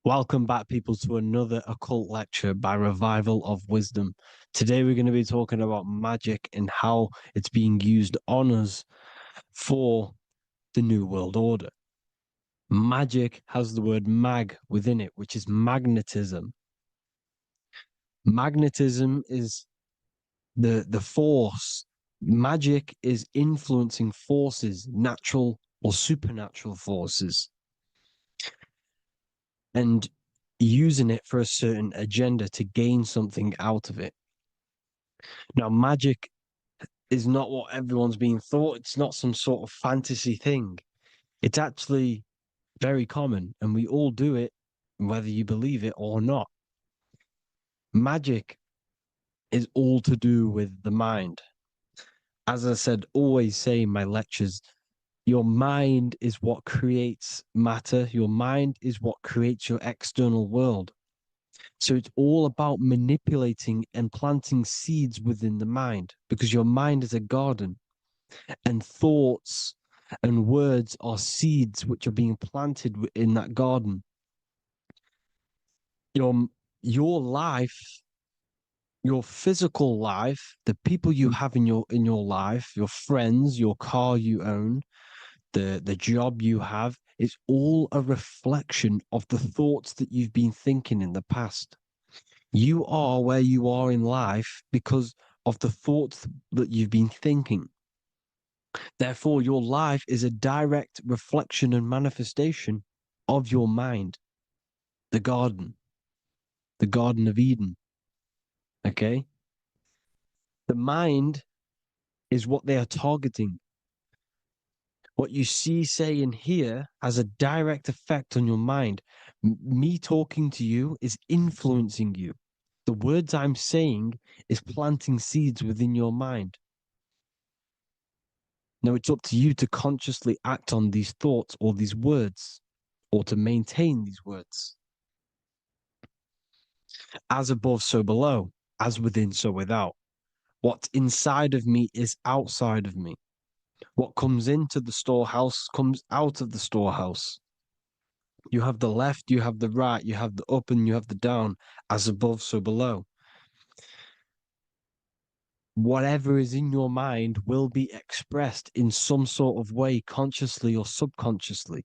Welcome back, people, to another occult lecture by Revival of Wisdom. Today, we're going to be talking about magic and how it's being used on us for the New World Order. Magic has the word mag within it, which is magnetism. Magnetism is the force. Magic is influencing forces, natural or supernatural forces, and using it for a certain agenda to gain something out of it. Now, magic is not what everyone's being thought. It's not some sort of fantasy thing. It's actually very common, and we all do it, whether you believe it or not. Magic is all to do with the mind. As I said, always say in my lectures, your mind is what creates matter. Your mind is what creates your external world. So it's all about manipulating and planting seeds within the mind, because your mind is a garden, and thoughts and words are seeds which are being planted in that garden. Your life, your physical life, the people you have in your life, your friends, your car you own, the job you have, is all a reflection of the thoughts that you've been thinking in the past. You are where you are in life because of the thoughts that you've been thinking. Therefore, your life is a direct reflection and manifestation of your mind, the the Garden of Eden. Okay? The mind is what they are targeting. What you see, say, and hear has a direct effect on your mind. Me talking to you is influencing you. The words I'm saying is planting seeds within your mind. Now, it's up to you to consciously act on these thoughts or these words, or to maintain these words. As above, so below, as within, so without. What's inside of me is outside of me. What comes into the storehouse comes out of the storehouse. You have the left, you have the right, you have the up, and you have the down. As above, so below. Whatever is in your mind will be expressed in some sort of way, consciously or subconsciously,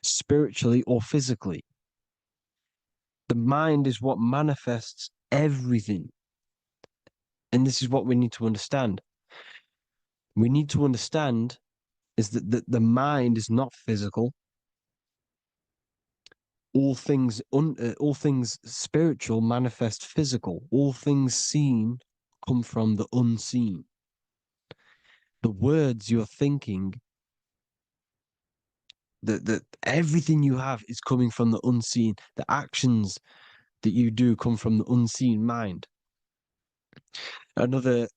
spiritually or physically. The mind is what manifests everything. And this is what we need to understand. We need to understand is that the mind is not physical. All things spiritual manifest physical. All things seen come from the unseen. The words you're thinking, that everything you have is coming from the unseen. The actions that you do come from the unseen mind. Another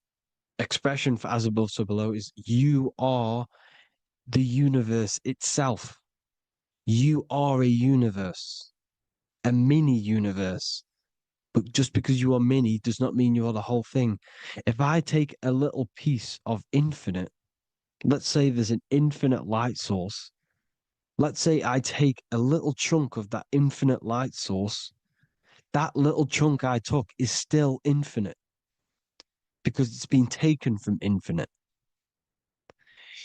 expression for as above, so below is you are the universe itself. You are a universe, a mini universe. But just because you are mini does not mean you are the whole thing. If I take a little piece of infinite, let's say there's an infinite light source. Let's say I take a little chunk of that infinite light source. That little chunk I took is still infinite because it's been taken from infinite.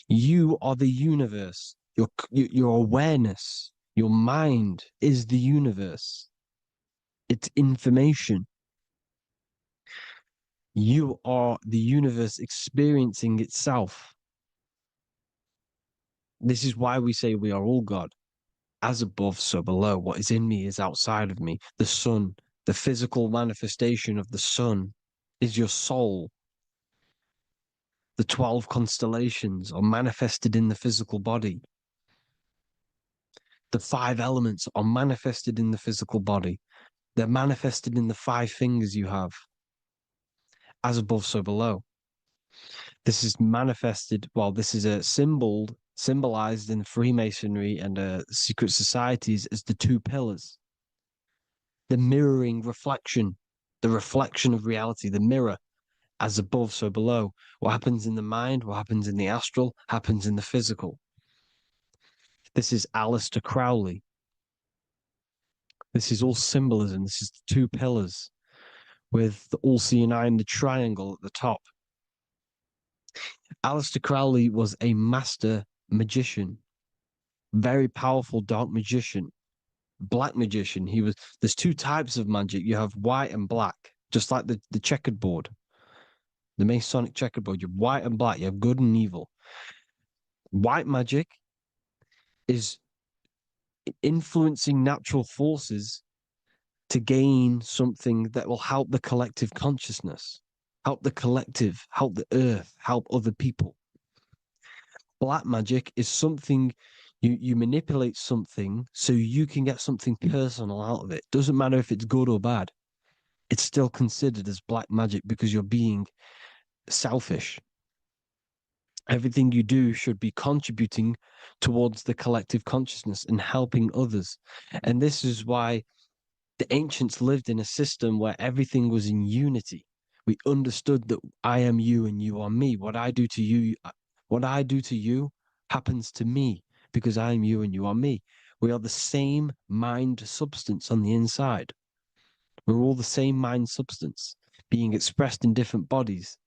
You are the universe. Your awareness, your mind is the universe. It's information. You are the universe experiencing itself. This is why we say we are all God. As above, so below. What is in me is outside of me. The sun, the physical manifestation of the sun, is your soul. The 12 constellations are manifested in the physical body. The 5 elements are manifested in the physical body. They're manifested in the 5 fingers you have. As above, so below. This is manifested, well, this is a symbolized in Freemasonry and secret societies as the 2 pillars. The mirroring reflection, the reflection of reality, the mirror, as above, so below. What happens in the mind, what happens in the astral, happens in the physical. This is Aleister Crowley. This is all symbolism. This is the two pillars with the all-seeing eye and the triangle at the top. Aleister Crowley was a master magician, very powerful dark magician, black magician. There's two types of magic. You have white and black, just like the checkered board, the Masonic checkered board. You have white and black, you have good and evil. White magic is influencing natural forces to gain something that will help the collective consciousness, help the collective, help the earth, help other people. Black magic is something you manipulate something so you can get something personal out of it. Doesn't matter if it's good or bad. It's still considered as black magic because you're being selfish. Everything you do should be contributing towards the collective consciousness and helping others. And this is why the ancients lived in a system where everything was in unity. We understood that I am you and you are me. What I do to you happens to me because I am you and you are me. We are the same mind substance on the inside. We're all the same mind substance being expressed in different bodies.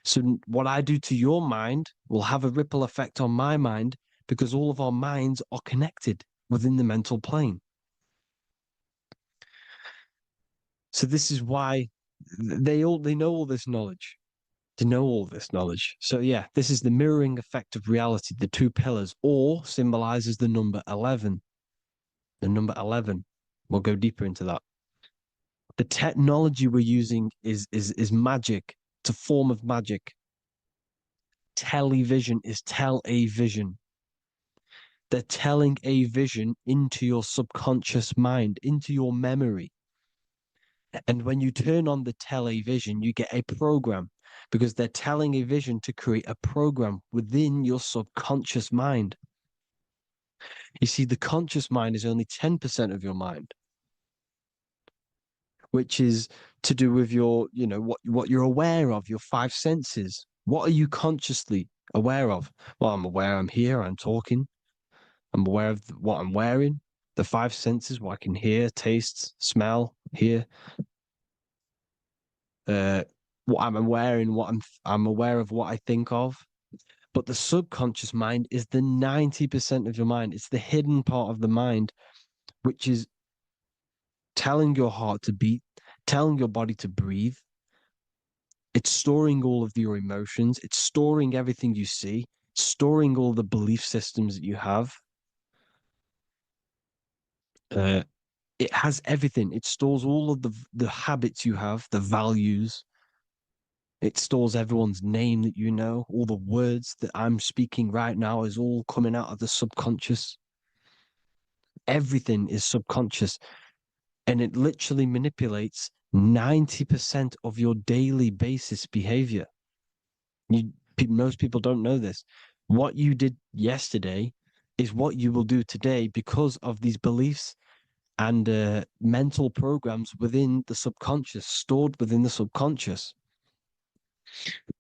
So what I do to your mind will have a ripple effect on my mind because all of our minds are connected within the mental plane. So this is why they know all this knowledge. They know all this knowledge. So yeah, this is the mirroring effect of reality, the two pillars, or symbolizes the number 11. The number 11. We'll go deeper into that. The technology we're using is magic. It's a form of magic. Television is tell a vision. They're telling a vision into your subconscious mind, into your memory. And when you turn on the television, you get a program because they're telling a vision to create a program within your subconscious mind. You see, the conscious mind is only 10% of your mind, which is to do with your, what you're aware of, your five senses. What are you consciously aware of? Well, I'm aware I'm here, I'm talking. I'm aware of what I'm wearing, the five senses, what I can hear, taste, smell, hear. What I'm wearing, I'm aware of what I think of. But the subconscious mind is the 90% of your mind. It's the hidden part of the mind, which is telling your heart to beat, telling your body to breathe. It's storing all of your emotions. It's storing everything you see, storing all the belief systems that you have. It has everything. It stores all of the habits you have, the values. It stores everyone's name that you know. All the words that I'm speaking right now is all coming out of the subconscious. Everything is subconscious. And it literally manipulates 90% of your daily basis behavior. Most people don't know this. What you did yesterday is what you will do today because of these beliefs and mental programs within the subconscious, stored within the subconscious.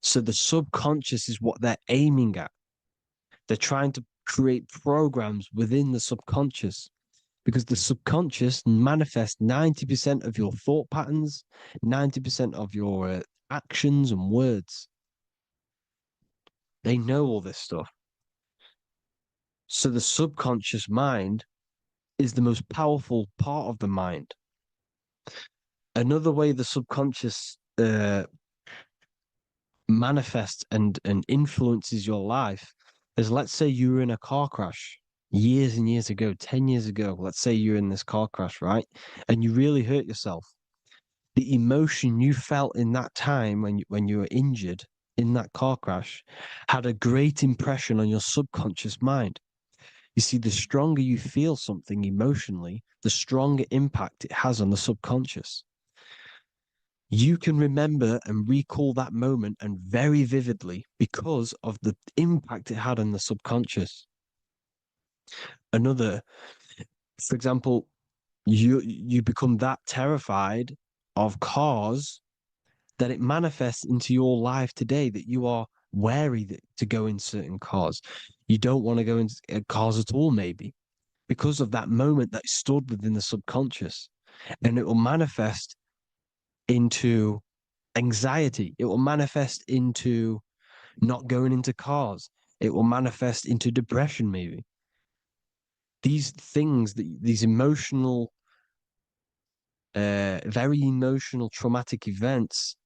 So the subconscious is what they're aiming at. They're trying to create programs within the subconscious because the subconscious manifests 90% of your thought patterns, 90% of your actions and words. They know all this stuff. So the subconscious mind is the most powerful part of the mind. Another way the subconscious manifests and influences your life is, let's say you were in a car crash years and years ago, 10 years ago. Let's say you're in this car crash, right? And you really hurt yourself. The emotion you felt in that time when you were injured in that car crash had a great impression on your subconscious mind. You see, the stronger you feel something emotionally, the stronger impact it has on the subconscious. You can remember and recall that moment and very vividly because of the impact it had on the subconscious. For example, you become that terrified of cars that it manifests into your life today, that you are wary to go in certain cars. You don't want to go in cars at all, maybe, because of that moment that is stored within the subconscious. And it will manifest into anxiety. It will manifest into not going into cars. It will manifest into depression, maybe. These things, these emotional, very emotional, traumatic events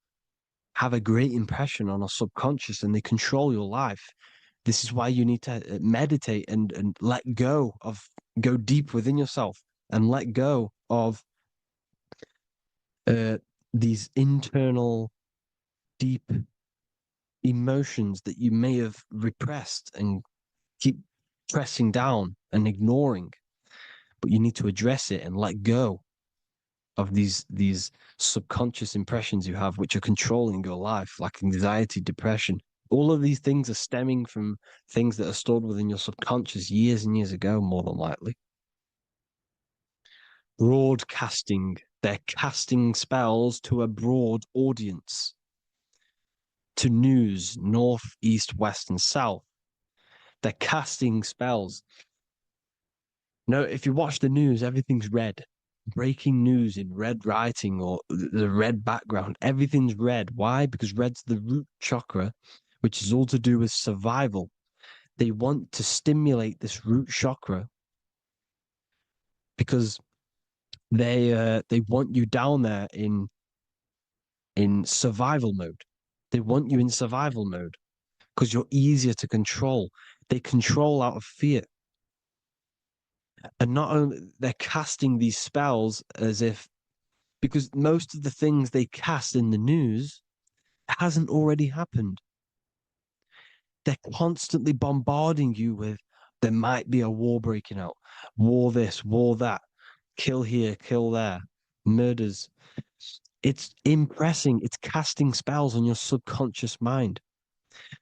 have a great impression on our subconscious and they control your life. This is why you need to meditate and let go deep within yourself and let go of these internal, deep emotions that you may have repressed and keep pressing down and ignoring. But you need to address it and let go of these subconscious impressions you have, which are controlling your life, like anxiety, depression. All of these things are stemming from things that are stored within your subconscious years and years ago, more than likely. Broadcasting. They're casting spells to a broad audience, to news, north, east, west, and south. They're casting spells. No, if you watch the news, everything's red. Breaking news in red writing or the red background, everything's red. Why? Because red's the root chakra, which is all to do with survival. They want to stimulate this root chakra because they want you down there in survival mode. They want you in survival mode because you're easier to control. They control out of fear. And not only they're casting these spells as if, because most of the things they cast in the news hasn't already happened. They're constantly bombarding you with there might be a war breaking out, war this, war that, kill here, kill there, murders. It's impressing, it's casting spells on your subconscious mind.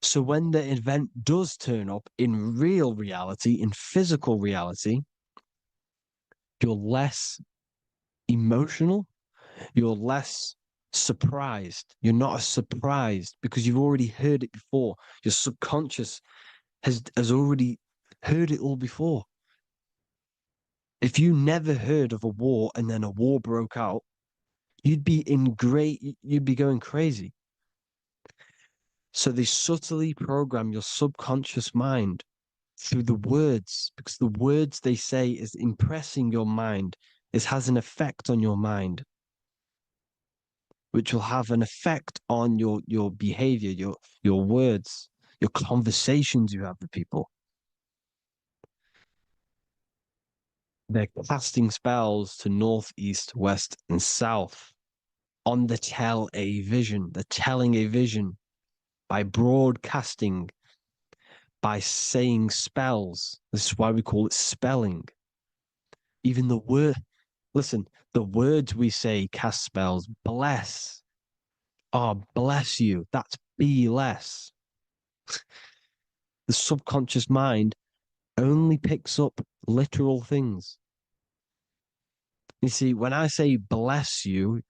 So when the event does turn up in real reality, in physical reality, you're less emotional, you're less surprised. You're not as surprised because you've already heard it before. Your subconscious has already heard it all before. If you never heard of a war and then a war broke out, you'd be going crazy. So they subtly program your subconscious mind through the words, because the words they say is impressing your mind. It has an effect on your mind, which will have an effect on your behavior, your words, your conversations you have with people. They're casting spells to north, east, west, and south on the tell a vision. They're telling a vision by broadcasting, by saying spells. This is why we call it spelling. Even the word, listen, the words we say cast spells. Bless. Oh, bless you. That's be less. The subconscious mind only picks up literal things. You see, when I say bless you,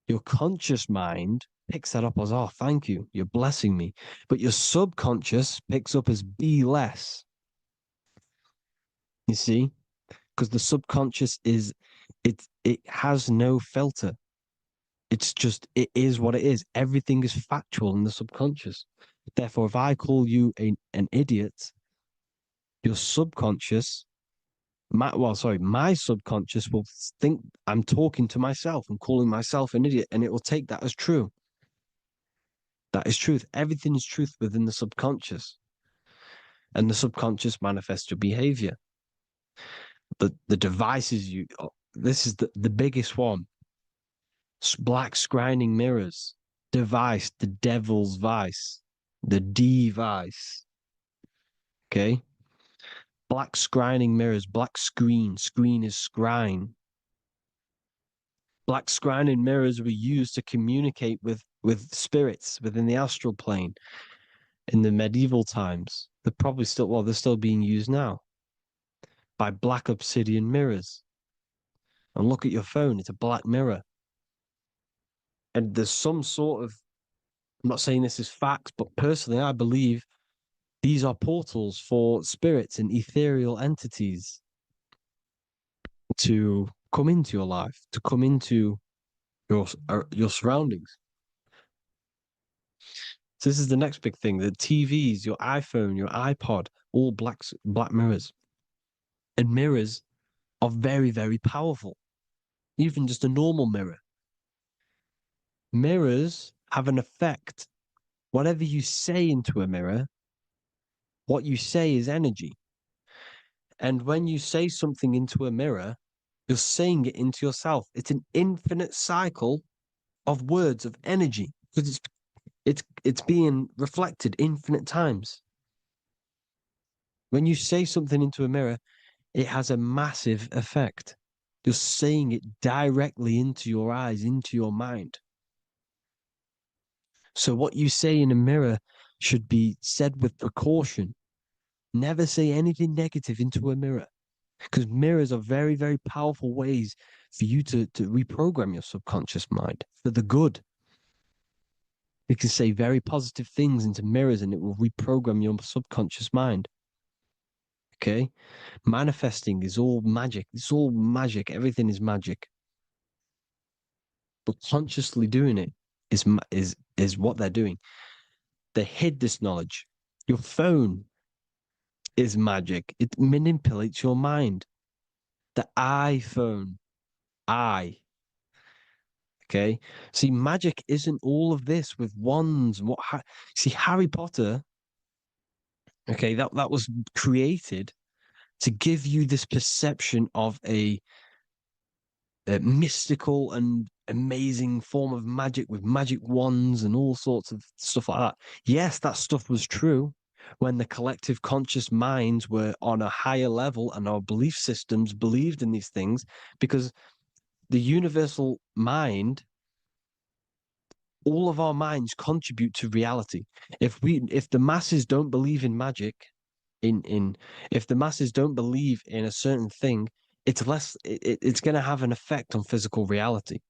your conscious mind picks that up as, oh, thank you, you're blessing me. But your subconscious picks up as be less. You see? Because the subconscious it has no filter. It's just, it is what it is. Everything is factual in the subconscious. Therefore, if I call you an idiot, your subconscious, my subconscious will think I'm talking to myself and calling myself an idiot, and it will take that as true. That is truth. Everything is truth within the subconscious. And the subconscious manifests your behavior. The devices this is the biggest one. Black scrying mirrors. Device, the devil's vice. The device. Okay? Black scrying mirrors, black screen. Screen is scrying. Black scrying mirrors were used to communicate with spirits within the astral plane in the medieval times. They're still being used now by black obsidian mirrors. And look at your phone, it's a black mirror. And there's some sort of, I'm not saying this is facts, but personally, I believe these are portals for spirits and ethereal entities to come into your life, to come into your surroundings. So this is the next big thing: the TVs, your iPhone, your iPod, all black mirrors, and mirrors are very, very powerful. Even just a normal mirror. Mirrors have an effect. Whatever you say into a mirror, what you say is energy. And when you say something into a mirror, you're saying it into yourself. It's an infinite cycle of words of energy because it's being reflected infinite times. When you say something into a mirror, it has a massive effect. You're saying it directly into your eyes, into your mind. So what you say in a mirror should be said with precaution. Never say anything negative into a mirror because mirrors are very, very powerful ways for you to reprogram your subconscious mind for the good. You can say very positive things into mirrors and it will reprogram your subconscious mind. Okay? Manifesting is all magic. It's all magic. Everything is magic. But consciously doing it is what they're doing. They hid this knowledge. Your phone is magic. It manipulates your mind. The iPhone, I. Okay. See, magic isn't all of this with wands. See, Harry Potter, okay, that was created to give you this perception of a mystical and amazing form of magic with magic wands and all sorts of stuff like that. Yes, that stuff was true when the collective conscious minds were on a higher level and our belief systems believed in these things because the universal mind, all of our minds contribute to reality. If the masses don't believe in magic, in if the masses don't believe in a certain thing, it's going to have an effect on physical reality.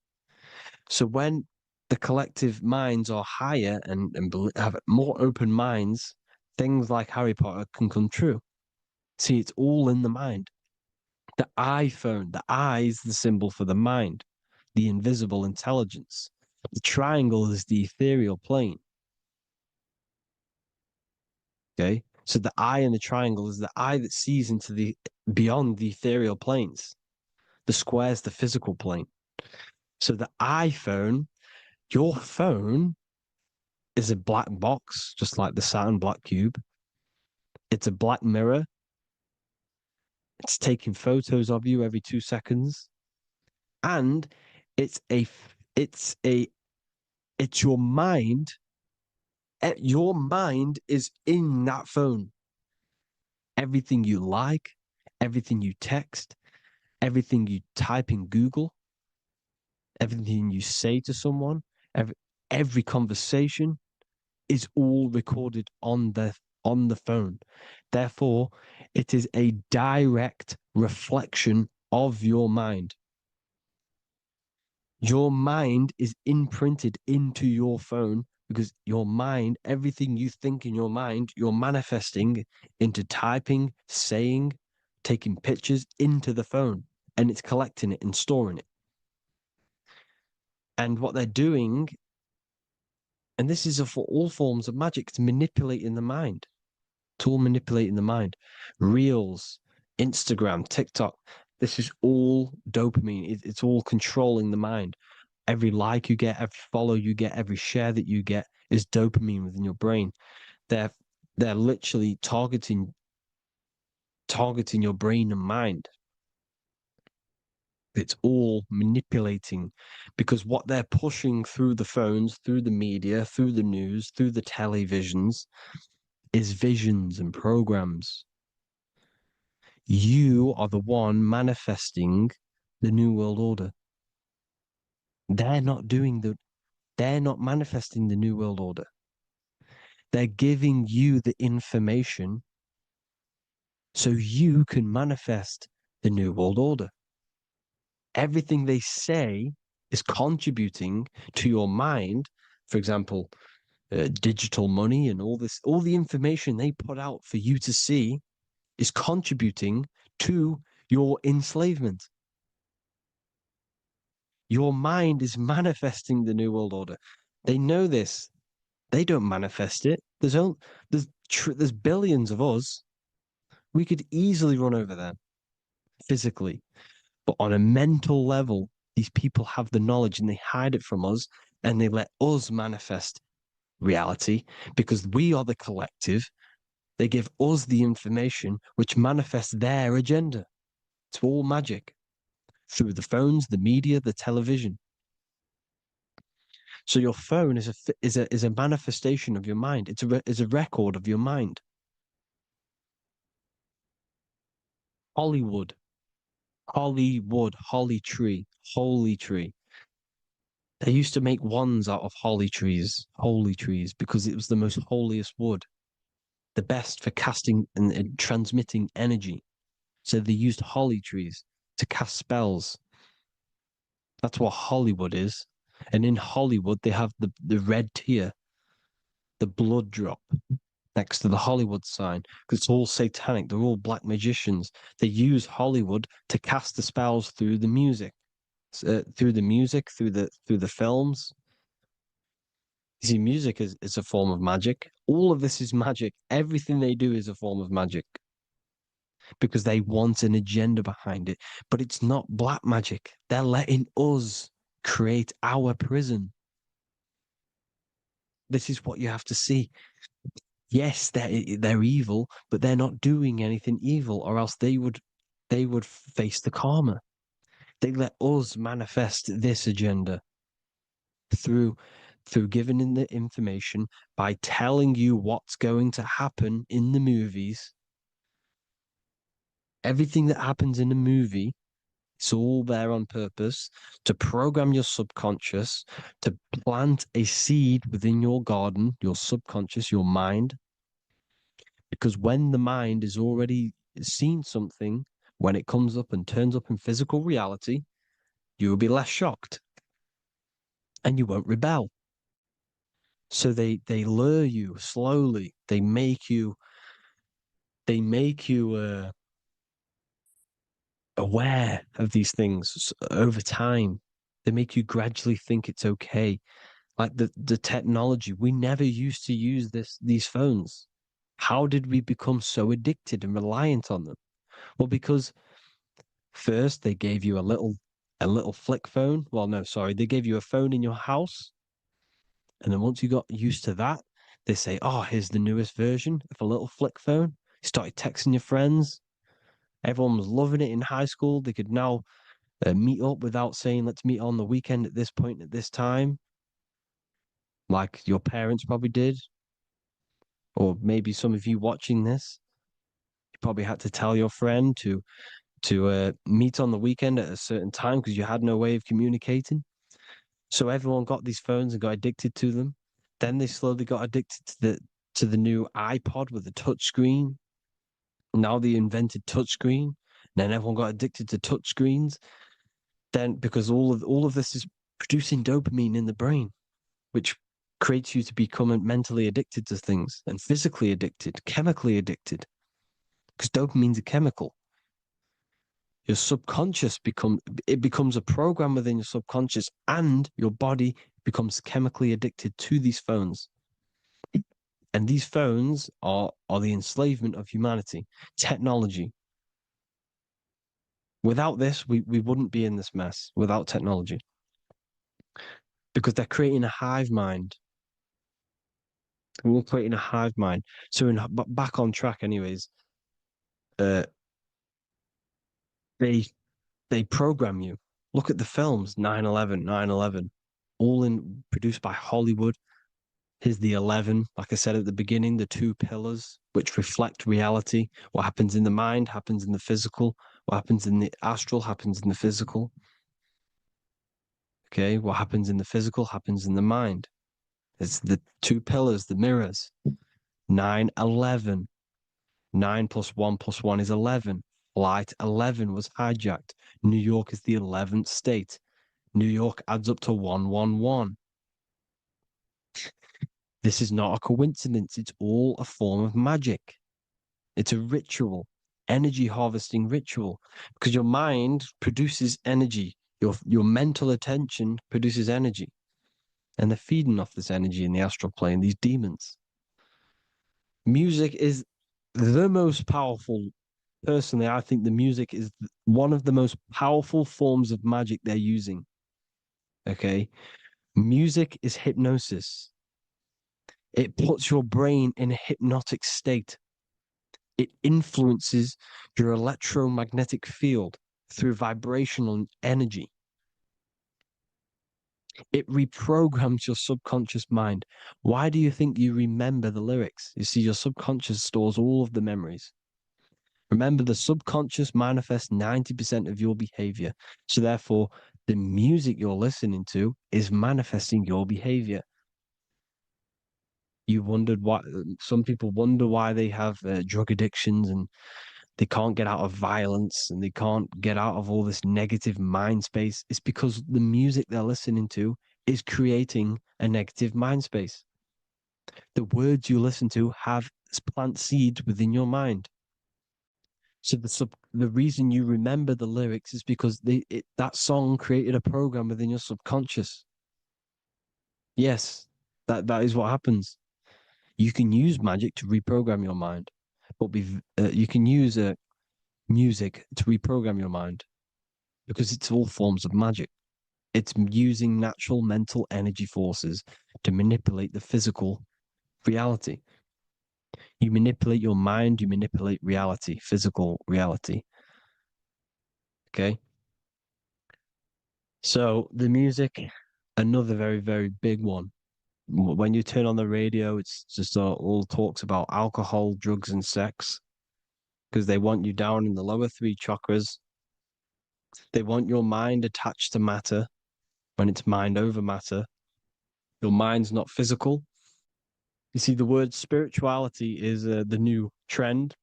So when the collective minds are higher and have more open minds, things like Harry Potter can come true. See, it's all in the mind. The iPhone, the I is the symbol for the mind, the invisible intelligence. The triangle is the ethereal plane. Okay. So the eye in the triangle is the eye that sees into the beyond the ethereal planes. The square is the physical plane. So the iPhone, your phone is a black box, just like the Saturn black cube. It's a black mirror. It's taking photos of you every 2 seconds. And it's a it's a it's your mind. Your mind is in that phone. Everything you like, everything you text, everything you type in Google, everything you say to someone, every conversation is all recorded on the phone. Therefore, it is a direct reflection of your mind. Your mind is imprinted into your phone because your mind, everything you think in your mind, you're manifesting into typing, saying, taking pictures into the phone, and it's collecting it and storing it. And what they're doing, and this is for all forms of magic, it's manipulating the mind. It's all manipulating the mind. Reels, Instagram, TikTok, this is all dopamine. It's all controlling the mind. Every like you get, every follow you get, every share that you get is dopamine within your brain. They're literally targeting your brain and mind. It's all manipulating because what they're pushing through the phones, through the media, through the news, through the televisions is visions and programs. You are the one manifesting the New World Order. They're not manifesting the New World Order. They're giving you the information so you can manifest the New World Order. Everything they say is contributing to your mind. For example, digital money and all the information they put out for you to see is contributing to your enslavement. Your mind is manifesting the New World Order. They know this. They don't manifest it. There's billions of us. We could easily run over them physically, but on a mental level, these people have the knowledge and they hide it from us, and they let us manifest reality because we are the collective. They give us the information which manifests their agenda. It's all magic through the phones, the media, the television. So your phone is a manifestation of your mind. It's a record of your mind. Hollywood, Hollywood, holly tree, holy tree. They used to make wands out of holly trees, holy trees, because it was the most holiest wood, the best for casting and transmitting energy. So they used holly trees to cast spells. That's what Hollywood is. And in Hollywood, they have the red tear, the blood drop next to the Hollywood sign, because it's all satanic. They're all black magicians. They use Hollywood to cast the spells through the music, through the films. You see, music is a form of magic. All of this is magic. Everything they do is a form of magic because they want an agenda behind it. But it's not black magic. They're letting us create our prison. This is what you have to see. Yes, they're evil, but they're not doing anything evil, or else they would face the karma. They let us manifest this agenda through giving in the information by telling you what's going to happen in the movies. Everything that happens in a movie, it's all there on purpose to program your subconscious, to plant a seed within your garden, your subconscious, your mind. Because when the mind is already seen something, when it comes up and turns up in physical reality, you will be less shocked and you won't rebel. So they lure you slowly. They make you aware of these things over time. They make you gradually think it's okay. Like the technology, we never used to use these phones. How did we become so addicted and reliant on them? Well, because first they gave you a little flick phone. Well, no, sorry, they gave you a phone in your house, and then once you got used to that, they say, "Oh, here's the newest version of a little flick phone." You started texting your friends. Everyone was loving it in high school. They could now meet up without saying, "Let's meet on the weekend at this point at this time," like your parents probably did, or maybe some of you watching this, you probably had to tell your friend to meet on the weekend at a certain time because you had no way of communicating. So everyone got these phones and got addicted to them. Then they slowly got addicted to the new iPod with the touch screen. Now they invented touch screen. Then everyone got addicted to touch screens. Then because all of this is producing dopamine in the brain, which creates you to become mentally addicted to things and physically addicted, chemically addicted. Because dopamine's a chemical. Your subconscious becomes a program within your subconscious, and your body becomes chemically addicted to these phones. And these phones are the enslavement of humanity, technology. Without this, we wouldn't be in this mess without technology. Because they're creating a hive mind. We're creating a hive mind. So back on track anyways, uh they they program you. Look at the films, 9/11, 9/11, all in produced by Hollywood. Here's the 11, like I said at the beginning, the two pillars which reflect reality. What happens in the mind happens in the physical. What happens in the astral happens in the physical. Okay, what happens in the physical happens in the mind. It's the two pillars, the mirrors. 9/11. 9 plus 1 is 11. Flight 11 was hijacked. New York is the 11th state. New York adds up to 111. This is not a coincidence. It's all a form of magic. It's a ritual, energy harvesting ritual, because your mind produces energy. Your mental attention produces energy, and they're feeding off this energy in the astral plane, these demons. Music is the most powerful. Personally, I think the music is one of the most powerful forms of magic they're using. Okay. Music is hypnosis. It puts your brain in a hypnotic state. It influences your electromagnetic field through vibrational energy. It reprograms your subconscious mind. Why do you think you remember the lyrics? You see, your subconscious stores all of the memories. Remember, the subconscious manifests 90% of your behavior. So, therefore, the music you're listening to is manifesting your behavior. You wondered why some people wonder why they have drug addictions and they can't get out of violence and they can't get out of all this negative mind space. It's because the music they're listening to is creating a negative mind space. The words you listen to have plant seeds within your mind. So the reason you remember the lyrics is because that song created a program within your subconscious. Yes, that is what happens. You can use magic to reprogram your mind, but you can use music to reprogram your mind because it's all forms of magic. It's using natural mental energy forces to manipulate the physical reality. You manipulate your mind, you manipulate reality, physical reality. Okay. So the music, another very, very big one. When you turn on the radio, it's just all talks about alcohol, drugs, and sex because they want you down in the lower three chakras. They want your mind attached to matter when it's mind over matter. Your mind's not physical. You see, the word spirituality is the new trend.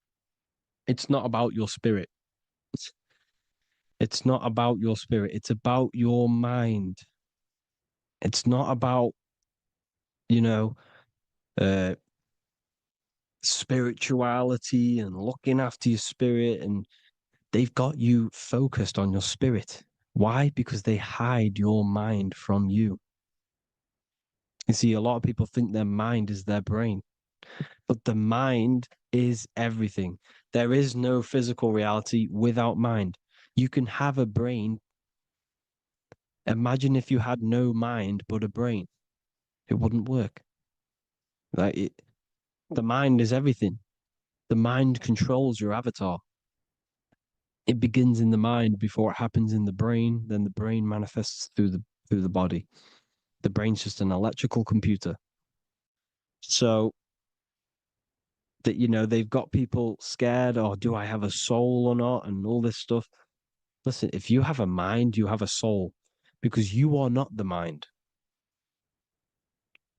It's not about your spirit. It's not about your spirit. It's about your mind. It's not about, you know, uh, spirituality and looking after your spirit. And they've got you focused on your spirit. Why? Because they hide your mind from you. You see, a lot of people think their mind is their brain, but the mind is everything. There is no physical reality without mind. You can have a brain. Imagine if you had no mind but a brain. It wouldn't work. The mind is everything. The mind controls your avatar. It begins in the mind before it happens in the brain. Then the brain manifests through the body. The brain's just an electrical computer. So that they've got people scared. Or do I have a soul or not? And all this stuff. Listen, if you have a mind, you have a soul, because you are not the mind.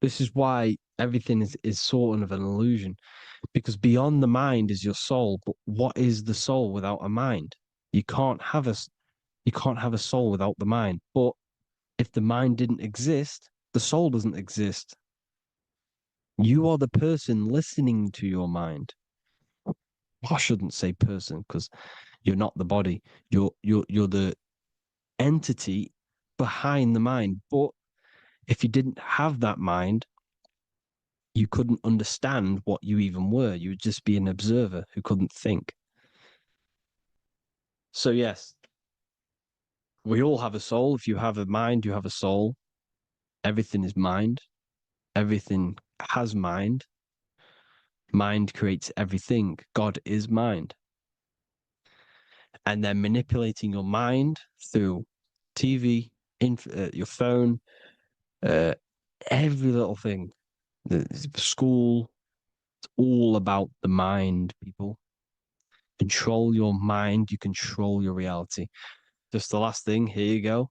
This is why everything is sort of an illusion, because beyond the mind is your soul. But what is the soul without a mind? You can't have a soul without the mind. But if the mind didn't exist, the soul doesn't exist. You are the person listening to your mind. I shouldn't say person because you're not the body. You're the entity behind the mind. But if you didn't have that mind, you couldn't understand what you even were. You would just be an observer who couldn't think. So yes, we all have a soul. If you have a mind, you have a soul. Everything is mind. Everything has mind. Mind creates everything. God is mind. And then manipulating your mind through TV, your phone, uh, every little thing. The school, it's all about the mind, people. Control your mind, you control your reality. Just the last thing, here you go.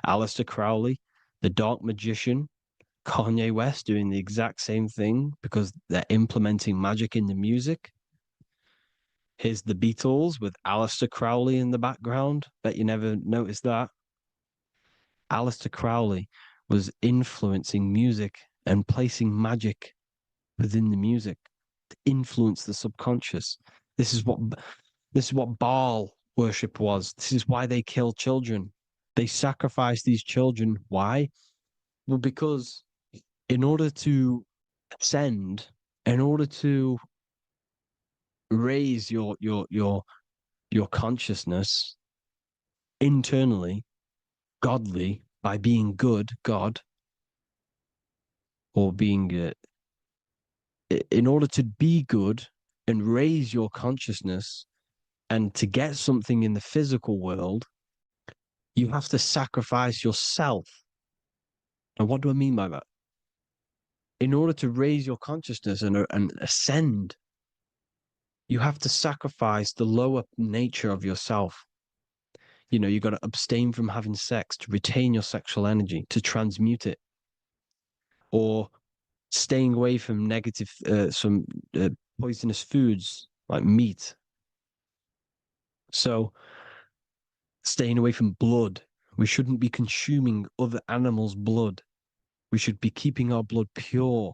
Aleister Crowley, the dark magician, Kanye West doing the exact same thing because they're implementing magic in the music. Here's the Beatles with Aleister Crowley in the background. Bet you never noticed that. Aleister Crowley was influencing music and placing magic within the music to influence the subconscious. This is what Baal worship was. This is why they kill children. They sacrifice these children. Why? Well, because in order to ascend, in order to raise your consciousness internally, godly, by being good, God, or being in order to be good and raise your consciousness and to get something in the physical world, you have to sacrifice yourself. And what do I mean by that? In order to raise your consciousness and ascend, you have to sacrifice the lower nature of yourself. You know, you got to abstain from having sex to retain your sexual energy, to transmute it, or staying away from negative, some poisonous foods like meat. So, staying away from blood. We shouldn't be consuming other animals' blood. We should be keeping our blood pure.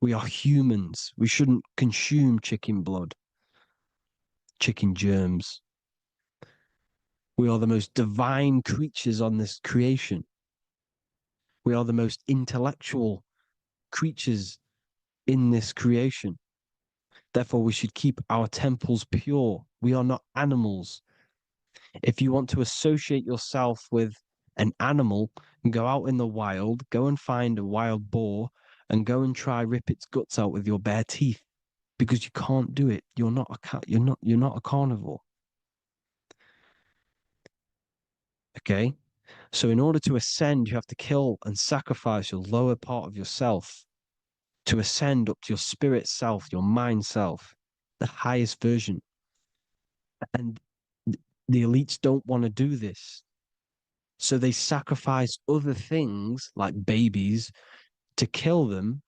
We are humans. We shouldn't consume chicken blood, chicken germs. We are the most divine creatures on this creation. We are the most intellectual creatures in this creation. Therefore, we should keep our temples pure. We are not animals. If you want to associate yourself with an animal, go out in the wild, go and find a wild boar and go and try rip its guts out with your bare teeth, because you can't do it. You're not a carnivore. Okay? So in order to ascend, you have to kill and sacrifice your lower part of yourself to ascend up to your spirit self, your mind self, the highest version. And the elites don't want to do this. So they sacrifice other things like babies to kill them,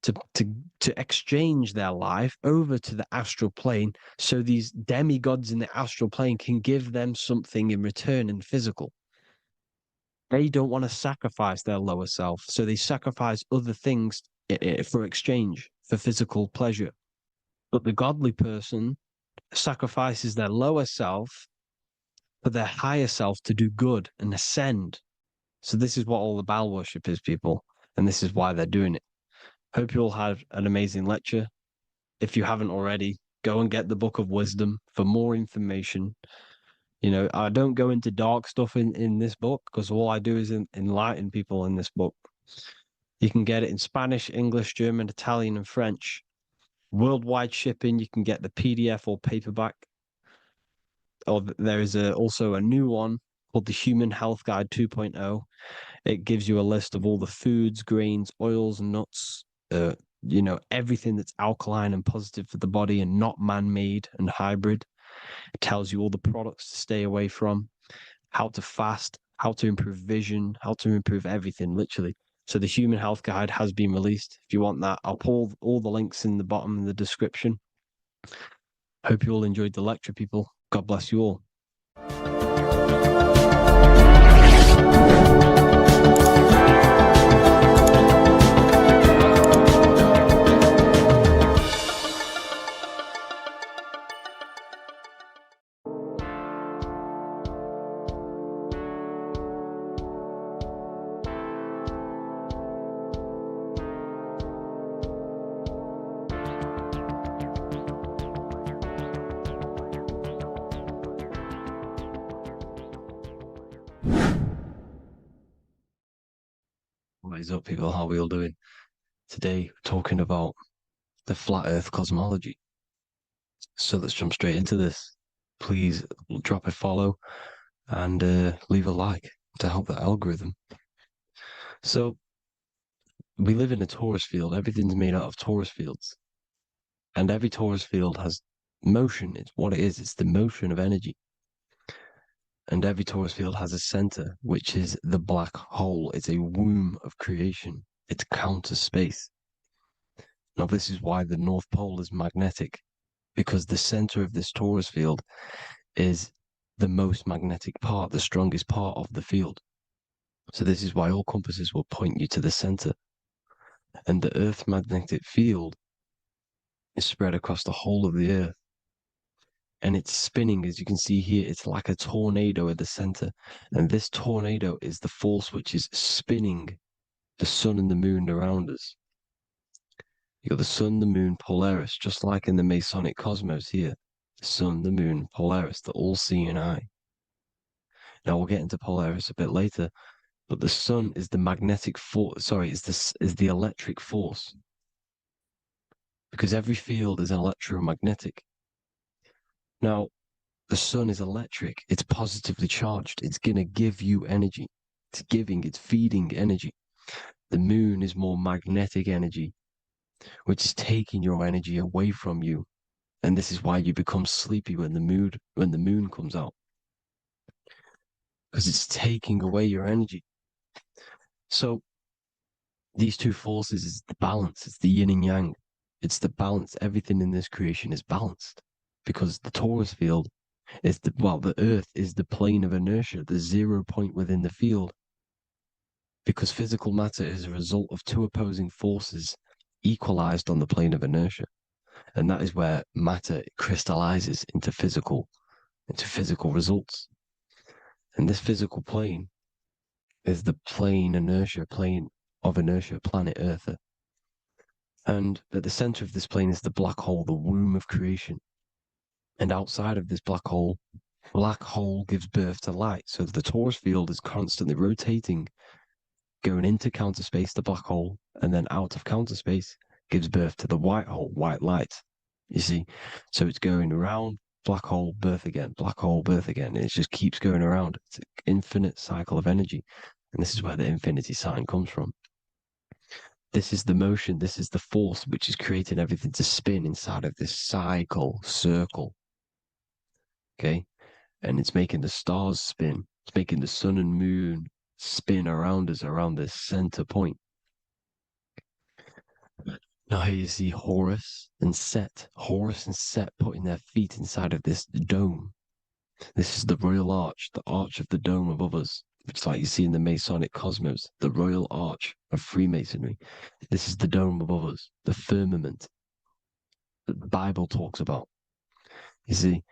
to exchange their life over to the astral plane, so these demigods in the astral plane can give them something in return in physical. They don't want to sacrifice their lower self, so they sacrifice other things for exchange, for physical pleasure. But the godly person sacrifices their lower self for their higher self to do good and ascend. So this is what all the Baal worship is, people, and this is why they're doing it. Hope you all had an amazing lecture. If you haven't already, go and get the Book of Wisdom for more information. You know, I don't go into dark stuff in this book because all I do is enlighten people in this book. You can get it in Spanish, English, German, Italian, and French. Worldwide shipping, you can get the PDF or paperback. Or there is also a new one called the Human Health Guide 2.0. It gives you a list of all the foods, grains, oils, nuts, you know, everything that's alkaline and positive for the body and not man-made and hybrid. It tells you all the products to stay away from, how to fast, how to improve vision, how to improve everything, literally. So the Human Health Guide has been released. If you want that, I'll pull all the links in the bottom of the description. Hope you all enjoyed the lecture, people. God bless you all. What is up, people? How are we all doing? Today, we're talking about the flat earth cosmology. So let's jump straight into this. Please drop a follow and leave a like to help the algorithm. So we live in a torus field. Everything's made out of torus fields. And every torus field has motion. It's what it is. It's the motion of energy. And every torus field has a center, which is the black hole. It's a womb of creation. It's counter space. Now, this is why the North Pole is magnetic, because the center of this torus field is the most magnetic part, the strongest part of the field. So this is why all compasses will point you to the center. And the Earth's magnetic field is spread across the whole of the Earth. and it's spinning, as you can see here. It's like a tornado at the center, and this tornado is the force which is spinning the sun and the moon around us. You got the sun, the moon, Polaris, just like in the Masonic cosmos here. The sun, the moon, Polaris, the all-seeing eye. Now we'll get into Polaris a bit later, but the sun is the magnetic force. Sorry, is the electric force, because every field is electromagnetic. Now, the sun is electric. It's positively charged. It's gonna give you energy. It's feeding energy. The moon is more magnetic energy, which is taking your energy away from you. And this is why you become sleepy when the moon comes out. Because it's taking away your energy. So these two forces is the balance. It's the yin and yang. It's the balance. Everything in this creation is balanced. Because the torus field is the earth is the plane of inertia, the 0 point within the field. Because physical matter is a result of two opposing forces equalized on the plane of inertia. And that is where matter crystallizes into physical results. And this physical plane is the plane of inertia, planet Earth. And at the center of this plane is the black hole, the womb of creation. And outside of this black hole gives birth to light. So the torus field is constantly rotating, going into counter space, the black hole, and then out of counter space gives birth to the white hole, white light. You see? So it's going around, black hole, birth again, black hole, birth again. And it just keeps going around. It's an infinite cycle of energy. And this is where the infinity sign comes from. This is the motion, this is the force which is creating everything to spin inside of this circle. Okay? And it's making the stars spin. It's making the sun and moon spin around us, around this center point. Now here you see Horus and Set. Horus and Set putting their feet inside of this dome. This is the royal arch, the arch of the dome above us. It's like you see in the Masonic cosmos, the royal arch of Freemasonry. This is the dome above us, the firmament that the Bible talks about. You see,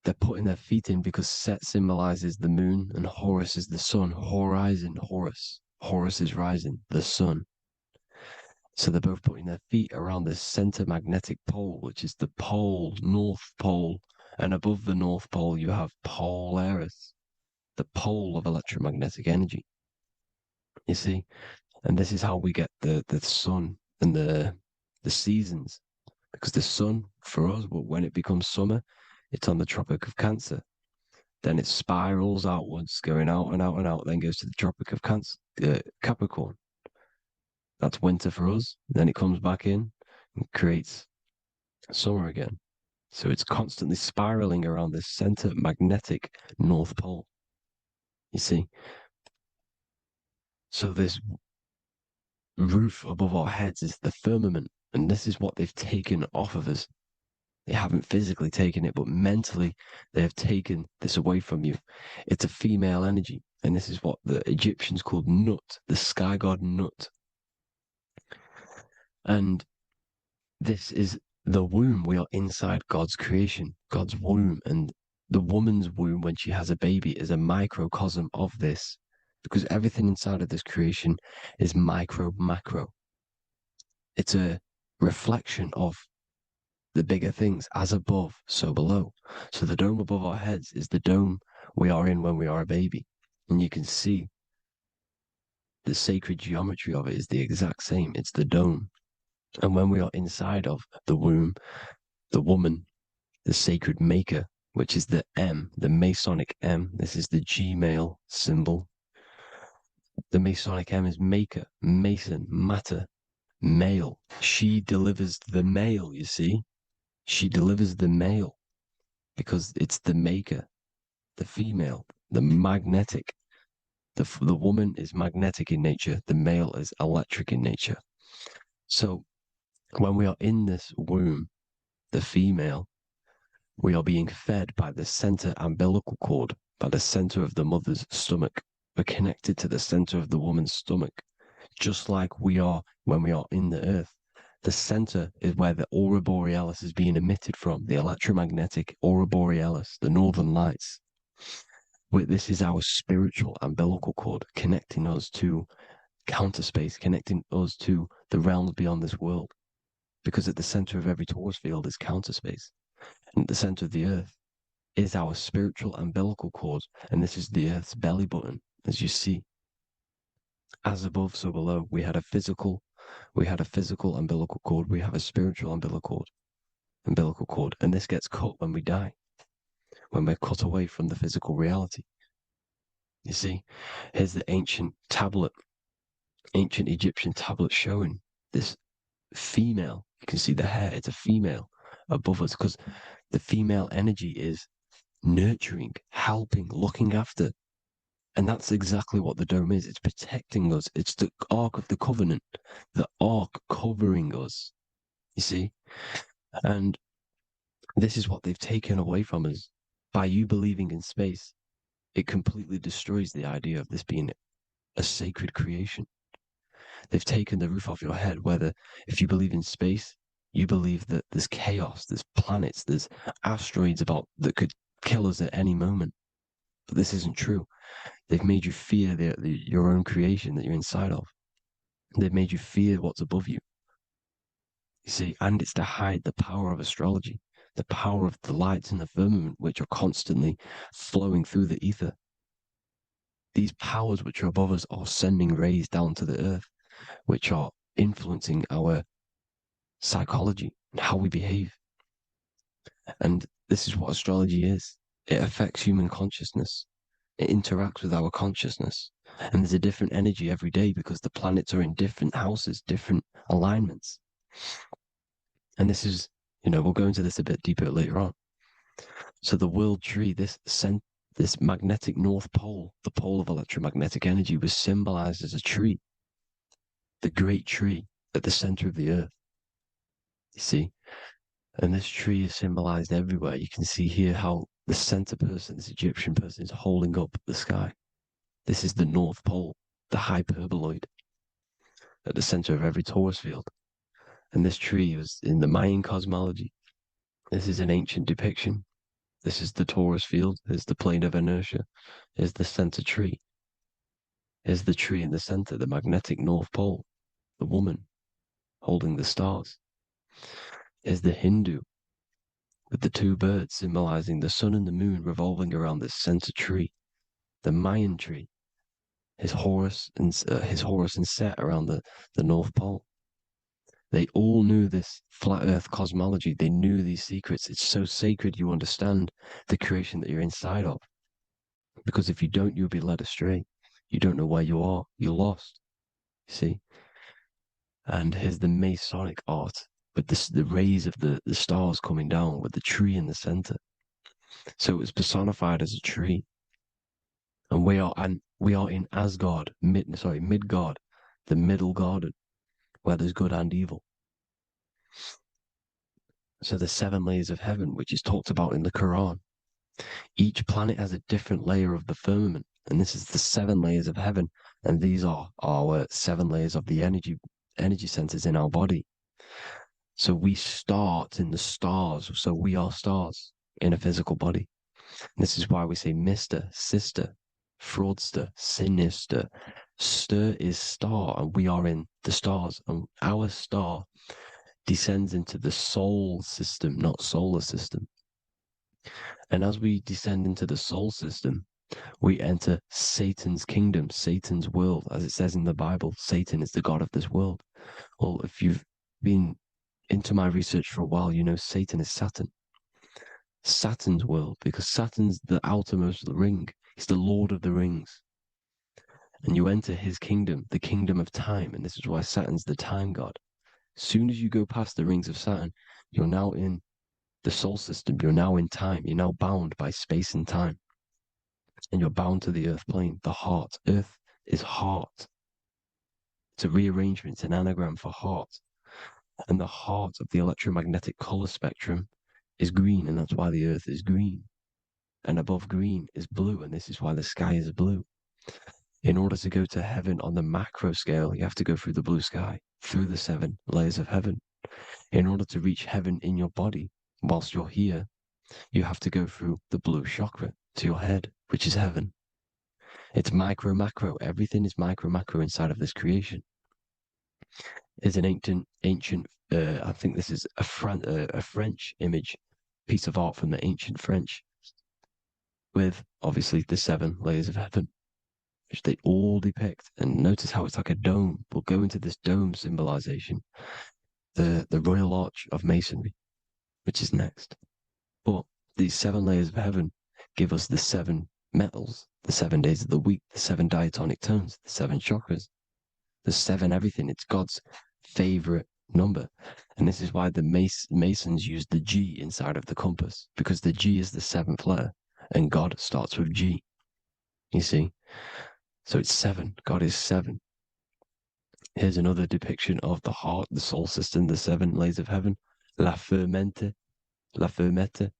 they're putting their feet in because Set symbolizes the moon and Horus is the sun. Horizon, Horus. Horus is rising, the sun. So they're both putting their feet around this center magnetic pole, which is the pole, North Pole. And above the North Pole, you have Polaris, the pole of electromagnetic energy. You see? And this is how we get the sun and the seasons. Because the sun, for us, when it becomes summer, it's on the Tropic of Cancer. Then it spirals outwards, going out and out and out, then goes to the Tropic of Capricorn. That's winter for us. Then it comes back in and creates summer again. So it's constantly spiraling around this center magnetic North Pole. You see? So this roof above our heads is the firmament, and this is what they've taken off of us. They haven't physically taken it, but mentally they have taken this away from you. It's a female energy, and this is what the Egyptians called Nut, the sky god Nut. And this is the womb. We are inside God's creation, God's womb, and the woman's womb when she has a baby is a microcosm of this, because everything inside of this creation is macro. It's a reflection of the bigger things, as above, so below. So the dome above our heads is the dome we are in when we are a baby. And you can see the sacred geometry of it is the exact same. It's the dome. And when we are inside of the womb, the woman, the sacred maker, which is the M, the Masonic M, this is the Gmail symbol. The Masonic M is maker, mason, matter, male. She delivers the male, you see? She delivers the male because it's the maker, the female, the magnetic. The woman is magnetic in nature, the male is electric in nature. So when we are in this womb, the female, we are being fed by the center umbilical cord, by the center of the mother's stomach. We're connected to the center of the woman's stomach, just like we are when we are in the earth. The center is where the aurora borealis is being emitted from, the electromagnetic aurora borealis, the northern lights. This is our spiritual umbilical cord, connecting us to counter space, connecting us to the realms beyond this world. Because at the center of every torus field is counter space. And at the center of the earth is our spiritual umbilical cord. And this is the earth's belly button, as you see. As above, so below. We had a physical umbilical cord. We have a spiritual umbilical cord. And this gets cut when we die, when we're cut away from the physical reality. You see, here's the ancient Egyptian tablet showing this female. You can see the hair, it's a female above us, because the female energy is nurturing, helping, looking after. And that's exactly what the dome is. It's protecting us. It's the Ark of the Covenant, the Ark covering us. You see? And this is what they've taken away from us. By you believing in space, it completely destroys the idea of this being a sacred creation. They've taken the roof off your head, whether if you believe in space, you believe that there's chaos, there's planets, there's asteroids that could kill us at any moment. But this isn't true. They've made you fear your own creation that you're inside of. They've made you fear what's above you. You see, and it's to hide the power of astrology, the power of the lights in the firmament, which are constantly flowing through the ether. These powers which are above us are sending rays down to the earth, which are influencing our psychology and how we behave. And this is what astrology is. It affects human consciousness. It interacts with our consciousness. And there's a different energy every day because the planets are in different houses, different alignments. And this is, we'll go into this a bit deeper later on. So the world tree, this magnetic north pole, the pole of electromagnetic energy, was symbolized as a tree, the great tree at the center of the earth. You see? And this tree is symbolized everywhere. You can see here how the center person, this Egyptian person, is holding up the sky. This is the North Pole, the hyperboloid, at the center of every torus field. And this tree was in the Mayan cosmology. This is an ancient depiction. This is the torus field. There's the plane of inertia. Here's the center tree. Here's the tree in the center, the magnetic North Pole, the woman holding the stars. Here's the Hindu with the two birds symbolizing the sun and the moon revolving around this center tree. The Mayan tree, his Horus and Set around the North Pole. They all knew this flat earth cosmology. They knew these secrets. It's so sacred you understand the creation that you're inside of. Because if you don't, you'll be led astray. You don't know where you are. You're lost. You see? And here's the Masonic art with the rays of the stars coming down with the tree in the center. So it was personified as a tree. And we are in Asgard, Midgard, the middle garden, where there's good and evil. So the 7 layers of heaven, which is talked about in the Quran. Each planet has a different layer of the firmament, and this is the 7 layers of heaven, and these are our 7 layers of the energy centers in our body. So we start in the stars, so we are stars in a physical body. And this is why we say Mr., sister, fraudster, sinister. Stir is star, and we are in the stars, and our star descends into the soul system, not solar system. And as we descend into the soul system, we enter Satan's kingdom, Satan's world. As it says in the Bible, Satan is the god of this world. Well, if you've been into my research for a while, you know Satan is Saturn. Saturn's world, because Saturn's the outermost ring. He's the Lord of the Rings. And you enter his kingdom, the kingdom of time. And this is why Saturn's the time god. As soon as you go past the rings of Saturn, you're now in the soul system. You're now in time. You're now bound by space and time. And you're bound to the earth plane, the heart. Earth is heart. It's a rearrangement, it's an anagram for heart. And the heart of the electromagnetic color spectrum is green, and that's why the earth is green. And above green is blue, and this is why the sky is blue. In order to go to heaven on the macro scale, you have to go through the blue sky, through the 7 layers of heaven. In order to reach heaven in your body whilst you're here, you have to go through the blue chakra to your head, which is heaven. It's micro, macro. Everything is micro, macro inside of this creation. Is an ancient. I think this is a French image, piece of art from the ancient French, with obviously the 7 layers of heaven, which they all depict. And notice how it's like a dome. We'll go into this dome symbolization, the Royal Arch of Masonry, which is next. But these 7 layers of heaven give us the 7 metals, the 7 days of the week, the 7 diatonic tones, the 7 chakras, the 7 everything. It's God's favorite number. And this is why the Masons use the G inside of the compass, because the G is the 7th letter and God starts with G. You see? So it's 7. God is 7. Here's another depiction of the heart, the soul system, the 7 layers of heaven. La fermente, la fermette.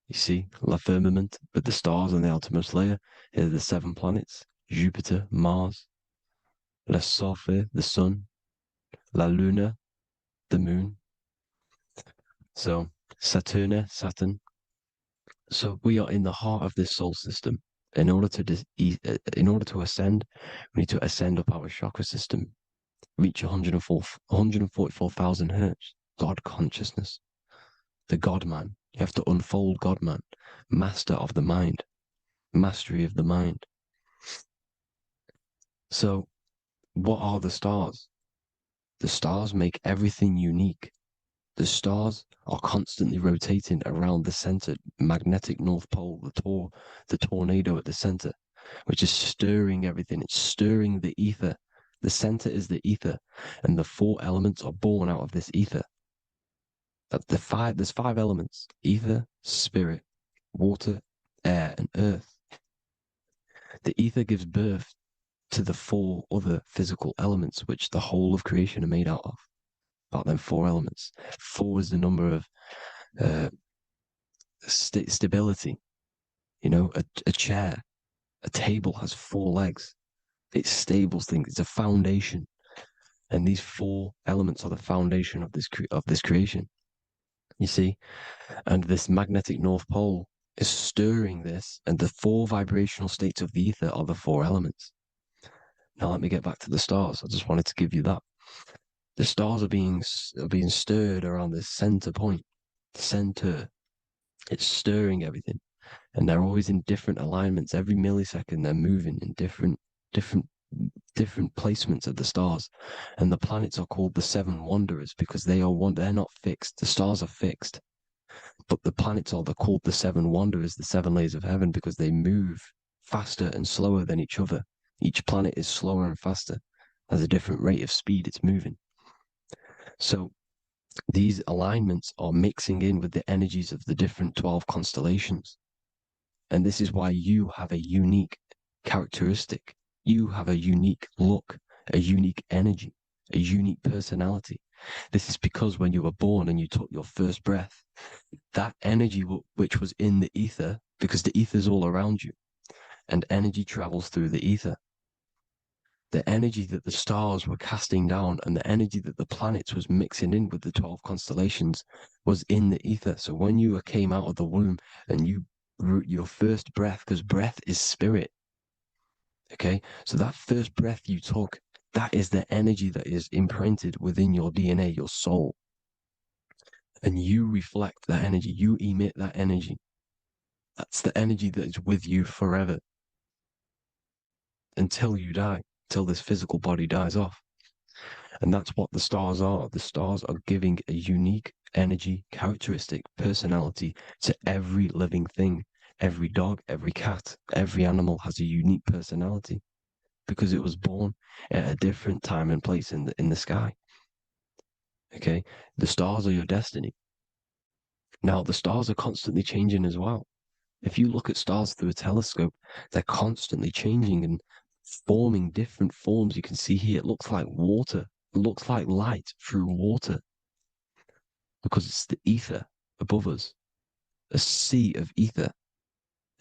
You see, la firmament, with the stars on the outermost layer. Here are the 7 planets: Jupiter, Mars, la Sophie, the sun, la luna, the moon. So Saturn. So we are in the heart of this soul system. In order to ascend, we need to ascend up our chakra system, reach 144,000 hertz, God consciousness, the God man. You have to unfold God man, master of the mind, mastery of the mind. So what are the stars? The stars make everything unique. The stars are constantly rotating around the center, magnetic North Pole, the tornado at the center, which is stirring everything. It's stirring the ether. The center is the ether, and the 4 elements are born out of this ether. There's 5 elements: ether, spirit, water, air, and earth. The ether gives birth to the 4 other physical elements, which the whole of creation are made out of. About them 4 elements. 4 is the number of stability. You know, a chair, a table has 4 legs. It stables things. It's a foundation, and these 4 elements are the foundation of this creation. You see, and this magnetic North Pole is stirring this, and the 4 vibrational states of the ether are the 4 elements. Now let me get back to the stars. I just wanted to give you that. The stars are being stirred around this center point, center. It's stirring everything, and they're always in different alignments. Every millisecond, they're moving in different placements of the stars. And the planets are called the 7 wanderers because they're not fixed. The stars are fixed, but the planets are called the 7 wanderers, the 7 layers of heaven, because they move faster and slower than each other. Each planet is slower and faster, has a different rate of speed it's moving. So these alignments are mixing in with the energies of the different 12 constellations. And this is why you have a unique characteristic. You have a unique look, a unique energy, a unique personality. This is because when you were born and you took your first breath, that energy which was in the ether, because the ether is all around you, and energy travels through the ether. The energy that the stars were casting down and the energy that the planets was mixing in with the 12 constellations was in the ether. So when you came out of the womb and your first breath, because breath is spirit, okay? So that first breath you took, that is the energy that is imprinted within your DNA, your soul. And you reflect that energy, you emit that energy. That's the energy that is with you forever until you die, till this physical body dies off. And that's what the stars are. The stars are giving a unique energy, characteristic, personality to every living thing. Every dog, every cat, every animal has a unique personality because it was born at a different time and place in the sky. Okay, the stars are your destiny. Now, the stars are constantly changing as well. If you look at stars through a telescope, they're constantly changing and forming different forms. You can see here, it looks like water. It looks like light through water because it's the ether above us, a sea of ether.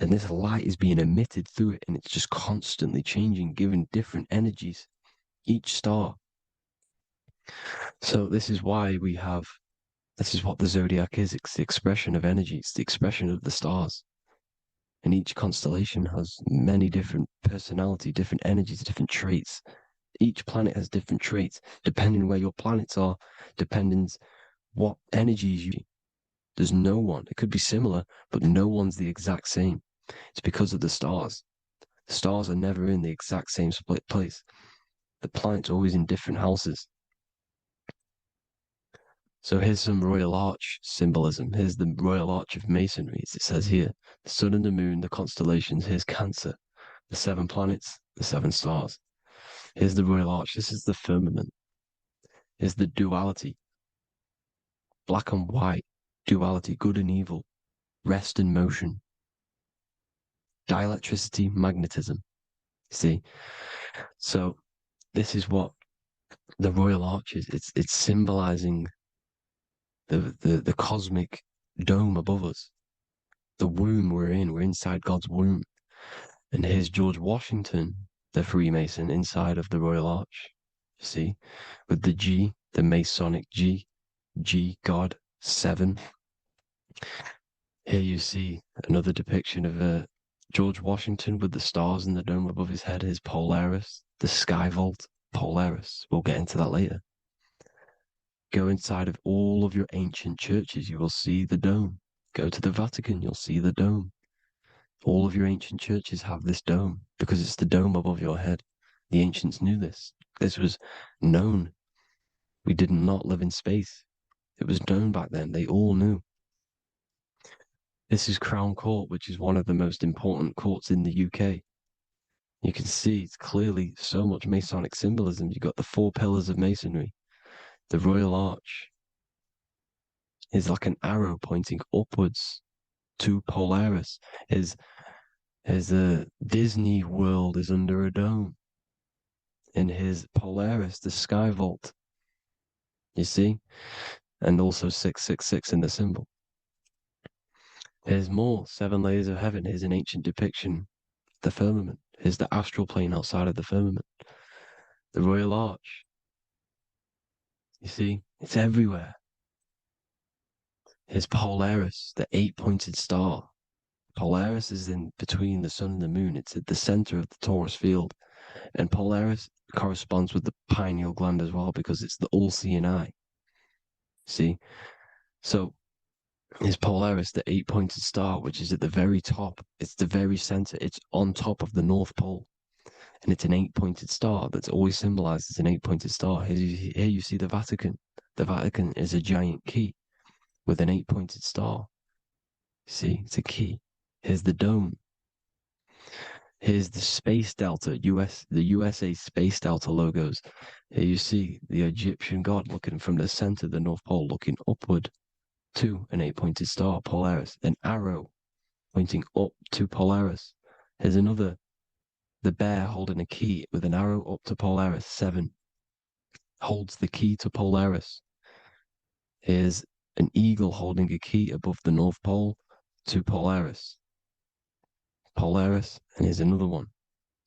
And this light is being emitted through it, and it's just constantly changing, giving different energies, each star. So this is why we have This is what the zodiac is. It's the expression of energy. It's the expression of the stars. And each constellation has many different personality, different energies, different traits. Each planet has different traits, depending where your planets are, depending what energies you. There's no one. It could be similar, but no one's the exact same. It's because of the stars. The stars are never in the exact same split place. The planets are always in different houses. So here's some Royal Arch symbolism. Here's the Royal Arch of Masonry, as it says here. The sun and the moon, the constellations. Here's Cancer, the 7 planets, the 7 stars. Here's the Royal Arch. This is the firmament. Here's the duality. Black and white, duality, good and evil, rest and motion, dielectricity, magnetism. See? So this is what the Royal Arch is. It's symbolizing the cosmic dome above us. The womb we're in. We're inside God's womb. And here's George Washington, the Freemason, inside of the Royal Arch. You see? With the G, the Masonic G, God, 7. Here you see another depiction of George Washington with the stars in the dome above his head, his Polaris, the sky vault, Polaris. We'll get into that later. Go inside of all of your ancient churches, you will see the dome. Go to the Vatican, you'll see the dome. All of your ancient churches have this dome because it's the dome above your head. The ancients knew this. This was known. We did not live in space. It was known back then. They all knew. This is Crown Court, which is one of the most important courts in the UK. You can see it's clearly so much Masonic symbolism. You've got the 4 pillars of Masonry. The Royal Arch is like an arrow pointing upwards to Polaris. Is a Disney World is under a dome. In his Polaris, the sky vault. You see? And also 666 in the symbol. Here's more 7 layers of heaven. Here's an ancient depiction. The firmament. Here's the astral plane outside of the firmament. The Royal Arch. You see? It's everywhere. Here's Polaris, the 8-pointed star. Polaris is in between the sun and the moon. It's at the center of the Taurus field. And Polaris corresponds with the pineal gland as well because it's the all-seeing eye. See? So is Polaris, the 8-pointed star, which is at the very top. It's the very center. It's on top of the North Pole. And it's an 8-pointed star that's always symbolized as an 8-pointed star. Here you see the Vatican. The Vatican is a giant key with an 8-pointed star. See, it's a key. Here's the dome. Here's the Space Delta, the USA Space Delta logos. Here you see the Egyptian god looking from the center of the North Pole, looking upward to an 8-pointed star, Polaris. An arrow pointing up to Polaris. Here's another, the bear holding a key with an arrow up to Polaris. 7 holds the key to Polaris. Here's an eagle holding a key above the North Pole to Polaris. Polaris, and here's another one.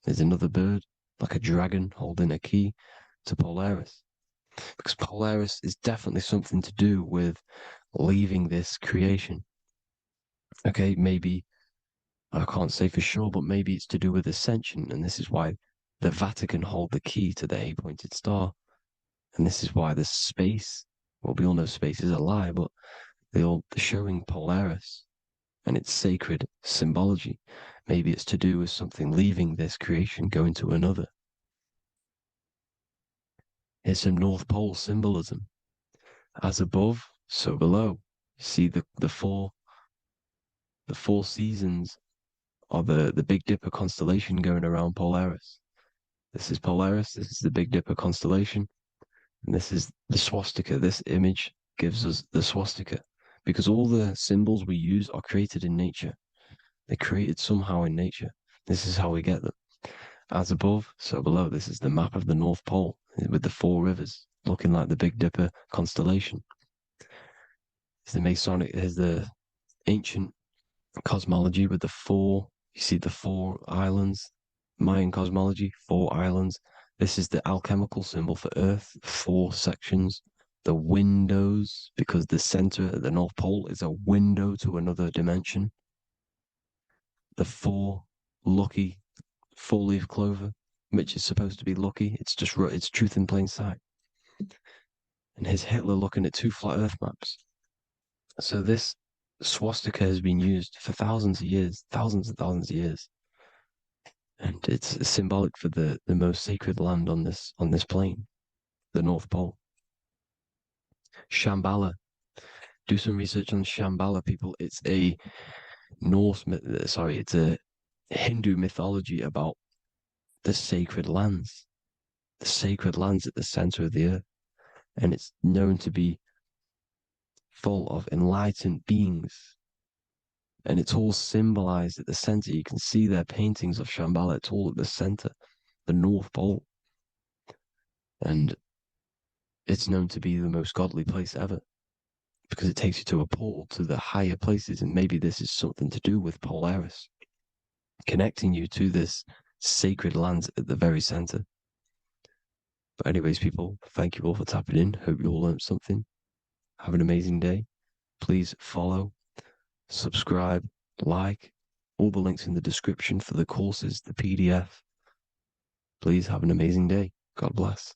There's another bird, like a dragon, holding a key to Polaris. Because Polaris is definitely something to do with leaving this creation. Okay, maybe, I can't say for sure, but maybe it's to do with ascension, and this is why the Vatican hold the key to the 8-pointed star. And this is why the space, well, we all know space is a lie, but they're showing Polaris and its sacred symbology. Maybe it's to do with something leaving this creation, going to another. Here's some North Pole symbolism. As above, so below. See the four seasons of the Big Dipper constellation going around Polaris. This is Polaris, this is the Big Dipper constellation, and this is the swastika. This image gives us the swastika because all the symbols we use are created in nature. They're created somehow in nature. This is how we get them. As above, so below. This is the map of the North Pole with the 4 rivers looking like the Big Dipper constellation. It's the Masonic, there's the ancient cosmology with the 4, you see the 4 islands, Mayan cosmology, 4 islands. This is the alchemical symbol for Earth, 4 sections the windows, because the center at the North Pole is a window to another dimension. The lucky four-leaf clover, which is supposed to be lucky. It's truth in plain sight. And here's Hitler looking at 2 flat Earth maps. So this swastika has been used for thousands of years, thousands and thousands of years. And it's symbolic for the most sacred land on this plane, the North Pole. Shambhala. Do some research on Shambhala, people. It's a it's a Hindu mythology about the sacred lands at the center of the earth. And it's known to be full of enlightened beings. And it's all symbolized at the center. You can see their paintings of Shambhala. It's all at the center, the North Pole. And it's known to be the most godly place ever, because it takes you to a portal to the higher places. And maybe this is something to do with Polaris, connecting you to this sacred land at the very center. But anyways, people, thank you all for tapping in. Hope you all learned something. Have an amazing day. Please follow, subscribe, like, all the links in the description for the courses, the PDF. Please have an amazing day. God bless.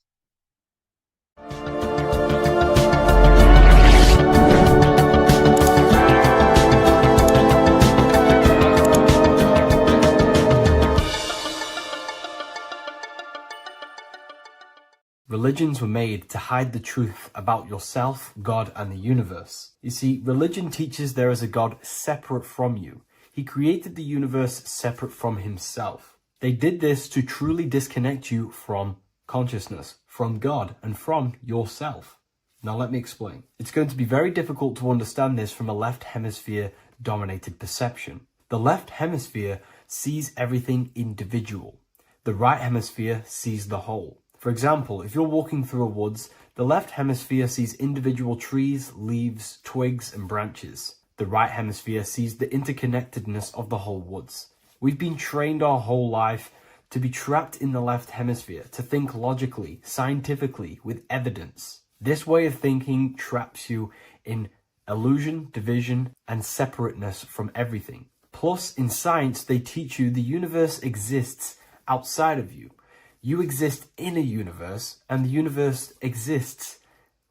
Religions were made to hide the truth about yourself, God, and the universe. You see, religion teaches there is a God separate from you. He created the universe separate from himself. They did this to truly disconnect you from consciousness, from God, and from yourself. Now let me explain. It's going to be very difficult to understand this from a left hemisphere dominated perception. The left hemisphere sees everything individual. The right hemisphere sees the whole. For example, if you're walking through a woods, the left hemisphere sees individual trees, leaves, twigs, and branches. The right hemisphere sees the interconnectedness of the whole woods. We've been trained our whole life to be trapped in the left hemisphere, to think logically, scientifically, with evidence. This way of thinking traps you in illusion, division, and separateness from everything. Plus, in science, they teach you the universe exists outside of you. You exist in a universe, and the universe exists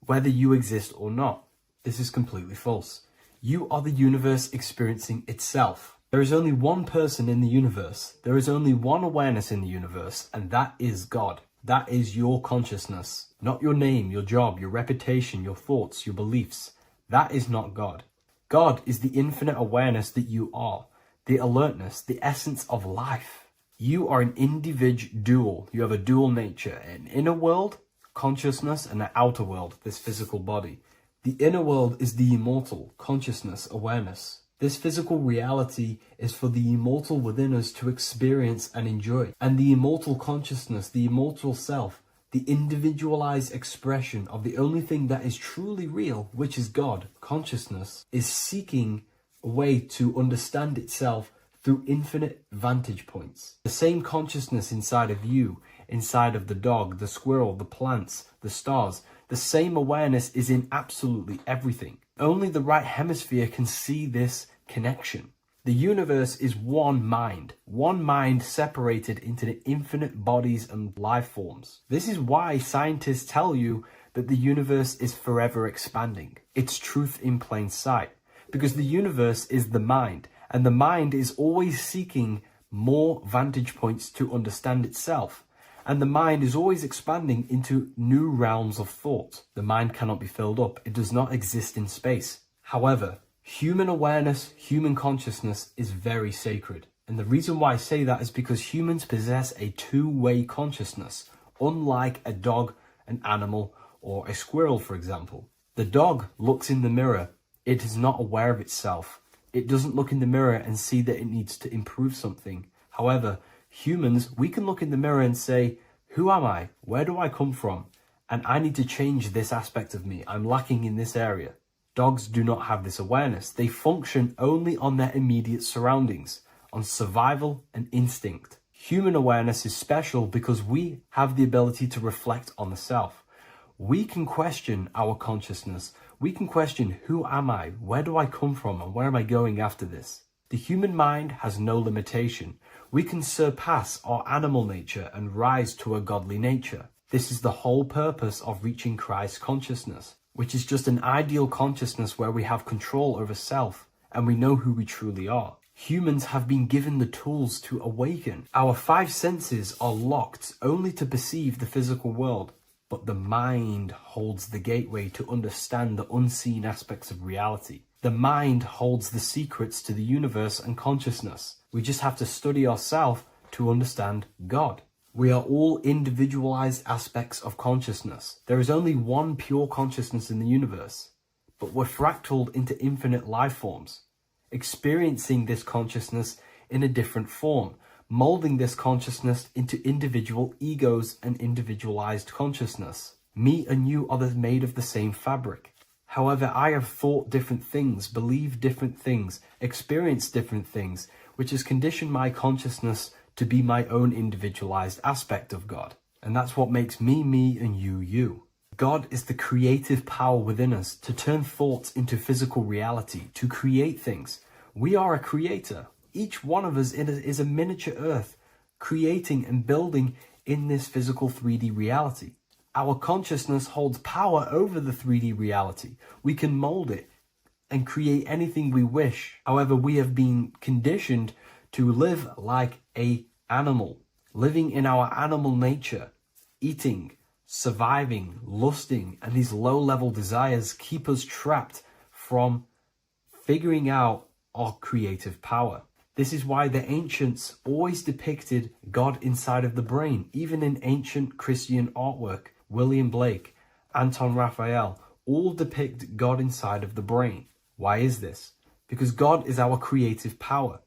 whether you exist or not. This is completely false. You are the universe experiencing itself. There is only one person in the universe. There is only one awareness in the universe, and that is God. That is your consciousness. Not your name, your job, your reputation, your thoughts, your beliefs. That is not God. God is the infinite awareness that you are, the alertness, the essence of life. You are an individual. You have a dual nature, an inner world, consciousness, and an outer world, this physical body. The inner world is the immortal, consciousness, awareness. This physical reality is for the immortal within us to experience and enjoy. And the immortal consciousness, the immortal self, the individualized expression of the only thing that is truly real, which is God, consciousness, is seeking a way to understand itself through infinite vantage points. The same consciousness inside of you, inside of the dog, the squirrel, the plants, the stars, the same awareness is in absolutely everything. Only the right hemisphere can see this connection. The universe is one mind separated into the infinite bodies and life forms. This is why scientists tell you that the universe is forever expanding. It's truth in plain sight, because the universe is the mind. And the mind is always seeking more vantage points to understand itself. And the mind is always expanding into new realms of thought. The mind cannot be filled up. It does not exist in space. However, human awareness, human consciousness is very sacred. And the reason why I say that is because humans possess a two-way consciousness, unlike a dog, an animal, or a squirrel, for example. The dog looks in the mirror. It is not aware of itself. It doesn't look in the mirror and see that it needs to improve something. However, humans, we can look in the mirror and say, who am I? Where do I come from? And I need to change this aspect of me. I'm lacking in this area. Dogs do not have this awareness. They function only on their immediate surroundings, on survival and instinct. Human awareness is special because we have the ability to reflect on the self. we can question our consciousness. We can question, who am I? Where do I come from? And where am I going after this? The human mind has no limitation. We can surpass our animal nature and rise to a godly nature. This is the whole purpose of reaching Christ consciousness, which is just an ideal consciousness where we have control over self and we know who we truly are. Humans have been given the tools to awaken. Our five senses are locked only to perceive the physical world, but the mind holds the gateway to understand the unseen aspects of reality. The mind holds the secrets to the universe and consciousness. We just have to study ourselves to understand God. We are all individualized aspects of consciousness. There is only one pure consciousness in the universe, but we're fractaled into infinite life forms, experiencing this consciousness in a different form, molding this consciousness into individual egos and individualized consciousness. Me and you are made of the same fabric. However, I have thought different things, believed different things, experienced different things, which has conditioned my consciousness to be my own individualized aspect of God. And that's what makes me, me, and you, you. God is the creative power within us to turn thoughts into physical reality, to create things. We are a creator. Each one of us is a miniature earth, creating and building in this physical 3D reality. Our consciousness holds power over the 3D reality. We can mold it and create anything we wish. However, we have been conditioned to live like an animal, living in our animal nature, eating, surviving, lusting, and these low-level desires keep us trapped from figuring out our creative power. This is why the ancients always depicted God inside of the brain. Even in ancient Christian artwork, William Blake, Anton Raphael, all depict God inside of the brain. Why is this? Because God is our creative power.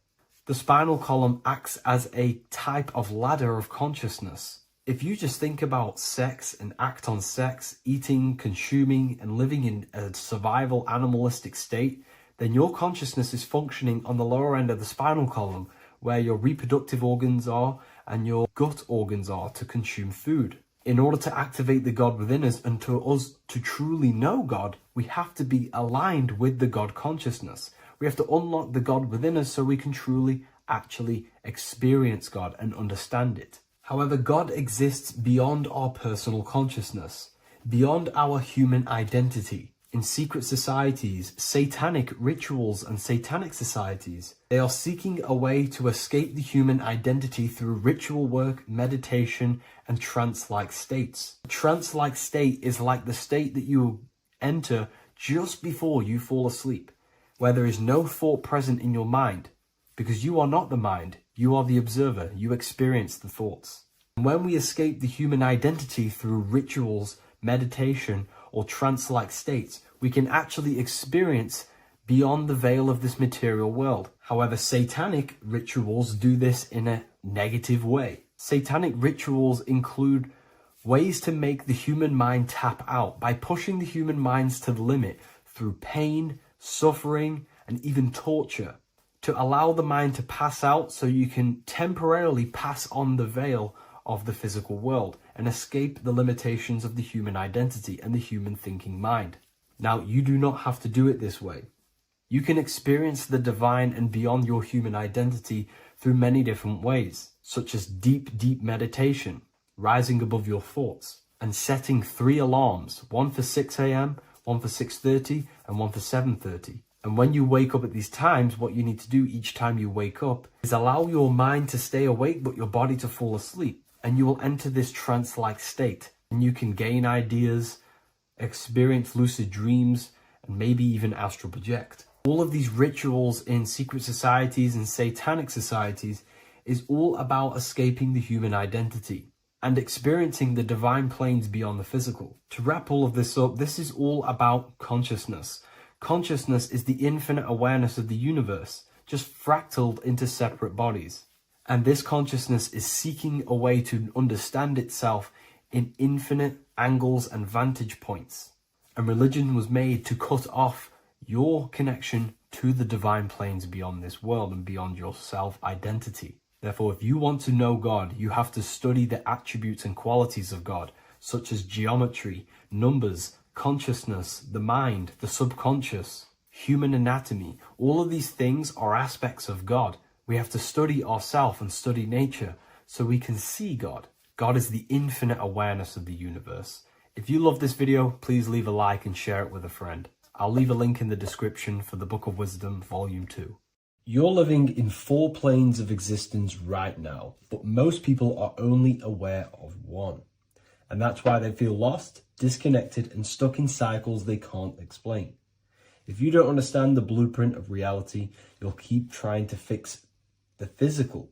The spinal column acts as a type of ladder of consciousness. If you just think about sex and act on sex, eating, consuming, and living in a survival animalistic state, then your consciousness is functioning on the lower end of the spinal column, where your reproductive organs are and your gut organs are to consume food. In order to activate the God within us and to us to truly know God, we have to be aligned with the God consciousness. We have to unlock the God within us so we can truly actually experience God and understand it. However, God exists beyond our personal consciousness, beyond our human identity. In secret societies, satanic rituals and satanic societies, they are seeking a way to escape the human identity through ritual work, meditation, and trance-like states. A trance-like state is like the state that you enter just before you fall asleep, where there is no thought present in your mind, because you are not the mind, you are the observer, you experience the thoughts. And when we escape the human identity through rituals, meditation, or trance-like states, we can actually experience beyond the veil of this material world. However, satanic rituals do this in a negative way. Satanic rituals include ways to make the human mind tap out by pushing the human minds to the limit through pain, suffering, and even torture, to allow the mind to pass out so you can temporarily pass on the veil of the physical world and escape the limitations of the human identity and the human thinking mind. Now, you do not have to do it this way. You can experience the divine and beyond your human identity through many different ways, such as deep, deep meditation, rising above your thoughts, and setting 3 alarms, one for 6 a.m., one for 6:30, and one for 7:30. And when you wake up at these times, what you need to do each time you wake up is allow your mind to stay awake but your body to fall asleep. And you will enter this trance-like state. And you can gain ideas, experience lucid dreams, and maybe even astral project. All of these rituals in secret societies and satanic societies is all about escaping the human identity and experiencing the divine planes beyond the physical. To wrap all of this up, this is all about consciousness. Consciousness is the infinite awareness of the universe, just fractaled into separate bodies. And this consciousness is seeking a way to understand itself in infinite angles and vantage points. And religion was made to cut off your connection to the divine planes beyond this world and beyond your self-identity. Therefore, if you want to know God, you have to study the attributes and qualities of God such as geometry, numbers, consciousness, the mind, the subconscious, human anatomy. All of these things are aspects of God. We have to study ourselves and study nature so we can see God. God is the infinite awareness of the universe. If you love this video, please leave a like and share it with a friend. I'll leave a link in the description for the Book of Wisdom, Volume 2. You're living in 4 planes of existence right now, but most people are only aware of one. And that's why they feel lost, disconnected, and stuck in cycles they can't explain. If you don't understand the blueprint of reality, you'll keep trying to fix the physical,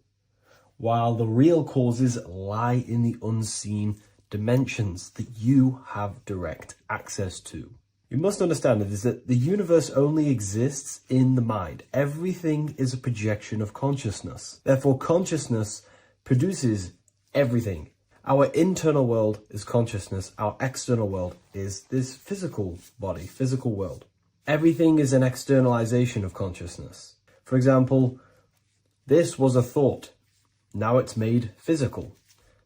while the real causes lie in the unseen dimensions that you have direct access to. You must understand is that the universe only exists in the mind. Everything is a projection of consciousness. Therefore, consciousness produces everything. Our internal world is consciousness. Our external world is this physical body, physical world. Everything is an externalization of consciousness. For example, this was a thought. Now it's made physical.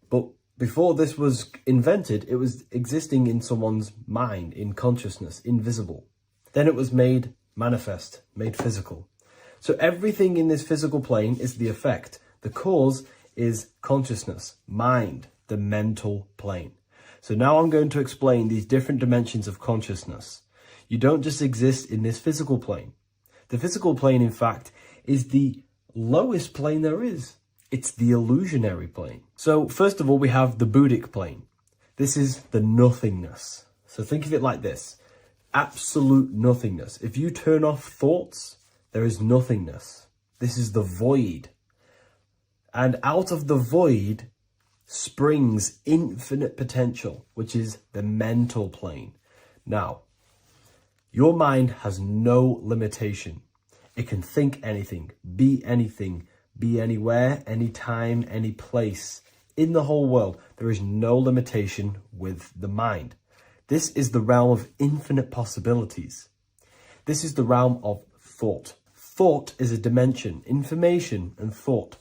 But before this was invented, it was existing in someone's mind, in consciousness, invisible. Then it was made manifest, made physical. So everything in this physical plane is the effect. The cause is consciousness, mind, the mental plane. So now I'm going to explain these different dimensions of consciousness. You don't just exist in this physical plane. The physical plane, in fact, is the lowest plane there is. It's the illusionary plane. So first of all, we have the Buddhic plane. This is the nothingness. So think of it like this. Absolute nothingness. If you turn off thoughts, there is nothingness. This is the void. And out of the void springs infinite potential, which is the mental plane. Now, your mind has no limitation. It can think anything, be anywhere, anytime, any place. In the whole world, there is no limitation with the mind. This is the realm of infinite possibilities. This is the realm of thought. Thought is a dimension, information and thought.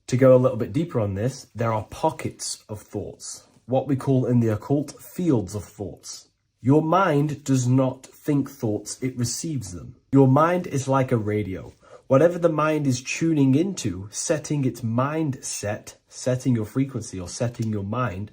To go a little bit deeper on this, there are pockets of thoughts, what we call in the occult fields of thoughts. Your mind does not think thoughts, it receives them. Your mind is like a radio. Whatever the mind is tuning into, setting its mindset, setting your frequency or setting your mind,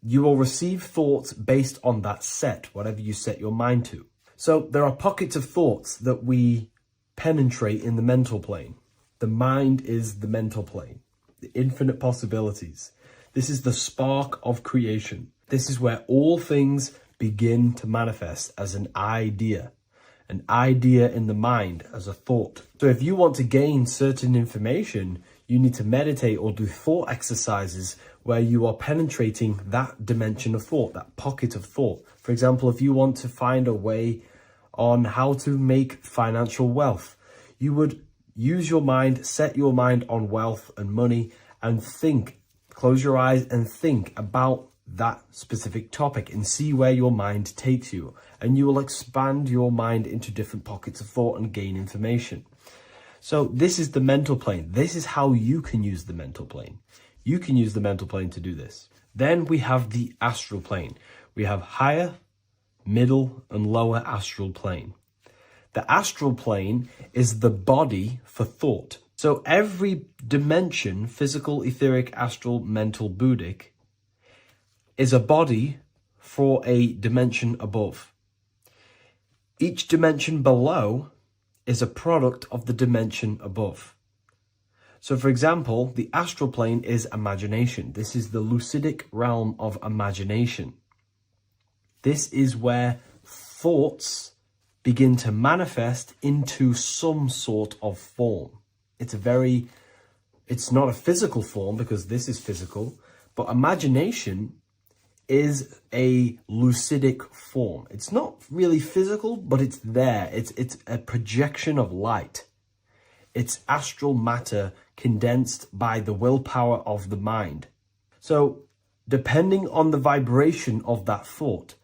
you will receive thoughts based on that set, whatever you set your mind to. So there are pockets of thoughts that we penetrate in the mental plane. The mind is the mental plane, the infinite possibilities. This is the spark of creation. This is where all things begin to manifest as an idea in the mind as a thought. So if you want to gain certain information, you need to meditate or do thought exercises where you are penetrating that dimension of thought, that pocket of thought. For example, if you want to find a way on how to make financial wealth, you would use your mind, set your mind on wealth and money and think, close your eyes and think about that specific topic and see where your mind takes you. And you will expand your mind into different pockets of thought and gain information. So this is the mental plane. This is how you can use the mental plane. You can use the mental plane to do this. Then we have the astral plane. We have higher, middle, and lower astral plane. The astral plane is the body for thought. So every dimension, physical, etheric, astral, mental, Buddhic, is a body for a dimension above. Each dimension below is a product of the dimension above. So for example, the astral plane is imagination. This is the lucidic realm of imagination. This is where thoughts begin to manifest into some sort of form. It's not a physical form because this is physical, but imagination is a lucidic form. It's not really physical, but it's there. It's a projection of light. It's astral matter condensed by the willpower of the mind. So depending on the vibration of that thought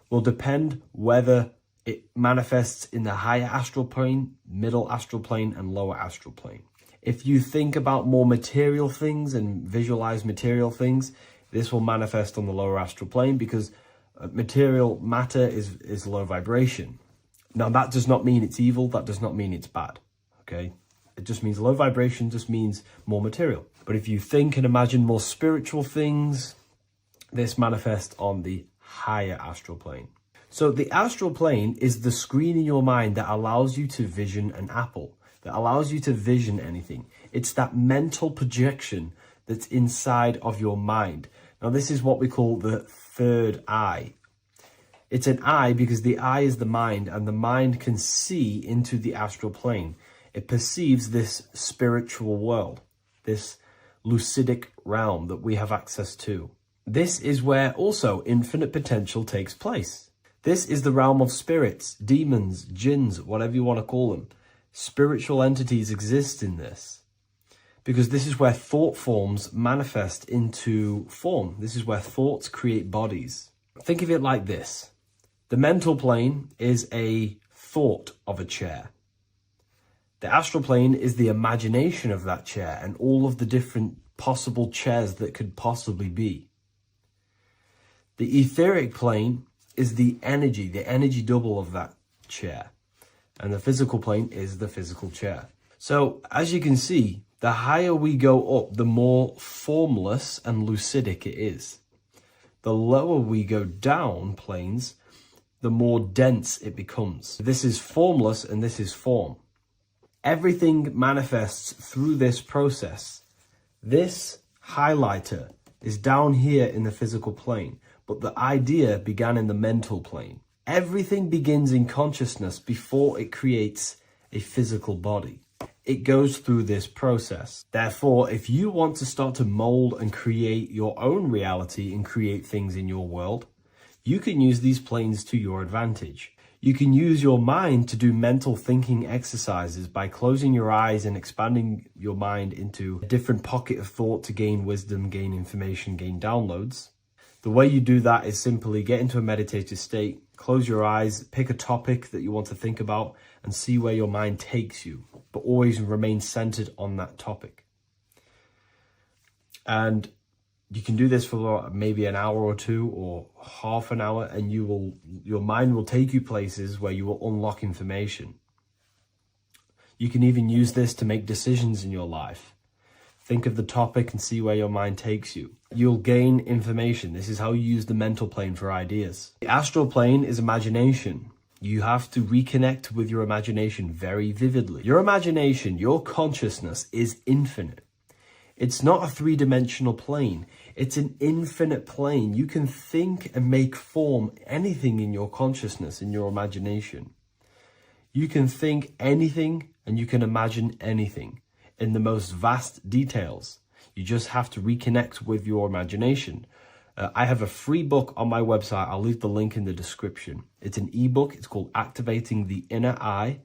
will depend whether it manifests in the higher astral plane, middle astral plane, and lower astral plane. If you think about more material things and visualize material things, This will manifest on the lower astral plane because material matter is low vibration. Now, that does not mean it's evil. That does not mean it's bad. Okay? It just means low vibration just means more material. But if you think and imagine more spiritual things, this manifests on the higher astral plane. So the astral plane is the screen in your mind that allows you to vision an apple, that allows you to vision anything. It's that mental projection that's inside of your mind. Now, this is what we call the third eye. It's an eye because the eye is the mind, and the mind can see into the astral plane. It perceives this spiritual world, this lucidic realm that we have access to. This is where also infinite potential takes place. This is the realm of spirits, demons, jinns, whatever you want to call them. Spiritual entities exist in this because this is where thought forms manifest into form. This is where thoughts create bodies. Think of it like this. The mental plane is a thought of a chair. The astral plane is the imagination of that chair and all of the different possible chairs that could possibly be. The etheric plane is the energy double of that chair. And the physical plane is the physical chair. So, as you can see, the higher we go up, the more formless and lucidic it is. The lower we go down planes, the more dense it becomes. This is formless and this is form. Everything manifests through this process. This highlighter is down here in the physical plane, but the idea began in the mental plane. Everything begins in consciousness before it creates a physical body. It goes through this process. Therefore, if you want to start to mold and create your own reality and create things in your world, you can use these planes to your advantage. You can use your mind to do mental thinking exercises by closing your eyes and expanding your mind into a different pocket of thought to gain wisdom, gain information, gain downloads. The way you do that is simply get into a meditative state, close your eyes, pick a topic that you want to think about, and see where your mind takes you, but always remain centered on that topic. And you can do this for maybe an hour or two or half an hour, and your mind will take you places where you will unlock information. You can even use this to make decisions in your life. Think of the topic and see where your mind takes you. You'll gain information. This is how you use the mental plane for ideas. The astral plane is imagination. You have to reconnect with your imagination very vividly. Your imagination, your consciousness is infinite. It's not a three-dimensional plane. It's an infinite plane. You can think and make form anything in your consciousness, in your imagination. You can think anything and you can imagine anything in the most vast details. You just have to reconnect with your imagination. I have a free book on my website. I'll leave the link in the description. It's an ebook. It's called Activating the Inner Eye.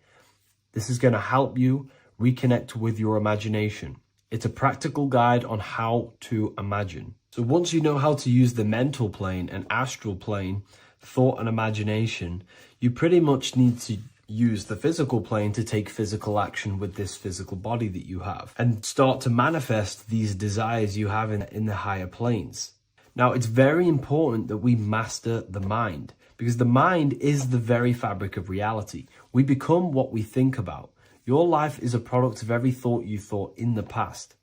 This is going to help you reconnect with your imagination. It's a practical guide on how to imagine. So once you know how to use the mental plane and astral plane, thought and imagination, you pretty much need to use the physical plane to take physical action with this physical body that you have and start to manifest these desires you have in the higher planes. Now, it's very important that we master the mind because the mind is the very fabric of reality. We become what we think about. Your life is a product of every thought you thought in the past.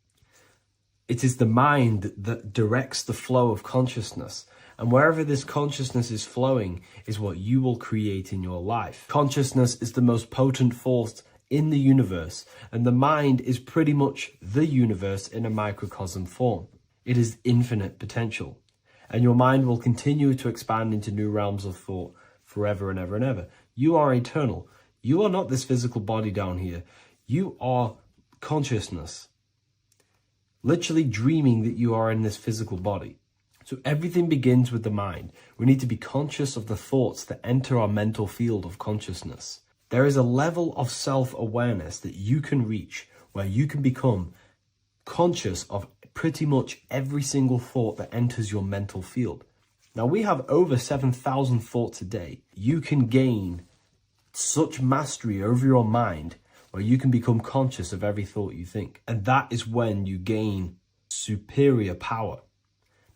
It is the mind that directs the flow of consciousness. And wherever this consciousness is flowing is what you will create in your life. Consciousness is the most potent force in the universe, and the mind is pretty much the universe in a microcosm form. It is infinite potential, and your mind will continue to expand into new realms of thought forever and ever and ever. You are eternal. You are not this physical body down here. You are consciousness, literally dreaming that you are in this physical body. So everything begins with the mind. We need to be conscious of the thoughts that enter our mental field of consciousness. There is a level of self-awareness that you can reach where you can become conscious of pretty much every single thought that enters your mental field. Now, we have over 7,000 thoughts a day. You can gain such mastery over your mind where you can become conscious of every thought you think. And that is when you gain superior power.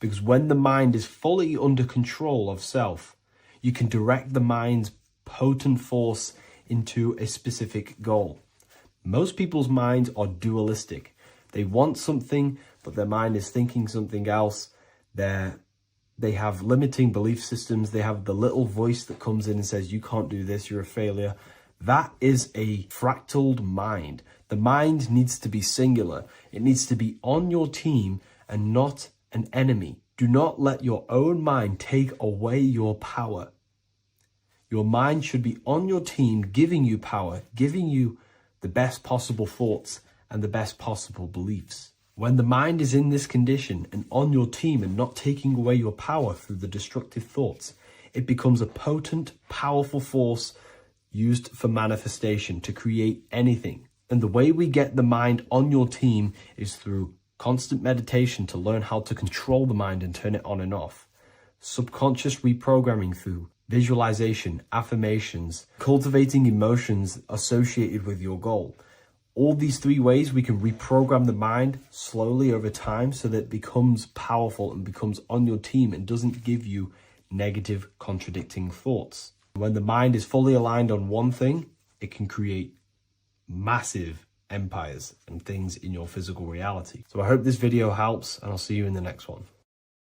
Because when the mind is fully under control of self, you can direct the mind's potent force into a specific goal. Most people's minds are dualistic. They want something, but their mind is thinking something else. They have limiting belief systems. They have the little voice that comes in and says, you can't do this, you're a failure. That is a fractaled mind. The mind needs to be singular. It needs to be on your team and not an enemy. Do not let your own mind take away your power. Your mind should be on your team, giving you power, giving you the best possible thoughts and the best possible beliefs. When the mind is in this condition and on your team and not taking away your power through the destructive thoughts, it becomes a potent, powerful force used for manifestation to create anything. And the way we get the mind on your team is through constant meditation to learn how to control the mind and turn it on and off. Subconscious reprogramming through visualization, affirmations, cultivating emotions associated with your goal. All these three ways we can reprogram the mind slowly over time so that it becomes powerful and becomes on your team and doesn't give you negative contradicting thoughts. When the mind is fully aligned on one thing, it can create massive empires and things in your physical reality. So I hope this video helps, and I'll see you in the next one.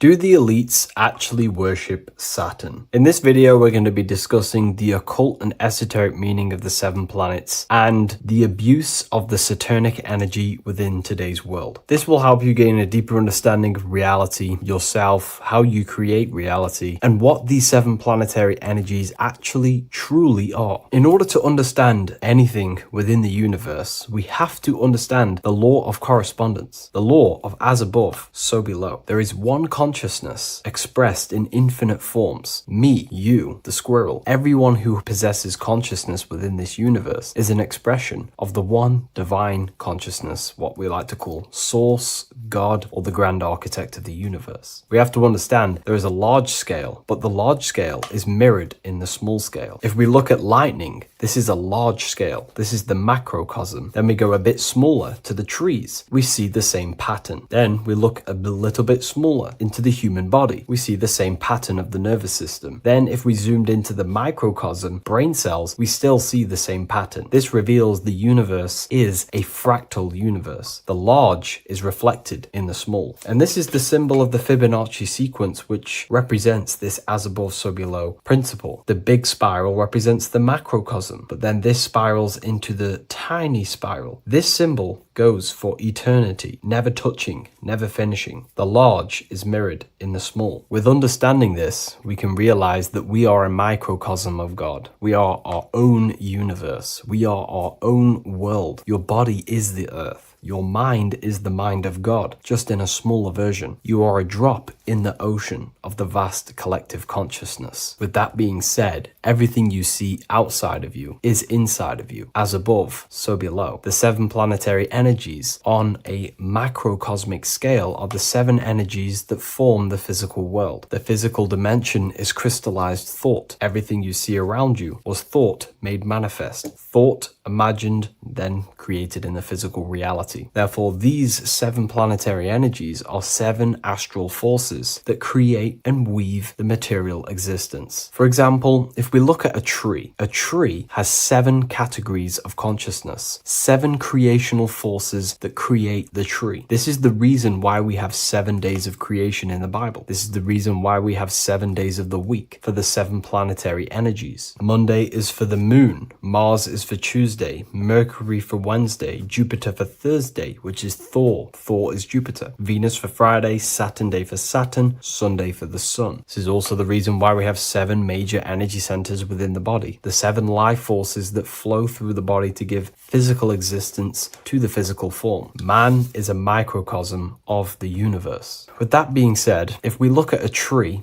Do the elites actually worship Saturn? In this video, we're going to be discussing the occult and esoteric meaning of the 7 planets and the abuse of the Saturnic energy within today's world. This will help you gain a deeper understanding of reality, yourself, how you create reality, and what these 7 planetary energies actually truly are. In order to understand anything within the universe, we have to understand the law of correspondence, the law of as above, so below. There is one consciousness expressed in infinite forms. Me, you, the squirrel, everyone who possesses consciousness within this universe is an expression of the one divine consciousness, what we like to call Source, God, or the grand architect of the universe. We have to understand there is a large scale, but the large scale is mirrored in the small scale. If we look at lightning, this is a large scale. This is the macrocosm. Then we go a bit smaller to the trees. We see the same pattern. Then we look a little bit smaller into the human body. We see the same pattern of the nervous system. Then if we zoomed into the microcosm, brain cells, we still see the same pattern. This reveals the universe is a fractal universe. The large is reflected in the small. And this is the symbol of the Fibonacci sequence, which represents this as above, so below principle. The big spiral represents the macrocosm, but then this spirals into the tiny spiral. This symbol goes for eternity, never touching, never finishing. The large is mirrored in the small. With understanding this, we can realize that we are a microcosm of God. We are our own universe. We are our own world. Your body is the earth. Your mind is the mind of God, just in a smaller version. You are a drop in the ocean of the vast collective consciousness. With that being said, everything you see outside of you is inside of you. As above, so below. The 7 planetary energies on a macrocosmic scale are the 7 energies that form the physical world. The physical dimension is crystallized thought. Everything you see around you was thought made manifest. Thought imagined, then created in the physical reality. Therefore, these 7 planetary energies are 7 astral forces that create and weave the material existence. For example, if we look at a tree has 7 categories of consciousness, 7 creational forces that create the tree. This is the reason why we have 7 days of creation in the Bible. This is the reason why we have 7 days of the week for the 7 planetary energies. Monday is for the moon, Mars is for Tuesday, Mercury for Wednesday, Jupiter for Thursday, which is Thor. Thor is Jupiter. Venus for Friday, Saturn day for Saturn, Sunday for the sun. This is also the reason why we have 7 major energy centers within the body. The 7 life forces that flow through the body to give physical existence to the physical form. Man is a microcosm of the universe. With that being said, if we look at a tree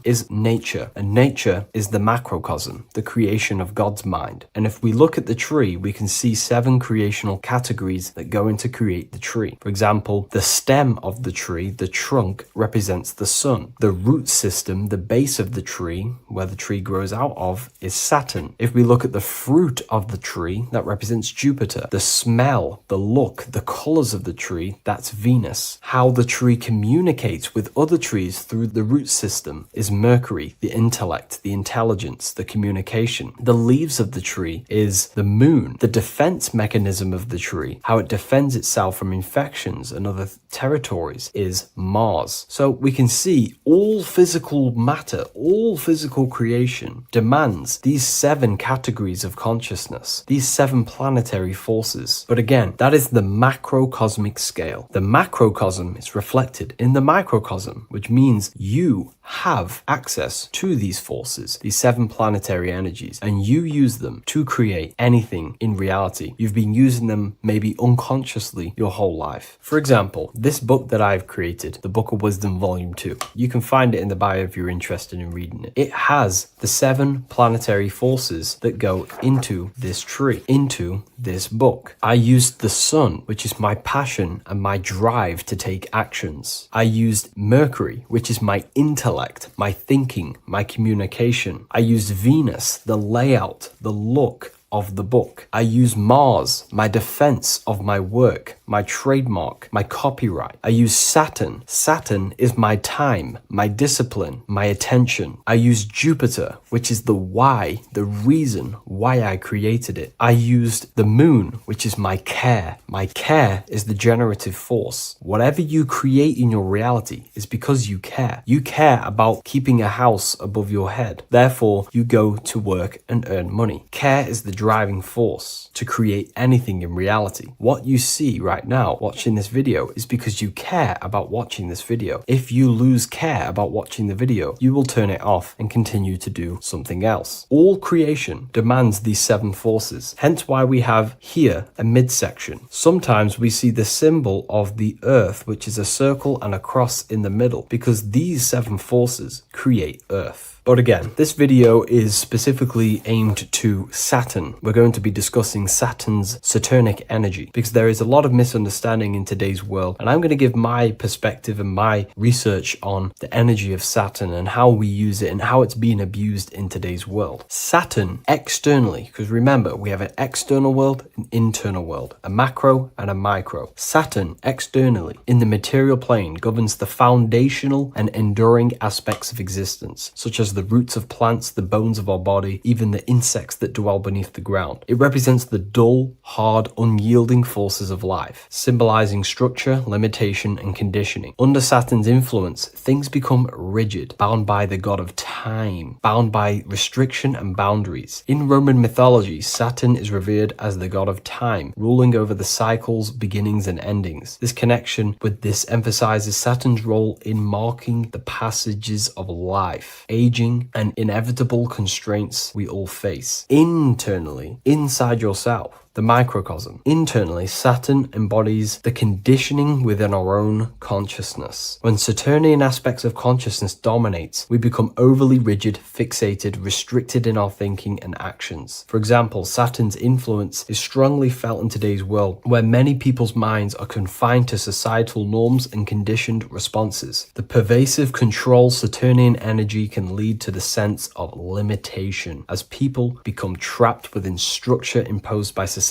is nature, and nature is the macrocosm, the creation of God's mind. And if we look at the tree, we can see 7 creational categories that go into create the tree. For example, the stem of the tree, the trunk, represents the sun. The root system, the base of the tree, where the tree grows out of, is Saturn. If we look at the fruit of the tree, that represents Jupiter. The smell, the look, the colors of the tree, that's Venus. How the tree communicates with other trees through the root system is Mercury, the intellect, the intelligence, the communication. The leaves of the tree is the moon. The defense mechanism of the tree, how it defends itself from infections and other territories, is Mars. So we can see all physical matter, all physical creation demands these 7 categories of consciousness, these 7 planetary forces. But again, that is the macrocosmic scale. The macrocosm is reflected in the microcosm, which means you have access to these forces, these 7 planetary energies, and you use them to create anything in reality. You've been using them maybe unconsciously your whole life. For example, this book that I've created, the Book of Wisdom Volume 2, you can find it in the bio if you're interested in reading it. It has the 7 planetary forces that go into this tree, into this book. I used the sun, which is my passion and my drive to take actions. I used Mercury, which is my intellect, my thinking, my communication. I used Venus, the layout, the look of the book. I use Mars, my defense of my work, my trademark, my copyright. I use Saturn. Saturn is my time, my discipline, my attention. I use Jupiter, which is the why, the reason why I created it. I used the moon, which is my care. My care is the generative force. Whatever you create in your reality is because you care. You care about keeping a house above your head. Therefore, you go to work and earn money. Care is the driving force to create anything in reality. What you see right now watching this video is because you care about watching this video. If you lose care about watching the video, you will turn it off and continue to do something else. All creation demands these 7 forces, hence why we have here a midsection. Sometimes we see the symbol of the earth, which is a circle and a cross in the middle, because these 7 forces create earth. But again, this video is specifically aimed to Saturn. We're going to be discussing Saturn's Saturnic energy because there is a lot of misunderstanding in today's world. And I'm going to give my perspective and my research on the energy of Saturn and how we use it and how it's being abused in today's world. Saturn externally, because remember, we have an external world, an internal world, a macro and a micro. Saturn externally in the material plane governs the foundational and enduring aspects of existence, such as the roots of plants, the bones of our body, even the insects that dwell beneath the ground. It represents the dull, hard, unyielding forces of life, symbolizing structure, limitation, and conditioning. Under Saturn's influence, things become rigid, bound by the god of time, bound by restriction and boundaries. In Roman mythology, Saturn is revered as the god of time, ruling over the cycles, beginnings, and endings. This connection with this emphasizes Saturn's role in marking the passages of life, aging, and inevitable constraints we all face. Internally, inside yourself, the microcosm. Internally, Saturn embodies the conditioning within our own consciousness. When Saturnian aspects of consciousness dominates, we become overly rigid, fixated, restricted in our thinking and actions. For example, Saturn's influence is strongly felt in today's world, where many people's minds are confined to societal norms and conditioned responses. The pervasive control Saturnian energy can lead to the sense of limitation, as people become trapped within structure imposed by society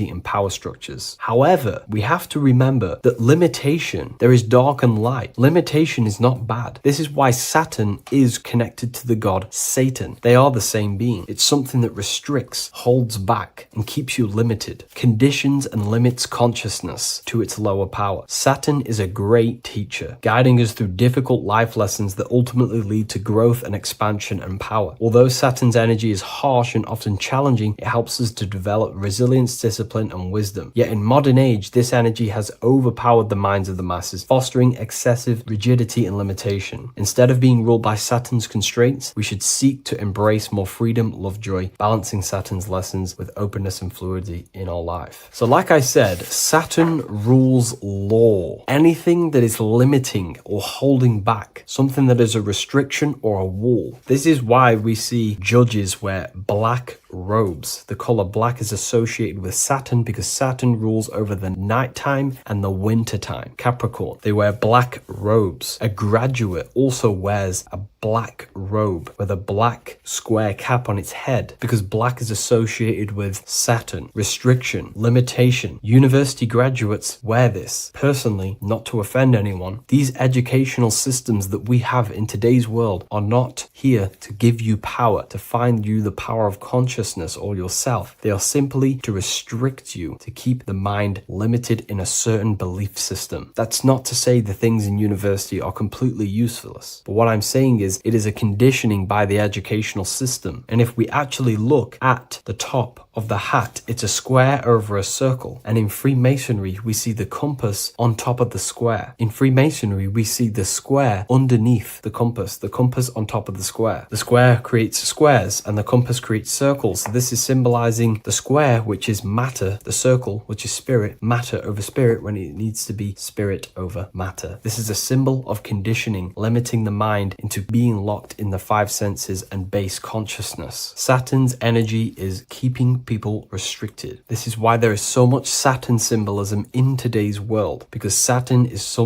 and power structures. However, we have to remember that limitation, there is dark and light. Limitation is not bad. This is why Saturn is connected to the god Satan. They are the same being. It's something that restricts, holds back, and keeps you limited, conditions and limits consciousness to its lower power. Saturn is a great teacher, guiding us through difficult life lessons that ultimately lead to growth and expansion and power. Although Saturn's energy is harsh and often challenging, it helps us to develop resilience, discipline, and wisdom. Yet in modern age, this energy has overpowered the minds of the masses, fostering excessive rigidity and limitation. Instead of being ruled by Saturn's constraints, we should seek to embrace more freedom, love, joy, balancing Saturn's lessons with openness and fluidity in our life. So like I said, Saturn rules law. Anything that is limiting or holding back, something that is a restriction or a wall. This is why we see judges wear black robes. The color black is associated associated with Saturn because Saturn rules over the nighttime and the winter time. Capricorn, they wear black robes. A graduate also wears a black robe with a black square cap on its head because black is associated with Saturn, restriction, limitation. University graduates wear this. Personally, not to offend anyone, these educational systems that we have in today's world are not here to give you power, to find you the power of consciousness or yourself. They are simply to restrict you, to keep the mind limited in a certain belief system. That's not to say the things in university are completely useless, but what I'm saying is it is a conditioning by the educational system. And if we actually look at the top of the hat, it's a square over a circle. And in Freemasonry, we see the compass on top of the square. In Freemasonry, we see the square underneath the compass on top of the square. The square creates squares and the compass creates circles. So this is symbolizing the square, which is matter, the circle, which is spirit, matter over spirit when it needs to be spirit over matter. This is a symbol of conditioning, limiting the mind into being locked in the five senses and base consciousness. Saturn's energy is keeping people restricted. This is why there is so much Saturn symbolism in today's world, because Saturn is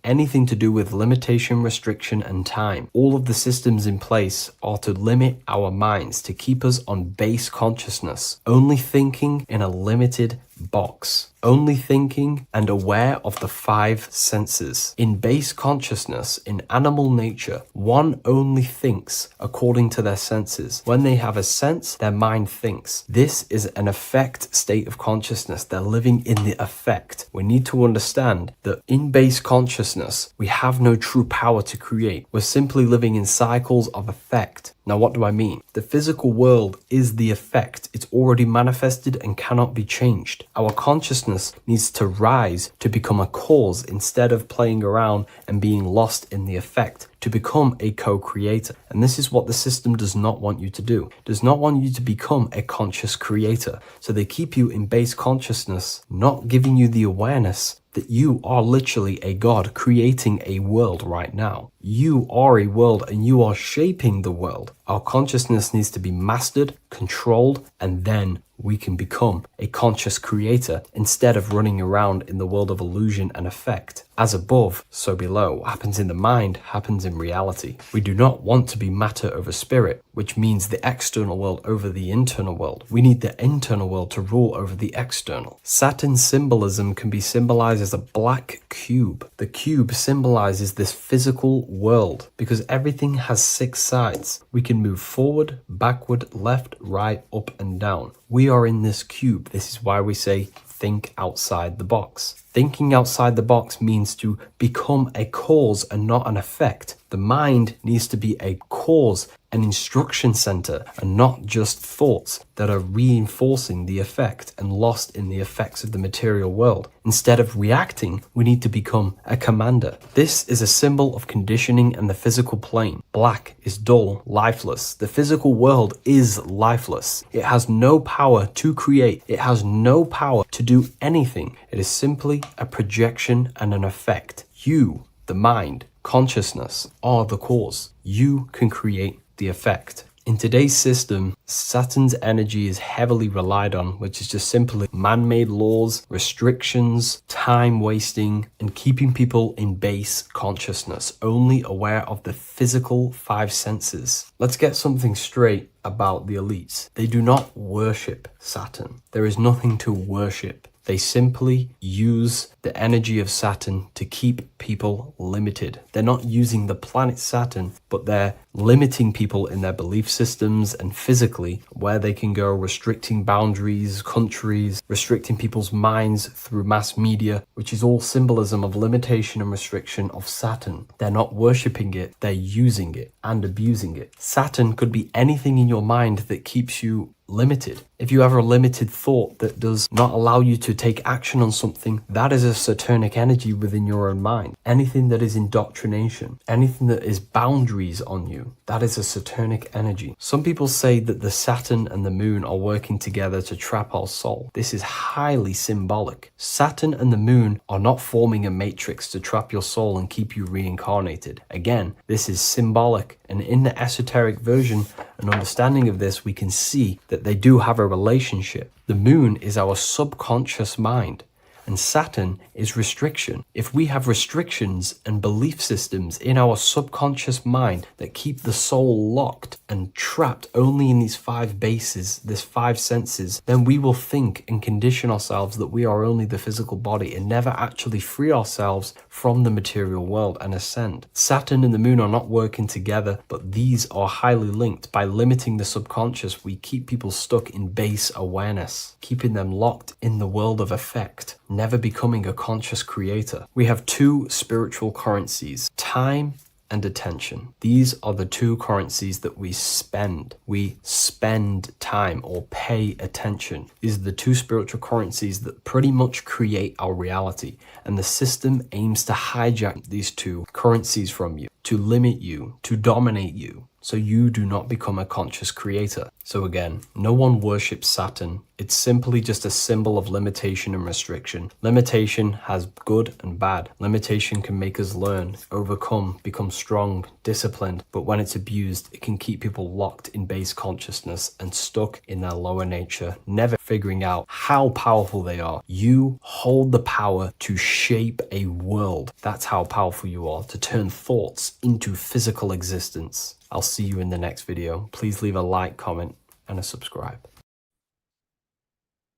anything to do with limitation, restriction, and time. All of the systems in place are to limit our minds, to keep us on base consciousness, only thinking in a limited box, only thinking and aware of the five senses. In base consciousness, in animal nature, one only thinks according to their senses. When they have a sense, their mind thinks. This is an affect state of consciousness. They're living in the affect. We need to understand that in base consciousness, we have no true power to create. We're simply living in cycles of affect. Now, what do I mean? The physical world is the effect. It's already manifested and cannot be changed. Our consciousness needs to rise to become a cause instead of playing around and being lost in the effect, to become a co-creator. And this is what the system does not want you to do. It does not want you to become a conscious creator. So they keep you in base consciousness, not giving you the awareness that you are literally a god creating a world right now. You are a world and you are shaping the world. Our consciousness needs to be mastered, controlled, and then we can become a conscious creator instead of running around in the world of illusion and effect. As above, so below. What happens in the mind happens in reality. We do not want to be matter over spirit, which means the external world over the internal world. We need the internal world to rule over the external. Saturn's symbolism can be symbolized as a black cube. The cube symbolizes this physical world because everything has 6 sides. We can move forward, backward, left, right, up, and down. We are in this cube. This is why we say think outside the box. Thinking outside the box means to become a cause and not an effect. The mind needs to be a cause, an instruction center, and not just thoughts that are reinforcing the effect and lost in the effects of the material world. Instead of reacting, we need to become a commander. This is a symbol of conditioning and the physical plane. Black is dull, lifeless. The physical world is lifeless. It has no power to create. It has no power to do anything. It is simply a projection and an effect. You, the mind, consciousness, are the cause. You can create the effect. In today's system, Saturn's energy is heavily relied on, which is just simply man-made laws, restrictions, time wasting, and keeping people in base consciousness, only aware of the physical 5 senses. Let's get something straight about the elites. They do not worship Saturn. There is nothing to worship. They simply use the energy of Saturn to keep people limited. They're not using the planet Saturn, but they're limiting people in their belief systems and physically where they can go, restricting boundaries, countries, restricting people's minds through mass media, which is all symbolism of limitation and restriction of Saturn. They're not worshipping it, they're using it and abusing it. Saturn could be anything in your mind that keeps you limited. If you have a limited thought that does not allow you to take action on something, that is a Saturnic energy within your own mind. Anything that is indoctrination, anything that is boundaries on you, that is a Saturnic energy. Some people say that the Saturn and the moon are working together to trap our soul. This is highly symbolic. Saturn and the moon are not forming a matrix to trap your soul and keep you reincarnated. Again, this is symbolic, and in the esoteric version and understanding of this, we can see that they do have a relationship. The moon is our subconscious mind, and Saturn is restriction. If we have restrictions and belief systems in our subconscious mind that keep the soul locked and trapped only in these 5 bases, these 5 senses, then we will think and condition ourselves that we are only the physical body and never actually free ourselves from the material world and ascend. Saturn and the moon are not working together, but these are highly linked. By limiting the subconscious, we keep people stuck in base awareness, keeping them locked in the world of effect, never becoming a conscious creator. We have 2 spiritual currencies, time and attention. These are the 2 currencies that we spend. We spend time or pay attention. These are the 2 spiritual currencies that pretty much create our reality. And the system aims to hijack these 2 currencies from you, to limit you, to dominate you, so you do not become a conscious creator. So again, no one worships Saturn. It's simply just a symbol of limitation and restriction. Limitation has good and bad. Limitation can make us learn, overcome, become strong, disciplined, but when it's abused, it can keep people locked in base consciousness and stuck in their lower nature, never figuring out how powerful they are. You hold the power to shape a world. That's how powerful you are, to turn thoughts into physical existence. I'll see you in the next video. Please leave a like, comment, and a subscribe.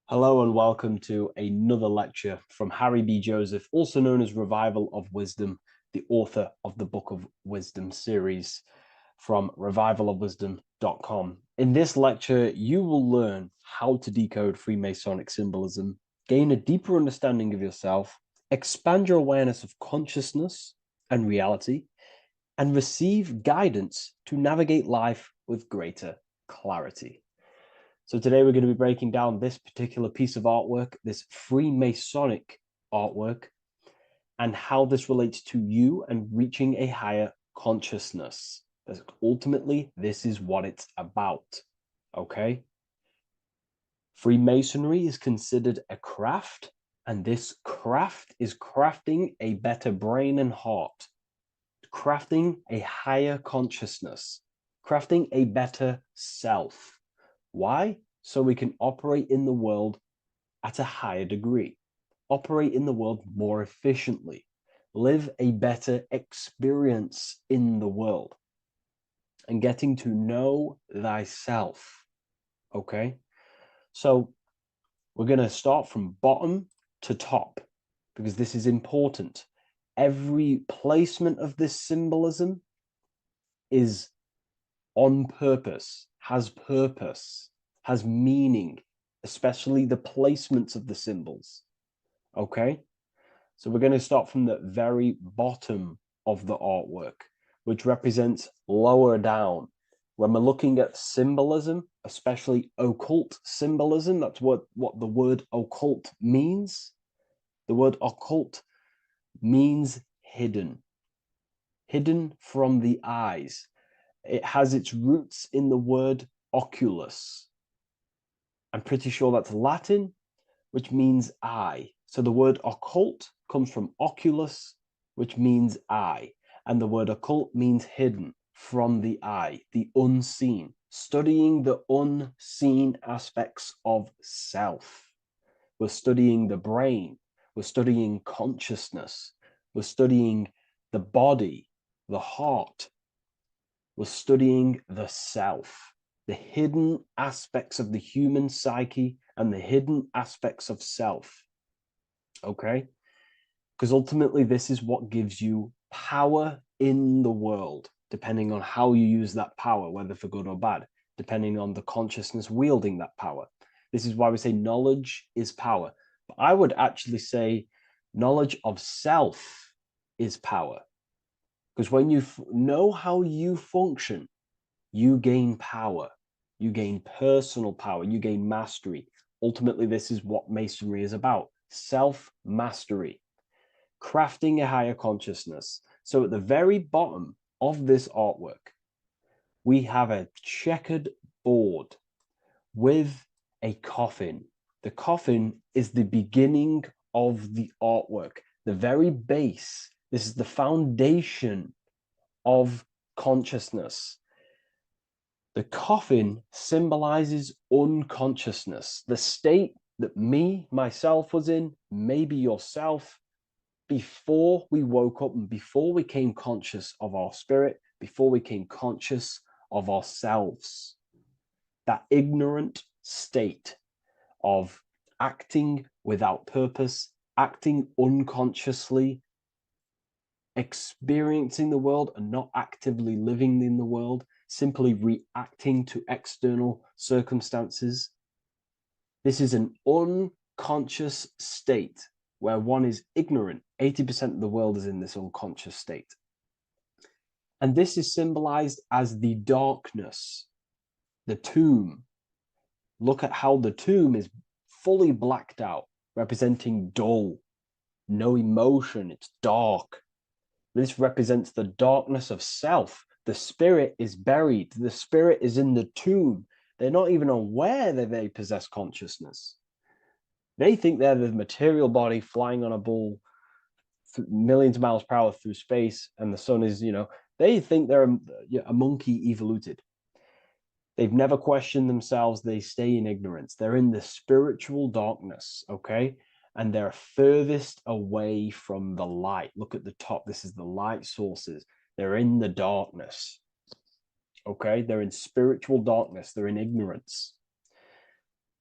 Hello and welcome to another lecture from Harry B. Joseph, also known as Revival of Wisdom, the author of the Book of Wisdom series from revivalofwisdom.com. In this lecture, you will learn how to decode Freemasonic symbolism, gain a deeper understanding of yourself, expand your awareness of consciousness and reality, and receive guidance to navigate life with greater clarity. So today we're going to be breaking down this particular piece of artwork, this Freemasonic artwork, and how this relates to you and reaching a higher consciousness. Because ultimately, this is what it's about, okay? Freemasonry is considered a craft, and this craft is crafting a better brain and heart, crafting a higher consciousness, crafting a better self. Why? So we can operate in the world at a higher degree, operate in the world more efficiently, live a better experience in the world, and getting to know thyself, okay? So we're going to start from bottom to top, because this is important. Every placement of this symbolism is on purpose, has meaning, especially the placements of the symbols, okay? So we're going to start from the very bottom of the artwork, which represents lower down. When we're looking at symbolism, especially occult symbolism, that's what the word occult means. The word occult means hidden, hidden from the eyes. It has its roots in the word oculus. I'm pretty sure that's Latin, which means eye. So the word occult comes from oculus, which means eye. And the word occult means hidden from the eye, the unseen, studying the unseen aspects of self. We're studying the brain. We're studying consciousness. We're studying the body, the heart. We're studying the self, the hidden aspects of the human psyche and the hidden aspects of self, okay? Because ultimately, this is what gives you power in the world, depending on how you use that power, whether for good or bad, depending on the consciousness wielding that power. This is why we say knowledge is power. But I would actually say knowledge of self is power. Because when you know how you function, you gain power, you gain personal power, you gain mastery. Ultimately, this is what Masonry is about, self-mastery, crafting a higher consciousness. So at the very bottom of this artwork, we have a checkered board with a coffin. The coffin is the beginning of the artwork, the very base. This is the foundation of consciousness. The coffin symbolizes unconsciousness, the state that me, myself was in, maybe yourself, before we woke up and before we came conscious of our spirit, before we came conscious of ourselves. That ignorant state of acting without purpose, acting unconsciously, experiencing the world and not actively living in the world, simply reacting to external circumstances. This is an unconscious state where one is ignorant. 80% of the world is in this unconscious state. And this is symbolized as the darkness, the tomb. Look at how the tomb is fully blacked out, representing dull, no emotion, it's dark. This represents the darkness of self. The spirit is buried. The spirit is in the tomb. They're not even aware that they possess consciousness. They think they're the material body flying on a ball millions of miles per hour through space, and the sun is, they think they're a monkey evoluted. They've never questioned themselves. They stay in ignorance. They're in the spiritual darkness, okay? And they're furthest away from the light. Look at the top. This is the light sources. They're in the darkness, okay? They're in spiritual darkness. They're in ignorance.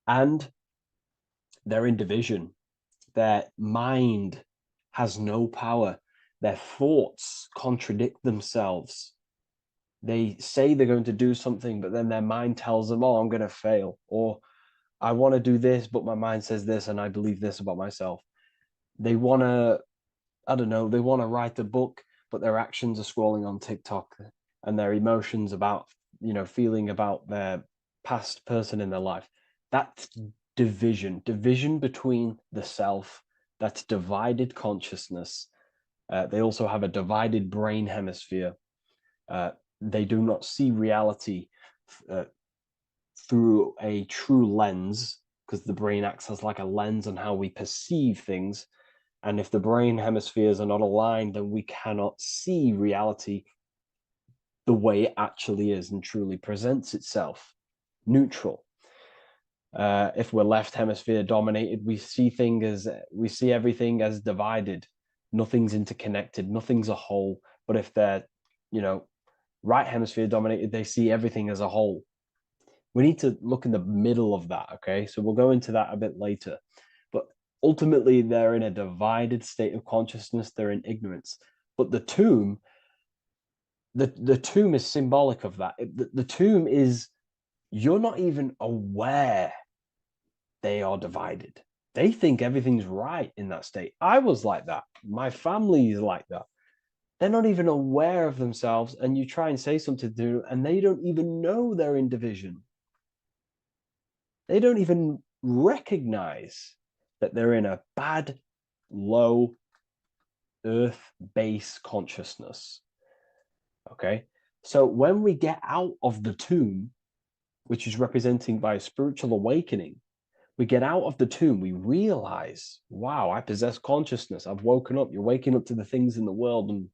And they're in division. Their mind has no power. Their thoughts contradict themselves. They say they're going to do something, but then their mind tells them, oh, I'm going to fail. Or I want to do this, but my mind says this, and I believe this about myself. They want to, I don't know, they want to write a book, but their actions are scrolling on TikTok, and their emotions about, feeling about their past person in their life. That's division between the self, that's divided consciousness. They also have a divided brain hemisphere. They do not see reality through a true lens, because the brain acts as like a lens on how we perceive things. And if the brain hemispheres are not aligned, then we cannot see reality the way it actually is and truly presents itself, neutral. If we're left hemisphere dominated, we see everything as divided. Nothing's interconnected, nothing's a whole. But if they're, right hemisphere dominated, they see everything as a whole. We need to look in the middle of that, okay? So we'll go into that a bit later. But ultimately, they're in a divided state of consciousness. They're in ignorance. But the tomb is symbolic of that. The tomb is, you're not even aware they are divided. They think everything's right in that state. I was like that. My family is like that. They're not even aware of themselves, and you try and say something to them, and they don't even know they're in division. They don't even recognize that they're in a bad, low earth base consciousness. Okay? So when we get out of the tomb, which is representing by a spiritual awakening, we get out of the tomb, we realize, wow, I possess consciousness. I've woken up. You're waking up to the things in the world, and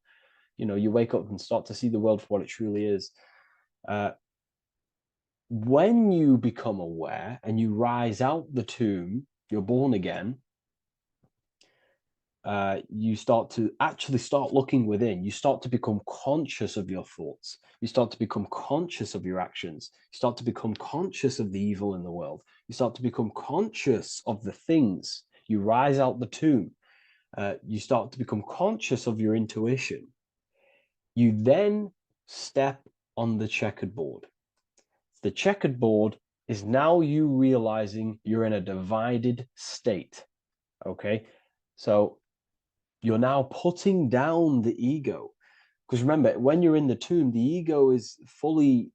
you wake up and start to see the world for what it truly is. When you become aware and you rise out the tomb, you're born again. You start looking within. You start to become conscious of your thoughts. You start to become conscious of your actions. You start to become conscious of the evil in the world. You start to become conscious of the things. You rise out the tomb. You start to become conscious of your intuition. You then step on the checkered board. The checkered board is now you realizing you're in a divided state. Okay, so you're now putting down the ego, because remember, when you're in the tomb, the ego is fully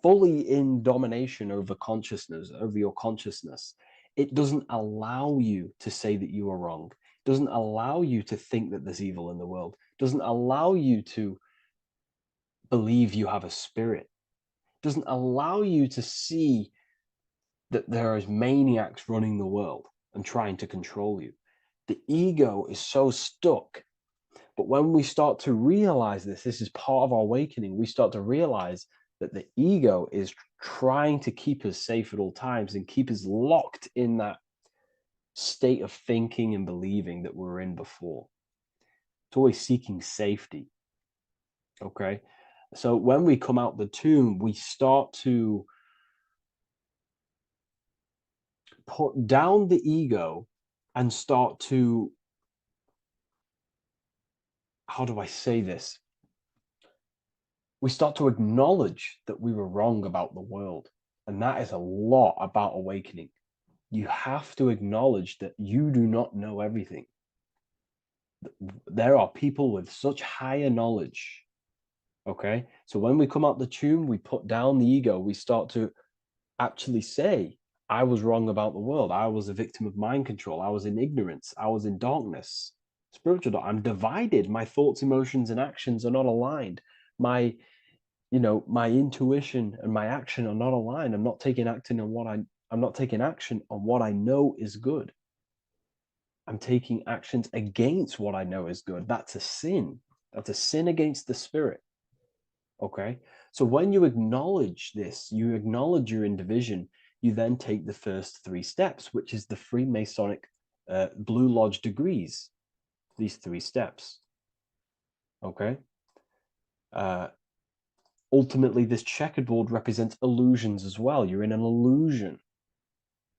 in domination over consciousness, over your consciousness. It doesn't allow you to say that you are wrong. It doesn't allow you to think that there's evil in the world. It doesn't allow you to believe you have a spirit. It doesn't allow you to see that there is maniacs running the world and trying to control you. The ego is so stuck. But when we start to realize this is part of our awakening, we start to realize that the ego is trying to keep us safe at all times and keep us locked in that state of thinking and believing that we were in before. It's always seeking safety. Okay. So when we come out the tomb, we start to put down the ego and start to, how do I say this? We start to acknowledge that we were wrong about the world. And that is a lot about awakening. You have to acknowledge that you do not know everything. There are people with such higher knowledge. Okay. So when we come out the tomb, we put down the ego. We start to actually say, I was wrong about the world. I was a victim of mind control. I was in ignorance. I was in darkness. Spiritual, I'm divided. My thoughts, emotions, and actions are not aligned. My intuition and my action are not aligned. I'm not taking action on what I know is good. I'm taking actions against what I know is good. That's a sin. That's a sin against the spirit. Okay. So when you acknowledge this, you acknowledge you're in division, you then take the first 3 steps, which is the Freemasonic Blue Lodge degrees, these 3 steps. Okay. Ultimately, this checkerboard represents illusions as well. You're in an illusion.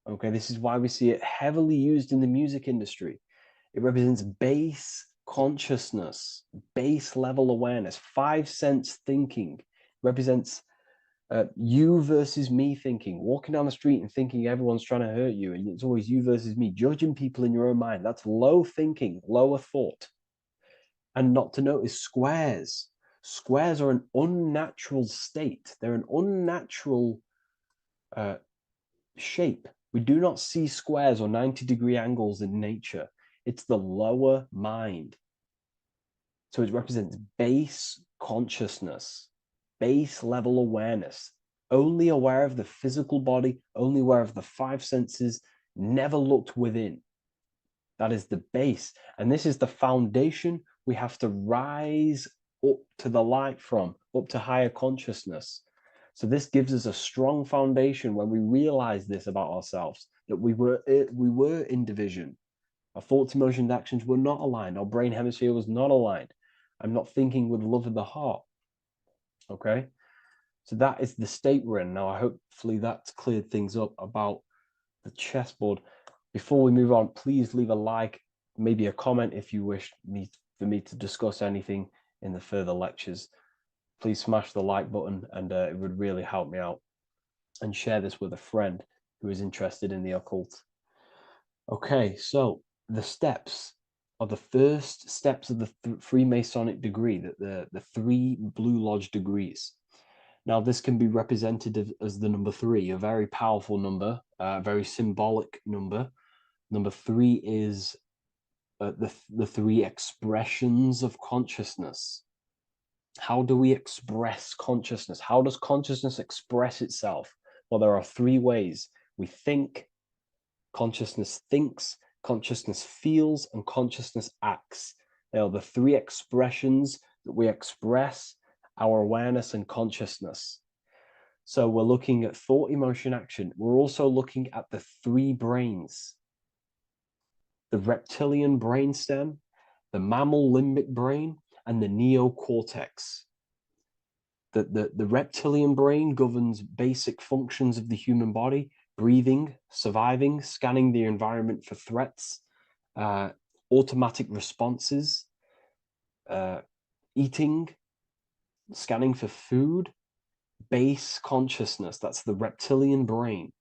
Okay. This is why we see it heavily used in the music industry. It represents base consciousness, base level awareness, 5 sense thinking. Represents you versus me thinking, walking down the street and thinking everyone's trying to hurt you, and it's always you versus me, judging people in your own mind. That's low thinking, lower thought. And not to notice squares. Squares are an unnatural state. They're an unnatural shape. We do not see squares or 90-degree angles in nature. It's the lower mind. So it represents base consciousness, base level awareness, only aware of the physical body, only aware of the 5 senses, never looked within. That is the base. And this is the foundation we have to rise up to the light from, up to higher consciousness. So this gives us a strong foundation when we realize this about ourselves, that we were in division. Our thoughts, emotions, actions were not aligned. Our brain hemisphere was not aligned. I'm not thinking with love of the heart. Okay. So that is the state we're in. Now, hopefully that's cleared things up about the chessboard. Before we move on, please leave a like, maybe a comment if you wish for me to discuss anything in the further lectures. Please smash the like button, and it would really help me out. And share this with a friend who is interested in the occult. Okay, so the steps are the first steps of the Freemasonic degree, the 3 Blue Lodge degrees. Now, this can be represented as the number 3, a very powerful number, a very symbolic number. Number 3 is the 3 expressions of consciousness. How do we express consciousness? How does consciousness express itself? Well, there are 3 ways. We think, consciousness thinks, consciousness feels, and consciousness acts. They are the 3 expressions that we express our awareness and consciousness. So we're looking at thought, emotion, action. We're also looking at the 3 brains: the reptilian brainstem, the mammal limbic brain, and the neocortex. The reptilian brain governs basic functions of the human body: breathing, surviving, scanning the environment for threats, automatic responses, eating, scanning for food. Base consciousness, that's the reptilian brain.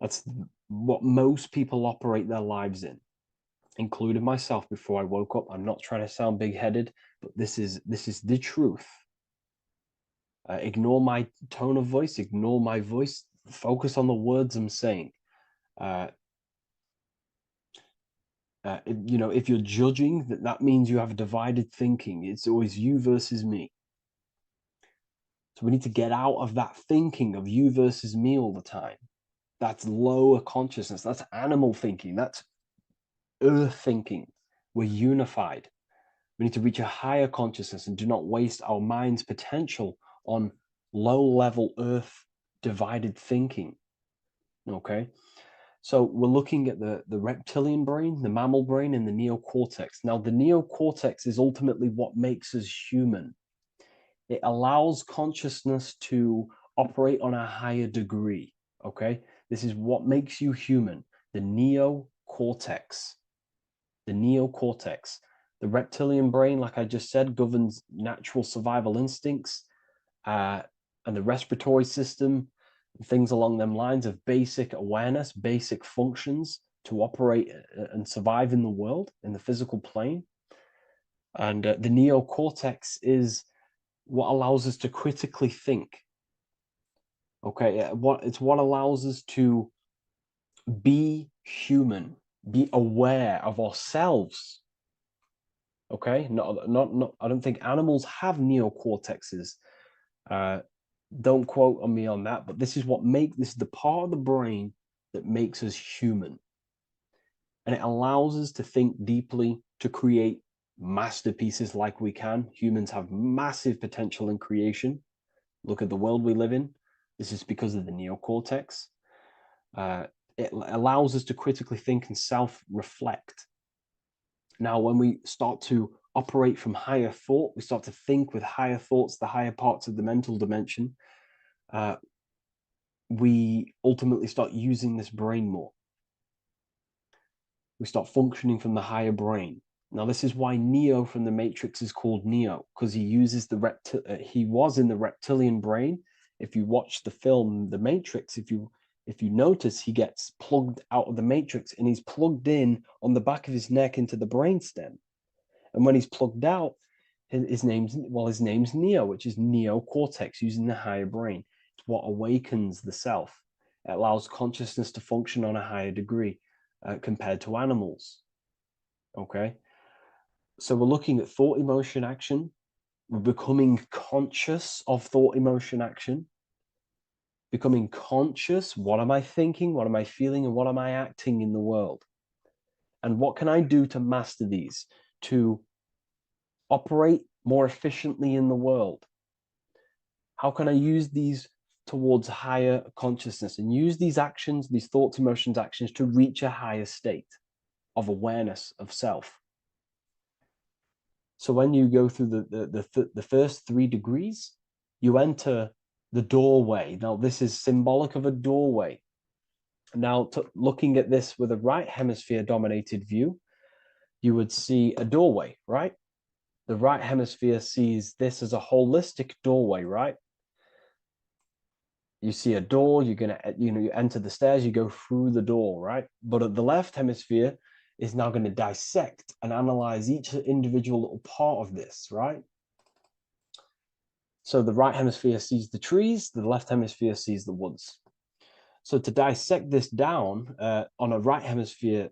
That's what most people operate their lives in, including myself before I woke up. I'm not trying to sound big-headed, but this is the truth. Ignore my tone of voice, ignore my voice, focus on the words I'm saying. If you're judging, that means you have divided thinking. It's always you versus me. So we need to get out of that thinking of you versus me all the time. That's lower consciousness. That's animal thinking. That's earth thinking. We're unified. We need to reach a higher consciousness and do not waste our mind's potential on low-level earth divided thinking. Okay, so we're looking at the reptilian brain, the mammal brain, and the neocortex. Now, the neocortex is ultimately what makes us human. It allows consciousness to operate on a higher degree. Okay, this is what makes you human. The neocortex. The neocortex. The reptilian brain, like I just said, governs natural survival instincts and the respiratory system, things along them lines of basic awareness, basic functions to operate and survive in the world, in the physical plane. And the neocortex is what allows us to critically think. Okay, it's what allows us to be human, be aware of ourselves. Okay, not. I don't think animals have neocortexes. Don't quote on me on that, but this is the part of the brain that makes us human, and it allows us to think deeply, to create masterpieces like we can. Humans have massive potential in creation. Look at the world we live in. This is because of the neocortex. It allows us to critically think and self-reflect. Now, when we start to operate from higher thought, we start to think with higher thoughts, the higher parts of the mental dimension, we ultimately start using this brain more. We start functioning from the higher brain. Now, this is why Neo from the Matrix is called Neo, because he uses he was in the reptilian brain. If you watch the film The Matrix, if you notice, he gets plugged out of the Matrix and he's plugged in on the back of his neck into the brainstem. And when he's plugged out, his name's Neo, which is neocortex, using the higher brain. It's what awakens the self. It allows consciousness to function on a higher degree compared to animals. Okay, so we're looking at thought, emotion, action. We're becoming conscious of thought, emotion, action. Becoming conscious, what am I thinking, what am I feeling, and what am I acting in the world? And what can I do to master these, to operate more efficiently in the world? How can I use these towards higher consciousness and use these actions, these thoughts, emotions, actions to reach a higher state of awareness of self? So when you go through the first 3 degrees, you enter the doorway. Now, this is symbolic of a doorway. Now, looking at this with a right hemisphere dominated view, you would see a doorway, right? The right hemisphere sees this as a holistic doorway, right? You see a door, you're gonna, you enter the stairs, you go through the door, right? But at the left hemisphere is now going to dissect and analyze each individual little part of this, right? So the right hemisphere sees the trees, the left hemisphere sees the woods. So to dissect this down on a right hemisphere,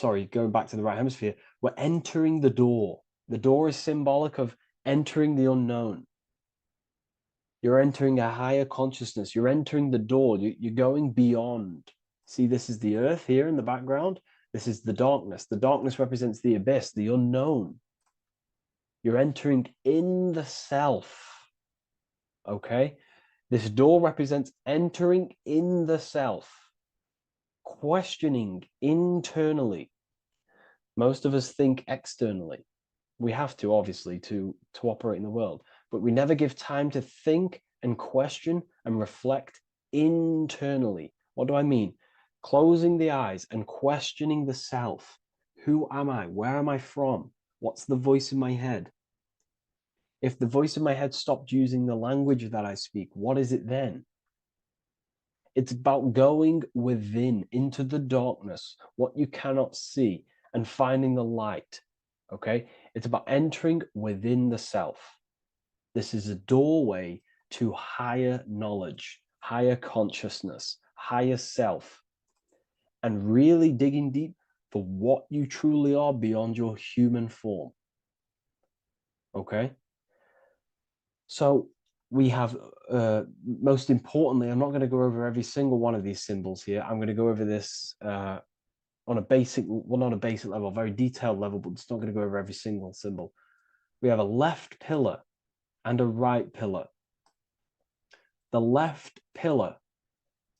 going back to the right hemisphere, we're entering the door. The door is symbolic of entering the unknown. You're entering a higher consciousness. You're entering the door. You're going beyond. See, this is the earth here in the background. This is the darkness. The darkness represents the abyss, the unknown. You're entering in the self. Okay? This door represents entering in the self, questioning internally. Most of us think externally. We have to, obviously, to operate in the world, but we never give time to think and question and reflect internally. What do I mean? Closing the eyes and questioning the self. Who am I? Where am I from? What's the voice in my head? If the voice in my head stopped using the language that I speak, what is it then? It's about going within, into the darkness, what you cannot see, and finding the light. Okay? It's about entering within the self. This is a doorway to higher knowledge, higher consciousness, higher self, and really digging deep for what you truly are beyond your human form. Okay? So we have, most importantly, I'm not going to go over every single one of these symbols here. I'm going to go over this on a basic, well, not a basic level, a very detailed level, but it's not going to go over every single symbol. We have a left pillar and a right pillar. The left pillar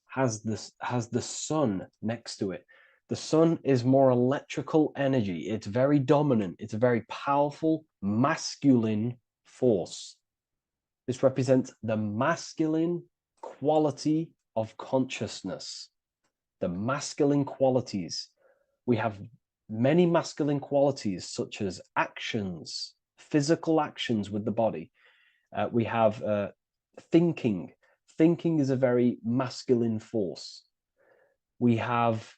has the sun next to it. The sun is more electrical energy. It's very dominant. It's a very powerful masculine force. This represents the masculine quality of consciousness. The masculine qualities. We have many masculine qualities, such as actions, physical actions with the body. We have thinking. Thinking is a very masculine force. We have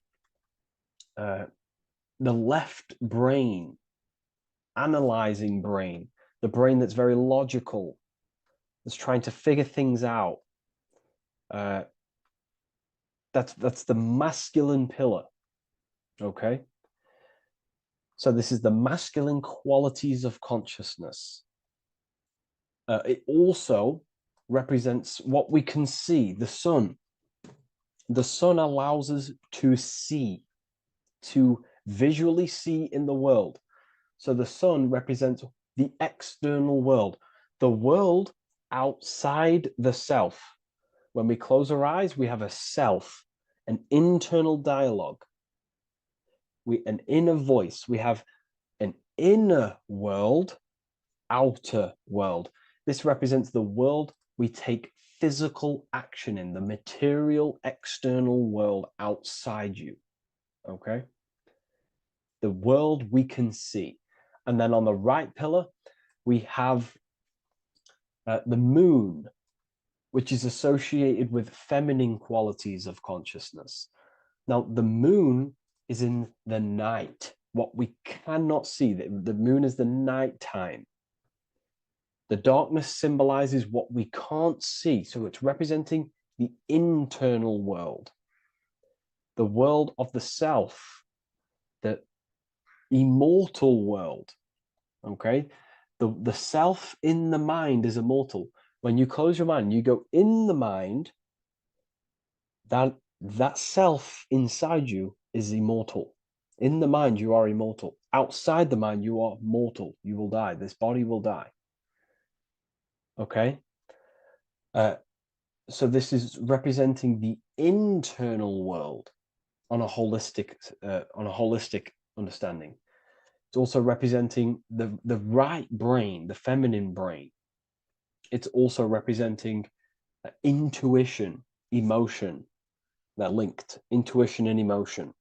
the left brain, analyzing brain, the brain that's very logical, that's trying to figure things out. That's the masculine pillar. Okay. So this is the masculine qualities of consciousness. It also represents what we can see, the sun. The sun allows us to see, to visually see in the world. So the sun represents the external world, the world outside the self. When we close our eyes, we have a self, an internal dialogue, an inner voice. We have an inner world, outer world. This represents the world we take physical action in, the material external world outside you. Okay? The world we can see. And then on the right pillar, we have the moon, which is associated with feminine qualities of consciousness. Now, the moon is in the night, what we cannot see. The moon is the nighttime. The darkness symbolizes what we can't see. So it's representing the internal world, the world of the self, the immortal world. Okay. The self in the mind is immortal. When you close your mind, you go in the mind, that self inside you is immortal. In the mind, you are immortal. Outside the mind, you are mortal. You will die. This body will die. Okay. So this is representing the internal world on a holistic understanding. It's also representing the right brain, the feminine brain. It's also representing intuition, emotion. They're linked. Intuition and emotion.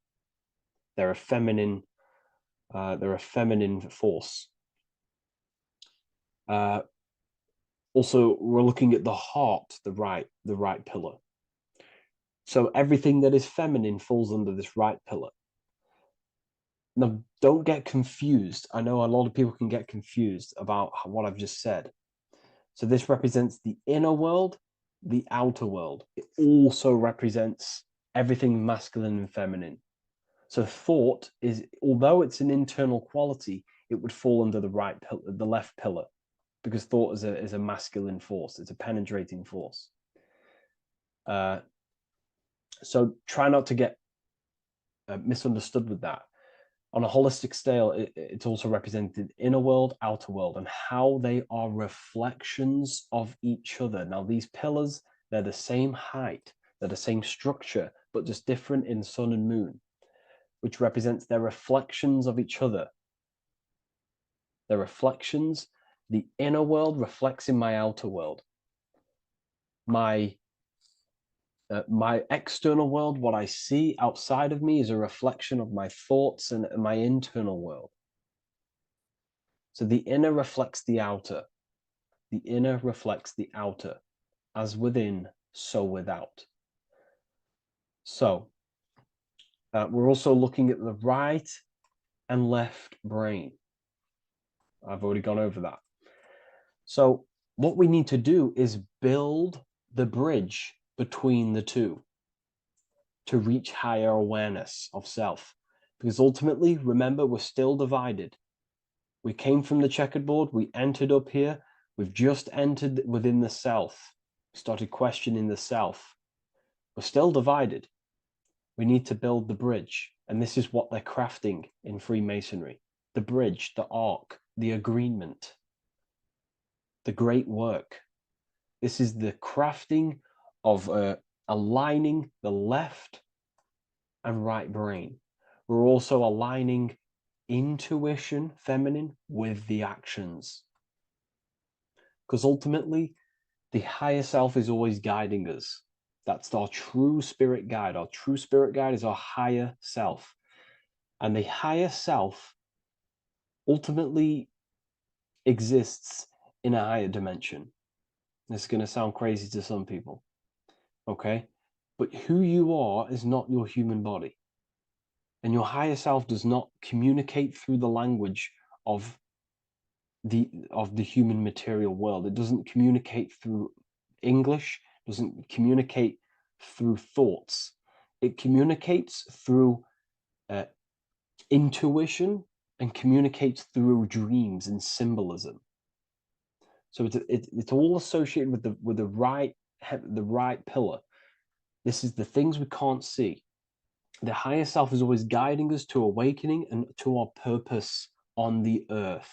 They're a feminine force. Also, we're looking at the heart, the right pillar. So everything that is feminine falls under this right pillar. Now, don't get confused. I know a lot of people can get confused about what I've just said. So this represents the inner world, the outer world. It also represents everything masculine and feminine. So thought is, although it's an internal quality, it would fall under the left pillar, because thought is a masculine force. It's a penetrating force. So try not to get misunderstood with that. On a holistic scale, it's also represented inner world, outer world, and how they are reflections of each other. Now, these pillars, they're the same height, they're the same structure, but just different in sun and moon, which represents their reflections of each other. Their reflections, the inner world reflects in my outer world. My external world, what I see outside of me, is a reflection of my thoughts and my internal world. So the inner reflects the outer. The inner reflects the outer. As within, so without. So we're also looking at the right and left brain. I've already gone over that. So what we need to do is build the bridge between the two to reach higher awareness of self. Because ultimately, remember, we're still divided. We came from the checkered board, we entered up here, we've just entered within the self, we started questioning the self. We're still divided. We need to build the bridge. And this is what they're crafting in Freemasonry. The bridge, the arc, the agreement, the great work. This is the crafting of aligning the left and right brain. We're also aligning intuition, feminine, with the actions. Because ultimately, the higher self is always guiding us. That's our true spirit guide. Our true spirit guide is our higher self. And the higher self ultimately exists in a higher dimension. This is going to sound crazy to some people, okay? But who you are is not your human body. And your higher self does not communicate through the language of the human material world. It doesn't communicate through English, doesn't communicate through thoughts. It communicates through intuition and communicates through dreams and symbolism. So it's all associated with the right pillar. This is the things we can't see. The higher self is always guiding us to awakening and to our purpose on the earth.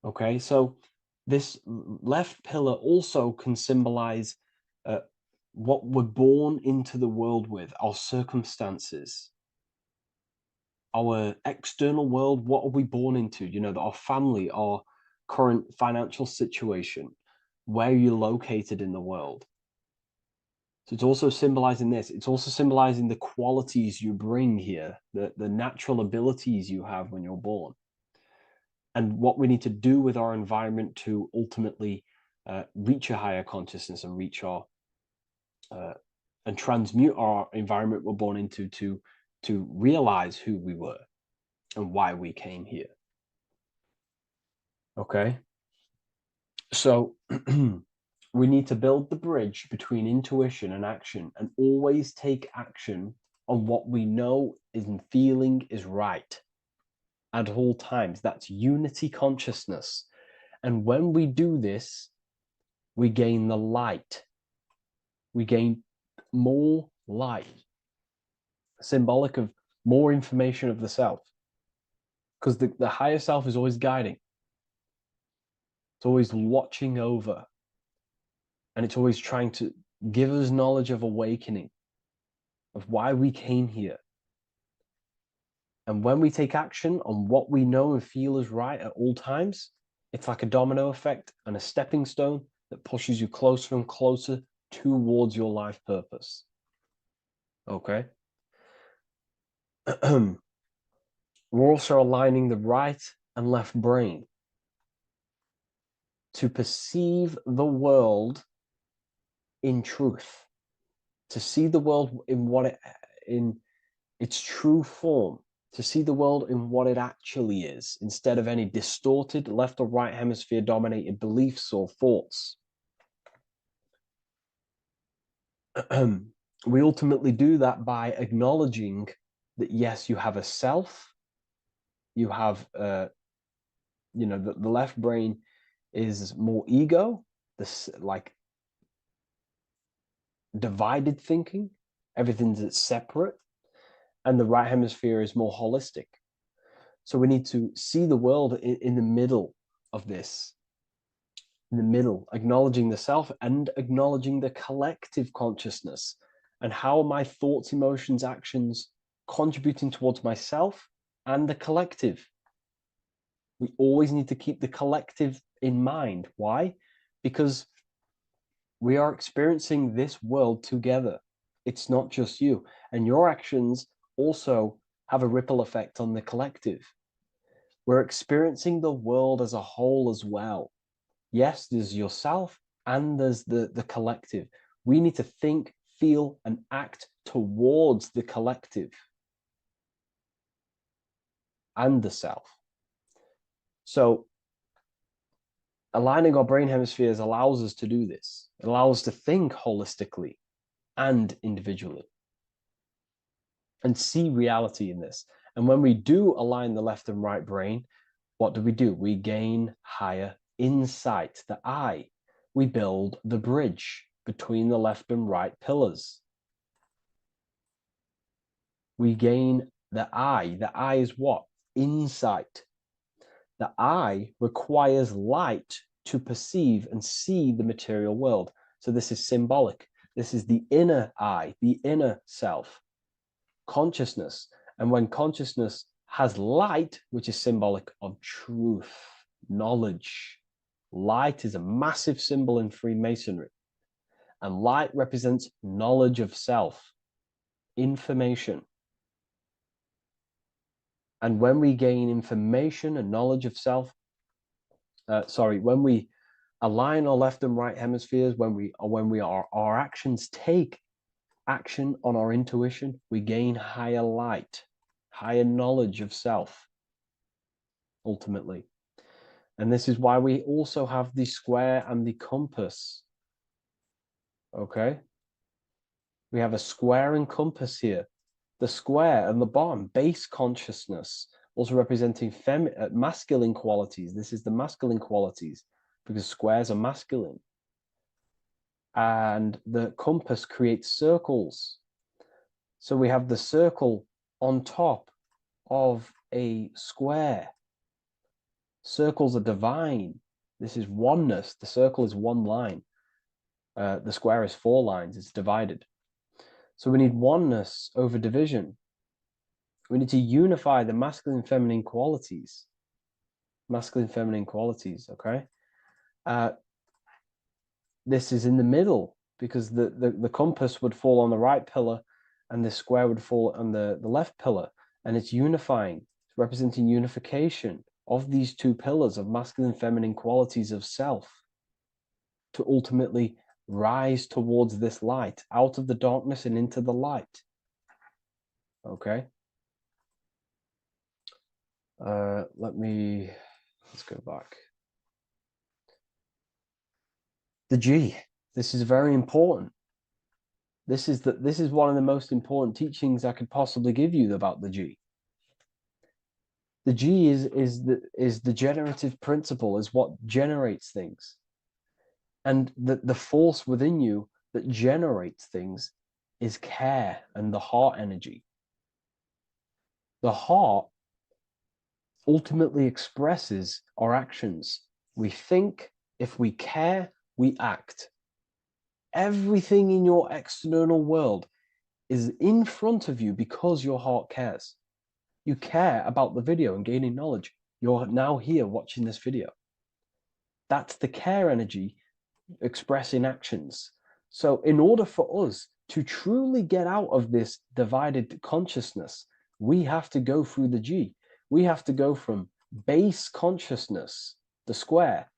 Okay, so this left pillar also can symbolize what we're born into the world with, our circumstances, our external world. What are we born into? You know, our family, our current financial situation, where you're located in the world. So it's also symbolizing this. It's also symbolizing the qualities you bring here, the natural abilities you have when you're born, and what we need to do with our environment to ultimately reach a higher consciousness and reach our and transmute our environment we're born into to realize who we were and why we came here. Okay, so we need to build the bridge between intuition and action, and always take action on what we know and feeling is right at all times. That's unity consciousness. And when we do this, we gain the light. We gain more light, symbolic of more information of the self. Because the higher self is always guiding. It's always watching over. And it's always trying to give us knowledge of awakening, of why we came here. And when we take action on what we know and feel is right at all times, it's like a domino effect and a stepping stone that pushes you closer and closer towards your life purpose. Okay? We're also aligning the right and left brain to perceive the world in truth, to see the world in its true form, to see the world in what it actually is, instead of any distorted left or right hemisphere dominated beliefs or thoughts. We ultimately do that by acknowledging that, yes, you have a self, you have, you know, the left brain is more ego, this like divided thinking, everything's separate, and the right hemisphere is more holistic. So we need to see the world in the middle of this, in the middle, acknowledging the self and acknowledging the collective consciousness, and how are my thoughts, emotions, actions contributing towards myself and the collective. We always need to keep the collective in mind. Why? Because we are experiencing this world together. It's not just you. And your actions also have a ripple effect on the collective. We're experiencing the world as a whole as well. Yes, there's yourself and there's the collective. We need to think, feel, and act towards the collective and the self. So aligning our brain hemispheres allows us to do this. It allows us to think holistically and individually and see reality in this. And when we do align the left and right brain, what do? We gain higher insight, the eye. We build the bridge between the left and right pillars. We gain the eye. The eye is what? Insight. The eye requires light to perceive and see the material world. So this is symbolic. This is the inner eye, the inner self, consciousness. And when consciousness has light, which is symbolic of truth, knowledge, light is a massive symbol in Freemasonry. And light represents knowledge of self, information. And when we gain information and knowledge of self, when we align our left and right hemispheres, our actions take action on our intuition, we gain higher light, higher knowledge of self, ultimately. And this is why we also have the square and the compass. Okay? We have a square and compass here. The square and the bottom, base consciousness, also representing masculine qualities. This is the masculine qualities because squares are masculine. And the compass creates circles. So we have the circle on top of a square. Circles are divine. This is oneness. The circle is one line. The square is 4 lines. It's divided. So we need oneness over division. We need to unify the masculine and feminine qualities. Masculine and feminine qualities, okay? This is in the middle because the compass would fall on the right pillar and the square would fall on the left pillar. And it's unifying. It's representing unification of these 2 pillars of masculine and feminine qualities of self to ultimately rise towards this light, out of the darkness and into the light. Okay. Let's go back. The G. This is very important. This is one of the most important teachings I could possibly give you about the G. The G is the generative principle, is what generates things. And the force within you that generates things is care and the heart energy. The heart ultimately expresses our actions. We think, if we care, we act. Everything in your external world is in front of you because your heart cares. You care about the video and gaining knowledge. You're now here watching this video. That's the care energy expressing actions. So in order for us to truly get out of this divided consciousness, we have to go through the G. We have to go from base consciousness, the square,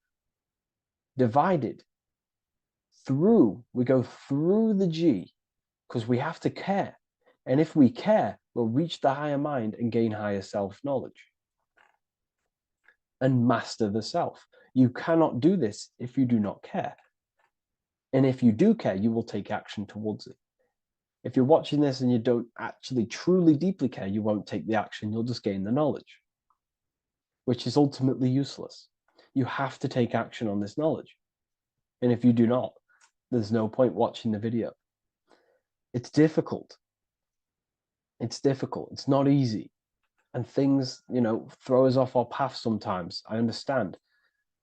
divided, we go through the G because we have to care. And if we care, we'll reach the higher mind and gain higher self-knowledge and master the self. You cannot do this if you do not care. And if you do care, you will take action towards it. If you're watching this and you don't actually truly deeply care, you won't take the action. You'll just gain the knowledge, which is ultimately useless. You have to take action on this knowledge. And if you do not, there's no point watching the video. It's difficult. It's difficult. It's not easy. And things, throw us off our path sometimes. I understand.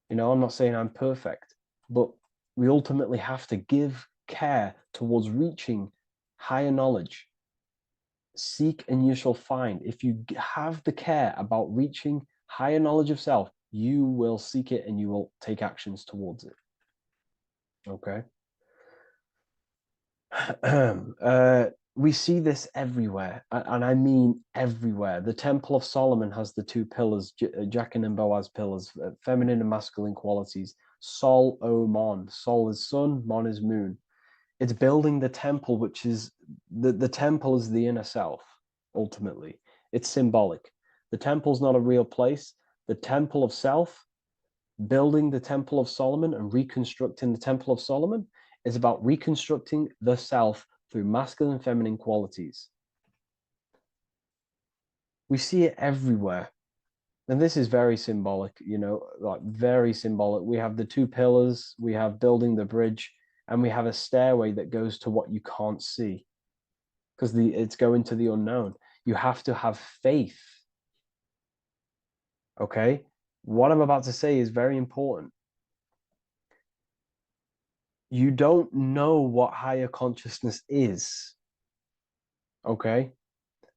I'm not saying I'm perfect, but we ultimately have to give care towards reaching higher knowledge. Seek and you shall find. If you have the care about reaching higher knowledge of self, you will seek it and you will take actions towards it. Okay. We see this everywhere, and I mean everywhere. The Temple of Solomon has the 2 pillars, Jachin and Boaz pillars, feminine and masculine qualities. Sol, O, Mon. Sol is sun, Mon is moon. It's building the temple, which is the temple is the inner self, ultimately. It's symbolic. The temple's not a real place. The temple of self, building the Temple of Solomon and reconstructing the Temple of Solomon, is about reconstructing the self through masculine and feminine qualities. We see it everywhere. And this is very symbolic, very symbolic. We have the 2 pillars, we have building the bridge, and we have a stairway that goes to what you can't see because it's going to the unknown. You have to have faith. Okay? What I'm about to say is very important. you don't know what higher consciousness is, okay,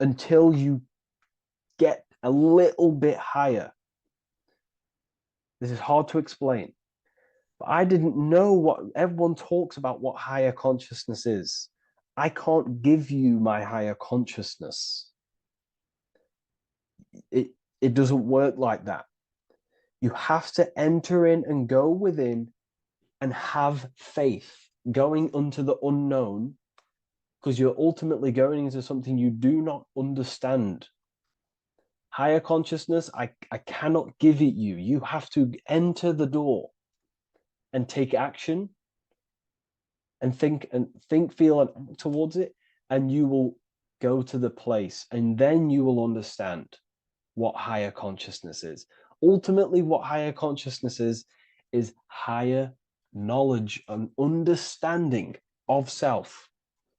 until you get a little bit higher. This is hard to explain, but I didn't know what everyone talks about, what higher consciousness is. I can't give you my higher consciousness. It doesn't work like that. You have to enter in and go within and have faith, going into the unknown, because you're ultimately going into something you do not understand. Higher consciousness, I cannot give it you. You have to enter the door and take action and think, feel, and act towards it, and you will go to the place, and then you will understand what higher consciousness is. Ultimately, what higher consciousness is higher knowledge and understanding of self,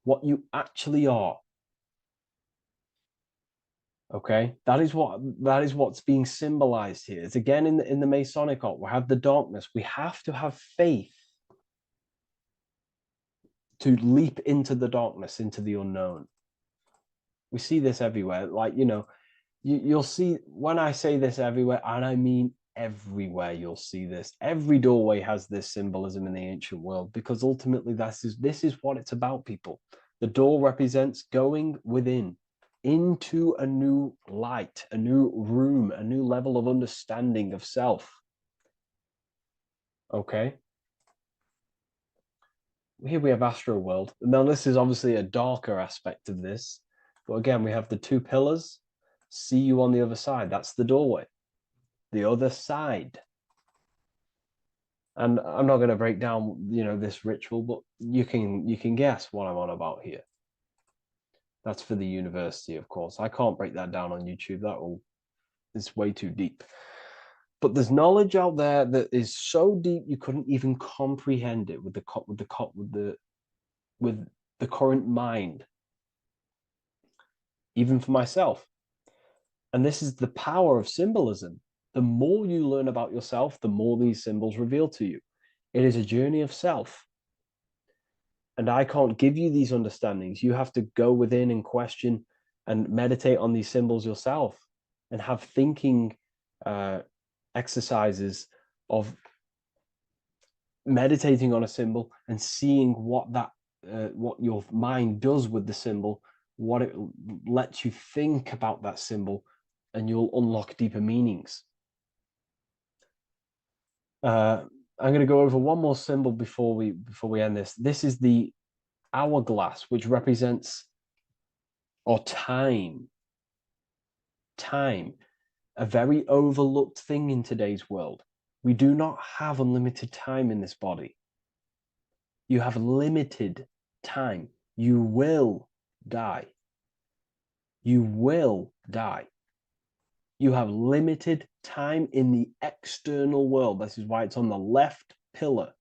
what you actually are. Okay, that is what's being symbolized here. It's again in the Masonic art. We have the darkness. We have to have faith to leap into the darkness, into the unknown. We see this everywhere. Like, you'll see, when I say this everywhere, and I mean everywhere, you'll see this. Every doorway has this symbolism in the ancient world, because ultimately this is what it's about, people. The door represents going within into a new light, a new room, a new level of understanding of self. Okay. Here we have Astro World. Now, this is obviously a darker aspect of this, but again, we have the two pillars. See you on the other side. That's the doorway. The other side. And I'm not going to break down, this ritual, but you can guess what I'm on about here. That's for the university, of course. I can't break that down on YouTube. It's way too deep. But there's knowledge out there that is so deep you couldn't even comprehend it with the current mind, even for myself. And this is the power of symbolism. The more you learn about yourself, the more these symbols reveal to you. It is a journey of self. And I can't give you these understandings. You have to go within and question and meditate on these symbols yourself, and have thinking exercises of meditating on a symbol and seeing what your mind does with the symbol, what it lets you think about that symbol, and you'll unlock deeper meanings. I'm going to go over one more symbol before we end this. This is the hourglass, which represents time, a very overlooked thing in today's world. We do not have unlimited time in this body. You have limited time. You will die. You will die. You have limited time in the external world. This is why it's on the left pillar,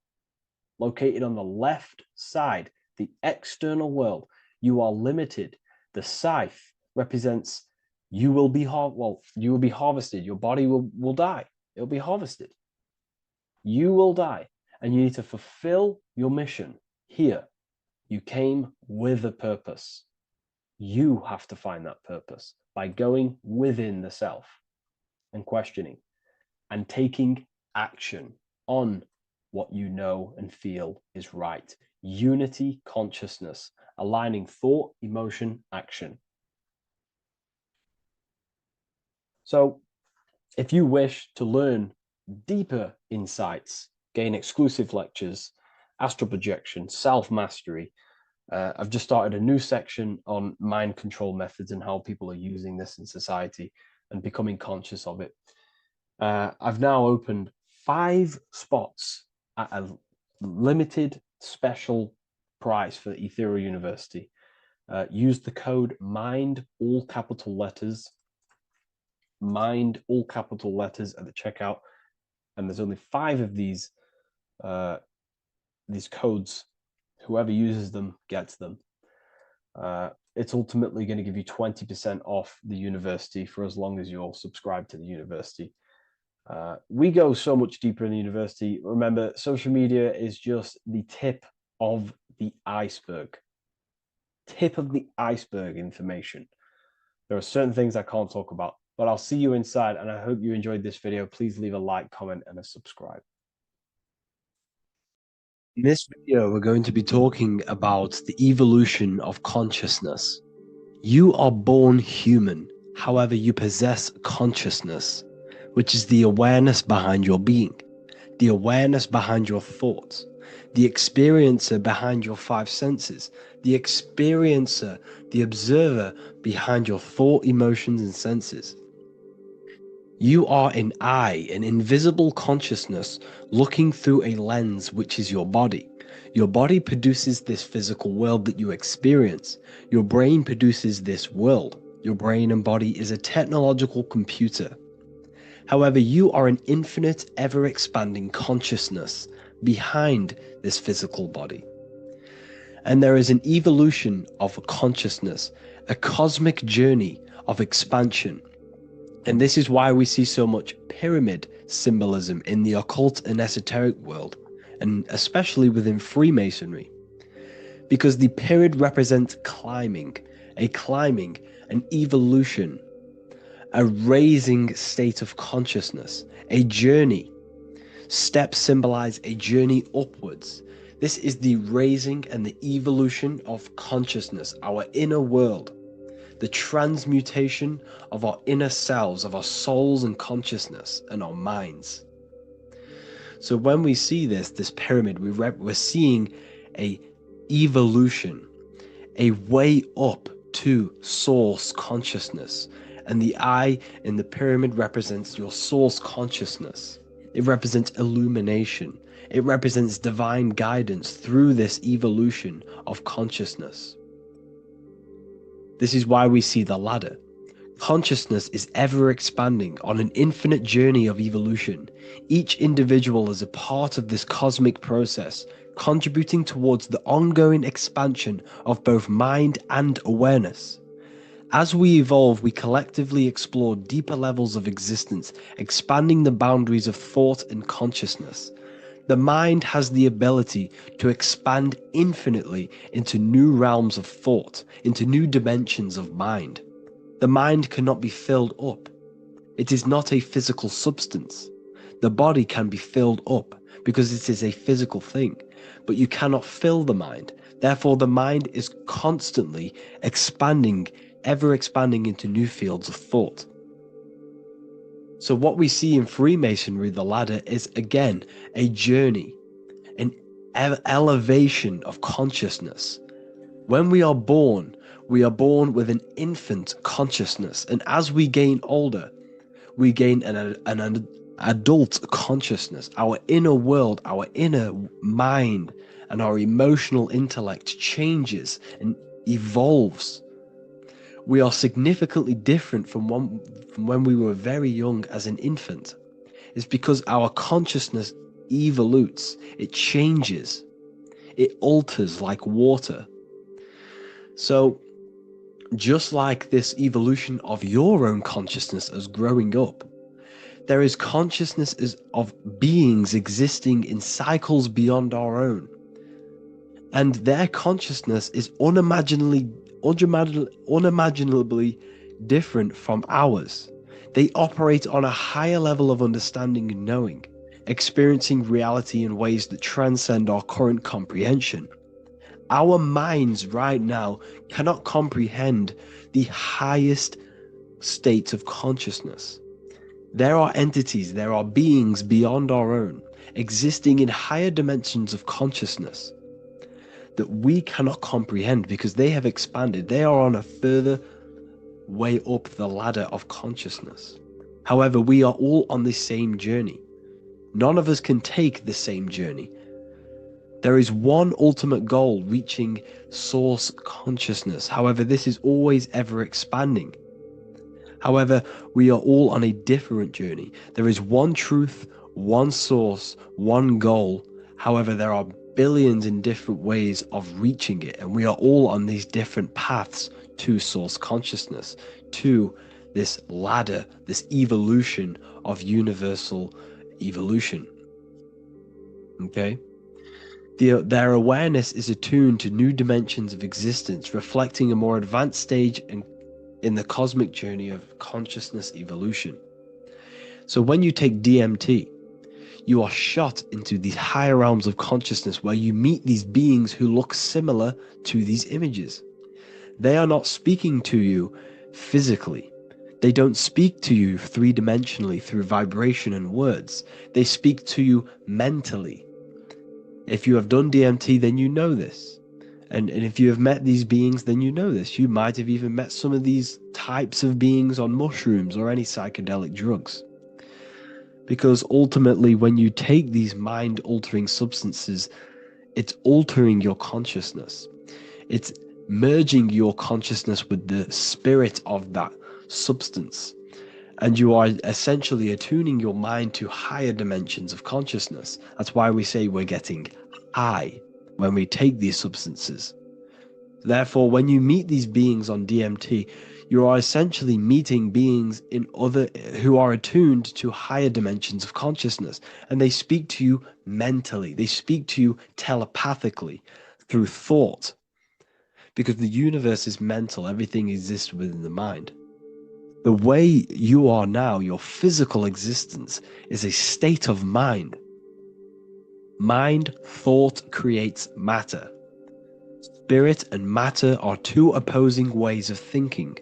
located on the left side, the external world. You are limited. The scythe represents you will be harvested. Your body will die. It'll be harvested. You will die, and you need to fulfill your mission here. You came with a purpose. You have to find that purpose by going within the self and questioning and taking action on what you know and feel is right. Unity consciousness, aligning thought, emotion, action. So if you wish to learn deeper insights, gain exclusive lectures, astral projection, self-mastery, I've just started a new section on mind control methods and how people are using this in society and becoming conscious of it. I've now opened 5 spots at a limited special price for Ethereal University. Use the code MIND, all capital letters, MIND, all capital letters at the checkout. And there's only 5 of these codes. Whoever uses them gets them. It's ultimately going to give you 20% off the university for as long as you're subscribed to the university. We go so much deeper in the university. Remember, social media is just the tip of the iceberg. Tip of the iceberg information. There are certain things I can't talk about, but I'll see you inside, and I hope you enjoyed this video. Please leave a like, comment, and a subscribe. In this video, we're going to be talking about the evolution of consciousness. You are born human, however, you possess consciousness, which is the awareness behind your being, the awareness behind your thoughts, the experiencer behind your five senses, the experiencer, the observer behind your thought, emotions, and senses. You are an eye, an invisible consciousness looking through a lens, which is your body. Your body produces this physical world that you experience. Your brain produces this world. Your brain and body is a technological computer. However, you are an infinite, ever-expanding consciousness behind this physical body. And there is an evolution of consciousness, a cosmic journey of expansion. And this is why we see so much pyramid symbolism in the occult and esoteric world, and especially within Freemasonry. Because the pyramid represents climbing, an evolution, a raising state of consciousness, a journey. Steps symbolize a journey upwards. This is the raising and the evolution of consciousness, our inner world. The transmutation of our inner selves, of our souls and consciousness and our minds. So when we see this pyramid, we're seeing a evolution, a way up to source consciousness. And the eye in the pyramid represents your source consciousness. It represents illumination. It represents divine guidance through this evolution of consciousness. This is why we see the ladder. Consciousness is ever expanding on an infinite journey of evolution. Each individual is a part of this cosmic process, contributing towards the ongoing expansion of both mind and awareness. As we evolve, we collectively explore deeper levels of existence, expanding the boundaries of thought and consciousness. The mind has the ability to expand infinitely into new realms of thought, into new dimensions of mind. The mind cannot be filled up. It is not a physical substance. The body can be filled up because it is a physical thing, but you cannot fill the mind. Therefore, the mind is constantly expanding, ever expanding into new fields of thought. So what we see in Freemasonry, the ladder, is again a journey, an elevation of consciousness. When we are born with an infant consciousness, and as we gain older, we gain an adult consciousness. Our inner world, our inner mind, and our emotional intellect changes and evolves. We are significantly different from when we were very young as an infant. It's because our consciousness evolutes, it changes, it alters like water. So just like this evolution of your own consciousness as growing up, there is consciousness of beings existing in cycles beyond our own. And their consciousness is unimaginably different from ours. They operate on a higher level of understanding and knowing, experiencing reality in ways that transcend our current comprehension. Our minds right now cannot comprehend the highest states of consciousness. There are entities, there are beings beyond our own, existing in higher dimensions of consciousness that we cannot comprehend because they have expanded. They are on a further way up the ladder of consciousness. However, we are all on the same journey. None of us can take the same journey. There is one ultimate goal, reaching source consciousness. However, this is always ever expanding. However, we are all on a different journey. There is one truth, one source, one goal. However, there are billions in different ways of reaching it, and we are all on these different paths to source consciousness, to this ladder, this evolution of universal evolution. Okay? Their awareness is attuned to new dimensions of existence, reflecting a more advanced stage in the cosmic journey of consciousness evolution. So when you take DMT, you are shot into these higher realms of consciousness where you meet these beings who look similar to these images. They are not speaking to you physically. They don't speak to you three-dimensionally through vibration and words. They speak to you mentally. If you have done DMT, then you know this. And if you have met these beings, then you know this. You might have even met some of these types of beings on mushrooms or any psychedelic drugs. Because ultimately, when you take these mind-altering substances, it's altering your consciousness. It's merging your consciousness with the spirit of that substance. And you are essentially attuning your mind to higher dimensions of consciousness. That's why we say we're getting high when we take these substances. Therefore, when you meet these beings on DMT, you are essentially meeting beings who are attuned to higher dimensions of consciousness, and they speak to you mentally. They speak to you telepathically through thought, because the universe is mental. Everything exists within the mind. The way you are now, your physical existence, is a state of mind. Mind, thought creates matter. Spirit and matter are two opposing ways of thinking.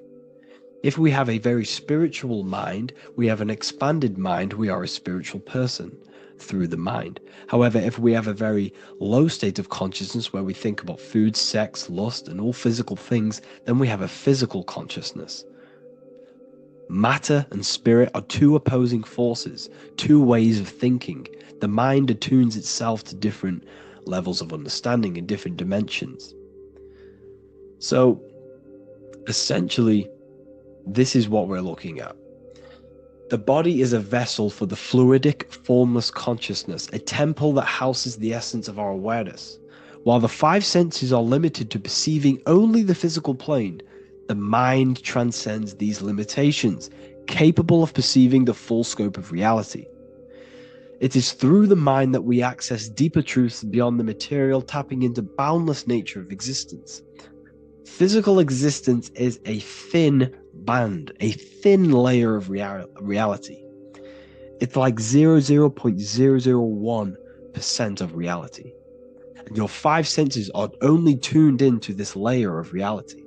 If we have a very spiritual mind, we have an expanded mind, we are a spiritual person through the mind. However, if we have a very low state of consciousness where we think about food, sex, lust, and all physical things, then we have a physical consciousness. Matter and spirit are two opposing forces, two ways of thinking. The mind attunes itself to different levels of understanding in different dimensions. So, essentially, this is what we're looking at. The body is a vessel for the fluidic, formless consciousness, a temple that houses the essence of our awareness. While the five senses are limited to perceiving only the physical plane, the mind transcends these limitations, capable of perceiving the full scope of reality. It is through the mind that we access deeper truths beyond the material, tapping into boundless nature of existence. Physical existence is a thin band, a thin layer of reality. It's like 0.001% of reality. And your five senses are only tuned into this layer of reality.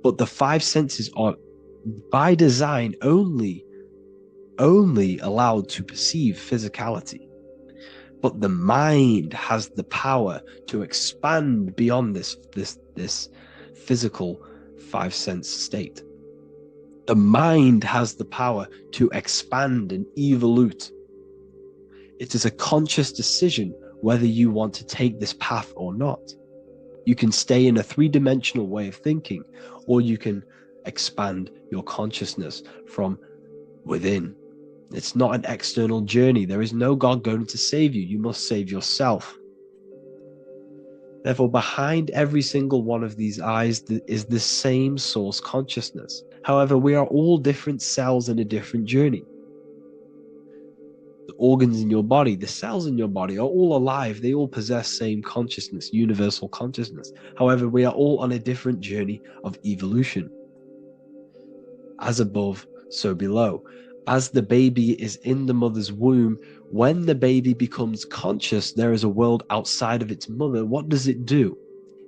But the five senses are, by design, only allowed to perceive physicality. But the mind has the power to expand beyond this physical five sense state. The mind has the power to expand and evolute. It is a conscious decision whether you want to take this path or not. You can stay in a three-dimensional way of thinking, or you can expand your consciousness from within. It's not an external journey. There is no God going to save you. You must save yourself. Therefore, behind every single one of these eyes is the same source consciousness. However, we are all different cells in a different journey. The organs in your body, the cells in your body are all alive. They all possess same consciousness, universal consciousness. However, we are all on a different journey of evolution. As above, so below. As the baby is in the mother's womb, when the baby becomes conscious, there is a world outside of its mother. What does it do?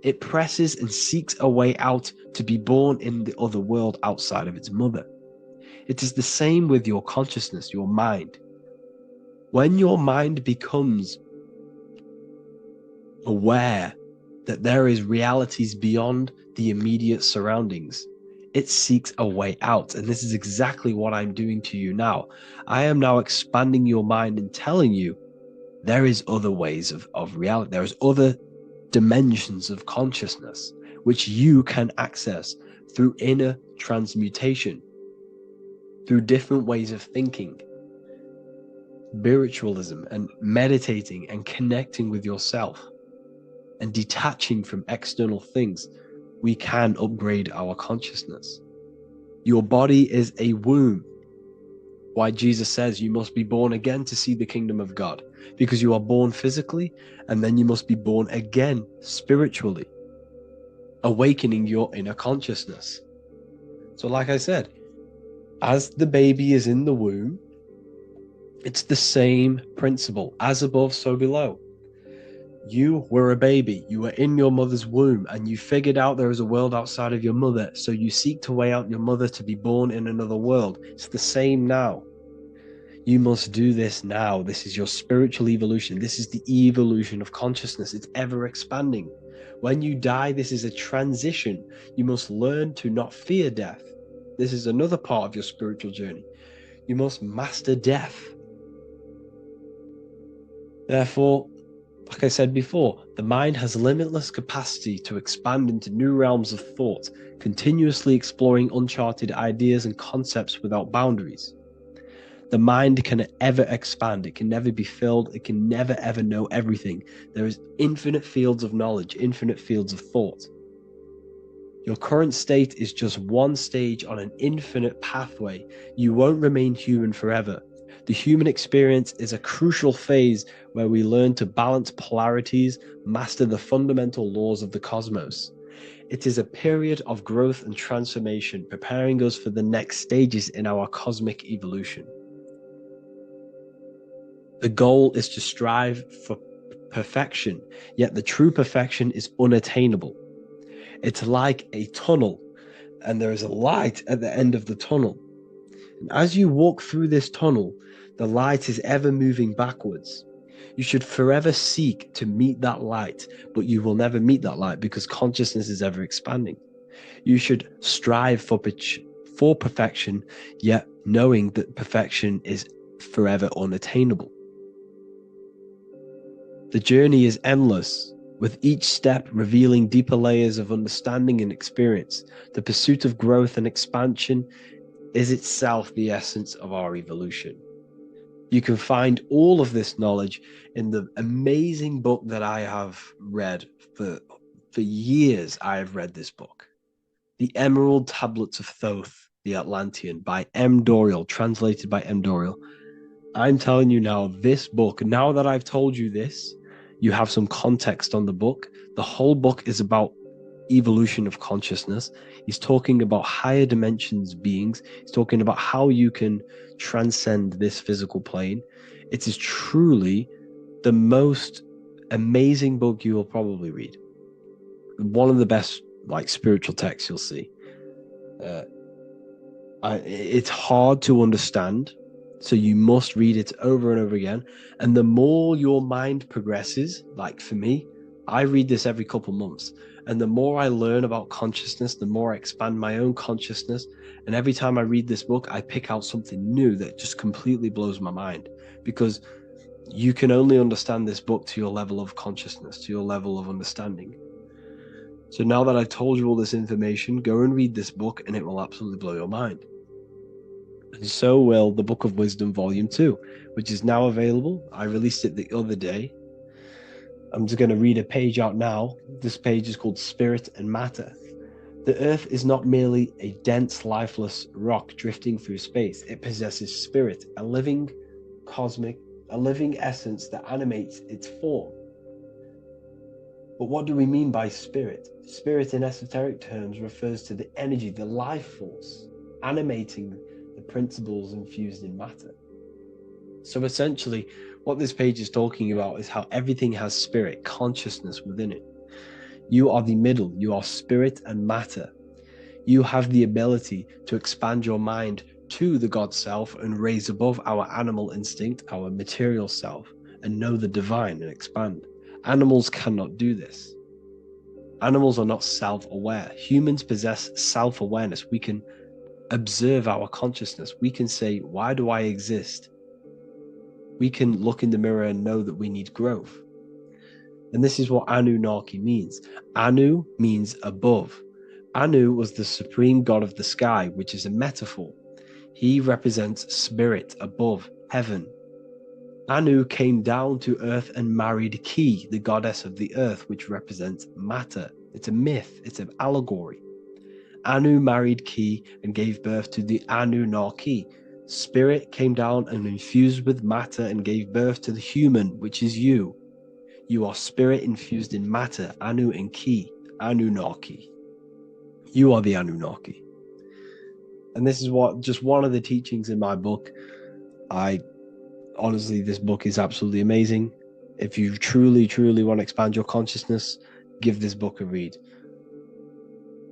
It presses and seeks a way out to be born in the other world outside of its mother. It is the same with your consciousness, your mind. When your mind becomes aware that there is realities beyond the immediate surroundings, it seeks a way out. And this is exactly what I'm doing to you now. I am now expanding your mind and telling you there is other ways of reality. There is other dimensions of consciousness which you can access through inner transmutation, through different ways of thinking, spiritualism, and meditating and connecting with yourself and detaching from external things. We can upgrade our consciousness. Your body is a womb. Why Jesus says you must be born again to see the kingdom of God, because you are born physically and then you must be born again spiritually, awakening your inner consciousness. So like I said, as the baby is in the womb, it's the same principle, as above, so below. You were a baby, you were in your mother's womb, and you figured out there is a world outside of your mother, so you seek to weigh out your mother to be born in another world. It's the same now. You must do this now. This is your spiritual evolution. This is the evolution of consciousness. It's ever expanding. When you die, this is a transition. You must learn to not fear death. This is another part of your spiritual journey. You must master death. Therefore, like I said before, the mind has limitless capacity to expand into new realms of thought, continuously exploring uncharted ideas and concepts without boundaries. The mind can ever expand. It can never be filled. It can never ever know everything. There is infinite fields of knowledge, infinite fields of thought. Your current state is just one stage on an infinite pathway. You won't remain human forever. The human experience is a crucial phase where we learn to balance polarities, master the fundamental laws of the cosmos. It is a period of growth and transformation, preparing us for the next stages in our cosmic evolution. The goal is to strive for perfection, yet the true perfection is unattainable. It's like a tunnel, and there is a light at the end of the tunnel. And as you walk through this tunnel, the light is ever moving backwards. You should forever seek to meet that light, but you will never meet that light because consciousness is ever expanding. You should strive for perfection, yet knowing that perfection is forever unattainable. The journey is endless, with each step revealing deeper layers of understanding and experience. The pursuit of growth and expansion is itself the essence of our evolution. You can find all of this knowledge in the amazing book that I have read for years. I have read this book, The Emerald Tablets of Thoth, the Atlantean, by M. Dorial, translated by M. Dorial. I'm telling you now, this book, now that I've told you this, you have some context on the book. The whole book is about evolution of consciousness. He's talking about higher dimensions beings. He's talking about how you can transcend this physical plane. It is truly the most amazing book you will probably read. One of the best spiritual texts you'll see. It's hard to understand, so you must read it over and over again. And the more your mind progresses, like for me, I read this every couple months. And the more I learn about consciousness, the more I expand my own consciousness. And every time I read this book, I pick out something new that just completely blows my mind, because you can only understand this book to your level of consciousness, to your level of understanding. So now that I've told you all this information, go and read this book and it will absolutely blow your mind. And so will the Book of Wisdom Volume 2, which is now available. I released it the other day. I'm just going to read a page out now. This page is called Spirit and Matter. The Earth is not merely a dense, lifeless rock drifting through space. It possesses spirit, a living essence that animates its form. But what do we mean by spirit? Spirit in esoteric terms refers to the energy, the life force, animating the principles infused in matter. So essentially, what this page is talking about is how everything has spirit, consciousness within it. You are the middle, you are spirit and matter. You have the ability to expand your mind to the God self and raise above our animal instinct, our material self, and know the divine and expand. Animals cannot do this. Animals are not self-aware. Humans possess self-awareness. We can observe our consciousness. We can say, why do I exist? We can look in the mirror and know that we need growth. And this is what Anunnaki means. Anu means above. Anu was the supreme god of the sky, which is a metaphor. He represents spirit above, heaven. Anu came down to earth and married Ki, the goddess of the earth, which represents matter. It's a myth, it's an allegory. Anu married Ki and gave birth to the Anunnaki. Spirit came down and infused with matter and gave birth to the human, which is you. You are spirit infused in matter, Anu and Ki, Anunnaki. You are the Anunnaki. And this is just one of the teachings in my book. Honestly, this book is absolutely amazing. If you truly, truly want to expand your consciousness, give this book a read.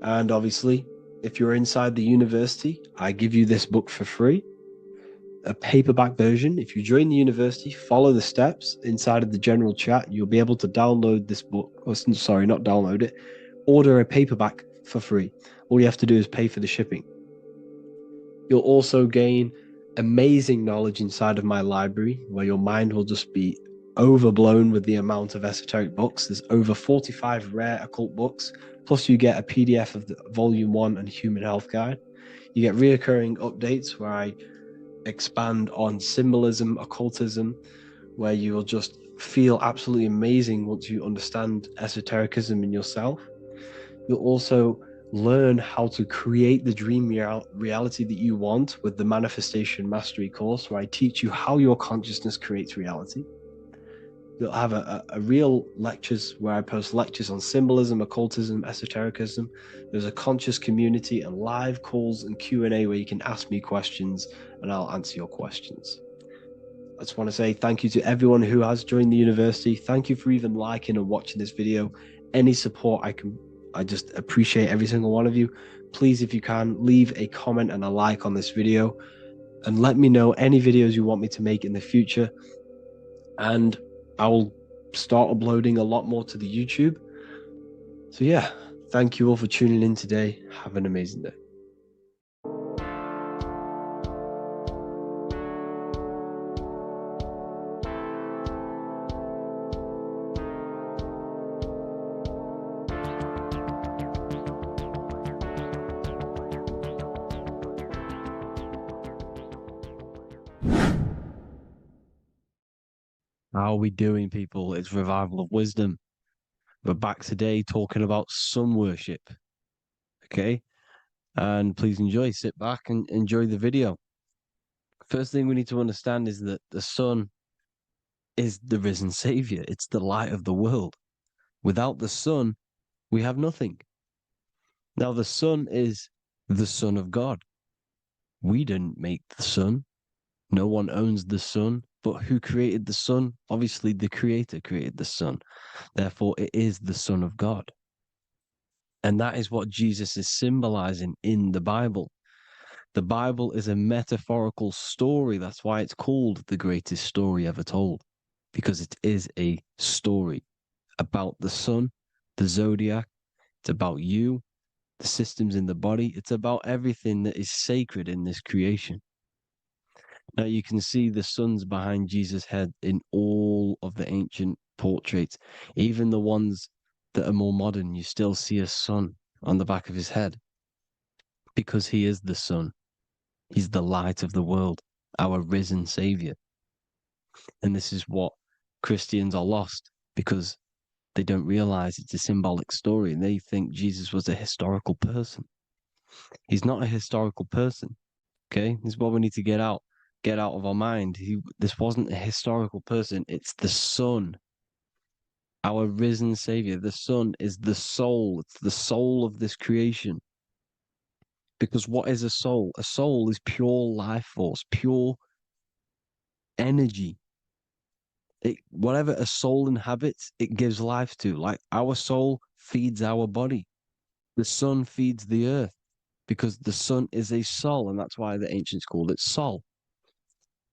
And obviously, if you're inside the university, I give you this book for free, a paperback version. If you join the university, follow the steps inside of the general chat, you'll be able to download this book. Sorry, not download it. Order a paperback for free. All you have to do is pay for the shipping. You'll also gain amazing knowledge inside of my library, where your mind will just be overblown with the amount of esoteric books. There's over 45 rare occult books, plus you get a PDF of the Volume 1 and Human Health Guide. You get reoccurring updates where I expand on symbolism, occultism, where you will just feel absolutely amazing once you understand esotericism in yourself. You'll also learn how to create the dream reality that you want with the Manifestation Mastery course, where I teach you how your consciousness creates reality. You'll have a real lectures where I post lectures on symbolism, occultism, esotericism. There's a conscious community and live calls and Q&A where you can ask me questions and I'll answer your questions. I just want to say thank you to everyone who has joined the university. Thank you for even liking and watching this video. Any support I just appreciate every single one of you. Please, if you can, leave a comment and a like on this video and let me know any videos you want me to make in the future. And I will start uploading a lot more to the YouTube. So yeah, thank you all for tuning in today. Have an amazing day. How are we doing, people? It's Revival of Wisdom. We're back today talking about sun worship. Okay? And please enjoy, sit back and enjoy the video. First thing we need to understand is that the sun is the risen savior. It's the light of the world. Without the sun, we have nothing. Now, the sun is the Son of God. We didn't make the sun. No one owns the sun. But who created the sun? Obviously, the Creator created the sun. Therefore, it is the Son of God. And that is what Jesus is symbolizing in the Bible. The Bible is a metaphorical story. That's why it's called the greatest story ever told, because it is a story about the sun, the zodiac. It's about you, the systems in the body. It's about everything that is sacred in this creation. Now you can see the suns behind Jesus' head in all of the ancient portraits, even the ones that are more modern. You still see a sun on the back of his head because he is the sun. He's the light of the world, our risen savior. And this is what Christians are lost because they don't realize it's a symbolic story and they think Jesus was a historical person. He's not a historical person. Okay, this is what we need to get out of our mind. This wasn't a historical person. It's the Son, our risen Savior. The Son is the soul. It's the soul of this creation. Because what is a soul? A soul is pure life force, pure energy. Whatever a soul inhabits, it gives life to. Like our soul feeds our body. The sun feeds the earth because the sun is a soul, and that's why the ancients called it Sol.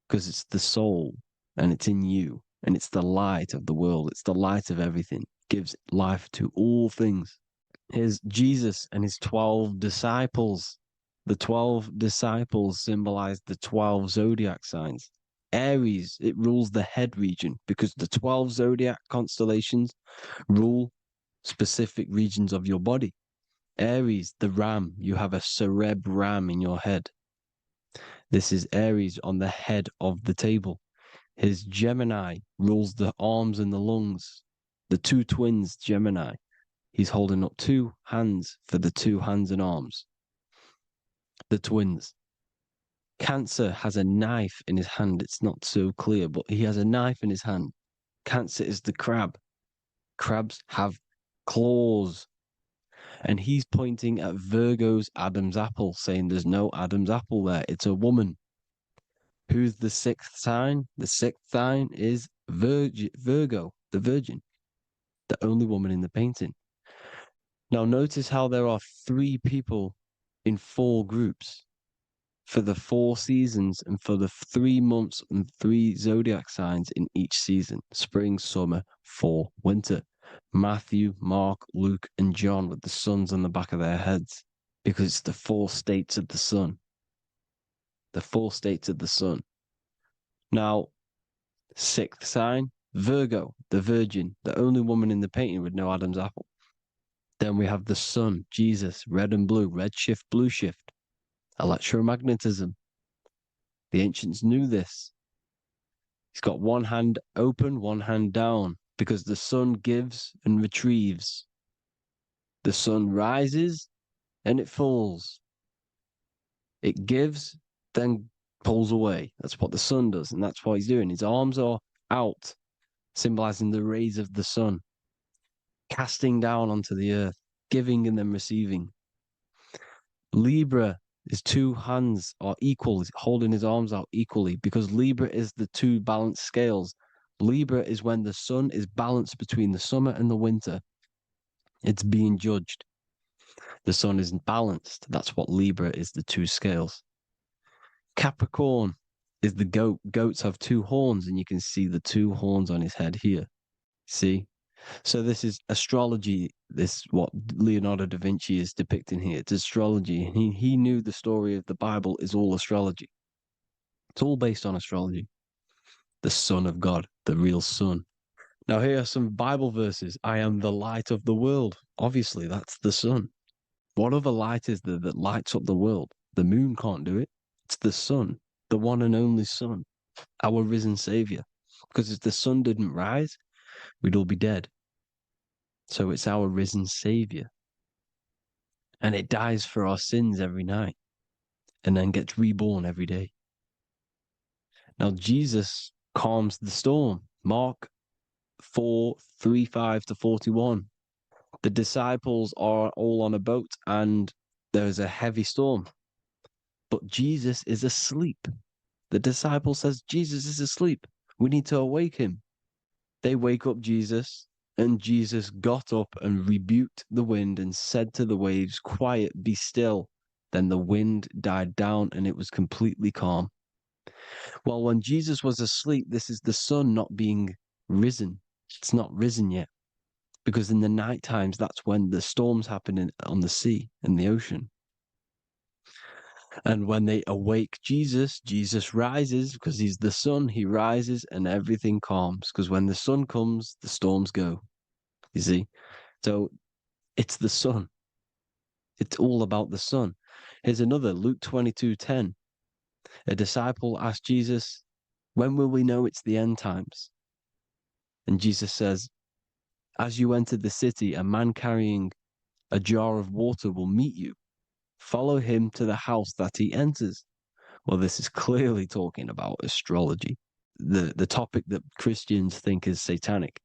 Because it's the soul and it's in you and it's the light of the world. It's the light of everything. It gives life to all things. Here's Jesus and his 12 disciples. The 12 disciples symbolize the 12 zodiac signs. Aries, it rules the head region because the 12 zodiac constellations rule specific regions of your body. Aries, the ram, you have a cerebram in your head. This is Aries on the head of the table. His Gemini rules the arms and the lungs. The two twins, Gemini. He's holding up two hands for the two hands and arms, the twins. Cancer has a knife in his hand. It's not so clear, but he has a knife in his hand. Cancer is the crab. Crabs have claws. And he's pointing at Virgo's Adam's apple, saying there's no Adam's apple there. It's a woman. Who's the sixth sign? The sixth sign is Virgo, the Virgin, the only woman in the painting. Now, notice how there are 3 people in 4 groups for the 4 seasons and for the 3 months and 3 zodiac signs in each season: spring, summer, fall, winter. Matthew, Mark, Luke, and John with the suns on the back of their heads, because it's the 4 states of the sun. The 4 states of the sun. Now, 6th sign, Virgo, the Virgin, the only woman in the painting with no Adam's apple. Then we have the sun, Jesus, red and blue, red shift, blue shift, electromagnetism. The ancients knew this. He's got one hand open, one hand down, because the sun gives and retrieves. The sun rises and it falls. It gives, then pulls away. That's what the sun does, and that's what he's doing. His arms are out, symbolizing the rays of the sun, casting down onto the earth, giving and then receiving. Libra, his 2 hands are equal, holding his arms out equally, because Libra is the 2 balanced scales. Libra is when the sun is balanced between the summer and the winter. It's being judged. The sun isn't balanced. That's what Libra is, the 2 scales. Capricorn is the goat. Goats have 2 horns, and you can see the 2 horns on his head here. See? So this is astrology. This is what Leonardo da Vinci is depicting here. It's astrology. He knew the story of the Bible is all astrology. It's all based on astrology. The Son of God, the real sun. Now here are some Bible verses. I am the light of the world. Obviously, that's the sun. What other light is there that lights up the world? The moon can't do it. It's the sun, the one and only sun, our risen Savior. Because if the sun didn't rise, we'd all be dead. So it's our risen Savior. And it dies for our sins every night and then gets reborn every day. Now, Jesus calms the storm. Mark 4:35-41. The disciples are all on a boat and there's a heavy storm. But Jesus is asleep. The disciple says, Jesus is asleep. We need to awake him. They wake up Jesus, and Jesus got up and rebuked the wind and said to the waves, quiet, be still. Then the wind died down and it was completely calm. Well, when Jesus was asleep, this is the sun not being risen. It's not risen yet. Because in the night times, that's when the storms happen on the sea, in the ocean. And when they awake Jesus, Jesus rises because he's the sun. He rises and everything calms. Because when the sun comes, the storms go. You see? So it's the sun. It's all about the sun. Here's another, Luke 22:10. A disciple asked Jesus, when will we know it's the end times? And Jesus says, as you enter the city, a man carrying a jar of water will meet you. Follow him to the house that he enters. Well, this is clearly talking about astrology, the topic that Christians think is satanic,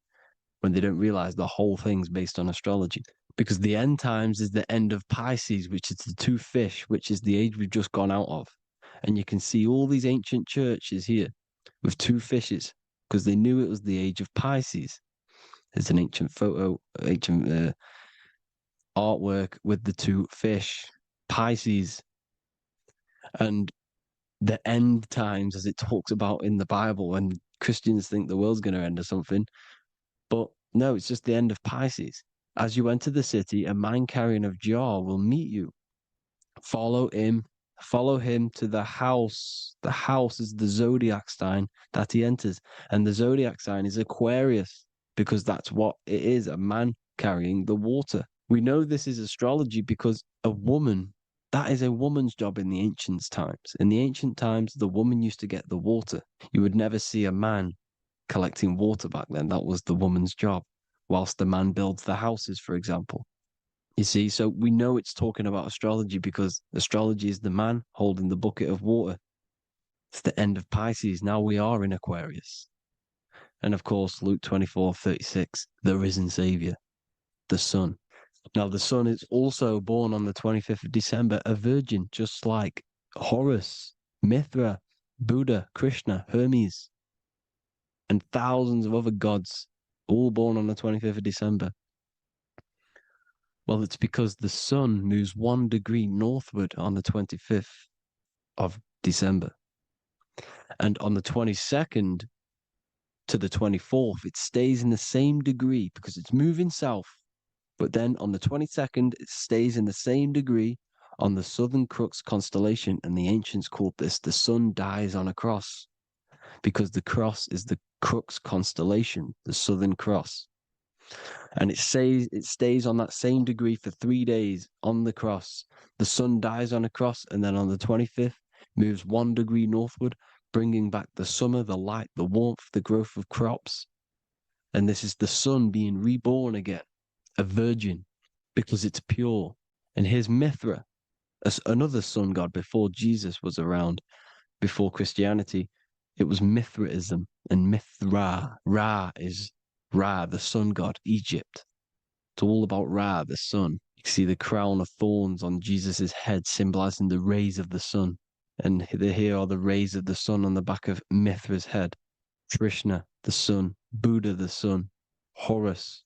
when they don't realize the whole thing's based on astrology. Because the end times is the end of Pisces, which is the 2 fish, which is the age we've just gone out of. And you can see all these ancient churches here with 2 fishes, because they knew it was the age of Pisces. There's an ancient photo, ancient artwork with the 2 fish, Pisces. And the end times, as it talks about in the Bible, when Christians think the world's going to end or something. But no, it's just the end of Pisces. As you enter the city, a man carrying a jar will meet you. Follow him to the house. The house is the zodiac sign that he enters. And the zodiac sign is Aquarius, because that's what it is, a man carrying the water. We know this is astrology because a woman, that is a woman's job in the ancient times. In the ancient times, the woman used to get the water. You would never see a man collecting water back then. That was the woman's job. whilst the man builds the houses, for example. You see, so we know it's talking about astrology because astrology is the man holding the bucket of water. It's the end of Pisces. Now we are in Aquarius. And of course, Luke 24:36, the risen Savior, the Son. Now, the Son is also born on the 25th of December, a virgin, just like Horus, Mithra, Buddha, Krishna, Hermes, and thousands of other gods, all born on the 25th of December. Well, it's because the sun moves 1 degree northward on the 25th of December. And on the 22nd to the 24th, it stays in the same degree because it's moving south. But then on the 22nd, it stays in the same degree on the Southern Crux constellation. And the ancients called this the sun dies on a cross because the cross is the Crux constellation, the Southern Cross. And it stays on that same degree for 3 days on the cross. The sun dies on a cross, and then on the 25th, moves 1 degree northward, bringing back the summer, the light, the warmth, the growth of crops. And this is the sun being reborn again, a virgin, because it's pure. And here's Mithra, another sun god before Jesus was around, before Christianity. It was Mithraism, and Mithra, Ra is Ra, the sun god, Egypt. It's all about Ra, the sun. You see the crown of thorns on Jesus' head, symbolizing the rays of the sun. And here are the rays of the sun on the back of Mithra's head. Krishna, the sun. Buddha, the sun. Horus,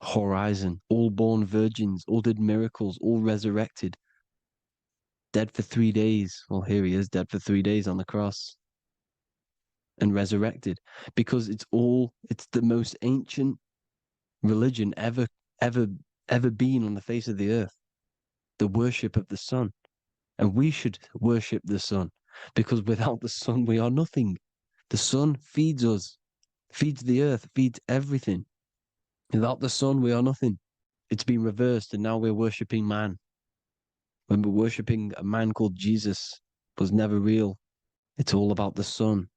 horizon. All born virgins, all did miracles, all resurrected. Dead for 3 days. Well, here he is, dead for 3 days on the cross. And resurrected. Because it's the most ancient religion ever been on the face of the earth. The worship of the sun. And we should worship the sun, because without the sun we are nothing. The sun feeds us, feeds the earth, feeds everything. Without the sun we are nothing. It's been reversed, and now we're worshipping man. When we're worshipping a man called Jesus, was never real. It's all about the sun,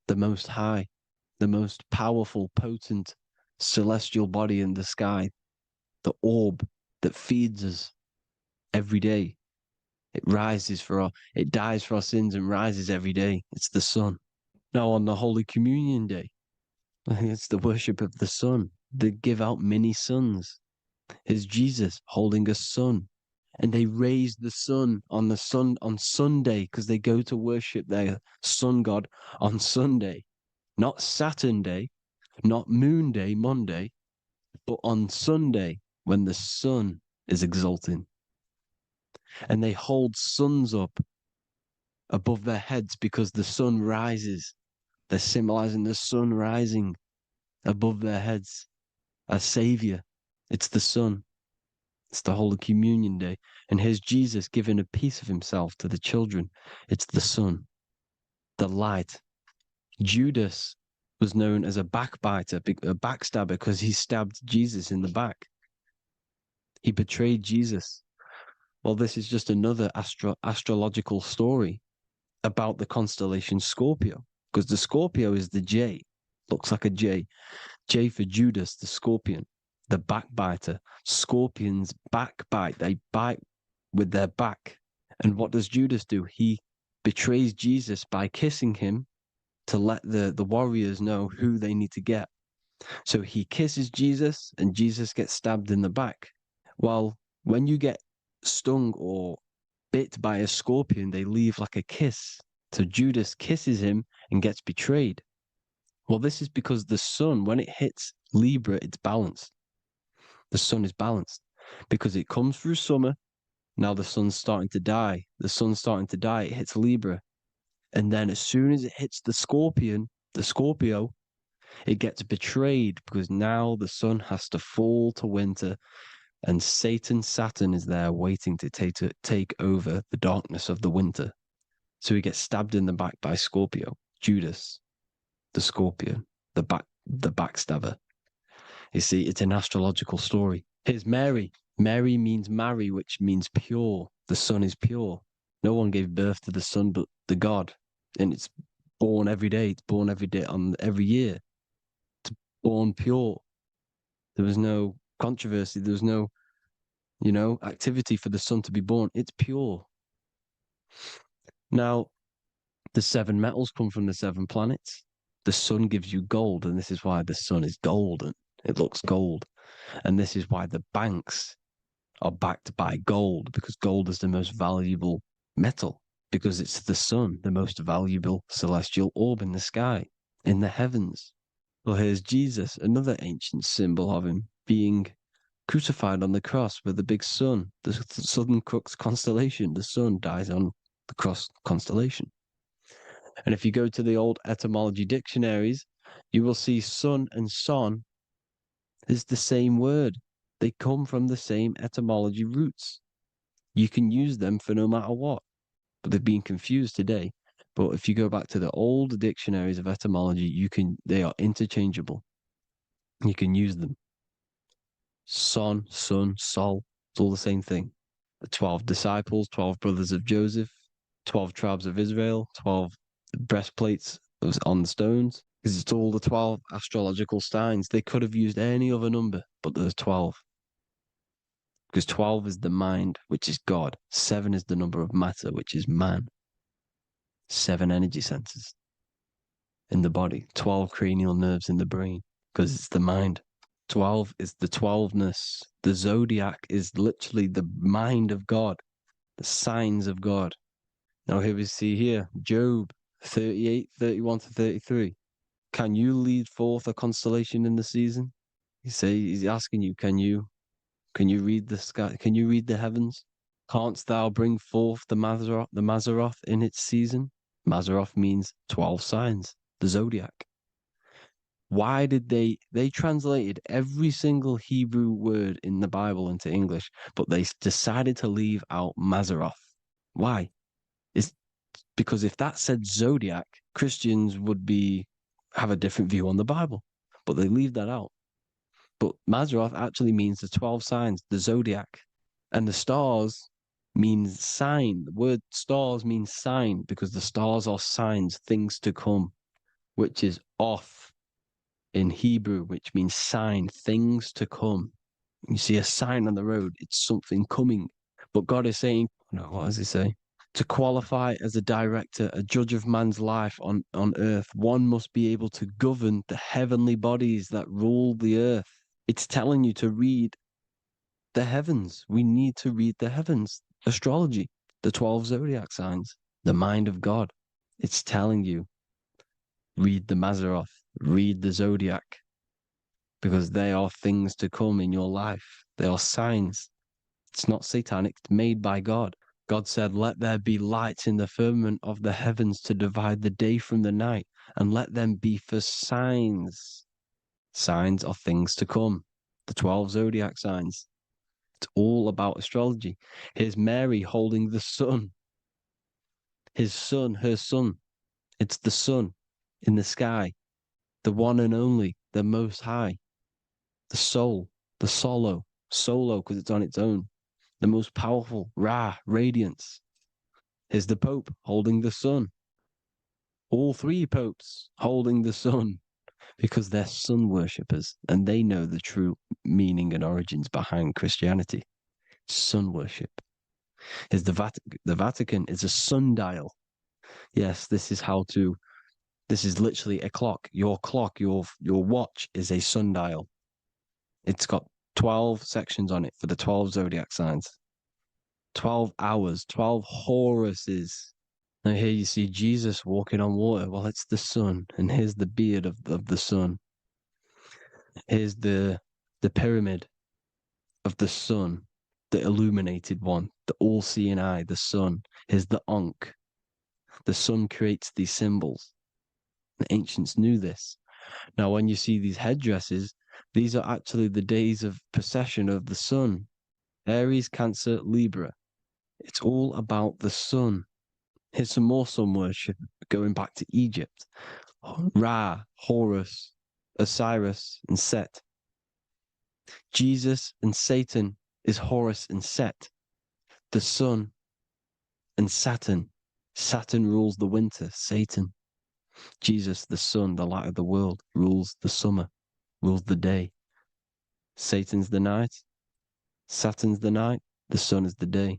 the most high, the most powerful, potent, celestial body in the sky, the orb that feeds us every day. It dies for our sins and rises every day. It's the sun. Now on the Holy Communion Day, it's the worship of the sun. They give out mini suns. It's Jesus holding a sun. And they raise the sun on Sunday because they go to worship their sun god on Sunday. Not Saturn Day, not Moon Day, Monday, but on Sunday when the sun is exalting. And they hold suns up above their heads because the sun rises. They're symbolizing the sun rising above their heads as Savior. It's the sun. It's the Holy Communion Day. And here's Jesus giving a piece of himself to the children. It's the sun, the light. Judas was known as a backbiter, a backstabber, because he stabbed Jesus in the back. He betrayed Jesus. Well, this is just another astrological story about the constellation Scorpio, because the Scorpio is the J, looks like a J. J for Judas, the scorpion, the backbiter. Scorpions backbite, they bite with their back. And what does Judas do? He betrays Jesus by kissing him to let the warriors know who they need to get. So he kisses Jesus, and Jesus gets stabbed in the back. Well, when you get stung or bit by a scorpion, they leave like a kiss. So Judas kisses him and gets betrayed. Well, this is because the sun, when it hits Libra, it's balanced. The sun is balanced because it comes through summer. Now the sun's starting to die. The sun's starting to die. It hits Libra. And then as soon as it hits the Scorpio, it gets betrayed because now the sun has to fall to winter. And Saturn is there waiting to take over the darkness of the winter. So he gets stabbed in the back by Scorpio, Judas, the scorpion, the backstabber. You see, it's an astrological story. Here's Mary. Mary means marry, which means pure. The sun is pure. No one gave birth to the sun but the God. And it's born every day. It's born every day on every year. It's born pure. There was no controversy. There was no, activity for the sun to be born. It's pure. Now, the seven metals come from the seven planets. The sun gives you gold, and this is why the sun is golden. It looks gold. And this is why the banks are backed by gold, because gold is the most valuable metal, because it's the sun, the most valuable celestial orb in the sky, in the heavens. Well, here's Jesus, another ancient symbol of him being crucified on the cross with the big sun, the Southern Crux constellation. The sun dies on the cross constellation. And if you go to the old etymology dictionaries, you will see sun and son is the same word. They come from the same etymology roots. You can use them for no matter what, but they've been confused today. But if you go back to the old dictionaries of etymology, they are interchangeable. You can use them. Son, sun, sol, it's all the same thing. The 12 disciples, 12 brothers of Joseph, 12 tribes of Israel, 12 breastplates on the stones, because it's all the 12 astrological signs. They could have used any other number, but there's 12. Because 12 is the mind, which is God. 7 is the number of matter, which is man. 7 energy centers in the body. 12 cranial nerves in the brain, because it's the mind. 12 is the 12ness. The zodiac is literally the mind of God, the signs of God. Now here we see here, Job 38, 31 to 33. Can you lead forth a constellation in the season? He's asking you, can you read the sky? Can you read the heavens? Canst thou bring forth the Mazzaroth in its season? Mazzaroth means 12 signs, the zodiac. Why did they translated every single Hebrew word in the Bible into English, but they decided to leave out Mazzaroth? Why? It's because if that said zodiac, Christians would have a different view on the Bible, but they leave that out. But Mazzaroth actually means the 12 signs, the zodiac, and the stars means sign. The word stars means sign because the stars are signs, things to come, which is off in Hebrew, which means sign, things to come. You see a sign on the road, it's something coming. But God is saying, no, what does he say? To qualify as a director, a judge of man's life on earth, one must be able to govern the heavenly bodies that rule the earth. It's telling you to read the heavens. We need to read the heavens. Astrology, the 12 zodiac signs, the mind of God. It's telling you, read the Mazzaroth, read the zodiac, because they are things to come in your life. They are signs. It's not satanic, it's made by God. God said, let there be lights in the firmament of the heavens to divide the day from the night, and let them be for signs. Signs are things to come. The 12 zodiac signs. It's all about astrology. Here's Mary holding the sun. His son, her son. It's the sun in the sky. The one and only, the most high. The soul, the solo because it's on its own. The most powerful, Ra, radiance. Here's the Pope holding the sun. All three popes holding the sun because they're sun worshippers and they know the true meaning and origins behind Christianity. Sun worship. Here's the Vatican is a sundial. Yes, this is literally a clock. Your clock, your watch is a sundial. It's got 12 sections on it for the 12 zodiac signs. 12 hours, 12 Horuses. Now here you see Jesus walking on water. Well, it's the sun, and here's the beard of the sun. Here's the pyramid of the sun, the illuminated one, the all-seeing eye, the sun. Here's the Ankh. The sun creates these symbols. The ancients knew this. Now, when you see these headdresses, these are actually the days of procession of the sun. Aries, Cancer, Libra. It's all about the sun. Here's some more sun worship going back to Egypt. Ra, Horus, Osiris, and Set. Jesus and Satan is Horus and Set. The sun and Saturn. Saturn rules the winter, Satan. Jesus, the sun, the light of the world, rules the summer, rules the day. Satan's the night. Saturn's the night. The sun is the day.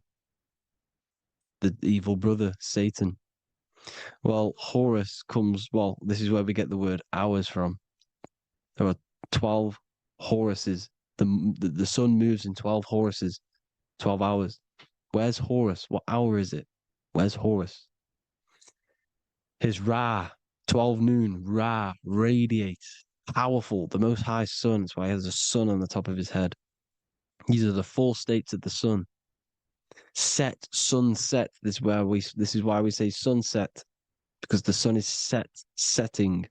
The evil brother, Satan. Well, Horus comes, well, this is where we get the word hours from. There are 12 Horuses. The sun moves in 12 Horuses, 12 hours. Where's Horus? What hour is it? Where's Horus? His Ra, 12 noon, Ra, radiates, powerful, the most high sun. That's why he has a sun on the top of his head. These are the four states of the sun. Set, sunset. This is why we say sunset, because the sun is setting.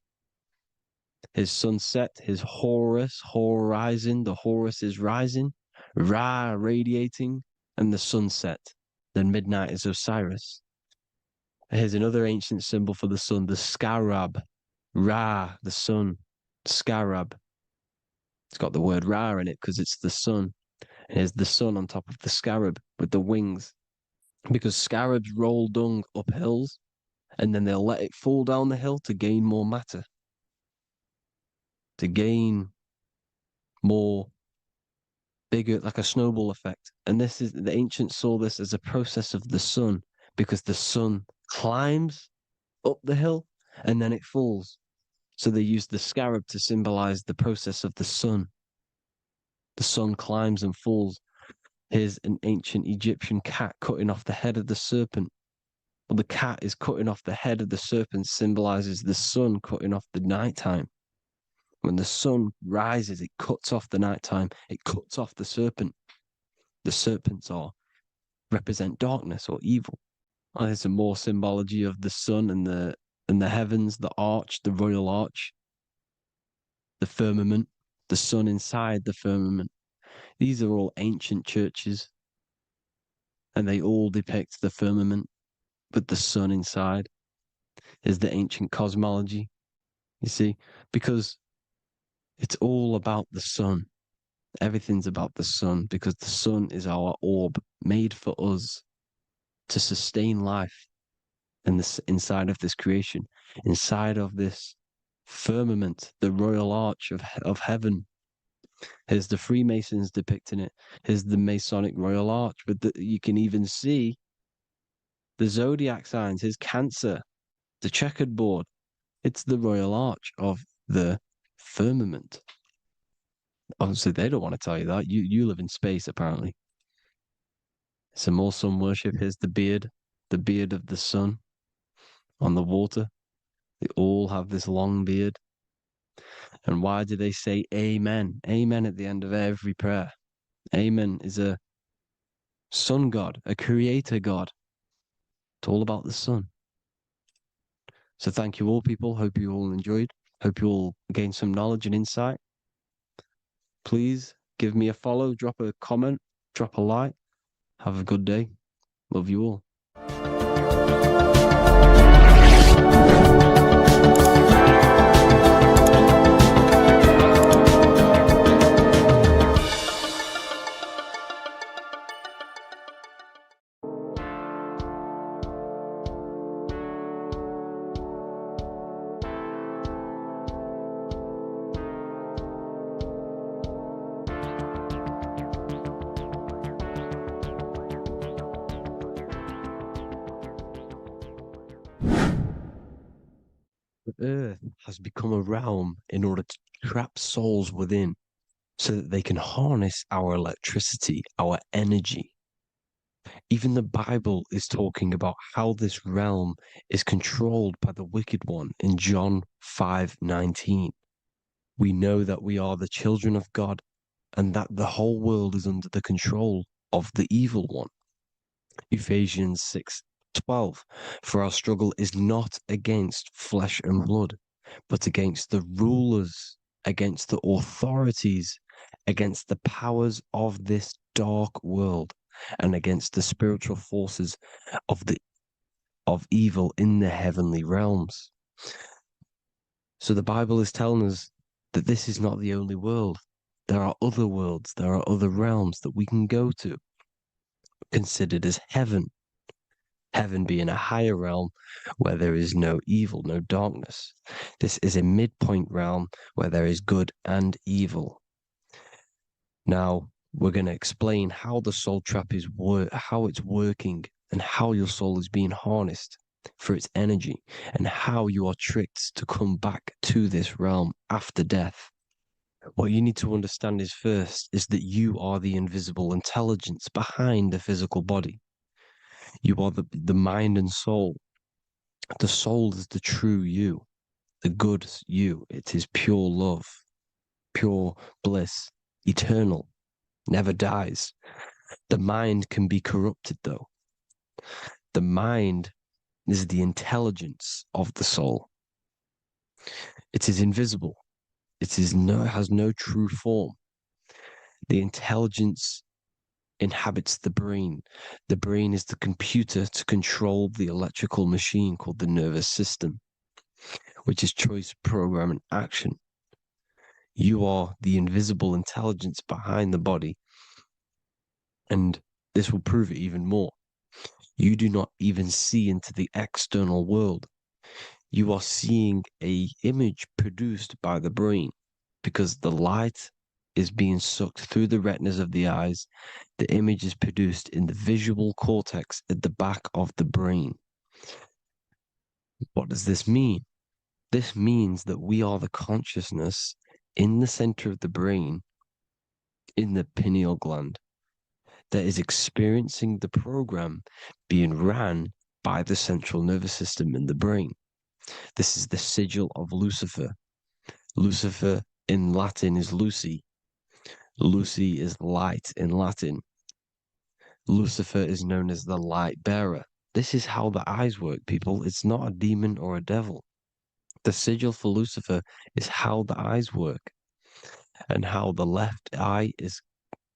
His sunset, his Horus, horizon, the Horus is rising, Ra radiating, and the sunset. Then midnight is Osiris. Here's another ancient symbol for the sun, the scarab. Ra, the sun, scarab. It's got the word Ra in it because it's the sun. Here's the sun on top of the scarab with the wings. Because scarabs roll dung up hills, and then they'll let it fall down the hill to gain more matter. To gain more bigger, like a snowball effect. And this is, the ancients saw this as a process of the sun, because the sun climbs up the hill and then it falls. So they used the scarab to symbolize the process of the sun. The sun climbs and falls. Here's an ancient Egyptian cat cutting off the head of the serpent. Well, the cat is cutting off the head of the serpent, symbolizes the sun cutting off the nighttime. When the sun rises, it cuts off the nighttime. It cuts off the serpent. The serpents represent darkness or evil. And there's some more symbology of the sun and the heavens, the arch, the royal arch, the firmament, the sun inside the firmament. These are all ancient churches, and they all depict the firmament with the sun inside. Is the ancient cosmology, you see, because it's all about the sun. Everything's about the sun, because the sun is our orb made for us to sustain life in this, inside of this creation, inside of this firmament, the royal arch of heaven. Here's the Freemasons depicting it. Here's the Masonic royal arch, but you can even see the zodiac signs. Here's Cancer, the checkered board. It's the royal arch of the firmament. Obviously, they don't want to tell you that. You live in space, apparently. Some more sun worship. Here's the beard of the sun on the water. They all have this long beard. And why do they say amen? Amen at the end of every prayer. Amen is a sun god, a creator god. It's all about the sun. So thank you all, people. Hope you all enjoyed. Hope you all gained some knowledge and insight. Please give me a follow, drop a comment, drop a like. Have a good day. Love you all. The earth has become a realm in order to trap souls within so that they can harness our electricity, our energy. Even the Bible is talking about how this realm is controlled by the wicked one in John 5:19. We know that we are the children of God and that the whole world is under the control of the evil one. Ephesians 6:12. For our struggle is not against flesh and blood, but against the rulers, against the authorities, against the powers of this dark world, and against the spiritual forces of evil in the heavenly realms. So the Bible is telling us that this is not the only world. There are other worlds, there are other realms that we can go to, considered as heaven. Heaven being a higher realm where there is no evil, no darkness. This is a midpoint realm where there is good and evil. Now, we're going to explain how the soul trap is how it's working and how your soul is being harnessed for its energy and how you are tricked to come back to this realm after death. What you need to understand is first is that you are the invisible intelligence behind the physical body. You are the mind and soul. The soul is the true you, the good you. It is pure love, pure bliss, eternal, never dies. The mind can be corrupted, though. The mind is the intelligence of the soul. It is invisible. It has no true form. The intelligence inhabits the brain. The brain is the computer to control the electrical machine called the nervous system, which is choice, program, and action. You are the invisible intelligence behind the body, and this will prove it even more. You do not even see into the external world. You are seeing an image produced by the brain because the light is being sucked through the retinas of the eyes. The image is produced in the visual cortex at the back of the brain. What does this mean? This means that we are the consciousness in the center of the brain, in the pineal gland, that is experiencing the program being ran by the central nervous system in the brain. This is the sigil of Lucifer. Lucifer in Latin is Lucy. Lucy is light in Latin. Lucifer is known as the light bearer. This is how the eyes work, people. It's not a demon or a devil. The sigil for Lucifer is how the eyes work and how the left eye is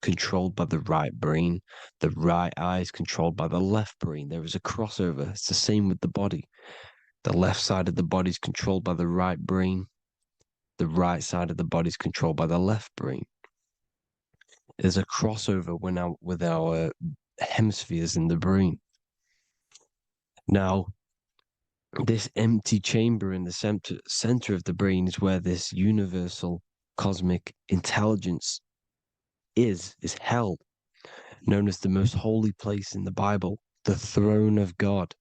controlled by the right brain. The right eye is controlled by the left brain. There is a crossover. It's the same with the body. The left side of the body is controlled by the right brain. The right side of the body is controlled by the left brain. There's a crossover with our hemispheres in the brain. Now, this empty chamber in the center of the brain is where this universal cosmic intelligence is held, known as the most holy place in the Bible, the throne of God.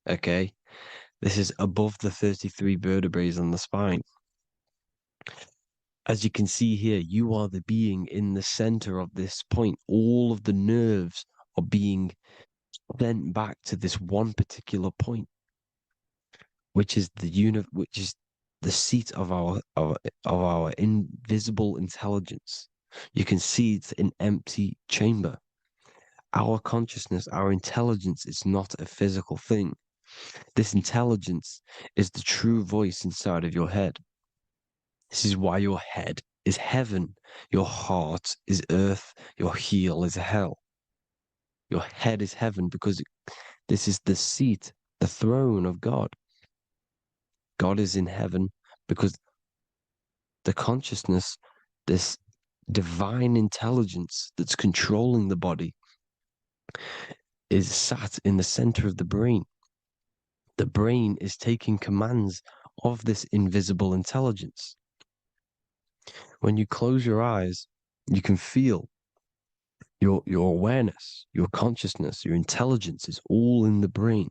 Okay? This is above the 33 vertebrae on the spine. As you can see here, you are the being in the center of this point. All of the nerves are being sent back to this one particular point, which is which is the seat of our invisible intelligence. You can see it's an empty chamber. Our consciousness, our intelligence is not a physical thing. This intelligence is the true voice inside of your head. This is why your head is heaven, your heart is earth, your heel is hell. Your head is heaven because this is the seat, the throne of God. God is in heaven because the consciousness, this divine intelligence that's controlling the body, is sat in the center of the brain. The brain is taking commands of this invisible intelligence. When you close your eyes, you can feel your awareness, your consciousness, your intelligence is all in the brain.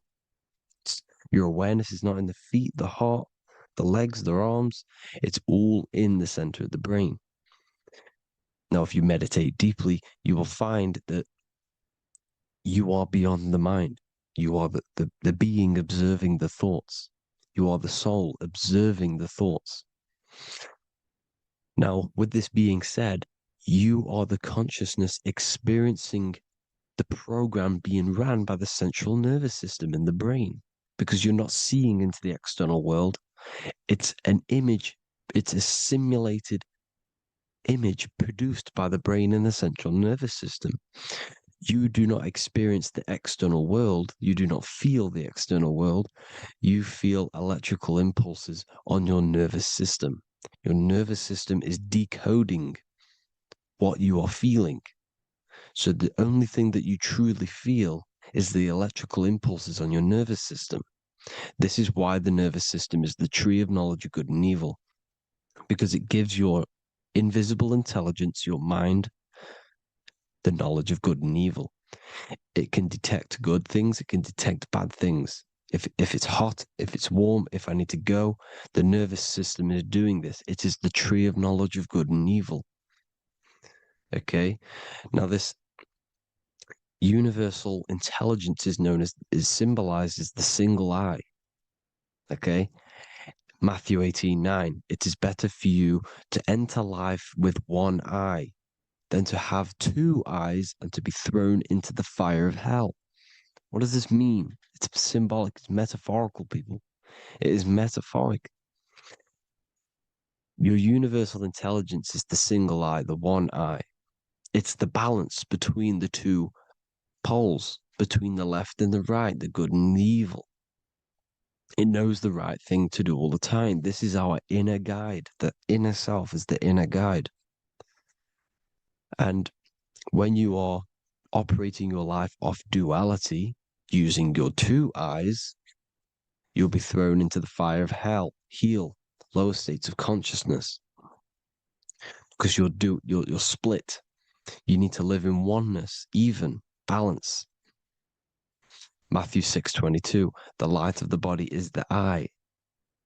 Your awareness is not in the feet, the heart, the legs, the arms. It's all in the center of the brain. Now, if you meditate deeply, you will find that you are beyond the mind. You are the being observing the thoughts. You are the soul observing the thoughts. Now, with this being said, you are the consciousness experiencing the program being ran by the central nervous system in the brain, because you're not seeing into the external world. It's an image, it's a simulated image produced by the brain and the central nervous system. You do not experience the external world. You do not feel the external world. You feel electrical impulses on your nervous system. Your nervous system is decoding what you are feeling. So the only thing that you truly feel is the electrical impulses on your nervous system. This is why the nervous system is the tree of knowledge of good and evil, because it gives your invisible intelligence, your mind, the knowledge of good and evil. It can detect good things, it can detect bad things. If it's hot, if it's warm, if I need to go, the nervous system is doing this. It is the tree of knowledge of good and evil. Okay? Now this universal intelligence is symbolized as the single eye. Okay? Matthew 18:9. It is better for you to enter life with one eye than to have two eyes and to be thrown into the fire of hell. What does this mean? It's symbolic, it's metaphorical, people. It is metaphoric. Your universal intelligence is the single eye, the one eye. It's the balance between the two poles, between the left and the right, the good and the evil. It knows the right thing to do all the time. This is our inner guide. The inner self is the inner guide. And when you are operating your life off duality, using your two eyes, you'll be thrown into the fire of hell, lower states of consciousness. Because you're split. You need to live in oneness, even, balance. Matthew 6:22, the light of the body is the eye.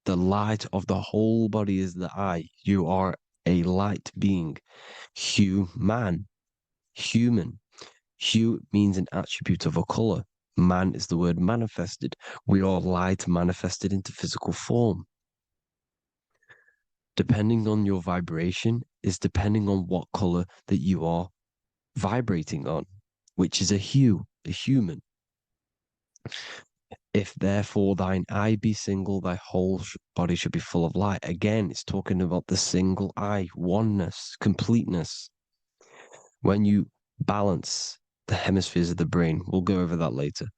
The light of the whole body is the eye. You are a light being. Human. Hue means an attribute of a color. Man is the word manifested. We are light manifested into physical form. Depending on your vibration is depending on what color that you are vibrating on, which is a hue, a human. If therefore thine eye be single, thy whole body should be full of light. Again, it's talking about the single eye, oneness, completeness. When you balance the hemispheres of the brain, we'll go over that later.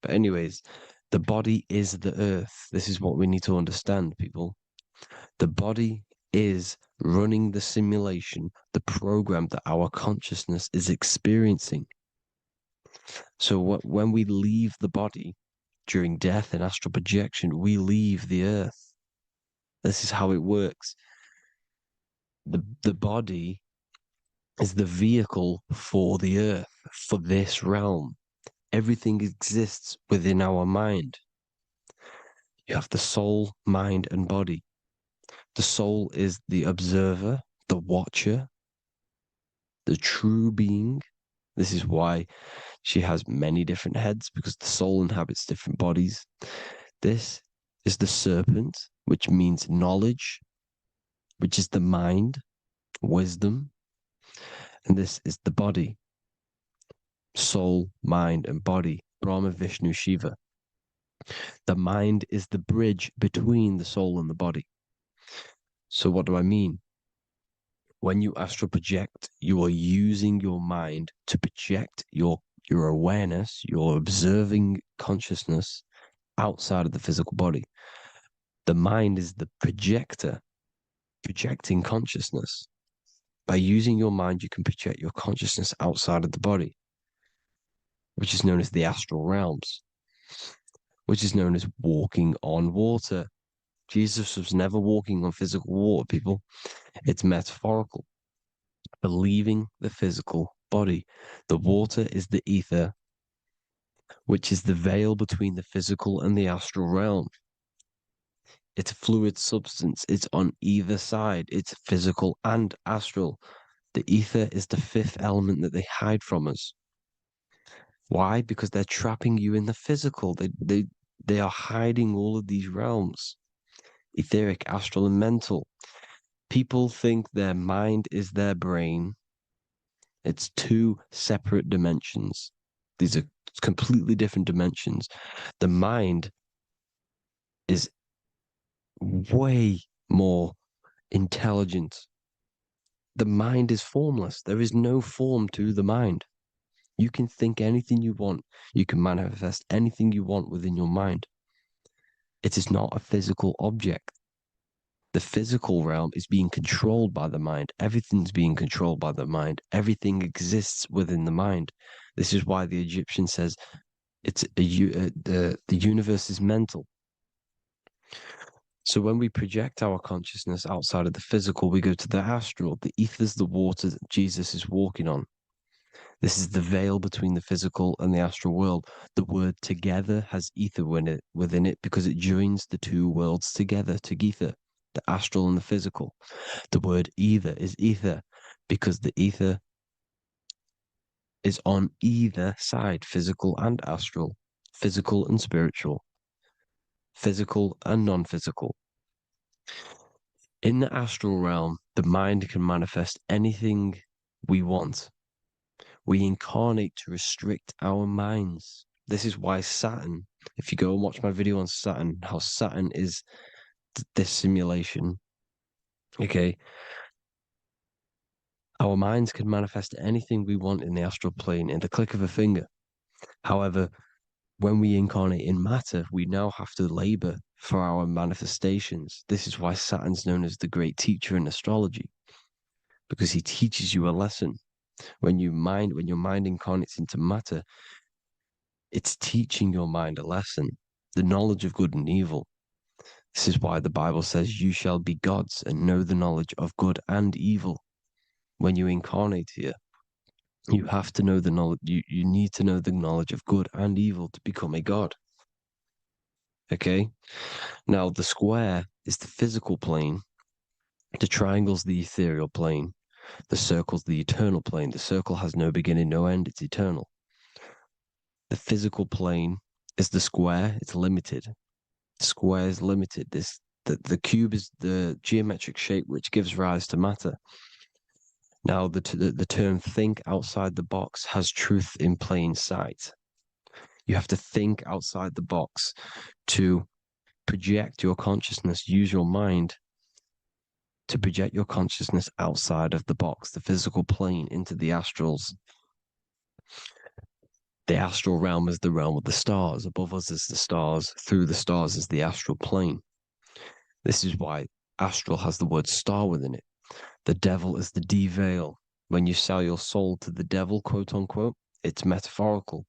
But anyways, the body is the earth. This is what we need to understand, people. The body is running the simulation, the program that our consciousness is experiencing. So when we leave the body during death and astral projection, we leave the earth. This is how it works. The body is the vehicle for the earth, for this realm. Everything exists within our mind. You have the soul, mind, and body. The soul is the observer, the watcher, the true being. This is why she has many different heads, because the soul inhabits different bodies. This is the serpent, which means knowledge, which is the mind, wisdom. And this is the body, soul, mind, and body, Brahma, Vishnu, Shiva. The mind is the bridge between the soul and the body. So what do I mean? When you astral project, you are using your mind to project your awareness, your observing consciousness outside of the physical body. The mind is the projector, projecting consciousness. By using your mind, you can project your consciousness outside of the body, which is known as the astral realms, which is known as walking on water. Jesus was never walking on physical water, people. It's metaphorical. Believing the physical body. The water is the ether, which is the veil between the physical and the astral realm. It's a fluid substance. It's on either side. It's physical and astral. The ether is the fifth element that they hide from us. Why? Because they're trapping you in the physical. They are hiding all of these realms. Etheric, astral, and mental. People think their mind is their brain. It's two separate dimensions. These are completely different dimensions. The mind is way more intelligent. The mind is formless. There is no form to the mind. You can think anything you want. You can manifest anything you want within your mind. It is not a physical object. The physical realm is being controlled by the mind. Everything's being controlled by the mind. Everything exists within the mind. This is why the Egyptian says the universe is mental. So when we project our consciousness outside of the physical, we go to the astral. The ether's the water that Jesus is walking on. This is the veil between the physical and the astral world. The word together has ether within it because it joins the two worlds together, together, the astral and the physical. The word either is ether because the ether is on either side, physical and astral, physical and spiritual, physical and non-physical. In the astral realm, the mind can manifest anything we want. We incarnate to restrict our minds. This is why Saturn, if you go and watch my video on Saturn, how Saturn is this simulation, okay? Our minds can manifest anything we want in the astral plane in the click of a finger. However, when we incarnate in matter, we now have to labor for our manifestations. This is why Saturn's known as the great teacher in astrology, because he teaches you a lesson. When your mind incarnates into matter, it's teaching your mind a lesson, the knowledge of good and evil. This is why the Bible says, you shall be gods and know the knowledge of good and evil. When you incarnate here, you have to know the knowledge, you need to know the knowledge of good and evil to become a god. Okay? Now, the square is the physical plane, the triangle's the ethereal plane, the circle's the eternal plane. The circle has no beginning, no end, it's eternal. The physical plane is the square, it's limited. The square is limited. The cube is the geometric shape which gives rise to matter. Now, the term think outside the box has truth in plain sight. You have to think outside the box to project your consciousness, use your mind to project your consciousness outside of the box, the physical plane, into the astrals. The astral realm is the realm of the stars. Above us is the stars. Through the stars is the astral plane. This is why astral has the word star within it. The devil is the de-veil. When you sell your soul to the devil, quote unquote, it's metaphorical.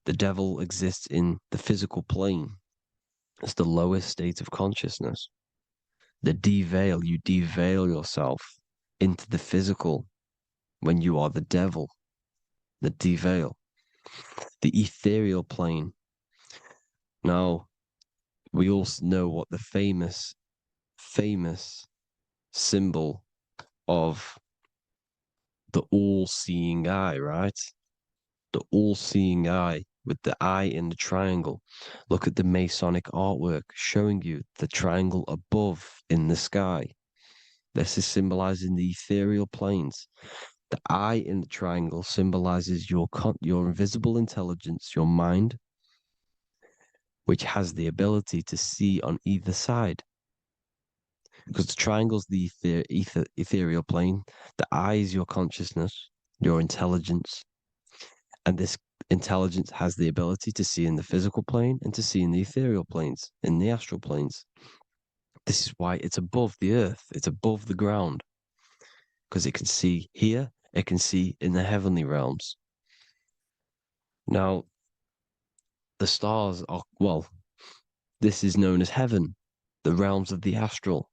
The devil exists in the physical plane. It's the lowest state of consciousness. The de-veil, you de-veil yourself into the physical when you are the devil. The de-veil. The ethereal plane. Now, we also know what the famous symbol of the all-seeing eye, right? The all-seeing eye with the eye in the triangle. Look at the Masonic artwork showing you the triangle above in the sky. This is symbolizing the ethereal planes. The eye in the triangle symbolizes your invisible intelligence, your mind, which has the ability to see on either side. Because the triangle's the ethereal plane. The eye is your consciousness, your intelligence. And this intelligence has the ability to see in the physical plane and to see in the ethereal planes, in the astral planes. This is why it's above the earth. It's above the ground. Because it can see here, it can see in the heavenly realms. Now, the stars are, well, this is known as heaven, the realms of the astral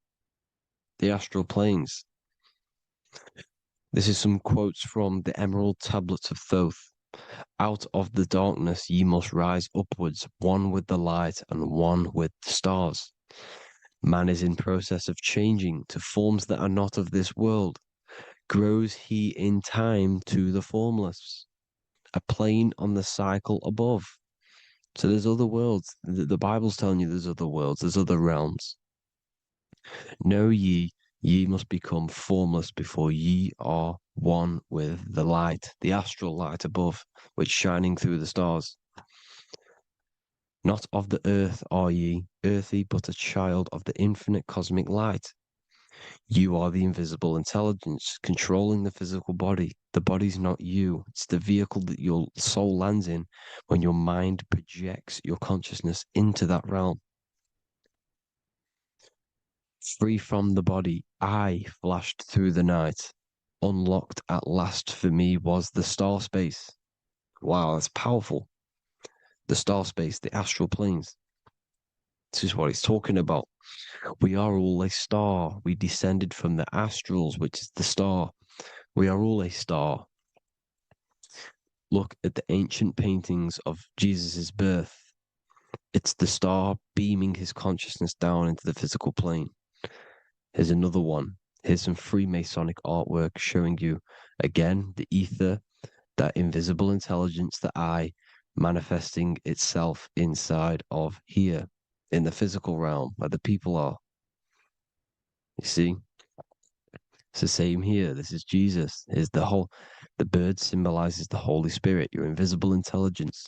planes. This is some quotes from the Emerald Tablets of Thoth. Out of the darkness ye must rise upwards, one with the light and one with the stars. Man is in process of changing to forms that are not of this world. Grows he in time to the formless, a plane on the cycle above. So there's other worlds. The Bible's telling you there's other worlds, there's other realms. Know ye must become formless before ye are one with the light, the astral light above, which shining through the stars. Not of the earth are ye, earthy, but a child of the infinite cosmic light. You are the invisible intelligence controlling the physical body. The body's not you. It's the vehicle that your soul lands in when your mind projects your consciousness into that realm. Free from the body, I flashed through the night. Unlocked at last for me was the star space. Wow, that's powerful. The star space, the astral planes. This is what it's talking about. We are all a star. We descended from the astrals, which is the star. We are all a star. Look at the ancient paintings of Jesus' birth. It's the star beaming his consciousness down into the physical plane. Here's another one. Here's some Freemasonic artwork showing you, again, the ether, that invisible intelligence, the I, manifesting itself inside of here, in the physical realm, where the people are. You see? It's the same here. This is Jesus. Here's the bird symbolizes the Holy Spirit, your invisible intelligence,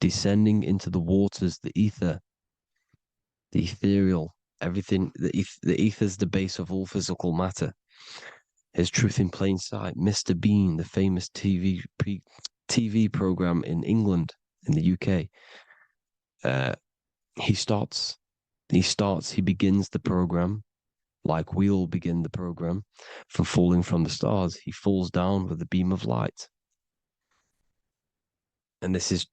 descending into the waters, the ether, the ethereal, everything. The ether is the base of all physical matter. Here's Truth in Plain Sight. Mr. Bean, the famous TV program in England, in the UK. He begins the program like we all begin the program from falling from the stars. He falls down with a beam of light. And this is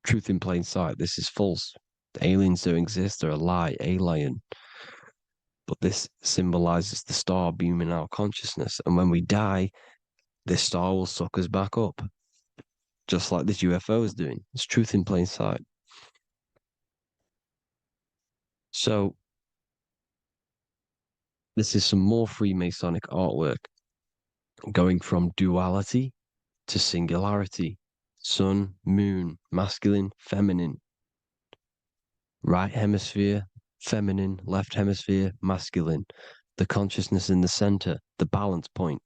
truth in plain sight. This is false. The aliens don't exist. They're a lie, alien. But this symbolizes the star beaming our consciousness. And when we die, this star will suck us back up. Just like this UFO is doing. It's truth in plain sight. So, this is some more Freemasonic artwork going from duality to singularity. Sun, moon, masculine, feminine. Right hemisphere, feminine, left hemisphere, masculine. The consciousness in the center, the balance point.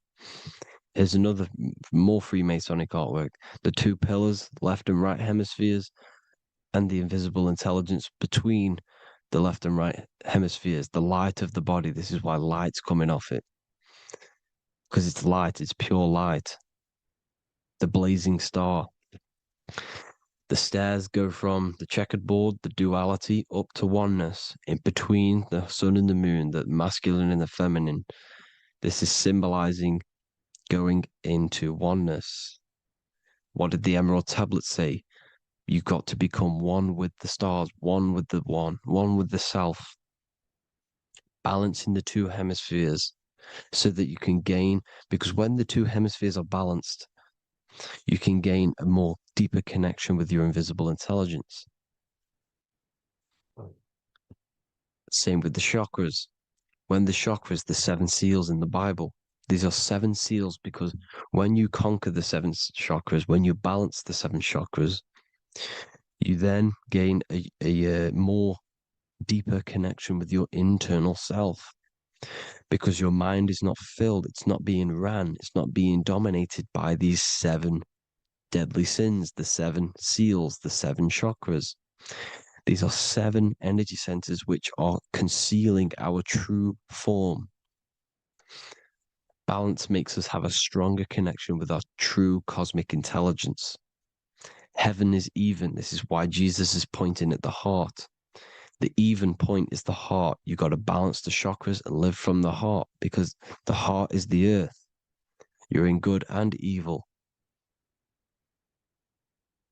Here's another more Freemasonic artwork. The two pillars, left and right hemispheres, and the invisible intelligence between the left and right hemispheres, the light of the body. This is why light's coming off it. Because it's light, it's pure light. The blazing star. The stairs go from the checkered board, the duality, up to oneness, in between the sun and the moon, the masculine and the feminine. This is symbolizing going into oneness. What did the Emerald Tablet say? You've got to become one with the stars, one with the one with the self. Balancing the two hemispheres so that you can gain, because when the two hemispheres are balanced, you can gain a more deeper connection with your invisible intelligence. Same with the chakras. When the chakras, the seven seals in the Bible, these are seven seals because when you conquer the seven chakras, when you balance the seven chakras, you then gain a more deeper connection with your internal self because your mind is not filled, it's not being ran, it's not being dominated by these seven deadly sins, the seven seals, the seven chakras. These are seven energy centers which are concealing our true form. Balance makes us have a stronger connection with our true cosmic intelligence. Heaven is even. This is why Jesus is pointing at the heart. The even point is the heart. You got to balance the chakras and live from the heart because the heart is the earth. You're in good and evil.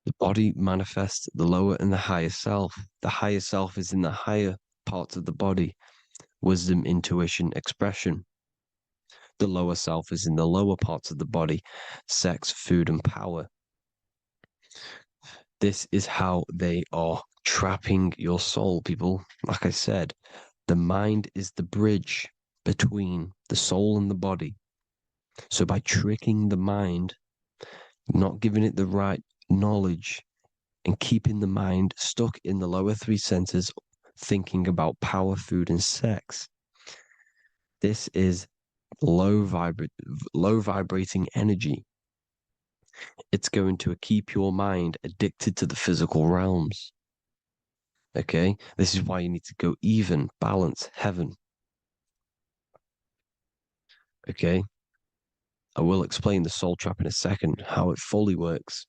The body manifests the lower and the higher self. The higher self is in the higher parts of the body. Wisdom, intuition, expression. The lower self is in the lower parts of the body. Sex, food, and power. This is how they are trapping your soul, people. Like I said, the mind is the bridge between the soul and the body. So by tricking the mind, not giving it the right knowledge, and keeping the mind stuck in the lower three centers, thinking about power, food, and sex, this is low vibrating energy. It's going to keep your mind addicted to the physical realms. Okay, this is why you need to go even, balance, heaven. Okay, I will explain the soul trap in a second, how it fully works.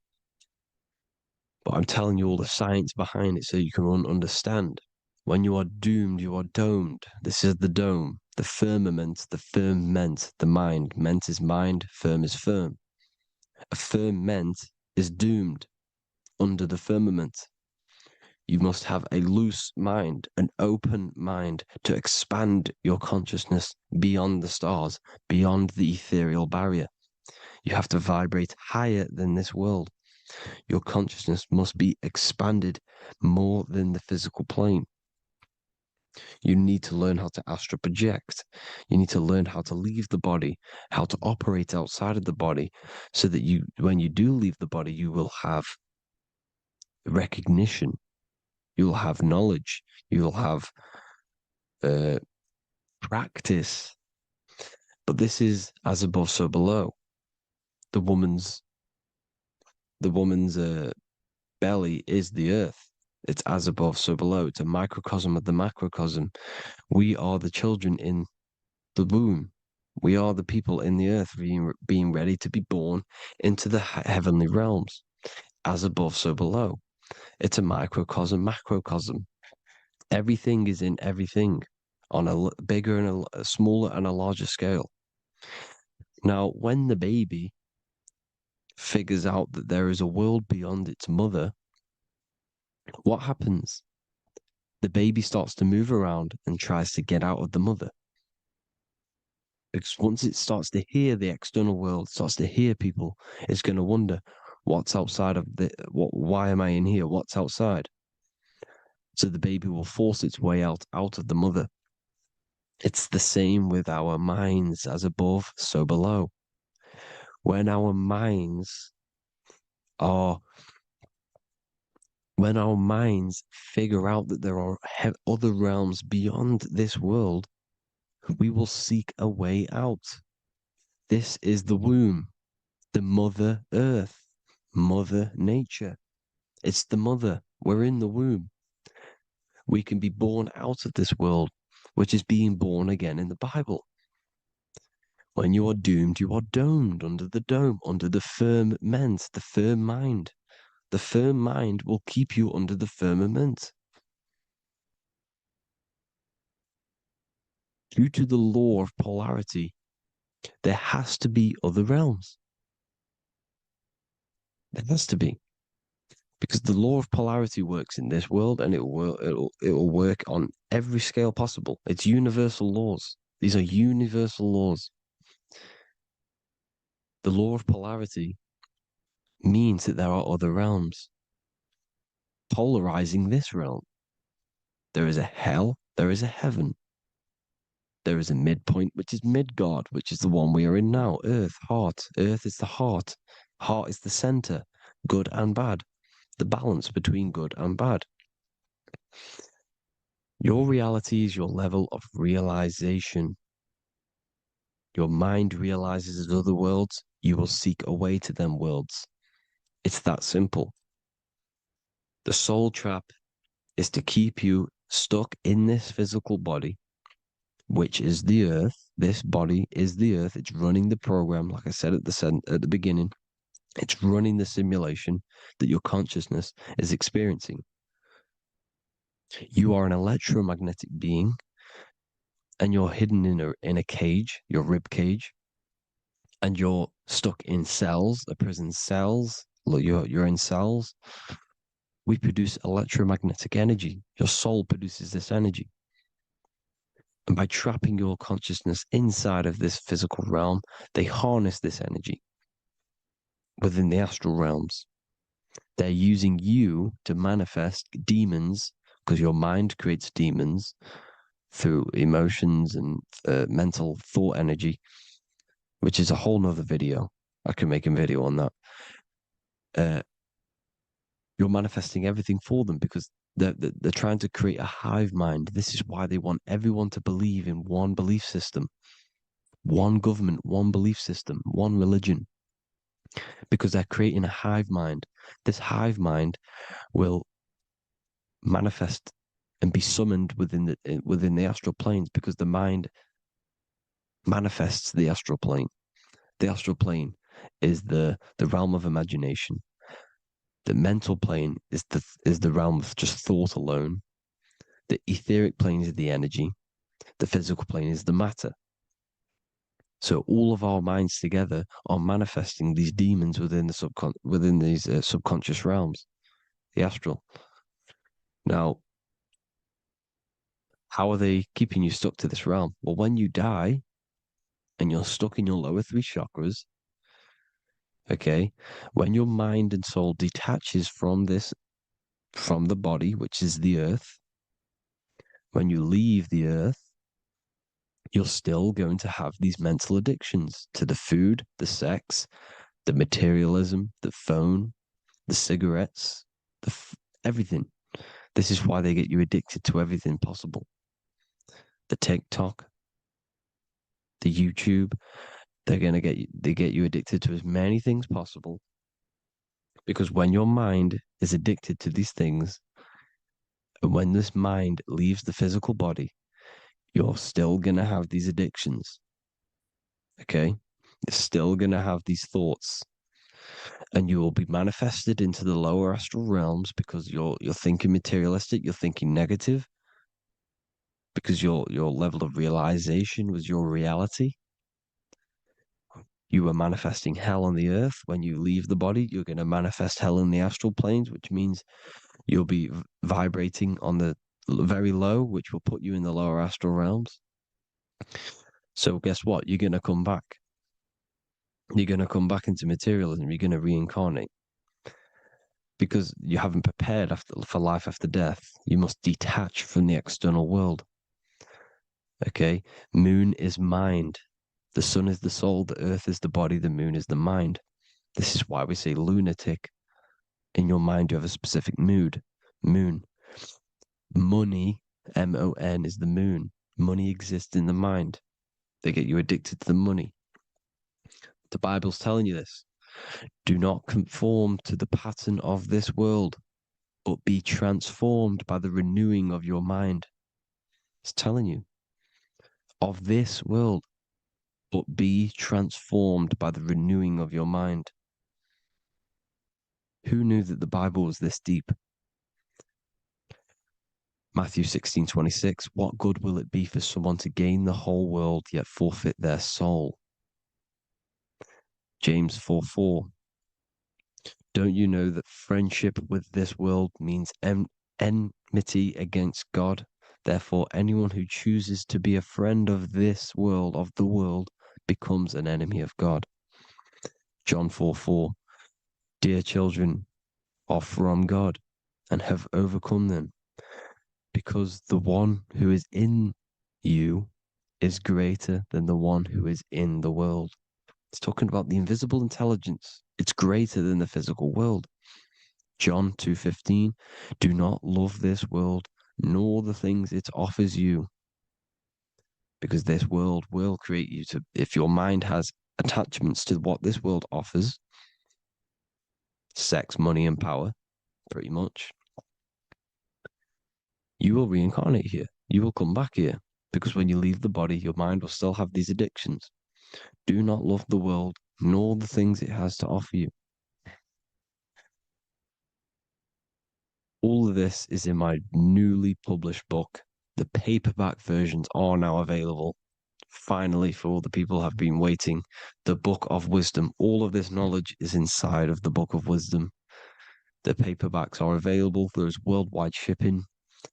But I'm telling you all the science behind it so you can understand. When you are doomed, you are domed. This is the dome, the firmament, the firmament, the mind. Ment is mind, firm is firm. A firmament is doomed under the firmament. You must have a loose mind, an open mind to expand your consciousness beyond the stars, beyond the ethereal barrier. You have to vibrate higher than this world. Your consciousness must be expanded more than the physical plane. You need to learn how to astral project. You need to learn how to leave the body, how to operate outside of the body, so that you, when you do leave the body, you will have recognition, you'll have knowledge, you'll have practice. But this is as above, so below. The woman's belly is the earth. It's as above, so below. It's a microcosm of the macrocosm. We are the children in the womb. We are the people in the earth being ready to be born into the heavenly realms. As above, so below. It's a microcosm, macrocosm. Everything is in everything on a bigger and a smaller and a larger scale. Now, when the baby figures out that there is a world beyond its mother, what happens? The baby starts to move around and tries to get out of the mother. Because once it starts to hear the external world, starts to hear people, it's going to wonder, what's outside of why am I in here? What's outside? So the baby will force its way out of the mother. It's the same with our minds, as above, so below. When our minds figure out that there are other realms beyond this world, we will seek a way out. This is the womb, the mother earth, mother nature. It's the mother. We're in the womb. We can be born out of this world, which is being born again in the Bible. When you are doomed, you are domed under the dome, under the firmament, the firm mind. The firm mind will keep you under the firmament. Due to the law of polarity, there has to be other realms. There has to be. Because the law of polarity works in this world, and it will work on every scale possible. It's universal laws. These are universal laws. The law of polarity means that there are other realms polarizing this realm. There is a hell, there is a heaven. There is a midpoint, which is Midgard, which is the one we are in now. Earth, heart. Earth is the heart. Heart is the center, good and bad. The balance between good and bad. Your reality is your level of realization. Your mind realizes other worlds, you will seek a way to them worlds. It's that simple. The soul trap is to keep you stuck in this physical body, which is the earth. This body is the earth. It's running the program, like I said at the beginning. It's running the simulation that your consciousness is experiencing. You are an electromagnetic being, and you're hidden in a cage, your rib cage, and you're stuck in cells, a prison cells. Look, you're in cells. We produce electromagnetic energy. Your soul produces this energy. And by trapping your consciousness inside of this physical realm, they harness this energy within the astral realms. They're using you to manifest demons, because your mind creates demons through emotions and mental thought energy, which is a whole nother video. I can make a video on that. You're manifesting everything for them because they're trying to create a hive mind. This is why they want everyone to believe in one belief system, one government, one belief system, one religion, because they're creating a hive mind. This hive mind will manifest and be summoned within the astral planes, because the mind manifests the astral plane. The astral plane is the realm of imagination. The mental plane is the realm of just thought alone. The etheric plane is the energy. The physical plane is the matter. So all of our minds together are manifesting these demons within these subconscious realms, the astral. Now, how are they keeping you stuck to this realm? Well, when you die and you're stuck in your lower three chakras, okay, when your mind and soul detaches from the body, which is the earth, when you leave the earth, you're still going to have these mental addictions to the food, the sex, the materialism, the phone, the cigarettes, everything. This is why they get you addicted to everything possible. The TikTok, the YouTube, they get you addicted to as many things possible. Because when your mind is addicted to these things, and when this mind leaves the physical body, you're still going to have these addictions. Okay? You're still going to have these thoughts. And you will be manifested into the lower astral realms because you're thinking materialistic, you're thinking negative, because your level of realization was your reality. You were manifesting hell on the earth. When you leave the body, you're going to manifest hell in the astral planes, which means you'll be vibrating on the very low, which will put you in the lower astral realms. So guess what? You're going to come back. You're going to come back into materialism. You're going to reincarnate. Because you haven't prepared for life after death. You must detach from the external world. Okay? Moon is mind. The sun is the soul. The earth is the body. The moon is the mind. This is why we say lunatic. In your mind, you have a specific mood. Moon. Money, M-O-N, is the moon. Money exists in the mind. They get you addicted to the money. The Bible's telling you this. Do not conform to the pattern of this world, but be transformed by the renewing of your mind. It's telling you. Of this world, but be transformed by the renewing of your mind. Who knew that the Bible was this deep? Matthew 16:26, what good will it be for someone to gain the whole world yet forfeit their soul? James 4:4, don't you know that friendship with this world means enmity against God? Therefore, anyone who chooses to be a friend of this world, of the world, becomes an enemy of God. John 4:4, dear children, are from God and have overcome them, because the one who is in you is greater than the one who is in the world. It's talking about the invisible intelligence. It's greater than the physical world. John 2:15, do not love this world, nor the things it offers you, because this world will create you to, if your mind has attachments to what this world offers, sex, money, and power, pretty much, you will reincarnate here. You will come back here, because when you leave the body, your mind will still have these addictions. Do not love the world, nor the things it has to offer you. All of this is in my newly published book. The paperback versions are now available. Finally, for all the people who have been waiting, the Book of Wisdom. All of this knowledge is inside of the Book of Wisdom. The paperbacks are available. There's worldwide shipping.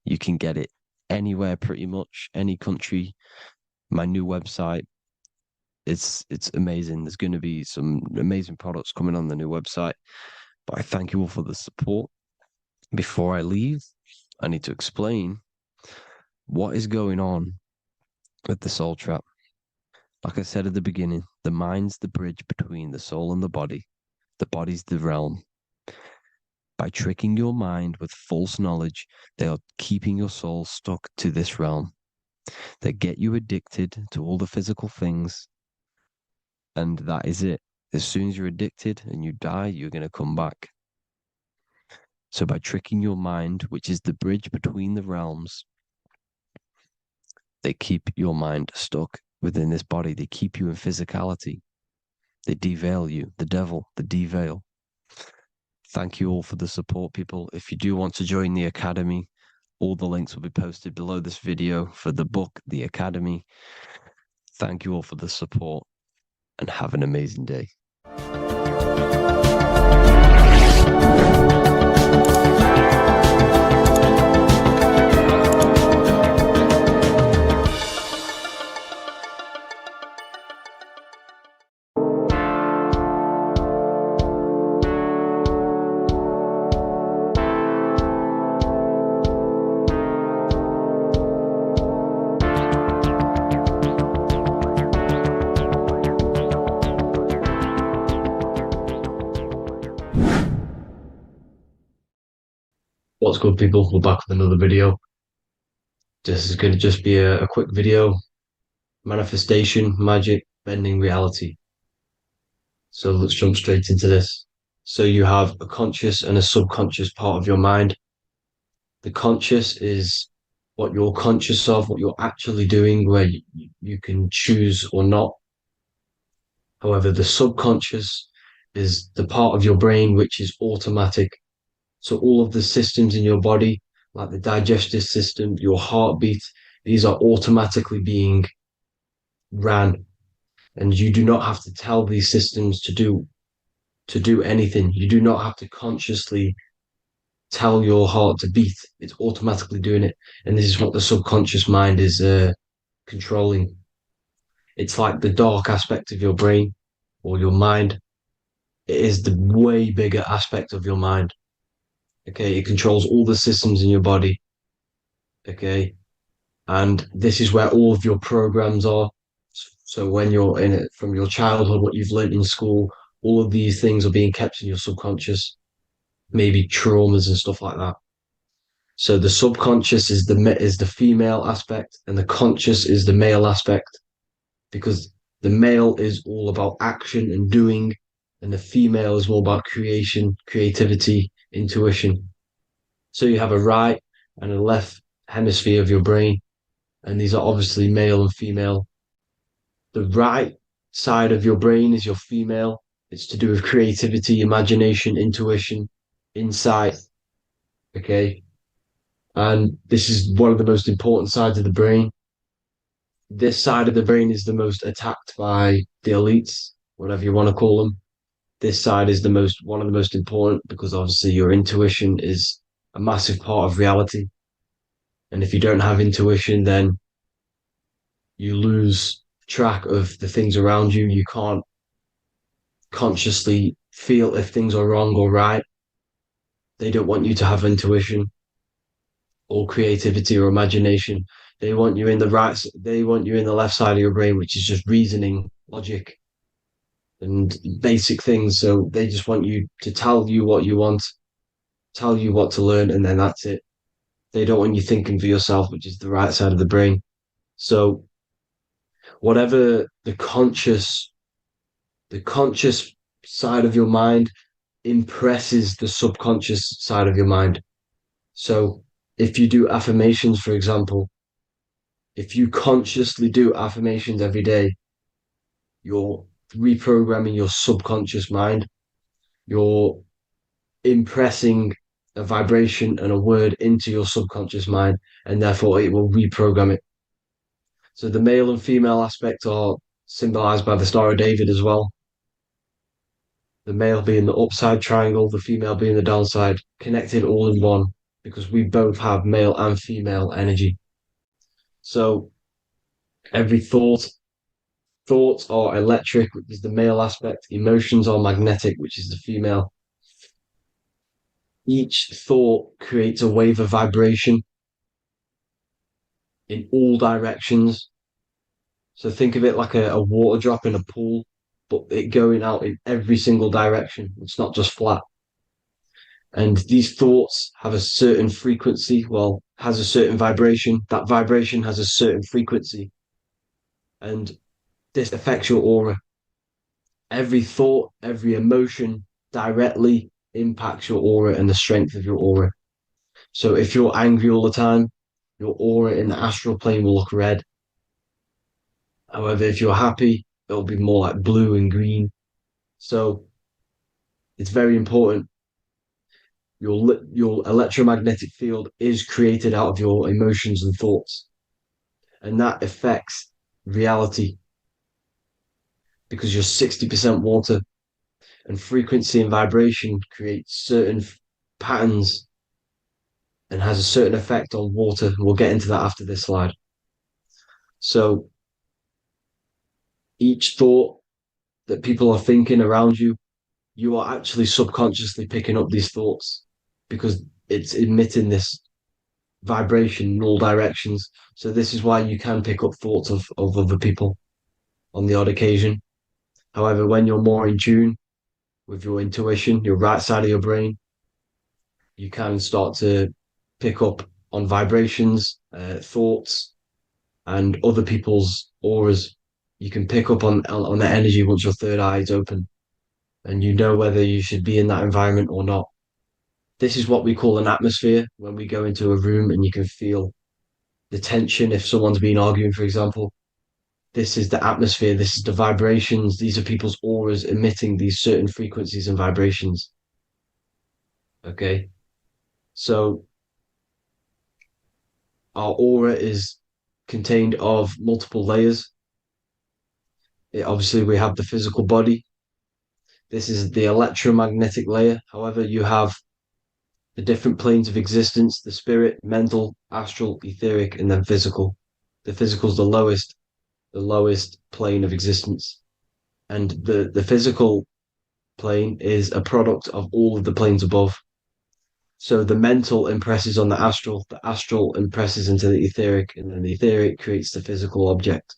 You can get it anywhere, pretty much, any country. My new website, it's amazing. There's going to be some amazing products coming on the new website. But I thank you all for the support. Before I leave, I need to explain what is going on with the soul trap. Like I said at the beginning, the mind's the bridge between the soul and the body. The body's the realm. By tricking your mind with false knowledge, they are keeping your soul stuck to this realm. They get you addicted to all the physical things, and that is it. As soon as you're addicted and you die, you're going to come back. So by tricking your mind, which is the bridge between the realms, they keep your mind stuck within this body. They keep you in physicality. They deveil you, the devil, the deveil. Thank you all for the support, people. If you do want to join the Academy, all the links will be posted below this video for the book, The Academy. Thank you all for the support and have an amazing day. What's good, people? We're back with another video. This is going to just be a quick video. Manifestation, magic, bending reality. So let's jump straight into this. So you have a conscious and a subconscious part of your mind. The conscious is what you're conscious of, what you're actually doing, where you can choose or not. However, the subconscious is the part of your brain which is automatic. So all of the systems in your body, like the digestive system, your heartbeat, these are automatically being ran, and you do not have to tell these systems to do anything. You do not have to consciously tell your heart to beat. It's automatically doing it, and this is what the subconscious mind is controlling. It's like the dark aspect of your brain or your mind. It is the way bigger aspect of your mind. Okay, it controls all the systems in your body. Okay, and this is where all of your programs are. So when you're in it from your childhood, what you've learned in school, all of these things are being kept in your subconscious, maybe traumas and stuff like that. So the subconscious is the female aspect, and the conscious is the male aspect, because the male is all about action and doing, and the female is more about creation, creativity, intuition. So you have a right and a left hemisphere of your brain, and these are obviously male and female. The right side of your brain is your female. It's to do with creativity, imagination, intuition, insight. Okay. And this is one of the most important sides of the brain. This side of the brain is the most attacked by the elites, whatever you want to call them. This side is one of the most important, because obviously your intuition is a massive part of reality. And if you don't have intuition, then you lose track of the things around you. You can't consciously feel if things are wrong or right. They don't want you to have intuition or creativity or imagination. They want you in the right, they want you in the left side of your brain, which is just reasoning, logic, and basic things. So they just want you to tell you what you want, tell you what to learn, and then that's it. They don't want you thinking for yourself, which is the right side of the brain. So whatever the conscious side of your mind impresses the subconscious side of your mind. So if you do affirmations, for example, if you consciously do affirmations every day, you're reprogramming your subconscious mind. You're impressing a vibration and a word into your subconscious mind, and therefore it will reprogram it. So the male and female aspect are symbolized by the Star of David as well. The male being the upside triangle, the female being the downside, connected all in one, because we both have male and female energy. So every thoughts are electric, which is the male aspect. Emotions are magnetic, which is the female. Each thought creates a wave of vibration in all directions. So think of it like a water drop in a pool, but it going out in every single direction. It's not just flat. And these thoughts have a certain frequency, well, has a certain vibration. That vibration has a certain frequency. And this affects your aura. Every thought, every emotion directly impacts your aura and the strength of your aura. So if you're angry all the time, your aura in the astral plane will look red. However, if you're happy, it'll be more like blue and green. So it's very important. Your electromagnetic field is created out of your emotions and thoughts, and that affects reality, because you're 60% water, and frequency and vibration create certain patterns and has a certain effect on water. We'll get into that after this slide. So each thought that people are thinking around you, you are actually subconsciously picking up these thoughts, because it's emitting this vibration in all directions. So this is why you can pick up thoughts of other people on the odd occasion. However, when you're more in tune with your intuition, your right side of your brain, You can start to pick up on vibrations, thoughts, and other people's auras. You can pick up on the energy once your third eye is open, and you know whether you should be in that environment or not. This is what we call an atmosphere when we go into a room and you can feel the tension if someone's been arguing, for example. This is the atmosphere, this is the vibrations, these are people's auras emitting these certain frequencies and vibrations. Okay. So our aura is contained of multiple layers. Obviously, we have the physical body. This is the electromagnetic layer. However, you have the different planes of existence, the spirit, mental, astral, etheric, and then physical. The physical is the lowest plane of existence. And the physical plane is a product of all of the planes above. So the mental impresses on the astral impresses into the etheric, and then the etheric creates the physical object.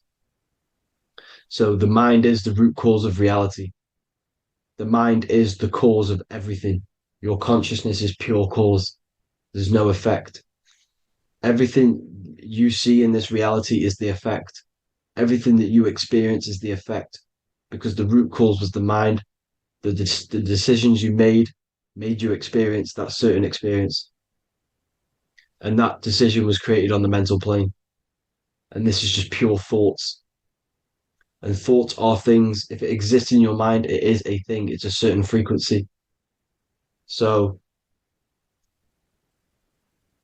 So the mind is the root cause of reality. The mind is the cause of everything. Your consciousness is pure cause. There's no effect. Everything you see in this reality is the effect. Everything that you experience is the effect because the root cause was the mind. The decisions you made you experience that certain experience. And that decision was created on the mental plane. And this is just pure thoughts. And thoughts are things. If it exists in your mind, it is a thing. It's a certain frequency. So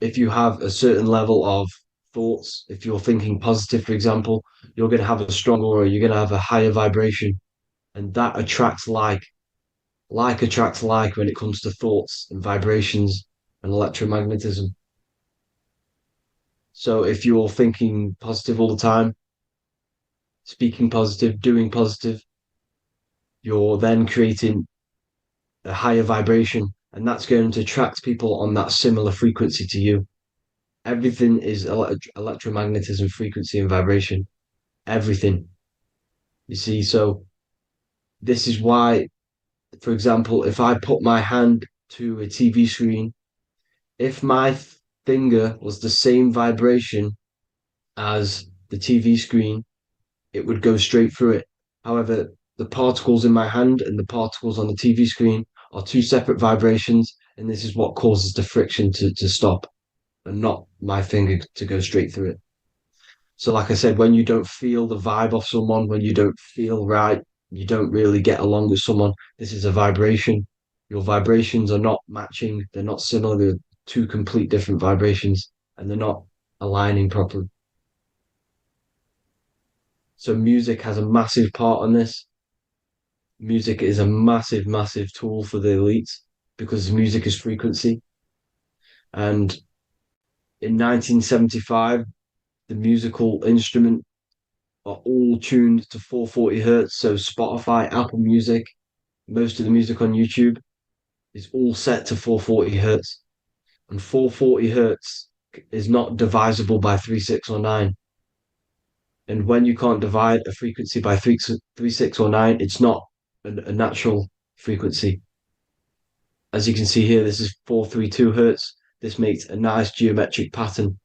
if you have a certain level of thoughts, if you're thinking positive, for example, you're going to have a strong aura, you're going to have a higher vibration. And that attracts like. Like attracts like when it comes to thoughts and vibrations and electromagnetism. So if you're thinking positive all the time, speaking positive, doing positive, you're then creating a higher vibration, and that's going to attract people on that similar frequency to you. Everything is electromagnetism, frequency, and vibration. Everything. You see, so this is why, for example, if I put my hand to a TV screen, if my finger was the same vibration as the TV screen, it would go straight through it. However, the particles in my hand and the particles on the TV screen are two separate vibrations, and this is what causes the friction to stop and not my finger to go straight through it. So, like I said, when you don't feel the vibe of someone, when you don't feel right, you don't really get along with someone, this is a vibration. Your vibrations are not matching, they're not similar, they're two complete different vibrations, and they're not aligning properly. So music has a massive part on this. Music is a massive, massive tool for the elites because music is frequency. And in 1975, the musical instrument are all tuned to 440 hertz. So Spotify, Apple Music, most of the music on YouTube is all set to 440 hertz. And 440 hertz is not divisible by 3, 6, or 9. And when you can't divide a frequency by 3, 6, or 9, it's not a natural frequency. As you can see here, this is 432 hertz. This makes a nice geometric pattern.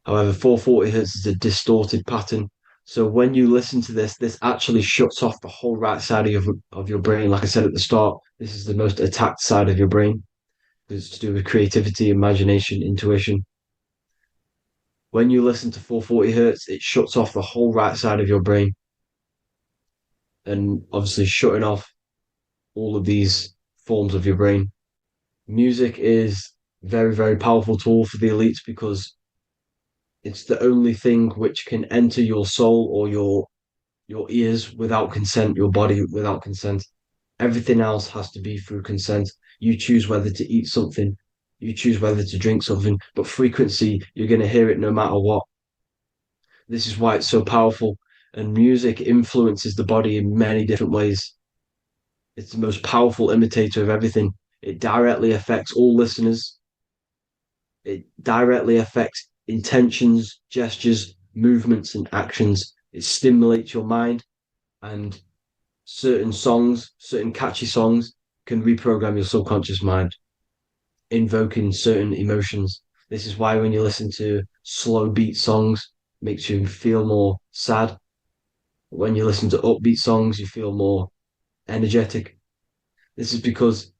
However, 440 hertz is a distorted pattern. So when you listen to this, this actually shuts off the whole right side of your brain. Like I said at the start, this is the most attacked side of your brain. It's to do with creativity, imagination, intuition. When you listen to 440 hertz, it shuts off the whole right side of your brain. And obviously shutting off all of these forms of your brain. Music is very, very powerful tool for the elites because it's the only thing which can enter your soul or your ears without consent, your body without consent. Everything else has to be through consent. You choose whether to eat something, you choose whether to drink something, but frequency, you're going to hear it no matter what. This is why it's so powerful. And music influences the body in many different ways. It's the most powerful imitator of everything. It directly affects all listeners. It directly affects intentions, gestures, movements, and actions. It stimulates your mind, and certain songs, certain catchy songs, can reprogram your subconscious mind. invoking certain emotions. This is why when you listen to slow beat songs, it makes you feel more sad. When you listen to upbeat songs, you feel more energetic. This is because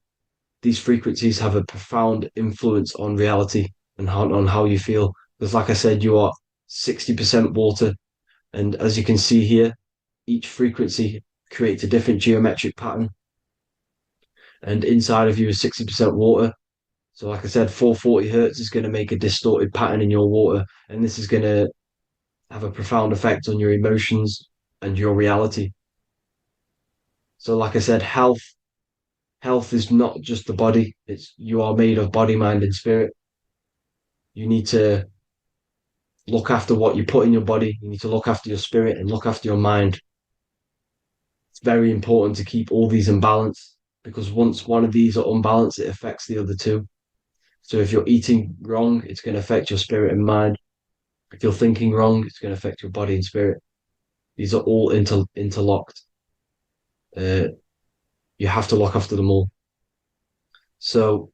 these frequencies have a profound influence on reality and on how you feel. Because, like I said, you are 60% water. And as you can see here, each frequency creates a different geometric pattern. And inside of you is 60% water. So, like I said, 440 hertz is going to make a distorted pattern in your water. And this is going to have a profound effect on your emotions and your reality. So, like I said, health is not just the body. It's you are made of body, mind, and spirit. You need to look after what you put in your body. You need to look after your spirit and look after your mind. It's very important to keep all these in balance because once one of these are unbalanced, it affects the other two. So if you're eating wrong, it's going to affect your spirit and mind. If you're thinking wrong, it's going to affect your body and spirit. These are all interlocked. Uh, you have to look after them all. So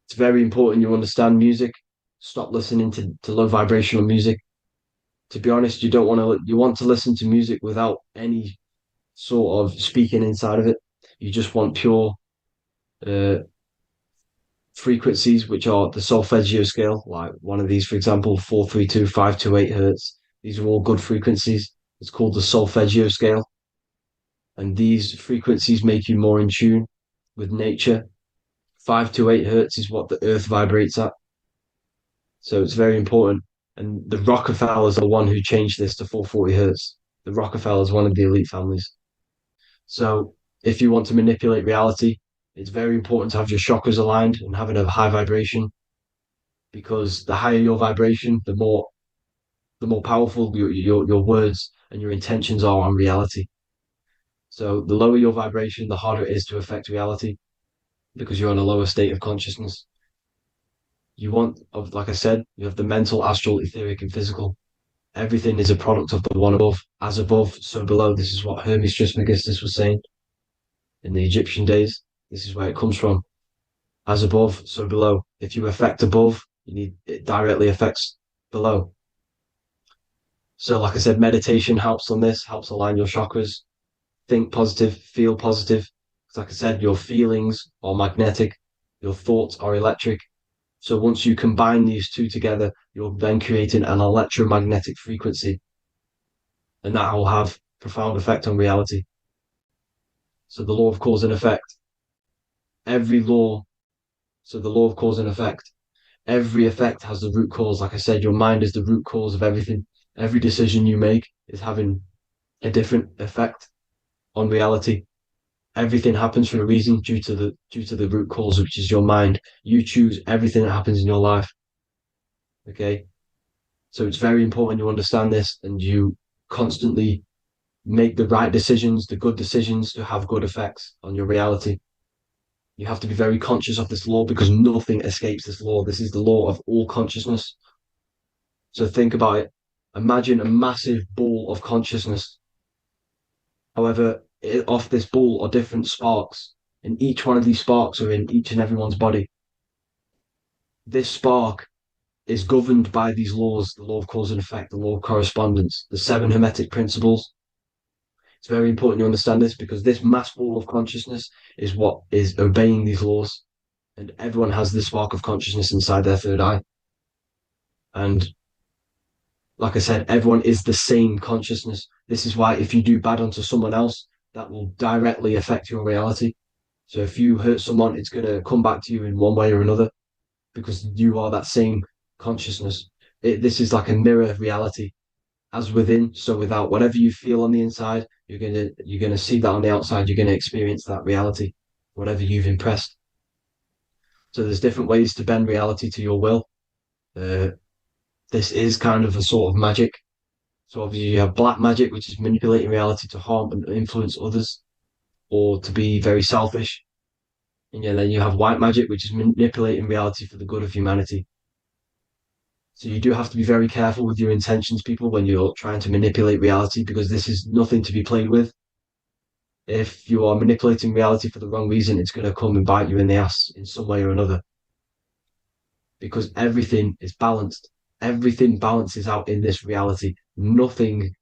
it's very important you understand music. Stop listening to low vibrational music. To be honest, you want to listen to music without any sort of speaking inside of it. You just want pure uh, frequencies, which are the solfeggio scale, like one of these, for example, 432, 528 hertz. These are all good frequencies. It's called the solfeggio scale. And these frequencies make you more in tune with nature. 528 hertz is what the earth vibrates at. So it's very important. And the Rockefellers are the one who changed this to 440 hertz. The Rockefellers, one of the elite families. So if you want to manipulate reality, it's very important to have your chakras aligned and having a high vibration because the higher your vibration, the more powerful your words and your intentions are on reality. So the lower your vibration, the harder it is to affect reality because you're in a lower state of consciousness. Like I said, you have the mental, astral, etheric, and physical. Everything is a product of the one above. As above, so below. This is what Hermes Trismegistus was saying in the Egyptian days. This is where it comes from. As above, so below. If you affect above, it directly affects below. So, like I said, meditation helps on this, helps align your chakras. Think positive, feel positive. Like I said, your feelings are magnetic, your thoughts are electric. So once you combine these two together, you're then creating an electromagnetic frequency, and that will have profound effect on reality. So the law of cause and effect. Every law, so the law of cause and effect. Every effect has the root cause. Like I said, your mind is the root cause of everything. Every decision you make is having a different effect on reality. Everything happens for a reason due to the root cause, which is your mind. You choose everything that happens in your life. Okay. So it's very important you understand this and you constantly make the right decisions, the good decisions to have good effects on your reality. You have to be very conscious of this law because nothing escapes this law. This is the law of all consciousness. So think about it. Imagine a massive ball of consciousness. However, off this ball are different sparks, and each one of these sparks are in each and everyone's body. This spark is governed by these laws, the law of cause and effect, the law of correspondence, the seven hermetic principles. It's very important you understand this because this mass ball of consciousness is what is obeying these laws. And everyone has this spark of consciousness inside their third eye. And like I said, everyone is the same consciousness. This is why if you do bad onto someone else, that will directly affect your reality. So if you hurt someone, it's going to come back to you in one way or another because you are that same consciousness. This is like a mirror reality, as within, so without. Whatever you feel on the inside, you're gonna see that on the outside. You're gonna experience that reality, whatever you've impressed. So there's different ways to bend reality to your will. This is kind of a sort of magic. So obviously you have black magic, which is manipulating reality to harm and influence others, or to be very selfish. And yeah, then you have white magic, which is manipulating reality for the good of humanity. So you do have to be very careful with your intentions, people, when you're trying to manipulate reality, because this is nothing to be played with. If you are manipulating reality for the wrong reason, it's going to come and bite you in the ass in some way or another. because everything is balanced. Everything balances out in this reality. Nothing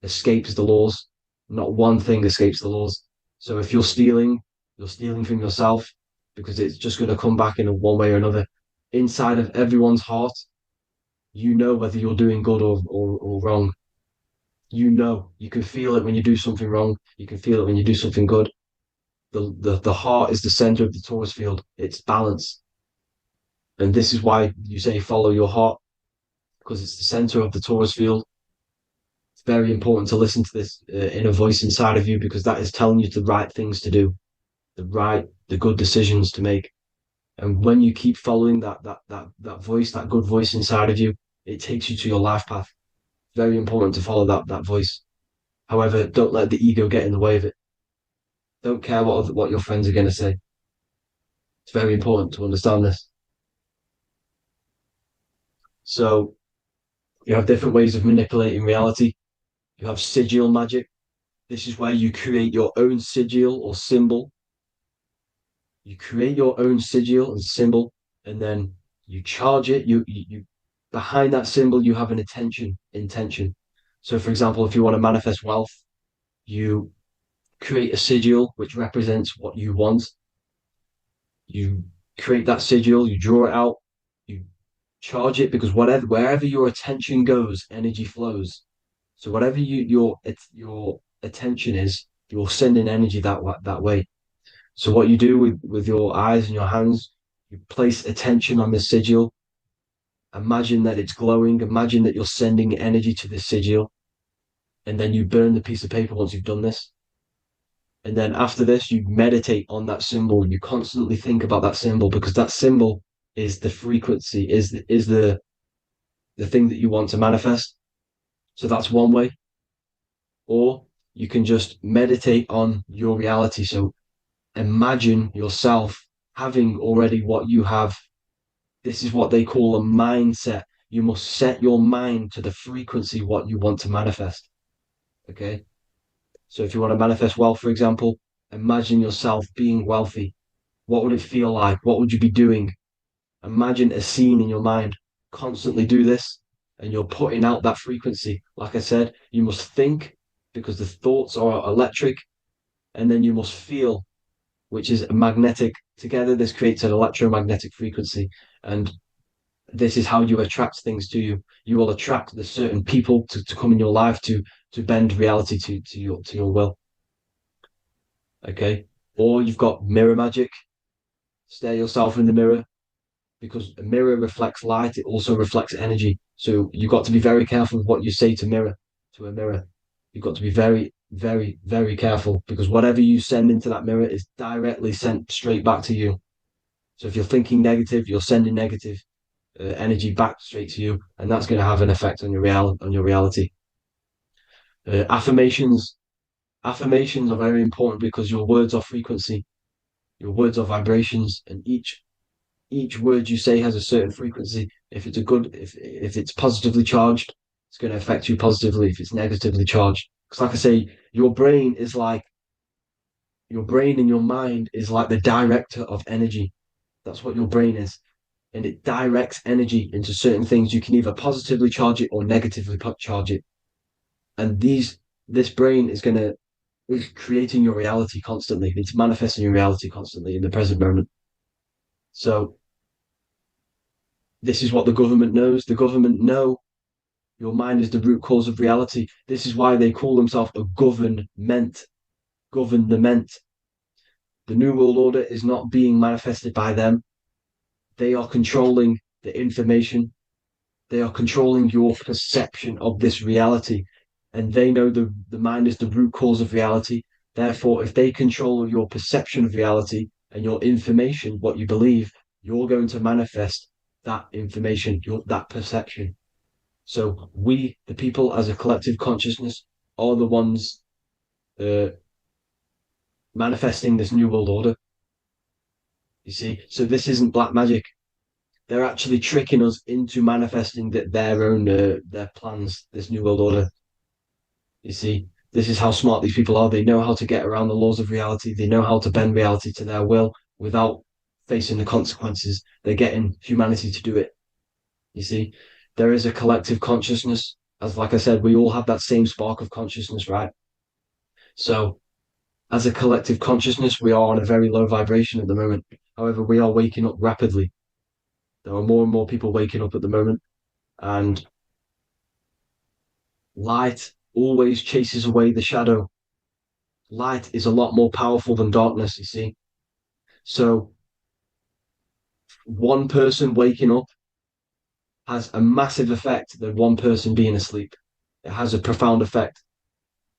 escapes the laws. Not one thing escapes the laws. So if you're stealing from yourself because it's just going to come back in a one way or another. Inside of everyone's heart, you know whether you're doing good or wrong. You know, you can feel it when you do something wrong. You can feel it when you do something good. The heart is the center of the torus field. It's balance. And this is why you say follow your heart, because it's the center of the torus field. It's very important to listen to this inner voice inside of you because that is telling you the right things to do, the good decisions to make. And when you keep following that voice, that good voice inside of you, it takes you to your life path. Very important to follow that voice. However, don't let the ego get in the way of it. Don't care what your friends are going to say. It's very important to understand this. So you have different ways of manipulating reality. You have sigil magic. This is where you create your own sigil or symbol. You create your own sigil and symbol, and then you charge it. You behind that symbol you have an intention. So, for example, if you want to manifest wealth, you create a sigil which represents what you want. You create that sigil, you draw it out, you charge it because wherever your attention goes, energy flows. So whatever your attention is, you're sending energy that way. So what you do with your eyes and your hands, you place attention on the sigil. Imagine that it's glowing. Imagine that you're sending energy to the sigil, and then you burn the piece of paper once you've done this. And then after this, you meditate on that symbol. You constantly think about that symbol because that symbol is the frequency, is the thing that you want to manifest. So that's one way. Or you can just meditate on your reality. So imagine yourself having already what you have. This is what they call a mindset. You must set your mind to the frequency what you want to manifest. Okay. So if you want to manifest wealth, for example, imagine yourself being wealthy. What would it feel like? What would you be doing? Imagine a scene in your mind. Constantly do this, and you're putting out that frequency. Like I said, you must think because the thoughts are electric, and then you must feel, which is magnetic. Together, this creates an electromagnetic frequency, and this is how you attract things to you. You will attract the certain people to come in your life to bend reality to your will. Okay. Or you've got mirror magic. Stare yourself in the mirror because a mirror reflects light. It also reflects energy. So you've got to be very careful with what you say to a mirror. You've got to be very, very, very careful because whatever you send into that mirror is directly sent straight back to you. So if you're thinking negative, you're sending negative energy back straight to you, and that's going to have an effect on your reality. Affirmations are very important because your words are frequency, your words are vibrations, and each word you say has a certain frequency. If if it's positively charged, it's going to affect you positively. If it's negatively charged, because like I say, your brain and your mind is like the director of energy. That's what your brain is, and it directs energy into certain things. You can either positively charge it or negatively charge it, and this brain is creating your reality constantly. It's manifesting your reality constantly in the present moment. So this is what the government knows. The government know your mind is the root cause of reality. This is why they call themselves a government. Government. The New World Order is not being manifested by them. They are controlling the information. They are controlling your perception of this reality. And they know the mind is the root cause of reality. Therefore, if they control your perception of reality and your information, what you believe, you're going to manifest that information, that perception. So we, the people as a collective consciousness, are the ones manifesting this new world order. You see, so this isn't black magic. They're actually tricking us into manifesting their own their plans, this new world order. You see, this is how smart these people are. They know how to get around the laws of reality. They know how to bend reality to their will without facing the consequences. They're getting humanity to do it. You see, there is a collective consciousness. As like I said, we all have that same spark of consciousness, right? So as a collective consciousness, we are on a very low vibration at the moment. However, we are waking up rapidly. There are more and more people waking up at the moment, and light always chases away the shadow. Light is a lot more powerful than darkness, you see. So one person waking up has a massive effect than one person being asleep. It has a profound effect.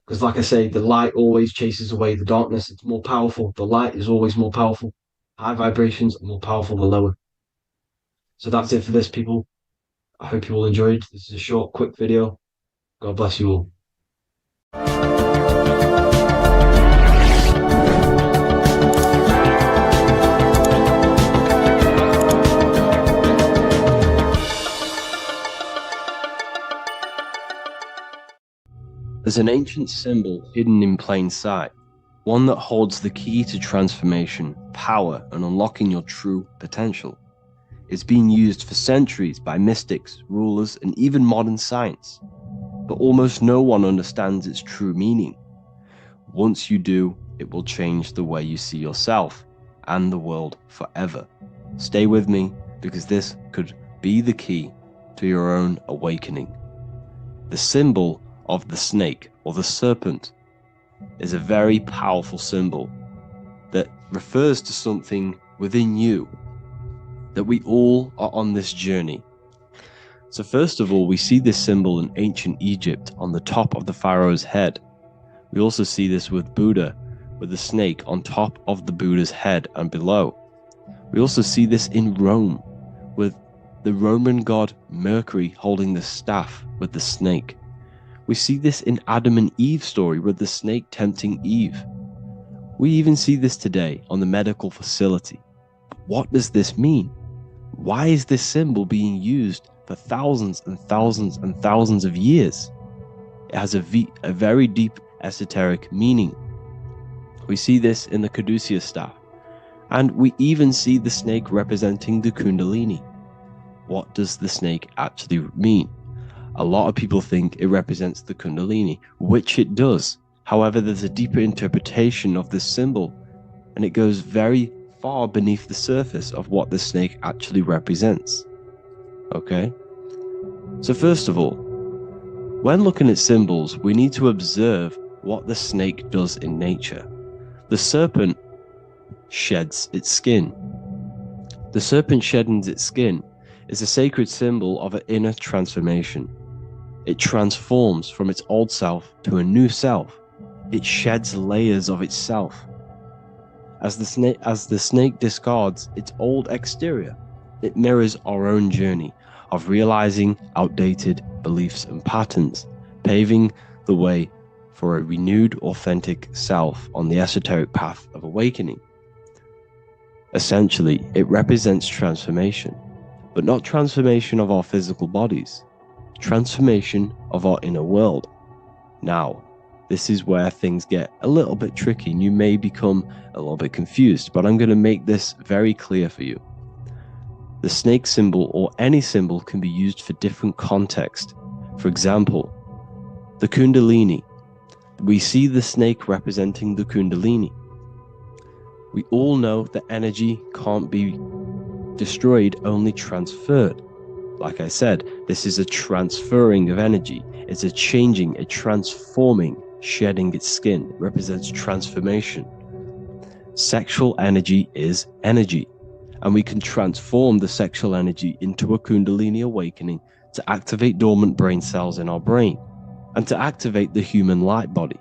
Because, like I say, the light always chases away the darkness. It's more powerful. The light is always more powerful. High vibrations are more powerful than lower. So that's it for this, people. I hope you all enjoyed. This is a short, quick video. God bless you all. There's an ancient symbol hidden in plain sight, one that holds the key to transformation, power, and unlocking your true potential. It's been used for centuries by mystics, rulers, and even modern science, but almost no one understands its true meaning. Once you do, it will change the way you see yourself and the world forever. Stay with me, because this could be the key to your own awakening. The symbol of the snake, or the serpent, is a very powerful symbol that refers to something within you, that we all are on this journey. So first of all, we see this symbol in ancient Egypt on the top of the pharaoh's head. We also see this with Buddha, with the snake on top of the Buddha's head and below. We also see this in Rome, with the Roman god Mercury holding the staff with the snake. We see this in Adam and Eve's story with the snake tempting Eve. We even see this today on the medical facility. But what does this mean? Why is this symbol being used for thousands and thousands and thousands of years? It has a very deep esoteric meaning. We see this in the caduceus staff, and we even see the snake representing the Kundalini. What does the snake actually mean? A lot of people think it represents the Kundalini, which it does. However, there's a deeper interpretation of this symbol, and it goes very far beneath the surface of what the snake actually represents. Okay? So first of all, when looking at symbols, we need to observe what the snake does in nature. The serpent sheds its skin. The serpent shedding its skin is a sacred symbol of an inner transformation. It transforms from its old self to a new self. It sheds layers of itself. As the snake discards its old exterior, it mirrors our own journey of realizing outdated beliefs and patterns, paving the way for a renewed, authentic self on the esoteric path of awakening. Essentially, it represents transformation, but not transformation of our physical bodies, transformation of our inner world. Now, this is where things get a little bit tricky and you may become a little bit confused, but I'm going to make this very clear for you. The snake symbol, or any symbol, can be used for different contexts. For example, the Kundalini. We see the snake representing the Kundalini. We all know that energy can't be destroyed, only transferred. Like I said, this is a transferring of energy. It's a changing, a transforming, shedding its skin. It represents transformation. Sexual energy is energy, and we can transform the sexual energy into a Kundalini awakening to activate dormant brain cells in our brain, and to activate the human light body,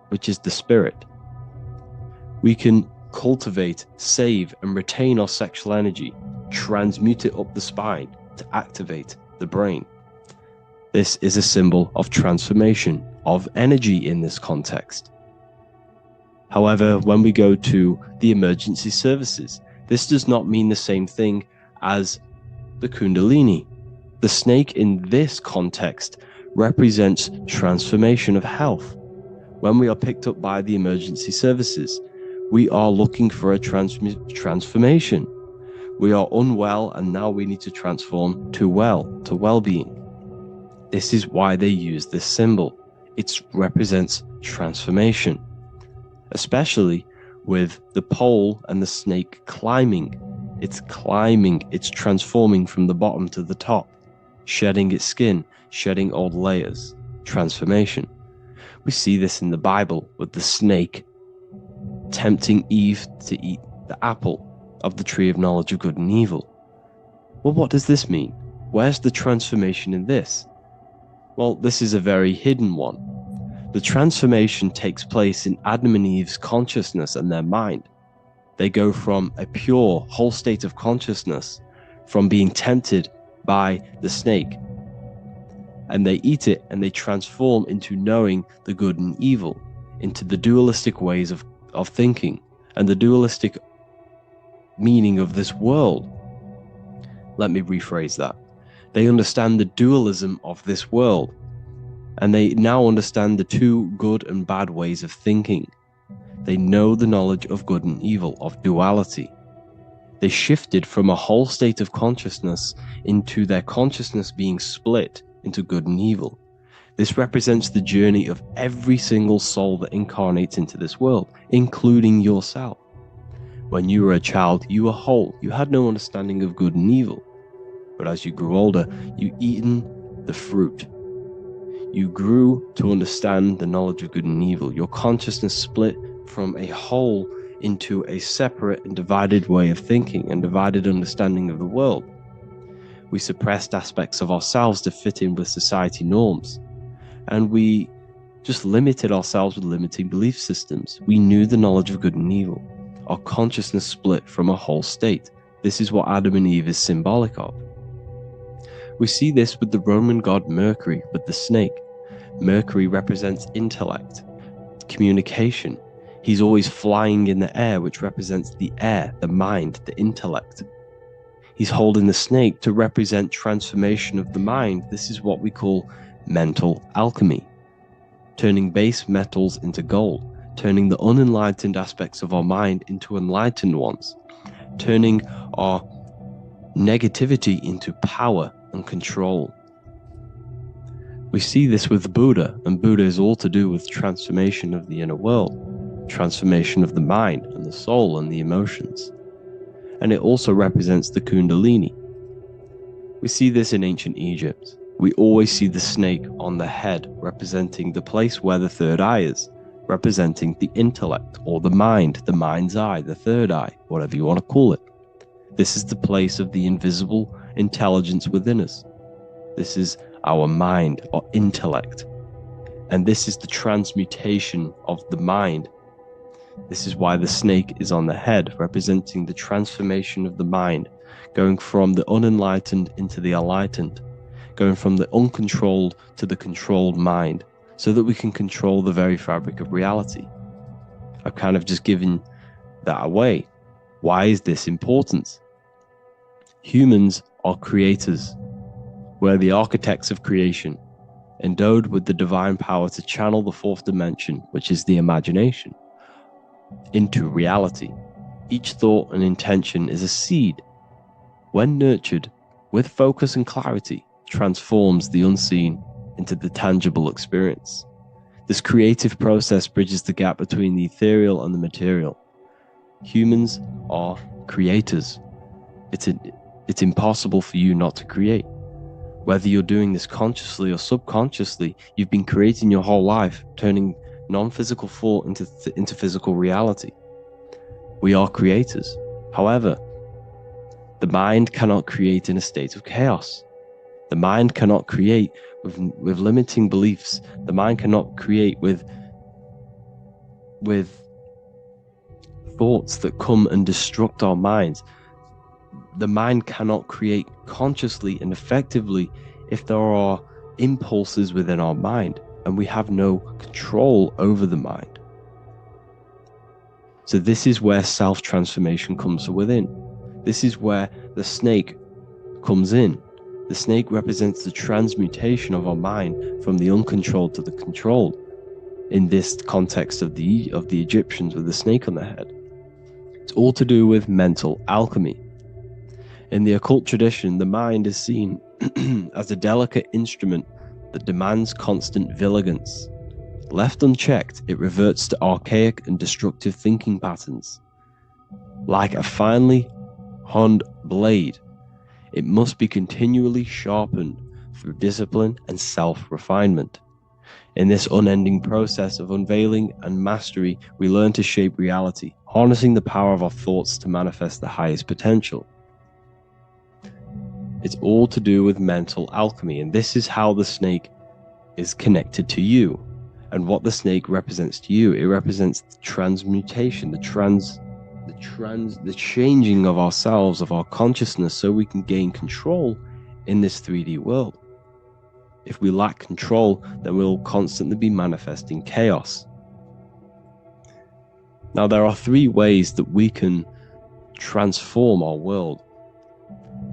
which is the spirit. We can cultivate, save, and retain our sexual energy, transmute it up the spine to activate the brain. This is a symbol of transformation, of energy in this context. However, when we go to the emergency services, this does not mean the same thing as the Kundalini. The snake in this context represents transformation of health. When we are picked up by the emergency services, we are looking for a transformation. We are unwell, and now we need to transform to well-being. This is why they use this symbol. It represents transformation, especially with the pole and the snake climbing. It's climbing, it's transforming from the bottom to the top, shedding its skin, shedding old layers, transformation. We see this in the Bible with the snake tempting Eve to eat the apple of the tree of knowledge of good and evil. Well, what does this mean? Where's the transformation in this? Well, this is a very hidden one. The transformation takes place in Adam and Eve's consciousness and their mind. They go from a pure, whole state of consciousness, from being tempted by the snake, and they eat it and they transform into knowing the good and evil, into the dualistic ways of thinking and the dualistic meaning of this world. Let me rephrase that. They understand the dualism of this world, and they now understand the two good and bad ways of thinking. They know the knowledge of good and evil, of duality. They shifted from a whole state of consciousness into their consciousness being split into good and evil. This represents the journey of every single soul that incarnates into this world, including yourself. When you were a child, you were whole. You had no understanding of good and evil. But as you grew older, you eaten the fruit. You grew to understand the knowledge of good and evil. Your consciousness split from a whole into a separate and divided way of thinking and divided understanding of the world. We suppressed aspects of ourselves to fit in with society norms. And we just limited ourselves with limiting belief systems. We knew the knowledge of good and evil. Our consciousness split from a whole state. This is what Adam and Eve is symbolic of. We see this with the Roman god Mercury, with the snake. Mercury represents intellect, communication. He's always flying in the air, which represents the air, the mind, the intellect. He's holding the snake to represent transformation of the mind. This is what we call mental alchemy, turning base metals into gold, turning the unenlightened aspects of our mind into enlightened ones, turning our negativity into power and control. We see this with Buddha, and Buddha is all to do with transformation of the inner world, transformation of the mind and the soul and the emotions. And it also represents the Kundalini. We see this in ancient Egypt. We always see the snake on the head, representing the place where the third eye is, representing the intellect or the mind's eye, the third eye, whatever you want to call it. This is the place of the invisible intelligence within us. This is our mind or intellect. And this is the transmutation of the mind. This is why the snake is on the head, representing the transformation of the mind, going from the unenlightened into the enlightened, going from the uncontrolled to the controlled mind, so that we can control the very fabric of reality. I've kind of just given that away. Why is this important? Humans are creators. We're the architects of creation, endowed with the divine power to channel the fourth dimension, which is the imagination, into reality. Each thought and intention is a seed. When nurtured with focus and clarity, transforms the unseen into the tangible experience. This creative process bridges the gap between the ethereal and the material. Humans are creators. It's impossible for you not to create. Whether you're doing this consciously or subconsciously, you've been creating your whole life, turning non-physical thought into physical reality. We are creators. However, the mind cannot create in a state of chaos. The mind cannot create with limiting beliefs. The mind cannot create with thoughts that come and destruct our minds. The mind cannot create consciously and effectively if there are impulses within our mind and we have no control over the mind. So this is where self-transformation comes from within. This is where the snake comes in. The snake represents the transmutation of our mind from the uncontrolled to the controlled. In this context of the Egyptians with the snake on their head, it's all to do with mental alchemy. In the occult tradition, the mind is seen as a delicate instrument that demands constant vigilance. Left unchecked, it reverts to archaic and destructive thinking patterns. Like a finely honed blade, it must be continually sharpened through discipline and self-refinement. In this unending process of unveiling and mastery, we learn to shape reality, harnessing the power of our thoughts to manifest the highest potential. It's all to do with mental alchemy, and this is how the snake is connected to you. And what the snake represents to you, it represents the transmutation, the changing of ourselves, of our consciousness, so we can gain control in this 3D world. If we lack control, then we'll constantly be manifesting chaos. Now, there are 3 ways that we can transform our world,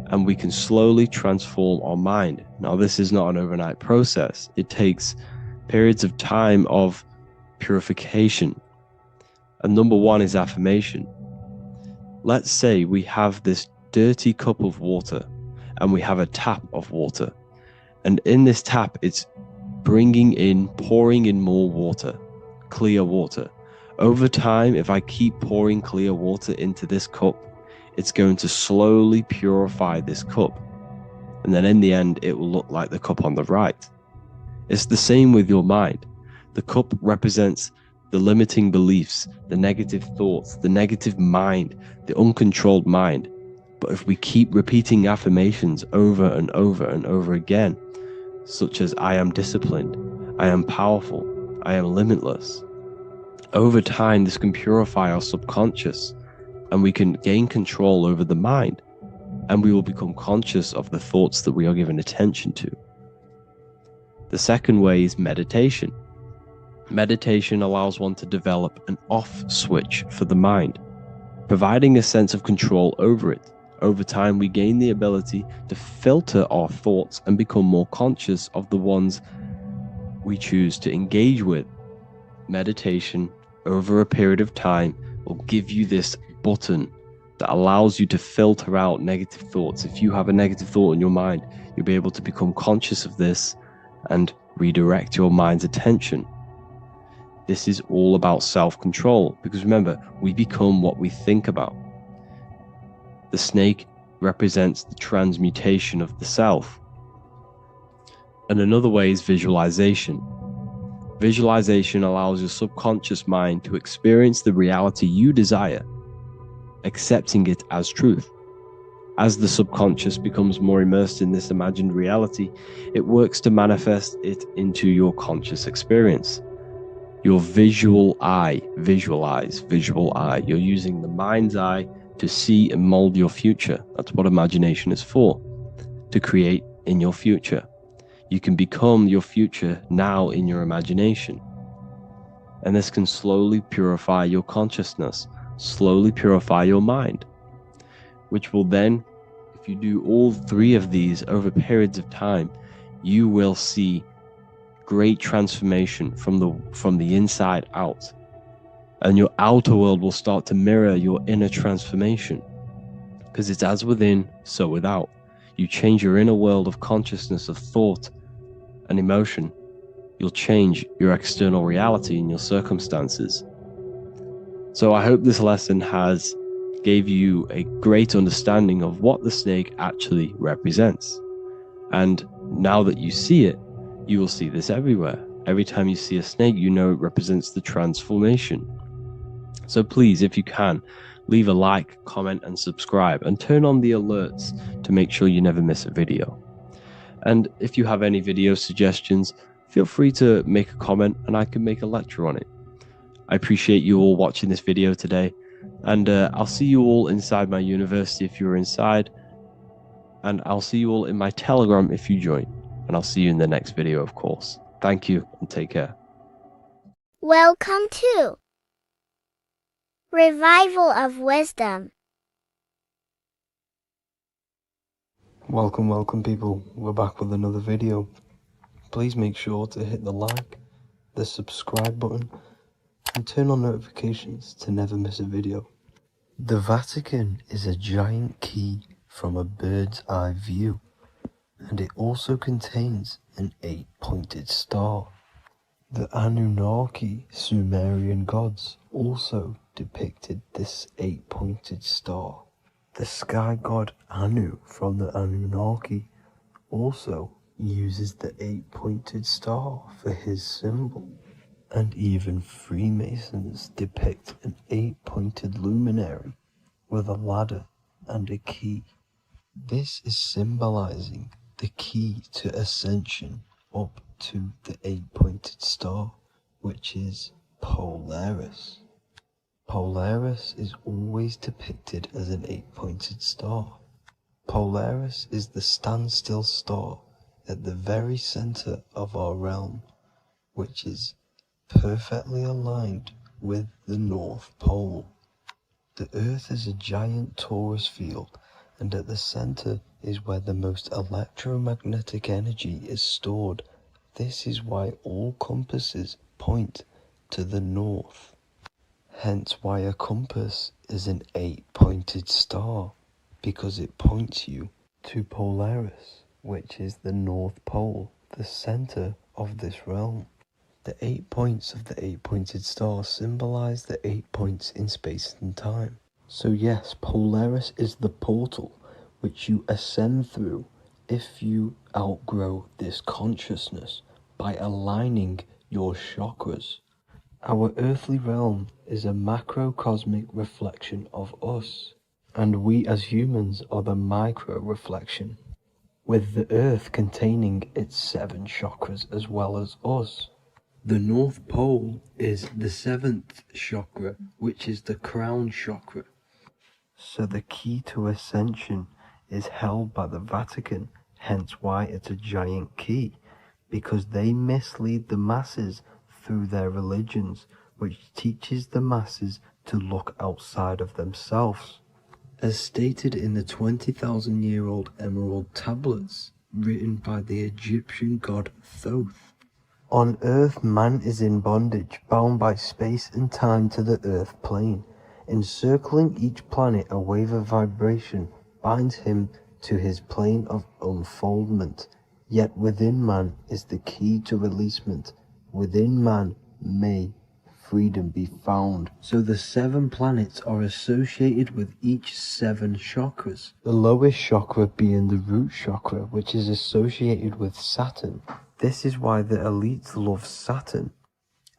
and we can slowly transform our mind. Now, this is not an overnight process. It takes periods of time of purification. And number 1 is affirmation. Let's say we have this dirty cup of water and we have a tap of water. And in this tap, it's pouring in more water, clear water. Over time, if I keep pouring clear water into this cup, it's going to slowly purify this cup. And then in the end, it will look like the cup on the right. It's the same with your mind. The cup represents the limiting beliefs, the negative thoughts, the negative mind, the uncontrolled mind. But if we keep repeating affirmations over and over and over again, such as I am disciplined, I am powerful, I am limitless, over time this can purify our subconscious and we can gain control over the mind, and we will become conscious of the thoughts that we are giving attention to. The second way is meditation. Meditation allows one to develop an off switch for the mind, providing a sense of control over it. Over time, we gain the ability to filter our thoughts and become more conscious of the ones we choose to engage with. Meditation, over a period of time, will give you this button that allows you to filter out negative thoughts. If you have a negative thought in your mind, you'll be able to become conscious of this and redirect your mind's attention. This is all about self-control, because remember, we become what we think about. The snake represents the transmutation of the self. And another way is visualization. Visualization allows your subconscious mind to experience the reality you desire, accepting it as truth. As the subconscious becomes more immersed in this imagined reality, it works to manifest it into your conscious experience. Your visual eye, visual eye. You're using the mind's eye to see and mold your future. That's what imagination is for, to create in your future. You can become your future now in your imagination. And this can slowly purify your consciousness, slowly purify your mind, which will then, if you do all 3 of these over periods of time, you will see great transformation from the inside out. And your outer world will start to mirror your inner transformation, because it's as within, so without. You change your inner world of consciousness, of thought and emotion, you'll change your external reality and your circumstances. So I hope this lesson has gave you a great understanding of what the snake actually represents. And now that you see it, you will see this everywhere. Every time you see a snake, you know it represents the transformation. So please, if you can, leave a like, comment, and subscribe, and turn on the alerts to make sure you never miss a video. And if you have any video suggestions, feel free to make a comment and I can make a lecture on it. I appreciate you all watching this video today, and I'll see you all inside my university if you're inside, and I'll see you all in my Telegram if you join, and I'll see you in the next video, of course. Thank you and take care. Welcome to Revival of Wisdom. Welcome people, we're back with another video. Please make sure to hit the like, the subscribe button, and turn on notifications to never miss a video. The Vatican is a giant key from a bird's eye view, and it also contains an 8-pointed star. The Anunnaki Sumerian gods also depicted this 8-pointed star. The sky god Anu from the Anunnaki also uses the 8-pointed star for his symbol. And even Freemasons depict an 8-pointed luminary with a ladder and a key. This is symbolizing the key to ascension up to the 8-pointed star, which is Polaris. Polaris is always depicted as an 8-pointed star. Polaris is the standstill star at the very center of our realm, which is perfectly aligned with the North Pole. The Earth is a giant torus field, and at the center is where the most electromagnetic energy is stored. This is why all compasses point to the north. Hence why a compass is an 8-pointed star, because it points you to Polaris, which is the North Pole, the center of this realm. The 8 points of the 8-pointed star symbolize the 8 points in space and time. So yes, Polaris is the portal which you ascend through if you outgrow this consciousness by aligning your chakras. Our earthly realm is a macrocosmic reflection of us, and we as humans are the micro reflection, with the earth containing its 7 chakras as well as us. The North Pole is the 7th chakra, which is the crown chakra. So the key to ascension is held by the Vatican, hence why it's a giant key, because they mislead the masses through their religions, which teaches the masses to look outside of themselves. As stated in the 20,000-year-old emerald tablets, written by the Egyptian god Thoth. On Earth, man is in bondage, bound by space and time to the Earth plane. Encircling each planet, a wave of vibration binds him to his plane of unfoldment. Yet within man is the key to releasement. Within man may freedom be found. So the 7 planets are associated with each 7 chakras. The lowest chakra being the root chakra, which is associated with Saturn. This is why the elites love Saturn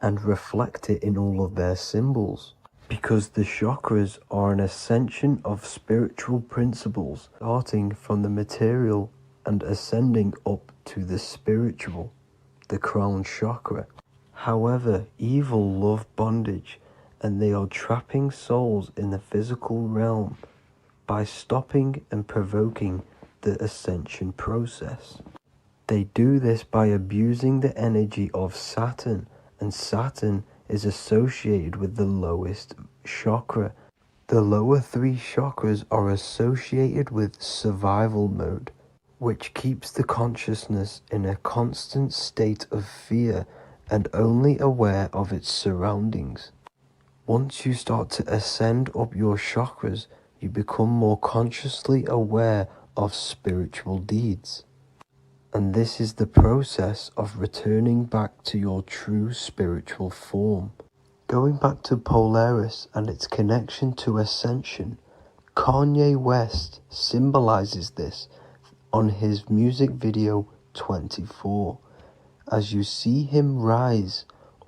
and reflect it in all of their symbols, because the chakras are an ascension of spiritual principles, starting from the material and ascending up to the spiritual, the crown chakra. However, evil love bondage, and they are trapping souls in the physical realm by stopping and provoking the ascension process. They do this by abusing the energy of Saturn, and Saturn is associated with the lowest chakra. The lower 3 chakras are associated with survival mode, which keeps the consciousness in a constant state of fear and only aware of its surroundings. Once you start to ascend up your chakras, you become more consciously aware of spiritual deeds. And this is the process of returning back to your true spiritual form. Going back to Polaris and its connection to ascension, Kanye West symbolizes this on his music video 24. As you see him rise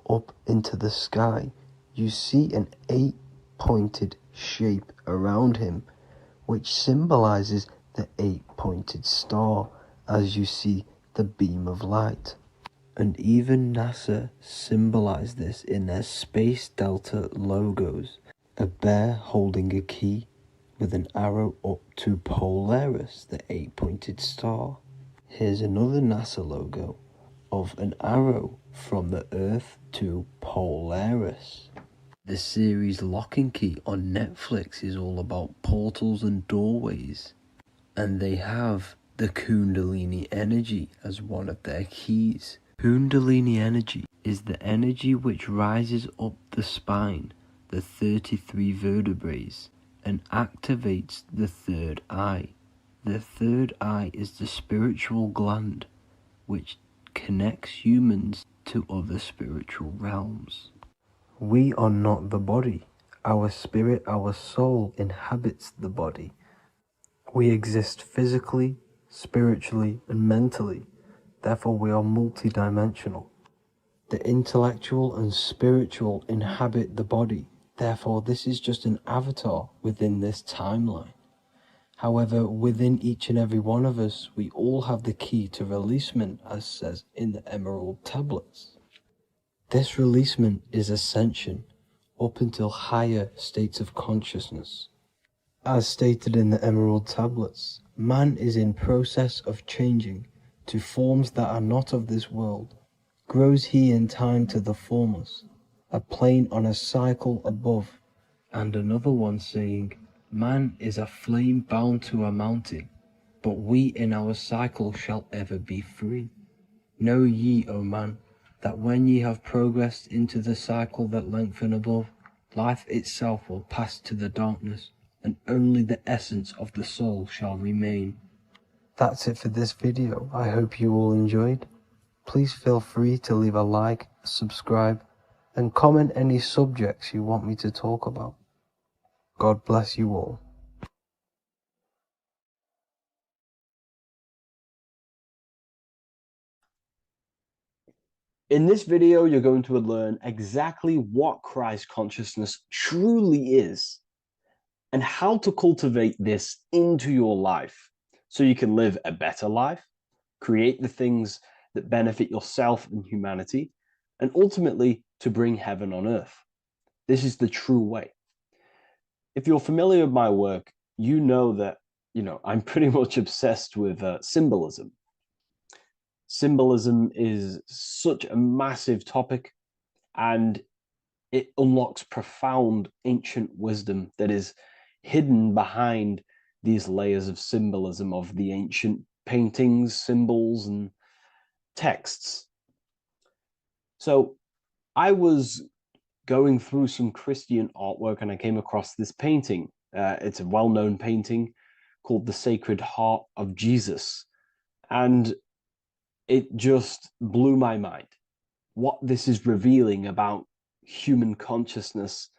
up into the sky, you see an 8-pointed shape around him, which symbolizes the 8-pointed star, as you see the beam of light. And even NASA symbolize this in their Space Delta logos, a bear holding a key with an arrow up to Polaris, the 8-pointed star. Here's another NASA logo of an arrow from the Earth to Polaris. The series Lock and Key on Netflix is all about portals and doorways, and they have the Kundalini energy as one of their keys. Kundalini energy is the energy which rises up the spine, the 33 vertebrae, and activates the third eye, The third eye is the spiritual gland, which connects humans to other spiritual realms. We are not the body. Our spirit, our soul inhabits the body. We exist physically, spiritually, and mentally. Therefore, we are multidimensional. The intellectual and spiritual inhabit the body. Therefore, this is just an avatar within this timeline. However, within each and every one of us, we all have the key to releasement, as says in the Emerald tablets. This releasement is ascension up until higher states of consciousness. As stated in the Emerald tablets, man is in process of changing to forms that are not of this world. Grows he in time to the formless, a plane on a cycle above, and another one saying, man is a flame bound to a mountain, but we in our cycle shall ever be free. Know ye, O man, that when ye have progressed into the cycle that lengthen above, life itself will pass to the darkness, and only the essence of the soul shall remain. That's it for this video. I hope you all enjoyed. Please feel free to leave a like, subscribe, and comment any subjects you want me to talk about. God bless you all. In this video, you're going to learn exactly what Christ consciousness truly is and how to cultivate this into your life so you can live a better life, create the things that benefit yourself and humanity, and ultimately to bring heaven on earth. This is the true way. If you're familiar with my work, you know that, I'm pretty much obsessed with symbolism. Symbolism is such a massive topic, and it unlocks profound ancient wisdom that is hidden behind these layers of symbolism of the ancient paintings, symbols, and texts. So I was going through some Christian artwork and I came across this painting. It's a well-known painting called The Sacred Heart of Jesus. And it just blew my mind. What this is revealing about human consciousness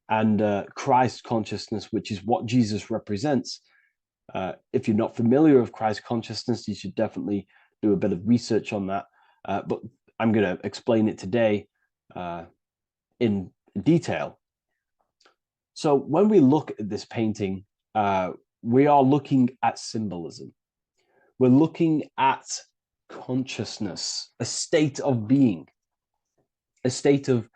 and Christ consciousness, which is what Jesus represents. If you're not familiar with Christ consciousness, you should definitely do a bit of research on that. But I'm going to explain it today in detail. So when we look at this painting, we are looking at symbolism. We're looking at consciousness, a state of being, a state of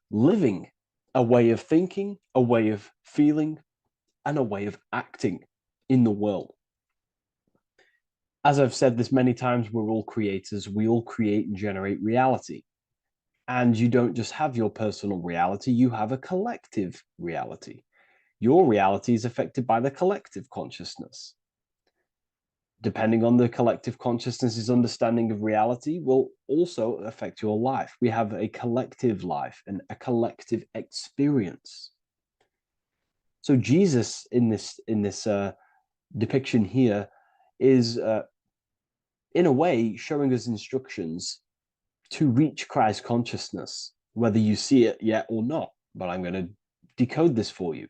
living, a way of thinking, a way of feeling, and a way of acting in the world. As I've said this many times, we're all creators. We all create and generate reality. And you don't just have your personal reality, you have a collective reality. Your reality is affected by the collective consciousness. Depending on the collective consciousness's understanding of reality will also affect your life. We have a collective life and a collective experience. So Jesus in this depiction here is in a way showing us instructions to reach Christ consciousness, whether you see it yet or not. But I'm going to decode this for you.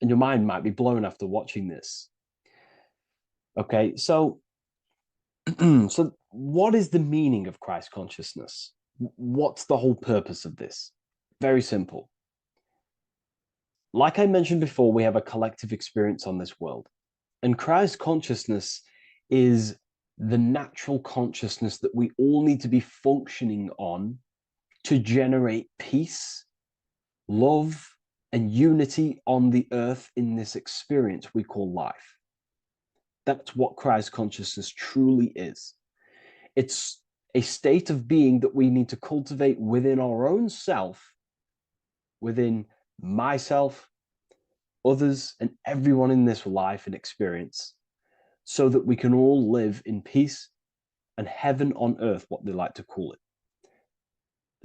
And your mind might be blown after watching this. Okay, so so what is the meaning of Christ consciousness? What's the whole purpose of this? Very simple. Like I mentioned before, we have a collective experience on this world. And Christ consciousness is the natural consciousness that we all need to be functioning on to generate peace, love, and unity on the earth in this experience we call life. That's what Christ consciousness truly is. It's a state of being that we need to cultivate within our own self, within myself, others, and everyone in this life and experience, so that we can all live in peace and heaven on earth, what they like to call it,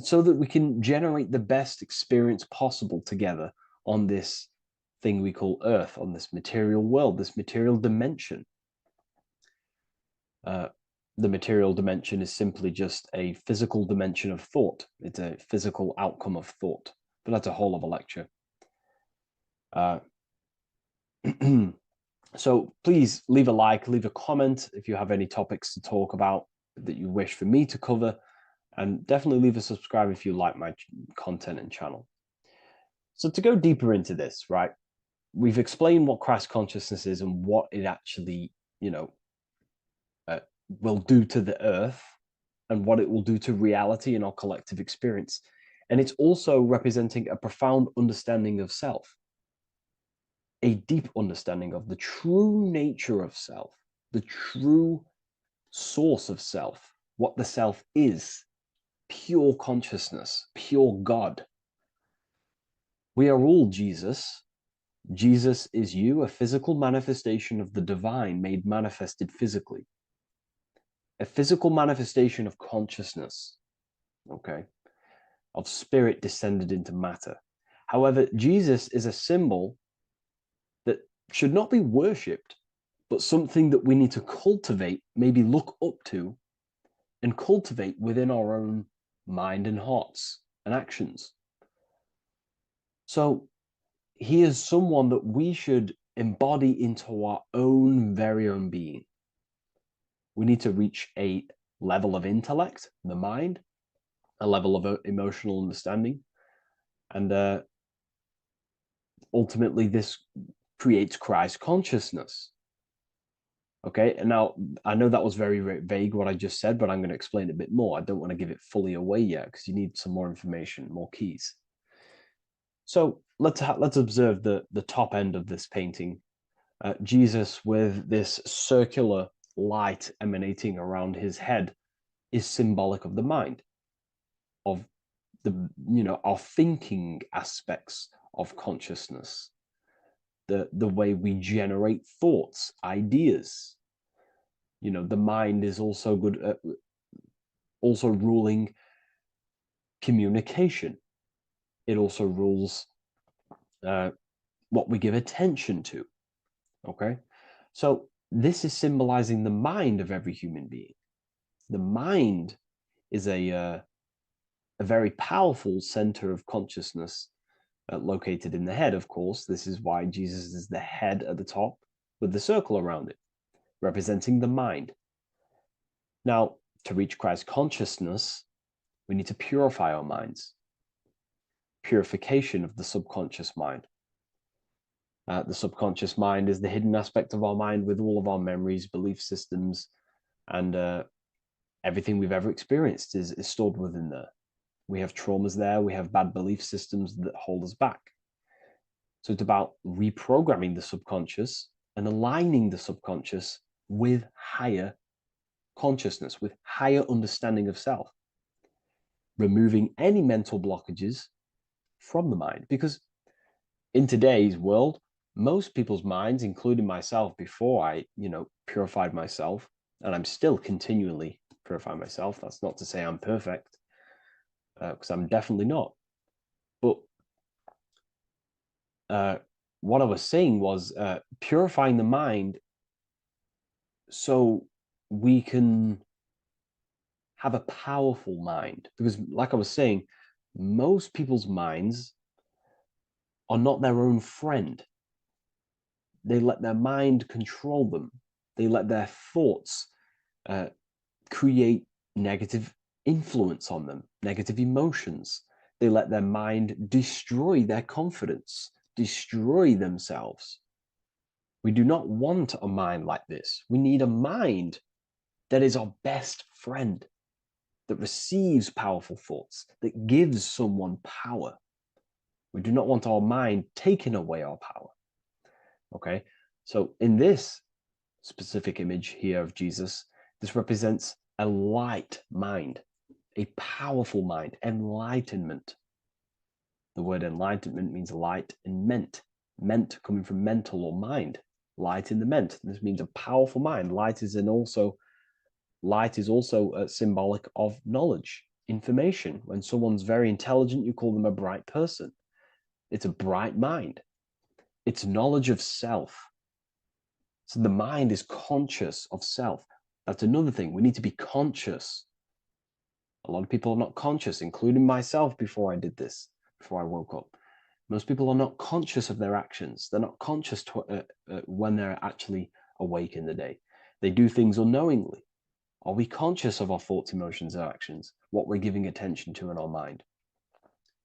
so that we can generate the best experience possible together on this thing we call Earth, on this material world, this material dimension. The material dimension is simply just a physical dimension of thought. It's a physical outcome of thought, but that's a whole of a lecture. So please leave a like, leave a comment if you have any topics to talk about that you wish for me to cover, and definitely leave a subscribe if you like my content and channel. So to go deeper into this, right, we've explained what Christ consciousness is and what it actually, will do to the earth and what it will do to reality and our collective experience. And it's also representing a profound understanding of self, a deep understanding of the true nature of self, the true source of self, what the self is, pure consciousness, pure God. We are all Jesus. Jesus is you, a physical manifestation of the divine made manifested physically. A physical manifestation of consciousness, okay, of spirit descended into matter. However, Jesus is a symbol that should not be worshipped, but something that we need to cultivate, maybe look up to, and cultivate within our own mind and hearts and actions. So he is someone that we should embody into our own very own being. We need to reach a level of intellect, the mind, a level of emotional understanding, and ultimately this creates Christ consciousness. Okay, and now I know that was very, very vague what I just said, but I'm going to explain a bit more. I don't want to give it fully away yet because you need some more information, more keys. So let's observe the top end of this painting. Jesus with this circular light emanating around his head is symbolic of the mind, of the our thinking aspects of consciousness, the way we generate thoughts, ideas. The mind is also good at also ruling communication. It also rules what we give attention to. Okay, so this is symbolizing the mind of every human being. The mind is a very powerful center of consciousness located in the head, of course. This is why Jesus is the head at the top with the circle around it, representing the mind. Now, to reach Christ consciousness, we need to purify our minds. Purification of the subconscious mind. The subconscious mind is the hidden aspect of our mind with all of our memories, belief systems, and everything we've ever experienced is stored within there. We have traumas there. We have bad belief systems that hold us back. So it's about reprogramming the subconscious and aligning the subconscious with higher consciousness, with higher understanding of self, removing any mental blockages from the mind. Because in today's world, most people's minds, including myself, before I, purified myself, and I'm still continually purifying myself. That's not to say I'm perfect, because I'm definitely not. But what I was saying was purifying the mind so we can have a powerful mind. Because like I was saying, most people's minds are not their own friend. They let their mind control them. They let their thoughts create negative influence on them, negative emotions. They let their mind destroy their confidence, destroy themselves. We do not want a mind like this. We need a mind that is our best friend, that receives powerful thoughts, that gives someone power. We do not want our mind taking away our power. Okay, so in this specific image here of Jesus, this represents a light mind, a powerful mind, enlightenment. The word enlightenment means light and ment coming from mental or mind, light in the ment. This means a powerful mind. Light is also symbolic of knowledge, information. When someone's very intelligent, you call them a bright person. It's a bright mind. It's knowledge of self. So the mind is conscious of self. That's another thing. We need to be conscious. A lot of people are not conscious, including myself before I did this, before I woke up. Most people are not conscious of their actions. They're not conscious when they're actually awake in the day. They do things unknowingly. Are we conscious of our thoughts, emotions, and actions, what we're giving attention to in our mind?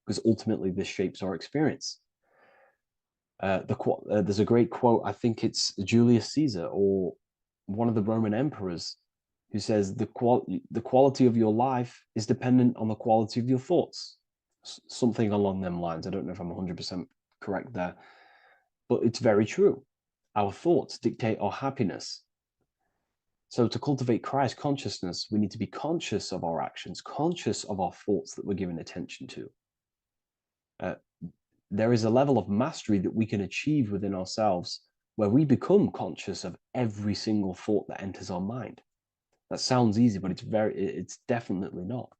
Because ultimately this shapes our experience. There's a great quote, I think it's Julius Caesar or one of the Roman emperors, who says the quality of your life is dependent on the quality of your thoughts. Something along them lines. I don't know if I'm 100% correct there, but it's very true. Our thoughts dictate our happiness. So to cultivate Christ consciousness, we need to be conscious of our actions, conscious of our thoughts that we're giving attention to. There is a level of mastery that we can achieve within ourselves where we become conscious of every single thought that enters our mind. That sounds easy, but it's definitely not.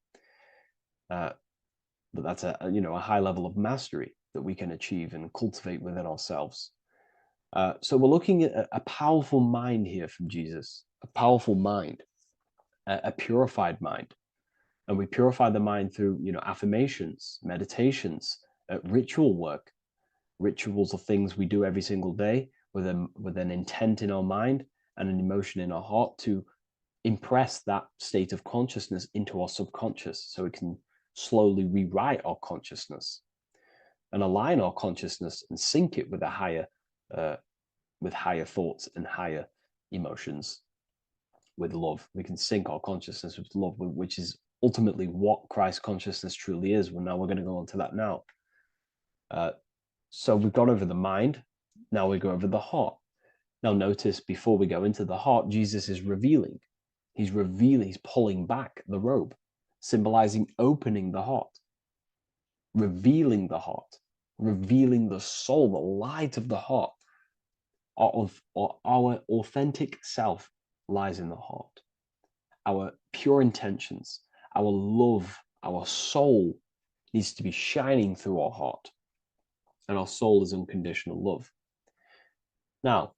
But that's a high level of mastery that we can achieve and cultivate within ourselves. So we're looking at a powerful mind here from Jesus, a powerful mind, a purified mind. And we purify the mind through, affirmations, meditations, ritual work. Rituals are things we do every single day with an intent in our mind and an emotion in our heart to impress that state of consciousness into our subconscious, so we can slowly rewrite our consciousness and align our consciousness and sync it with higher thoughts and higher emotions with love. We can sync our consciousness with love, which is ultimately what Christ consciousness truly is. Well, now we're going to go on to that now. So we've gone over the mind. Now we go over the heart. Now notice, before we go into the heart, Jesus is revealing. He's pulling back the robe, symbolizing opening the heart, revealing the heart, revealing the soul, the light of the heart. Our authentic self lies in the heart. Our pure intentions, our love, our soul needs to be shining through our heart. And our soul is unconditional love. Now,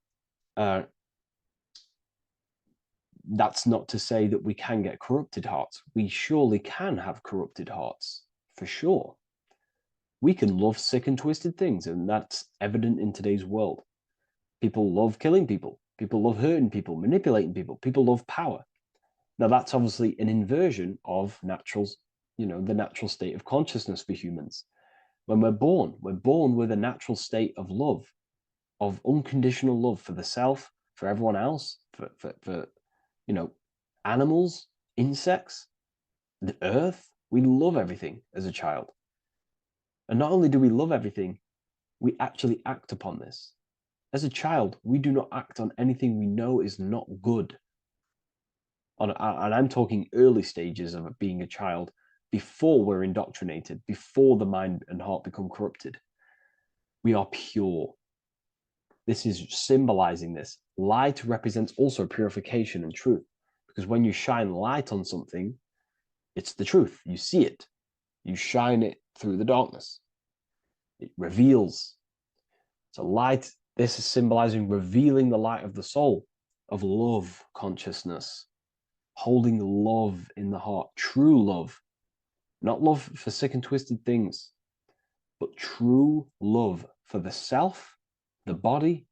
that's not to say that we can get corrupted hearts. We surely can have corrupted hearts, for sure. We can love sick and twisted things, and that's evident in today's world. People love killing people. People love hurting people, manipulating people. People love power. Now, that's obviously an inversion of the natural state of consciousness for humans. When we're born with a natural state of love, of unconditional love for the self, for everyone else, for animals, insects, the earth. We love everything as a child. And not only do we love everything, we actually act upon this. As a child, we do not act on anything we know is not good. And I'm talking early stages of being a child, before we're indoctrinated, before the mind and heart become corrupted. We are pure. This is symbolizing this. Light represents also purification and truth, because when you shine light on something, it's the truth. You see it. You shine it through the darkness. It reveals. So light, this is symbolizing revealing the light of the soul, of love consciousness, holding love in the heart, true love, not love for sick and twisted things, but true love for the self, the body,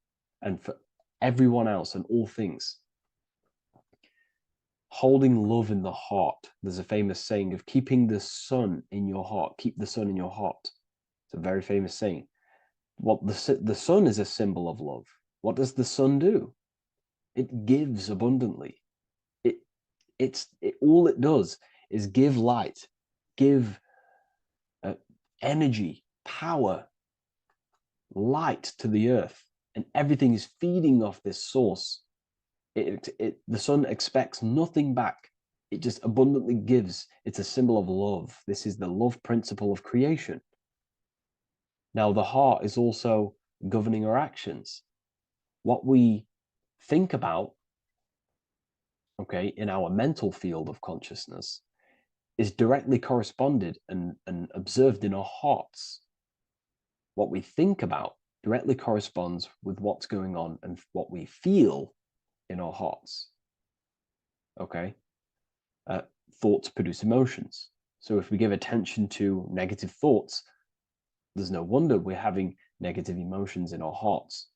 and for everyone else and all things. Holding love in the heart. There's a famous saying of keeping the sun in your heart. Keep the sun in your heart. It's a very famous saying. What the sun is a symbol of love. What does the sun do? It gives abundantly. All it does is give light, give energy, power, light to the earth, and everything is feeding off this source. The sun expects nothing back. It just abundantly gives. It's a symbol of love. This is the love principle of creation. Now, the heart is also governing our actions. What we think about, in our mental field of consciousness, is directly corresponded and observed in our hearts. What we think about directly corresponds with what's going on and what we feel in our hearts. Okay? Thoughts produce emotions. So if we give attention to negative thoughts, there's no wonder we're having negative emotions in our hearts.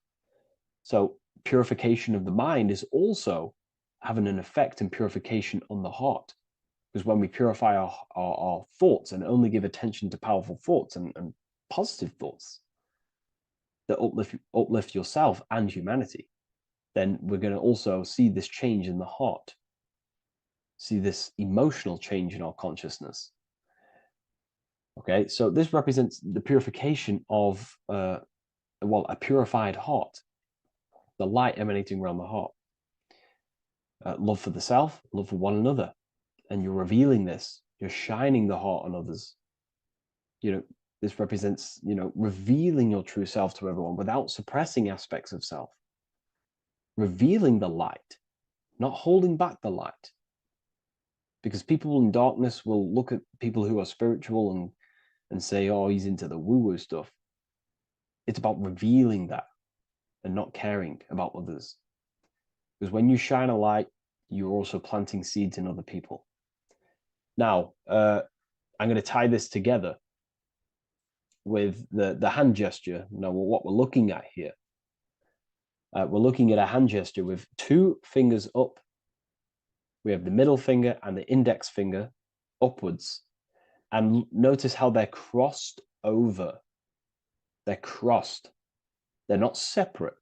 So purification of the mind is also having an effect in purification on the heart. Because when we purify our thoughts and only give attention to powerful thoughts and positive thoughts that uplift yourself and humanity, then we're going to also see this change in the heart, see this emotional change in our consciousness. Okay, so this represents the purification of, a purified heart, the light emanating around the heart. Love for the self, love for one another. And you're revealing this, you're shining the heart on others. This represents, revealing your true self to everyone without suppressing aspects of self. Revealing the light, not holding back the light. Because people in darkness will look at people who are spiritual and say, oh, he's into the woo-woo stuff. It's about revealing that and not caring about others. Because when you shine a light, you're also planting seeds in other people. Now, I'm going to tie this together with the hand gesture. Now, what we're looking at here, we're looking at a hand gesture with two fingers up. We have the middle finger and the index finger upwards. And notice how they're crossed over. They're crossed. They're not separate.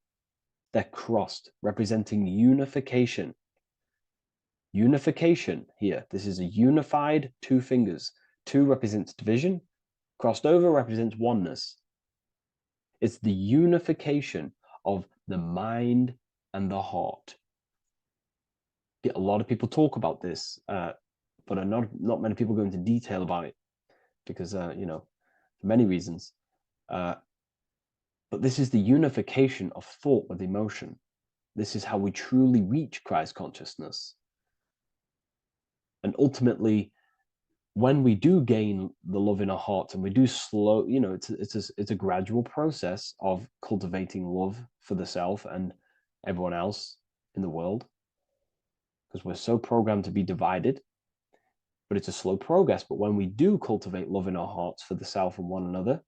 They're crossed, representing unification. Unification here. This is a unified two fingers. Two represents division. Crossed over represents oneness. It's the unification of the mind and the heart. A lot of people talk about this, but not many people go into detail about it because, for many reasons. But this is the unification of thought with emotion. This is how we truly reach Christ consciousness. And ultimately, when we do gain the love in our hearts and we do slow, it's a gradual process of cultivating love for the self and everyone else in the world, because we're so programmed to be divided, but it's a slow progress. But when we do cultivate love in our hearts for the self and one another,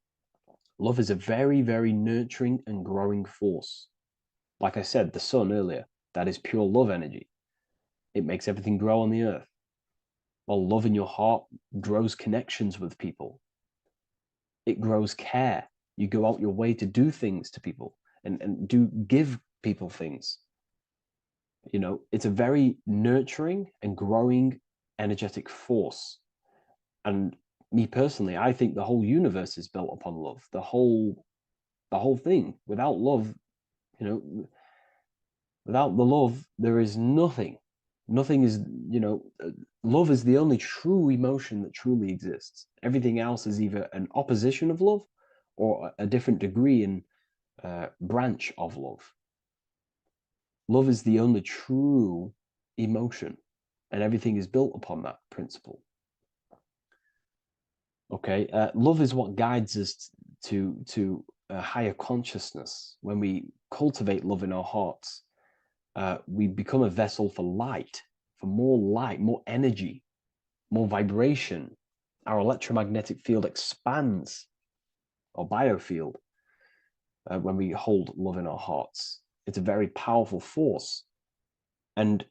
love is a very, very nurturing and growing force. Like I said, the sun earlier, that is pure love energy. It makes everything grow on the earth. While love in your heart grows connections with people. It grows care. You go out your way to do things to people and do give people things. It's a very nurturing and growing energetic force. And me personally, I think the whole universe is built upon love. The whole thing. Without love, without the love, there is nothing. Nothing is, love is the only true emotion that truly exists. Everything else is either an opposition of love or a different degree and branch of love. Love is the only true emotion, and everything is built upon that principle. Okay, love is what guides us to a higher consciousness. When we cultivate love in our hearts, we become a vessel for light, more energy, more vibration. Our electromagnetic field expands, our biofield, when we hold love in our hearts. It's a very powerful force. And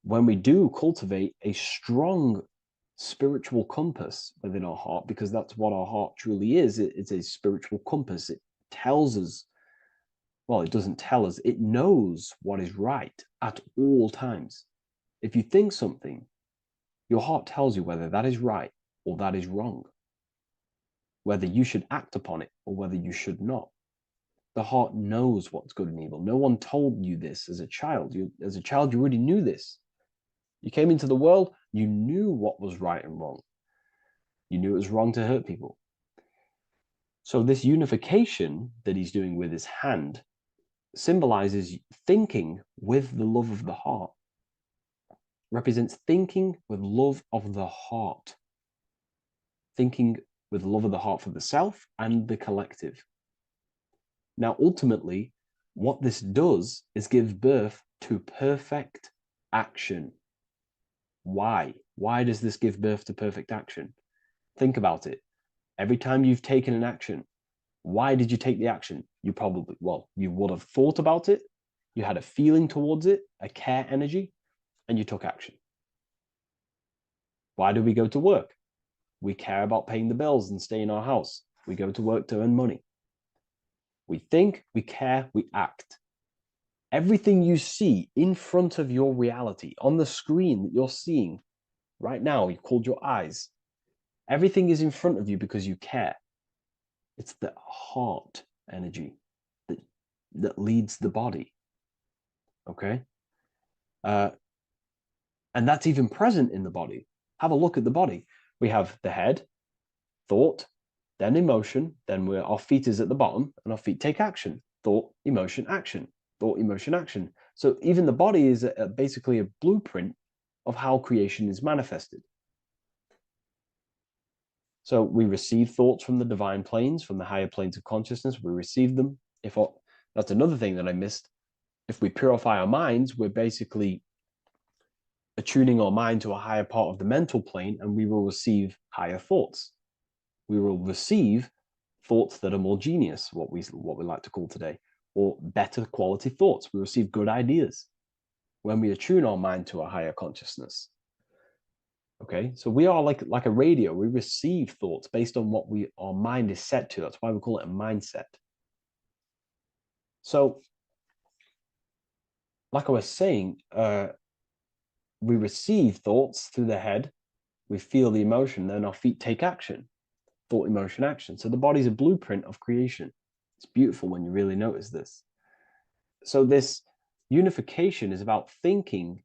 when we do cultivate a strong spiritual compass within our heart, because that's what our heart truly is, it's a spiritual compass. It tells us, well, it doesn't tell us, it knows what is right at all times. If you think something, your heart tells you whether that is right or that is wrong, whether you should act upon it or whether you should not. The heart knows what's good and evil. No one told you this as a child. As a child, you already knew this. You came into the world, you knew what was right and wrong. You knew it was wrong to hurt people. So this unification that he's doing with his hand symbolizes thinking with the love of the heart. Represents thinking with love of the heart. Thinking with love of the heart for the self and the collective. Now, ultimately, what this does is gives birth to perfect action. Why? Why does this give birth to perfect action? Think about it. Every time you've taken an action, why did you take the action? You probably, well, you would have thought about it, you had a feeling towards it, a care energy, and you took action. Why do we go to work? We care about paying the bills and staying in our house. We go to work to earn money. We think, we care, we act. Everything you see in front of your reality, on the screen that you're seeing right now, you called your eyes. Everything is in front of you because you care. It's the heart energy that leads the body. Okay? And that's even present in the body. Have a look at the body. We have the head, thought, then emotion, then our feet is at the bottom, and our feet take action. Thought, emotion, action. Thought, emotion, action. So even the body is basically a blueprint of how creation is manifested. So we receive thoughts from the divine planes, from the higher planes of consciousness. We receive them. That's another thing that I missed. If we purify our minds, we're basically attuning our mind to a higher part of the mental plane, and we will receive higher thoughts. We will receive thoughts that are more genius, what we like to call today, or better quality thoughts. We receive good ideas when we attune our mind to a higher consciousness. Okay, so we are like a radio. We receive thoughts based on what our mind is set to. That's why we call it a mindset. So, like I was saying, we receive thoughts through the head. We feel the emotion, then our feet take action. Thought, emotion, action. So the body's a blueprint of creation. It's beautiful when you really notice this. So this unification is about thinking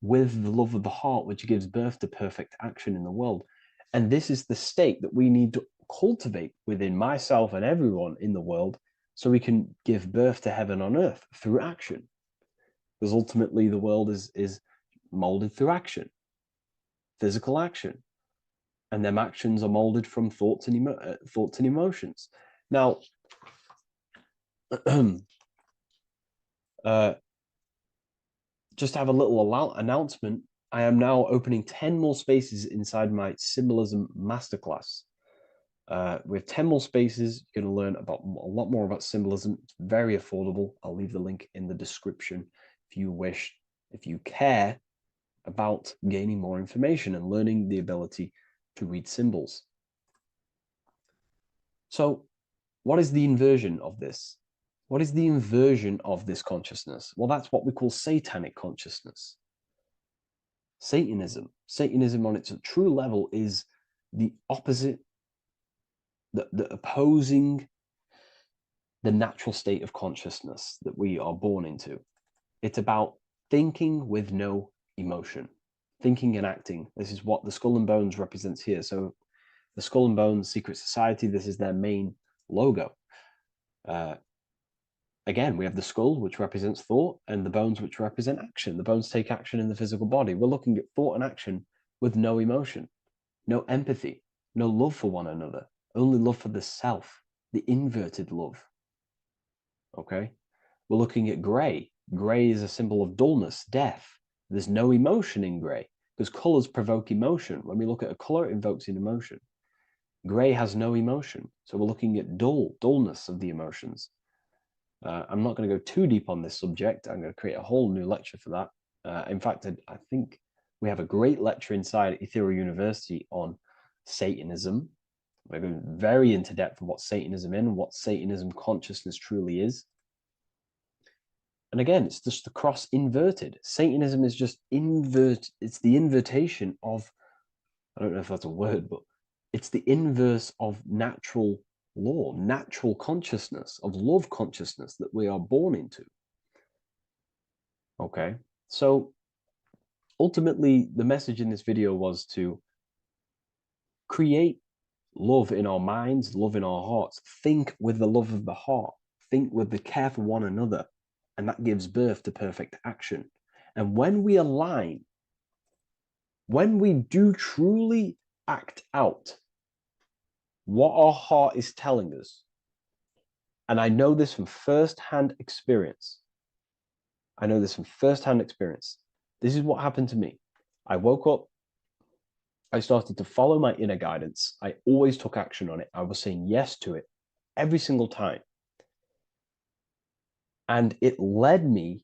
with the love of the heart, which gives birth to perfect action in the world. And this is the state that we need to cultivate within myself and everyone in the world so we can give birth to heaven on earth through action. Because ultimately the world is molded through action, physical action. And them actions are molded from thoughts and emotions. Now, just to have a little announcement, I am now opening 10 more spaces inside my symbolism masterclass. With 10 more spaces, you're going to learn about a lot more about symbolism. It's very affordable. I'll leave the link in the description if you wish, if you care about gaining more information and learning the ability to read symbols. So what is the inversion of this? What is the inversion of this consciousness? Well, that's what we call satanic consciousness. Satanism. Satanism on its true level is the opposite, the opposing the natural state of consciousness that we are born into. It's about thinking with no emotion, thinking and acting. This is what the Skull and Bones represents here. So the Skull and Bones Secret Society, this is their main logo. Again, we have the skull, which represents thought, and the bones, which represent action. The bones take action in the physical body. We're looking at thought and action with no emotion, no empathy, no love for one another, only love for the self, the inverted love. Okay? We're looking at gray. Gray is a symbol of dullness, death. There's no emotion in gray because colors provoke emotion. When we look at a color, it invokes an emotion. Gray has no emotion. So we're looking at dullness of the emotions. I'm not going to go too deep on this subject. I'm going to create a whole new lecture for that. In fact, I think we have a great lecture inside Ethereal University on Satanism. We're going very into depth of what Satanism is and what Satanism consciousness truly is. And again, it's just the cross inverted. Satanism is just it's the invertation of, I don't know if that's a word, but it's the inverse of natural law, natural consciousness, of love consciousness that we are born into. Okay, so ultimately the message in this video was to create love in our minds, love in our hearts, think with the love of the heart, think with the care for one another, and that gives birth to perfect action. And when we align, when we do truly act out what our heart is telling us, And I know this from first-hand experience. This is what happened to me. I woke up. I started to follow my inner guidance. I always took action on it. I was saying yes to it every single time. And it led me,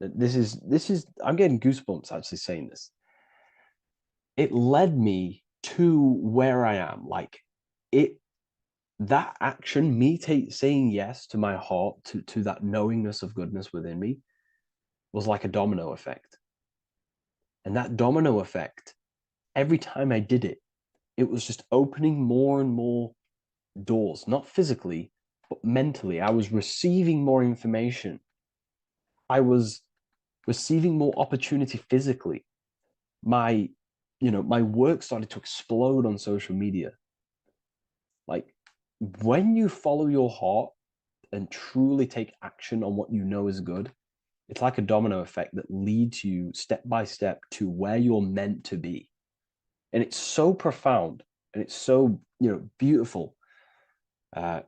this is, I'm getting goosebumps actually saying this. It led me to where I am. Like that action, me saying yes to my heart, to that knowingness of goodness within me, was like a domino effect. And that domino effect, every time I did it, it was just opening more and more doors, not physically, but mentally. I was receiving more information. I was receiving more opportunity physically. My work started to explode on social media. Like, when you follow your heart and truly take action on what you know is good, it's like a domino effect that leads you step by step to where you're meant to be. And it's so profound and it's so, beautiful. And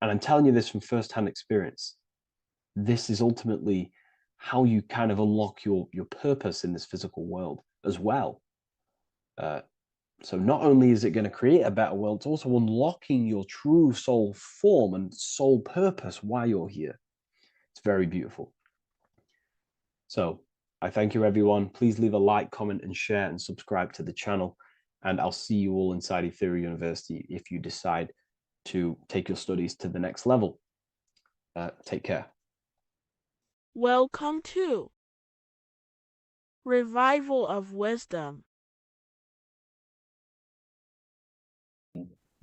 I'm telling you this from firsthand experience. This is ultimately how you kind of unlock your purpose in this physical world as well. So not only is it going to create a better world, it's also unlocking your true soul form and soul purpose while you're here. It's very beautiful. So I thank you, everyone. Please leave a like, comment, and share, and subscribe to the channel. And I'll see you all inside Ethereal University if you decide to take your studies to the next level. Take care. Welcome to Revival of Wisdom.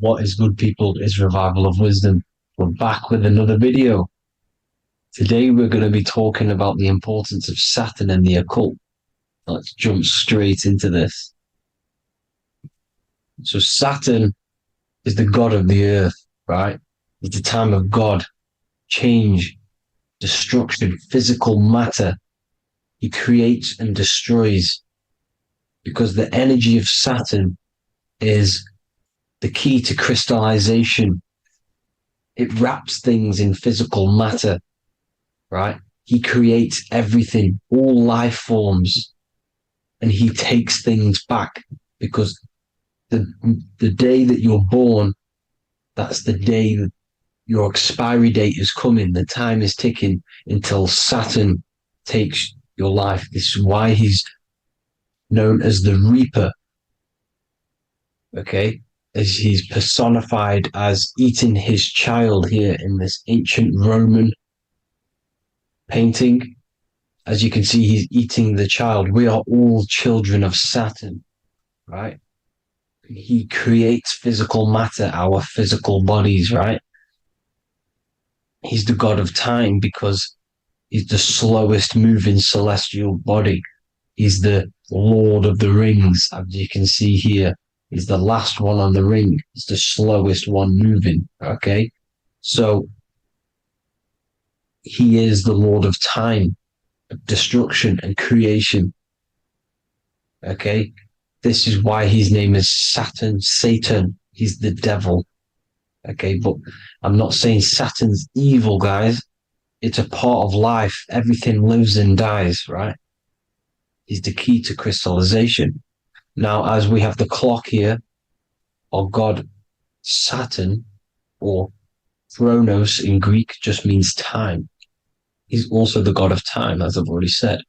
What is good, people? Is Revival of Wisdom. We're back with another video. Today we're going to be talking about the importance of Saturn and the occult. Let's jump straight into this. So Saturn is the god of the earth, right? It's the time of God, change, destruction, physical matter. He creates and destroys, because the energy of Saturn is the key to crystallization. It wraps things in physical matter, right? He creates everything, all life forms, and he takes things back, because the day that you're born, that's the day that your expiry date is coming. The time is ticking until Saturn takes your life. This is why he's known as the Reaper. Okay? As he's personified as eating his child here in this ancient Roman painting. As you can see, he's eating the child. We are all children of Saturn, right? He creates physical matter, our physical bodies, right? He's the god of time because he's the slowest moving celestial body. He's the Lord of the Rings, as you can see here. He's the last one on the ring. He's the slowest one moving, okay? So he is the Lord of time, destruction, and creation, okay? This is why his name is Saturn, Satan. He's the devil, okay? But I'm not saying Saturn's evil, guys. It's a part of life. Everything lives and dies, right? He's the key to crystallization. Now, as we have the clock here, our god Saturn, or Chronos in Greek, just means time. He's also the god of time, as I've already said.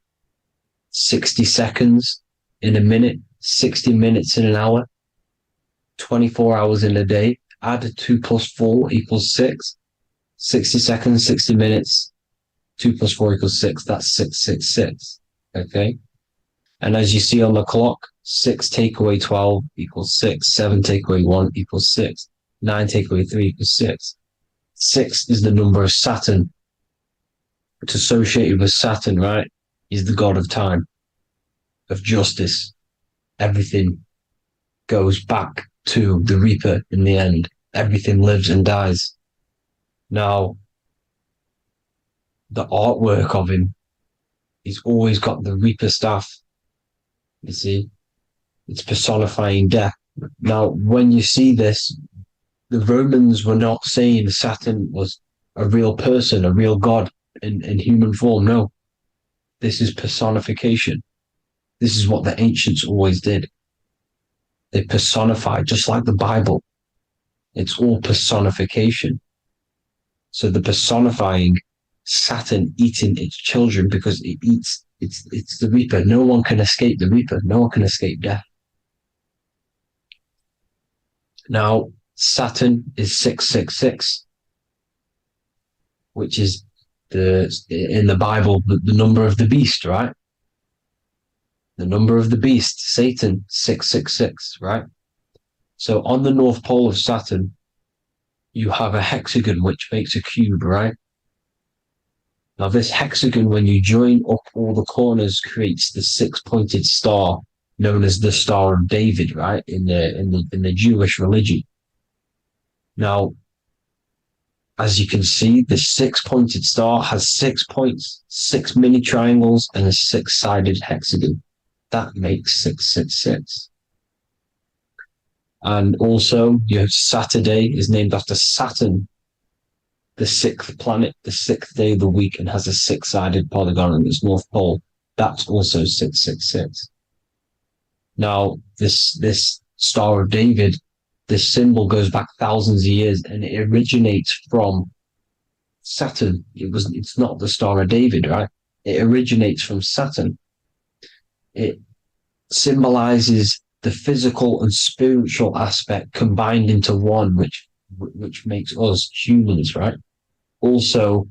60 seconds in a minute, 60 minutes in an hour, 24 hours in a day. Add 2 plus 4 equals 6. 60 seconds, 60 minutes, 2 plus 4 equals 6. That's 666. Okay? And as you see on the clock, 6 take away 12 equals 6. 7 take away 1 equals 6. 9 take away 3 equals 6. 6 is the number of Saturn. It's associated with Saturn, right? He's the god of time, of justice. Everything goes back to the Reaper in the end. Everything lives and dies. Now, the artwork of him, he's always got the Reaper staff. You see, it's personifying death. Now, when you see this, the Romans were not saying Saturn was a real person, a real god in human form. No, this is personification. This is what the ancients always did. They personified, just like the Bible. It's all personification. So the personifying Saturn eating its children because it eats, it's the Reaper. No one can escape the Reaper. No one can escape death. Now, Saturn is 666, which is in the Bible, the number of the beast, right? The number of the beast, Satan, 666, right? So on the North Pole of Saturn, you have a hexagon, which makes a cube, right? Now this hexagon, when you join up all the corners, creates the six-pointed star known as the Star of David, right? In the Jewish religion. Now, as you can see, the six-pointed star has 6 points, 6 mini triangles, and a six-sided hexagon. That makes 666. And also, your Saturday is named after Saturn, the 6th planet, the 6th day of the week, and has a six-sided polygon in its north pole. That's also 666. Now, this Star of David, this symbol goes back thousands of years, and it originates from Saturn. It's not the Star of David, right? It originates from Saturn. It symbolizes the physical and spiritual aspect combined into one, which makes us humans, right? Also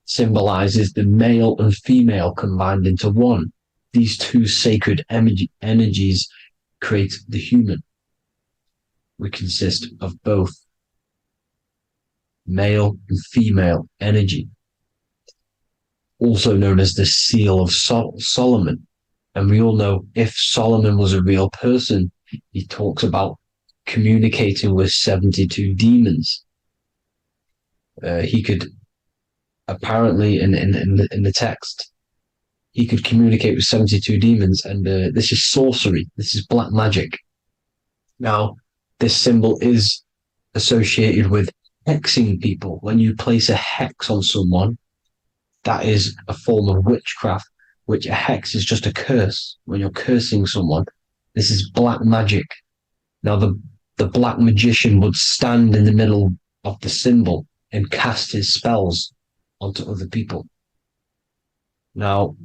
symbolizes the male and female combined into one. These two sacred energies create the human. We consist of both male and female energy, also known as the Seal of Solomon. And we all know if Solomon was a real person, he talks about communicating with 72 demons. He could apparently, in the text, he could communicate with 72 demons, and this is sorcery. This is black magic. Now, this symbol is associated with hexing people. When you place a hex on someone, that is a form of witchcraft, which a hex is just a curse. When you're cursing someone, this is black magic. Now, the black magician would stand in the middle of the symbol and cast his spells onto other people. Now,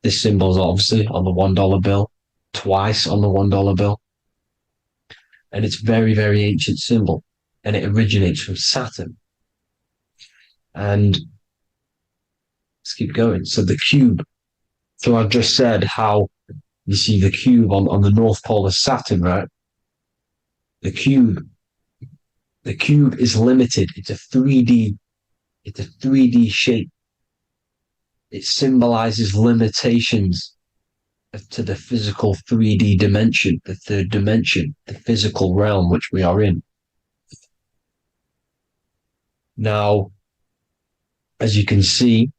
this symbol is obviously on the $1 bill, twice on the $1 bill. And it's very, very ancient symbol. And it originates from Saturn. And let's keep going. So the cube. So I've just said how you see the cube on the North Pole of Saturn, right? The cube is limited. It's a 3D shape. It symbolizes limitations to the physical 3D dimension, the third dimension, the physical realm which we are in. Now, as you can see,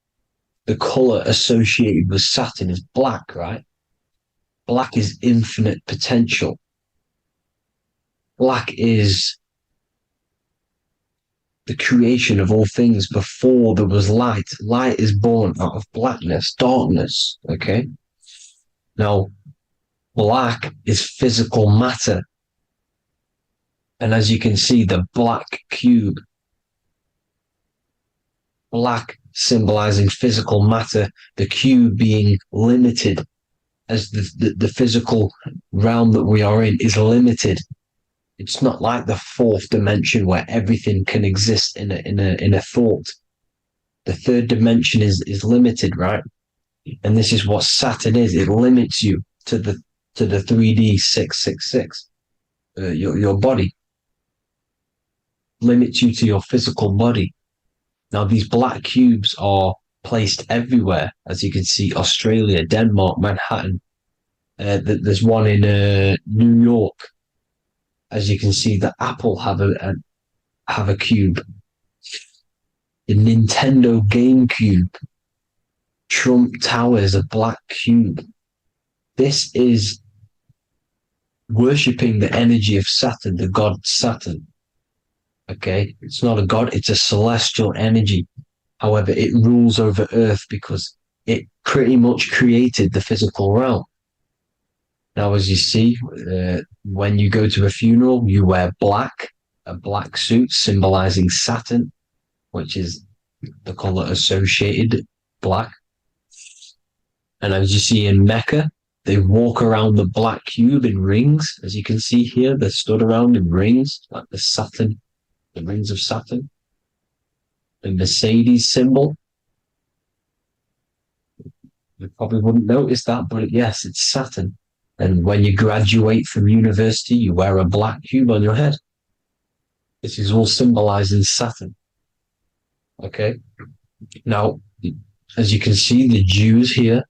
the color associated with Saturn is black, right? Black is infinite potential. Black is the creation of all things before there was light. Light is born out of blackness, darkness, okay? Now, black is physical matter. And as you can see, the black cube, black symbolizing physical matter, the cube being limited, as the physical realm that we are in is limited. It's not like the fourth dimension where everything can exist in a thought. The third dimension is limited, right? And this is what Saturn is. It limits you to the 3D 666. Your body limits you to your physical body. Now, these black cubes are placed everywhere. As you can see, Australia, Denmark, Manhattan. There's one in New York. As you can see, the Apple have a cube. The Nintendo GameCube. Trump Tower is a black cube. This is worshipping the energy of Saturn, the god Saturn. Okay, it's not a god, it's a celestial energy. However, it rules over Earth because it pretty much created the physical realm. Now, as you see, when you go to a funeral, you wear black, a black suit symbolizing Saturn, which is the color associated black. And as you see in Mecca, they walk around the black cube in rings. As you can see here, they're stood around in rings, like the Saturn, the rings of Saturn. The Mercedes symbol. You probably wouldn't notice that, but yes, it's Saturn. And when you graduate from university, you wear a black cube on your head. This is all symbolizing Saturn. Okay. Now, as you can see, the Jews here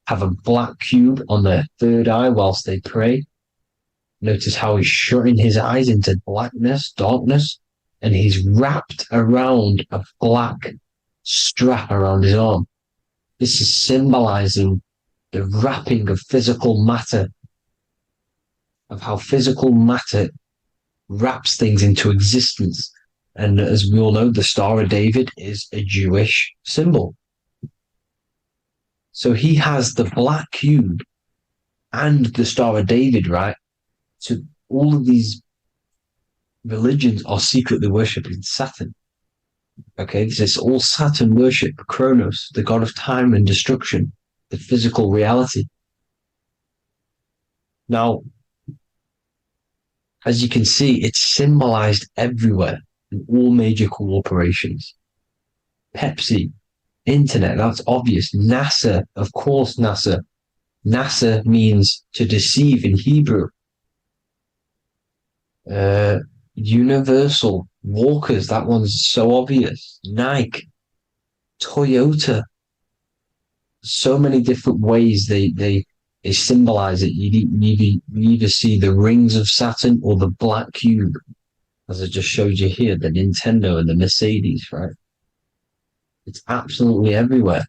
have a black cube on their third eye whilst they pray. Notice how he's shutting his eyes into blackness, darkness, and he's wrapped around a black strap around his arm. This is symbolizing the wrapping of physical matter, of how physical matter wraps things into existence. And as we all know, the Star of David is a Jewish symbol. So he has the black cube and the Star of David, right? So all of these religions are secretly worshipping Saturn. Okay, this is all Saturn worship, Kronos, the god of time and destruction, the physical reality. Now, as you can see, it's symbolized everywhere in all major corporations. Pepsi, internet, that's obvious. NASA, of course, NASA. NASA means to deceive in Hebrew. Universal, Walkers, that one's so obvious. Nike, Toyota. So many different ways they symbolize it. You either see the rings of Saturn or the black cube, as I just showed you here, the Nintendo and the Mercedes, right? It's absolutely everywhere.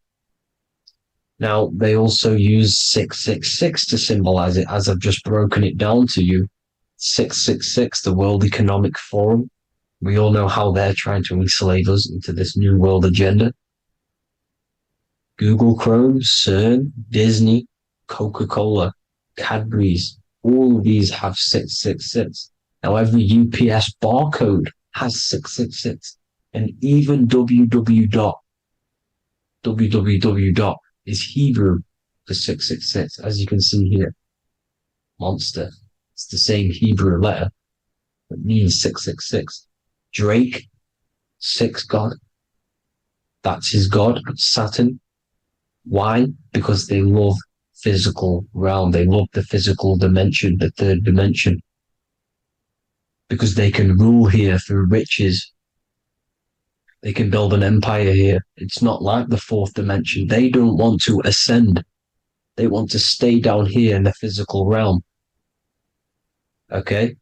Now, they also use 666 to symbolize it, as I've just broken it down to you. 666, the World Economic Forum. We all know how they're trying to enslave us into this new world agenda. Google Chrome, CERN, Disney, Coca-Cola, Cadbury's, all of these have 666. Now, every UPS barcode has 666. And even www. Is Hebrew for 666, as you can see here. Monster. It's the same Hebrew letter that means 666. Drake, 6 God. That's his God, Saturn. Why? Because they love physical realm. They love the physical dimension, the third dimension. Because they can rule here through riches. They can build an empire here. It's not like the fourth dimension. They don't want to ascend. They want to stay down here in the physical realm. Okay?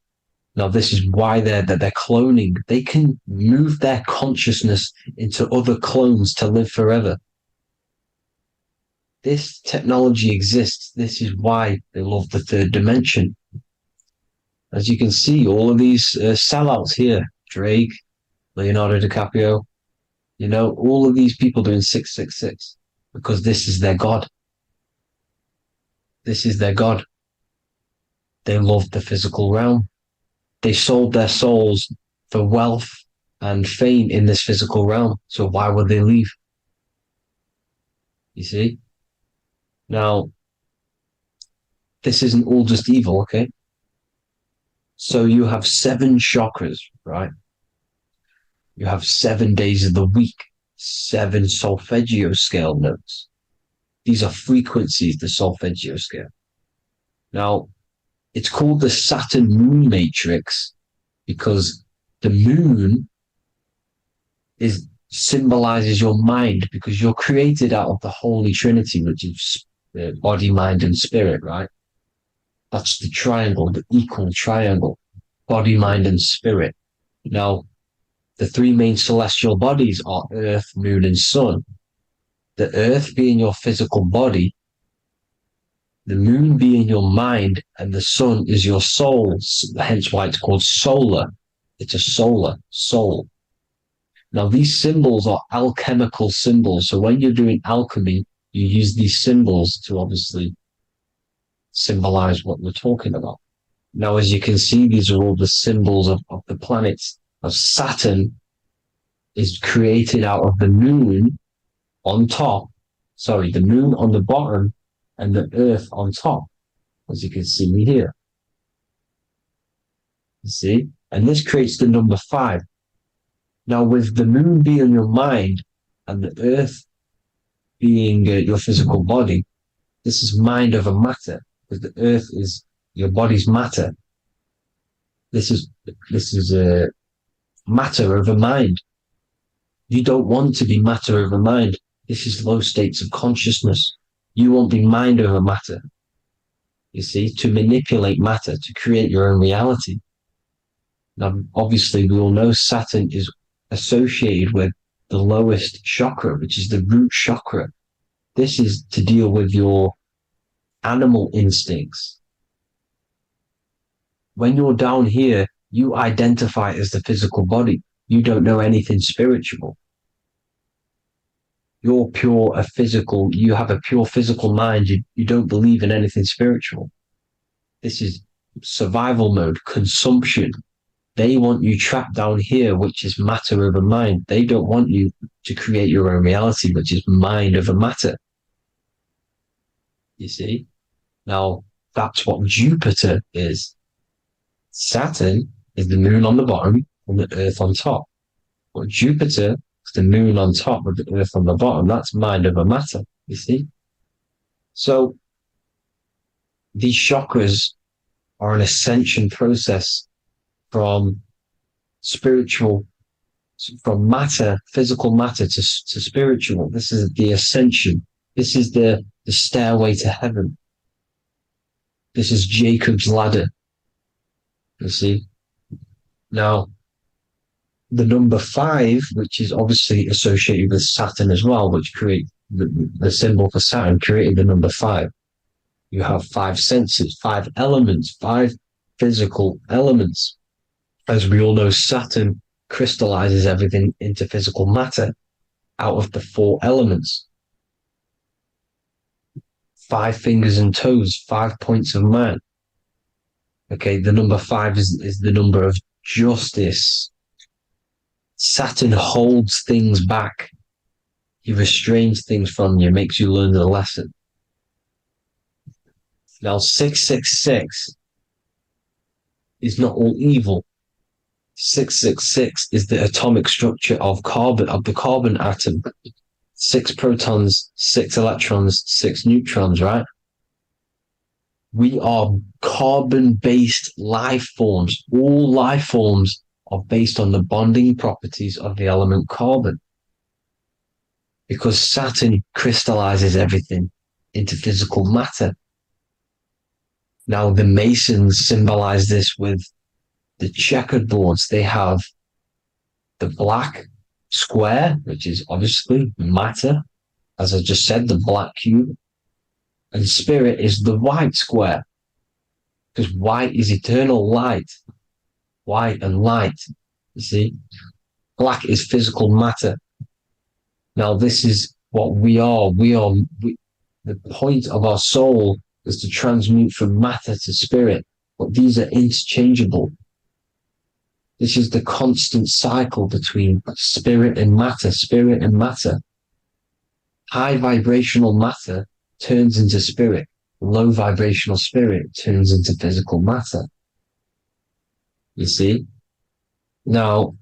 Now, this is why they're cloning. They can move their consciousness into other clones to live forever. This technology exists. This is why they love the third dimension. As you can see, all of these sellouts here, Drake, Leonardo DiCaprio, you know, all of these people doing 666 because this is their God. This is their God. They love the physical realm. They sold their souls for wealth and fame in this physical realm. So why would they leave? You see? Now, this isn't all just evil, okay? So you have 7 chakras, right? You have 7 days of the week, 7 solfeggio scale notes. These are frequencies, the solfeggio scale. Now, it's called the Saturn Moon Matrix because the moon symbolizes your mind because you're created out of the Holy Trinity, which is body, mind, and spirit, right? That's the triangle, the equal triangle, body, mind, and spirit. Now, the 3 main celestial bodies are Earth, Moon, and Sun. The Earth being your physical body, the Moon being your mind, and the Sun is your soul, hence why it's called solar. It's a soul. Now, these symbols are alchemical symbols. So when you're doing alchemy, you use these symbols to obviously symbolize what we're talking about. Now, as you can see, these are all the symbols of the planets. Of Saturn is created out of the moon on top, the moon on the bottom and the earth on top, as you can see here. You see? And this creates the number 5. Now, with the moon being your mind and the earth being your physical body, this is mind over matter, because the earth is your body's matter. This is a matter over mind. You don't want to be matter over mind. This is low states of consciousness. You won't be mind over matter. You see, to manipulate matter, to create your own reality. Now, obviously, we all know Saturn is associated with the lowest chakra, which is the root chakra. This is to deal with your animal instincts. When you're down here, you identify as the physical body. You don't know anything spiritual. You're you have a pure physical mind. You don't believe in anything spiritual. This is survival mode, consumption. They want you trapped down here, which is matter over mind. They don't want you to create your own reality, which is mind over matter. You see? Now, that's what Jupiter is. Saturn is the moon on the bottom and the earth on top. But Jupiter is the moon on top with the earth on the bottom. That's mind over matter, you see? So, these chakras are an ascension process from matter, physical matter to spiritual. This is the ascension. This is the stairway to heaven. This is Jacob's ladder. You see? Now, the number 5, which is obviously associated with Saturn as well, which create the symbol for Saturn, created the number 5. You have 5 senses, 5 elements, 5 physical elements. As we all know, Saturn crystallizes everything into physical matter out of the 4 elements. 5 fingers and toes, 5 points of man. Okay, the number 5 is the number of justice. Saturn holds things back. He restrains things from you, makes you learn the lesson. Now, 666 is not all evil. 666 is the atomic structure of the carbon atom. 6 protons, 6 electrons, 6 neutrons, right? We are carbon-based life forms. All life forms are based on the bonding properties of the element carbon. Because Saturn crystallizes everything into physical matter. Now, the Masons symbolize this with the checkered boards. They have the black square, which is obviously matter. As I just said, the black cube. And spirit is the white square. Because white is eternal light. White and light. You see? Black is physical matter. Now, this is what we are. The point of our soul is to transmute from matter to spirit. But these are interchangeable. This is the constant cycle between spirit and matter, spirit and matter. High vibrational matter turns into spirit. Low vibrational spirit turns into physical matter. You see? Now,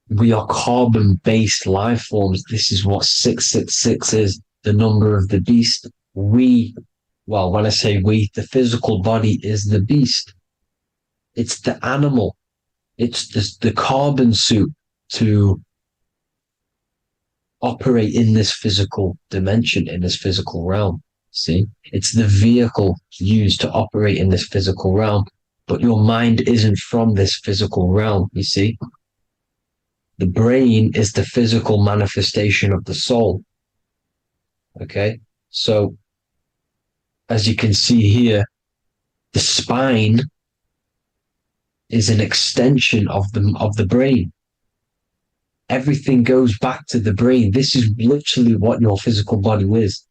we are carbon-based life forms. This is what 666 is, the number of the beast. When I say we, the physical body is the beast. It's the animal. It's the carbon suit to operate in this physical dimension, in this physical realm. See? It's the vehicle used to operate in this physical realm. But your mind isn't from this physical realm, you see? The brain is the physical manifestation of the soul. Okay? So, as you can see here, the spine is an extension of the brain. Everything goes back to the brain. This is literally what your physical body is.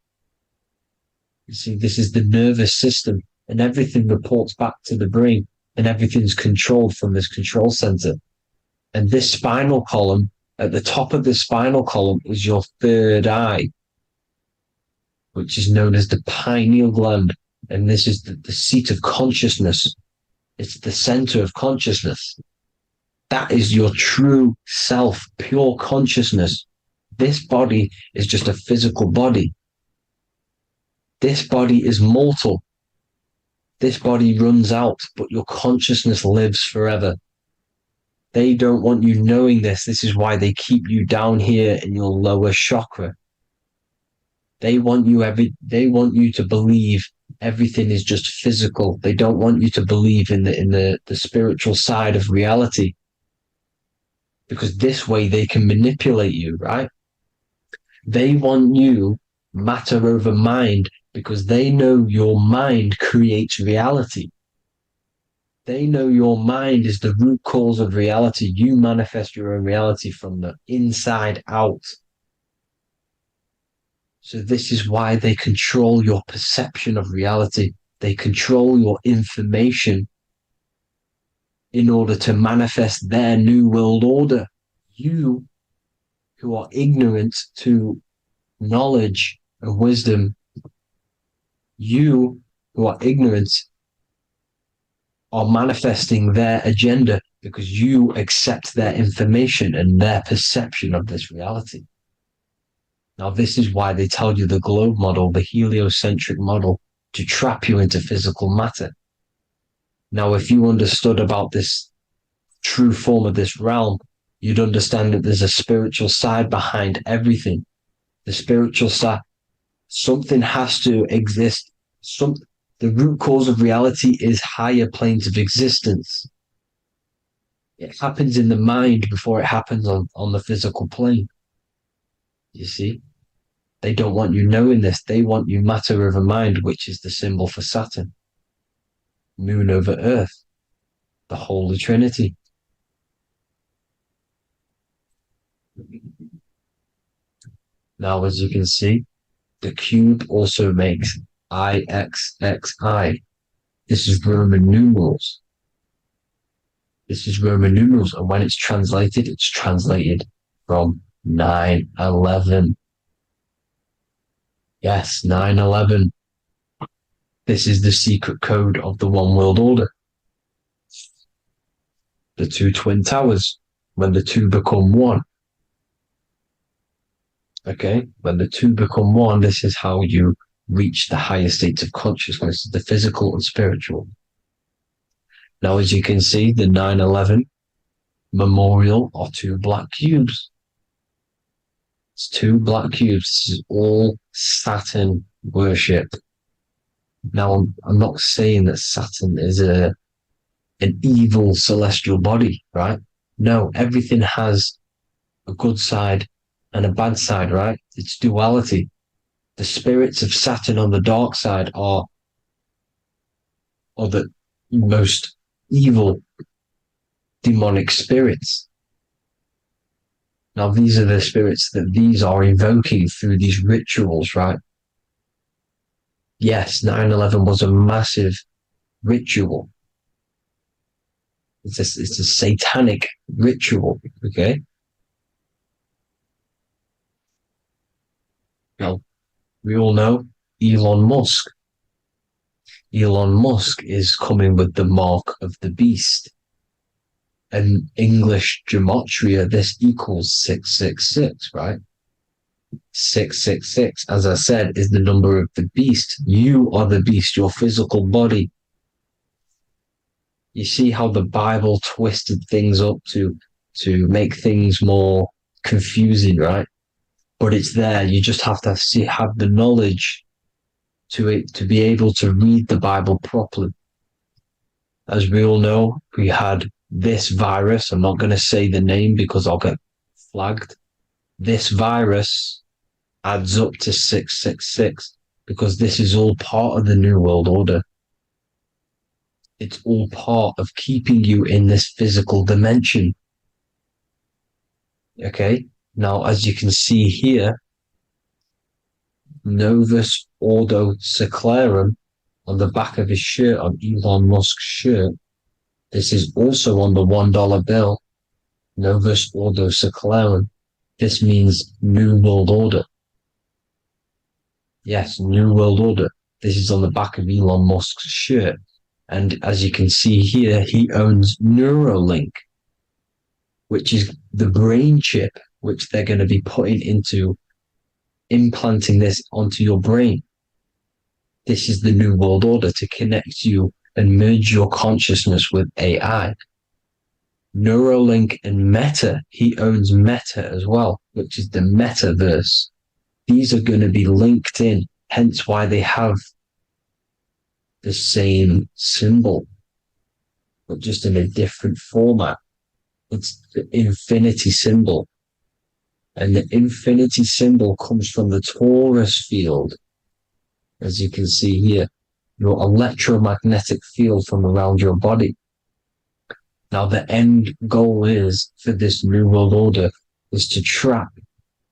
You see, this is the nervous system, and everything reports back to the brain, and everything's controlled from this control center. And this spinal column, at the top of the spinal column, is your third eye, which is known as the pineal gland. And this is the seat of consciousness. It's the center of consciousness. That is your true self, pure consciousness. This body is just a physical body. This body is mortal. This body runs out, but your consciousness lives forever. They don't want you knowing this. This is why they keep you down here in your lower chakra. They want you to believe everything is just physical. They don't want you to believe in the spiritual side of reality. Because this way they can manipulate you, right? They want you matter over mind because they know your mind creates reality. They know your mind is the root cause of reality. You manifest your own reality from the inside out. So this is why they control your perception of reality. They control your information in order to manifest their new world order. You, who are ignorant to knowledge and wisdom, you who are ignorant are manifesting their agenda because you accept their information and their perception of this reality. Now, this is why they tell you the globe model, the heliocentric model, to trap you into physical matter. Now, if you understood about this true form of this realm, you'd understand that there's a spiritual side behind everything. The spiritual side, something has to exist. The root cause of reality is higher planes of existence. It happens in the mind before it happens on the physical plane. You see? They don't want you knowing this. They want you matter over mind, which is the symbol for Saturn. Moon over Earth. The Holy Trinity. Now, as you can see, the cube also makes IXXI. This is Roman numerals. This is Roman numerals, and when it's translated from 9/11. Yes, 9/11. This is the secret code of the one world order. The two twin towers, when the two become one. Okay, when the two become one, this is how you reach the higher states of consciousness, the physical and spiritual. Now, as you can see, the 9/11 memorial are two black cubes. It's two black cubes. This is all Saturn worship. Now, I'm not saying that Saturn is an evil celestial body, right? No, everything has a good side and a bad side, right? It's duality. The spirits of Saturn on the dark side are the most evil demonic spirits. Now, these are the spirits that these are invoking through these rituals, right? Yes, 9/11 was a massive ritual. It's a satanic ritual, okay? Now, we all know Elon Musk. Elon Musk is coming with the mark of the beast. And English gematria, this equals 666, right? 666, as I said, is the number of the beast. You are the beast, your physical body. You see how the Bible twisted things up to make things more confusing, right? But it's there. You just have to have the knowledge to be able to read the Bible properly. As we all know, we had this virus. I'm not going to say the name because I'll get flagged. This virus adds up to 666 because this is all part of the New World Order. It's all part of keeping you in this physical dimension. Okay, now as you can see here, Novus Ordo Seclorum on the back of his shirt, on Elon Musk's shirt. This is also on the $1 bill. Novus Ordo Seclorum. This means New World Order. Yes, New World Order. This is on the back of Elon Musk's shirt. And as you can see here, he owns Neuralink, which is the brain chip, which they're going to be putting into implanting this onto your brain. This is the New World Order to connect you and merge your consciousness with AI. Neuralink and Meta, he owns Meta as well, which is the metaverse. These are going to be linked in, hence why they have the same symbol, but just in a different format. It's the infinity symbol. And the infinity symbol comes from the torus field, as you can see here, your electromagnetic field from around your body. Now, the end goal is for this New World Order is to trap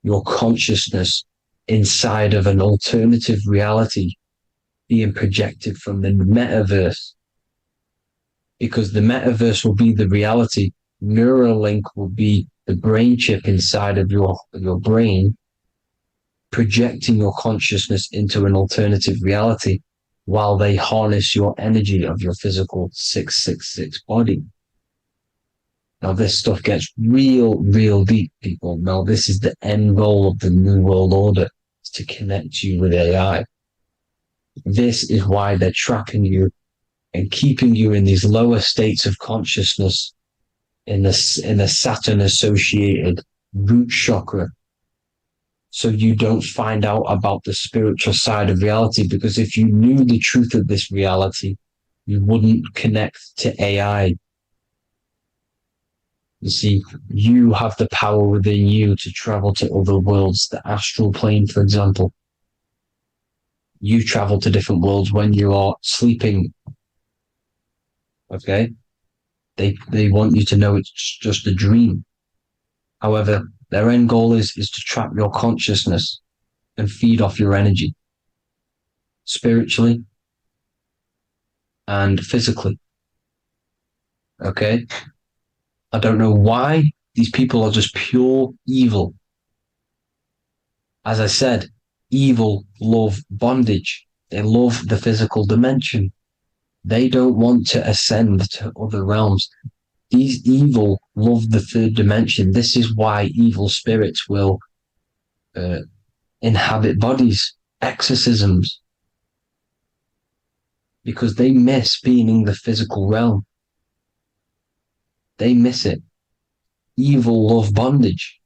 your consciousness inside of an alternative reality being projected from the metaverse. Because the metaverse will be the reality, Neuralink will be the brain chip inside of your brain, projecting your consciousness into an alternative reality while they harness your energy of your physical 666 body. Now, this stuff gets real deep, people. Now, this is the end goal of the New World Order, is to connect you with AI. This is why they're trapping you and keeping you in these lower states of consciousness in the Saturn-associated root chakra, so you don't find out about the spiritual side of reality. Because if you knew the truth of this reality, you wouldn't connect to AI. You see, you have the power within you to travel to other worlds, the astral plane, for example. You travel to different worlds when you are sleeping. Okay? They want you to know it's just a dream. However, their end goal is to trap your consciousness and feed off your energy, spiritually and physically. Okay? I don't know why these people are just pure evil. As I said, evil love bondage. They love the physical dimension. They don't want to ascend to other realms. These evil love the third dimension. This is why evil spirits will inhabit bodies, exorcisms, because they miss being in the physical realm. They miss it. Evil love bondage.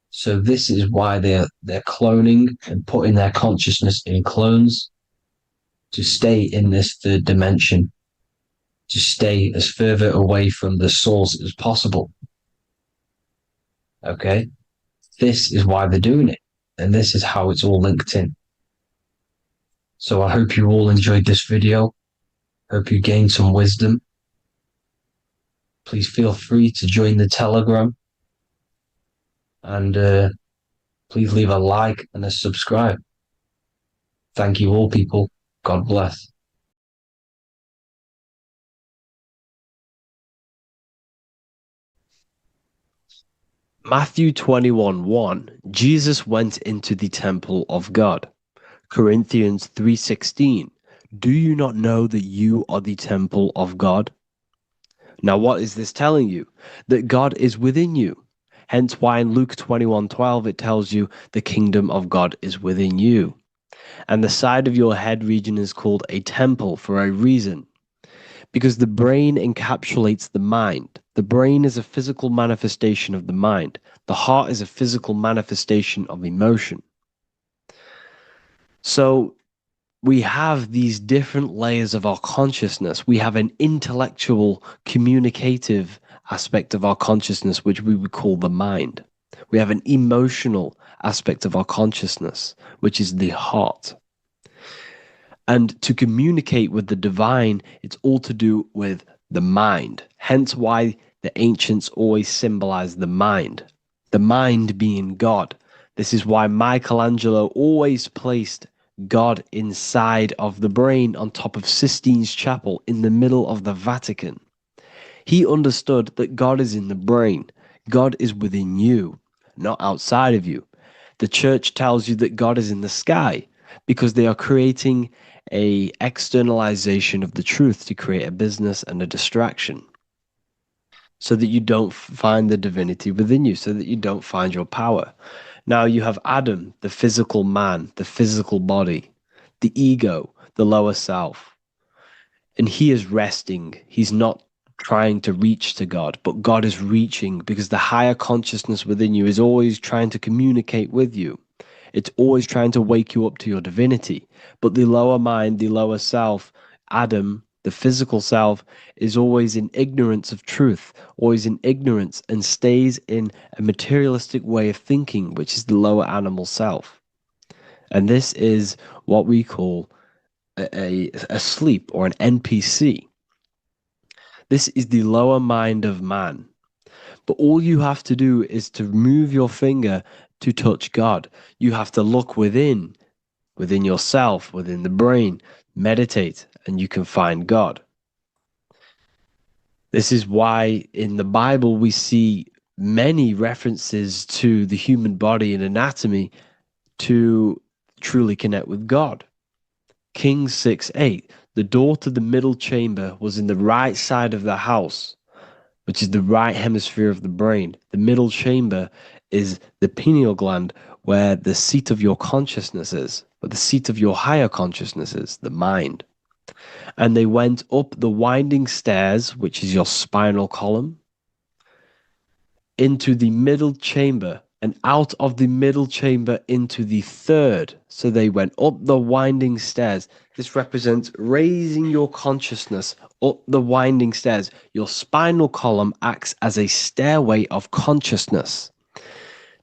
So this is why they're cloning and putting their consciousness in clones to stay in this third dimension, to stay as further away from the source as possible. Okay? This is why they're doing it. And this is how it's all linked in. So I hope you all enjoyed this video. Hope you gained some wisdom. Please feel free to join the Telegram. And please leave a like and a subscribe. Thank you all, people. God bless. Matthew 21:1, Jesus went into the temple of God. Corinthians 3:16, do you not know that you are the temple of God? Now, what is this telling you? That God is within you. Hence why in Luke 21:12 it tells you the kingdom of God is within you. And the side of your head region is called a temple for a reason. Because the brain encapsulates the mind. The brain is a physical manifestation of the mind. The heart is a physical manifestation of emotion. So we have these different layers of our consciousness. We have an intellectual, communicative aspect of our consciousness, which we would call the mind. We have an emotional aspect of our consciousness, which is the heart. And to communicate with the divine, it's all to do with the mind. Hence why the ancients always symbolize the mind being God. This is why Michelangelo always placed God inside of the brain on top of Sistine Chapel in the middle of the Vatican. He understood that God is in the brain. God is within you, not outside of you. The church tells you that God is in the sky because they are creating a externalization of the truth to create a business and a distraction so that you don't find the divinity within you, so that you don't find your power. Now you have Adam, the physical man, the physical body, the ego, the lower self. And he is resting. He's not trying to reach to God, but God is reaching because the higher consciousness within you is always trying to communicate with you. It's always trying to wake you up to your divinity. But the lower mind, the lower self, Adam, the physical self, is always in ignorance of truth, always in ignorance, and stays in a materialistic way of thinking, which is the lower animal self. And this is what we call a sleep or an NPC. This is the lower mind of man. But all you have to do is to move your finger to touch God. You have to look within yourself, within the brain, meditate, and you can find God. This is why in the Bible we see many references to the human body and anatomy to truly connect with God. Kings 6:8, the door to the middle chamber was in the right side of the house, which is the right hemisphere of the brain. The middle chamber is the pineal gland, where the seat of your consciousness is, where the seat of your higher consciousness is, the mind. And they went up the winding stairs, which is your spinal column, into the middle chamber, and out of the middle chamber into the third. So they went up the winding stairs. This represents raising your consciousness up the winding stairs. Your spinal column acts as a stairway of consciousness.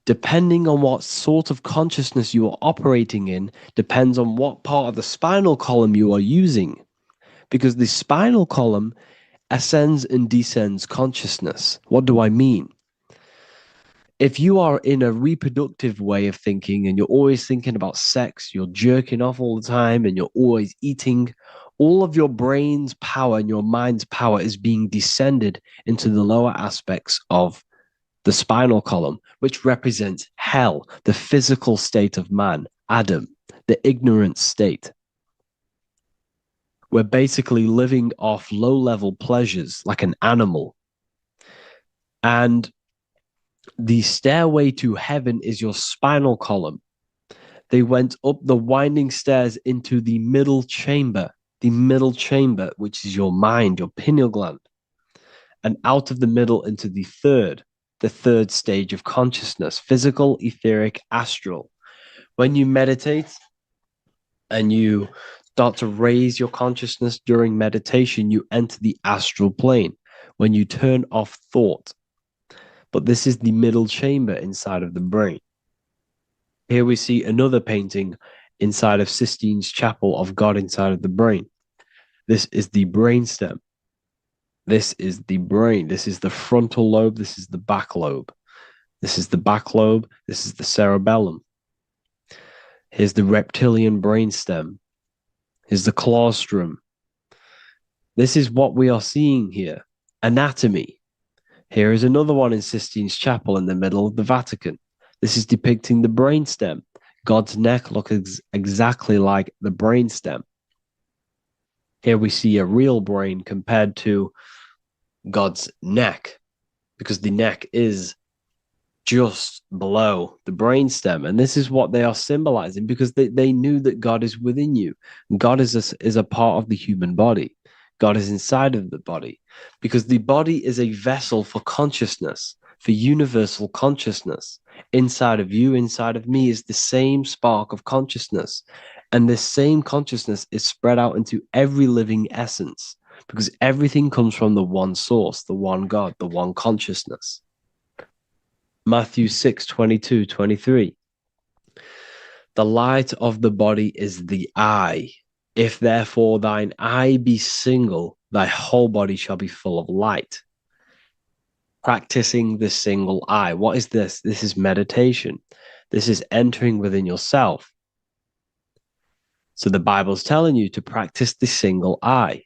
Depending on what sort of consciousness you are operating in, depends on what part of the spinal column you are using. Because the spinal column ascends and descends consciousness. What do I mean? If you are in a reproductive way of thinking and you're always thinking about sex, you're jerking off all the time and you're always eating, all of your brain's power and your mind's power is being descended into the lower aspects of the spinal column, which represents hell, the physical state of man, Adam, the ignorant state. We're basically living off low-level pleasures like an animal. And the stairway to heaven is your spinal column. They went up the winding stairs into the middle chamber, which is your mind, your pineal gland, and out of the middle into the third stage of consciousness, physical, etheric, astral. When you meditate and you start to raise your consciousness during meditation, you enter the astral plane when you turn off thought. But this is the middle chamber inside of the brain. Here we see another painting inside of Sistine's Chapel of God inside of the brain. This is the brainstem. This is the brain. This is the frontal lobe. This is the back lobe. This is the back lobe. This is the cerebellum. Here's the reptilian brainstem. Here's the claustrum. This is what we are seeing here. Anatomy. Here is another one in Sistine's Chapel in the middle of the Vatican. This is depicting the brainstem. God's neck looks exactly like the brainstem. Here we see a real brain compared to God's neck, because the neck is just below the brainstem. And this is what they are symbolizing, because they knew that God is within you. God is a part of the human body. God is inside of the body, because the body is a vessel for consciousness, for universal consciousness. Inside of you, inside of me, is the same spark of consciousness. And this same consciousness is spread out into every living essence, because everything comes from the one source, the one God, the one consciousness. Matthew 6:22-23. The light of the body is the eye. If therefore thine eye be single, thy whole body shall be full of light. Practicing the single eye. What is this? This is meditation. This is entering within yourself. So the Bible's telling you to practice the single eye.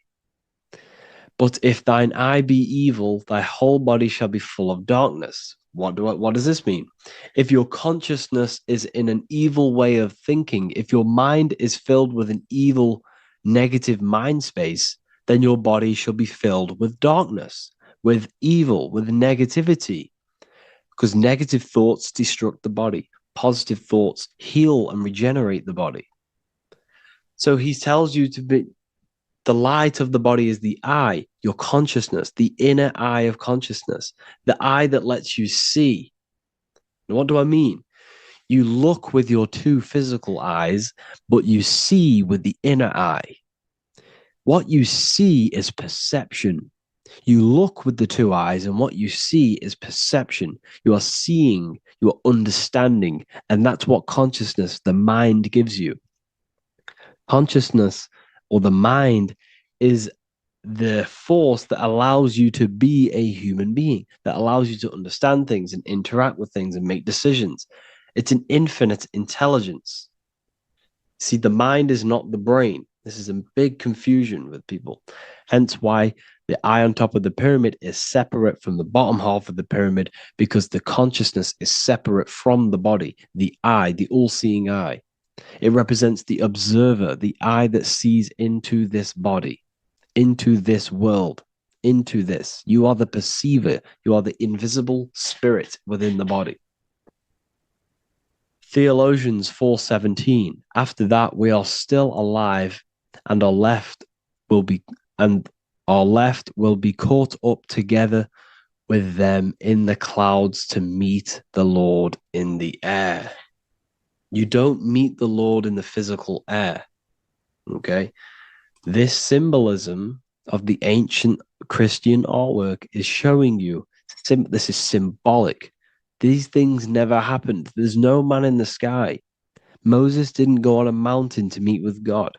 But if thine eye be evil, thy whole body shall be full of darkness. What does this mean? If your consciousness is in an evil way of thinking, if your mind is filled with an evil, negative mind space, then your body shall be filled with darkness, with evil, with negativity. Because negative thoughts destruct the body. Positive thoughts heal and regenerate the body. So he tells you to be, the light of the body is the eye, your consciousness, the inner eye of consciousness, the eye that lets you see. And what do I mean? You look with your two physical eyes, but you see with the inner eye. What you see is perception. You look with the two eyes, and what you see is perception. You are seeing, you are understanding, and that's what consciousness, the mind, gives you. Consciousness, or the mind, is the force that allows you to be a human being, that allows you to understand things and interact with things and make decisions. It's an infinite intelligence. See, the mind is not the brain. This is a big confusion with people. Hence why the eye on top of the pyramid is separate from the bottom half of the pyramid, because the consciousness is separate from the body, the eye, the all-seeing eye. It represents the observer, the eye that sees into this body, into this world, into this. You are the perceiver. You are the invisible spirit within the body. Theologians 4:17. After that, we are still alive, and our left will be caught up together with them in the clouds to meet the Lord in the air. You don't meet the Lord in the physical air. Okay? This symbolism of the ancient Christian artwork is showing you this is symbolic. These things never happened. There's no man in the sky. Moses didn't go on a mountain to meet with God.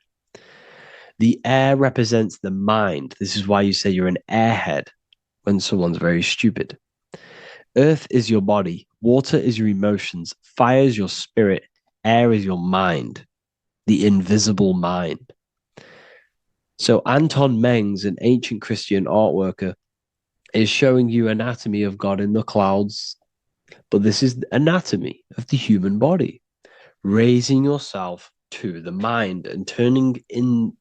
The air represents the mind. This is why you say you're an airhead when someone's very stupid. Earth is your body. Water is your emotions. Fire is your spirit. Air is your mind, the invisible mind. So Anton Mengs, an ancient Christian art worker, is showing you anatomy of God in the clouds. But this is the anatomy of the human body, raising yourself to the mind and turning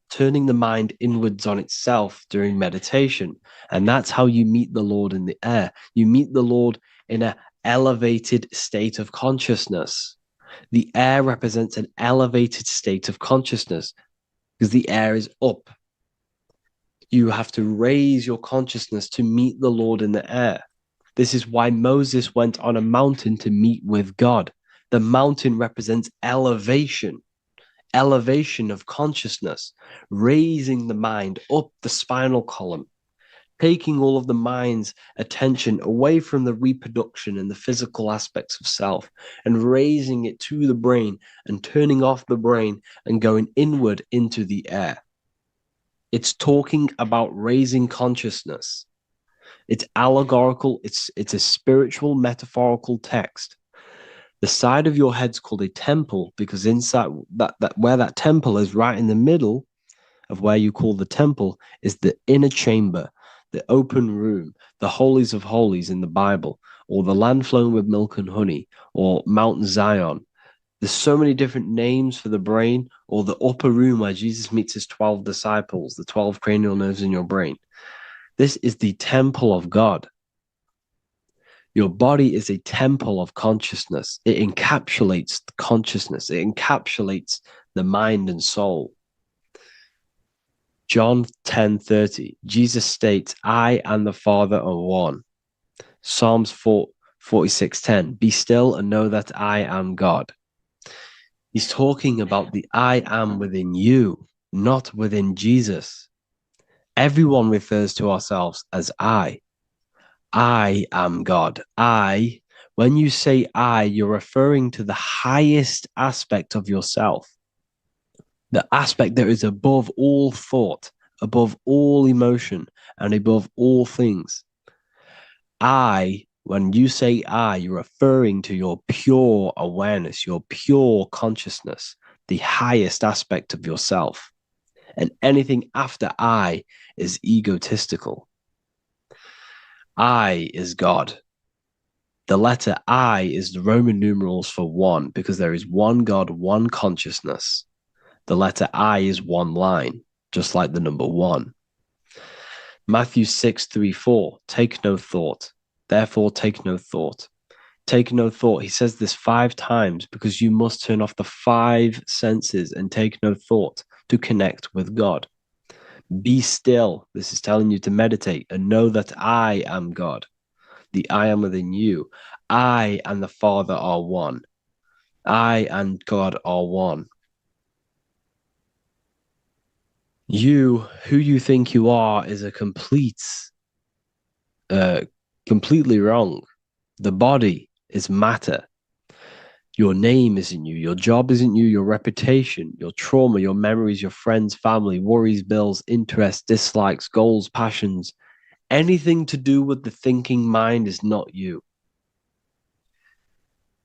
the mind inwards on itself during meditation. And that's how you meet the Lord in the air. You meet the Lord in an elevated state of consciousness. The air represents an elevated state of consciousness because the air is up. You have to raise your consciousness to meet the Lord in the air. This is why Moses went on a mountain to meet with God. The mountain represents elevation of consciousness, raising the mind up the spinal column, taking all of the mind's attention away from the reproduction and the physical aspects of self and raising it to the brain and turning off the brain and going inward into the air. It's talking about raising consciousness. It's allegorical. It's a spiritual, metaphorical text. The side of your head's called a temple because inside that where that temple is, right in the middle of where you call the temple, is the inner chamber, the open room, the holies of holies in the Bible, or the land flowing with milk and honey, or Mount Zion. There's so many different names for the brain, or the upper room where Jesus meets his 12 disciples, the 12 cranial nerves in your brain. This is the temple of God. Your body is a temple of consciousness. It encapsulates the consciousness. It encapsulates the mind and soul. John 10:30, Jesus states, I and the Father are one. Psalms 46:10, be still and know that I am God. He's talking about the I am within you, not within Jesus. Everyone refers to ourselves as I. I am God. When you say I, you're referring to the highest aspect of yourself. the aspect that is above all thought, above all emotion, and above all things. When you say I, you're referring to your pure awareness, your pure consciousness, the highest aspect of yourself. And anything after I is egotistical. I is God. The letter I is the Roman numerals for one, because there is one God, one consciousness. The letter I is one line, just like the number one. Matthew 6:3-4, take no thought. Therefore, take no thought. Take no thought. He says this 5 times because you must turn off the 5 senses and take no thought to connect with God. Be still. This is telling you to meditate and know that I am God. The I am within you. I and the Father are one. I and God are one. You, who you think you are, is a completely wrong. The body is matter. Your name isn't you. Your job isn't you. Your reputation, your trauma, your memories, your friends, family, worries, bills, interests, dislikes, goals, passions. Anything to do with the thinking mind is not you.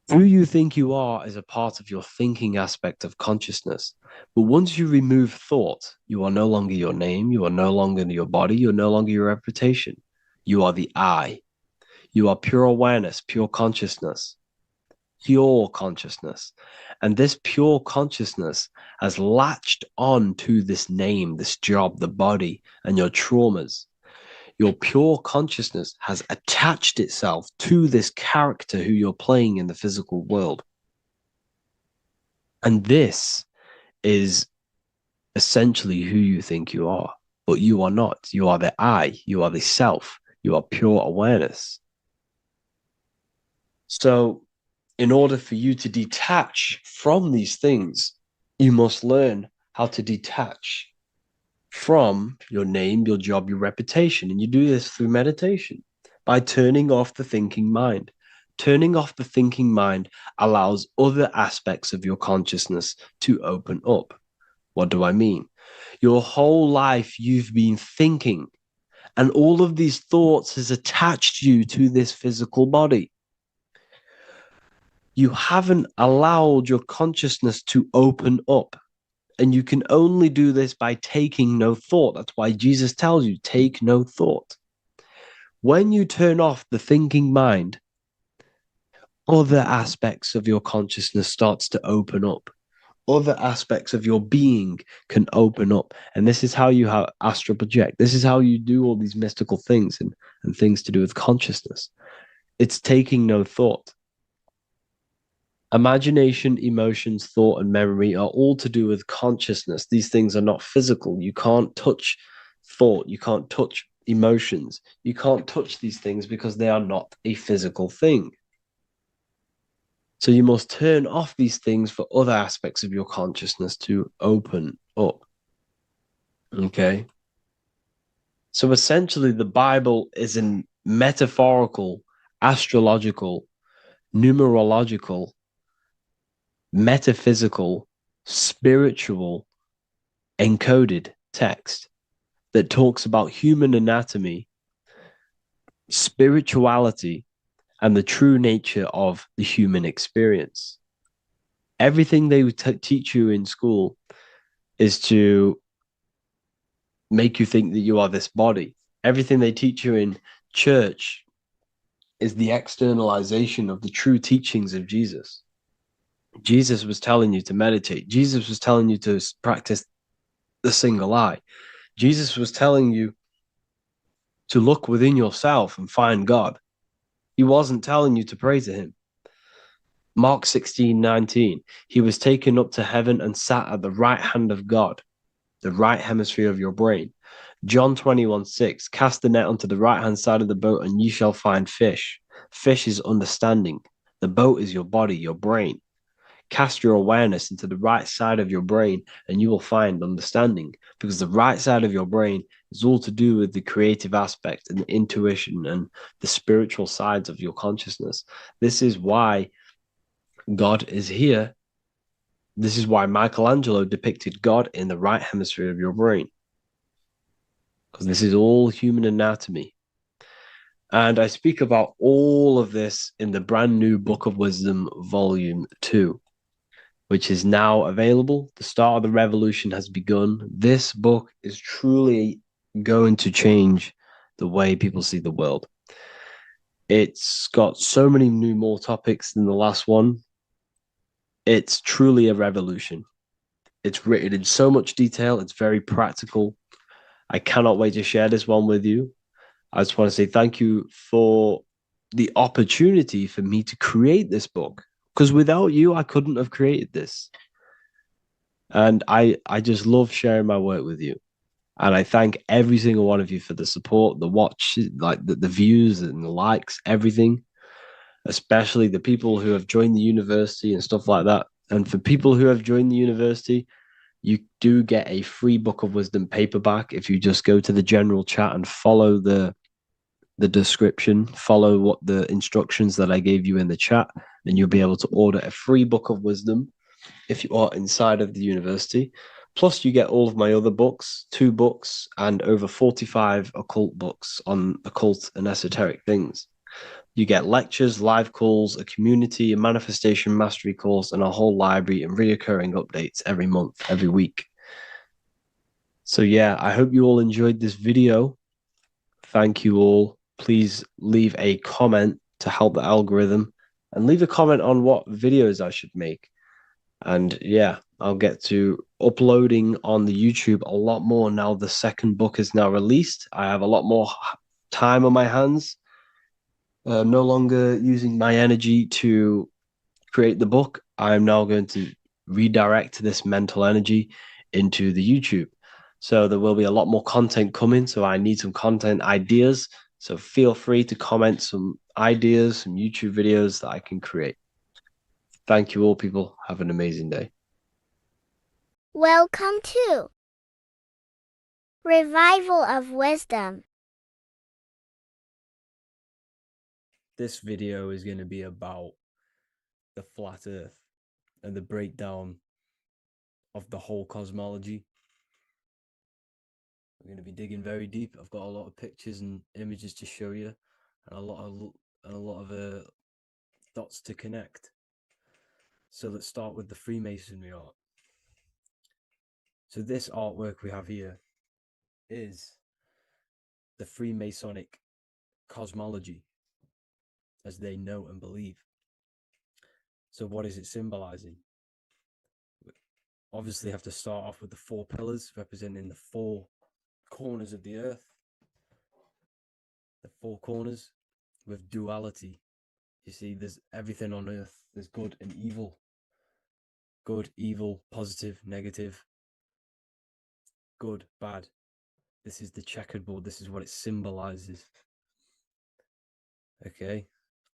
Who you think you are is a part of your thinking aspect of consciousness. But once you remove thought, you are no longer your name. You are no longer your body. You're no longer your reputation. You are the I. You are pure awareness, pure consciousness. Pure consciousness. And this pure consciousness has latched on to this name, this job, the body, and your traumas. Your pure consciousness has attached itself to this character who you're playing in the physical world. And this is essentially who you think you are, but you are not. You are the I, you are the self, you are pure awareness. So, in order for you to detach from these things, you must learn how to detach from your name, your job, your reputation. And you do this through meditation by turning off the thinking mind. Turning off the thinking mind allows other aspects of your consciousness to open up. What do I mean? Your whole life you've been thinking, and all of these thoughts has attached you to this physical body. You haven't allowed your consciousness to open up. And you can only do this by taking no thought. That's why Jesus tells you, take no thought. When you turn off the thinking mind, other aspects of your consciousness starts to open up. Other aspects of your being can open up. And this is how you have astral project. This is how you do all these mystical things and things to do with consciousness. It's taking no thought. Imagination, emotions, thought, and memory are all to do with consciousness. These things are not physical. You can't touch thought. You can't touch emotions. You can't touch these things because they are not a physical thing. So you must turn off these things for other aspects of your consciousness to open up. Okay? So essentially, the Bible is a metaphorical, astrological, numerological, metaphysical, spiritual, encoded text that talks about human anatomy, spirituality, and the true nature of the human experience. Everything they teach you in school is to make you think that you are this body. Everything they teach you in church is the externalization of the true teachings of Jesus. Jesus was telling you to meditate. Jesus was telling you to practice the single eye. Jesus was telling you to look within yourself and find God. He wasn't telling you to pray to him. Mark 16:19, he was taken up to heaven and sat at the right hand of God, the right hemisphere of your brain. John 21:6, cast the net onto the right hand side of the boat and you shall find fish. Fish is understanding. The boat is your body, your brain. Cast your awareness into the right side of your brain and you will find understanding, because the right side of your brain is all to do with the creative aspect and the intuition and the spiritual sides of your consciousness. This is why God is here This is why Michelangelo depicted God in the right hemisphere of your brain, because this is all human anatomy. And I speak about all of this in the brand new Book of Wisdom, Volume 2, which is now available. The start of the revolution has begun. This book is truly going to change the way people see the world. It's got so many new more topics than the last one. It's truly a revolution. It's written in so much detail. It's very practical. I cannot wait to share this one with you. I just want to say thank you for the opportunity for me to create this book, because without you, I couldn't have created this. And I just love sharing my work with you. And I thank every single one of you for the support, the watch, like the views and the likes, everything, especially the people who have joined the university and stuff like that. And for people who have joined the university, you do get a free Book of Wisdom paperback if you just go to the general chat and follow the description, follow what the instructions that I gave you in the chat, and you'll be able to order a free Book of Wisdom if you are inside of the university. Plus, you get all of my other books, 2 books, and over 45 occult books on occult and esoteric things. You get lectures, live calls, a community, a manifestation mastery course, and a whole library and reoccurring updates every month, every week. So yeah, I hope you all enjoyed this video. Thank you all. Please leave a comment to help the algorithm, and leave a comment on what videos I should make. And yeah, I'll get to uploading on the YouTube a lot more now. The second book is now released. I have a lot more time on my hands. No longer using my energy to create the book. I'm now going to redirect this mental energy into the YouTube. So there will be a lot more content coming. So I need some content ideas. So feel free to comment some ideas, some YouTube videos that I can create. Thank you all, people. Have an amazing day. Welcome to Revival of Wisdom. This video is going to be about the flat earth and the breakdown of the whole cosmology. I'm going to be digging very deep. I've got a lot of pictures and images to show you, and a lot of dots to connect. So let's start with the Freemasonry art. So this artwork we have here is the Freemasonic cosmology as they know and believe. So what is it symbolizing? We obviously have to start off with the 4 pillars representing the 4 corners of the earth. The 4 corners with duality. You see, there's everything on earth. There's good and evil. Good, evil, positive, negative. Good, bad. This is the checkerboard. This is what it symbolizes. Okay.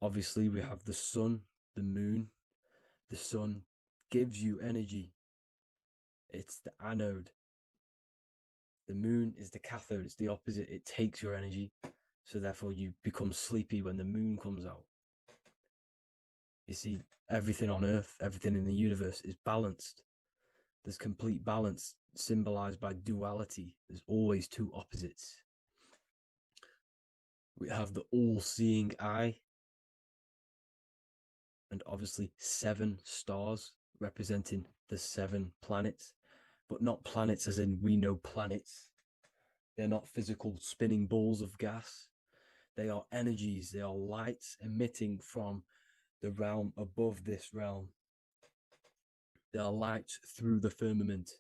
Obviously, we have the sun, the moon. The sun gives you energy. It's the anode. The moon is the cathode. It's the opposite. It takes your energy. So therefore, you become sleepy when the moon comes out. You see, everything on Earth, everything in the universe is balanced. There's complete balance symbolized by duality. There's always 2 opposites. We have the all-seeing eye, and obviously 7 stars representing the 7 planets, but not planets as in we know planets. They're not physical spinning balls of gas. They are energies. They are lights emitting from the realm above this realm. They are lights through the firmament,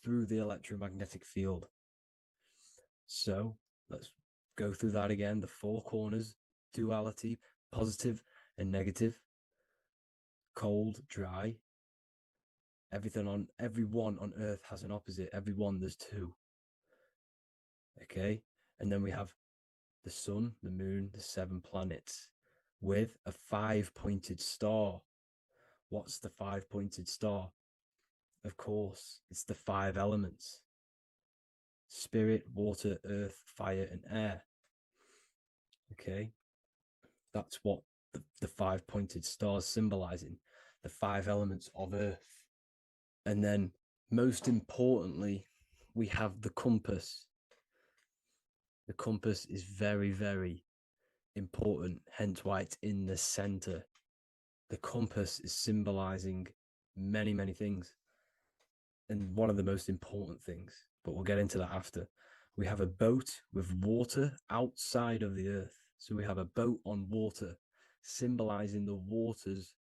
through the electromagnetic field. So let's go through that again. The 4 corners, duality, positive and negative, cold, dry. Everyone on Earth has an opposite. Everyone, there's 2. Okay, and then we have the sun, the moon, the 7 planets with a 5-pointed star. What's the 5-pointed star? Of course, it's the 5 elements: spirit, water, earth, fire, and air. Okay, that's what the 5-pointed stars symbolizing, the 5 elements of earth. And then, most importantly, we have the compass. The compass is very, very important, hence why it's in the center. The compass is symbolizing many, many things. And one of the most important things, but we'll get into that after. We have a boat with water outside of the earth. So we have a boat on water, symbolizing the waters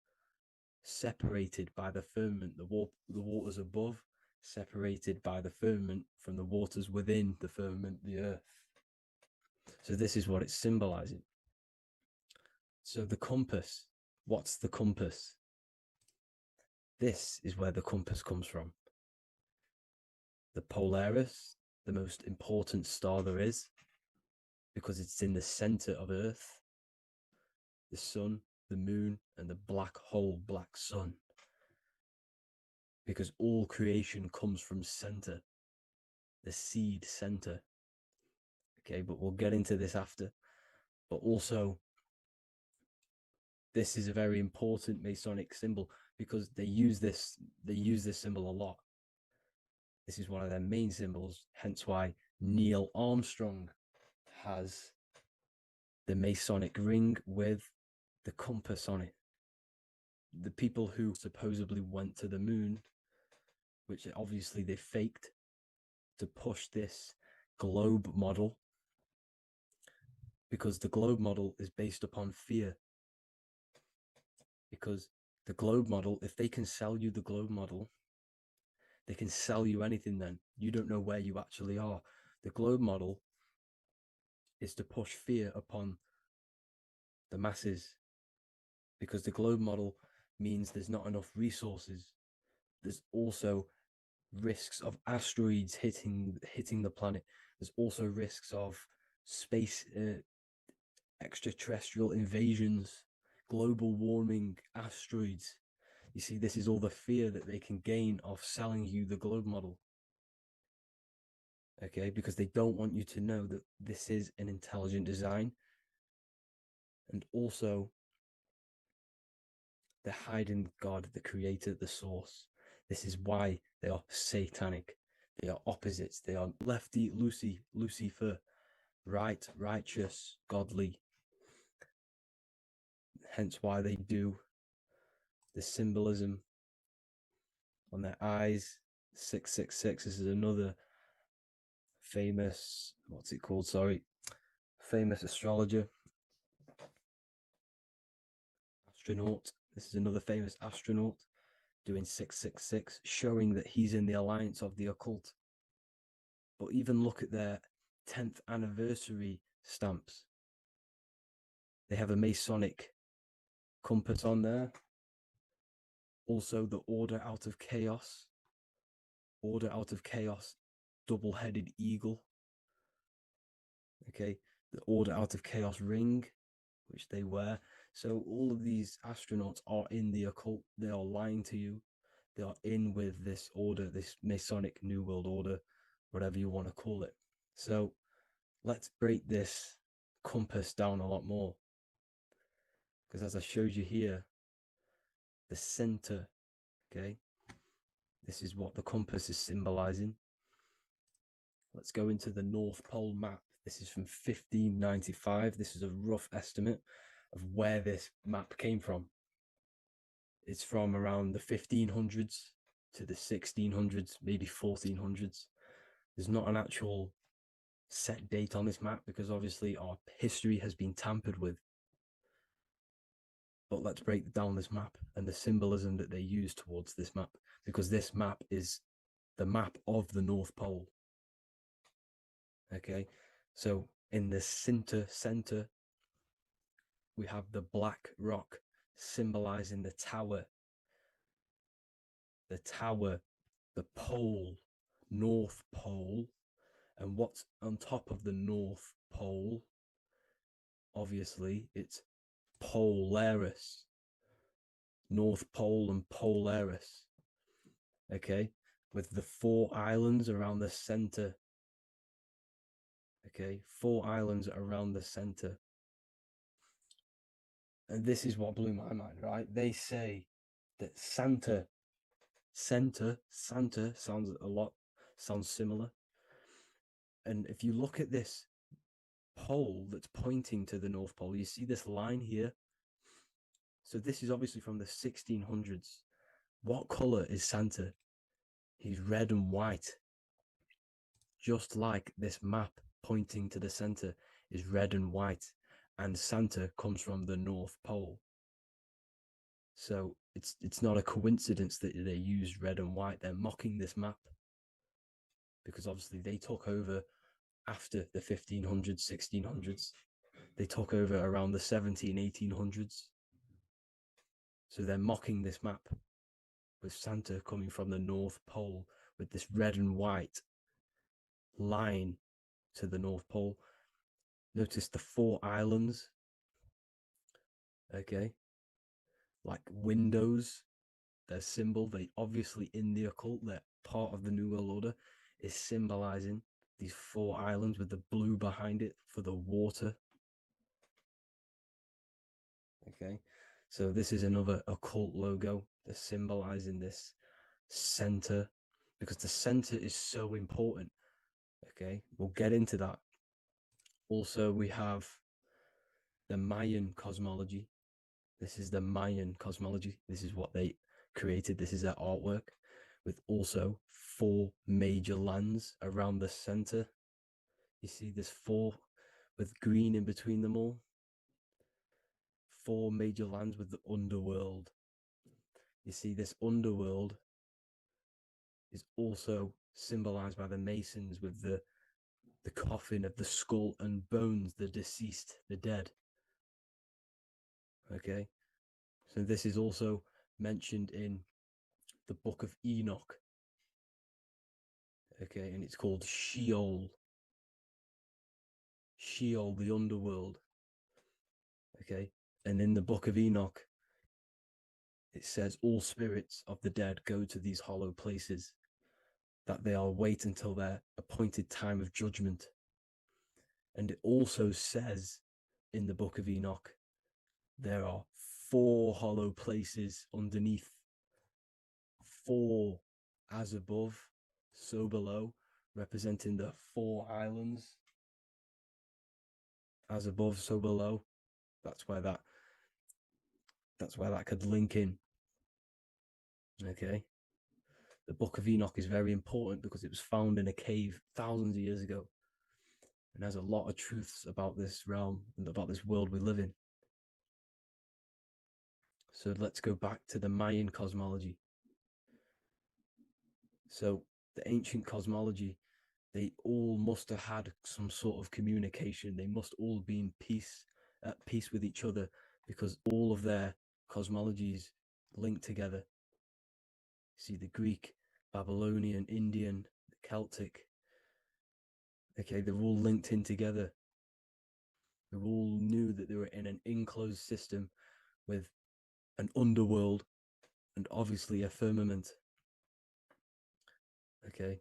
separated by the firmament, the waters above, separated by the firmament from the waters within the firmament, the earth. So this is what it's symbolizing. So the compass, what's the compass? This is where the compass comes from. The Polaris, the most important star there is, because it's in the center of Earth, the sun, the moon, and the black hole, black sun. Because all creation comes from center, the seed center. Okay, but we'll get into this after. But also, this is a very important Masonic symbol because they use this symbol a lot. This is one of their main symbols, hence why Neil Armstrong has the Masonic ring with the compass on it. The people who supposedly went to the moon, which obviously they faked to push this globe model, because the globe model is based upon fear. Because the globe model, if they can sell you the globe model, they can sell you anything then. You don't know where you actually are. The globe model is to push fear upon the masses, because the globe model means there's not enough resources. There's also risks of asteroids hitting the planet. There's also risks of space extraterrestrial invasions, global warming, asteroids. You see, this is all the fear that they can gain off selling you the globe model. Okay, because they don't want you to know that this is an intelligent design. And also, they're hiding God, the creator, the source. This is why they are satanic. They are opposites. They are lefty, Lucifer, right, righteous, godly. Hence why they do the symbolism on their eyes. 666. This is another famous, famous astrologer, astronaut. This is another famous astronaut doing 666, showing that he's in the alliance of the occult. But even look at their 10th anniversary stamps. They have a Masonic compass on there. Also, the Order Out of Chaos. Order Out of Chaos, double-headed eagle. Okay, the Order Out of Chaos ring, which they wear. So all of these astronauts are in the occult. They are lying to you. They are in with this order, this Masonic New World Order, whatever you want to call it. So let's break this compass down a lot more. Because as I showed you here, the center, okay, this is what the compass is symbolizing. Let's go into the North Pole map. This is from 1595. This is a rough estimate of where this map came from. It's from around the 1500s to the 1600s, maybe 1400s. There's not an actual set date on this map because obviously our history has been tampered with. But let's break down this map and the symbolism that they use towards this map, because this map is the map of the North Pole. Okay, so in the center, we have the black rock symbolizing the tower, the pole, North Pole. And what's on top of the North Pole? Obviously, it's Polaris. North Pole and Polaris. Okay, with the 4 islands around the center. Okay, 4 islands around the center. And this is what blew my mind, right? They say that Santa Santa sounds similar. And if you look at this pole that's pointing to the North Pole, you see this line here. So this is obviously from the 1600s. What color is Santa? He's red and white. Just like this map pointing to the center is red and white, and Santa comes from the North Pole. So it's not a coincidence that they use red and white. They're mocking this map because obviously they took over after the 1500s, 1600s. They took over around the 1800s. So they're mocking this map with Santa coming from the North Pole with this red and white line to the North Pole. Notice the 4 islands. Okay. Like windows, their symbol, they obviously in the occult, they're part of the New World Order, is symbolizing these 4 islands with the blue behind it for the water. Okay, so this is another occult logo. They're symbolizing this center because the center is so important. Okay, we'll get into that. Also, we have the Mayan cosmology. This is the Mayan cosmology. This is what they created. This is their artwork, with also 4 major lands around the center. You see this 4 with green in between them all. 4 major lands with the underworld. You see this underworld is also symbolized by the Masons with the coffin of the skull and bones, the deceased, the dead. Okay, so this is also mentioned in the Book of Enoch. Okay, and it's called Sheol. Sheol, the underworld. Okay, and in the Book of Enoch, it says all spirits of the dead go to these hollow places, that they are wait until their appointed time of judgment. And it also says in the Book of Enoch, there are 4 hollow places underneath. 4 as above, so below, representing the 4 islands. As above, so below. That's where that could link in. Okay. The Book of Enoch is very important because it was found in a cave thousands of years ago and has a lot of truths about this realm and about this world we live in. So let's go back to the Mayan cosmology. So the ancient cosmology, they all must have had some sort of communication. They must all be at peace with each other, because all of their cosmologies linked together. See, the Greek, Babylonian, Indian, Celtic. Okay, they're all linked in together. They all knew that they were in an enclosed system with an underworld and obviously a firmament. Okay,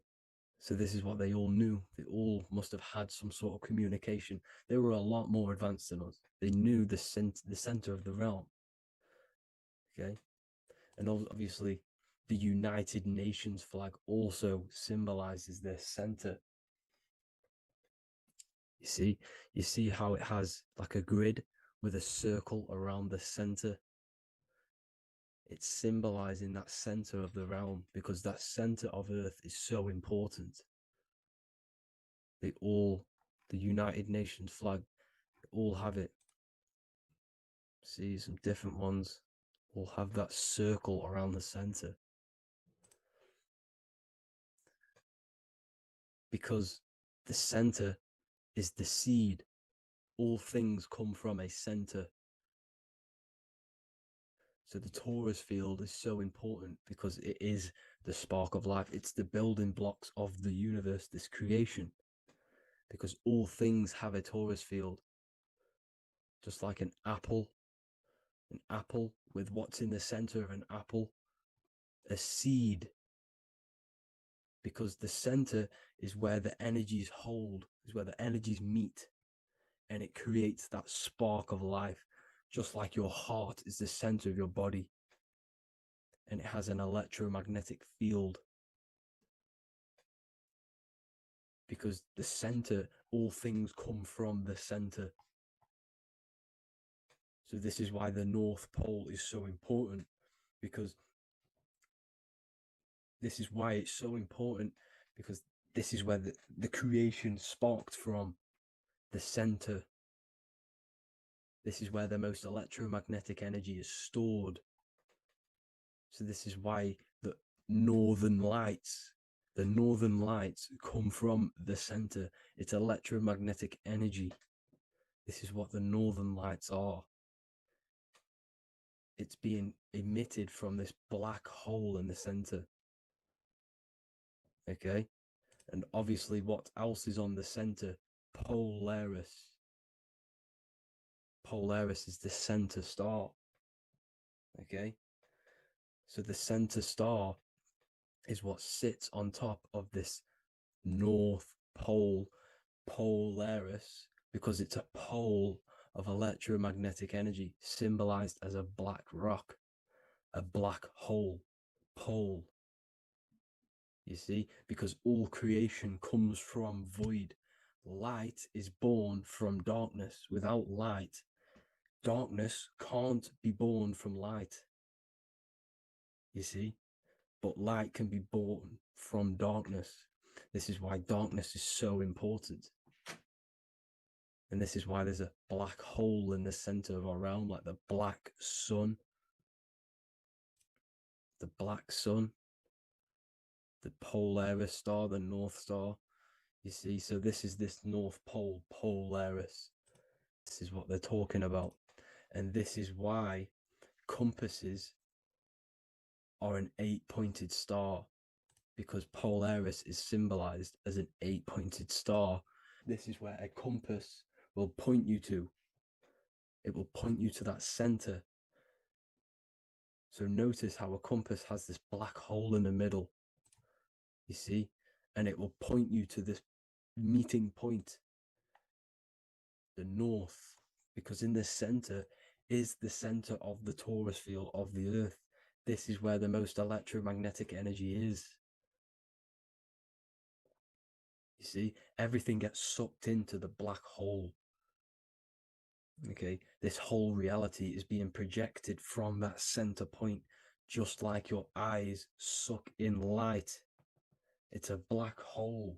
so this is what they all knew. They all must have had some sort of communication. They were a lot more advanced than us. They knew the center of the realm. Okay, and obviously the United Nations flag also symbolizes their center. You see how it has like a grid with a circle around the center. It's symbolizing that center of the realm, because that center of Earth is so important. The United Nations flag, they all have it. See, some different ones will have that circle around the center. Because the center is the seed. All things come from a center. So the torus field is so important because it is the spark of life. It's the building blocks of the universe, this creation. Because all things have a torus field. Just like an apple with what's in the center of an apple, a seed. Because the center is where the energies hold, is where the energies meet. And it creates that spark of life. Just like your heart is the center of your body. and it has an electromagnetic field. Because the center, all things come from the center. So this is why the North Pole is so important, because this is why it's so important, because this is where the creation sparked from, the center. This is where the most electromagnetic energy is stored. So this is why the northern lights come from the center. It's electromagnetic energy. This is what the northern lights are. It's being emitted from this black hole in the center. Okay? And obviously, what else is on the center? Polaris. Polaris is the center star. Okay? So the center star is what sits on top of this North Pole, Polaris, because it's a pole of electromagnetic energy, symbolized as a black rock, a black hole, pole. You see, because all creation comes from void. Light is born from darkness. Without light, darkness can't be born from light. You see, but light can be born from darkness. This is why darkness is so important. And this is why there's a black hole in the center of our realm, like the black sun. The black sun, the Polaris star, the North Star. You see, so this is this North Pole, Polaris. This is what they're talking about. And this is why compasses are an 8-pointed star, because Polaris is symbolized as an 8-pointed star. This is where a compass will point you to. It will point you to that center. So notice how a compass has this black hole in the middle, you see, and it will point you to this meeting point, the north, because in the center is the center of the torus field of the earth. This is where the most electromagnetic energy is. You see, everything gets sucked into the black hole. Okay, this whole reality is being projected from that center point, just like your eyes suck in light. It's a black hole.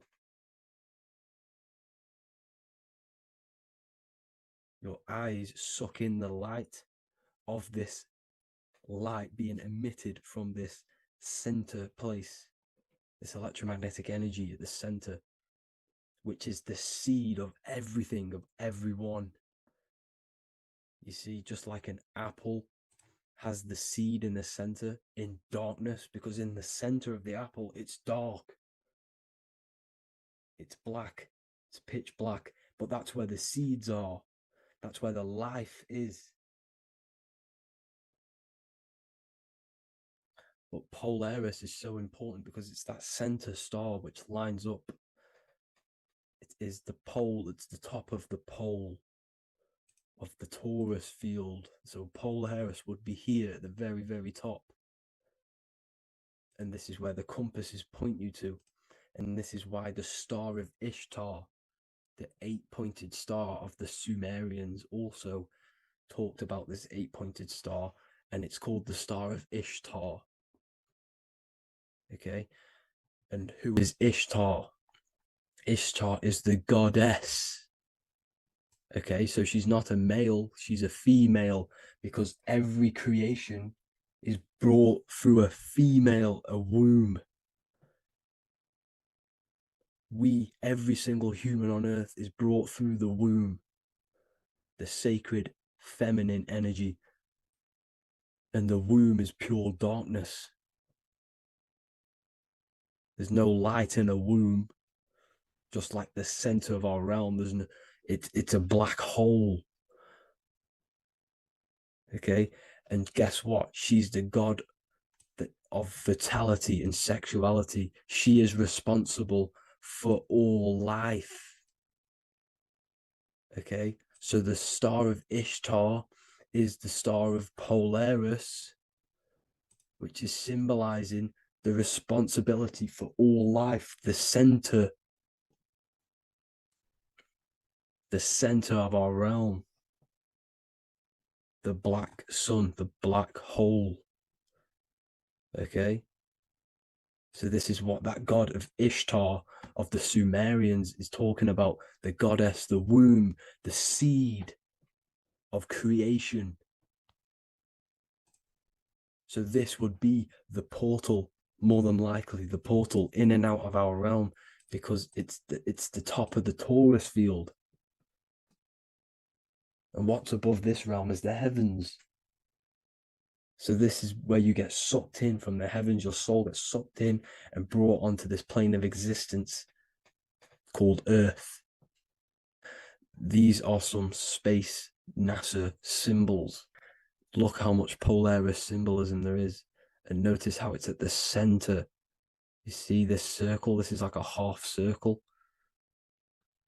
Your eyes suck in the light of this light being emitted from this center place, this electromagnetic energy at the center, which is the seed of everything, of everyone. You see, just like an apple has the seed in the center in darkness, because in the center of the apple, it's dark. It's black. It's pitch black. But that's where the seeds are. That's where the life is. But Polaris is so important because it's that center star which lines up. It is the pole. It's the top of the pole of the torus field. So Polaris would be here at the very, very top. And this is where the compasses point you to. And this is why the star of Ishtar, the 8-pointed star of the Sumerians, also talked about this 8-pointed star, and it's called the star of Ishtar. Okay, and who is Ishtar? Ishtar is the goddess. Okay, so she's not a male, she's a female, because every creation is brought through a female, a womb. Every single human on earth is brought through the womb, the sacred feminine energy. And the womb is pure darkness. There's no light in a womb, just like the center of our realm. It's a black hole. Okay, and guess what? She's the god of fertility and sexuality. She is responsible for all life. Okay, so the star of Ishtar is the star of Polaris, which is symbolizing the responsibility for all life, the center of our realm, the black sun, the black hole. Okay, so this is what that god of Ishtar of the Sumerians is talking about, the goddess, the womb, the seed of creation. So this would be the portal, more than likely the portal in and out of our realm, because it's the top of the torus field. And what's above this realm is the heavens. So this is where you get sucked in from the heavens. Your soul gets sucked in and brought onto this plane of existence called Earth. These are some space NASA symbols. Look how much Polaris symbolism there is. And notice how it's at the center. You see this circle? This is like a half circle.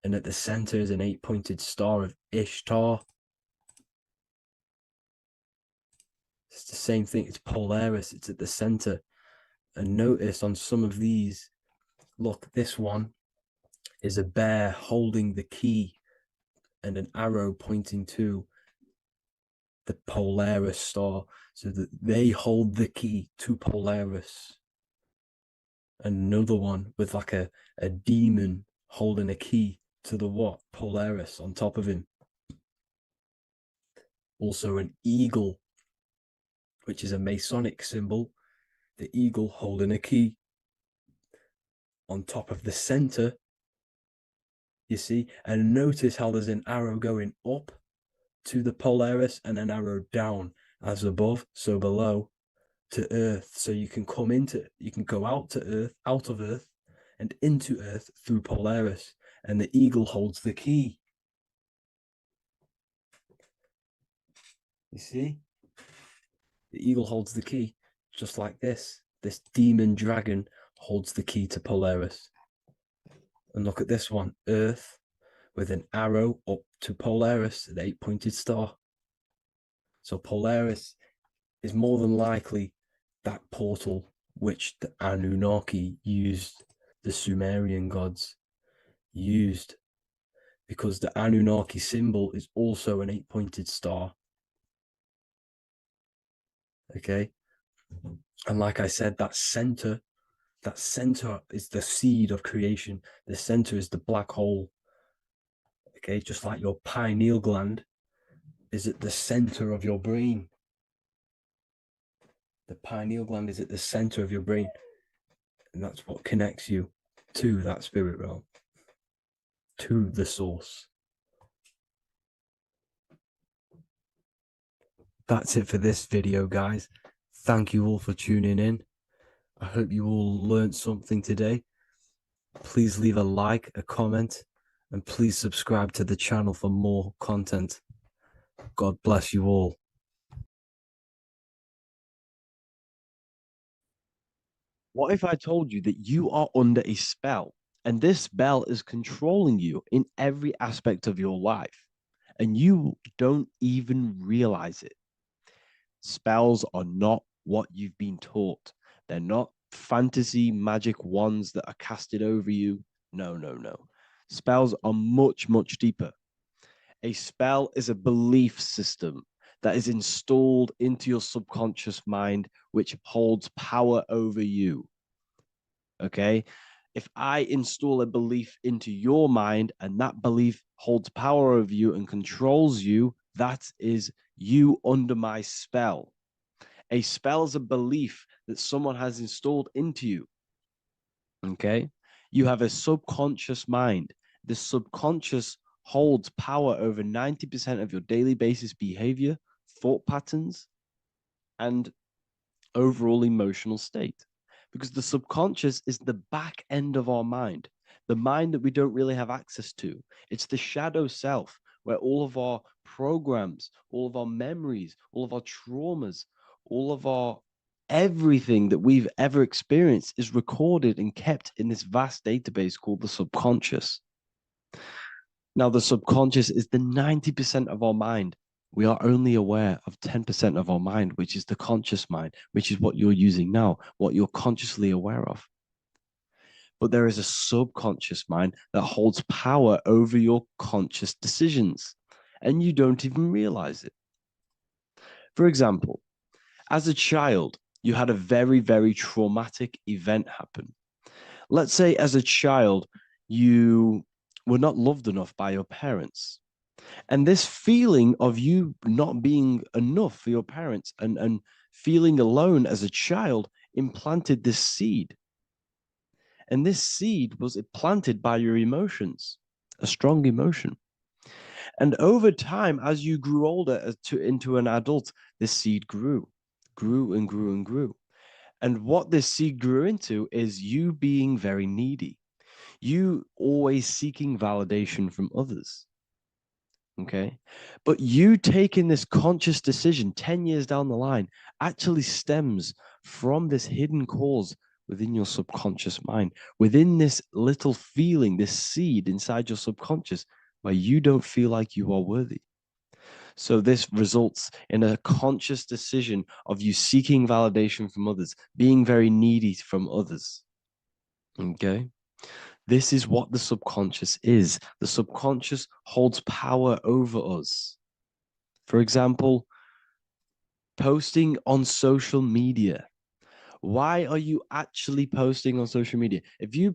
And at the center is an 8-pointed star of Ishtar. It's the same thing. It's Polaris. It's at the center. And notice on some of these, look, this one is a bear holding the key and an arrow pointing to the Polaris star, so that they hold the key to Polaris. Another one with like a demon holding a key to the what? Polaris on top of him. Also an eagle, which is a Masonic symbol, the eagle holding a key on top of the center, you see. And notice how there's an arrow going up to the Polaris and an arrow down, as above, so below, to Earth. So you can go out to Earth, out of Earth, and into Earth through Polaris. And the eagle holds the key. You see? The eagle holds the key, just like this. This demon dragon holds the key to Polaris. And look at this one, Earth, with an arrow up to Polaris, an 8-pointed star. So Polaris is more than likely that portal which the Anunnaki used, the Sumerian gods used, because the Anunnaki symbol is also an 8-pointed star. Okay, and like I said, that center is the seed of creation. The center is the black hole. Okay, just like your pineal gland is at the center of your brain. The pineal gland is at the center of your brain, and that's what connects you to that spirit realm, to the source. That's it for this video, guys. Thank you all for tuning in. I hope you all learned something today. Please leave a like, a comment, and please subscribe to the channel for more content. God bless you all. What if I told you that you are under a spell, and this spell is controlling you in every aspect of your life, and you don't even realize it? Spells are not what you've been taught. They're not fantasy magic wands that are casted over you. No, no, no. Spells are much, much deeper. A spell is a belief system that is installed into your subconscious mind, which holds power over you. Okay? If I install a belief into your mind and that belief holds power over you and controls you, that is you under my spell. A spell is a belief that someone has installed into you. Okay? You have a subconscious mind. The subconscious holds power over 90% of your daily basis behavior, thought patterns, and overall emotional state. Because the subconscious is the back end of our mind, the mind that we don't really have access to. It's the shadow self, where all of our programs, all of our memories, all of our traumas, all of our everything that we've ever experienced is recorded and kept in this vast database called the subconscious. Now, the subconscious is the 90% of our mind. We are only aware of 10% of our mind, which is the conscious mind, which is what you're using now, what you're consciously aware of. But there is a subconscious mind that holds power over your conscious decisions, and you don't even realize it. For example, as a child, you had a very, very traumatic event happen. Let's say as a child, you were not loved enough by your parents. And this feeling of you not being enough for your parents and feeling alone as a child implanted this seed. And this seed was planted by your emotions, a strong emotion. And over time, as you grew older into an adult, this seed grew and grew and grew. And what this seed grew into is you being very needy, you always seeking validation from others. Okay. But you taking this conscious decision 10 years down the line actually stems from this hidden cause within your subconscious mind, within this little feeling, this seed inside your subconscious where you don't feel like you are worthy. So this results in a conscious decision of you seeking validation from others, being very needy from others. Okay. This is what the subconscious is. The subconscious holds power over us. For example, posting on social media. Why are you actually posting on social media? If you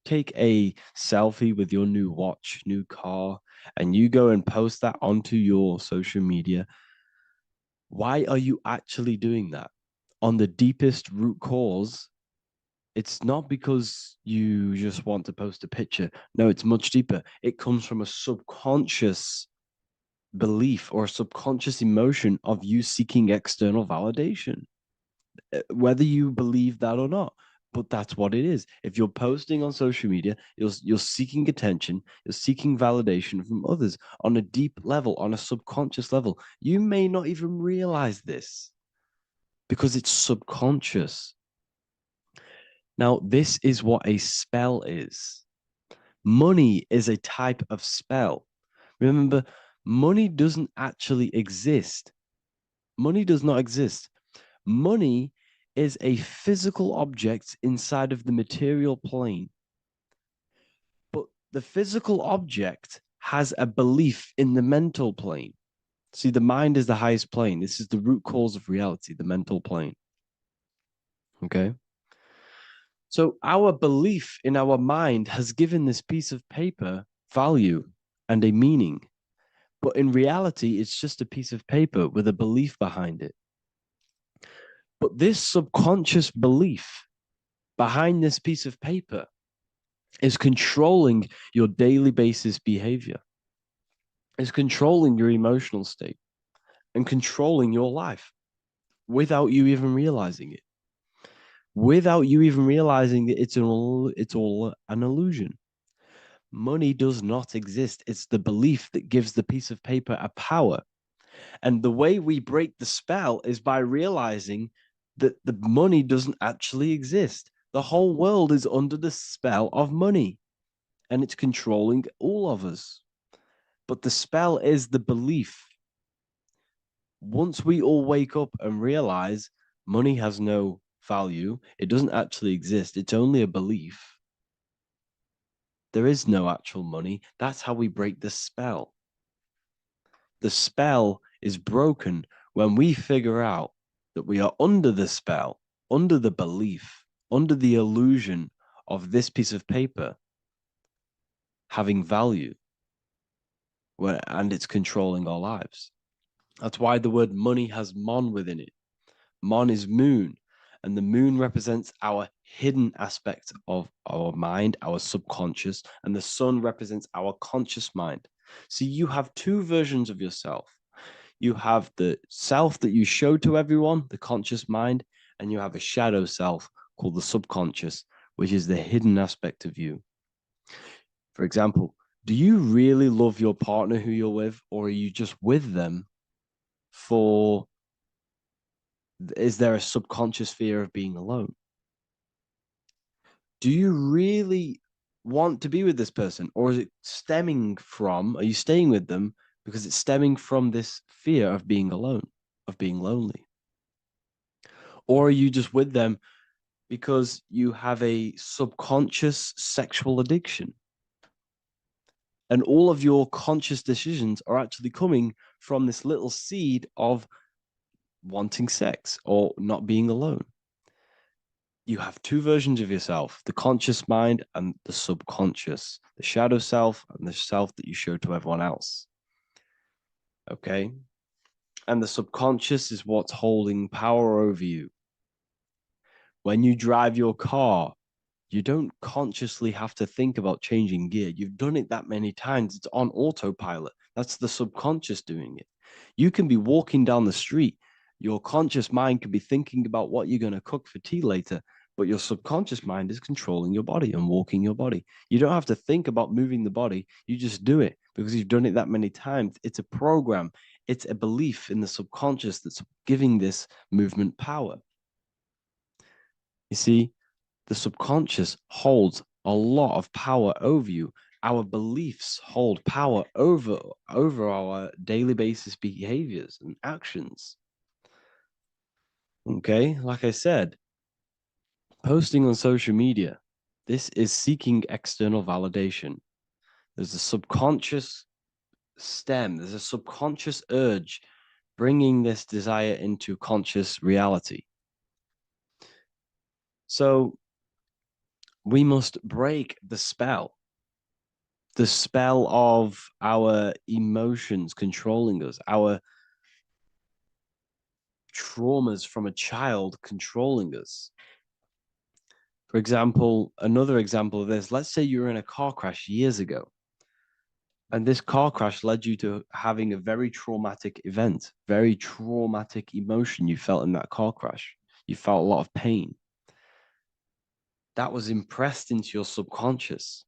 take a selfie with your new watch, new car, and you go and post that onto your social media, why are you actually doing that? On the deepest root cause, it's not because you just want to post a picture. No, it's much deeper. It comes from a subconscious belief or a subconscious emotion of you seeking external validation, whether you believe that or not. But that's what it is. If you're posting on social media, you're seeking attention, you're seeking validation from others on a deep level, on a subconscious level. You may not even realize this because it's subconscious. Now, this is what a spell is. Money is a type of spell. Remember, money doesn't actually exist. Money does not exist. Money is a physical object inside of the material plane. But the physical object has a belief in the mental plane. See, the mind is the highest plane. This is the root cause of reality, the mental plane. Okay? So our belief in our mind has given this piece of paper value and a meaning. But in reality, it's just a piece of paper with a belief behind it. But this subconscious belief behind this piece of paper is controlling your daily basis behavior, is controlling your emotional state and controlling your life without you even realizing it. Without you even realizing that it's all an illusion. Money does not exist. It's the belief that gives the piece of paper a power. And the way we break the spell is by realizing that the money doesn't actually exist. The whole world is under the spell of money, and it's controlling all of us. But the spell is the belief. Once we all wake up and realize money has no value, it doesn't actually exist, it's only a belief. There is no actual money. That's how we break the spell. The spell is broken when we figure out that we are under the spell, under the belief, under the illusion of this piece of paper having value, and it's controlling our lives. That's why the word money has mon within it. Mon is moon, and the moon represents our hidden aspect of our mind, our subconscious, and the sun represents our conscious mind. So you have two versions of yourself. You have the self that you show to everyone, the conscious mind, and you have a shadow self called the subconscious, which is the hidden aspect of you. For example, do you really love your partner who you're with, or are you just with them is there a subconscious fear of being alone? Do you really want to be with this person, or is it stemming from, are you staying with them because it's stemming from this fear of being alone, of being lonely. Or are you just with them because you have a subconscious sexual addiction? And all of your conscious decisions are actually coming from this little seed of wanting sex or not being alone. You have two versions of yourself, the conscious mind and the subconscious, the shadow self and the self that you show to everyone else. Okay? And the subconscious is what's holding power over you. When you drive your car, you don't consciously have to think about changing gear. You've done it that many times. It's on autopilot. That's the subconscious doing it. You can be walking down the street. Your conscious mind could be thinking about what you're going to cook for tea later, but your subconscious mind is controlling your body and walking your body. You don't have to think about moving the body. You just do it because you've done it that many times. It's a program. It's a belief in the subconscious that's giving this movement power. You see, the subconscious holds a lot of power over you. Our beliefs hold power over our daily basis behaviors and actions. Okay, like I said, posting on social media, this is seeking external validation. There's a subconscious stem, there's a subconscious urge bringing this desire into conscious reality. So we must break the spell of our emotions controlling us, our traumas from a child controlling us. For example, another example of this, let's say you were in a car crash years ago, and this car crash led you to having a very traumatic event, very traumatic emotion you felt in that car crash. You felt a lot of pain. That was impressed into your subconscious.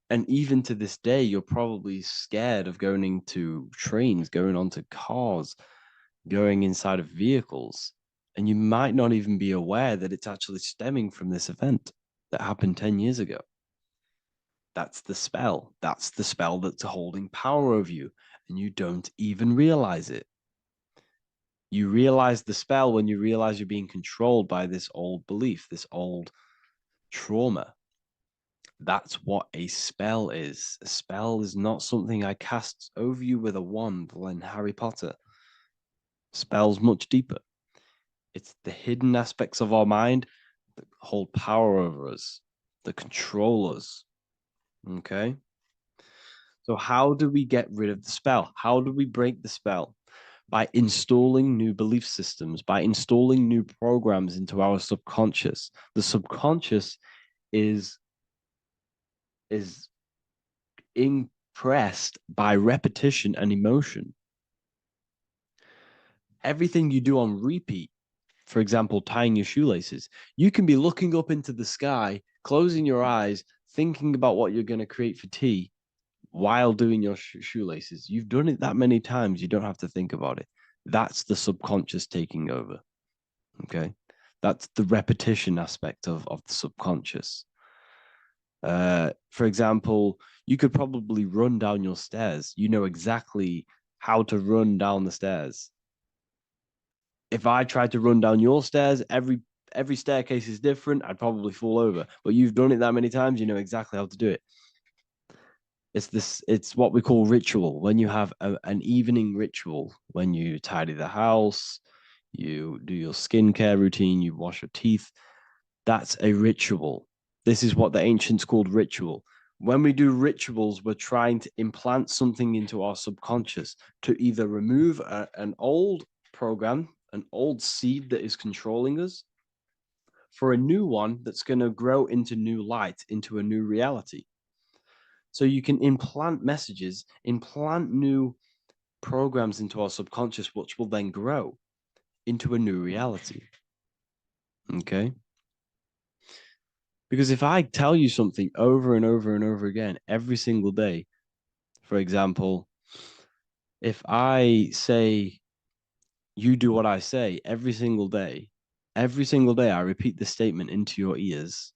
And even to this day, you're probably scared of going into trains, going onto cars, going inside of vehicles. And you might not even be aware that it's actually stemming from this event that happened 10 years ago. That's the spell. That's the spell that's holding power over you. And you don't even realize it. You realize the spell when you realize you're being controlled by this old belief, this old trauma. That's what a spell is. A spell is not something I cast over you with a wand like Harry Potter. Spell's much deeper. It's the hidden aspects of our mind that hold power over us, that control us. Okay? So how do we get rid of the spell? How do we break the spell? By installing new belief systems, by installing new programs into our subconscious. The subconscious is impressed by repetition and emotion. Everything you do on repeat, for example, tying your shoelaces, you can be looking up into the sky, closing your eyes, thinking about what you're going to create for tea while doing your shoelaces. You've done it that many times, you don't have to think about it. That's the subconscious taking over. Okay? That's the repetition aspect of the subconscious. For example, you could probably run down your stairs. You know exactly how to run down the stairs. If I tried to run down your stairs, every staircase is different. I'd probably fall over. But you've done it that many times, you know exactly how to do it. It's what we call ritual. When you have an evening ritual, when you tidy the house, you do your skincare routine, you wash your teeth, that's a ritual. This is what the ancients called ritual. When we do rituals, we're trying to implant something into our subconscious to either remove an old program, an old seed that is controlling us, for a new one that's going to grow into new light, into a new reality. So you can implant messages, implant new programs into our subconscious, which will then grow into a new reality. Okay? Because if I tell you something over and over and over again every single day, for example, if I say, you do what I say every single day I repeat this statement into your ears,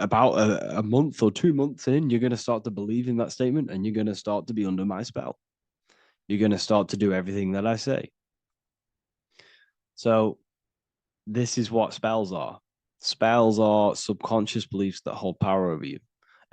about a month or 2 months in, you're going to start to believe in that statement and you're going to start to be under my spell. You're going to start to do everything that I say. So this is what spells are. Spells are subconscious beliefs that hold power over you,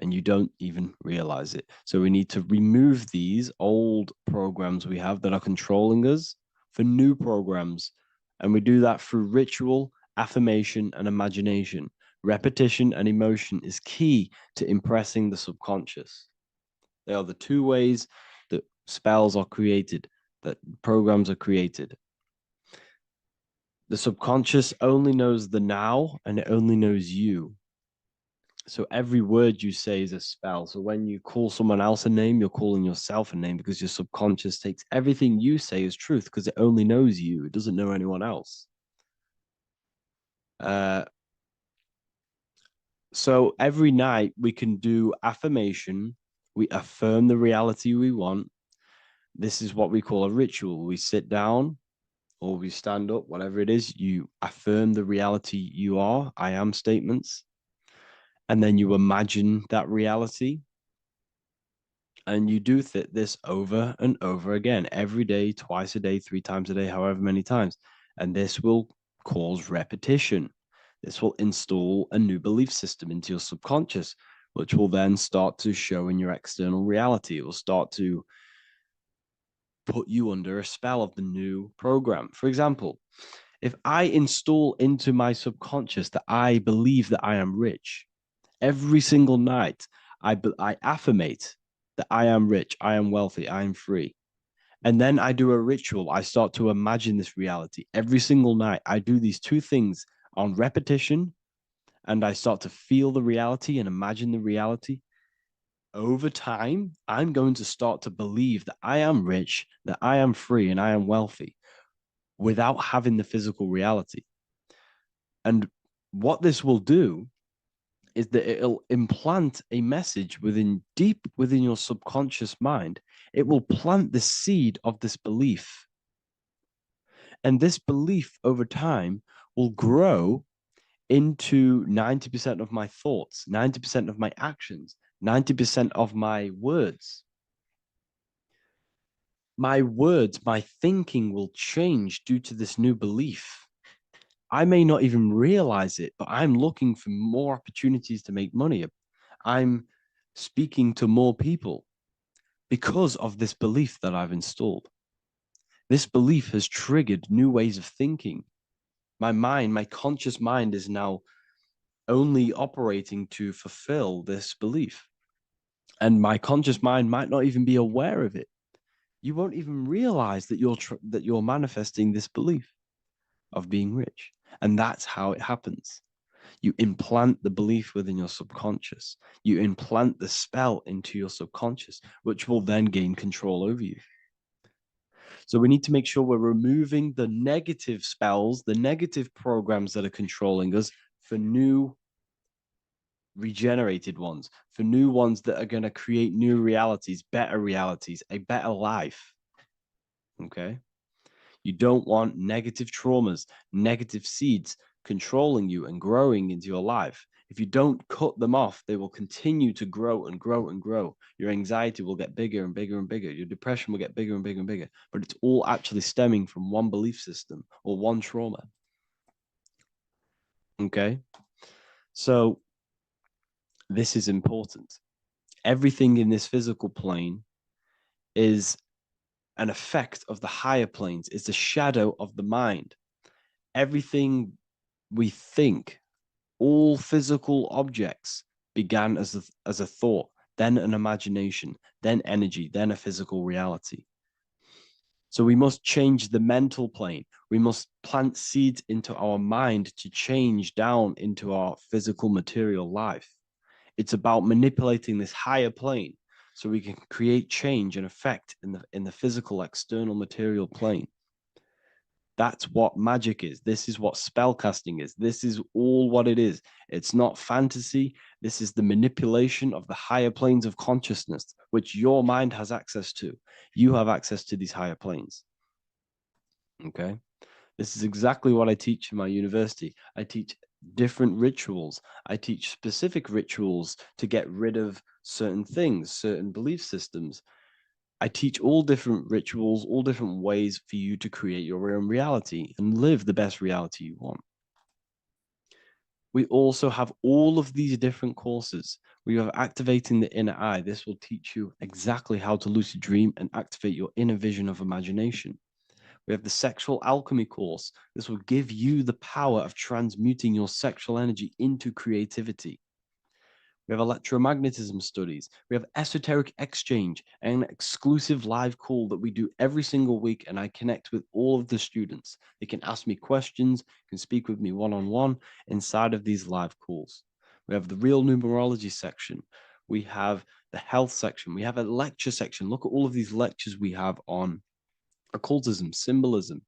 and you don't even realize it. So we need to remove these old programs we have that are controlling us for new programs. And we do that through ritual, affirmation, and imagination. Repetition and emotion is key to impressing the subconscious. They are the two ways that spells are created, that programs are created. The subconscious only knows the now, and it only knows you. So every word you say is a spell. So when you call someone else a name, you're calling yourself a name, because your subconscious takes everything you say as truth, because it only knows you. It doesn't know anyone else. So every night we can do affirmation. We affirm the reality we want. This is what we call a ritual. We sit down or we stand up, whatever it is, you affirm the reality you are, I am statements. And then you imagine that reality. And you do this over and over again, every day, twice a day, 3 times a day, however many times. And this will cause repetition. This will install a new belief system into your subconscious, which will then start to show in your external reality. It will start to put you under a spell of the new program. For example, if I install into my subconscious that I believe that I am rich, every single night I affirmate that I am rich, I am wealthy, I am free. And then I do a ritual. I start to imagine this reality. Every single night, I do these two things on repetition, and I start to feel the reality and imagine the reality. Over time, I'm going to start to believe that I am rich, that I am free, and I am wealthy without having the physical reality. And what this will do is that it'll implant a message deep within your subconscious mind. It will plant the seed of this belief. And this belief over time will grow into 90% of my thoughts, 90% of my actions, 90% of my words. My words, my thinking will change due to this new belief. I may not even realize it, but I'm looking for more opportunities to make money. I'm speaking to more people because of this belief that I've installed. This belief has triggered new ways of thinking. My mind, my conscious mind, is now only operating to fulfill this belief. And my conscious mind might not even be aware of it. You won't even realize that you're manifesting this belief of being rich. And that's how it happens. You implant the belief within your subconscious. You implant the spell into your subconscious, which will then gain control over you. So we need to make sure we're removing the negative spells, the negative programs that are controlling us, for new regenerated ones, for new ones that are going to create new realities, a better life. Okay? You don't want negative traumas, negative seeds controlling you and growing into your life. If you don't cut them off, they will continue to grow and grow and grow. Your anxiety will get bigger and bigger and bigger. Your depression will get bigger and bigger and bigger. But it's all actually stemming from one belief system or one trauma. Okay? So this is important. Everything in this physical plane is an effect of the higher planes. It's a shadow of the mind. Everything we think, all physical objects, began as a thought, then an imagination, then energy, then a physical reality. So we must change the mental plane. We must plant seeds into our mind to change down into our physical material life. It's about manipulating this higher plane so we can create change and effect in the physical external material plane. That's what magic is. This is what spellcasting is. This is all what it is. It's not fantasy. This is the manipulation of the higher planes of consciousness, which your mind has access to. You have access to these higher planes. Okay? This is exactly what I teach in my university. I teach different rituals. I teach specific rituals to get rid of certain things, certain belief systems. I teach all different rituals, all different ways for you to create your own reality and live the best reality you want. We also have all of these different courses. We have Activating the Inner Eye. This will teach you exactly how to lucid dream and activate your inner vision of imagination. We have the Sexual Alchemy course. This will give you the power of transmuting your sexual energy into creativity. We have electromagnetism studies. We have esoteric exchange, an exclusive live call that we do every single week, and I connect with all of the students. They can ask me questions, can speak with me one-on-one inside of these live calls. We have the real numerology section. We have the health section. We have a lecture section. Look at all of these lectures we have on occultism, symbolism.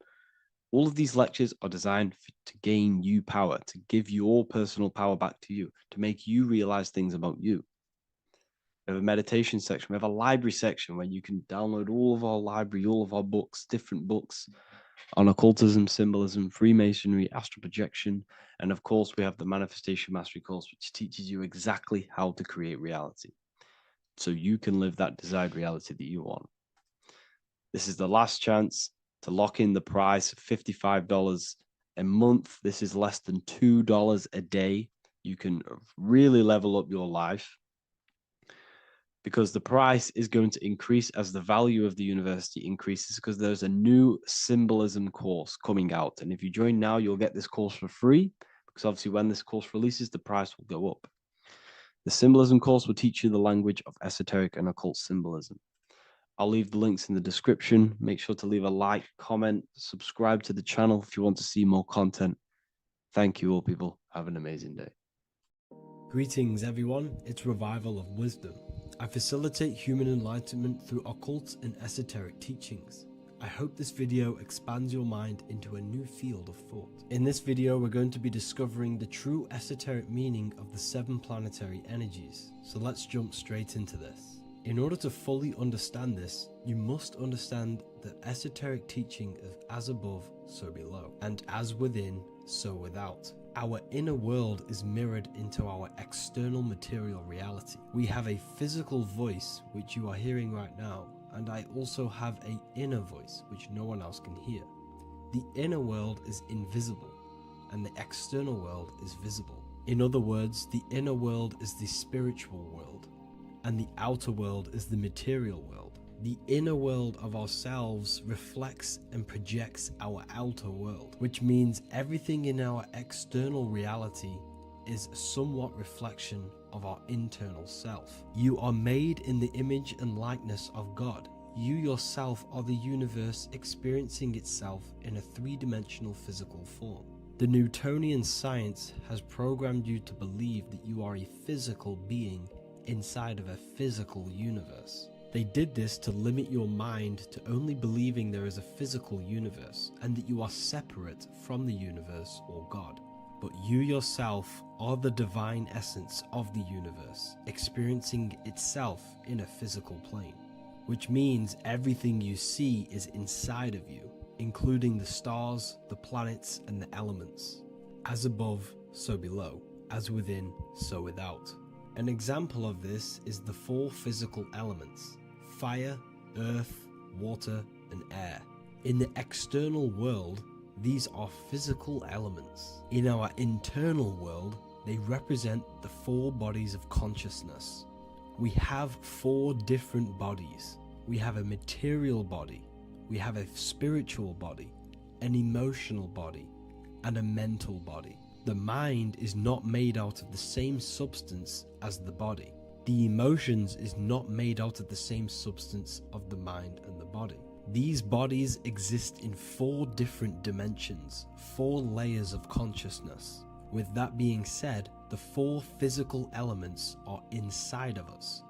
All of these lectures are designed to gain you power, to give your personal power back to you, to make you realize things about you. We have a meditation section. We have a library section where you can download all of our library, all of our books, different books on occultism, symbolism, Freemasonry, astral projection. And of course, we have the Manifestation Mastery course, which teaches you exactly how to create reality so you can live that desired reality that you want. This is the last chance to lock in the price of $55 a month. This is less than $2 a day. You can really level up your life because the price is going to increase as the value of the university increases, because there's a new symbolism course coming out. And if you join now, you'll get this course for free, because obviously when this course releases, the price will go up. The symbolism course will teach you the language of esoteric and occult symbolism. I'll leave the links in the description. Make sure to leave a like, comment, subscribe to the channel if you want to see more content. Thank you all, people. Have an amazing day. Greetings everyone, it's Revival of Wisdom. I facilitate human enlightenment through occult and esoteric teachings. I hope this video expands your mind into a new field of thought. In this video, we're going to be discovering the true esoteric meaning of the 7 planetary energies. So let's jump straight into this. In order to fully understand this, you must understand the esoteric teaching of as above, so below, and as within, so without. Our inner world is mirrored into our external material reality. We have a physical voice, which you are hearing right now, and I also have an inner voice, which no one else can hear. The inner world is invisible, and the external world is visible. In other words, the inner world is the spiritual world, and the outer world is the material world. The inner world of ourselves reflects and projects our outer world, which means everything in our external reality is somewhat reflection of our internal self. You are made in the image and likeness of God. You yourself are the universe experiencing itself in a 3-dimensional physical form. The Newtonian science has programmed you to believe that you are a physical being inside of a physical universe. They did this to limit your mind to only believing there is a physical universe and that you are separate from the universe or God. But you yourself are the divine essence of the universe, experiencing itself in a physical plane, which means everything you see is inside of you, including the stars, the planets, and the elements. As above, so below. As within, so without. An example of this is the 4 physical elements: fire, earth, water, and air. In the external world, these are physical elements. In our internal world, they represent the 4 bodies of consciousness. We have 4 different bodies. We have a material body, we have a spiritual body, an emotional body, and a mental body. The mind is not made out of the same substance as the body. The emotions is not made out of the same substance of the mind and the body. These bodies exist in 4 different dimensions, 4 layers of consciousness. With that being said, the 4 physical elements are inside of us.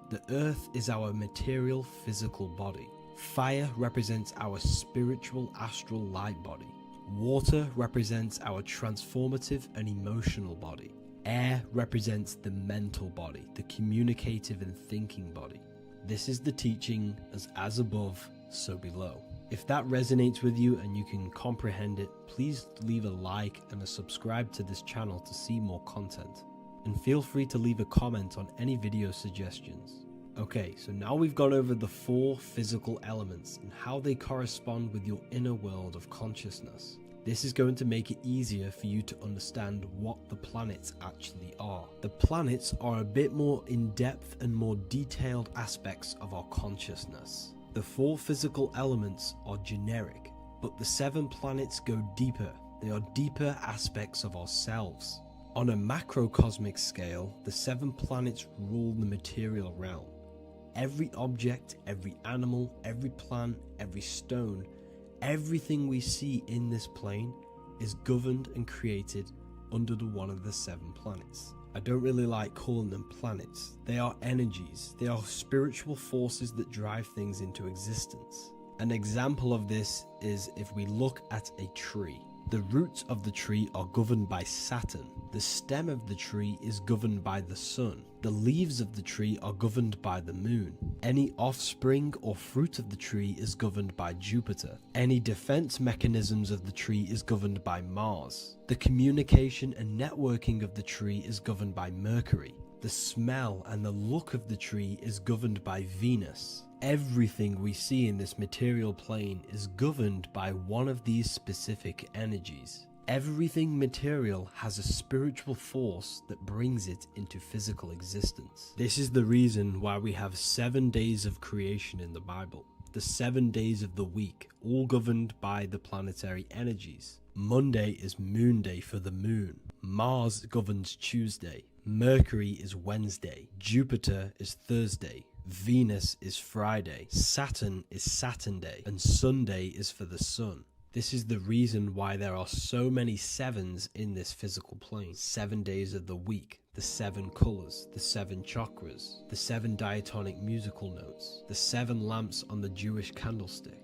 The earth is our material physical body. Fire represents our spiritual astral light body. Water represents our transformative and emotional body. Air represents the mental body, the communicative and thinking body. This is the teaching as above, so below. If that resonates with you and you can comprehend it, please leave a like and a subscribe to this channel to see more content. And feel free to leave a comment on any video suggestions. Okay, so now we've gone over the 4 physical elements and how they correspond with your inner world of consciousness. This is going to make it easier for you to understand what the planets actually are. The planets are a bit more in-depth and more detailed aspects of our consciousness. The 4 physical elements are generic, but the 7 planets go deeper. They are deeper aspects of ourselves. On a macrocosmic scale, the 7 planets rule the material realm. Every object, every animal, every plant, every stone, everything we see in this plane is governed and created under one of the 7 planets. I don't really like calling them planets. They are energies. They are spiritual forces that drive things into existence. An example of this is if we look at a tree. The roots of the tree are governed by Saturn. The stem of the tree is governed by the sun. The leaves of the tree are governed by the moon. Any offspring or fruit of the tree is governed by Jupiter. Any defense mechanisms of the tree is governed by Mars. The communication and networking of the tree is governed by Mercury. The smell and the look of the tree is governed by Venus. Everything we see in this material plane is governed by one of these specific energies. Everything material has a spiritual force that brings it into physical existence. This is the reason why we have 7 days of creation in the Bible. The 7 days of the week, all governed by the planetary energies. Monday is Moon Day for the moon. Mars governs Tuesday. Mercury is Wednesday. Jupiter is Thursday. Venus is Friday. Saturn is Saturn Day. And Sunday is for the sun. This is the reason why there are so many 7s in this physical plane. 7 days of the week, the 7 colors, the 7 chakras, the 7 diatonic musical notes, the 7 lamps on the Jewish candlestick.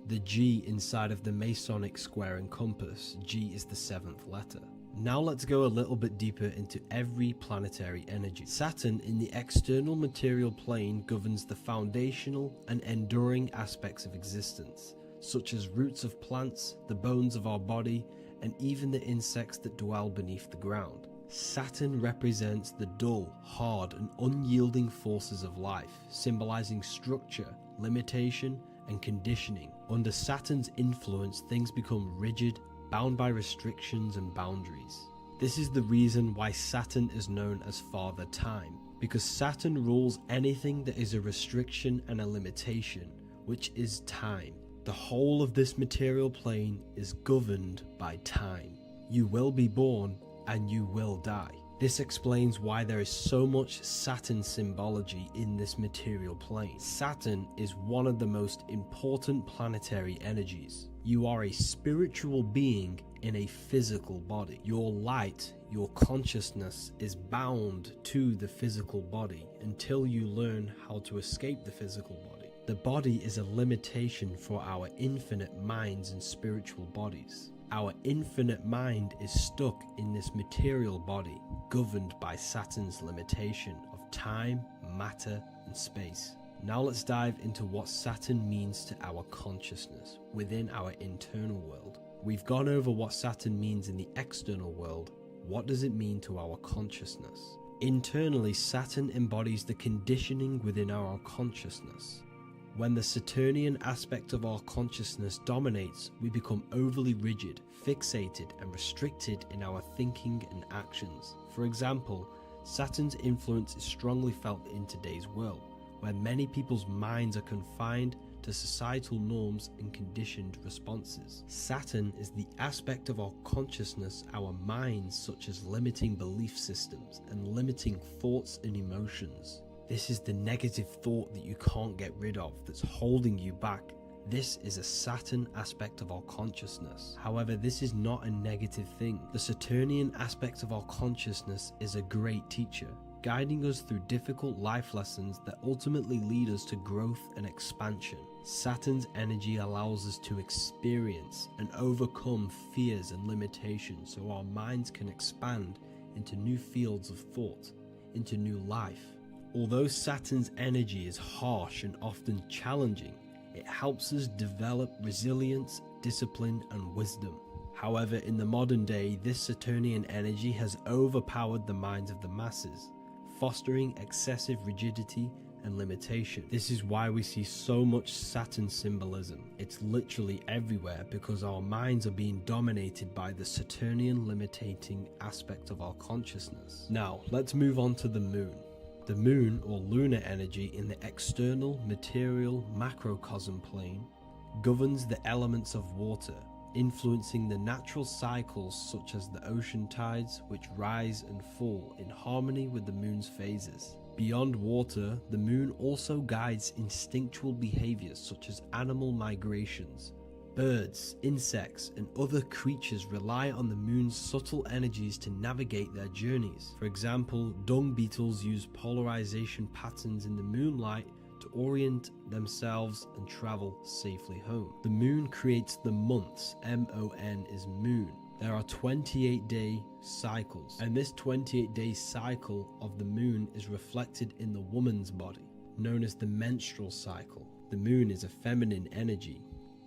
The G inside of the Masonic square and compass, G is the 7th letter. Now let's go a little bit deeper into every planetary energy. Saturn in the external material plane governs the foundational and enduring aspects of existence, such as roots of plants, the bones of our body, and even the insects that dwell beneath the ground. Saturn represents the dull, hard, and unyielding forces of life, symbolizing structure, limitation, and conditioning. Under Saturn's influence, things become rigid, bound by restrictions and boundaries. This is the reason why Saturn is known as Father Time, because Saturn rules anything that is a restriction and a limitation, which is time. The whole of this material plane is governed by time. You will be born and you will die. This explains why there is so much Saturn symbology in this material plane. Saturn is one of the most important planetary energies. You are a spiritual being in a physical body. Your light, your consciousness is bound to the physical body until you learn how to escape the physical body. The body is a limitation for our infinite minds and spiritual bodies. Our infinite mind is stuck in this material body, governed by Saturn's limitation of time, matter, and space. Now let's dive into what Saturn means to our consciousness within our internal world. We've gone over what Saturn means in the external world. What does it mean to our consciousness? Internally, Saturn embodies the conditioning within our consciousness. When the Saturnian aspect of our consciousness dominates, we become overly rigid, fixated, and restricted in our thinking and actions. For example, Saturn's influence is strongly felt in today's world, where many people's minds are confined to societal norms and conditioned responses. Saturn is the aspect of our consciousness, our minds, such as limiting belief systems and limiting thoughts and emotions. This is the negative thought that you can't get rid of, that's holding you back. This is a Saturn aspect of our consciousness. However, this is not a negative thing. The Saturnian aspect of our consciousness is a great teacher, guiding us through difficult life lessons that ultimately lead us to growth and expansion. Saturn's energy allows us to experience and overcome fears and limitations so our minds can expand into new fields of thought, into new life. Although Saturn's energy is harsh and often challenging, It helps us develop resilience, discipline, and wisdom. However, in the modern day, this Saturnian energy has overpowered the minds of the masses, fostering excessive rigidity and limitation. This is why we see so much Saturn symbolism. It's literally everywhere because our minds are being dominated by the Saturnian limiting aspect of our consciousness. Now, let's move on to the moon. The moon, or lunar energy in the external material macrocosm plane, governs the elements of water, influencing the natural cycles such as the ocean tides, which rise and fall in harmony with the moon's phases. Beyond water, the moon also guides instinctual behaviors such as animal migrations. Birds, insects, and other creatures rely on the moon's subtle energies to navigate their journeys. For example, dung beetles use polarization patterns in the moonlight to orient themselves and travel safely home. The moon creates the months. M-O-N is moon. There are 28-day cycles, and this 28-day cycle of the moon is reflected in the woman's body, known as the menstrual cycle. The moon is a feminine energy,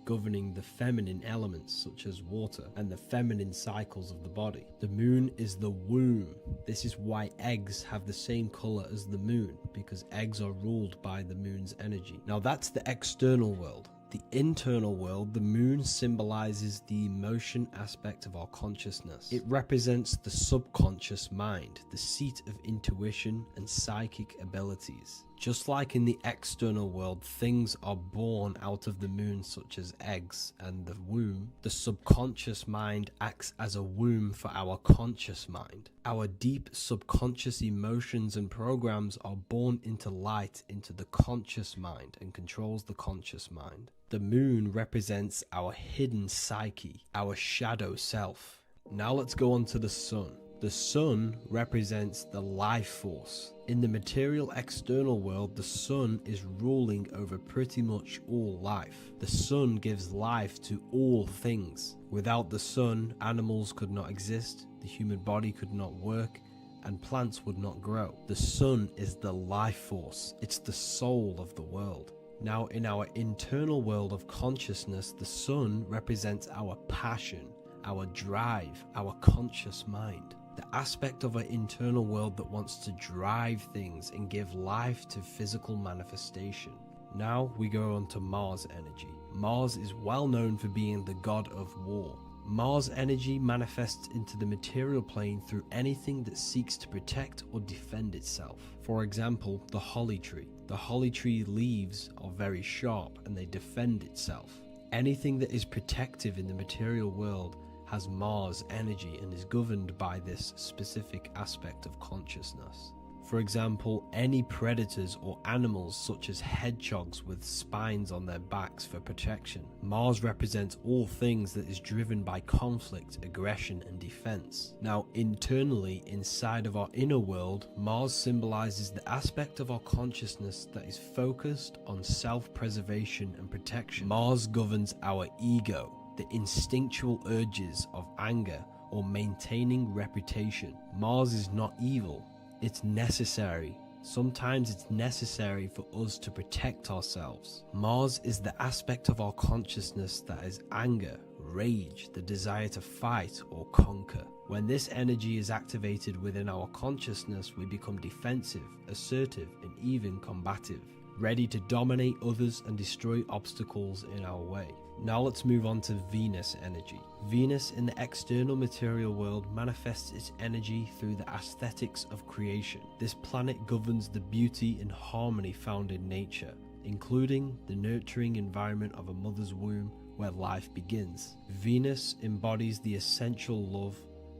governing the feminine elements such as water and the feminine cycles of the body. The moon is the womb. This is why eggs have the same color as the moon, because eggs are ruled by the moon's energy. Now that's the external world. The internal world, the moon symbolizes the emotion aspect of our consciousness. It represents the subconscious mind, the seat of intuition and psychic abilities. Just like in the external world, things are born out of the moon, such as eggs and the womb. The subconscious mind acts as a womb for our conscious mind. Our deep subconscious emotions and programs are born into light into the conscious mind and controls the conscious mind. The moon represents our hidden psyche, our shadow self. Now let's go on to the sun. The sun represents the life force. In the material external world, the sun is ruling over pretty much all life. The sun gives life to all things. Without the sun, animals could not exist, the human body could not work, and plants would not grow. The sun is the life force. It's the soul of the world. Now, in our internal world of consciousness, the sun represents our passion, our drive, our conscious mind. The aspect of our internal world that wants to drive things and give life to physical manifestation. Now we go on to Mars energy. Mars is well known for being the god of war. Mars energy manifests into the material plane through anything that seeks to protect or defend itself. For example, the holly tree. The holly tree leaves are very sharp and they defend itself. Anything that is protective in the material world has Mars energy and is governed by this specific aspect of consciousness. For example, any predators or animals such as hedgehogs with spines on their backs for protection. Mars represents all things that is driven by conflict, aggression, and defense. Now, internally, inside of our inner world, Mars symbolizes the aspect of our consciousness that is focused on self-preservation and protection. Mars governs our ego, the instinctual urges of anger or maintaining reputation. Mars is not evil. It's necessary. Sometimes it's necessary for us to protect ourselves. Mars is the aspect of our consciousness that is anger, rage, the desire to fight or conquer. When this energy is activated within our consciousness, we become defensive, assertive, and even combative, ready to dominate others and destroy obstacles in our way. Now let's move on to Venus energy. Venus in the external material world manifests its energy through the aesthetics of creation. This planet governs the beauty and harmony found in nature, including the nurturing environment of a mother's womb where life begins. Venus embodies the essential love,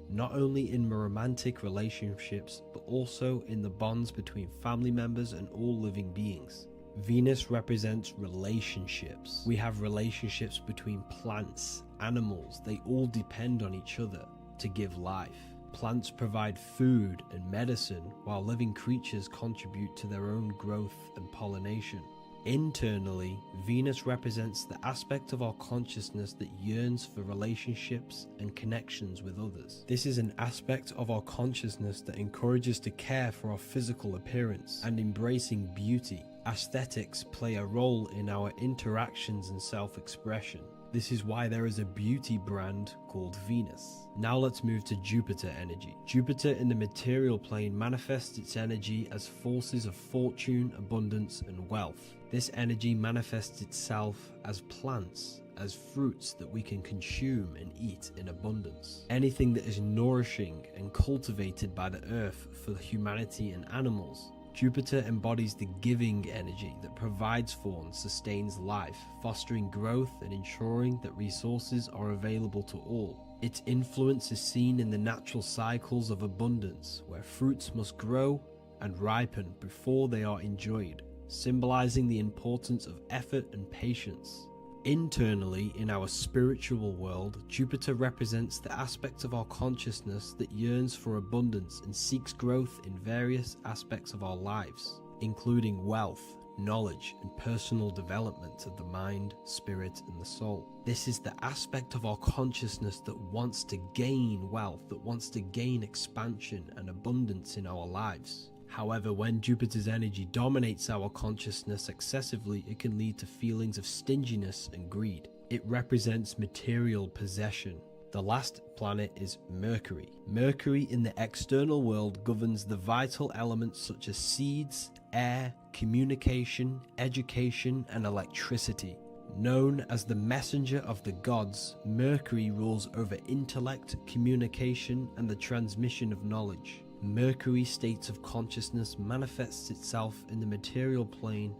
not only in romantic relationships, but also in the bonds between family members and all living beings. Venus represents relationships. We have relationships between plants, animals. They all depend on each other to give life. Plants provide food and medicine, while living creatures contribute to their own growth and pollination. Internally, Venus represents the aspect of our consciousness that yearns for relationships and connections with others. This is an aspect of our consciousness that encourages to care for our physical appearance and embracing beauty. Aesthetics play a role in our interactions and self-expression. This is why there is a beauty brand called Venus. Now let's move to Jupiter energy. Jupiter in the material plane manifests its energy as forces of fortune, abundance, and wealth. This energy manifests itself as plants, as fruits that we can consume and eat in abundance. Anything that is nourishing and cultivated by the earth for humanity and animals. Jupiter embodies the giving energy that provides for and sustains life, fostering growth and ensuring that resources are available to all. Its influence is seen in the natural cycles of abundance, where fruits must grow and ripen before they are enjoyed, symbolizing the importance of effort and patience. Internally, in our spiritual world, Jupiter represents the aspect of our consciousness that yearns for abundance and seeks growth in various aspects of our lives, including wealth, knowledge, and personal development of the mind, spirit, and the soul. This is the aspect of our consciousness that wants to gain wealth, that wants to gain expansion and abundance in our lives. However, when Jupiter's energy dominates our consciousness excessively, it can lead to feelings of stinginess and greed. It represents material possession. The last planet is Mercury. Mercury in the external world governs the vital elements such as seeds, air, communication, education, and electricity. Known as the messenger of the gods, Mercury rules over intellect, communication, and the transmission of knowledge. Mercury's state of consciousness manifests itself in the material plane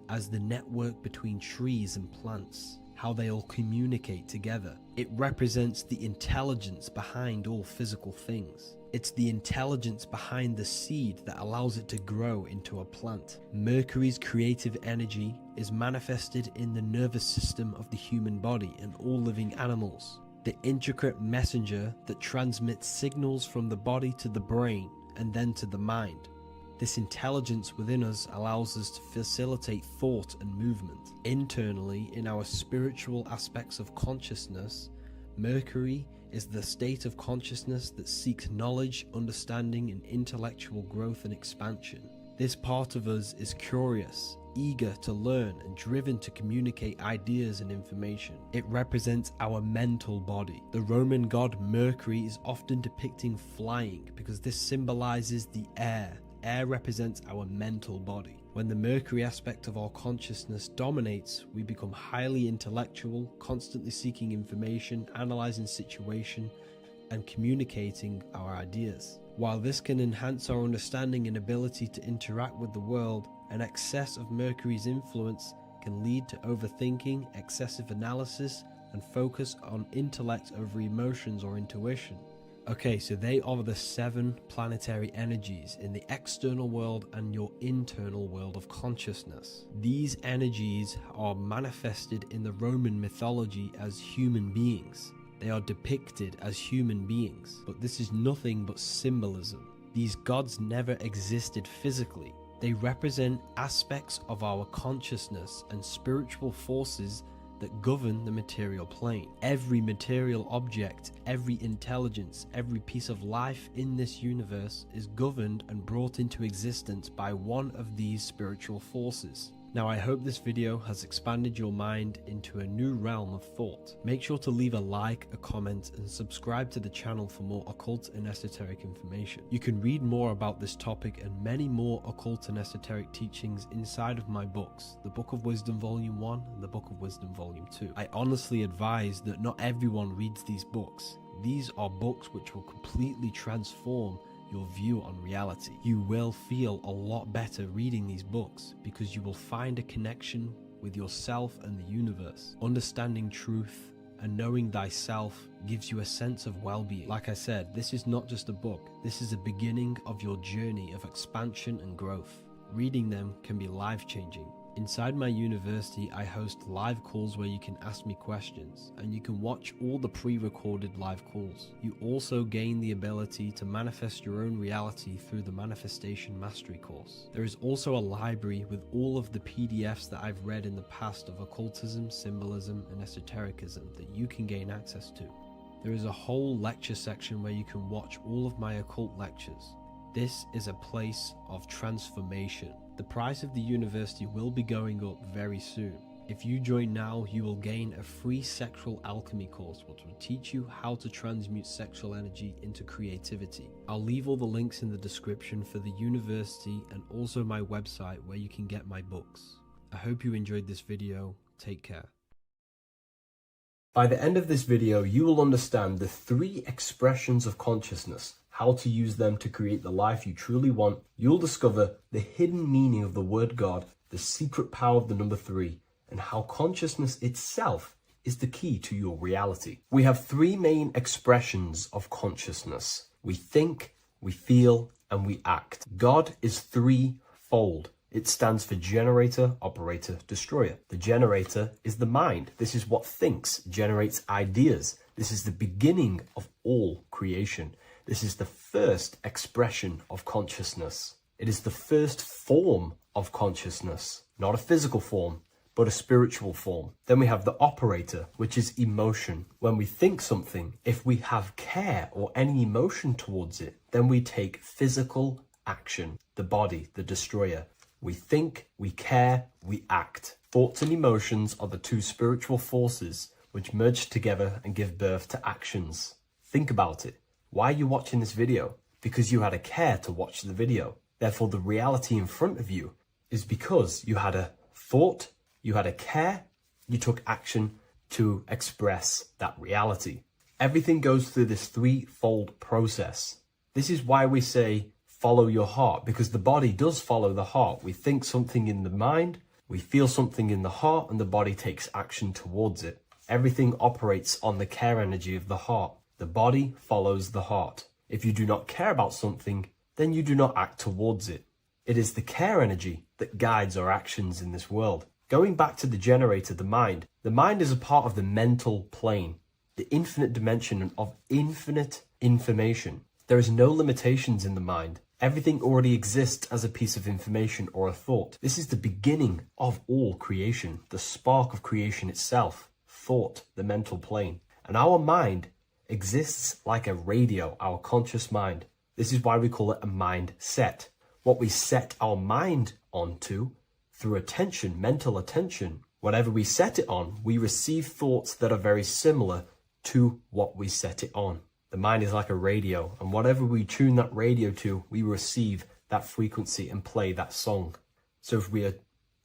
as the network between trees and plants, how they all communicate together. It represents the intelligence behind all physical things. It's the intelligence behind the seed that allows it to grow into a plant. Mercury's creative energy is manifested in the nervous system of the human body and all living animals. The intricate messenger that transmits signals from the body to the brain and then to the mind. This intelligence within us allows us to facilitate thought and movement. Internally, in our spiritual aspects of consciousness, Mercury is the state of consciousness that seeks knowledge, understanding, and intellectual growth and expansion. This part of us is curious, eager to learn, and driven to communicate ideas and information. It represents our mental body. The Roman god Mercury is often depicting flying because this symbolizes the air. Air represents our mental body. When the Mercury aspect of our consciousness dominates, we become highly intellectual, constantly seeking information, analyzing situation, and communicating our ideas. While this can enhance our understanding and ability to interact with the world, an excess of Mercury's influence can lead to overthinking, excessive analysis, and focus on intellect over emotions or intuition. Okay, so they are the 7 planetary energies in the external world and your internal world of consciousness. These energies are manifested in the Roman mythology as human beings. They are depicted as human beings, but this is nothing but symbolism. These gods never existed physically. They represent aspects of our consciousness and spiritual forces that govern the material plane. Every material object, every intelligence, every piece of life in this universe is governed and brought into existence by one of these spiritual forces. Now, I hope this video has expanded your mind into a new realm of thought. Make sure to leave a like, a comment, and subscribe to the channel for more occult and esoteric information. You can read more about this topic and many more occult and esoteric teachings inside of my books, the Book of Wisdom Volume 1 and the Book of Wisdom Volume 2. I honestly advise that not everyone reads these books. These are books which will completely transform your view on reality. You will feel a lot better reading these books because you will find a connection with yourself and the universe. Understanding truth and knowing thyself gives you a sense of well-being. Like I said, this is not just a book. This is a beginning of your journey of expansion and growth. Reading them can be life-changing. Inside my university, I host live calls where you can ask me questions, and you can watch all the pre-recorded live calls. You also gain the ability to manifest your own reality through the Manifestation Mastery course. There is also a library with all of the PDFs that I've read in the past of occultism, symbolism, and esotericism that you can gain access to. There is a whole lecture section where you can watch all of my occult lectures. This is a place of transformation. The price of the university will be going up very soon. If you join now, you will gain a free sexual alchemy course which will teach you how to transmute sexual energy into creativity. I'll leave all the links in the description for the university and also my website where you can get my books. I hope you enjoyed this video. Take care. By the end of this video, you will understand the 3 expressions of consciousness, how to use them to create the life you truly want. You'll discover the hidden meaning of the word God, the secret power of the number 3, and how consciousness itself is the key to your reality. We have 3 main expressions of consciousness. We think, we feel, and we act. God is 3-fold. It stands for generator, operator, destroyer. The generator is the mind. This is what thinks, generates ideas. This is the beginning of all creation. This is the first expression of consciousness. It is the first form of consciousness, not a physical form, but a spiritual form. Then we have the operator, which is emotion. When we think something, if we have care or any emotion towards it, then we take physical action. The body, the destroyer. We think, we care, we act. Thoughts and emotions are the 2 spiritual forces which merge together and give birth to actions. Think about it. Why are you watching this video? Because you had a care to watch the video. Therefore, the reality in front of you is because you had a thought, you had a care, you took action to express that reality. Everything goes through this 3-fold process. This is why we say, follow your heart, because the body does follow the heart. We think something in the mind, we feel something in the heart, and the body takes action towards it. Everything operates on the care energy of the heart. The body follows the heart. If you do not care about something, then you do not act towards it. It is the care energy that guides our actions in this world. Going back to the generator, the mind is a part of the mental plane, the infinite dimension of infinite information. There is no limitations in the mind. Everything already exists as a piece of information or a thought. This is the beginning of all creation, the spark of creation itself, thought, the mental plane. And our mind exists like a radio, our conscious mind. This is why we call it a mindset. What we set our mind onto through attention, mental attention, whatever we set it on, we receive thoughts that are very similar to what we set it on. The mind is like a radio, and whatever we tune that radio to, we receive that frequency and play that song. So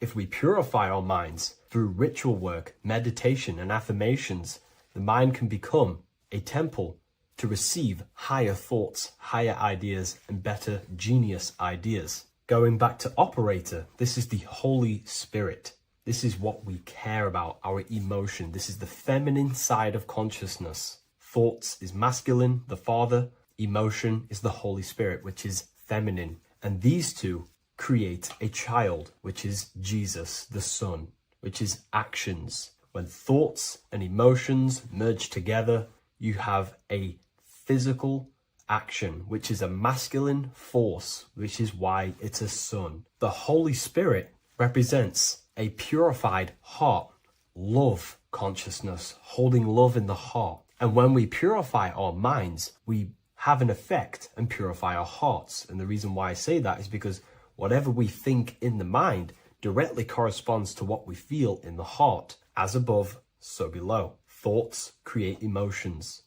if we purify our minds through ritual work, meditation, and affirmations, the mind can become a temple to receive higher thoughts, higher ideas, and better genius ideas. Going back to operator, this is the Holy Spirit. This is what we care about, our emotion. This is the feminine side of consciousness. Thoughts is masculine, the Father. Emotion is the Holy Spirit, which is feminine. And these 2 create a child, which is Jesus, the Son, which is actions. When thoughts and emotions merge together, you have a physical action, which is a masculine force, which is why it's a son. The Holy Spirit represents a purified heart, love consciousness, holding love in the heart. And when we purify our minds, we have an effect and purify our hearts. And the reason why I say that is because whatever we think in the mind directly corresponds to what we feel in the heart. As above, so below. Thoughts create emotions.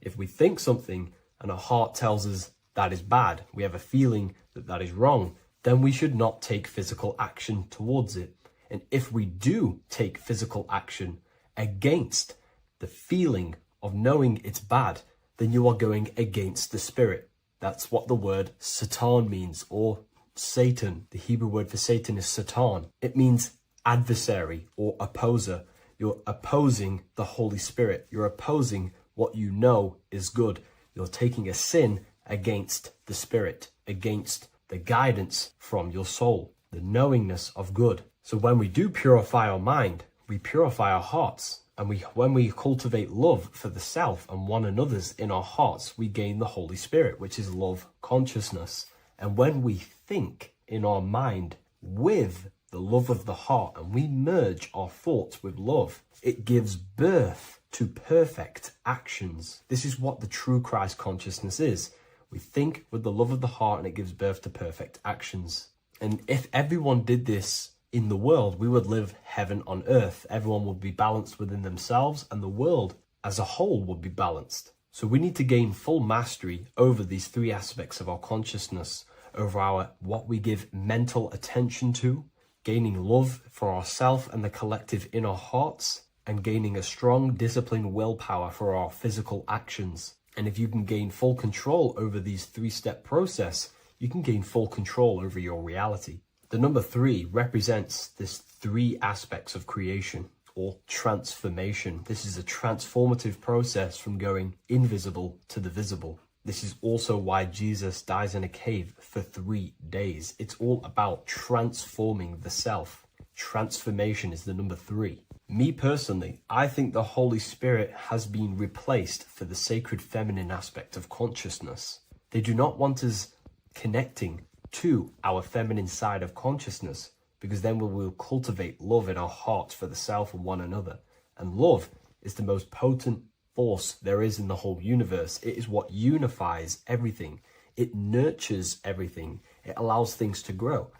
If we think something and our heart tells us that is bad, we have a feeling that that is wrong, then we should not take physical action towards it. And if we do take physical action against the feeling of knowing it's bad, then you are going against the spirit. That's what the word Satan means, or Satan. The Hebrew word for Satan is Satan. It means adversary or opposer. You're opposing the Holy Spirit. You're opposing what you know is good. You're taking a sin against the Spirit, against the guidance from your soul, the knowingness of good. So when we do purify our mind, we purify our hearts. And when we cultivate love for the self and one another's in our hearts, we gain the Holy Spirit, which is love consciousness. And when we think in our mind with the love of the heart and we merge our thoughts with love, it gives birth to perfect actions. This is what the true Christ consciousness is. We think with the love of the heart and it gives birth to perfect actions. And if everyone did this in the world, we would live heaven on earth. Everyone would be balanced within themselves and the world as a whole would be balanced. So we need to gain full mastery over these three aspects of our consciousness, over our what we give mental attention to, gaining love for ourself and the collective in our hearts, and gaining a strong disciplined willpower for our physical actions. And if you can gain full control over these three-step process, you can gain full control over your reality. The number 3 represents this 3 aspects of creation or transformation. This is a transformative process from going invisible to the visible. This is also why Jesus dies in a cave for 3 days. It's all about transforming the self. Transformation is the number 3. Me personally, I think the Holy Spirit has been replaced for the sacred feminine aspect of consciousness. They do not want us connecting to our feminine side of consciousness, because then we will cultivate love in our hearts for the self and one another. And love is the most potent force there is in the whole universe. It is what unifies everything. It nurtures everything. It allows things to grow.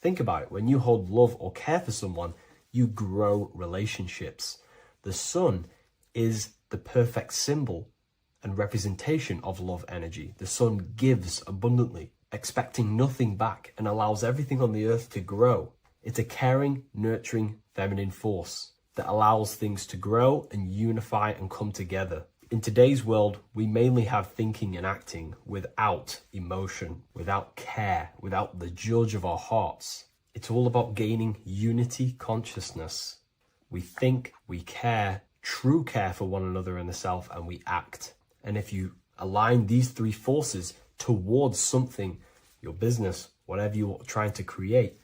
Think about it. When you hold love or care for someone, you grow relationships. The sun is the perfect symbol and representation of love energy. The sun gives abundantly, expecting nothing back, and allows everything on the earth to grow. It's a caring, nurturing, feminine force that allows things to grow and unify and come together. In today's world, we mainly have thinking and acting without emotion, without care, without the judge of our hearts. It's all about gaining unity consciousness. We think, we care, true care for one another and the self, and we act. And if you align these 3 forces towards something, your business, whatever you're trying to create,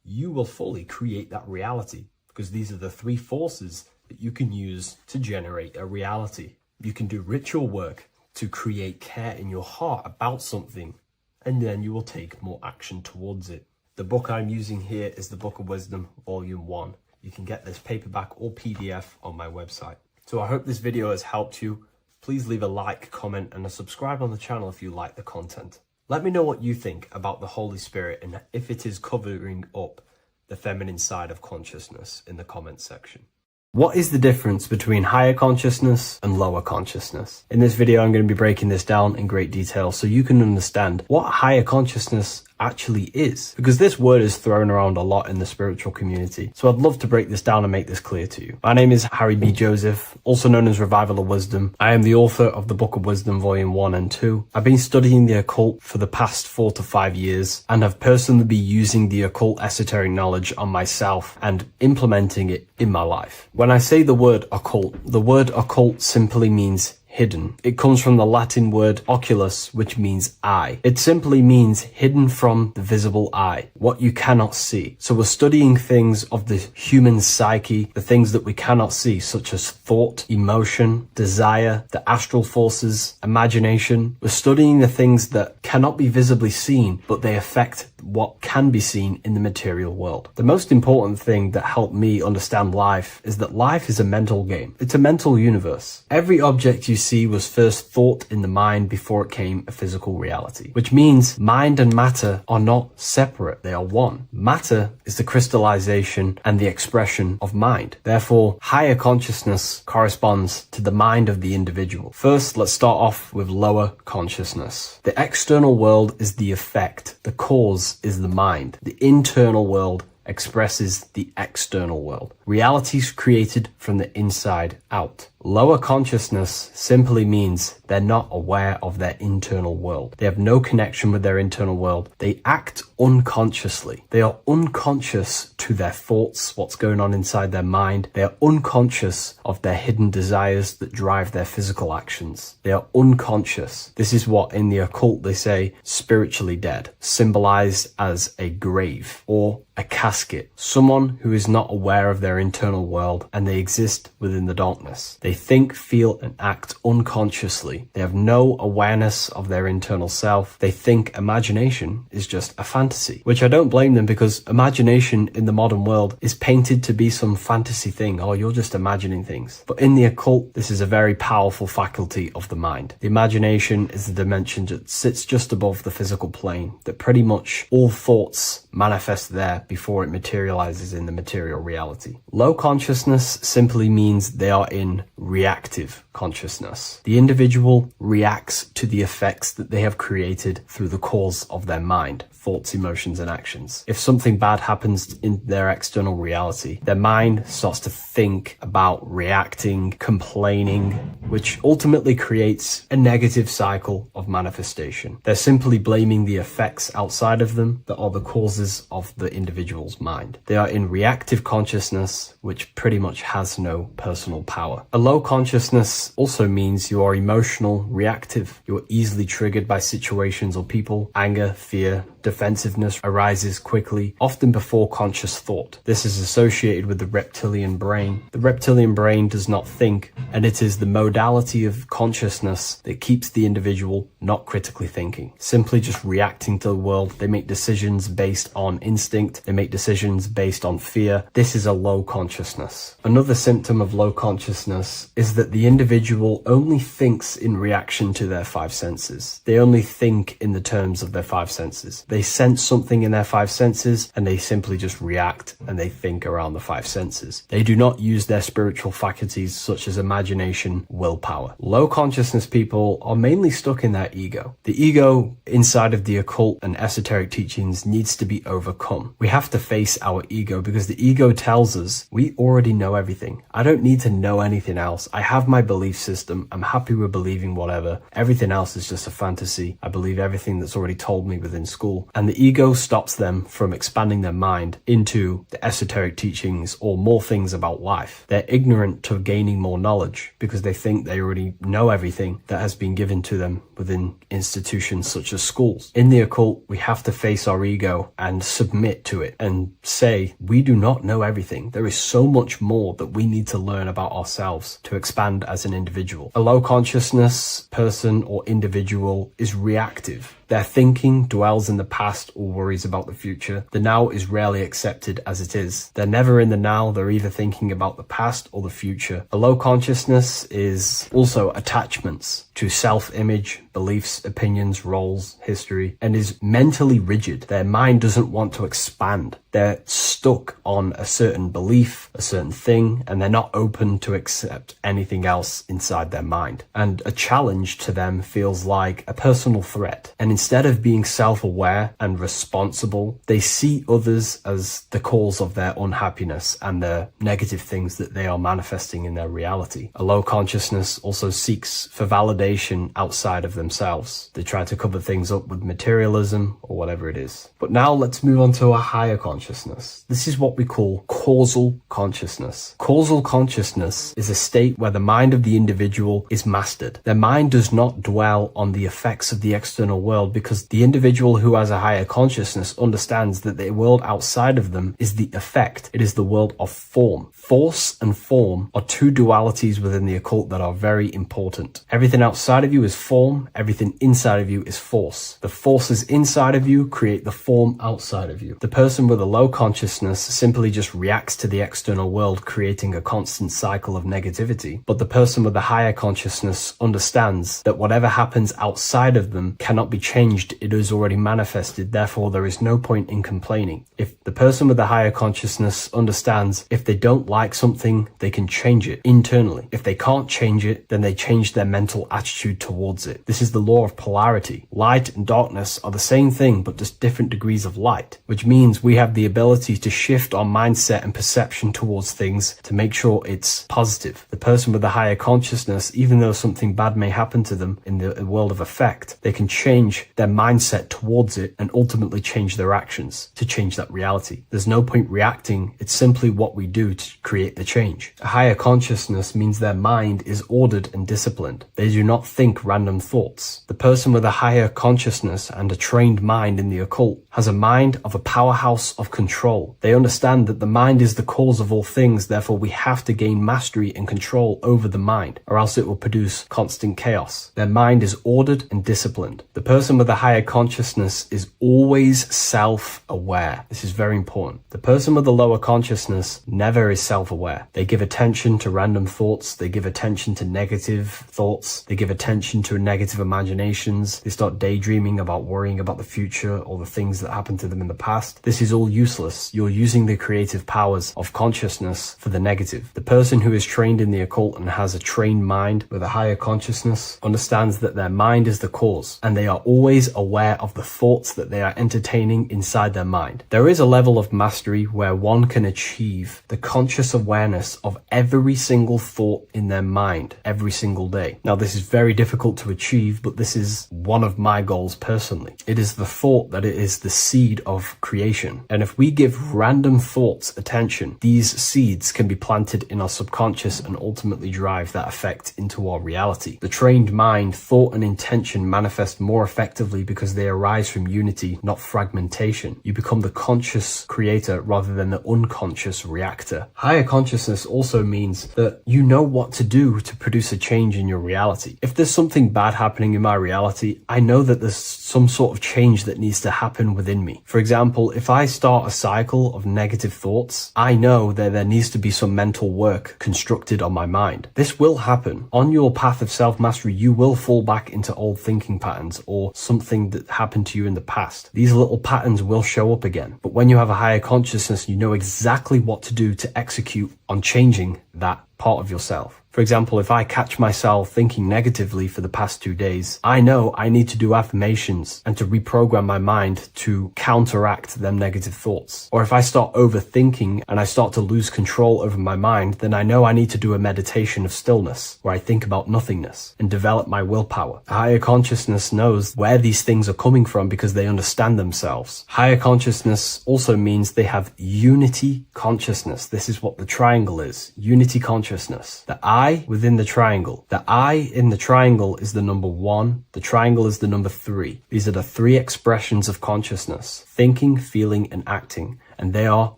you will fully create that reality, because these are the 3 forces that you can use to generate a reality. You can do ritual work to create care in your heart about something, and then you will take more action towards it. The book I'm using here is the Book of Wisdom, Volume 1. You can get this paperback or PDF on my website. So I hope this video has helped you. Please leave a like, comment, and a subscribe on the channel if you like the content. Let me know what you think about the Holy Spirit and if it is covering up the feminine side of consciousness in the comments section. What is the difference between higher consciousness and lower consciousness? In this video, I'm going to be breaking this down in great detail so you can understand what higher consciousness actually is, because this word is thrown around a lot in the spiritual community. So I'd love to break this down and make this clear to you. My name is Harry B. Joseph, also known as Revival of Wisdom. I am the author of the Book of Wisdom, Volume 1 and 2. I've been studying the occult for the past 4 to 5 years and have personally been using the occult esoteric knowledge on myself and implementing it in my life. When I say the word occult simply means hidden. It comes from the Latin word oculus, which means eye. It simply means hidden from the visible eye, what you cannot see. So we're studying things of the human psyche, the things that we cannot see, such as thought, emotion, desire, the astral forces, imagination. We're studying the things that cannot be visibly seen, but they affect what can be seen in the material world. The most important thing that helped me understand life is that life is a mental game. It's a mental universe. Every object you see was first thought in the mind before it came a physical reality, which means mind and matter are not separate, they are one. Matter is the crystallization and the expression of mind. Therefore, higher consciousness corresponds to the mind of the individual. First, let's start off with lower consciousness. The external world is the effect, the cause is the mind. The internal world expresses the external world. Reality is created from the inside out. Lower consciousness simply means they're not aware of their internal world. They have no connection with their internal world. They act unconsciously. They are unconscious to their thoughts, what's going on inside their mind. They are unconscious of their hidden desires that drive their physical actions. They are unconscious. This is what in the occult they say spiritually dead, symbolized as a grave or a casket. Someone who is not aware of their internal world and they exist within the darkness. They They think, feel, and act unconsciously. They have no awareness of their internal self. They think imagination is just a fantasy, which I don't blame them, because imagination in the modern world is painted to be some fantasy thing. Oh, you're just imagining things. But in the occult, this is a very powerful faculty of the mind. The imagination is the dimension that sits just above the physical plane, that pretty much all thoughts manifest there before it materializes in the material reality. Low consciousness simply means they are in reactive consciousness. The individual reacts to the effects that they have created through the cause of their mind, thoughts, emotions, and actions. If something bad happens in their external reality, their mind starts to think about reacting, complaining, which ultimately creates a negative cycle of manifestation. They're simply blaming the effects outside of them that are the causes of the individual's mind. They are in reactive consciousness, which pretty much has no personal power. A low consciousness also means you are emotional, reactive. You are easily triggered by situations or people. Anger, fear, defensiveness arises quickly, often before conscious thought. This is associated with the reptilian brain. The reptilian brain does not think, and it is the modality of consciousness that keeps the individual not critically thinking, simply just reacting to the world. They make decisions based on instinct. They make decisions based on fear. This is a low consciousness. Another symptom of low consciousness is that the individual only thinks in reaction to their five senses. They only think in the terms of their five senses. They sense something in their five senses and they simply just react and they think around the five senses. They do not use their spiritual faculties such as imagination, willpower. Low consciousness people are mainly stuck in their ego. The ego inside of the occult and esoteric teachings needs to be overcome. We have to face our ego because the ego tells us we already know everything. I don't need to know anything else. I have my belief system. I'm happy with believing whatever. Everything else is just a fantasy. I believe everything that's already told me within school. And the ego stops them from expanding their mind into the esoteric teachings or more things about life. They're ignorant to gaining more knowledge because they think they already know everything that has been given to them within institutions such as schools. In the occult, we have to face our ego and submit to it and say, we do not know everything. There is so much more that we need to learn about ourselves to expand as an individual. A low consciousness person or individual is reactive. Their thinking dwells in the past or worries about the future. The now is rarely accepted as it is. They're never in the now. They're either thinking about the past or the future. A low consciousness is also attachments to self-image, beliefs, opinions, roles, history, and is mentally rigid. Their mind doesn't want to expand. They're stuck on a certain belief, a certain thing, and they're not open to accept anything else inside their mind. And a challenge to them feels like a personal threat. And instead of being self-aware and responsible, they see others as the cause of their unhappiness and the negative things that they are manifesting in their reality. A low consciousness also seeks for validation outside of themselves. They try to cover things up with materialism or whatever it is. But now let's move on to a higher consciousness. This is what we call causal consciousness. Causal consciousness is a state where the mind of the individual is mastered. Their mind does not dwell on the effects of the external world because the individual who has a higher consciousness understands that the world outside of them is the effect. It is the world of form. Force and form are two dualities within the occult that are very important. Everything outside of you is form. Everything inside of you is force. The forces inside of you create the form outside of you. The person with a low consciousness simply just reacts to the external world, creating a constant cycle of negativity. But the person with a higher consciousness understands that whatever happens outside of them cannot be changed. It is already manifested. Therefore, there is no point in complaining. If the person with a higher consciousness understands if they don't like something, they can change it internally. If they can't change it, then they change their mental attitude towards it. This is the law of polarity. Light and darkness are the same thing, but just different degrees of light, which means we have the ability to shift our mindset and perception towards things to make sure it's positive. The person with a higher consciousness, even though something bad may happen to them in the world of effect, they can change their mindset towards it and ultimately change their actions to change that reality. There's no point reacting. It's simply what we do to create the change. A higher consciousness means their mind is ordered and disciplined. They do not think random thoughts. The person with a higher consciousness and a trained mind in the occult has a mind of a powerhouse of control. They understand that the mind is the cause of all things, therefore we have to gain mastery and control over the mind, or else it will produce constant chaos. Their mind is ordered and disciplined. The person with a higher consciousness is always self-aware. This is very important. The person with a lower consciousness never is self-aware. They give attention to random thoughts. They give attention to negative thoughts. They give attention to negative imaginations. They start daydreaming about worrying about the future or the things that happened to them in the past. This is all useless. You're using the creative powers of consciousness for the negative. The person who is trained in the occult and has a trained mind with a higher consciousness understands that their mind is the cause, and they are always aware of the thoughts that they are entertaining inside their mind. There is a level of mastery where one can achieve the conscious awareness of every single thought in their mind every single day. Now, this is very difficult to achieve, but this is one of my goals personally. It is the thought that it is the seed of creation. And if we give random thoughts attention, these seeds can be planted in our subconscious and ultimately drive that effect into our reality. The trained mind, thought and intention manifest more effectively because they arise from unity, not fragmentation. You become the conscious creator rather than the unconscious reactor. Higher consciousness also means that you know what to do to produce a change in your reality. If there's something bad happening in my reality, I know that there's some sort of change that needs to happen within me. For example, if I start a cycle of negative thoughts, I know that there needs to be some mental work constructed on my mind. This will happen. On your path of self-mastery, you will fall back into old thinking patterns or something that happened to you in the past. These little patterns will show up again. But when you have a higher consciousness, you know exactly what to do to execute on changing that part of yourself. For example, if I catch myself thinking negatively for the past 2 days, I know I need to do affirmations and to reprogram my mind to counteract them negative thoughts. Or if I start overthinking and I start to lose control over my mind, then I know I need to do a meditation of stillness where I think about nothingness and develop my willpower. A higher consciousness knows where these things are coming from because they understand themselves. Higher consciousness also means they have unity consciousness. This is what the triangle is. Unity consciousness. The I within the triangle. The I in the triangle is the number 1. The triangle is the number 3. These are the 3 expressions of consciousness: thinking, feeling, and acting. And they are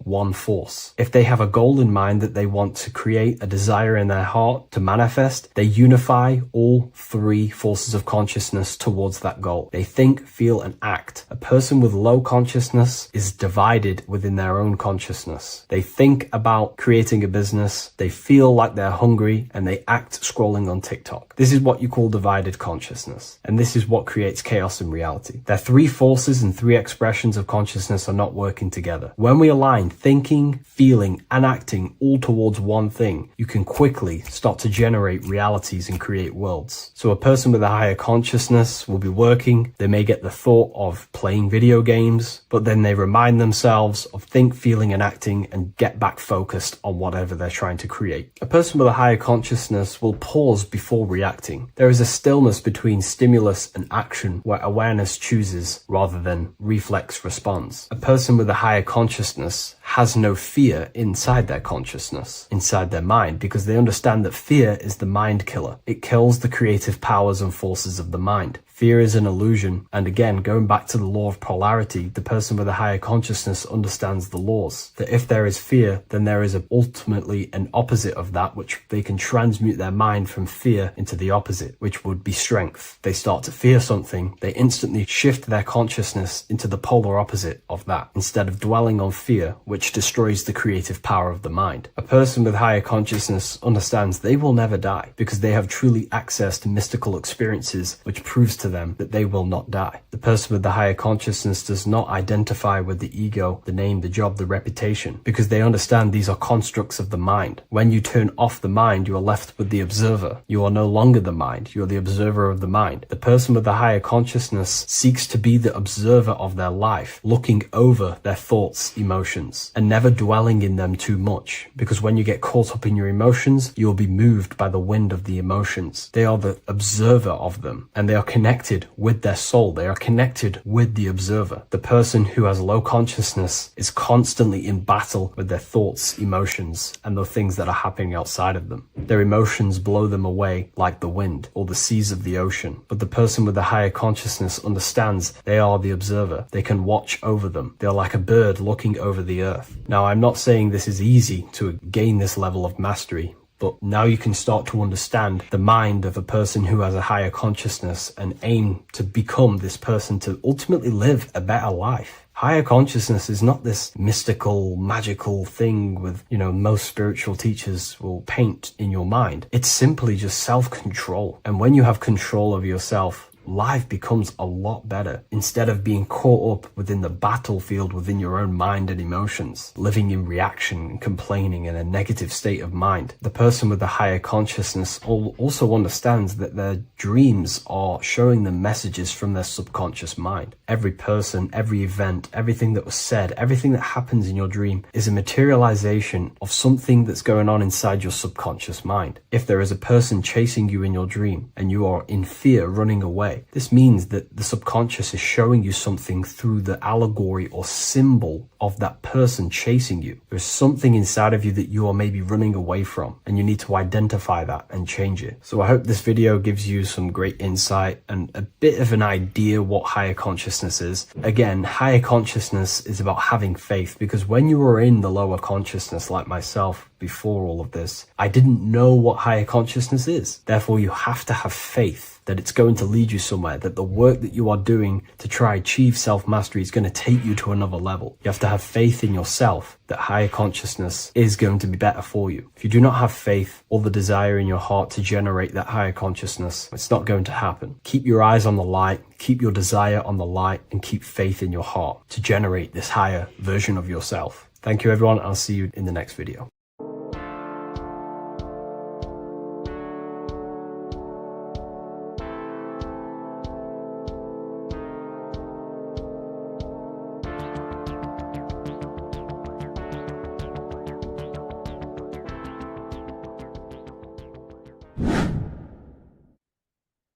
one force. If they have a goal in mind that they want to create, a desire in their heart to manifest, they unify all 3 forces of consciousness towards that goal. They think, feel, and act. A person with low consciousness is divided within their own consciousness. They think about creating a business, they feel like they're hungry, and they act scrolling on TikTok. This is what you call divided consciousness. And this is what creates chaos in reality. Their 3 forces and 3 expressions of consciousness are not working together. When we align thinking, feeling, and acting all towards one thing, you can quickly start to generate realities and create worlds. So a person with a higher consciousness will be working, they may get the thought of playing video games, but then they remind themselves of think, feeling, and acting and get back focused on whatever they're trying to create. A person with a higher consciousness will pause before reacting. There is a stillness between stimulus and action where awareness chooses rather than reflex responds. A person with a higher consciousness has no fear inside their consciousness, inside their mind, because they understand that fear is the mind killer. It kills the creative powers and forces of the mind. Fear is an illusion, and again, going back to the law of polarity, the person with a higher consciousness understands the laws. That if there is fear, then there is ultimately an opposite of that, which they can transmute their mind from fear into the opposite, which would be strength. They start to fear something, they instantly shift their consciousness into the polar opposite of that, instead of dwelling on fear, which destroys the creative power of the mind. A person with higher consciousness understands they will never die, because they have truly access to mystical experiences, which proves to them that they will not die. The person with the higher consciousness does not identify with the ego, the name, the job, the reputation, because they understand these are constructs of the mind. When you turn off the mind, you are left with the observer. You are no longer the mind, you are the observer of the mind. The person with the higher consciousness seeks to be the observer of their life, looking over their thoughts, emotions, and never dwelling in them too much, because when you get caught up in your emotions, you will be moved by the wind of the emotions. They are the observer of them, and they are connected connected with their soul. They are connected with the observer. The person who has low consciousness is constantly in battle with their thoughts, emotions, and the things that are happening outside of them. Their emotions blow them away like the wind or the seas of the ocean. But the person with the higher consciousness understands they are the observer. They can watch over them. They're like a bird looking over the earth. Now, I'm not saying this is easy to gain this level of mastery, but now you can start to understand the mind of a person who has a higher consciousness and aim to become this person to ultimately live a better life. Higher consciousness is not this mystical, magical thing with, most spiritual teachers will paint in your mind. It's simply just self-control. And when you have control of yourself, life becomes a lot better. Instead of being caught up within the battlefield within your own mind and emotions, living in reaction and complaining in a negative state of mind, the person with the higher consciousness also understands that their dreams are showing them messages from their subconscious mind. Every person, every event, everything that was said, everything that happens in your dream is a materialization of something that's going on inside your subconscious mind. If there is a person chasing you in your dream and you are in fear running away, this means that the subconscious is showing you something through the allegory or symbol of that person chasing you. There's something inside of you that you are maybe running away from, and you need to identify that and change it. So I hope this video gives you some great insight and a bit of an idea what higher consciousness is. Again, higher consciousness is about having faith, because when you were in the lower consciousness like myself before all of this, I didn't know what higher consciousness is. Therefore, you have to have faith that it's going to lead you somewhere, that the work that you are doing to try achieve self-mastery is going to take you to another level. You have to have faith in yourself that higher consciousness is going to be better for you. If you do not have faith or the desire in your heart to generate that higher consciousness, it's not going to happen. Keep your eyes on the light, keep your desire on the light, and keep faith in your heart to generate this higher version of yourself. Thank you, everyone. I'll see you in the next video.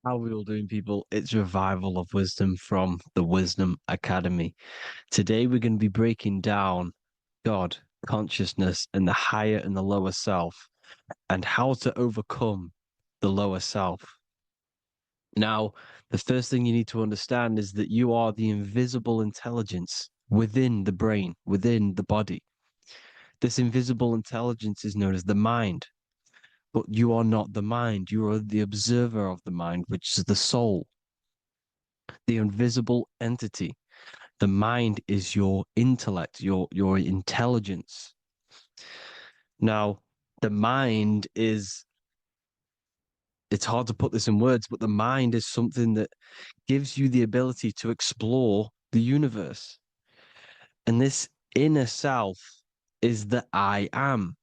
How are we all doing, people? It's Revival of Wisdom from the Wisdom Academy. Today we're going to be breaking down God, consciousness, and the higher and the lower self, and how to overcome the lower self. Now, the first thing you need to understand is that you are the invisible intelligence within the brain, within the body. This invisible intelligence is known as the mind. But you are not the mind. You are the observer of the mind, which is the soul, the invisible entity. The mind is your intellect, your intelligence. Now, the mind is, it's hard to put this in words, but the mind is something that gives you the ability to explore the universe. And this inner self is the I am.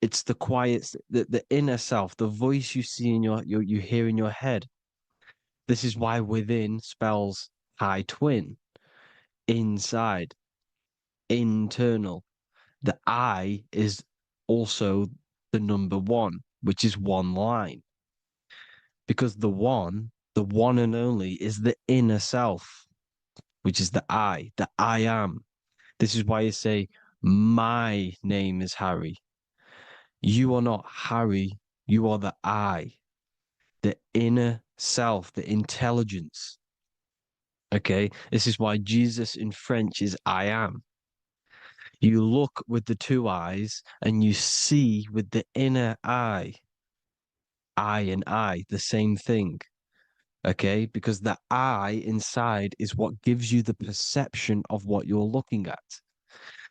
It's the quiet, the inner self, the voice you see in you hear in your head. This is why within spells high twin, inside, internal. The I is also the number one, which is one line. Because the one and only, is the inner self, which is the I am. This is why you say, my name is Harry. You are not Harry, you are the I, the inner self, the intelligence. Okay, this is why Jesus in French is I am. You look with the two eyes and you see with the inner eye. I and I, the same thing. Okay, because the I inside is what gives you the perception of what you're looking at.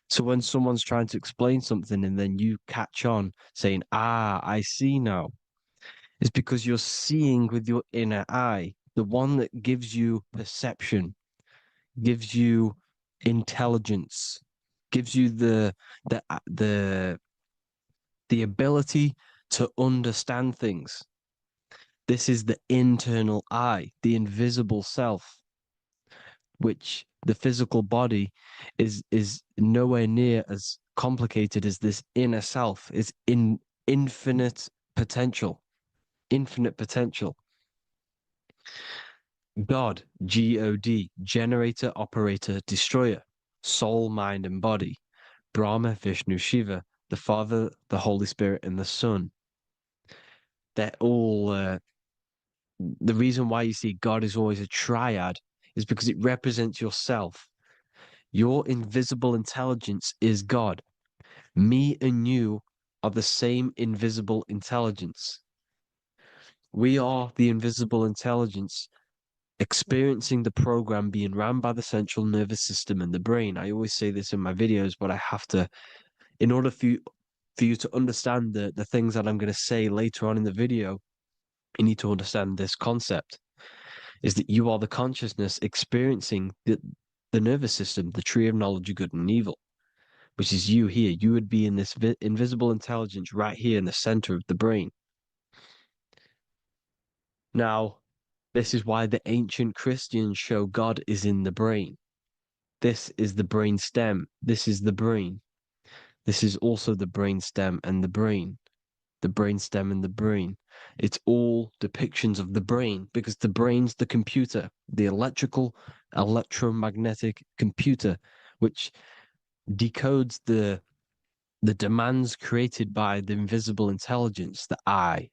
So when someone's trying to explain something and then you catch on saying, I see now, it's because you're seeing with your inner eye, the one that gives you perception, gives you intelligence, gives you the ability to understand things. This is the internal eye, the invisible self, which the physical body is nowhere near as complicated as this inner self. Is in infinite potential. God, God, generator, operator, destroyer, soul, mind, and body. Brahma, Vishnu, Shiva, the Father, the Holy Spirit, and the Son. They're all the reason why you see God is always a triad is because it represents yourself. Your invisible intelligence is God. Me and you are the same invisible intelligence. We are the invisible intelligence experiencing the program being run by the central nervous system and the brain. I always say this in my videos, but I have to, in order for you to understand the things that I'm going to say later on in the video, you need to understand this concept, is that you are the consciousness experiencing the nervous system, the tree of knowledge of good and evil, which is you here. You would be in this invisible intelligence right here in the center of the brain. Now, this is why the ancient Christians show God is in the brain. This is the brain stem. This is the brain. This is also the brain stem and the brain. The brain stem and the brain. It's all depictions of the brain because the brain's the computer, the electromagnetic computer, which decodes the demands created by the invisible intelligence, the I,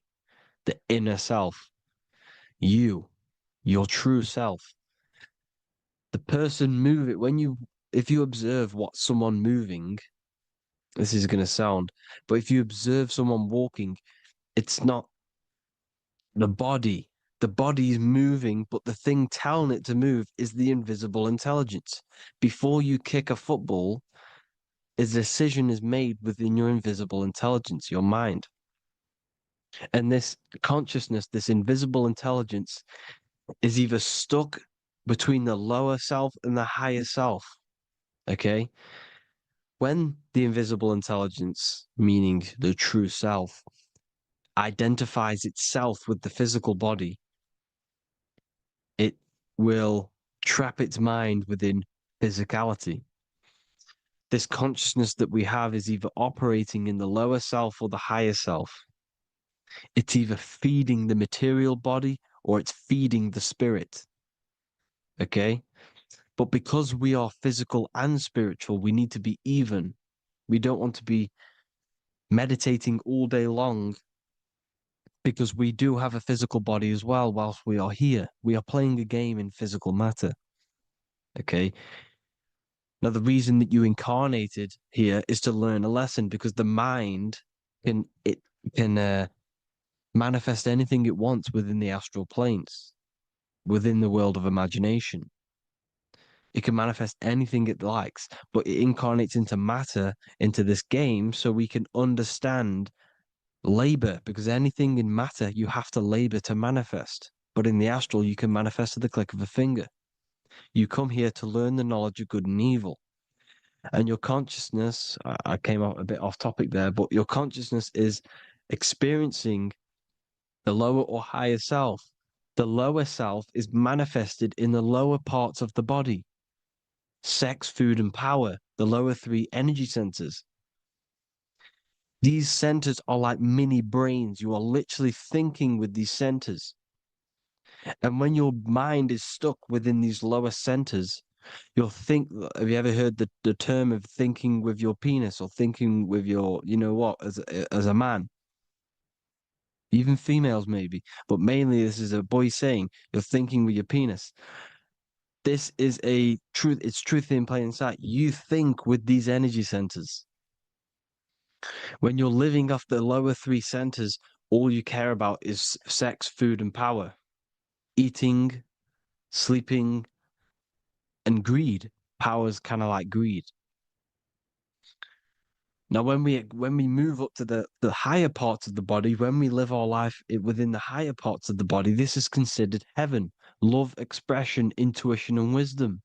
the inner self, you, your true self. The person moving, if you observe what someone moving, this is going to sound, but if you observe someone walking, it's not the body. The body is moving, but the thing telling it to move is the invisible intelligence. Before you kick a football, a decision is made within your invisible intelligence, your mind. And this consciousness, this invisible intelligence, is either stuck between the lower self and the higher self. Okay? When the invisible intelligence, meaning the true self, identifies itself with the physical body, it will trap its mind within physicality. This consciousness that we have is either operating in the lower self or the higher self. It's either feeding the material body or it's feeding the spirit. Okay? But because we are physical and spiritual, we need to be even. We don't want to be meditating all day long because we do have a physical body as well whilst we are here. We are playing a game in physical matter. Okay? Now, the reason that you incarnated here is to learn a lesson because the mind can manifest anything it wants within the astral planes, within the world of imagination. It can manifest anything it likes, but it incarnates into matter, into this game, so we can understand labor, because anything in matter, you have to labor to manifest. But in the astral, you can manifest at the click of a finger. You come here to learn the knowledge of good and evil. And your consciousness, I came out a bit off topic there, but your consciousness is experiencing the lower or higher self. The lower self is manifested in the lower parts of the body. Sex, food, and power, the lower three energy centers. These centers are like mini brains. You are literally thinking with these centers. And when your mind is stuck within these lower centers, you'll think, have you ever heard the term of thinking with your penis or thinking with your, you know what, as a man? Even females maybe, but mainly this is a boy saying, you're thinking with your penis. This is a truth, it's truth in plain sight. You think with these energy centers. When you're living off the lower three centers, all you care about is sex, food, and power. Eating, sleeping, and greed. Power's kind of like greed. Now, when we move up to the higher parts of the body, when we live our life within the higher parts of the body, this is considered heaven, love, expression, intuition, and wisdom.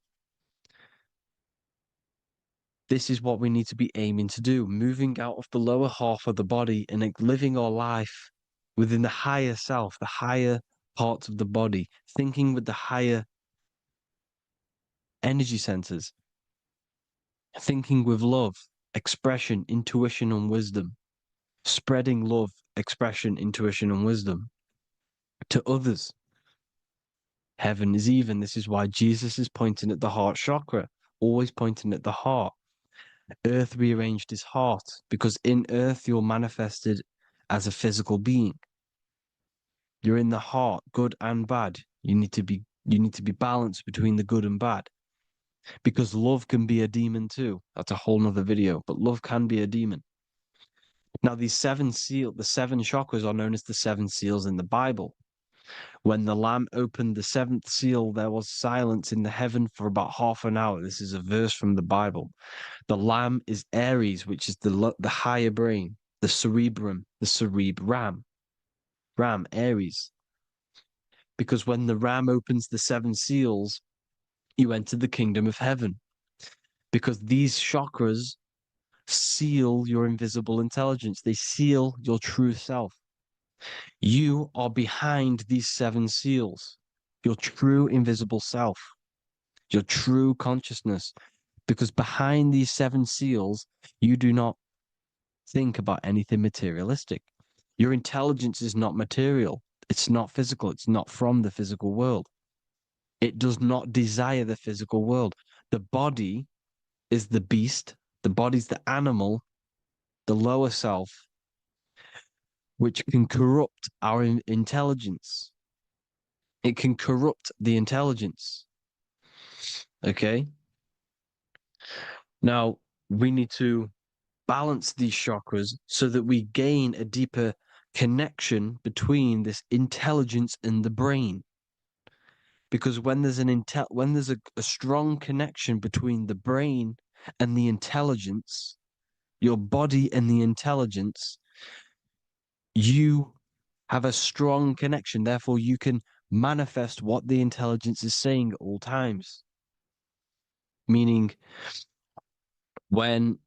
This is what we need to be aiming to do, moving out of the lower half of the body and living our life within the higher self, the higher parts of the body, thinking with the higher energy centers, thinking with love, expression, intuition, and wisdom, spreading love, expression, intuition, and wisdom to others, Heaven is even. This is why Jesus is pointing at the heart chakra, always pointing at the heart. Earth rearranged his heart because in earth you're manifested as a physical being. You're in the heart, good and bad. You need to be balanced between the good and bad. Because love can be a demon too. That's a whole nother video, but love can be a demon. Now, the seven chakras are known as the seven seals in the Bible. When the Lamb opened the seventh seal, there was silence in the heaven for about half an hour. This is a verse from the Bible. The Lamb is Aries, which is the higher brain, the cerebrum, Ram, Aries. Because when the Ram opens the seven seals, you enter the kingdom of heaven. Because these chakras seal your invisible intelligence. They seal your true self. You are behind these seven seals, your true invisible self, your true consciousness. Because behind these seven seals, you do not think about anything materialistic. Your intelligence is not material. It's not physical. It's not from the physical world. It does not desire the physical world. The body is the beast. The body's the animal, the lower self, which can corrupt our intelligence. It can corrupt the intelligence. Okay? Now, we need to balance these chakras so that we gain a deeper connection between this intelligence and the brain. Because when there's a strong connection between the brain and the intelligence, your body and the intelligence, you have a strong connection. Therefore, you can manifest what the intelligence is saying at all times. Meaning, when,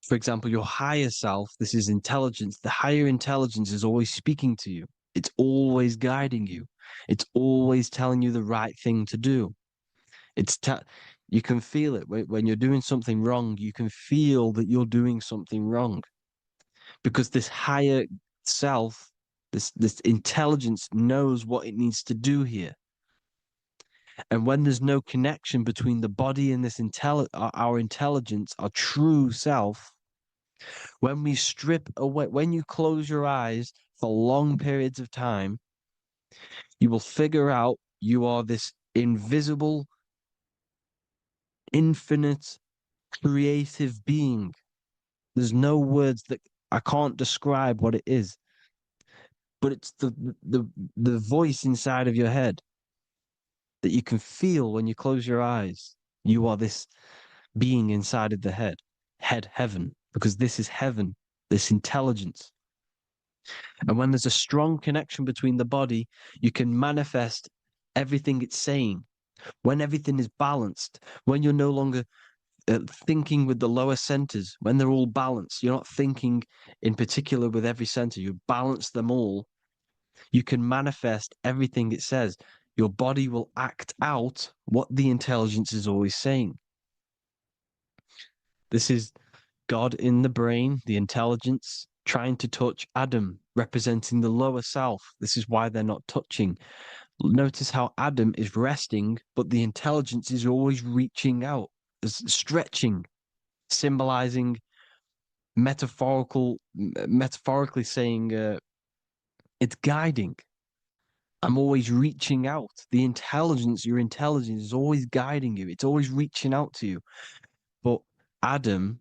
for example, your higher self, this is intelligence, the higher intelligence is always speaking to you. It's always guiding you. It's always telling you the right thing to do. You can feel it when you're doing something wrong. You can feel that you're doing something wrong because this higher self, this intelligence knows what it needs to do here. And when there's no connection between the body and this our intelligence, our true self, when we strip away, when you close your eyes for long periods of time, you will figure out you are this invisible, infinite, creative being. There's no words that I can't describe what it is, but it's the voice inside of your head that you can feel when you close your eyes. You are this being inside of the heaven, because this is heaven, this intelligence. And when there's a strong connection between the body, you can manifest everything it's saying. When everything is balanced, when you're no longer thinking with the lower centers, when they're all balanced, you're not thinking in particular with every center, you balance them all, you can manifest everything it says. Your body will act out what the intelligence is always saying. This is God in the brain, the intelligence, trying to touch Adam, representing the lower self. This is why they're not touching. Notice how Adam is resting, but the intelligence is always reaching out, stretching, symbolizing metaphorically saying it's guiding. I'm always reaching out. The intelligence, your intelligence is always guiding you. It's always reaching out to you. But Adam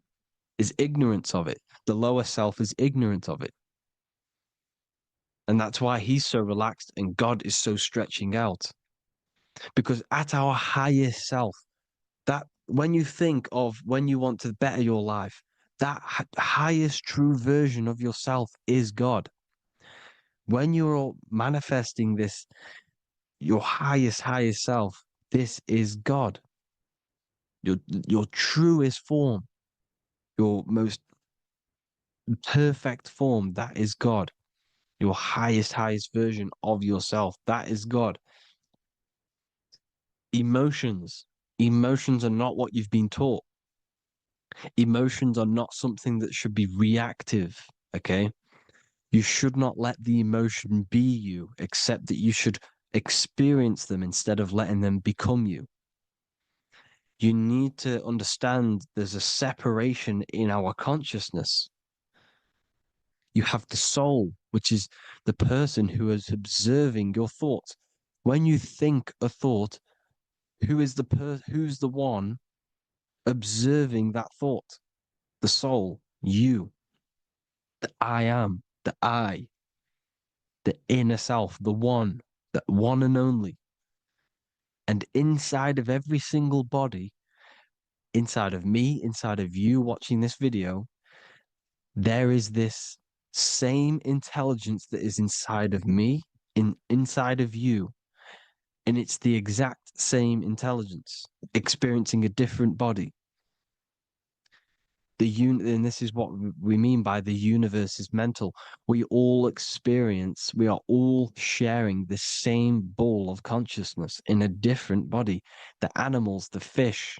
is ignorant of it. The lower self is ignorant of it. And that's why he's so relaxed and God is so stretching out. Because at our highest self, that when you think of when you want to better your life, that highest true version of yourself is God. When you're manifesting this, your highest self, this is God. Your truest form, your most perfect form, that is God. Your highest version of yourself, that is God. Emotions are not what you've been taught. Emotions are not something that should be reactive, okay? You should not let the emotion be you, except that you should Experience them instead of letting them become you. You need to understand there's a separation in our consciousness. You have the soul, which is the person who is observing your thoughts. When you think a thought, who's the one observing that thought? The soul, you, the I am, the I, the inner self, the one and only. And inside of every single body, inside of me, inside of you watching this video, there is this same intelligence that is inside of me, inside of you. And it's the exact same intelligence, experiencing a different body. And this is what we mean by the universe is mental. We all we are all sharing the same ball of consciousness in a different body. The animals, the fish,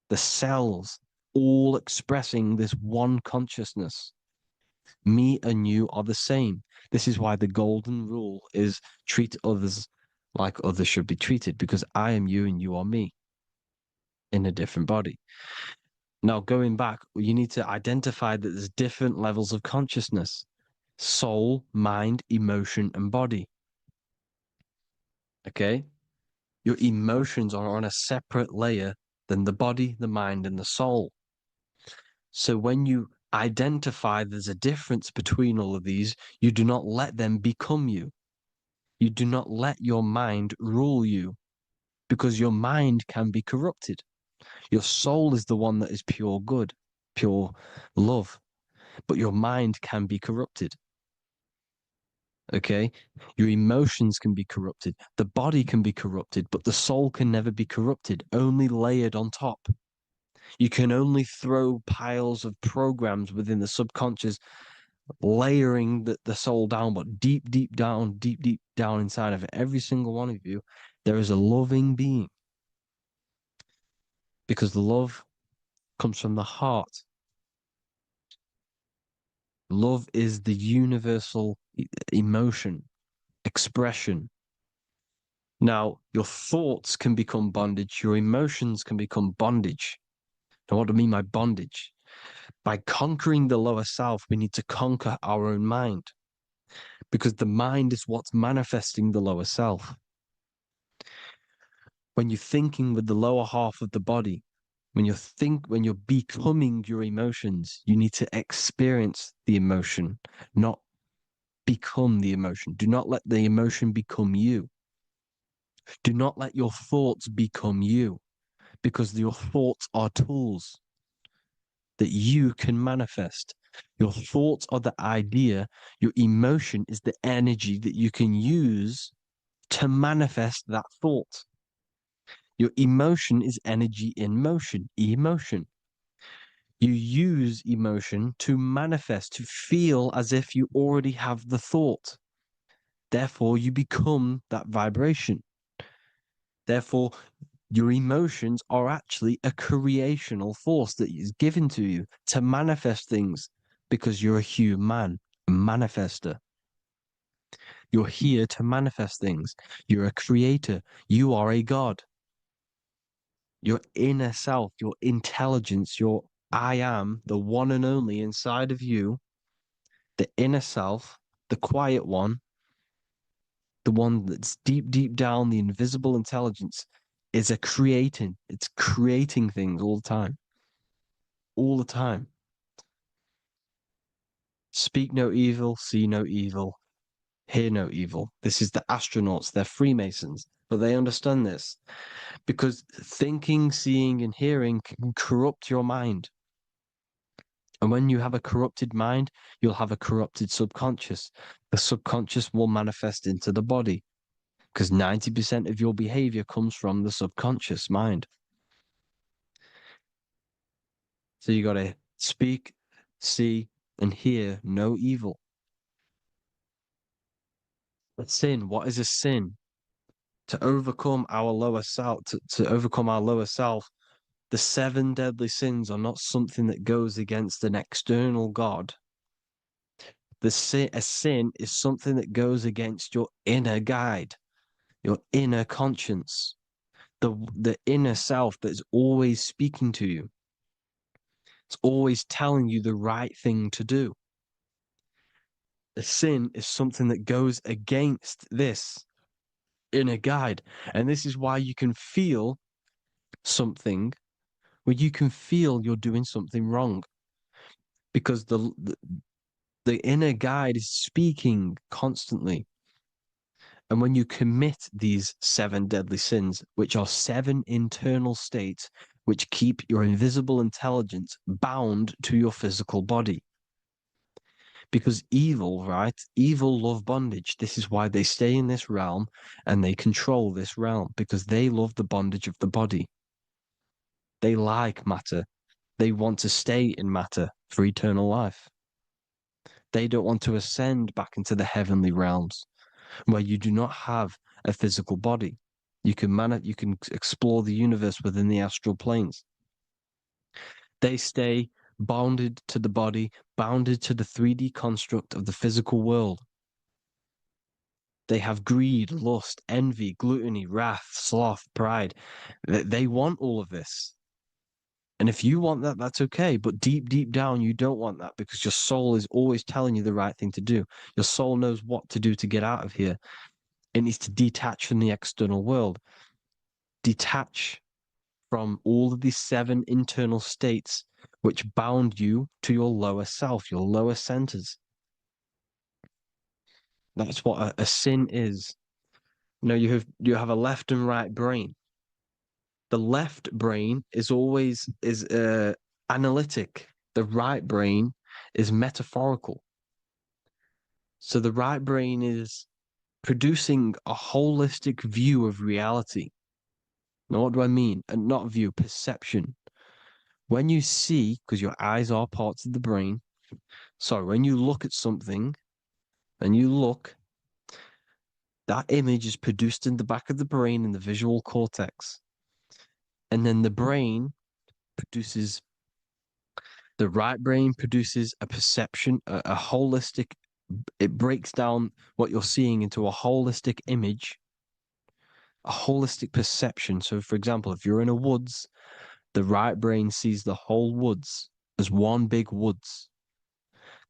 the cells, all expressing this one consciousness. Me and you are the same. This is why the golden rule is treat others like others should be treated, because I am you and you are me in a different body. Now, going back, you need to identify that there's different levels of consciousness: soul, mind, emotion, and body. Okay? Your emotions are on a separate layer than the body, the mind, and the soul. So when you identify there's a difference between all of these, you do not let them become you. You do not let your mind rule you, because your mind can be corrupted. Your soul is the one that is pure good, pure love, but your mind can be corrupted. Okay? Your emotions can be corrupted. The body can be corrupted, but the soul can never be corrupted, only layered on top. You can only throw piles of programs within the subconscious, layering the soul down, but deep down inside of every single one of you, there is a loving being. Because love comes from the heart. Love is the universal emotion, expression. Now, your thoughts can become bondage, your emotions can become bondage. Now, what do I mean by bondage? By conquering the lower self, we need to conquer our own mind, because the mind is what's manifesting the lower self. When you're thinking with the lower half of the body, when you're becoming your emotions, you need to experience the emotion, not become the emotion. Do not let the emotion become you. Do not let your thoughts become you, because your thoughts are tools that you can manifest. Your thoughts are the idea. Your emotion is the energy that you can use to manifest that thought. Your emotion is energy in motion, emotion. You use emotion to manifest, to feel as if you already have the thought. Therefore, you become that vibration. Therefore, your emotions are actually a creational force that is given to you to manifest things, because you're a human, a manifester. You're here to manifest things. You're a creator. You are a god. Your inner self, your intelligence, your I am, the one and only inside of you, the inner self, the quiet one, the one that's deep down, the invisible intelligence, is it's creating things all the time. All the time. Speak no evil, see no evil, hear no evil. This is the astronauts, they're Freemasons, but they understand this, because thinking, seeing, and hearing can corrupt your mind. And when you have a corrupted mind, you'll have a corrupted subconscious. The subconscious will manifest into the body, because 90% of your behavior comes from the subconscious mind. So you got to speak, see, and hear no evil. But sin, what is a sin? To overcome our lower self, to overcome our lower self, the 7 deadly sins are not something that goes against an external God. A sin is something that goes against your inner guide. your inner conscience, the inner self that is always speaking to you. It's always telling you the right thing to do. A sin is something that goes against this inner guide. And this is why you can feel something where you can feel you're doing something wrong. Because the inner guide is speaking constantly. And when you commit these 7 deadly sins, which are 7 internal states which keep your invisible intelligence bound to your physical body. Because evil, right? Evil love bondage. This is why they stay in this realm and they control this realm, because they love the bondage of the body. They like matter. They want to stay in matter for eternal life. They don't want to ascend back into the heavenly realms where you do not have a physical body. You can explore the universe within the astral planes. They stay bounded to the body, bounded to the 3D construct of the physical world. They have greed, lust, envy, gluttony, wrath, sloth, pride. They want all of this. And if you want that, that's okay. But deep, deep down, you don't want that because your soul is always telling you the right thing to do. Your soul knows what to do to get out of here. It needs to detach from the external world. Detach from all of these 7 internal states which bound you to your lower self, your lower centers. That's what a sin is. You know, you have a left and right brain. The left brain is always analytic. The right brain is metaphorical. So the right brain is producing a holistic view of reality. Now, what do I mean? And not view, perception. When you see, because your eyes are parts of the brain, so when you look at something and you look, that image is produced in the back of the brain in the visual cortex. And then the right brain produces a perception, a holistic, it breaks down what you're seeing into a holistic image, a holistic perception. So, for example, if you're in a woods, the right brain sees the whole woods as one big woods.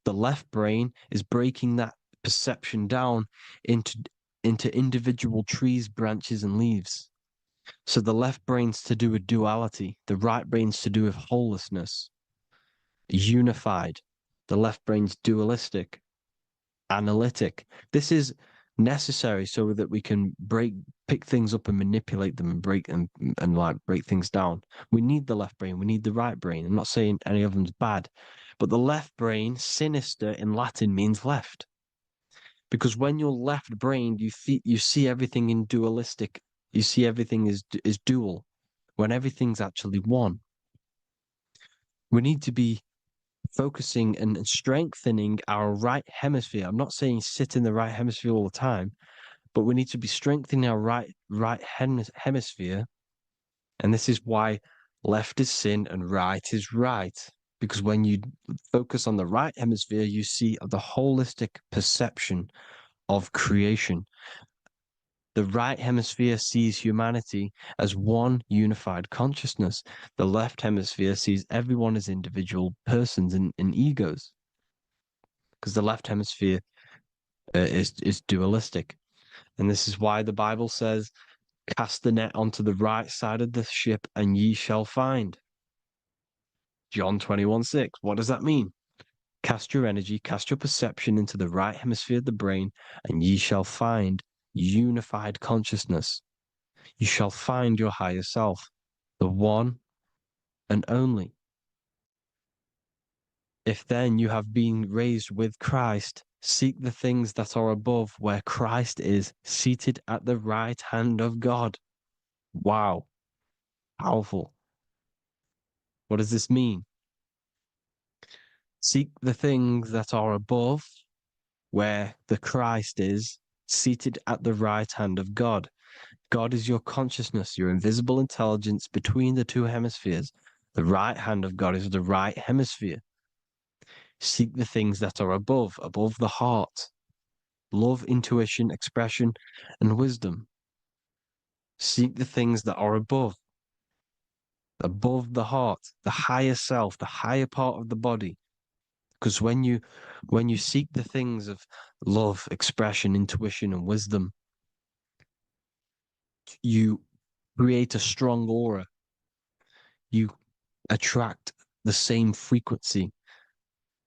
The left brain is breaking that perception down into individual trees, branches, and leaves. So the left brain's to do with duality, the right brain's to do with wholeness, unified. The left brain's dualistic, analytic. This is necessary so that we can pick things up and manipulate them and break things down. We need the left brain, we need the right brain. I'm not saying any of them's bad, but the left brain, sinister in Latin, means left. Because when you're left-brained, you see everything in dualistic. You see everything is dual, when everything's actually one. We need to be focusing and strengthening our right hemisphere. I'm not saying sit in the right hemisphere all the time, but we need to be strengthening our right hemisphere. And this is why left is sin and right is right. Because when you focus on the right hemisphere, you see the holistic perception of creation. The right hemisphere sees humanity as one unified consciousness. The left hemisphere sees everyone as individual persons and egos. Because the left hemisphere is dualistic. And this is why the Bible says, cast the net onto the right side of the ship and ye shall find. John 21:6. What does that mean? Cast your energy, cast your perception into the right hemisphere of the brain, and ye shall find unified consciousness. You shall find your higher self, the one and only. If then you have been raised with Christ, seek the things that are above, where Christ is seated at the right hand of God. Wow. Powerful. What does this mean? Seek the things that are above, where the Christ is seated at the right hand of God. God is your consciousness, your invisible intelligence between the 2 hemispheres. The right hand of God is the right hemisphere. Seek the things that are above the heart. Love, intuition, expression, and wisdom. Seek the things that are above the heart, the higher self, the higher part of the body. Because when you seek the things of love, expression, intuition, and wisdom, you create a strong aura. You attract the same frequency.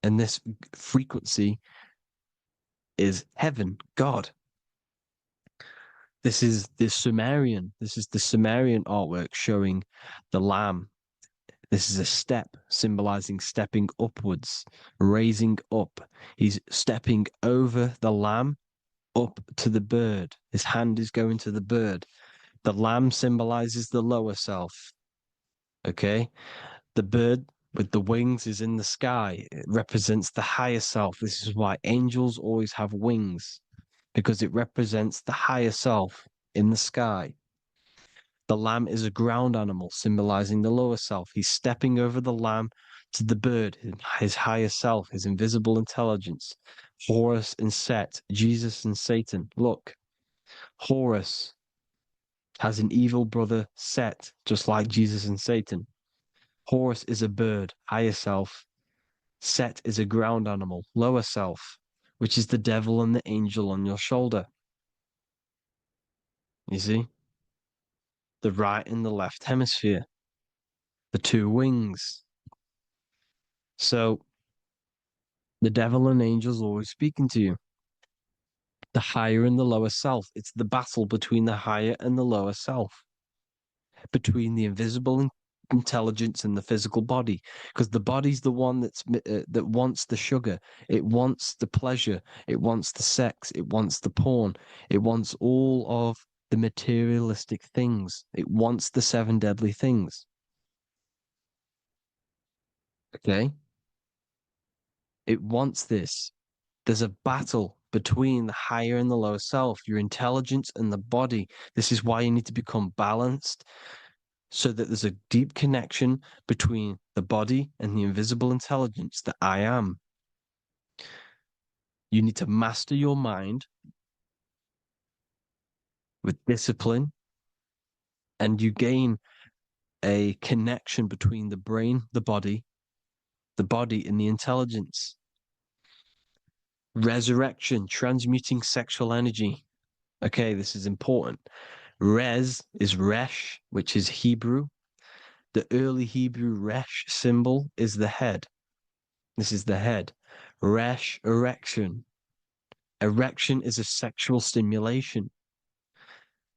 And this frequency is heaven, God. This is the Sumerian artwork showing the lamb. This is a step symbolizing stepping upwards, raising up. He's stepping over the lamb up to the bird. His hand is going to the bird. The lamb symbolizes the lower self. Okay? The bird with the wings is in the sky. It represents the higher self. This is why angels always have wings, because it represents the higher self in the sky. The lamb is a ground animal, symbolizing the lower self. He's stepping over the lamb to the bird, his higher self, his invisible intelligence. Horus and Set, Jesus and Satan. Look, Horus has an evil brother, Set, just like Jesus and Satan. Horus is a bird, higher self. Set is a ground animal, lower self, which is the devil and the angel on your shoulder. You see? The right and the left hemisphere, the two wings. So the devil and angels always speaking to you. The higher and the lower self. It's the battle between the higher and the lower self, between the invisible intelligence and the physical body, because the body's the one that wants the sugar, it wants the pleasure, it wants the sex, it wants the porn, it wants all of the materialistic things, it wants the 7 deadly things. Okay, it wants this. There's a battle between the higher and the lower self, your intelligence and the body. This is why you need to become balanced, so that there's a deep connection between the body and the invisible intelligence, the I am. You need to master your mind with discipline, and you gain a connection between the brain, the body and the intelligence. Resurrection, transmuting sexual energy. Okay, this is important. Res is Resh, which is Hebrew. The early Hebrew Resh symbol is the head. This is the head. Resh, erection. Erection is a sexual stimulation.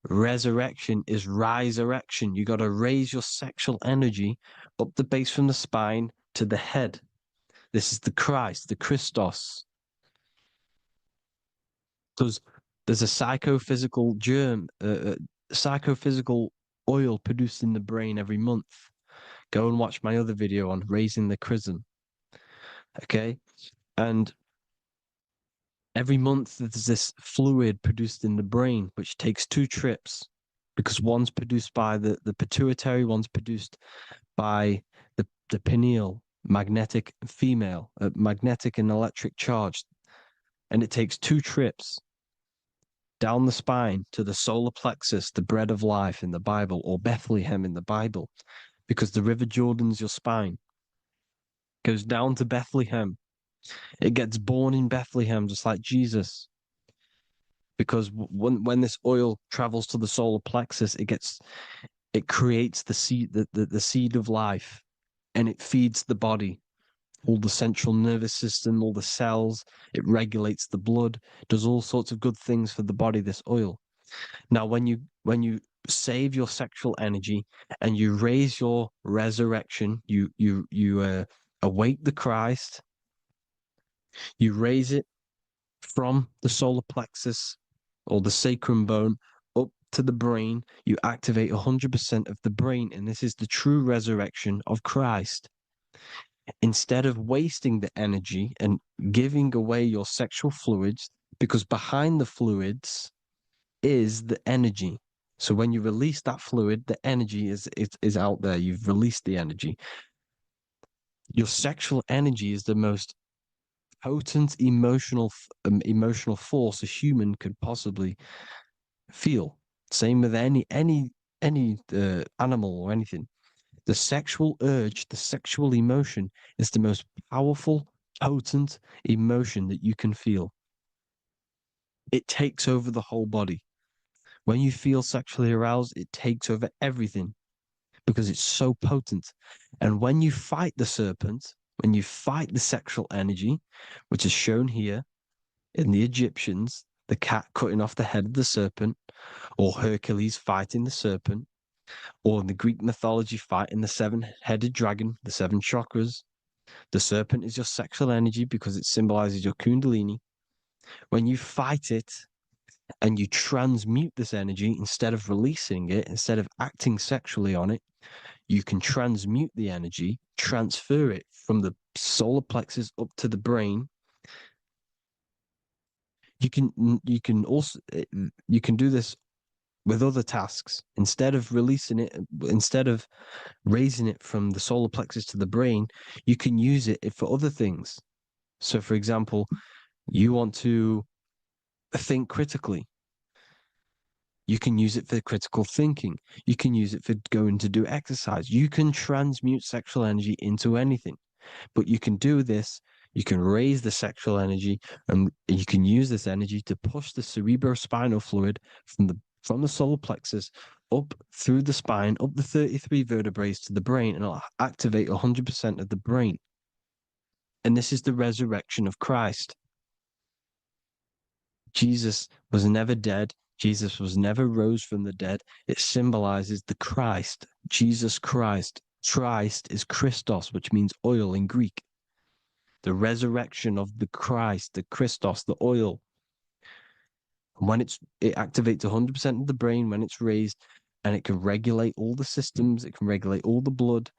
Resurrection is rise erection. You got to raise your sexual energy up the base from the spine to the head. This is the Christ, the Christos. There's a psychophysical psychophysical oil produced in the brain every month. Go and watch my other video on raising the chrism. Okay? And every month there's this fluid produced in the brain, which takes 2 trips, because one's produced by the pituitary, one's produced by the pineal, magnetic female, magnetic and electric charge. And it takes 2 trips down the spine to the solar plexus, the bread of life in the Bible, or Bethlehem in the Bible, because the River Jordan's your spine. Goes down to Bethlehem. It gets born in Bethlehem, just like Jesus. Because when this oil travels to the solar plexus, it creates the seed, the seed of life, and it feeds the body, all the central nervous system, all the cells. It regulates the blood, does all sorts of good things for the body, this oil. Now, when you save your sexual energy and you raise your resurrection, you awake the Christ, you raise it from the solar plexus or the sacrum bone up to the brain, you activate 100% of the brain, and this is the true resurrection of Christ. Instead of wasting the energy and giving away your sexual fluids, because behind the fluids is the energy. So when you release that fluid, the energy is out there. You've released the energy. Your sexual energy is the most potent emotional force a human could possibly feel. Same with any animal or anything. The sexual urge, the sexual emotion is the most powerful, potent emotion that you can feel. It takes over the whole body. When you feel sexually aroused, it takes over everything because it's so potent. And when you fight the serpent, when you fight the sexual energy, which is shown here in the Egyptians, the cat cutting off the head of the serpent, or Hercules fighting the serpent, or in the Greek mythology fighting the seven-headed dragon, the seven chakras. The serpent is your sexual energy because it symbolizes your kundalini. When you fight it and you transmute this energy instead of releasing it, instead of acting sexually on it, you can transmute the energy, transfer it from the solar plexus up to the brain. You can also you can do this with other tasks. Instead of releasing it, instead of raising it from the solar plexus to the brain, you can use it for other things. So, for example, you want to think critically. You can use it for critical thinking. You can use it for going to do exercise. You can transmute sexual energy into anything, but you can do this. You can raise the sexual energy, and you can use this energy to push the cerebrospinal fluid from the solar plexus up through the spine, up the 33 vertebrae to the brain, and it'll activate 100% of the brain. And this is the resurrection of Christ. Jesus was never dead. Jesus was never rose from the dead. It symbolizes the Christ, Jesus Christ. Christ is Christos, which means oil in Greek. The resurrection of the Christ, the Christos, the oil. When it activates 100% of the brain when it's raised, and it can regulate all the systems, it can regulate all the blood,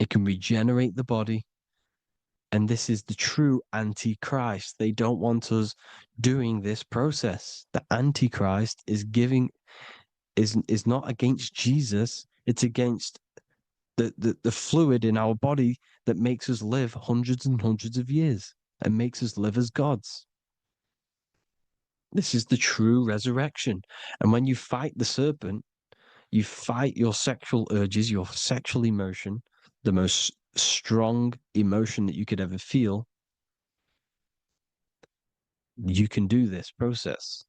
it can regenerate the body. And this is the true Antichrist. They don't want us doing this process. The Antichrist is not against Jesus, it's against the fluid in our body that makes us live hundreds and hundreds of years and makes us live as gods. This is the true resurrection. And when you fight the serpent, you fight your sexual urges, your sexual emotion, the most strong emotion that you could ever feel. You can do this process.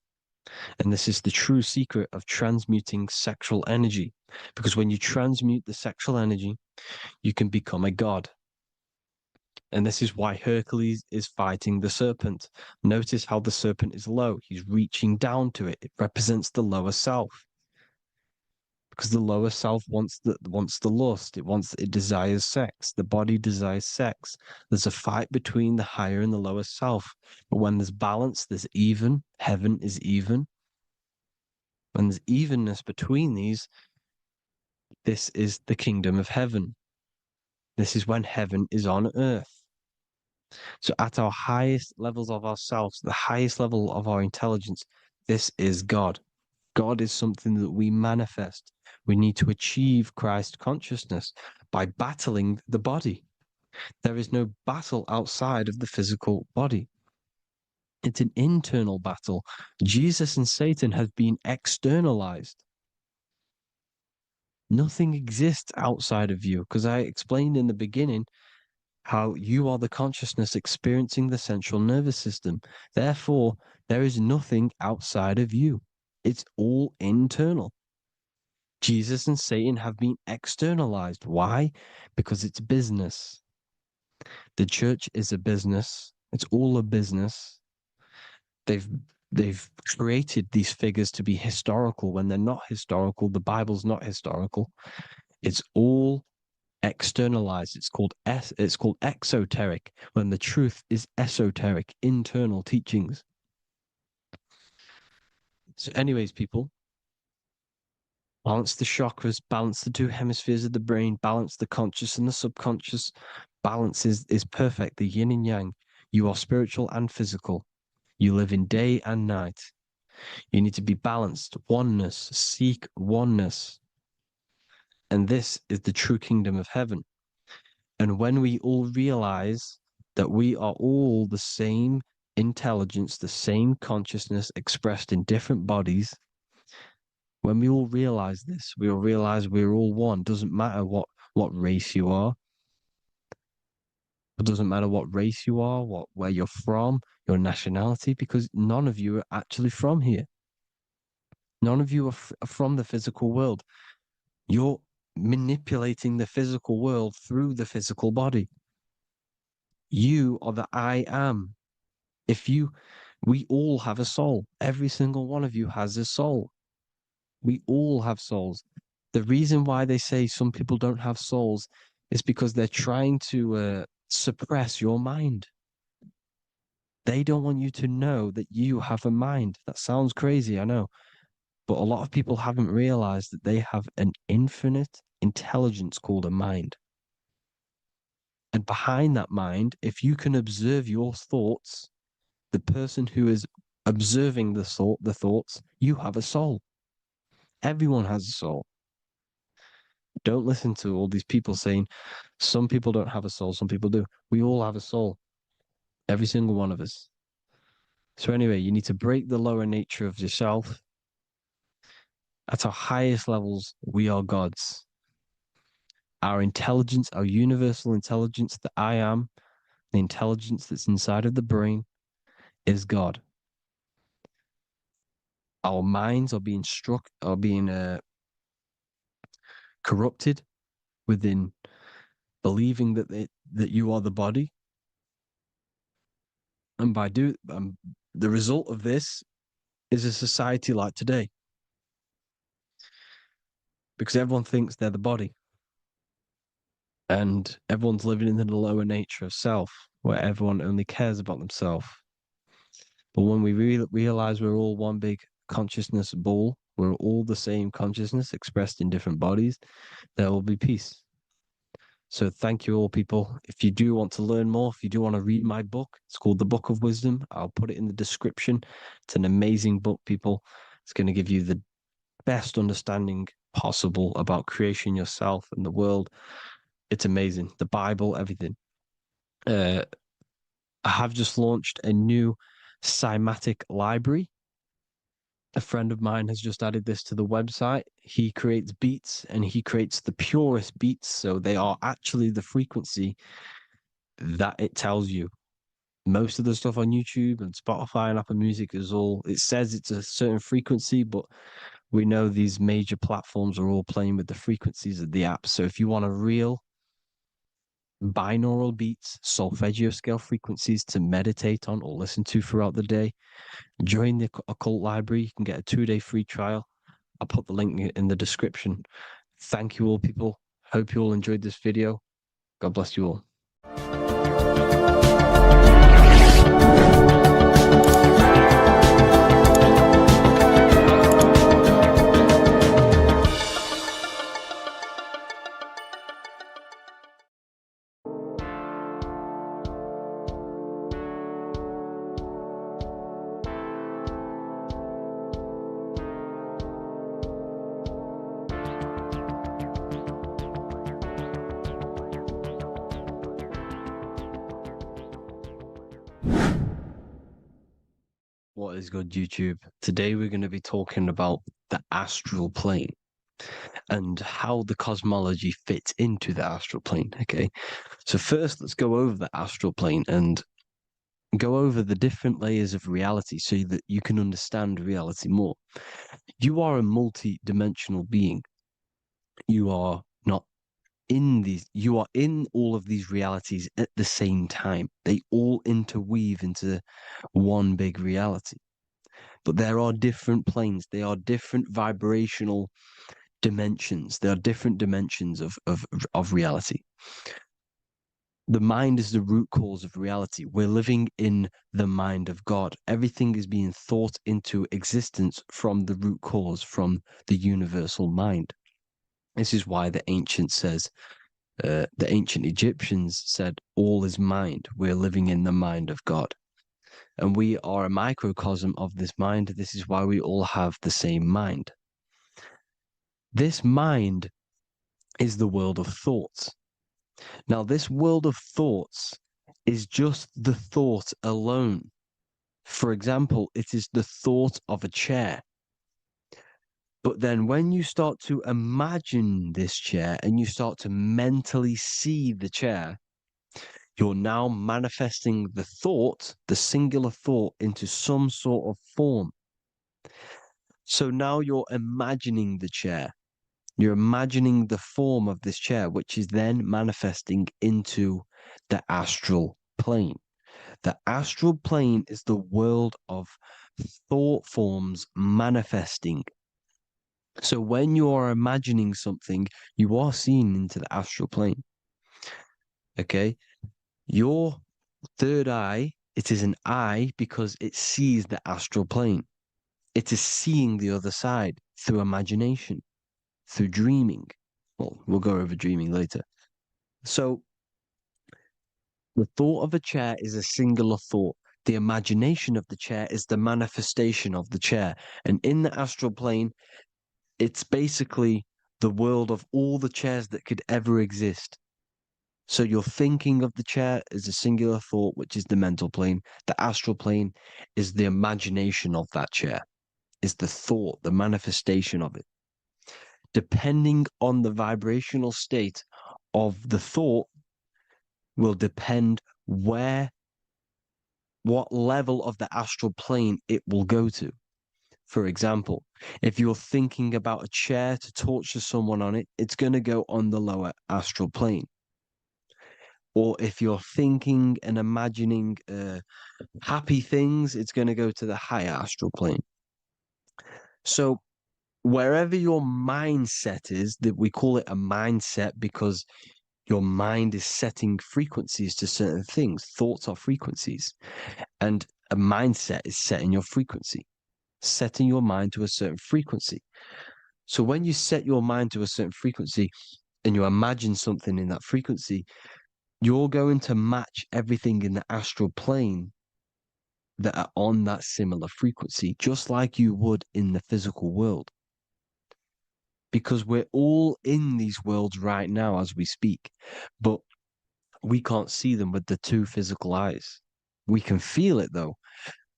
And this is the true secret of transmuting sexual energy. Because when you transmute the sexual energy, you can become a god. And this is why Hercules is fighting the serpent. Notice how the serpent is low. He's reaching down to it. It represents the lower self. Because the lower self wants the lust. It desires sex. The body desires sex. There's a fight between the higher and the lower self. But when there's balance, there's even. Heaven is even. When there's evenness between these, this is the kingdom of heaven. This is when heaven is on earth. So at our highest levels of ourselves, the highest level of our intelligence, this is God. God is something that we manifest. We need to achieve Christ consciousness by battling the body. There is no battle outside of the physical body. It's an internal battle. Jesus and Satan have been externalized. Nothing exists outside of you, because I explained in the beginning how you are the consciousness experiencing the central nervous system. Therefore, there is nothing outside of you. It's all internal. Jesus and Satan have been externalized. Why? Because it's business. The church is a business. It's all a business. They've created these figures to be historical when they're not historical. The Bible's not historical. It's all externalized. It's called exoteric, when the truth is esoteric, internal teachings. So, anyways, people, balance the chakras, balance the two hemispheres of the brain, balance the conscious and the subconscious. Balance is perfect, the yin and yang. You are spiritual and physical. You live in day and night. You need to be balanced. Oneness. Seek oneness. And this is the true kingdom of heaven. And when we all realize that we are all the same intelligence, the same consciousness expressed in different bodies, When we all realize this, we all realize we're all one. Doesn't matter what race you are. It doesn't matter what race you are, where you're from, your nationality, because none of you are actually from here. None of you are from the physical world. You're manipulating the physical world through the physical body. You are the I am. We all have a soul. Every single one of you has a soul. We all have souls. The reason why they say some people don't have souls is because they're trying to suppress your mind. They don't want you to know that you have a mind. That sounds crazy, I know. But a lot of people haven't realized that they have an infinite intelligence called a mind. And behind that mind, if you can observe your thoughts, the person who is observing the thoughts, you have a soul. Everyone has a soul. Don't listen to all these people saying some people don't have a soul, some people do. We all have a soul. Every single one of us. So anyway, you need to break the lower nature of yourself. At our highest levels, we are gods. Our intelligence, our universal intelligence, the I am, the intelligence that's inside of the brain, is God. Our minds are being corrupted within believing that you are the body, and the result of this is a society like today, because everyone thinks they're the body, and everyone's living in the lower nature of self, where everyone only cares about themselves. But when we realize we're all one big consciousness ball, we're all the same consciousness expressed in different bodies, there will be peace. So thank you all, people. If you do want to learn more, if you do want to read my book, it's called The Book of Wisdom. I'll put it in the description. It's an amazing book, people. It's going to give you the best understanding possible about creation, yourself, and the world. It's amazing. The Bible, everything. I have just launched a new cymatic library. A friend of mine has just added this to the website. He creates beats, and he creates the purest beats. So they are actually the frequency that it tells you. Most of the stuff on YouTube and Spotify and Apple Music it says it's a certain frequency, but we know these major platforms are all playing with the frequencies of the app. So if you want a real binaural beats, solfeggio scale frequencies to meditate on or listen to throughout the day, join the Occult Library. You can get a 2-day free trial. I'll put the link in the description. Thank you all, people. Hope you all enjoyed this video. God bless you all. What is good, YouTube? Today we're going to be talking about the astral plane and how the cosmology fits into the astral plane. Okay, so first let's go over the astral plane and go over the different layers of reality so that you can understand reality more. You are a multi-dimensional being. You are not you are in all of these realities at the same time. They all interweave into one big reality. But there are different planes. They are different vibrational dimensions. There are different dimensions of reality. The mind is the root cause of reality. We're living in the mind of God. Everything is being thought into existence from the root cause, from the universal mind. This is why the ancient Egyptians said, all is mind. We're living in the mind of God. And we are a microcosm of this mind. This is why we all have the same mind. This mind is the world of thoughts. Now, this world of thoughts is just the thought alone. For example, it is the thought of a chair. But then when you start to imagine this chair and you start to mentally see the chair, you're now manifesting the thought, the singular thought, into some sort of form. So now you're imagining the chair. You're imagining the form of this chair, which is then manifesting into the astral plane. The astral plane is the world of thought forms manifesting. So when you are imagining something, you are seeing into the astral plane. Okay? Your third eye, it is an eye because it sees the astral plane. It is seeing the other side through imagination, through dreaming. Well, we'll go over dreaming later. So the thought of a chair is a singular thought. The imagination of the chair is the manifestation of the chair. And in the astral plane, it's basically the world of all the chairs that could ever exist. So you're thinking of the chair as a singular thought, which is the mental plane. The astral plane is the imagination of that chair, is the thought, the manifestation of it. Depending on the vibrational state of the thought will depend what level of the astral plane it will go to. For example, if you're thinking about a chair to torture someone on it, it's going to go on the lower astral plane. Or if you're thinking and imagining happy things, it's going to go to the higher astral plane. So wherever your mindset is, that we call it a mindset because your mind is setting frequencies to certain things. Thoughts are frequencies. And a mindset is setting your frequency, setting your mind to a certain frequency. So when you set your mind to a certain frequency and you imagine something in that frequency, you're going to match everything in the astral plane that are on that similar frequency, just like you would in the physical world. Because we're all in these worlds right now as we speak, but we can't see them with the two physical eyes. We can feel it though.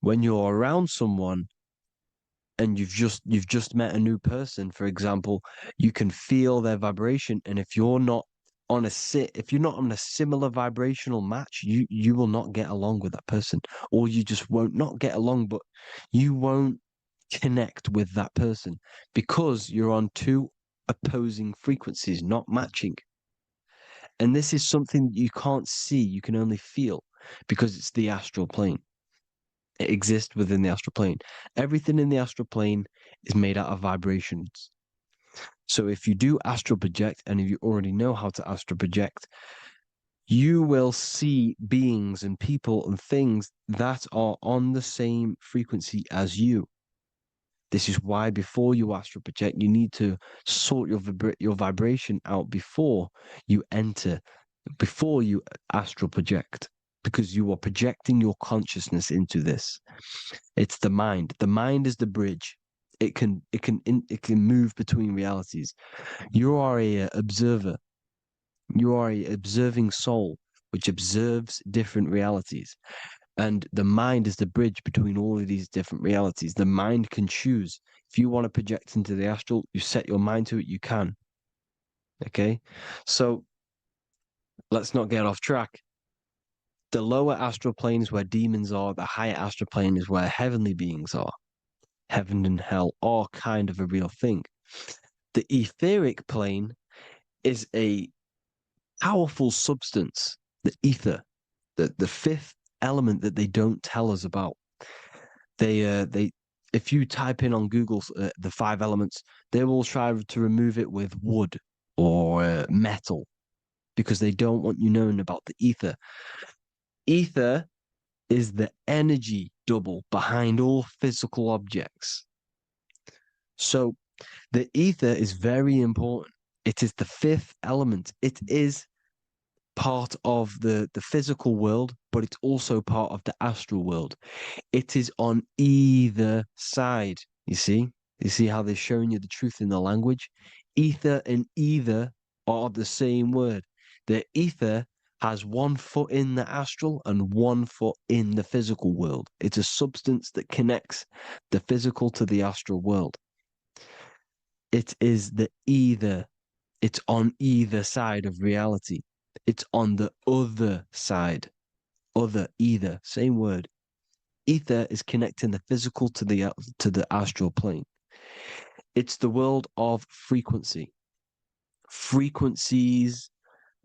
When you're around someone and you've just met a new person, for example, you can feel their vibration, and if you're not on a similar vibrational match, you will not get along with that person, or you just won't not get along, but you won't connect with that person because you're on two opposing frequencies, not matching. And this is something you can't see, you can only feel because it's the astral plane. It exists within the astral plane. Everything in the astral plane is made out of vibrations. So if you do astral project, and if you already know how to astral project, you will see beings and people and things that are on the same frequency as you. This is why before you astral project, you need to sort your vibration out before you astral project, because you are projecting your consciousness into this. It's the mind. The mind is the bridge. It can move between realities. You are a observer. You are a observing soul which observes different realities. And the mind is the bridge between all of these different realities. The mind can choose. If you want to project into the astral, you set your mind to it, you can. Okay? So let's not get off track. The lower astral plane is where demons are. The higher astral plane is where heavenly beings are. Heaven and hell are kind of a real thing. The etheric plane is a powerful substance, the ether, the fifth element that they don't tell us about. If you type in on Google the 5 elements, they will try to remove it with wood or metal because they don't want you knowing about the ether. Ether is the energy double behind all physical objects. So the ether is very important. It is the 5th element. It is part of the physical world, but it's also part of the astral world. It is on either side. You see how they're showing you the truth in the language? Ether and either are the same word. The ether has 1 foot in the astral and 1 foot in the physical world. It's a substance that connects the physical to the astral world. It is the either. It's on either side of reality. It's on the other side. Other, either, same word. Ether is connecting the physical to the astral plane. It's the world of frequency. Frequencies,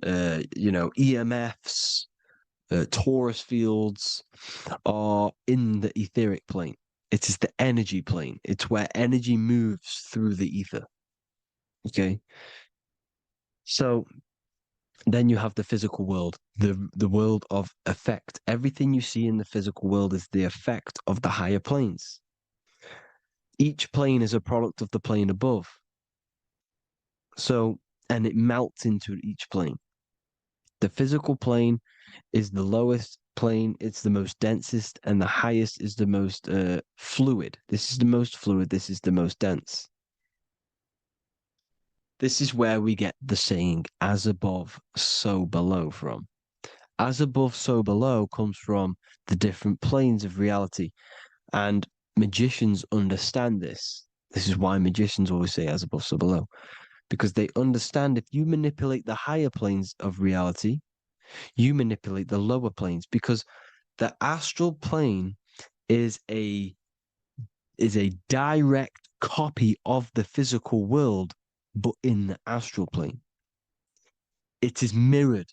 EMFs, torus fields are in the etheric plane. It is the energy plane. It's where energy moves through the ether. Okay. So then you have the physical world, the world of effect. Everything you see in the physical world is the effect of the higher planes. Each plane is a product of the plane above. So, and it melts into each plane. The physical plane is the lowest plane, it's the most densest, and the highest is the most fluid. This is the most fluid, this is the most dense. This is where we get the saying, as above, so below from. As above, so below comes from the different planes of reality. And magicians understand this. This is why magicians always say as above, so below. Because they understand if you manipulate the higher planes of reality, you manipulate the lower planes. Because the astral plane is a direct copy of the physical world, but in the astral plane. It is mirrored.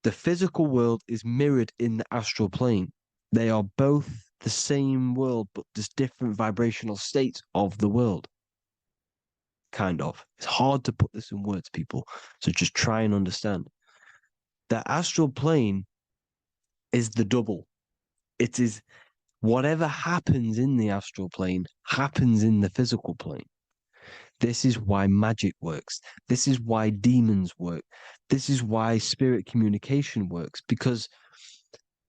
The physical world is mirrored in the astral plane. They are both the same world, but there's different vibrational states of the world. Kind of. It's hard to put this in words, people. So just try and understand. The astral plane is the double. It is whatever happens in the astral plane happens in the physical plane. This is why magic works. This is why demons work. This is why spirit communication works. Because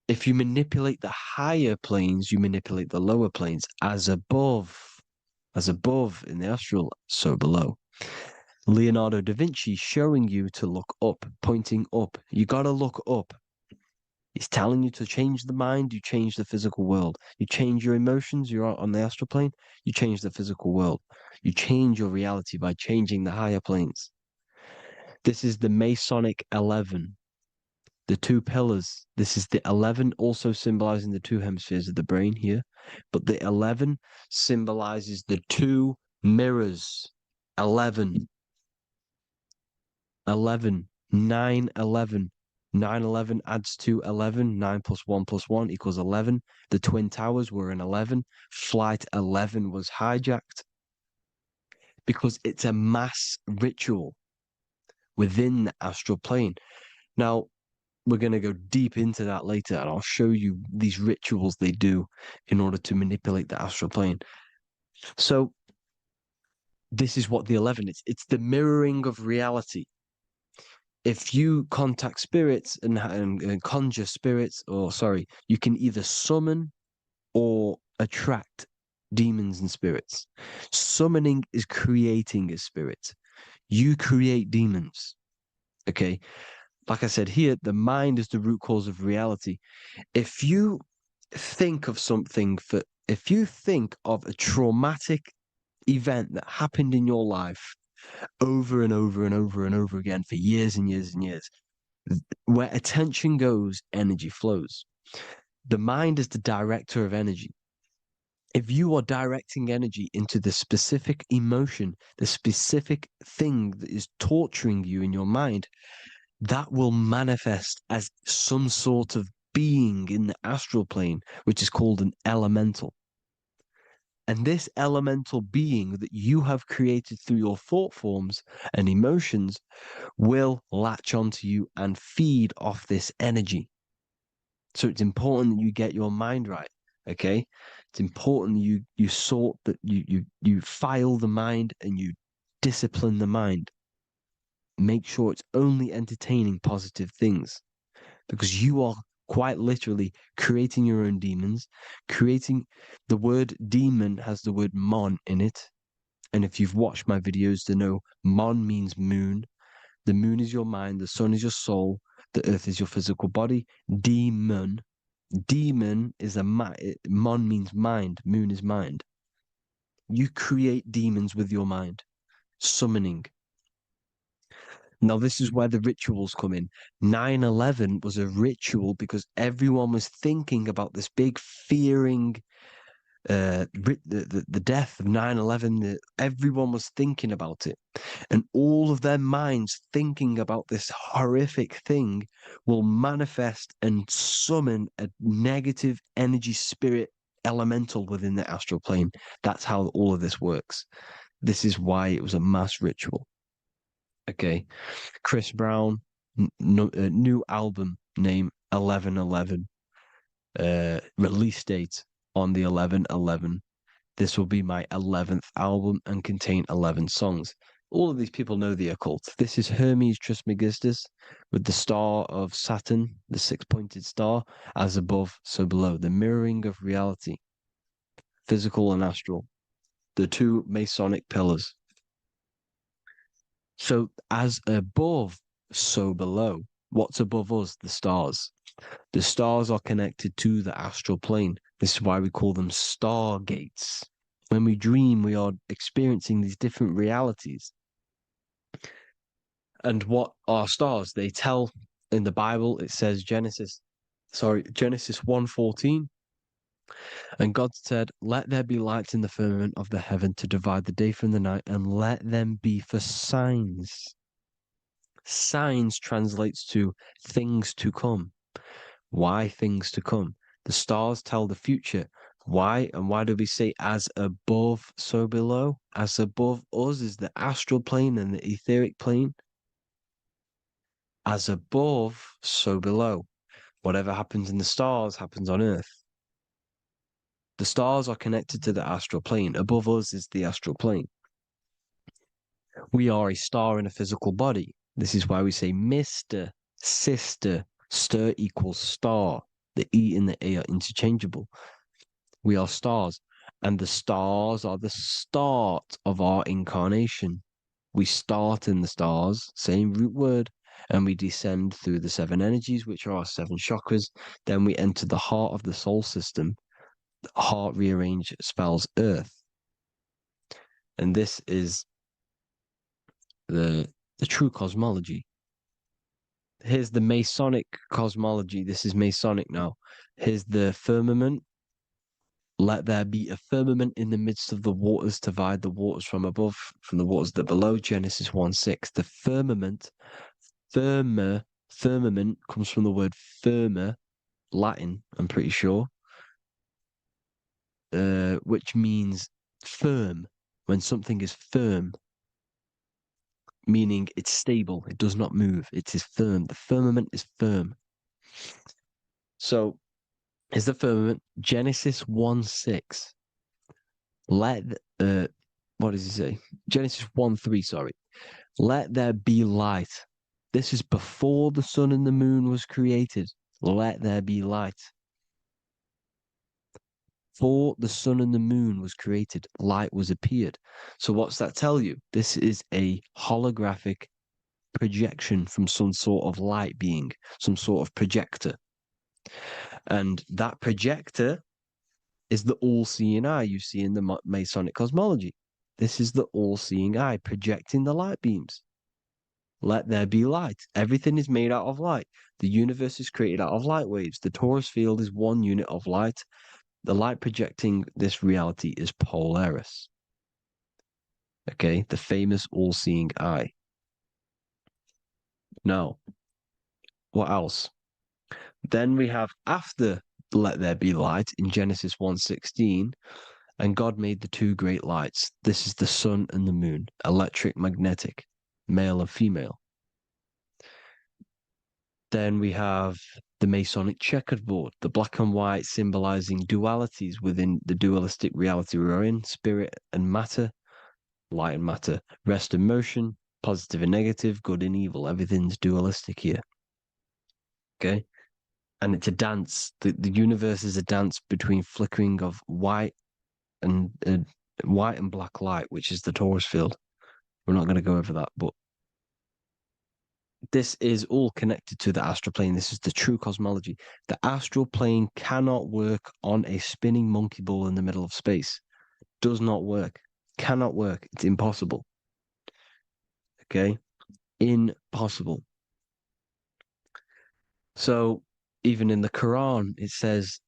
if you manipulate the higher planes, you manipulate the lower planes. As above in the astral, so below. Leonardo da Vinci showing you to look up, pointing up. You got to look up. He's telling you to change the mind, you change the physical world. You change your emotions, you're on the astral plane, you change the physical world. You change your reality by changing the higher planes. This is the Masonic 11, the two pillars. This is the 11 also symbolizing the two hemispheres of the brain here. But the 11 symbolizes the two mirrors. 11, 11, 9, 11. 9, 11 adds to 11. 9 plus 1 plus 1 equals 11. The Twin Towers were in 11. Flight 11 was hijacked because it's a mass ritual within the astral plane. Now, we're going to go deep into that later, and I'll show you these rituals they do in order to manipulate the astral plane. So, this is what the 11 is. It's the mirroring of reality. If you contact spirits and conjure spirits, you can either summon or attract demons and spirits. Summoning is creating a spirit. You create demons. Okay. Like I said here, the mind is the root cause of reality. If you think of if you think of a traumatic event that happened in your life over and over and over and over again for years and years and years, where attention goes, energy flows. The mind is the director of energy. If you are directing energy into the specific emotion, the specific thing that is torturing you in your mind, that will manifest as some sort of being in the astral plane, which is called an elemental. And this elemental being that you have created through your thought forms and emotions will latch onto you and feed off this energy. So it's important that you get your mind right, okay? It's important you sort that you file the mind and you discipline the mind. Make sure it's only entertaining positive things, because you are quite literally creating your own demons. The word demon has the word mon in it. And if you've watched my videos to know, mon means moon. The moon is your mind, the sun is your soul, the earth is your physical body. Demon is mon means mind, moon is mind. You create demons with your mind. Summoning. Now, this is where the rituals come in. 9/11 was a ritual because everyone was thinking about this big fearing, the death of 9/11. Everyone was thinking about it. And all of their minds thinking about this horrific thing will manifest and summon a negative energy spirit elemental within the astral plane. That's how all of this works. This is why it was a mass ritual. Okay. Chris Brown, new album name 11/11. Release date on the 11/11. This will be my 11th album and contain 11 songs. All of these people know the occult. This is Hermes Trismegistus with the star of Saturn, the six-pointed star, as above, so below. The mirroring of reality, physical and astral. The two Masonic pillars. So as above, so below. What's above us? The stars. The stars are connected to the astral plane. This is why we call them stargates. When we dream, we are experiencing these different realities. And what are stars? They tell in the Bible, it says Genesis 1:14. And God said, "Let there be lights in the firmament of the heaven to divide the day from the night, and let them be for signs." Signs translates to things to come. Why things to come? The stars tell the future. Why? And why do we say as above, so below? As above us is the astral plane and the etheric plane. As above, so below. Whatever happens in the stars happens on Earth. The stars are connected to the astral plane. Above us is the astral plane. We are a star in a physical body. This is why we say Mr., sister, stir equals star. The E and the A are interchangeable. We are stars, and the stars are the start of our incarnation. We start in the stars, same root word, and we descend through the seven energies, which are our seven chakras. Then we enter the heart of the soul system. The heart rearranged spells earth. And this is the true cosmology. Here's the Masonic cosmology. This is Masonic now. Here's the firmament. Let there be a firmament in the midst of the waters to divide the waters from above, from the waters that below. Genesis 1:6. The firmament, firmament comes from the word firma, Latin, I'm pretty sure, which means firm. When something is firm, meaning it's stable, it does not move, it is firm. The firmament is firm. So, is the firmament Genesis 1:6. What does he say? Genesis 1:3, sorry. Let there be light. This is before the sun and the moon was created. Let there be light. Before the sun and the moon was created, light was appeared. So what's that tell you? This is a holographic projection from some sort of light being, some sort of projector. And that projector is the all-seeing eye you see in the Masonic cosmology. This is the all-seeing eye projecting the light beams. Let there be light. Everything is made out of light. The universe is created out of light waves. The torus field is one unit of light. The light projecting this reality is Polaris. Okay, the famous all-seeing eye. Now, what else? Then we have after let there be light in Genesis 1:16, and God made the two great lights. This is the sun and the moon, electric, magnetic, male and female. Then we have the Masonic checkerboard, the black and white symbolizing dualities within the dualistic reality we're in, spirit and matter, light and matter, rest and motion, positive and negative, good and evil. Everything's dualistic here. Okay? And it's a dance. The universe is a dance between flickering of white and black light, which is the torus field. We're not going to go over that, but this is all connected to the astral plane. This is the true cosmology. The astral plane cannot work on a spinning monkey ball in the middle of space. Does not work. Cannot work. It's impossible. Okay? Impossible. So even in the Quran, it says,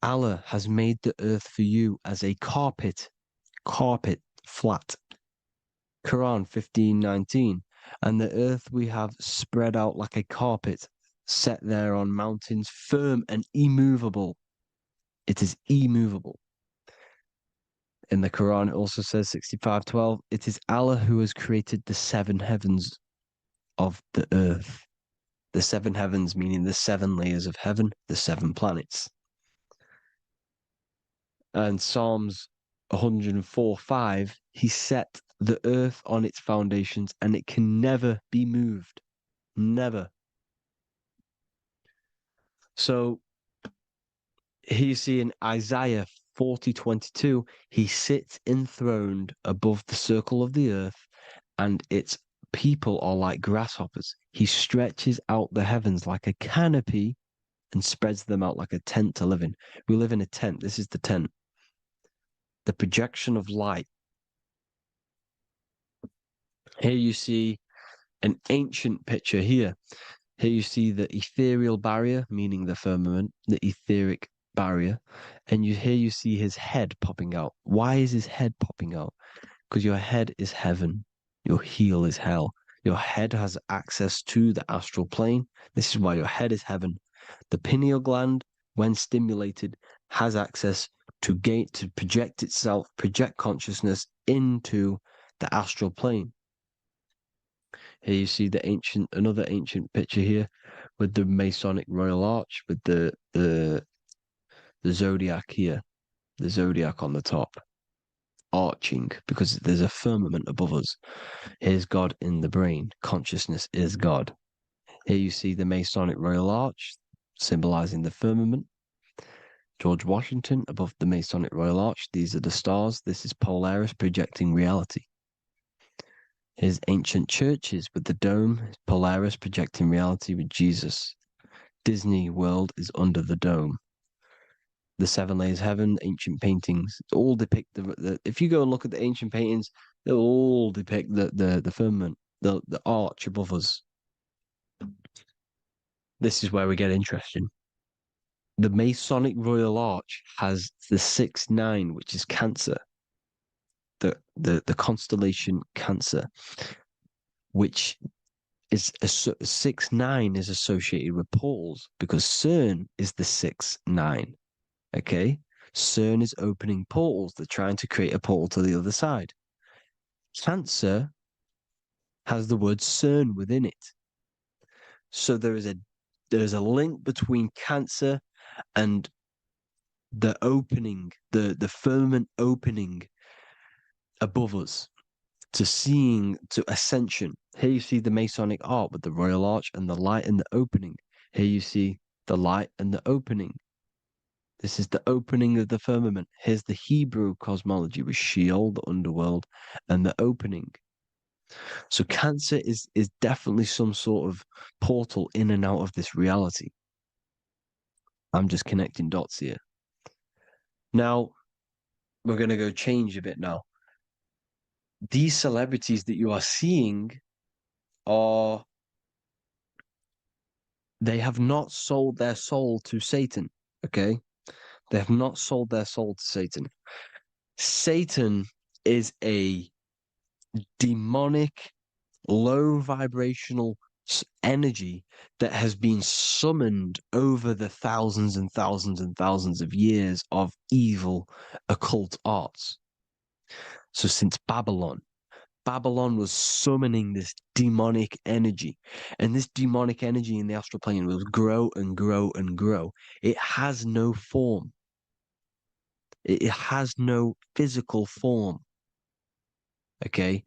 Allah has made the earth for you as a carpet, flat. Quran 15:19. And the earth we have spread out like a carpet, set there on mountains, firm and immovable. It is immovable. In the Quran, it also says 65:12, it is Allah who has created the seven heavens of the earth. The seven heavens meaning the seven layers of heaven, the seven planets. And Psalms 104:5, he set the earth on its foundations and it can never be moved. Never. So here you see in Isaiah 40:22, he sits enthroned above the circle of the earth, and its people are like grasshoppers. He stretches out the heavens like a canopy and spreads them out like a tent to live in. We live in a tent. This is the tent. The projection of light. Here you see an ancient picture here. Here you see the ethereal barrier, meaning the firmament, the etheric barrier, and here you see his head popping out. Why is his head popping out? Because your head is heaven, your heel is hell. Your head has access to the astral plane. This is why your head is heaven. The pineal gland, when stimulated, has access to project itself, project consciousness into the astral plane. Here you see another ancient picture here with the Masonic Royal Arch, with the zodiac here, the zodiac on the top, arching, because there's a firmament above us. Here's God in the brain. Consciousness is God. Here you see the Masonic Royal Arch, symbolizing the firmament. George Washington above the Masonic Royal Arch. These are the stars. This is Polaris projecting reality. Here's ancient churches with the dome. Polaris projecting reality with Jesus. Disney World is under the dome. The seven layers of heaven, ancient paintings, all depict if you go and look at the ancient paintings, they'll all depict the firmament, the arch above us. This is where we get interesting. The Masonic Royal Arch has the 6-9, which is Cancer. The constellation Cancer, which is 6-9 is associated with portals because CERN is the 6-9. Okay, CERN is opening portals. They're trying to create a portal to the other side. Cancer has the word CERN within it, so there is a link between Cancer and the opening, the firmament opening above us to ascension. Here you see the Masonic art with the Royal Arch and the light and the opening. Here you see the light and the opening. This is the opening of the firmament. Here's the Hebrew cosmology with Sheol, the underworld, and the opening. So Cancer is definitely some sort of portal in and out of this reality. I'm just connecting dots here. Now, we're going to go change a bit now. These celebrities that you are seeing they have not sold their soul to Satan, okay? They have not sold their soul to Satan. Satan is a demonic, low vibrational energy that has been summoned over the thousands and thousands and thousands of years of evil occult arts. So since Babylon was summoning this demonic energy, and this demonic energy in the astral plane will grow and grow and grow. It has no form. It has no physical form. Okay,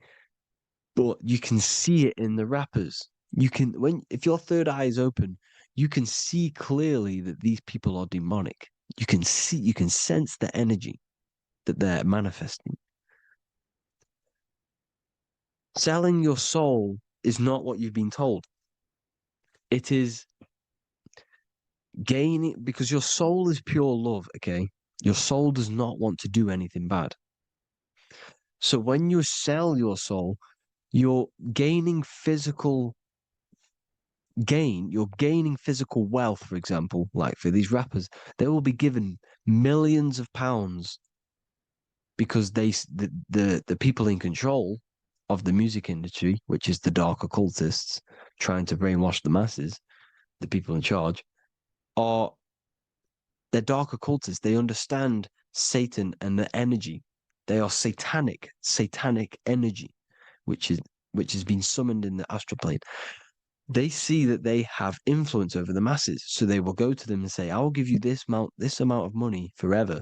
but you can see it in the rappers. If your third eye is open, you can see clearly that these people are demonic. You can sense the energy that they're manifesting. Selling your soul is not what you've been told. It is gaining, because your soul is pure love, okay? Your soul does not want to do anything bad. So when you sell your soul, you're gaining physical gain, you're gaining physical wealth, for example, like for these rappers, they will be given millions of pounds because the people in control of the music industry, which is the dark occultists trying to brainwash the masses, the people in charge, are they're dark occultists. They understand Satan and the energy. They are satanic energy, which has been summoned in the astral plane. They see that they have influence over the masses, so they will go to them and say, "I will give you this amount of money forever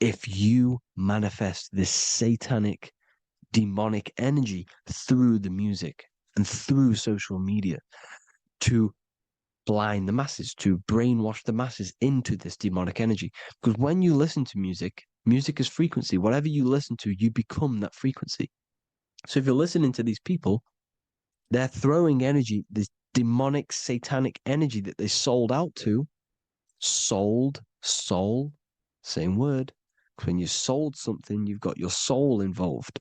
if you manifest this satanic, demonic energy through the music and through social media to blind the masses, to brainwash the masses into this demonic energy." Because when you listen to music, music is frequency. Whatever you listen to, you become that frequency. So if you're listening to these people, they're throwing energy, this demonic, satanic energy that they sold out to. Sold, soul, same word. When you sold something, you've got your soul involved.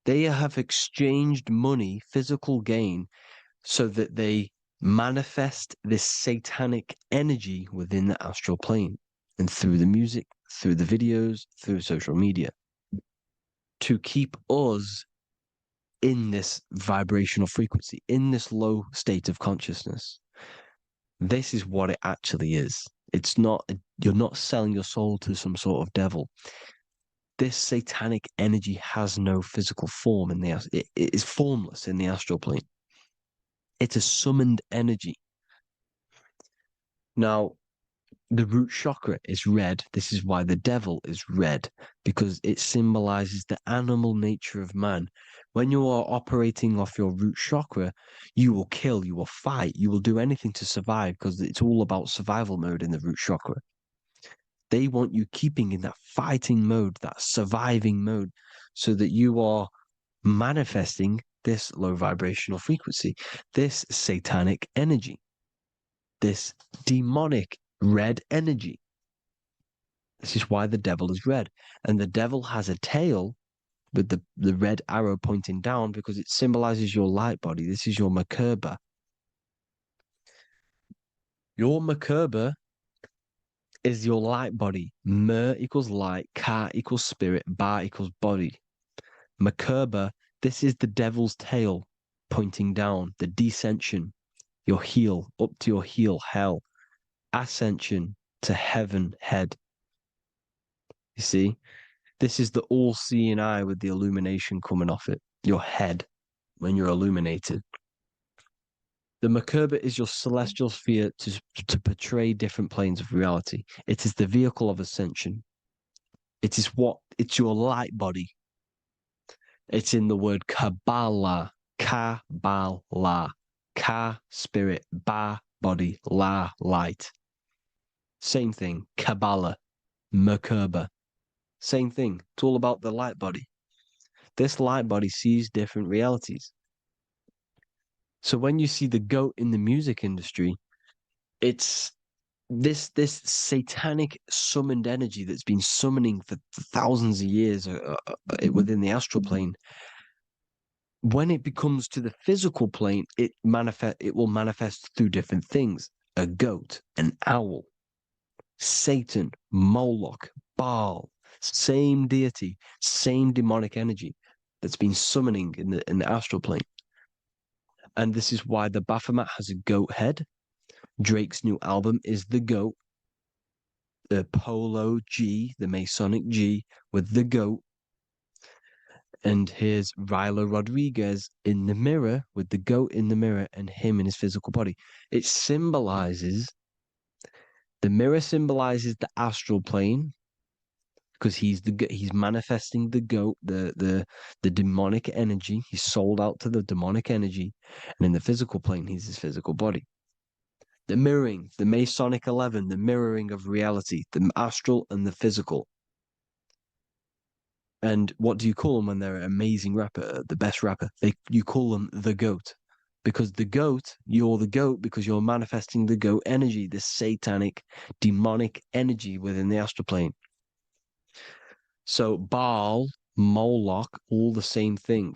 They have exchanged money, physical gain, so that they manifest this satanic energy within the astral plane and through the music, through the videos, through social media to keep us in this vibrational frequency, in this low state of consciousness. This is what it actually is. It's not, you're not selling your soul to some sort of devil. This satanic energy has no physical form it is formless in the astral plane. It's a summoned energy. Now, the root chakra is red. This is why the devil is red, because it symbolizes the animal nature of man. When you are operating off your root chakra, you will kill, you will fight, you will do anything to survive because it's all about survival mode in the root chakra. They want you keeping in that fighting mode, that surviving mode, so that you are manifesting this low vibrational frequency, this satanic energy, this demonic red energy. This is why the devil is red. And the devil has a tail with the red arrow pointing down because it symbolizes your light body. This is your Merkaba. Your Merkaba is your light body. Mer equals light, Ka equals spirit, Ba equals body. Merkaba, this is the devil's tail pointing down, the descension, your heel, up to your heel, hell. Ascension to heaven, head. You see? This is the all-seeing eye with the illumination coming off it, your head, when you're illuminated. The Merkaba is your celestial sphere to portray different planes of reality. It is the vehicle of ascension. It's your light body. It's in the word Kabbalah, Kabbalah, Ka, spirit, Ba, body, La, light. Same thing, Kabbalah, Merkaba. Same thing. It's all about the light body. This light body sees different realities. So when you see the goat in the music industry, it's this satanic summoned energy that's been summoning for thousands of years within the astral plane. When it becomes to the physical plane, it will manifest through different things. A goat, an owl, Satan, Moloch, Baal, same deity, same demonic energy that's been summoning in the astral plane. And this is why the Baphomet has a goat head. Drake's new album is the goat. The Polo G, the Masonic G, with the goat. And here's Rilo Rodriguez in the mirror with the goat in the mirror and him in his physical body. It symbolizes, the mirror symbolizes the astral plane because he's manifesting the goat, the demonic energy. He's sold out to the demonic energy. And in the physical plane, he's his physical body. The mirroring, the Masonic 11, the mirroring of reality, the astral and the physical. And what do you call them when they're an amazing rapper, the best rapper? You call them the GOAT. Because the GOAT, you're the GOAT because you're manifesting the GOAT energy, this satanic, demonic energy within the astral plane. So Baal, Moloch, all the same thing.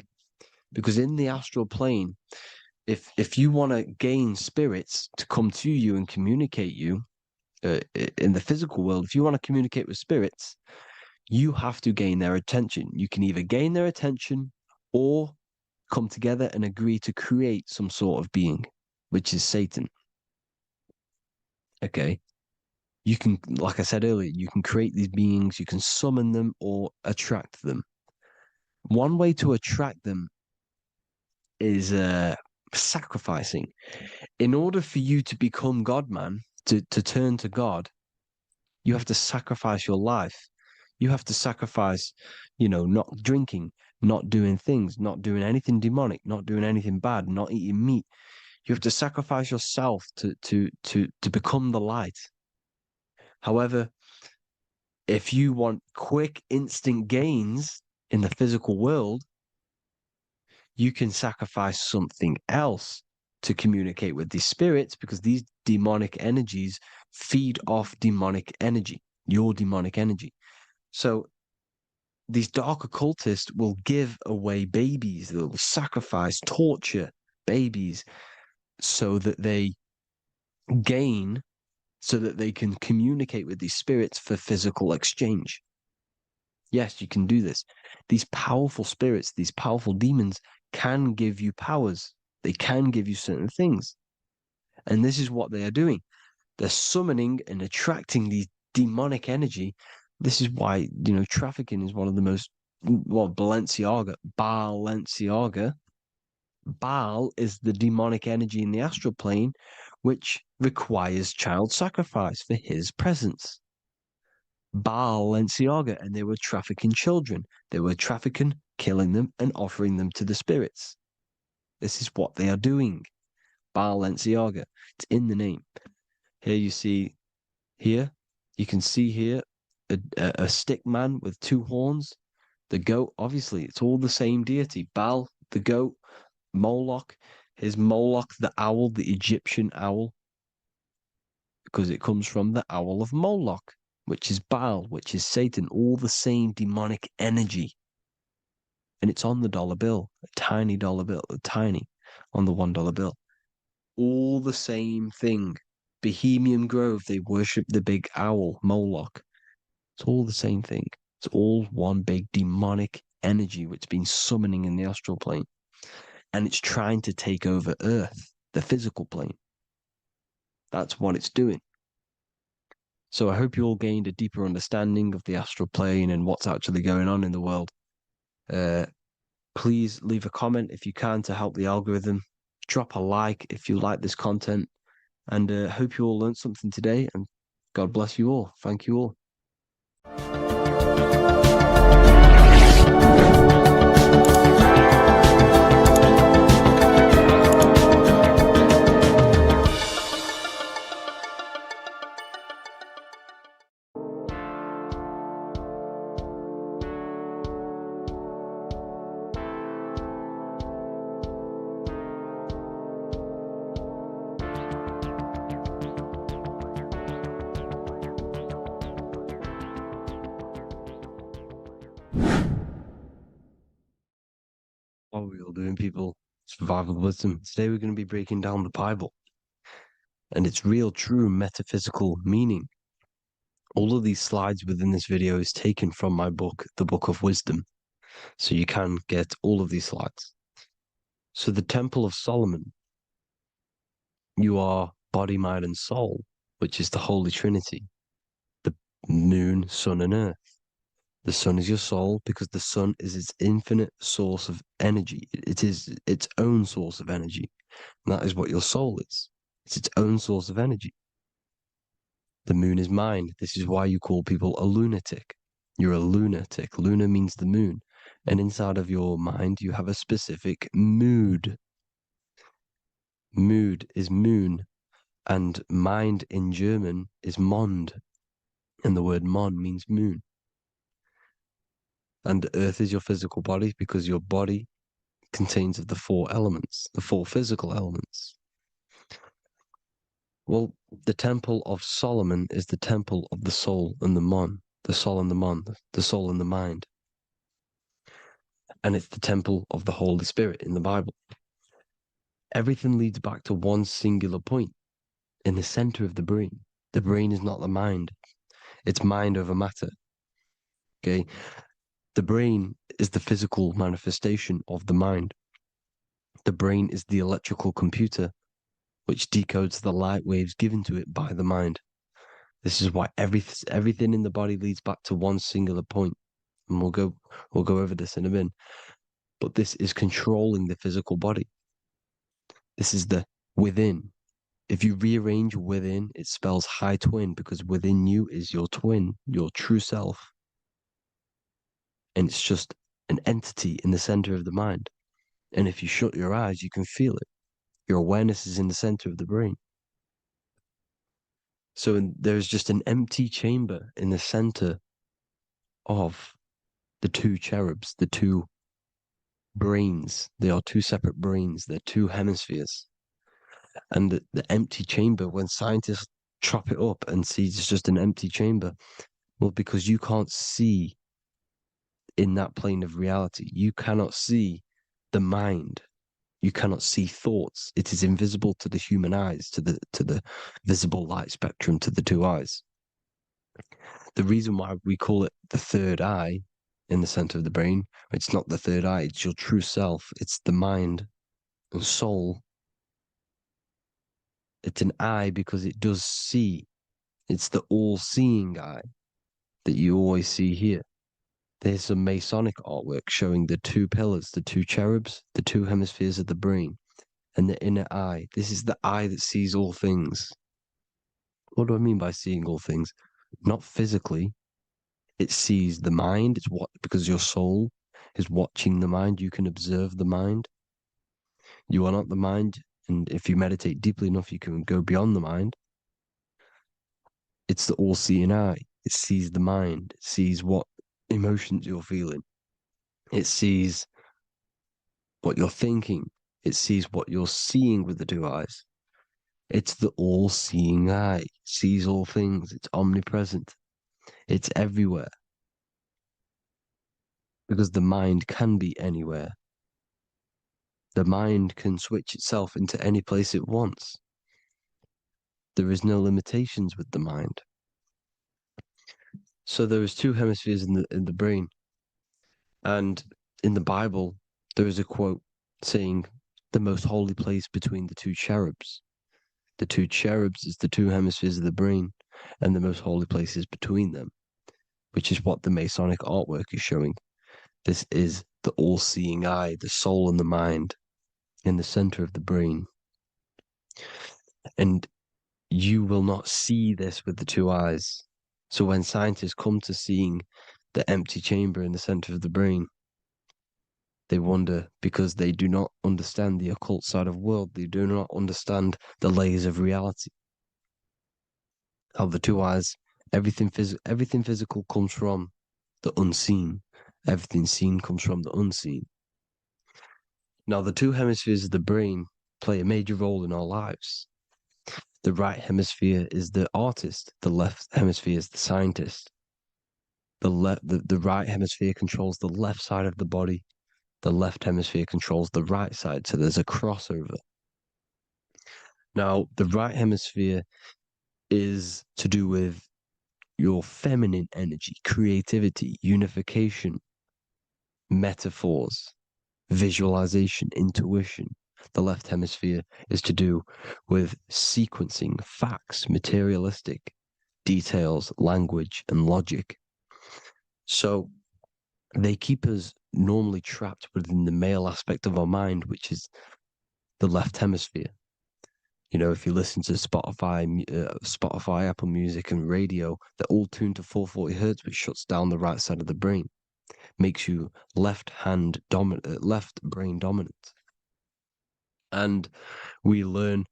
Because in the astral plane, if you want to gain spirits to come to you and communicate you in the physical world, if you want to communicate with spirits, you have to gain their attention. You can either gain their attention or come together and agree to create some sort of being, which is Satan. Okay. You can, like I said earlier, you can create these beings, you can summon them or attract them. One way to attract them is sacrificing. In order for you to become God, man, to turn to God, you have to sacrifice your life. You have to sacrifice, not drinking, not doing things, not doing anything demonic, not doing anything bad, not eating meat. You have to sacrifice yourself to become the light. However, if you want quick, instant gains in the physical world, you can sacrifice something else to communicate with these spirits, because these demonic energies feed off demonic energy, your demonic energy. So these dark occultists will give away babies, they'll sacrifice, torture babies so that they gain, so that they can communicate with these spirits for physical exchange. Yes, you can do this. These powerful spirits, these powerful demons can give you powers. They can give you certain things. And this is what they are doing. They're summoning and attracting these demonic energy. This is why, trafficking is one of the most, Balenciaga. Baal is the demonic energy in the astral plane, which requires child sacrifice for his presence. Balenciaga, and they were trafficking children. They were trafficking, killing them, and offering them to the spirits. This is what they are doing. Balenciaga. It's in the name. Here you see, you can see here a stick man with two horns. The goat, obviously, it's all the same deity. Baal, the goat, Moloch. Here's Moloch, the owl, the Egyptian owl, because it comes from the owl of Moloch, which is Baal, which is Satan, all the same demonic energy. And it's on the dollar bill, a tiny dollar bill, tiny, on the $1 bill. All the same thing. Bohemian Grove, they worship the big owl, Moloch. It's all the same thing. It's all one big demonic energy which has been summoning in the astral plane. And it's trying to take over Earth, the physical plane. That's what it's doing. So I hope you all gained a deeper understanding of the astral plane and what's actually going on in the world. Please leave a comment if you can to help the algorithm. Drop a like if you like this content. And hope you all learned something today. And God bless you all. Thank you all. What are we all doing, people? Survival wisdom. Today we're going to be breaking down the Bible and its real, true metaphysical meaning. All of these slides within this video is taken from my book, The Book of Wisdom. So you can get all of these slides. So the Temple of Solomon, you are body, mind, and soul, which is the Holy Trinity. The moon, sun, and earth. The sun is your soul because the sun is its infinite source of energy. It is its own source of energy. And that is what your soul is. It's its own source of energy. The moon is mind. This is why you call people a lunatic. You're a lunatic. Luna means the moon. And inside of your mind, you have a specific mood. Mood is moon. And mind in German is Mond. And the word Mon means moon. And earth is your physical body because your body contains of the four elements, the four physical elements. Well, the Temple of Solomon is the temple of the soul and the Mon. the soul and the soul and the mind. And it's the temple of the Holy Spirit in the Bible. Everything leads back to one singular point in the center of the brain. The brain is not the mind. It's mind over matter. Okay? The brain is the physical manifestation of the mind. The brain is the electrical computer which decodes the light waves given to it by the mind. This is why everything in the body leads back to one singular point. And we'll go over this in a minute. But this is controlling the physical body. This is the within. If you rearrange within, it spells high twin, because within you is your twin, your true self. And it's just an entity in the center of the mind. And if you shut your eyes, you can feel it. Your awareness is in the center of the brain. So there's just an empty chamber in the center of the two cherubs, the two brains. They are two separate brains. They're two hemispheres. And the empty chamber, when scientists chop it up and see it's just an empty chamber, well, because you can't see in that plane of reality. You cannot see the mind. You cannot see thoughts. It is invisible to the human eyes, to the visible light spectrum, to the two eyes. The reason why we call it the third eye in the center of the brain, it's not the third eye, it's your true self. It's the mind and soul. It's an eye because it does see. It's the all-seeing eye that you always see here. There's some Masonic artwork showing the two pillars, the two cherubs, the two hemispheres of the brain, and the inner eye. This is the eye that sees all things. What do I mean by seeing all things? Not physically. It sees the mind. It's what, because your soul is watching the mind. You can observe the mind. You are not the mind. And if you meditate deeply enough, you can go beyond the mind. It's the all-seeing eye. It sees the mind. It sees what emotions you're feeling. It sees what you're thinking. It sees what you're seeing with the two eyes. It's the all-seeing eye. It sees all things. It's omnipresent. It's everywhere. Because the mind can be anywhere. The mind can switch itself into any place it wants. There is no limitations with the mind. So there is two hemispheres in the brain. And in the Bible, there is a quote saying, the most holy place between the two cherubs. The two cherubs is the two hemispheres of the brain, and the most holy place is between them, which is what the Masonic artwork is showing. This is the all-seeing eye, the soul and the mind in the center of the brain. And you will not see this with the two eyes. So when scientists come to seeing the empty chamber in the center of the brain, they wonder, because they do not understand the occult side of the world. They do not understand the layers of reality. How the two eyes, everything physical comes from the unseen. Everything seen comes from the unseen. Now, the two hemispheres of the brain play a major role in our lives. The right hemisphere is the artist. The left hemisphere is the scientist. The right hemisphere controls the left side of the body. The left hemisphere controls the right side. So there's a crossover. Now, the right hemisphere is to do with your feminine energy, creativity, unification, metaphors, visualization, intuition. The left hemisphere is to do with sequencing, facts, materialistic details, language, and logic. So they keep us normally trapped within the male aspect of our mind, which is the left hemisphere. You know, if you listen to Spotify, Apple Music, and radio, they're all tuned to 440 hertz, which shuts down the right side of the brain, makes you left brain dominant. And we learn,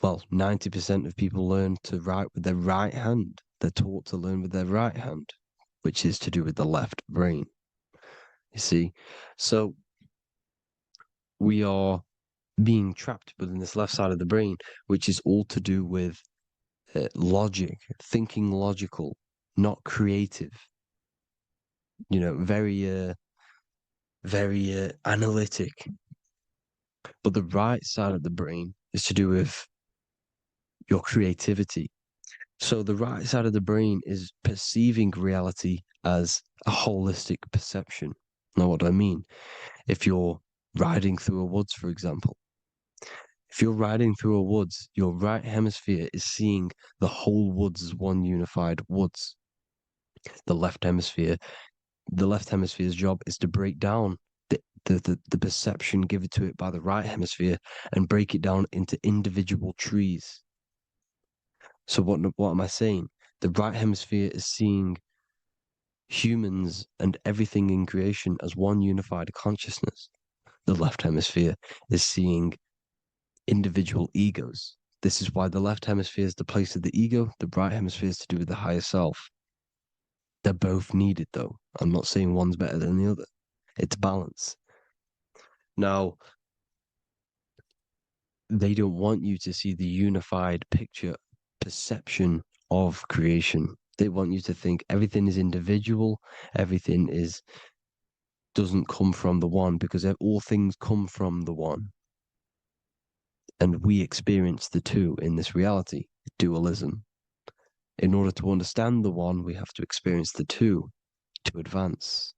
well, 90% of people learn to write with their right hand. They're taught to learn with their right hand, which is to do with the left brain. You see, so we are being trapped within this left side of the brain, which is all to do with logic, thinking logical, not creative. very analytic. But the right side of the brain is to do with your creativity. So the right side of the brain is perceiving reality as a holistic perception. Now, what do I mean? If you're riding through a woods, for example, if you're riding through a woods, your right hemisphere is seeing the whole woods as one unified woods. The left hemisphere's job is to break down the perception given to it by the right hemisphere and break it down into individual trees. So what am I saying? The right hemisphere is seeing humans and everything in creation as one unified consciousness. The left hemisphere is seeing individual egos. This is why the left hemisphere is the place of the ego, the right hemisphere is to do with the higher self. They're both needed, though. I'm not saying one's better than the other. It's balance. Now, they don't want you to see the unified picture, perception of creation. They want you to think everything is individual, everything doesn't come from the one, because all things come from the one. And we experience the two in this reality, dualism. In order to understand the one, we have to experience the two to advance.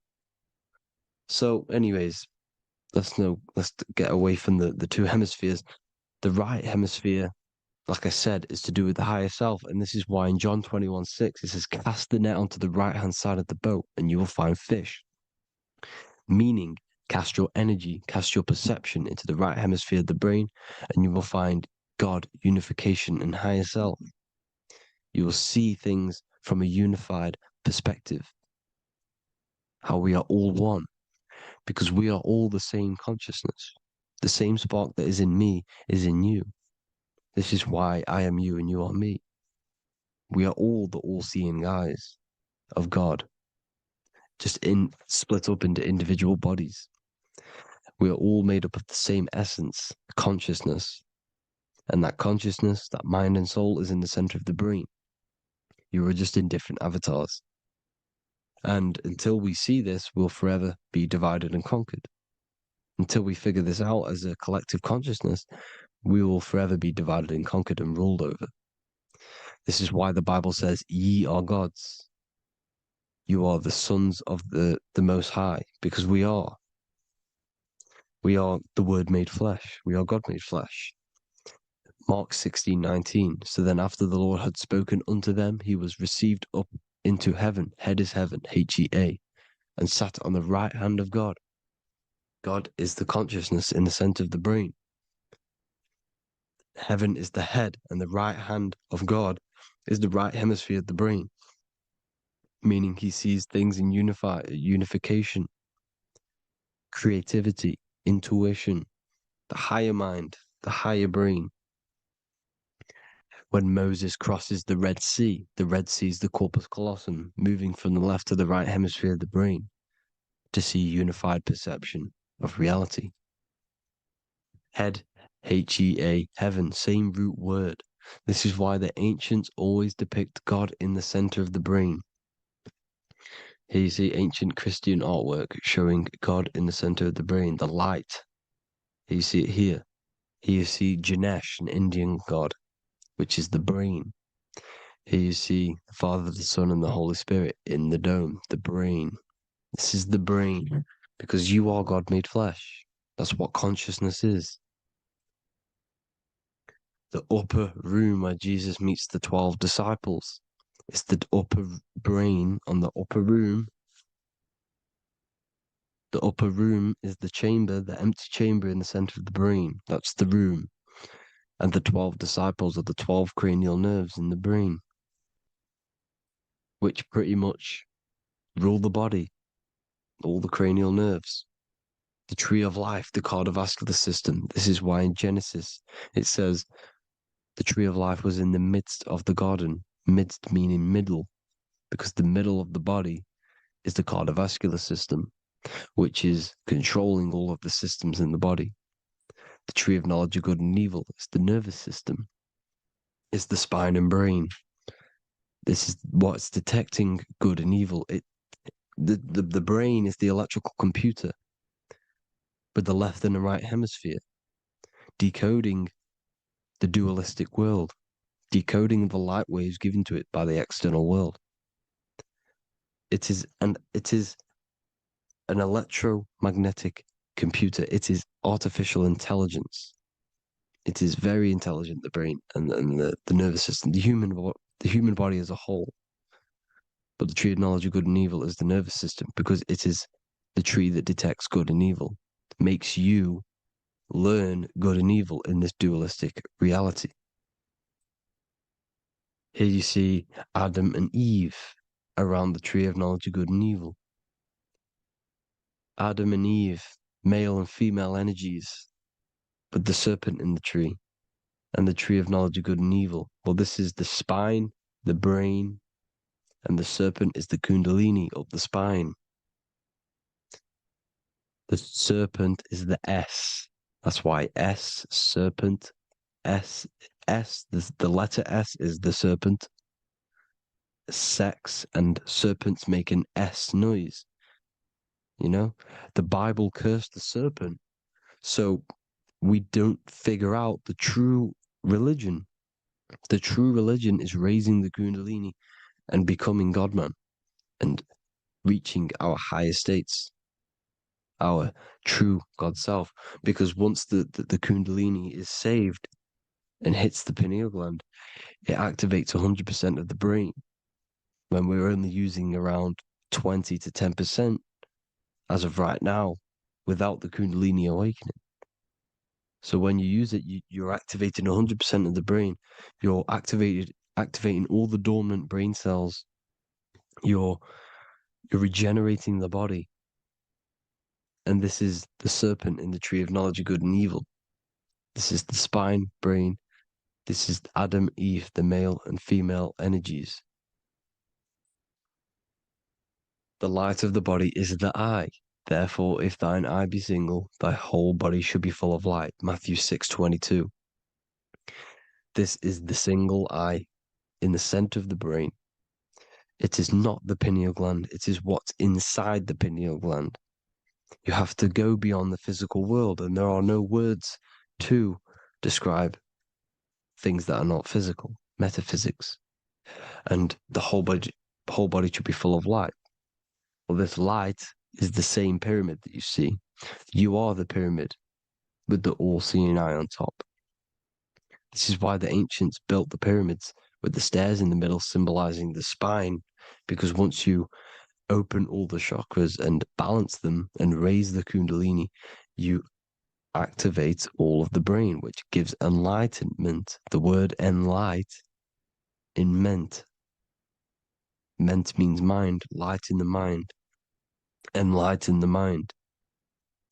So, anyways, let's get away from the two hemispheres. The right hemisphere, like I said, is to do with the higher self. And this is why in John 21:6, it says, cast the net onto the right-hand side of the boat and you will find fish. Meaning, cast your energy, cast your perception into the right hemisphere of the brain, and you will find God, unification, and higher self. You will see things from a unified perspective. How we are all one, because we are all the same consciousness. The same spark that is in me is in you. This is why I am you and you are me. We are all the all-seeing eyes of God, just split up into individual bodies. We are all made up of the same essence, consciousness. And that consciousness, that mind and soul, is in the center of the brain. You are just in different avatars. And until we see this, we'll forever be divided and conquered. Until we figure this out as a collective consciousness, we will forever be divided and conquered and ruled over. This is why the Bible says, ye are gods. You are the sons of the Most High, because we are. We are the Word made flesh. We are God made flesh. Mark 16:19. So then after the Lord had spoken unto them, he was received up into heaven, head is heaven, H-E-A, and sat on the right hand of God. God is the consciousness in the center of the brain. Heaven is the head, and the right hand of God is the right hemisphere of the brain, meaning he sees things in unification, creativity, intuition, the higher mind, the higher brain. When Moses crosses the Red Sea is the corpus callosum, moving from the left to the right hemisphere of the brain to see unified perception of reality. Head, H-E-A, heaven, same root word. This is why the ancients always depict God in the center of the brain. Here you see ancient Christian artwork showing God in the center of the brain, the light. Here you see it here. Here you see Ganesh, an Indian god, which is the brain. Here you see the Father, the Son, and the Holy Spirit in the dome, the brain. This is the brain, because you are God made flesh. That's what consciousness is. The upper room where Jesus meets the 12 disciples. It's the upper brain on the upper room. The upper room is the chamber, the empty chamber in the center of the brain. That's the room. And the 12 disciples are the 12 cranial nerves in the brain, which pretty much rule the body, all the cranial nerves. The tree of life, the cardiovascular system. This is why in Genesis it says the tree of life was in the midst of the garden. Midst meaning middle, because the middle of the body is the cardiovascular system, which is controlling all of the systems in the body. The tree of knowledge of good and evil is the nervous system. It's the spine and brain. This is what's detecting good and evil. The brain is the electrical computer with the left and the right hemisphere, decoding the dualistic world, decoding the light waves given to it by the external world. It is an electromagnetic computer. It is artificial intelligence. It is very intelligent, the brain and the nervous system, the human body as a whole. But the tree of knowledge of good and evil is the nervous system, because it is the tree that detects good and evil, makes you learn good and evil in this dualistic reality. Here you see Adam and Eve around the tree of knowledge of good and evil. Adam and Eve, male and female energies, but the serpent in the tree, and the tree of knowledge of good and evil. Well, this is the spine, the brain, and the serpent is the kundalini up the spine. The serpent is the S. That's why S, serpent, the letter S is the serpent. Sex and serpents make an S noise. You know, the Bible cursed the serpent. So we don't figure out the true religion. The true religion is raising the kundalini and becoming God-man and reaching our higher states, our true God self. Because once the kundalini is saved and hits the pineal gland, it activates 100% of the brain, when we're only using around 20 to 10% as of right now without the kundalini awakening. So when you use it, you're activating 100% of the brain. You're activating all the dormant brain cells. You're regenerating the body. And this is the serpent in the tree of knowledge of good and evil. This is the spine, brain. This is Adam, Eve, the male and female energies. The light of the body is the eye. Therefore, if thine eye be single, thy whole body should be full of light. Matthew 6:22. This is the single eye in the center of the brain. It is not the pineal gland. It is what's inside the pineal gland. You have to go beyond the physical world, and there are no words to describe things that are not physical, metaphysics. And the whole body should be full of light. Well, this light is the same pyramid that you see. You are the pyramid with the all-seeing eye on top. This is why the ancients built the pyramids with the stairs in the middle symbolizing the spine, because once you open all the chakras and balance them and raise the kundalini, you activate all of the brain, which gives enlightenment. The word enlight in ment means mind, light in the mind, enlighten the mind.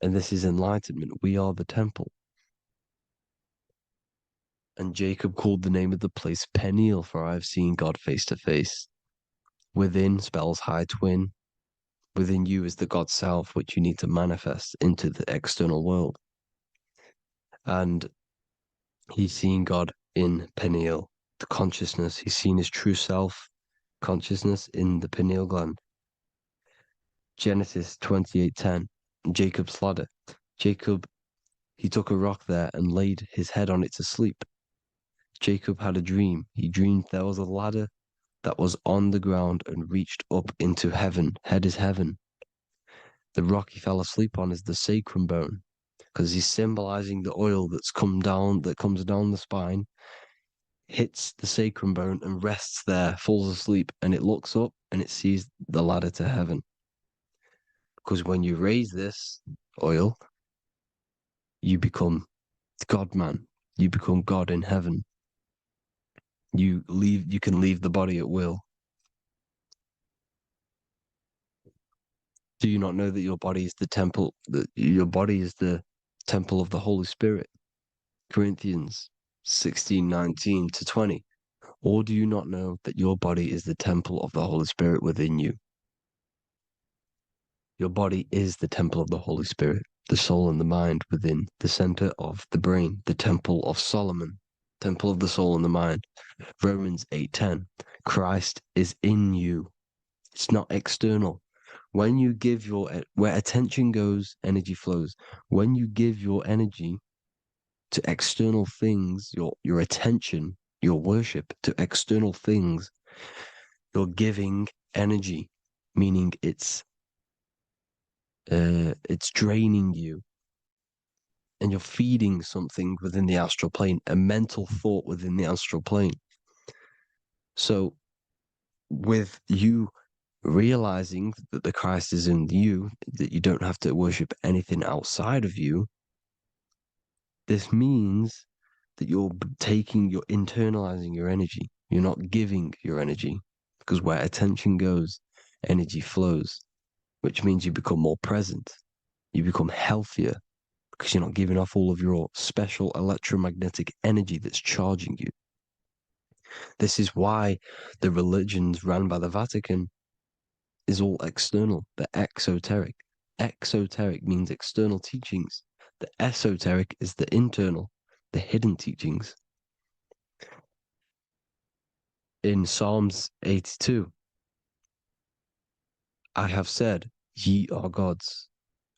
And this is enlightenment. We are the temple. And Jacob called the name of the place Peniel, for I have seen God face to face. Within spells high twin. Within you is the God self, which you need to manifest into the external world. And he's seen God in Peniel, the consciousness. He's seen his true self, consciousness, in the pineal gland. Genesis 28:10, Jacob's ladder. Jacob, he took a rock there and laid his head on it to sleep. Jacob had a dream. He dreamed there was a ladder that was on the ground and reached up into heaven. Head is heaven. The rock he fell asleep on is the sacrum bone, because he's symbolizing the oil that comes down the spine, hits the sacrum bone and rests there, falls asleep, and it looks up and it sees the ladder to heaven. Because when you raise this oil, you become God-man. You become God in heaven. You can leave the body at will. Do you not know that your body is the temple, that your body is the temple of the Holy Spirit? Corinthians 16:19-20. Or do you not know that your body is the temple of the Holy Spirit within you? Your body is the temple of the Holy Spirit, the soul and the mind within the center of the brain, the temple of Solomon, temple of the soul and the mind. Romans 8:10. Christ is in you. It's not external. When you give where attention goes, energy flows. When you give your energy to external things, your attention, your worship to external things, you're giving energy, meaning it's draining you, and you're feeding something within the astral plane, a mental thought within the astral plane. So with you realizing that the Christ is in you, that you don't have to worship anything outside of you, this means that you're internalizing your energy. You're not giving your energy, because where attention goes, energy flows, which means you become more present. You become healthier because you're not giving off all of your special electromagnetic energy that's charging you. This is why the religions run by the Vatican is all external. They're exoteric. Exoteric means external teachings. The esoteric is the internal, the hidden teachings. In Psalms 82, I have said, ye are gods,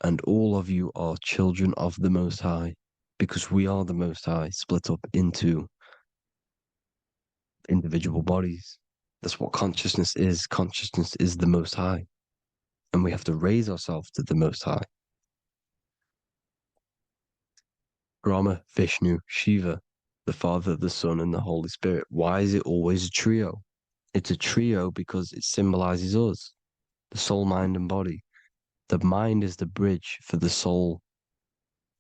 and all of you are children of the Most High, because we are the Most High, split up into individual bodies. That's what consciousness is. Consciousness is the Most High, and we have to raise ourselves to the Most High. Brahma, Vishnu, Shiva, the Father, the Son, and the Holy Spirit. Why is it always a trio? It's a trio because it symbolizes us, the soul, mind, and body. The mind is the bridge for the soul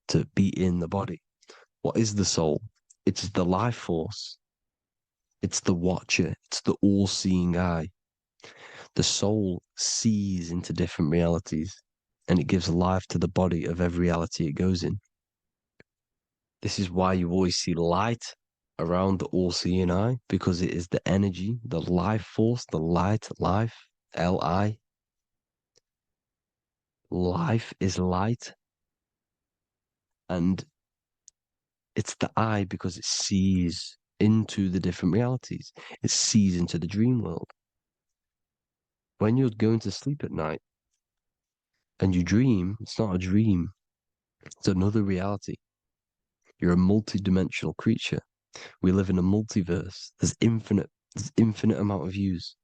to be in the body. What is the soul? It's the life force. It's the watcher. It's the all-seeing eye. The soul sees into different realities, and it gives life to the body of every reality it goes in. This is why you always see light around the all-seeing eye, because it is the energy, the life force, the light, life, L-I. Life is light. And it's the eye because it sees into the different realities. It sees into the dream world. When you're going to sleep at night and you dream, it's not a dream. It's another reality. You're a multi-dimensional creature. We live in a multiverse. There's infinite amount of yous.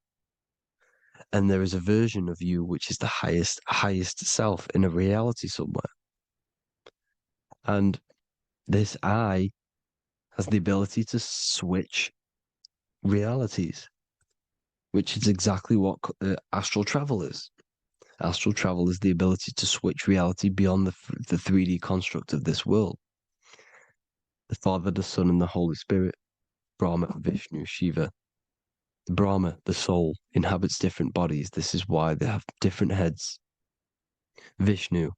And there is a version of you which is the highest self in a reality somewhere. And this eye has the ability to switch realities, which is exactly what astral travel is. Astral travel is the ability to switch reality beyond the 3D construct of this world. The Father, the Son, and the Holy Spirit, Brahma, Vishnu, Shiva. The Brahma, the soul, inhabits different bodies. This is why they have different heads. Vishnu,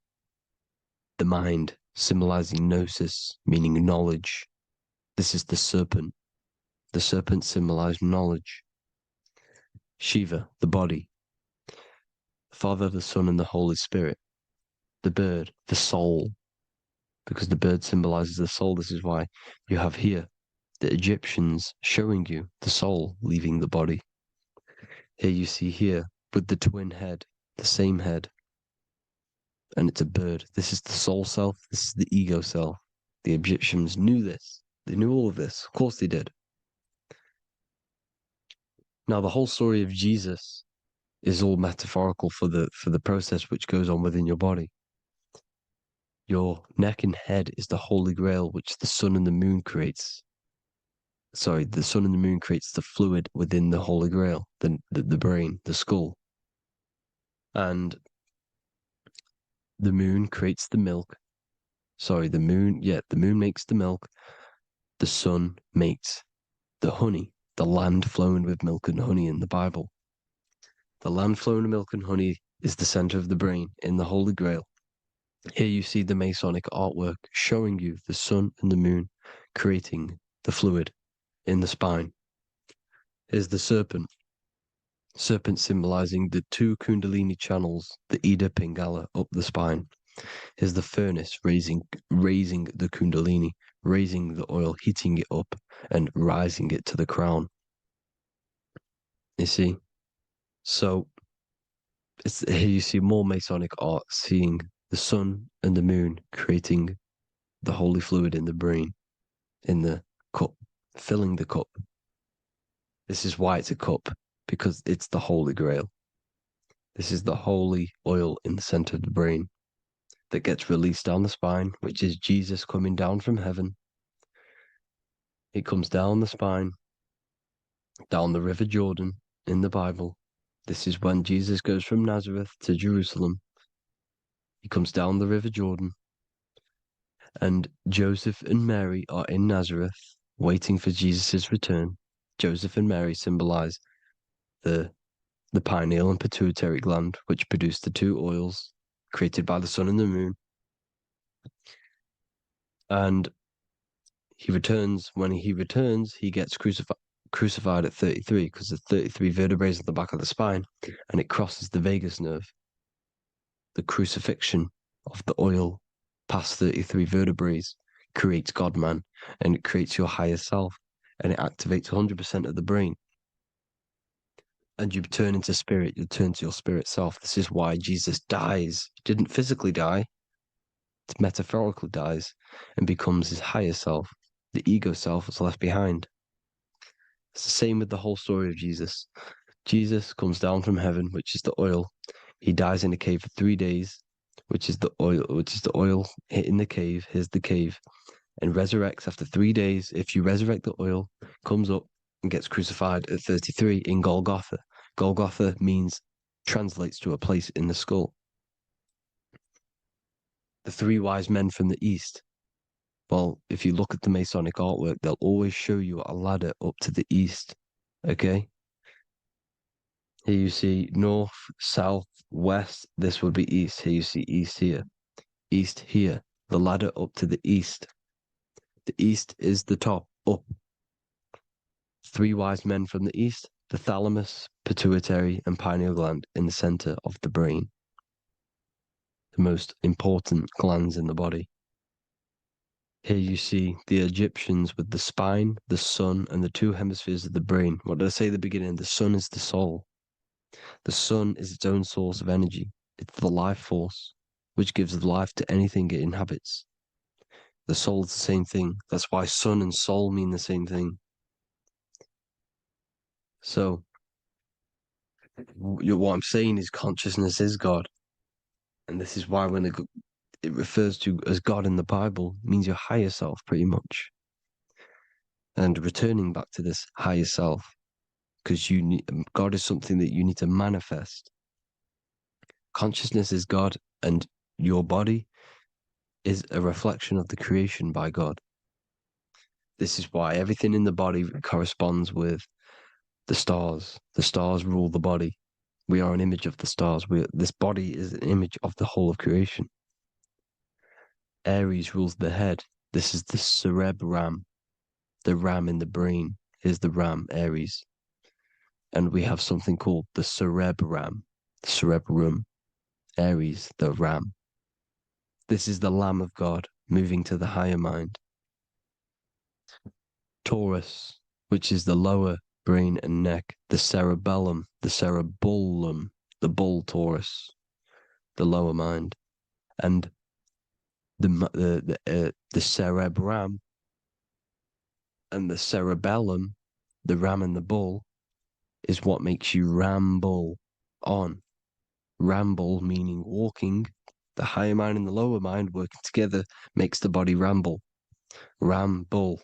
the mind, symbolizing gnosis, meaning knowledge. This is the serpent. The serpent symbolized knowledge. Shiva, the body. Father, the Son, and the Holy Spirit. The bird, the soul, because the bird symbolizes the soul. This is why you have here the Egyptians showing you the soul leaving the body. Here you see here with the twin head, the same head, and it's a bird. This is the soul self. This is the ego self. The Egyptians knew this. They knew all of this. Of course they did. Now, the whole story of Jesus is all metaphorical for the process which goes on within your body. Your neck and head is the Holy Grail, which the sun and the moon creates. Sorry, the sun and the moon creates the fluid within the Holy Grail, the brain, the skull. And the moon creates the milk. Sorry, the moon makes the milk. The sun makes the honey, the land flowing with milk and honey in the Bible. The land flowing with milk and honey is the center of the brain in the Holy Grail. Here you see the Masonic artwork showing you the sun and the moon creating the fluid in the spine. Here's the serpent. Serpent symbolizing the two Kundalini channels, the Ida Pingala up the spine. Here's the furnace raising the Kundalini, raising the oil, heating it up, and rising it to the crown. You see? So Here you see more Masonic art, seeing the sun and the moon creating the holy fluid in the brain, in the cup, filling the cup. This is why it's a cup, because it's the Holy Grail. This is the holy oil in the center of the brain that gets released down the spine, which is Jesus coming down from heaven. It comes down the spine, down the River Jordan in the Bible. This is when Jesus goes from Nazareth to Jerusalem. He comes down the River Jordan, and Joseph and Mary are in Nazareth waiting for Jesus' return. Joseph and Mary symbolize the pineal and pituitary gland, which produce the two oils created by the sun and the moon. And he returns. When he returns, he gets crucified at 33, because there's 33 vertebrae at the back of the spine, and it crosses the vagus nerve. The crucifixion of the oil past 33 vertebrae creates God-man, and it creates your higher self, and it activates 100% of the brain. And you turn into spirit, you turn to your spirit self. This is why Jesus dies. He didn't physically die, it metaphorically dies and becomes his higher self. The ego self is left behind. It's the same with the whole story of Jesus. Jesus comes down from heaven, which is the oil. He dies in a cave for 3 days, which is the oil in the cave. Here's the cave, and resurrects after 3 days. If you resurrect the oil, comes up and gets crucified at 33 in Golgotha. Golgotha translates to a place in the skull. The three wise men from the east. Well, if you look at the Masonic artwork, they'll always show you a ladder up to the east. Okay? Here you see north, south, west. This would be east. Here you see east here. East here. The ladder up to the east. The east is the top, up. Three wise men from the east. The thalamus, pituitary, and pineal gland in the center of the brain. The most important glands in the body. Here you see the Egyptians with the spine, the sun, and the two hemispheres of the brain. What did I say at the beginning? The sun is the soul. The sun is its own source of energy. It's the life force, which gives life to anything it inhabits. The soul is the same thing. That's why sun and soul mean the same thing. So, what I'm saying is consciousness is God. And this is why when it refers to as God in the Bible, means your higher self, pretty much. And returning back to this higher self, because God is something that you need to manifest. Consciousness is God, and your body is a reflection of the creation by God. This is why everything in the body corresponds with the stars. The stars rule the body. We are an image of the stars. This body is an image of the whole of creation. Aries rules the head. This is the cerebrum, the ram in the brain. Here's the ram, Aries. And we have something called the cerebrum, Aries, the ram. This is the Lamb of God moving to the higher mind. Taurus, which is the lower brain and neck, the cerebellum, the bull Taurus, the lower mind, and the cerebrum and the cerebellum, the ram and the bull, is what makes you ramble on. Ramble meaning walking. The higher mind and the lower mind working together makes the body ramble. Ramble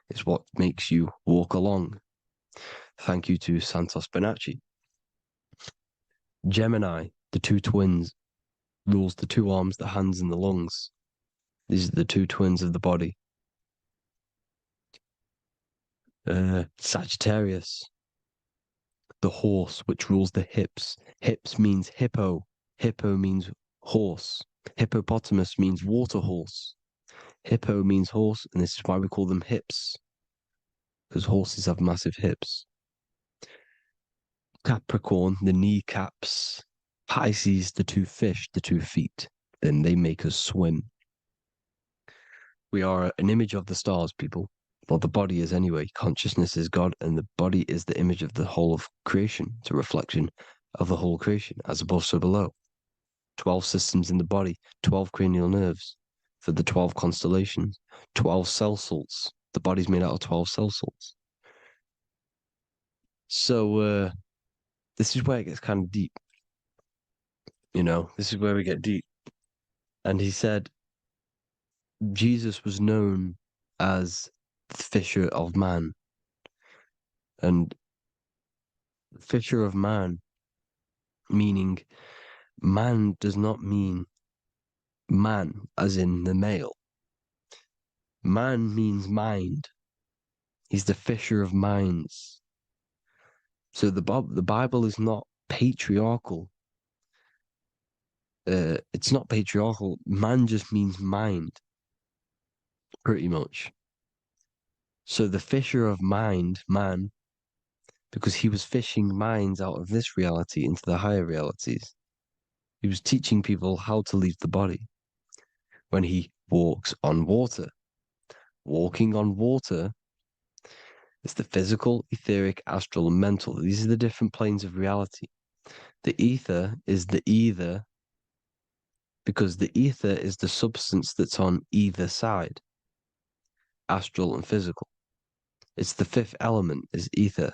is what makes you walk along. Thank you to Santos Bonacci. Gemini, the two twins, rules the two arms, the hands, and the lungs. These are the two twins of the body. Sagittarius, the horse, which rules the hips. Hips means hippo. Hippo means horse. Hippopotamus means water horse. Hippo means horse, and this is why we call them hips, because horses have massive hips. Capricorn, the kneecaps. Pisces, the two fish, the 2 feet. Then they make us swim. We are an image of the stars, people. Well, the body is anyway. Consciousness is God, and the body is the image of the whole of creation. It's a reflection of the whole creation, as above, so below. 12 systems in the body, 12 cranial nerves for the 12 constellations, 12 cell salts. The body's made out of 12 cell salts. So this is where it gets kind of deep. This is where we get deep. And he said Jesus was known as the fisher of man. And fisher of man, meaning man does not mean man as in the male. Man means mind. He's the fisher of minds. So the Bible is not patriarchal. It's not patriarchal. Man just means mind, pretty much. So the fisher of mind, man, because he was fishing minds out of this reality into the higher realities. He was teaching people how to leave the body when he walks on water. Walking on water is the physical, etheric, astral, and mental. These are the different planes of reality. The ether is the either, because the ether is the substance that's on either side, astral and physical. It's the fifth element, is ether.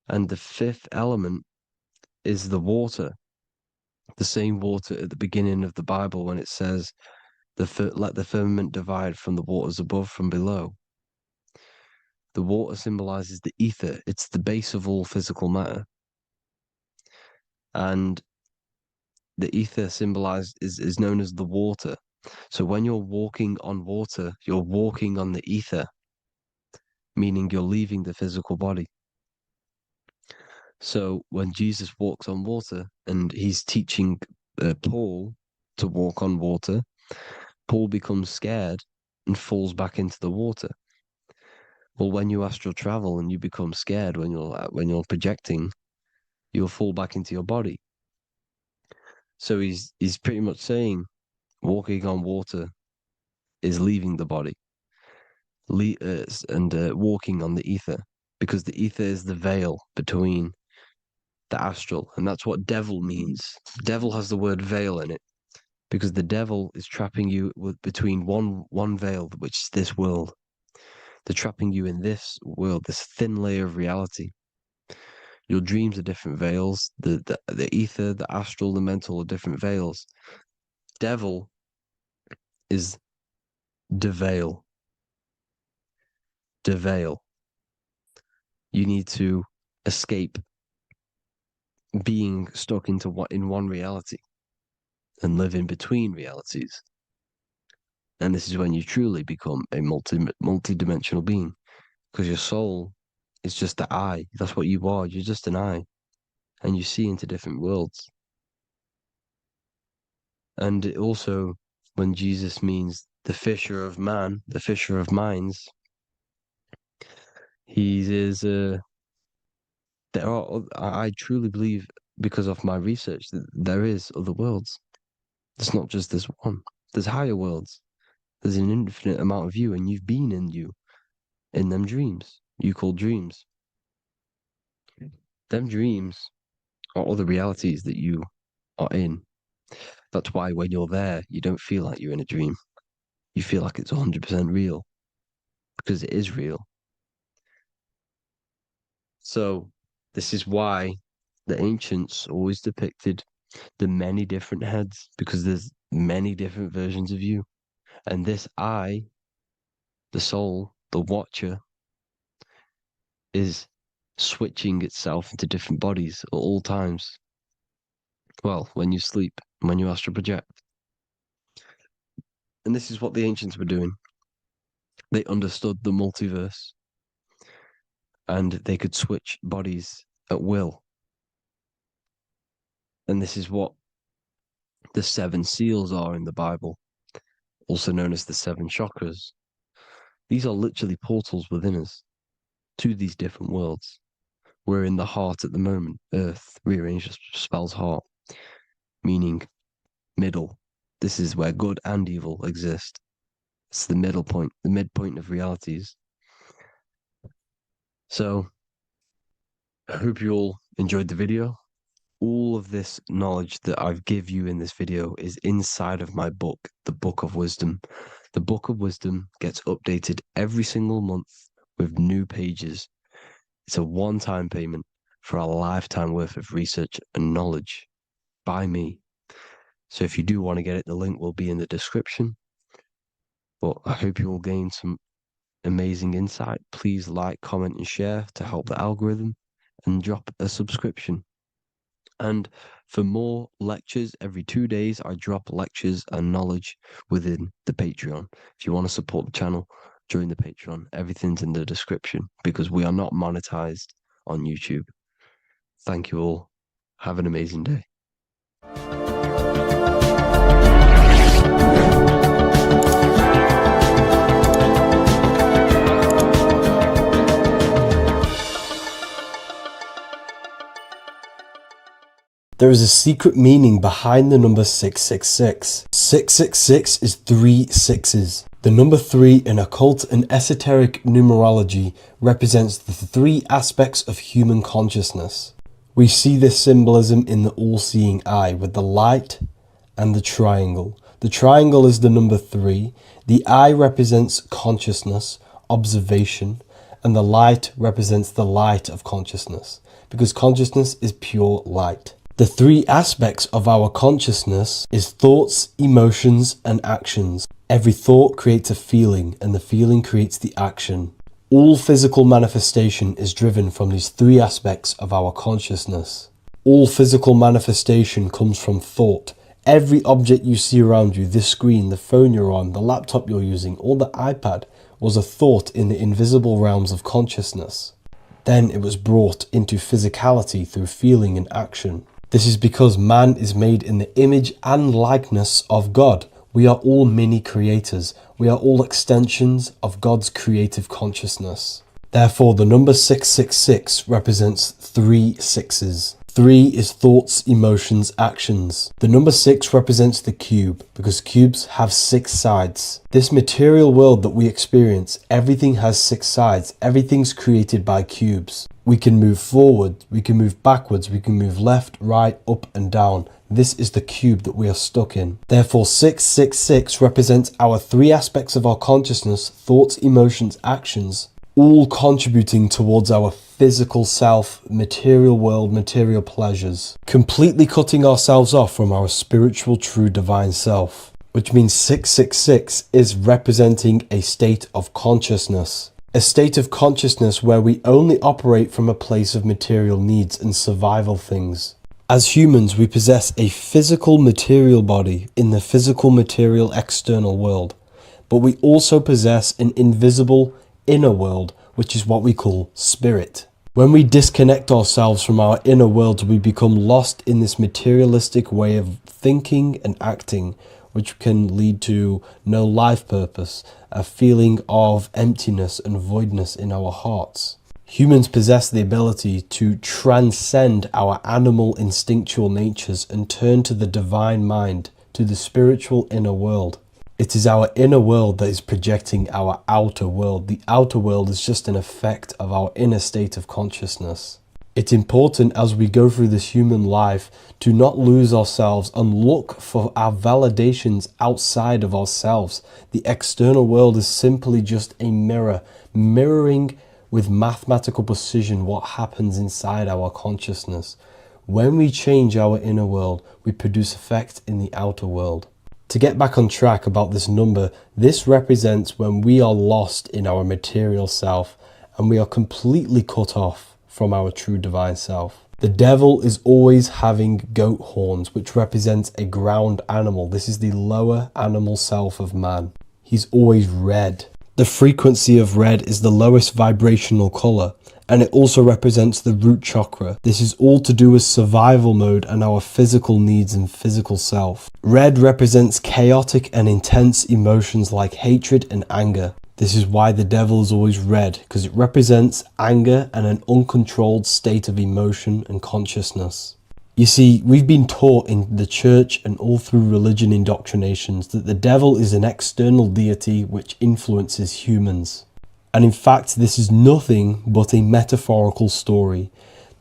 And the fifth element is the water. The same water at the beginning of the Bible when it says, let the firmament divide from the waters above from below. The water symbolizes the ether. It's the base of all physical matter. And the ether symbolized is known as the water. So when you're walking on water, you're walking on the ether, meaning you're leaving the physical body. So when Jesus walks on water and he's teaching Paul to walk on water, Paul becomes scared and falls back into the water. Well, when you astral travel and you become scared when you're projecting, you'll fall back into your body. So he's pretty much saying walking on water is leaving the body, and walking on the ether, because the ether is the veil between the astral, and that's what devil means. Devil has the word veil in it, because the devil is trapping you between one veil, which is this world. They're trapping you in this world, this thin layer of reality. Your dreams are different veils. The ether, the astral, the mental are different veils. Devil is deveil. Deveil. You need to escape being stuck in one reality and live in between realities. And this is when you truly become a multi-dimensional being, because your soul is just the eye. That's what you are. You're just an eye, and you see into different worlds. And it also, when Jesus means the fisher of man, the fisher of minds, he is. I truly believe, because of my research, that there is other worlds. It's not just this one. There's higher worlds. There's an infinite amount of you, and you've been in them dreams you call dreams. Them dreams are other realities that you are in. That's why when you're there, you don't feel like you're in a dream. You feel like it's 100% real, because it is real. So this is why the ancients always depicted the many different heads, because there's many different versions of you. And this I, the soul, the watcher, is switching itself into different bodies at all times. Well, when you sleep, when you astral project. And this is what the ancients were doing. They understood the multiverse, and they could switch bodies at will. And this is what the 7 seals are in the Bible, also known as the 7 chakras. These are literally portals within us to these different worlds. We're in the heart at the moment. Earth rearranged spells heart, meaning middle. This is where good and evil exist. It's the middle point, the midpoint of realities. So I hope you all enjoyed the video. All of this knowledge that I've give you in this video is inside of my book, the Book of Wisdom. The Book of Wisdom gets updated every single month with new pages. It's a one-time payment for a lifetime worth of research and knowledge by me. So if you do want to get it, the link will be in the description. But I hope you will gain some amazing insight. Please like, comment, and share to help the algorithm, and drop a subscription. And for more lectures, every 2 days, I drop lectures and knowledge within the Patreon. If you want to support the channel, join the Patreon. Everything's in the description because we are not monetized on YouTube. Thank you all. Have an amazing day. There is a secret meaning behind the number 666. 666 is 3 sixes. The number 3 in occult and esoteric numerology represents the 3 aspects of human consciousness. We see this symbolism in the all-seeing eye with the light and the triangle. The triangle is the number 3. The eye represents consciousness, observation, and the light represents the light of consciousness, because consciousness is pure light. The 3 aspects of our consciousness is thoughts, emotions, and actions. Every thought creates a feeling, and the feeling creates the action. All physical manifestation is driven from these 3 aspects of our consciousness. All physical manifestation comes from thought. Every object you see around you, this screen, the phone you're on, the laptop you're using, or the iPad, was a thought in the invisible realms of consciousness. Then it was brought into physicality through feeling and action. This is because man is made in the image and likeness of God. We are all mini creators. We are all extensions of God's creative consciousness. Therefore, the number 666 represents 3 sixes. 3 is thoughts, emotions, actions. The number 6 represents the cube, because cubes have 6 sides. This material world that we experience, everything has 6 sides. Everything's created by cubes. We can move forward, we can move backwards, we can move left, right, up and down. This is the cube that we are stuck in. Therefore, 666 represents our 3 aspects of our consciousness, thoughts, emotions, actions, all contributing towards our physical self, material world, material pleasures, completely cutting ourselves off from our spiritual, true, divine self, which means 666 is representing a state of consciousness. A state of consciousness where we only operate from a place of material needs and survival things. As humans, we possess a physical material body in the physical material external world, but we also possess an invisible inner world, which is what we call spirit. When we disconnect ourselves from our inner world, we become lost in this materialistic way of thinking and acting, which can lead to no life purpose, a feeling of emptiness and voidness in our hearts. Humans possess the ability to transcend our animal instinctual natures and turn to the divine mind, to the spiritual inner world. It is our inner world that is projecting our outer world. The outer world is just an effect of our inner state of consciousness. It's important as we go through this human life to not lose ourselves and look for our validations outside of ourselves. The external world is simply just a mirror, mirroring with mathematical precision what happens inside our consciousness. When we change our inner world, we produce effect in the outer world. To get back on track about this number, this represents when we are lost in our material self and we are completely cut off from our true divine self. The devil is always having goat horns, which represents a ground animal. This is the lower animal self of man. He's always red. The frequency of red is the lowest vibrational color, and it also represents the root chakra. This is all to do with survival mode and our physical needs and physical self. Red represents chaotic and intense emotions like hatred and anger. This is why the devil is always red, because it represents anger and an uncontrolled state of emotion and consciousness. You see, we've been taught in the church and all through religion indoctrinations that the devil is an external deity which influences humans. And in fact, this is nothing but a metaphorical story.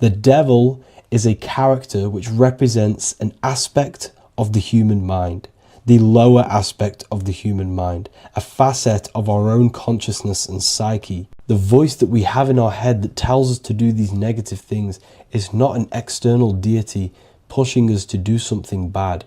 The devil is a character which represents an aspect of the human mind, the lower aspect of the human mind, a facet of our own consciousness and psyche. The voice that we have in our head that tells us to do these negative things is not an external deity pushing us to do something bad.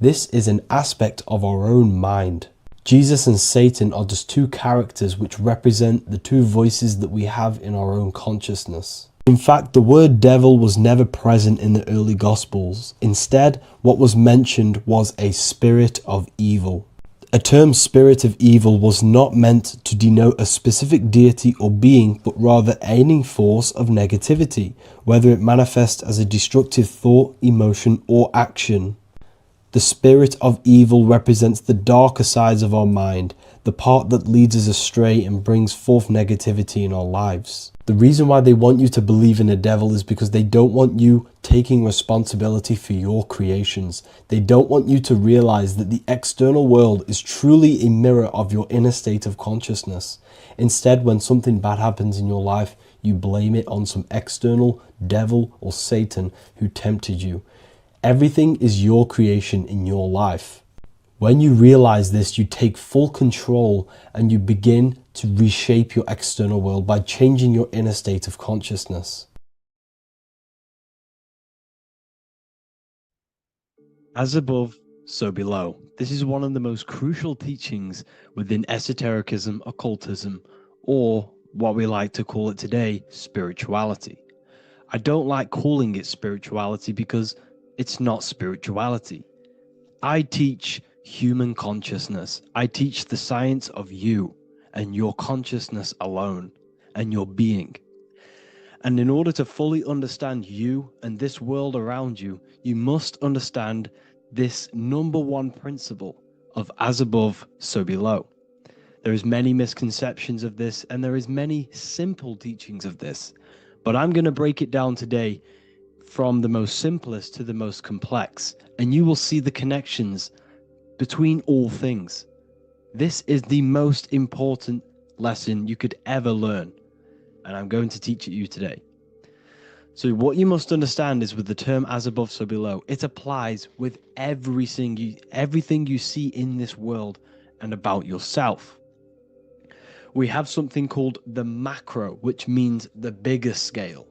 This is an aspect of our own mind. Jesus and Satan are just two characters which represent the two voices that we have in our own consciousness. In fact, the word devil was never present in the early Gospels. Instead, what was mentioned was a spirit of evil. A term spirit of evil was not meant to denote a specific deity or being, but rather any force of negativity, whether it manifests as a destructive thought, emotion, or action. The spirit of evil represents the darker sides of our mind, the part that leads us astray and brings forth negativity in our lives. The reason why they want you to believe in a devil is because they don't want you taking responsibility for your creations. They don't want you to realize that the external world is truly a mirror of your inner state of consciousness. Instead, when something bad happens in your life, you blame it on some external devil or Satan who tempted you. Everything is your creation in your life. When you realize this, you take full control and you begin to reshape your external world by changing your inner state of consciousness. As above, so below. This is one of the most crucial teachings within esotericism, occultism, or what we like to call it today, spirituality. I don't like calling it spirituality because it's not spirituality. I teach human consciousness. I teach the science of you and your consciousness alone and your being. And in order to fully understand you and this world around you, you must understand this number one principle of as above, so below. There is many misconceptions of this, and there is many simple teachings of this, but I'm going to break it down today from the most simplest to the most complex, and you will see the connections between all things. This is the most important lesson you could ever learn, and I'm going to teach it you today. So what you must understand is with the term as above, so below, it applies with everything you see in this world and about yourself. We have something called the macro, which means the bigger scale.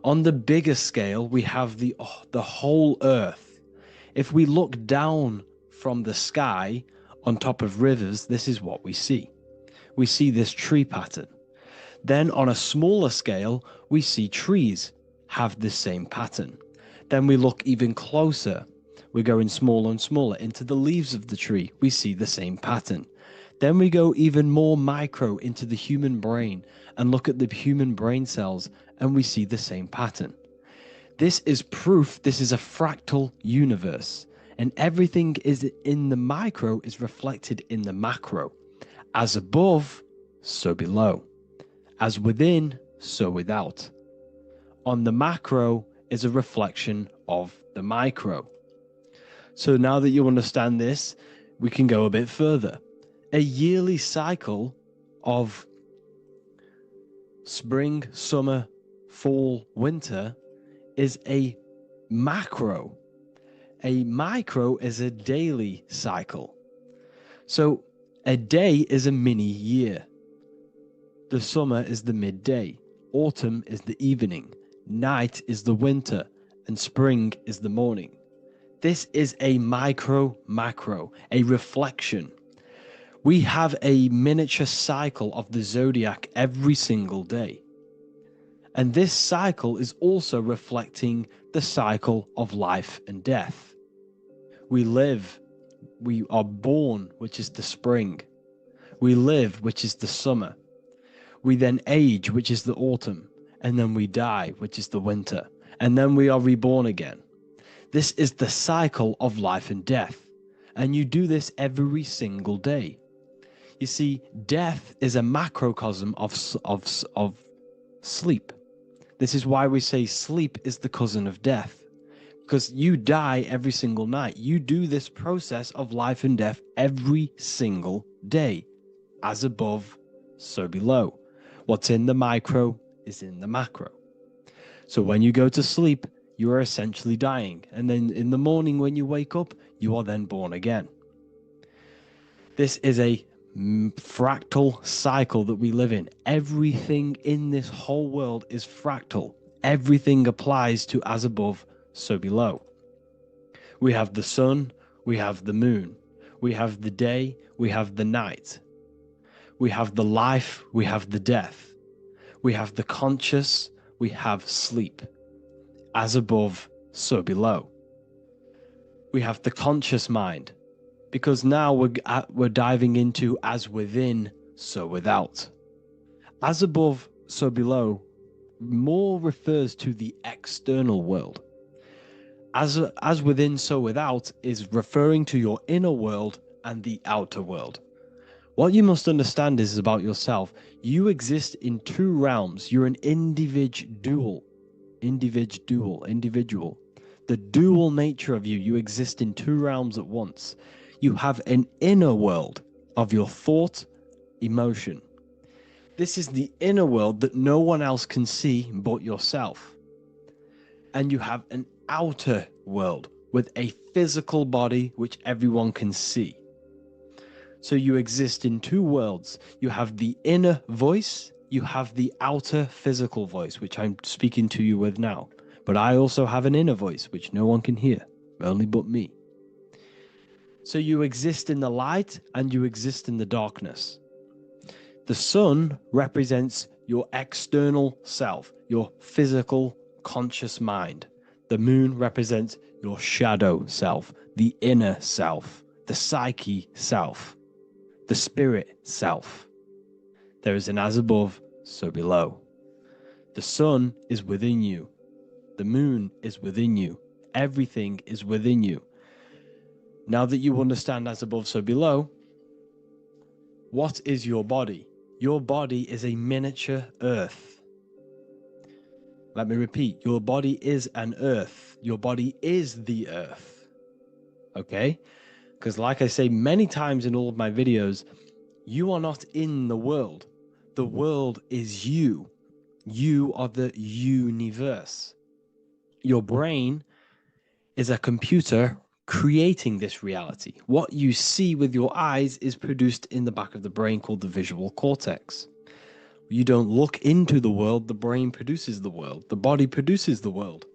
On the bigger scale, we have the whole earth. If we look down from the sky on top of rivers, this is what we see. We see this tree pattern. Then on a smaller scale, we see trees have the same pattern. Then we look even closer. We're going smaller and smaller into the leaves of the tree. We see the same pattern. Then we go even more micro into the human brain and look at the human brain cells, and we see the same pattern. This is proof this is a fractal universe, and everything is in the micro is reflected in the macro. As above, so below. As within, so without. On the macro is a reflection of the micro. So now that you understand this, we can go a bit further. A yearly cycle of spring, summer, fall, winter is a macro. A micro is a daily cycle. So a day is a mini year. The summer is the midday. Autumn is the evening. Night is the winter. And spring is the morning. This is a macro, a reflection. We have a miniature cycle of the zodiac every single day. And this cycle is also reflecting the cycle of life and death. We live, we are born, which is the spring. We live, which is the summer. We then age, which is the autumn. And then we die, which is the winter. And then we are reborn again. This is the cycle of life and death. And you do this every single day. You see, death is a macrocosm of sleep. This is why we say sleep is the cousin of death. Because you die every single night. You do this process of life and death every single day. As above, so below. What's in the micro is in the macro. So when you go to sleep, you are essentially dying. And then in the morning when you wake up, you are then born again. This is a fractal cycle that we live in. Everything in this whole world is fractal. Everything applies to as above, so below. We have the sun, we have the moon, we have the day, we have the night. We have the life, we have the death. We have the conscious, we have sleep. As above, so below. We have the conscious mind, because now we're diving into as within, so without. As above, so below more refers to the external world. As within, so without is referring to your inner world and the outer world. What you must understand is about yourself. You exist in two realms. You're an individual. The dual nature of you exist in two realms at once. You have an inner world of your thought, emotion. This is the inner world that no one else can see but yourself. And you have an outer world with a physical body which everyone can see. So you exist in two worlds. You have the inner voice, you have the outer physical voice, which I'm speaking to you with now. But I also have an inner voice, which no one can hear, only but me. So you exist in the light and you exist in the darkness. The sun represents your external self, your physical, conscious mind. The moon represents your shadow self, the inner self, the psyche self, the spirit self. There is an as above, so below. The sun is within you. The moon is within you. Everything is within you. Now that you understand as above, so below, what is your body? Your body is a miniature earth. Let me repeat, your body is an earth. Your body is the earth. Okay? Because like I say many times in all of my videos, you are not in the world. The world is you. You are the universe. Your brain is a computer creating this reality. What you see with your eyes is produced in the back of the brain called the visual cortex. You don't look into the world, the brain produces the world. The body produces the world.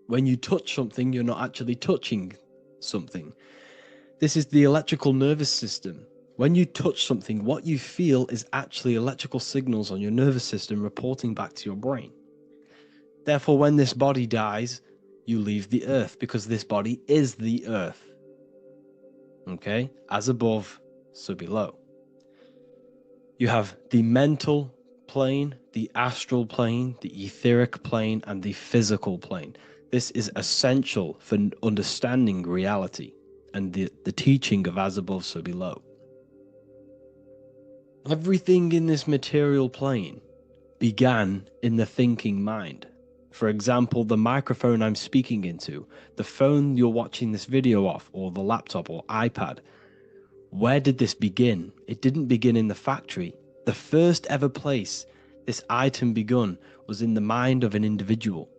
When you touch something, you're not actually touching something. This is the electrical nervous system. When you touch something, what you feel is actually electrical signals on your nervous system reporting back to your brain. Therefore, when this body dies, you leave the earth because this body is the earth. Okay? As above, so below. You have the mental plane, the astral plane, the etheric plane, and the physical plane. This is essential for understanding reality and the teaching of as above, so below. Everything in this material plane began in the thinking mind. For example, the microphone I'm speaking into, the phone you're watching this video off, or the laptop or iPad. Where did this begin? It didn't begin in the factory. The first ever place this item begun was in the mind of an individual.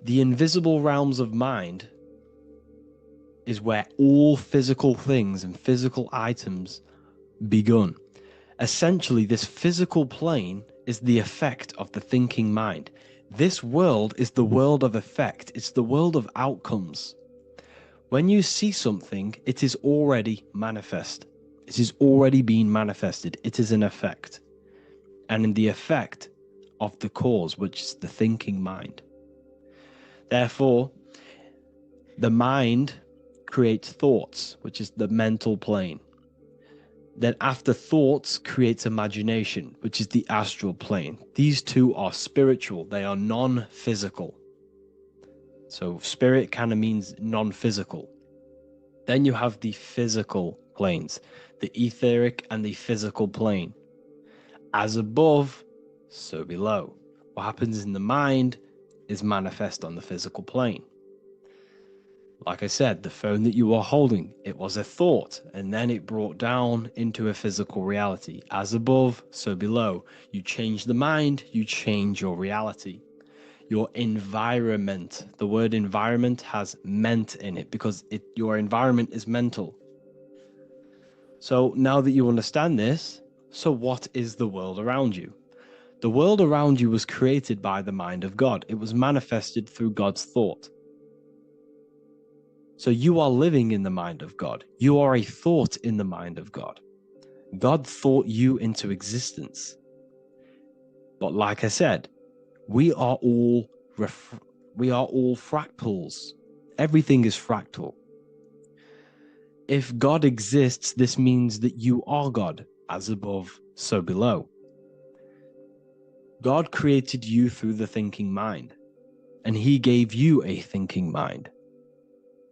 The invisible realms of mind is where all physical things and physical items begun. Essentially, this physical plane is the effect of the thinking mind. This world is the world of effect. It's the world of outcomes. When you see something, it is already manifest. It is already being manifested. It is an effect. And in the effect of the cause, which is the thinking mind. Therefore, the mind creates thoughts, which is the mental plane. Then after thoughts creates imagination, which is the astral plane. These two are spiritual. They are non-physical. So spirit kind of means non-physical. Then you have the physical planes, the etheric and the physical plane. As above, so below. What happens in the mind is manifest on the physical plane. Like I said, the phone that you are holding, it was a thought, and then it brought down into a physical reality. As above, so below. You change the mind, you change your reality. your environment. The word environment has ment in it because your environment is mental. So now that you understand this, so what is the world around you? The world around you was created by the mind of God. It was manifested through God's thought. So you are living in the mind of God. You are a thought in the mind of God. God thought you into existence. But like I said, we are all fractals. Everything is fractal. If God exists, this means that you are God, as above, so below. God created you through the thinking mind, and he gave you a thinking mind.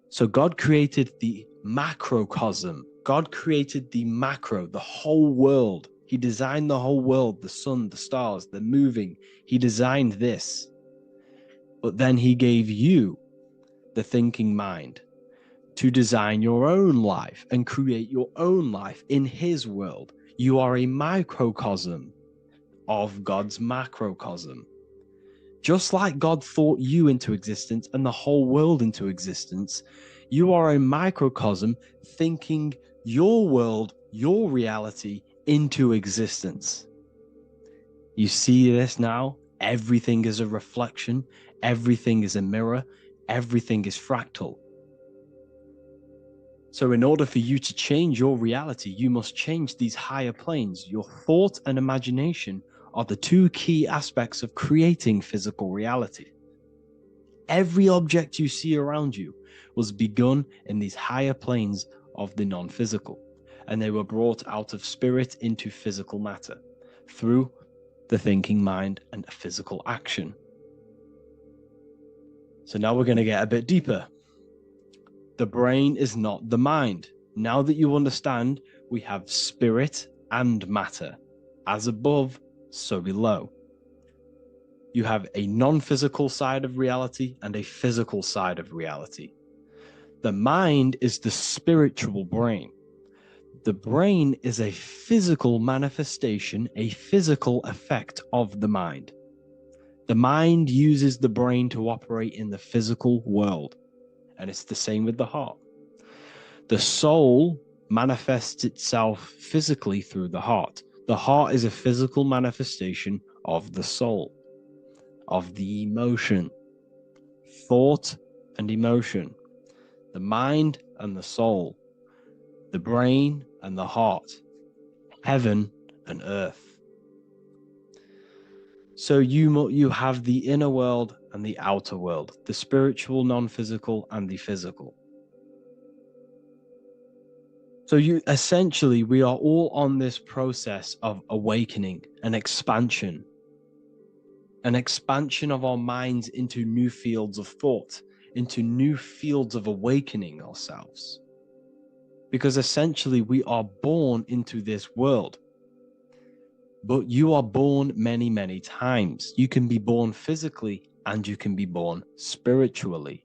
So God created the macrocosm. God created the macro, the whole world. He designed the whole world, the sun, the stars, the moving. He designed this. But then he gave you the thinking mind to design your own life and create your own life in his world. You are a microcosm of God's macrocosm. Just like God thought you into existence and the whole world into existence, you are a microcosm thinking your world, your reality into existence. You see this now? Everything is a reflection. Everything is a mirror. Everything is fractal. So in order for you to change your reality, you must change these higher planes. Your thought and imagination are the two key aspects of creating physical reality. Every object you see around you was begun in these higher planes of the non-physical, and they were brought out of spirit into physical matter through the thinking mind and physical action. So now we're going to get a bit deeper. The brain is not the mind. Now that you understand, we have spirit and matter, as above, so below. You have a non-physical side of reality and a physical side of reality. The mind is the spiritual brain. The brain is a physical manifestation, a physical effect of the mind. The mind uses the brain to operate in the physical world, and it's the same with the heart. The soul manifests itself physically through the heart. The heart is a physical manifestation of the soul, of the emotion, thought and emotion, the mind and the soul, the brain and the heart, heaven and earth. So you have the inner world and the outer world, the spiritual, non-physical, and the physical. So we are all on this process of awakening, an expansion of our minds into new fields of thought, into new fields of awakening ourselves. Because essentially we are born into this world, but you are born many, many times. You can be born physically and you can be born spiritually.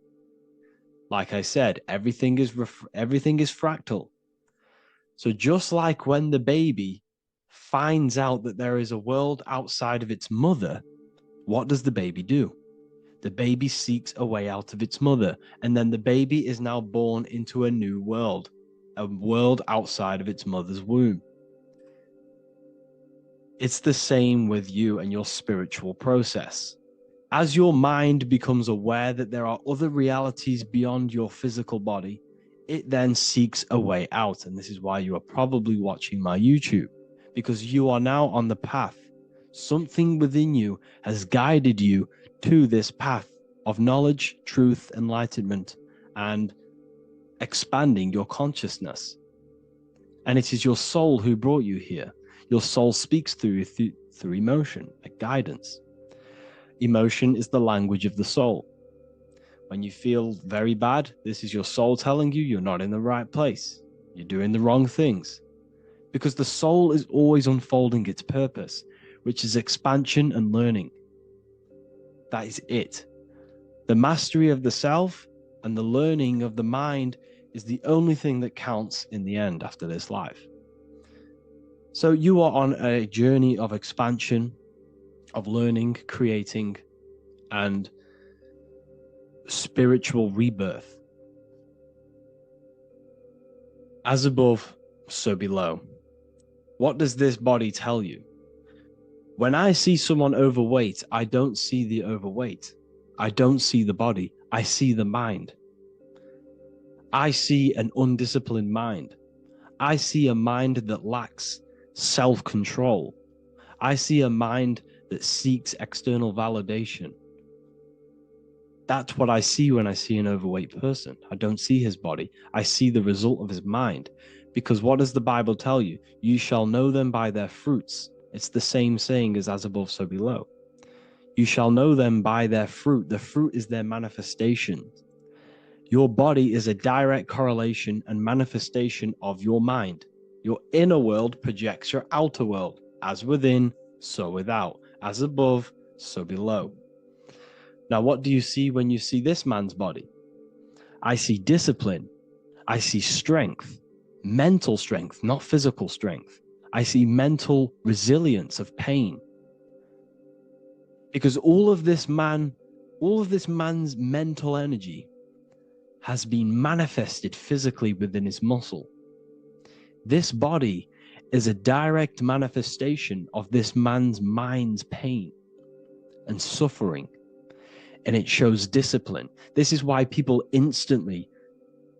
Like I said, everything is fractal. So just like when the baby finds out that there is a world outside of its mother, what does the baby do? The baby seeks a way out of its mother, and then the baby is now born into a new world, a world outside of its mother's womb. It's the same with you and your spiritual process. As your mind becomes aware that there are other realities beyond your physical body, it then seeks a way out. And this is why you are probably watching my YouTube, because you are now on the path. Something within you has guided you to this path of knowledge, truth, enlightenment, and expanding your consciousness. And it is your soul who brought you here. Your soul speaks through emotion, a guidance. Emotion is the language of the soul. When you feel very bad, this is your soul telling you you're not in the right place. You're doing the wrong things. Because the soul is always unfolding its purpose, which is expansion and learning. That is it. The mastery of the self and the learning of the mind is the only thing that counts in the end after this life. So you are on a journey of expansion, of learning, creating, and spiritual rebirth. As above, so below. What does this body tell you? When I see someone overweight, I don't see the overweight. I don't see the body. I see the mind. I see an undisciplined mind. I see a mind that lacks self-control. I see a mind that seeks external validation. That's what I see when I see an overweight person. I don't see his body. I see the result of his mind. Because what does the Bible tell you? You shall know them by their fruits. It's the same saying as above, so below. You shall know them by their fruit. The fruit is their manifestation. Your body is a direct correlation and manifestation of your mind. Your inner world projects your outer world. As within, so without. As above, so below. Now, what do you see when you see this man's body? I see discipline. I see strength, mental strength, not physical strength. I see mental resilience of pain. Because all of this man's mental energy has been manifested physically within his muscle. This body is a direct manifestation of this man's mind's pain and suffering. And it shows discipline. This is why people instantly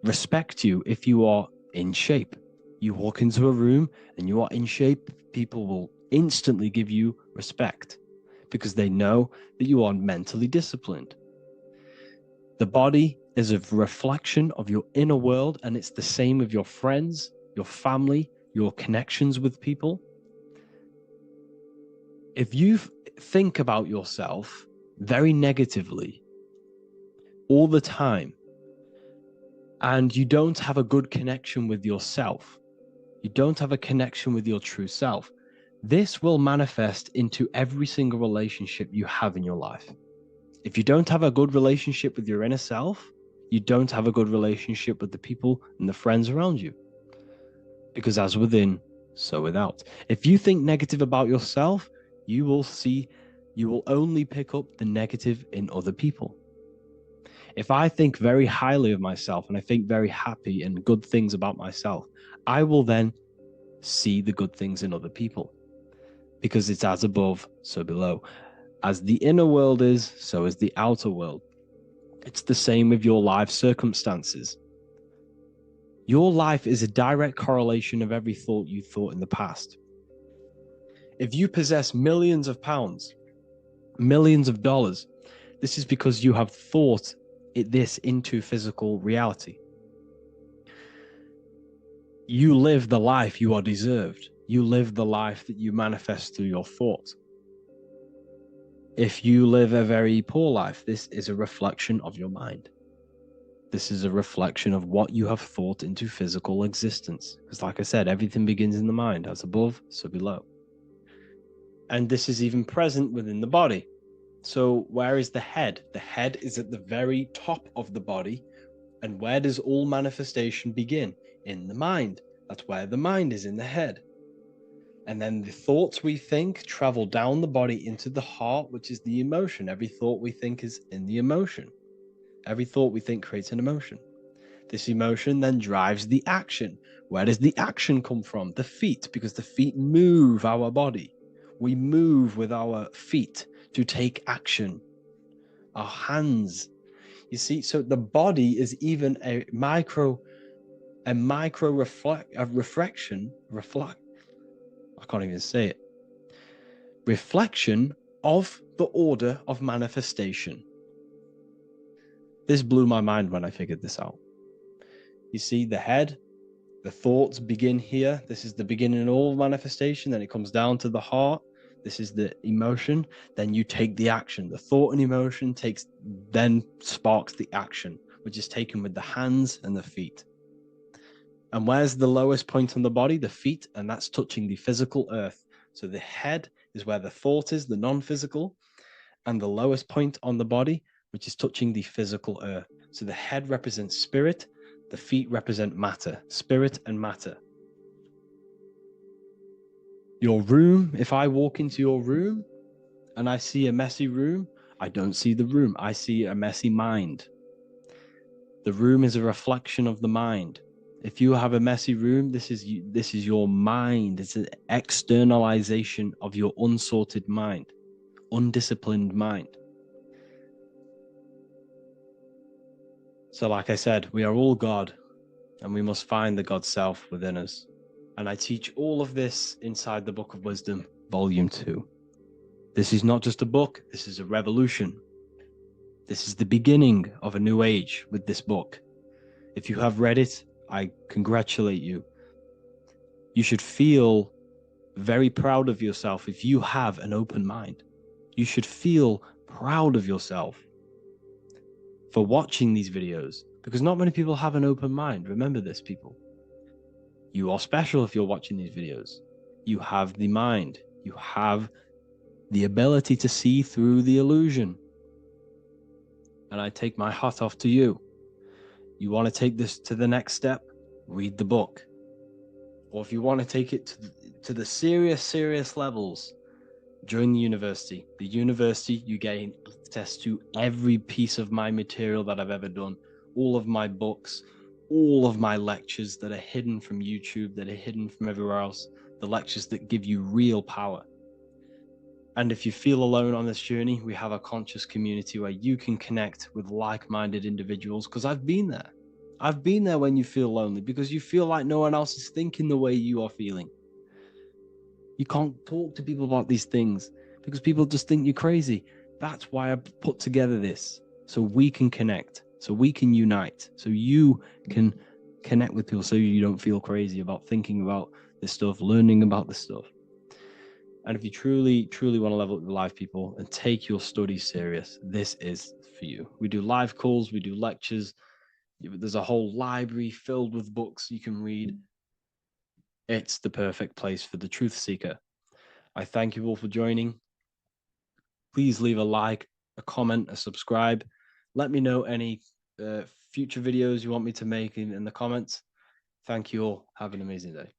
respect you if you are in shape. You walk into a room and you are in shape, people will instantly give you respect because they know that you are mentally disciplined. The body is a reflection of your inner world, and it's the same with your friends, your family, your connections with people. If you think about yourself very negatively all the time, and you don't have a good connection with yourself, you don't have a connection with your true self, this will manifest into every single relationship you have in your life. If you don't have a good relationship with your inner self, you don't have a good relationship with the people and the friends around you. Because as within, so without. If you think negative about yourself, you will only pick up the negative in other people. If I think very highly of myself and I think very happy and good things about myself, I will then see the good things in other people. Because it's as above, so below. As the inner world is, so is the outer world. It's the same with your life circumstances. Your life is a direct correlation of every thought you thought in the past. If you possess millions of pounds, millions of dollars, this is because you have thought this into physical reality. You live the life you are deserved. You live the life that you manifest through your thought. If you live a very poor life, this is a reflection of your mind. This is a reflection of what you have thought into physical existence. Because like I said, everything begins in the mind. As above, so below. And this is even present within the body. So where is the head? The head is at the very top of the body. And where does all manifestation begin? In the mind. That's where the mind is, in the head. And then the thoughts we think travel down the body into the heart, which is the emotion. Every thought we think is in the emotion. Every thought we think creates an emotion. This emotion then drives the action. Where does the action come from? The feet, because the feet move our body. We move with our feet to take action. Our hands. You see, so the body is even a micro reflection. I can't even say it. Reflection of the order of manifestation. This blew my mind when I figured this out. You see, the head, the thoughts begin here. This is the beginning of all manifestation. Then it comes down to the heart. This is the emotion. Then you take the action. The thought and emotion then sparks the action, which is taken with the hands and the feet. And where's the lowest point on the body? The feet, and that's touching the physical earth. So the head is where the thought is, the non-physical, and the lowest point on the body, which is touching the physical earth. So the head represents spirit, the feet represent matter, spirit and matter. Your room, if I walk into your room and I see a messy room, I don't see the room. I see a messy mind. The room is a reflection of the mind. If you have a messy room, this is your mind. It's an externalization of your unsorted mind, undisciplined mind. So like I said, we are all God, and we must find the God self within us. And I teach all of this inside the Book of Wisdom, Volume 2. This is not just a book, this is a revolution. This is the beginning of a new age with this book. If you have read it, I congratulate you. You should feel very proud of yourself if you have an open mind. You should feel proud of yourself for watching these videos, because not many people have an open mind. Remember this, people. You are special if you're watching these videos. You have the mind. You have the ability to see through the illusion. And I take my hat off to you. You want to take this to the next step? Read the book. Or if you want to take it to the serious levels, join the university. The university, you gain access to every piece of my material that I've ever done, all of my books, all of my lectures that are hidden from YouTube, that are hidden from everywhere else, the lectures that give you real power. And if you feel alone on this journey, we have a conscious community where you can connect with like-minded individuals, because I've been there. I've been there when you feel lonely, because you feel like no one else is thinking the way you are feeling. You can't talk to people about these things because people just think you're crazy. That's why I put together this, so we can connect, so we can unite, so you can connect with people, so you don't feel crazy about thinking about this stuff, learning about this stuff. And if you truly want to level up your life, people, and take your studies serious, this is for you. We do live calls, we do lectures. There's a whole library filled with books you can read. It's the perfect place for the truth seeker. I thank you all for joining. Please leave a like, a comment, a subscribe. Let me know any future videos you want me to make in the comments. Thank you all. Have an amazing day.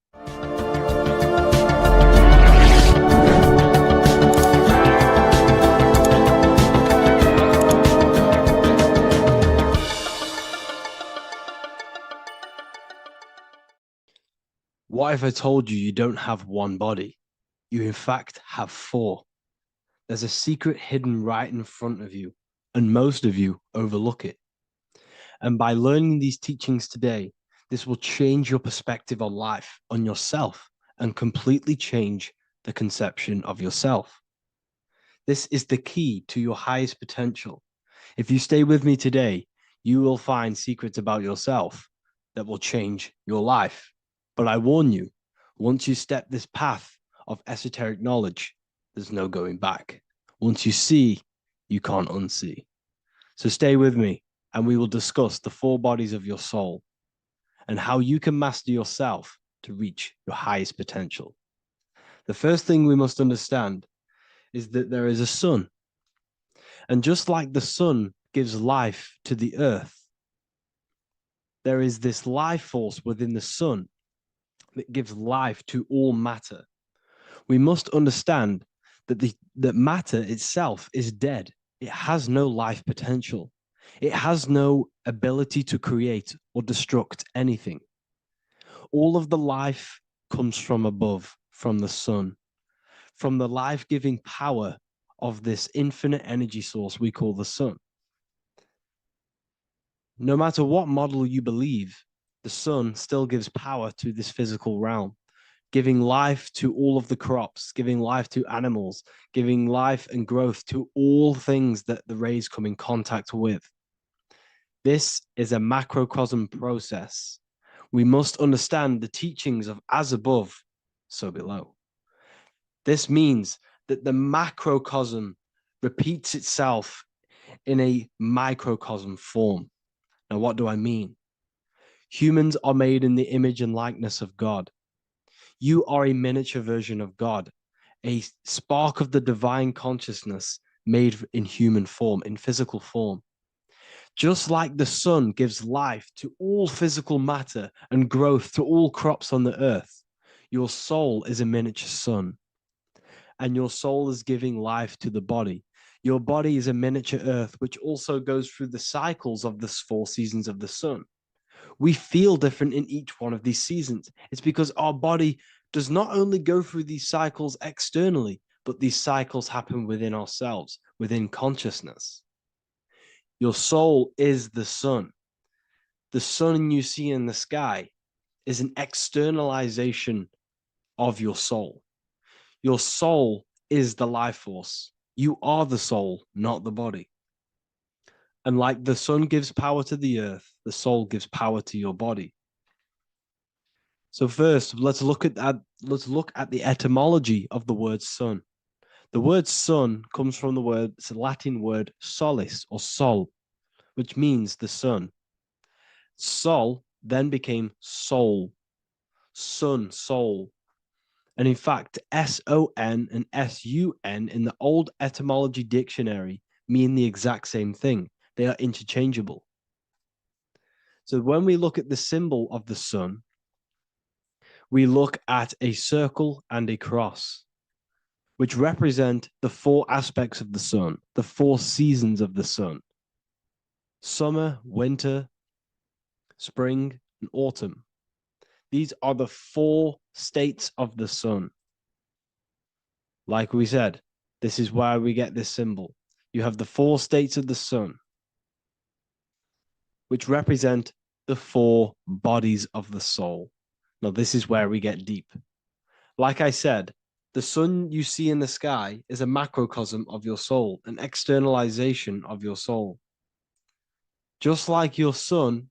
What if I told you you don't have one body? You in fact have four. There's a secret hidden right in front of you, and most of you overlook it. And by learning these teachings today, this will change your perspective on life, on yourself, and completely change the conception of yourself. This is the key to your highest potential. If you stay with me today, you will find secrets about yourself that will change your life. But I warn you, once you step this path of esoteric knowledge, there's no going back. Once you see, you can't unsee. So stay with me, and we will discuss the four bodies of your soul and how you can master yourself to reach your highest potential. The first thing we must understand is that there is a sun. And just like the sun gives life to the earth, there is this life force within the sun that gives life to all matter. We must understand that matter itself is dead. It has no life potential. It has no ability to create or destruct anything. All of the life comes from above, from the sun, from the life-giving power of this infinite energy source we call the sun. No matter what model you believe, the sun still gives power to this physical realm, giving life to all of the crops, giving life to animals, giving life and growth to all things that the rays come in contact with. This is a macrocosm process. We must understand the teachings of as above, so below. This means that the macrocosm repeats itself in a microcosm form. Now, what do I mean? Humans are made in the image and likeness of God. You are a miniature version of God, a spark of the divine consciousness made in human form, in physical form. Just like the sun gives life to all physical matter and growth to all crops on the earth, your soul is a miniature sun. And your soul is giving life to the body. Your body is a miniature Earth, which also goes through the cycles of the 4 seasons of the sun. We feel different in each one of these seasons. It's because our body does not only go through these cycles externally, but these cycles happen within ourselves, within consciousness. Your soul is the sun. The sun you see in the sky is an externalization of your soul. Your soul is the life force. You are the soul, not the body. And like the sun gives power to the earth, the soul gives power to your body. So first, let's look at the etymology of the word sun. The word sun comes from it's a Latin word solis or sol, which means the sun. Sol then became soul, sun, soul. And in fact, S-O-N and S-U-N in the old etymology dictionary mean the exact same thing. They are interchangeable. So when we look at the symbol of the sun, we look at a circle and a cross, which represent the 4 aspects of the sun, the 4 seasons of the sun: summer, winter, spring, and autumn. These are the 4 states of the sun. Like we said, this is why we get this symbol. You have the 4 states of the sun, which represent the 4 bodies of the soul. Now, this is where we get deep. Like I said, the sun you see in the sky is a macrocosm of your soul, an externalization of your soul. Just like your sun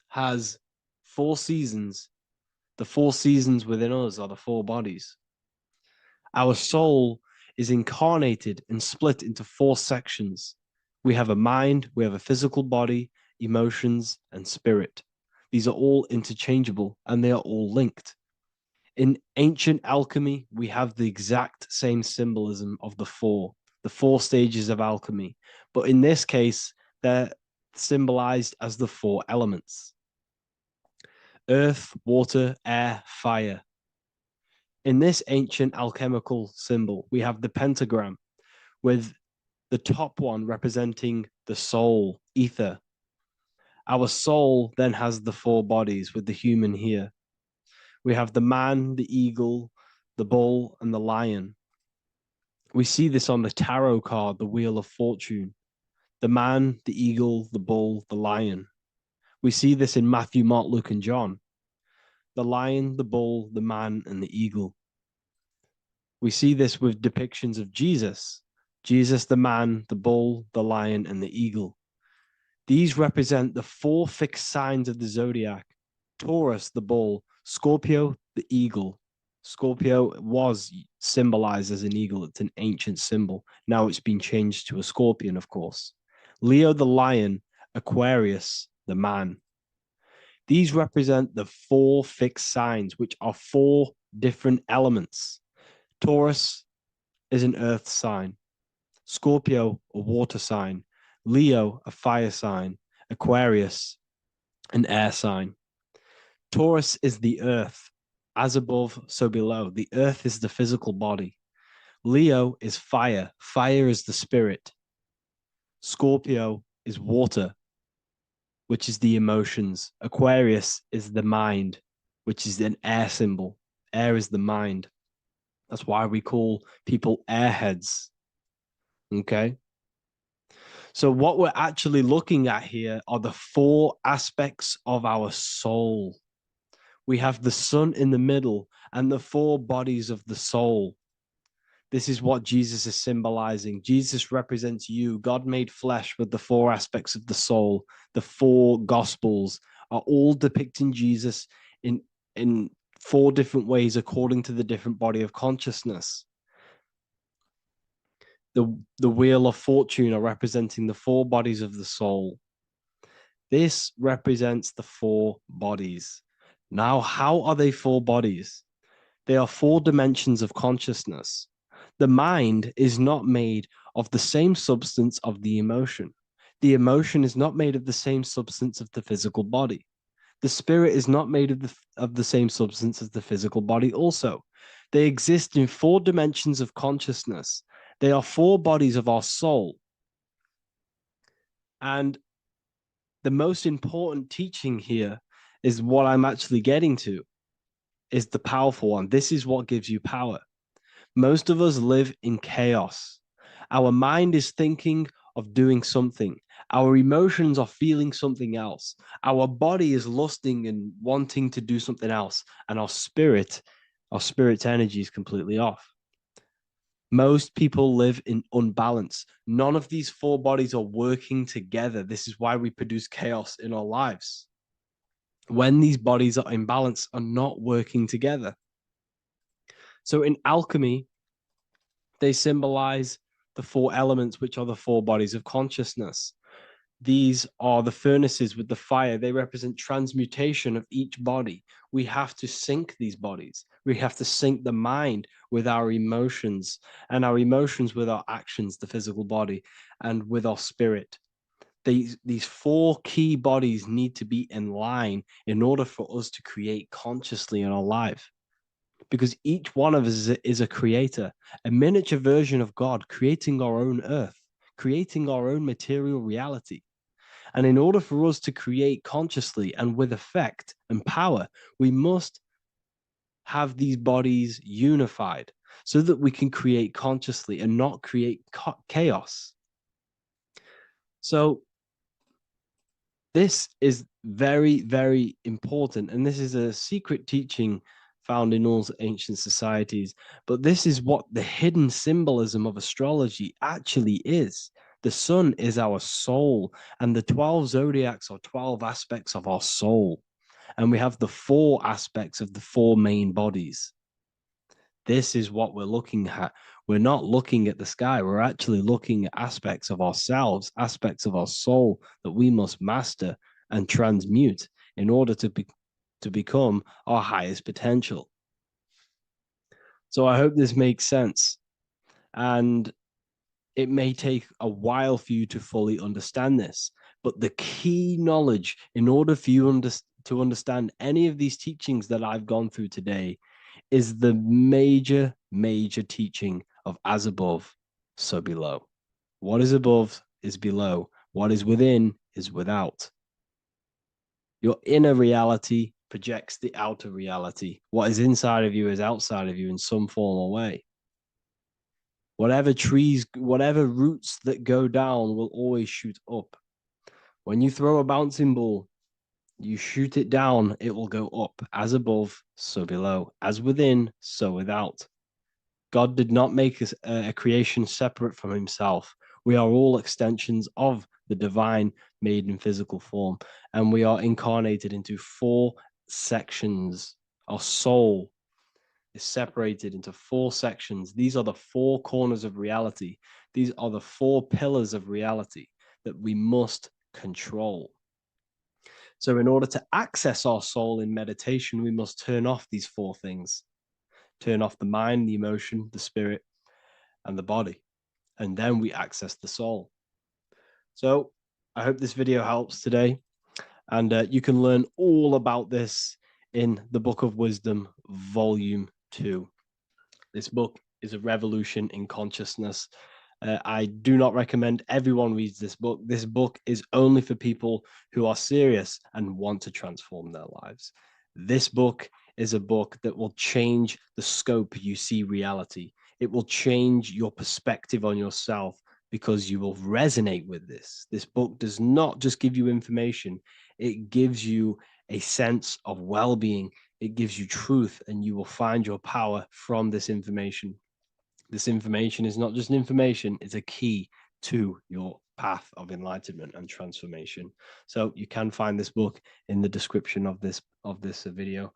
has 4 seasons, the 4 seasons within us are the 4 bodies. Our soul is incarnated and split into 4 sections. We have a mind, we have a physical body, emotions, and spirit. These are all interchangeable and they are all linked. In ancient alchemy, we have the exact same symbolism of the 4 stages of alchemy. But in this case, they're symbolized as the 4 elements: earth, water, air, fire. In this ancient alchemical symbol, we have the pentagram with the top one representing the soul, ether. Our soul then has the 4 bodies with the human here. We have the man, the eagle, the bull, and the lion. We see this on the tarot card, the Wheel of Fortune. The man, the eagle, the bull, the lion. We see this in Matthew, Mark, Luke, and John. The lion, the bull, the man, and the eagle. We see this with depictions of Jesus. Jesus, the man, the bull, the lion, and the eagle. These represent the 4 fixed signs of the zodiac: Taurus, the bull; Scorpio, the eagle. Scorpio was symbolized as an eagle. It's an ancient symbol. Now it's been changed to a scorpion, of course. Leo, the lion; Aquarius, the man. These represent the 4 fixed signs, which are 4 different elements. Taurus is an earth sign. Scorpio, a water sign. Leo, a fire sign. Aquarius, an air sign. Taurus is the earth. As above, so below. The earth is the physical body. Leo is fire. Fire is the spirit. Scorpio is water, which is the emotions. Aquarius is the mind, which is an air symbol. Air is the mind. That's why we call people airheads. Okay? So what we're actually looking at here are the 4 aspects of our soul. We have the sun in the middle and the 4 bodies of the soul. This is what Jesus is symbolizing. Jesus represents you. God made flesh with the 4 aspects of the soul. The 4 gospels are all depicting Jesus in 4 different ways according to the different body of consciousness. The Wheel of Fortune are representing the 4 bodies of the soul. This represents the 4 bodies. Now, how are they 4 bodies? They are 4 dimensions of consciousness. The mind is not made of the same substance of the emotion. The emotion is not made of the same substance of the physical body. The spirit is not made of the same substance as the physical body also. They exist in 4 dimensions of consciousness. They are four bodies of our soul. And the most important teaching here is what I'm actually getting to, is the powerful one. This is what gives you power. Most of us live in chaos. Our mind is thinking of doing something. Our emotions are feeling something else. Our body is lusting and wanting to do something else. And our spirit's energy is completely off. Most people live in unbalance. None of these four bodies are working together. This is why we produce chaos in our lives. When these bodies are in balance, are not working together. So in alchemy, they symbolize the four elements, which are the four bodies of consciousness. These are the furnaces with the fire. They represent transmutation of each body. We have to sync these bodies. We have to sync the mind with our emotions, and our emotions with our actions, the physical body, and with our spirit. These four key bodies need to be in line in order for us to create consciously in our life. Because each one of us is a creator, a miniature version of God, creating our own earth, creating our own material reality. And in order for us to create consciously and with effect and power, we must have these bodies unified so that we can create consciously and not create chaos. So this is very, very important. And this is a secret teaching found in all ancient societies. But this is what the hidden symbolism of astrology actually is. The sun is our soul, and the 12 zodiacs are 12 aspects of our soul. And we have the four aspects of the four main bodies. This is what we're looking at. We're not looking at the sky. We're actually looking at aspects of ourselves, aspects of our soul that we must master and transmute in order to become our highest potential. So I hope this makes sense. And it may take a while for you to fully understand this, but the key knowledge in order for you to understand any of these teachings that I've gone through today is the major, major teaching of as above, so below. What is above is below. What is within is without. Your inner reality projects the outer reality. What is inside of you is outside of you in some form or way. Whatever trees, whatever roots that go down will always shoot up. When you throw a bouncing ball, you shoot it down, it will go up. As above, so below. As within, so without. God did not make a creation separate from himself. We are all extensions of the divine made in physical form. And we are incarnated into four sections. Our soul is separated into four sections. These are the four corners of reality. These are the four pillars of reality that we must control. So in order to access our soul in meditation, we must turn off these four things. Turn off the mind, the emotion, the spirit, and the body. And then we access the soul. So I hope this video helps today. And you can learn all about this in the Book of Wisdom, Volume 2. This book is a revolution in consciousness. I do not recommend everyone reads this book. This book is only for people who are serious and want to transform their lives. This book is a book that will change the scope you see reality. It will change your perspective on yourself because you will resonate with this. This book does not just give you information. It gives you a sense of well-being. It gives you truth, and you will find your power from this information. This information is not just information, it's a key to your path of enlightenment and transformation. So you can find this book in the description of this video.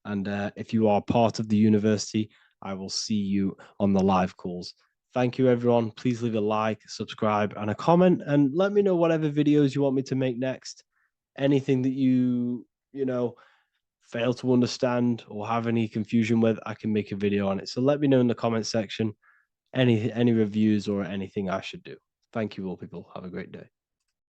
And if you are part of the university, I will see you on the live calls. Thank you, everyone. Please leave a like, subscribe, and a comment, and let me know whatever videos you want me to make next. Anything that you fail to understand or have any confusion with, I can make a video on it. So let me know in the comment section any reviews or anything I should do. Thank you all, people. Have a great day.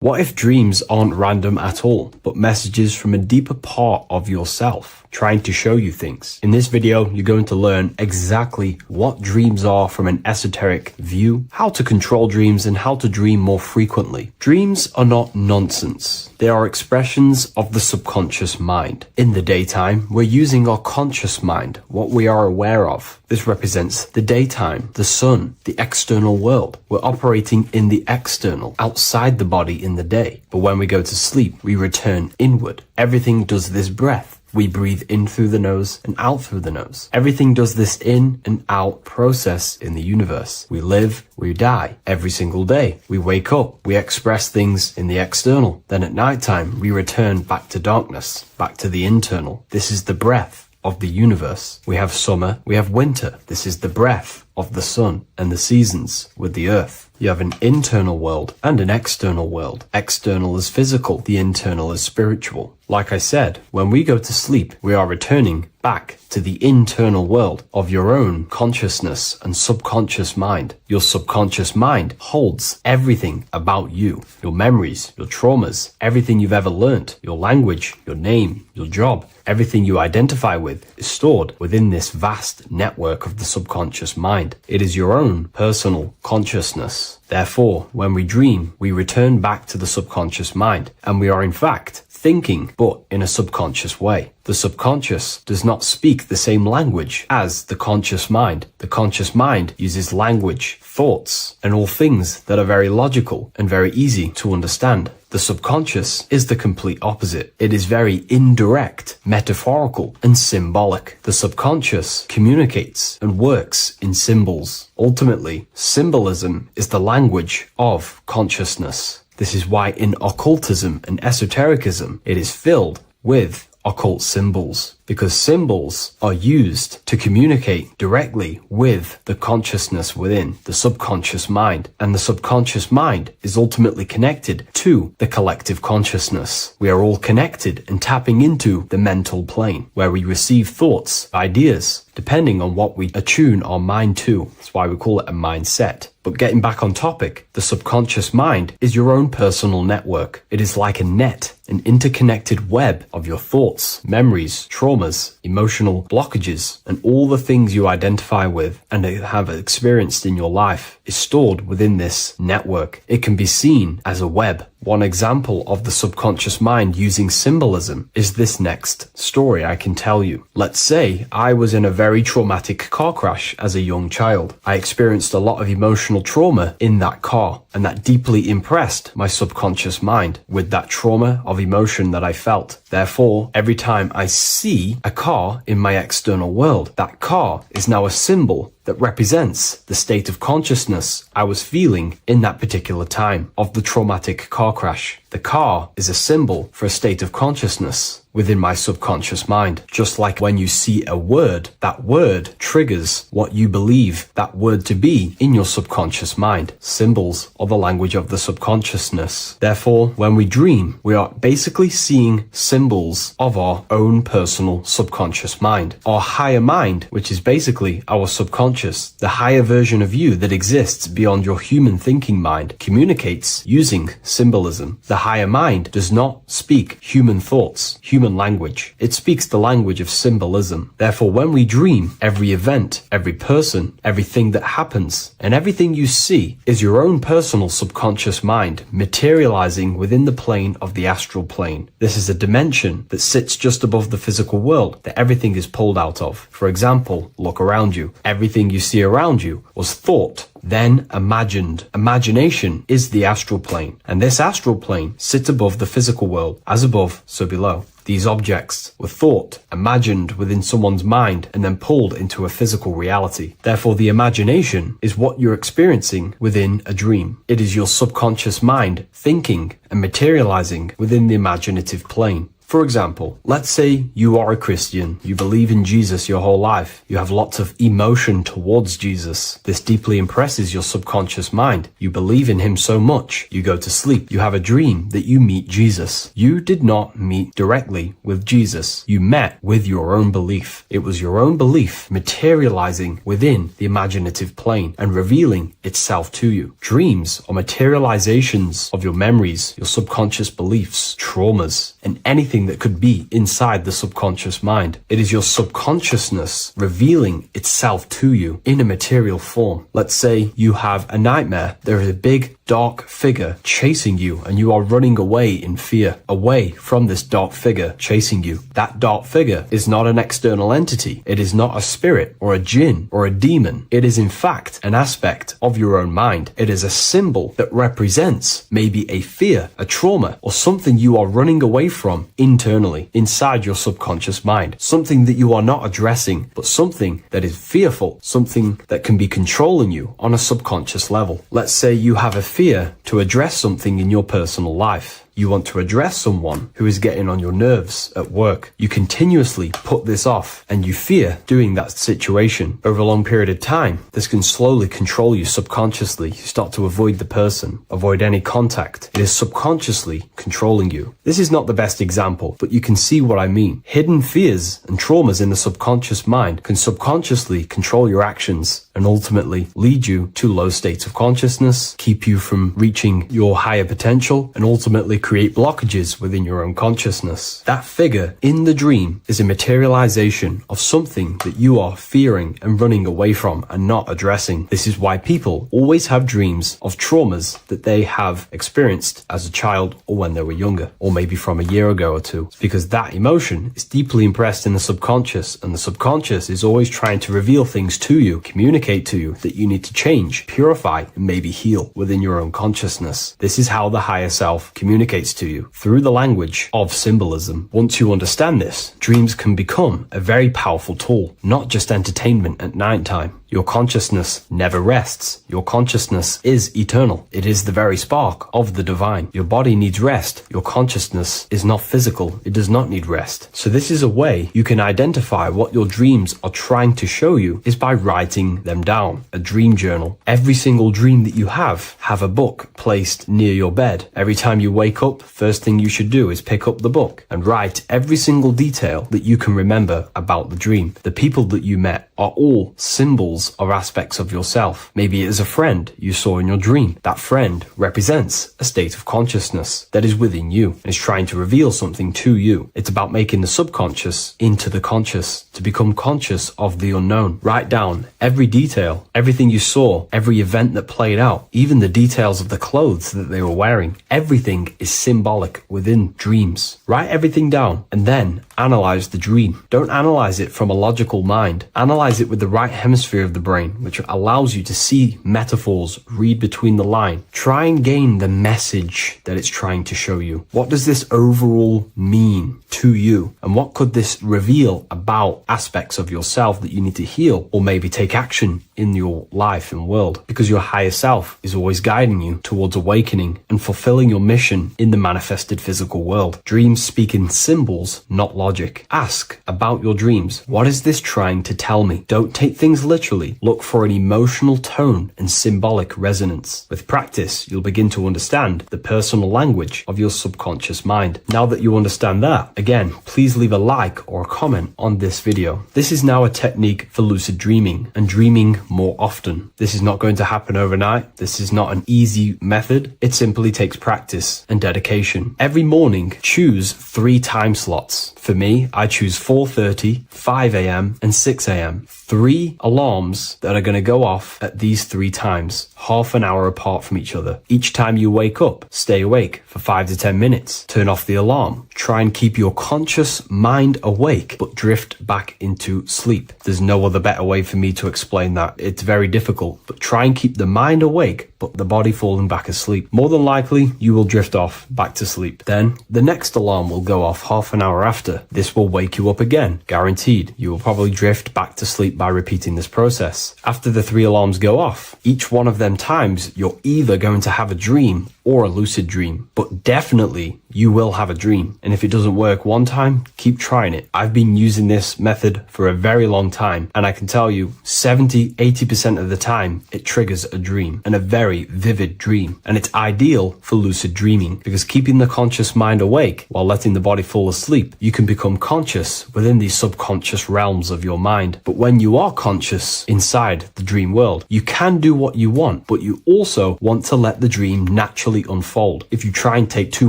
What if dreams aren't random at all, but messages from a deeper part of yourself, trying to show you things? In this video, you're going to learn exactly what dreams are from an esoteric view, how to control dreams, and how to dream more frequently. Dreams are not nonsense. They are expressions of the subconscious mind. In the daytime, we're using our conscious mind, what we are aware of. This represents the daytime, the sun, the external world. We're operating in the external, outside the body in the day. But when we go to sleep, we return inward. Everything does this breath. We breathe in through the nose and out through the nose. Everything does this in and out process in the universe. We live, we die every single day. We wake up, we express things in the external. Then at nighttime, we return back to darkness, back to the internal. This is the breath of the universe. We have summer, we have winter. This is the breath of the sun and the seasons with the earth. You have an internal world and an external world. External is physical, the internal is spiritual. Like I said, when we go to sleep, we are returning back to the internal world of your own consciousness and subconscious mind. Your subconscious mind holds everything about you, your memories, your traumas, everything you've ever learnt, your language, your name, your job, everything you identify with is stored within this vast network of the subconscious mind. It is your own personal consciousness. Therefore, when we dream, we return back to the subconscious mind, and we are in fact thinking, but in a subconscious way. The subconscious does not speak the same language as the conscious mind. The conscious mind uses language, thoughts, and all things that are very logical and very easy to understand. The subconscious is the complete opposite. It is very indirect, metaphorical, and symbolic. The subconscious communicates and works in symbols. Ultimately, symbolism is the language of consciousness. This is why in occultism and esotericism, it is filled with occult symbols, because symbols are used to communicate directly with the consciousness within the subconscious mind, and the subconscious mind is ultimately connected to the collective consciousness. We are all connected and tapping into the mental plane, where we receive thoughts, ideas, depending on what we attune our mind to. That's why we call it a mindset. But getting back on topic, the subconscious mind is your own personal network. It is like a net, an interconnected web of your thoughts, memories, traumas, emotional blockages, and all the things you identify with and have experienced in your life is stored within this network. It can be seen as a web. One example of the subconscious mind using symbolism is this next story I can tell you. Let's say I was in a very traumatic car crash as a young child. I experienced a lot of emotional trauma in that car, and that deeply impressed my subconscious mind with that trauma of emotion that I felt. Therefore, every time I see a car in my external world, that car is now a symbol that represents the state of consciousness I was feeling in that particular time of the traumatic car crash. The car is a symbol for a state of consciousness within my subconscious mind. Just like when you see a word, that word triggers what you believe that word to be in your subconscious mind. Symbols are the language of the subconsciousness. Therefore, when we dream, we are basically seeing symbols of our own personal subconscious mind. Our higher mind, which is basically our subconscious, the higher version of you that exists beyond your human thinking mind, communicates using symbolism. The higher mind does not speak human thoughts, human language. It speaks the language of symbolism. Therefore, when we dream, every event, every person, everything that happens, and everything you see is your own personal subconscious mind materializing within the plane of the astral plane. This is a dimension that sits just above the physical world that everything is pulled out of. For example, look around you. Everything you see around you was thought, then imagined. Imagination is the astral plane, and this astral plane sits above the physical world. As above, so below. These objects were thought, imagined within someone's mind, and then pulled into a physical reality. Therefore, the imagination is what you're experiencing within a dream. It is your subconscious mind thinking and materializing within the imaginative plane. For example, let's say you are a Christian, you believe in Jesus your whole life, you have lots of emotion towards Jesus. This deeply impresses your subconscious mind. You believe in him so much, you go to sleep, you have a dream that you meet Jesus. You did not meet directly with Jesus. You met with your own belief. It was your own belief materializing within the imaginative plane and revealing itself to you. Dreams are materializations of your memories, your subconscious beliefs, traumas, and anything that could be inside the subconscious mind. It is your subconsciousness revealing itself to you in a material form. Let's say you have a nightmare. There is a big dark figure chasing you and you are running away in fear, away from this dark figure chasing you. That dark figure is not an external entity. It is not a spirit or a jinn or a demon. It is in fact an aspect of your own mind. It is a symbol that represents maybe a fear, a trauma, or something you are running away from internally, inside your subconscious mind. Something that you are not addressing, but something that is fearful, something that can be controlling you on a subconscious level. Let's say you have a fear to address something in your personal life. You want to address someone who is getting on your nerves at work. You continuously put this off and you fear doing that situation. Over a long period of time, this can slowly control you subconsciously. You start to avoid the person, avoid any contact. It is subconsciously controlling you. This is not the best example, but you can see what I mean. Hidden fears and traumas in the subconscious mind can subconsciously control your actions and ultimately lead you to low states of consciousness, keep you from reaching your higher potential, and ultimately create blockages within your own consciousness. That figure in the dream is a materialization of something that you are fearing and running away from and not addressing. This is why people always have dreams of traumas that they have experienced as a child or when they were younger, or maybe from a year ago or two. It's because that emotion is deeply impressed in the subconscious, and the subconscious is always trying to reveal things to you, communicate to you that you need to change, purify, and maybe heal within your own consciousness. This is how the higher self communicates to you, through the language of symbolism. Once you understand this, dreams can become a very powerful tool, not just entertainment at nighttime. Your consciousness never rests. Your consciousness is eternal. It is the very spark of the divine. Your body needs rest. Your consciousness is not physical. It does not need rest. So this is a way you can identify what your dreams are trying to show you is by writing them down. A dream journal. Every single dream that you have a book placed near your bed. Every time you wake up, first thing you should do is pick up the book and write every single detail that you can remember about the dream. The people that you met are all symbols or aspects of yourself. Maybe it is a friend you saw in your dream. That friend represents a state of consciousness that is within you and is trying to reveal something to you. It's about making the subconscious into the conscious, to become conscious of the unknown. Write down every detail, everything you saw, every event that played out, even the details of the clothes that they were wearing. Everything is symbolic within dreams. Write everything down and then analyze the dream. Don't analyze it from a logical mind. Analyze it with the right hemisphere of the brain, which allows you to see metaphors, read between the line. Try and gain the message that it's trying to show you. What does this overall mean to you? And what could this reveal about aspects of yourself that you need to heal or maybe take action in your life and world? Because your higher self is always guiding you towards awakening and fulfilling your mission in the manifested physical world. Dreams speak in symbols, not logic. Ask about your dreams. What is this trying to tell me? Don't take things literally. Look for an emotional tone and symbolic resonance. With practice, you'll begin to understand the personal language of your subconscious mind. Now that you understand that, again, please leave a like or a comment on this video. This is now a technique for lucid dreaming and dreaming more often. This is not going to happen overnight. This is not an easy method. It simply takes practice and dedication. Every morning, choose 3 time slots. For me, I choose 4:30, 5 a.m. and 6 a.m. 3 alarms that are going to go off at these 3 times, half an hour apart from each other. Each time you wake up, stay awake for 5 to 10 minutes. Turn off the alarm. Try and keep your conscious mind awake, but drift back into sleep. There's no other better way for me to explain that. It's very difficult, but try and keep the mind awake, but the body falling back asleep. More than likely, you will drift off back to sleep. Then the next alarm will go off half an hour after. This will wake you up again, guaranteed. You will probably drift back to sleep by repeating this process. After the 3 alarms go off, each one of them times, you're either going to have a dream or a lucid dream, but definitely you will have a dream. And if it doesn't work one time, keep trying it. I've been using this method for a very long time, and I can tell you 70-80% of the time it triggers a dream, and a very vivid dream. And it's ideal for lucid dreaming because keeping the conscious mind awake while letting the body fall asleep, you can become conscious within these subconscious realms of your mind. But when you are conscious inside the dream world, you can do what you want, but you also want to let the dream naturally unfold. If you try and take too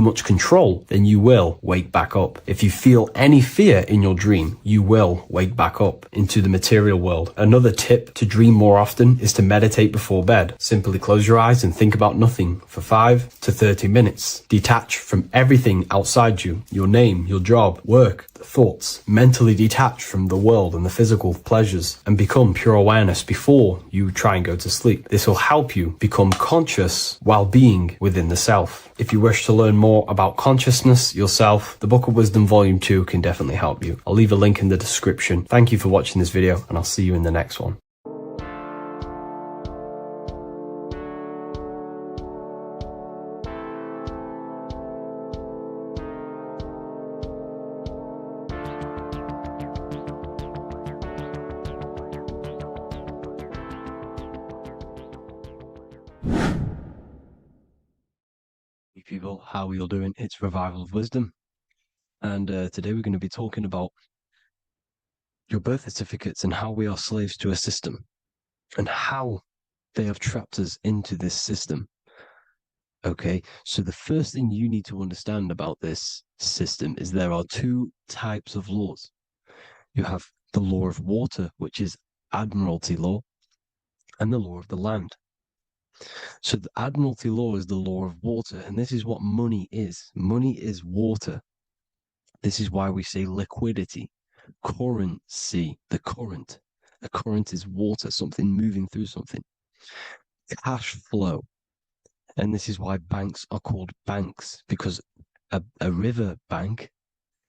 much control, then you will wake back up. If you feel any fear in your dream, you will wake back up into the material world. Another tip to dream more often is to meditate before bed. Simply close your eyes and think about nothing for 5 to 30 minutes. Detach from everything outside you, your name, your job, work, thoughts. Mentally detach from the world and the physical pleasures and become pure awareness before you try and go to sleep. This will help you become conscious while being within the self. If you wish to learn more about consciousness, yourself, the Book of Wisdom Volume 2 can definitely help you. I'll leave a link in the description. Thank you for watching this video, and I'll see you in the next one. Hey people, how are you all doing? It's Revival of Wisdom, and today we're going to be talking about your birth certificates and how we are slaves to a system and how they have trapped us into this system. Okay, so the first thing you need to understand about this system is there are two types of laws. You have the law of water, which is Admiralty law, and the law of the land. So the Admiralty law is the law of water, and this is what money is. Money is water. This is why we say liquidity, currency, the current. A current is water, something moving through something. Cash flow. And this is why banks are called banks, because a river bank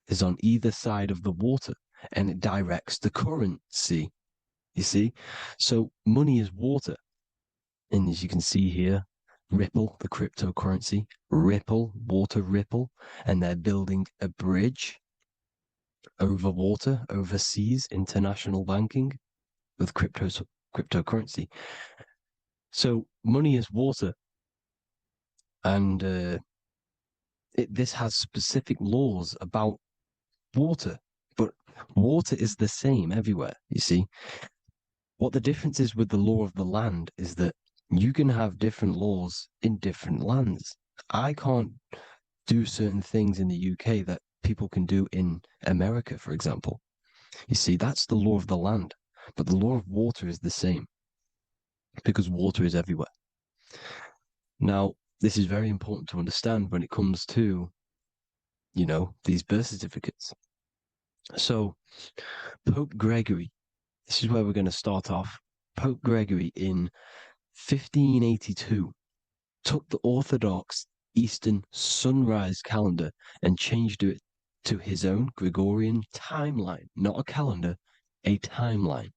is on either side of the water and it directs the currency. You see? So money is water. And as you can see here, Ripple, the cryptocurrency, Ripple, water Ripple, and they're building a bridge over water, overseas, international banking with cryptocurrency. So money is water, and this has specific laws about water, but water is the same everywhere, you see. What the difference is with the law of the land is that you can have different laws in different lands. I can't do certain things in the UK that people can do in America, for example. You see, that's the law of the land, but the law of water is the same because water is everywhere. Now, this is very important to understand when it comes to, you know, these birth certificates. So, Pope Gregory, this is where we're going to start off. Pope Gregory in 1582 took the Orthodox Eastern sunrise calendar and changed it to his own Gregorian timeline, not a calendar, a timeline.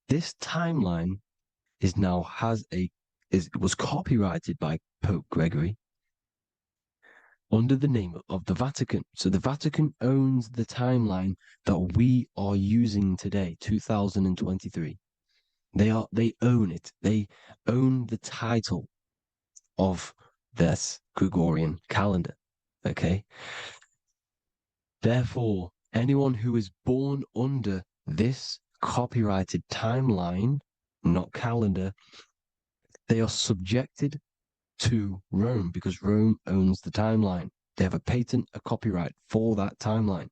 This timeline was copyrighted by Pope Gregory under the name of the Vatican. So the Vatican owns the timeline that we are using today, 2023. They own it. They own the title of this Gregorian calendar. Okay. Therefore, anyone who is born under this copyrighted timeline, not calendar, they are subjected to Rome because Rome owns the timeline. They have a patent, a copyright for that timeline.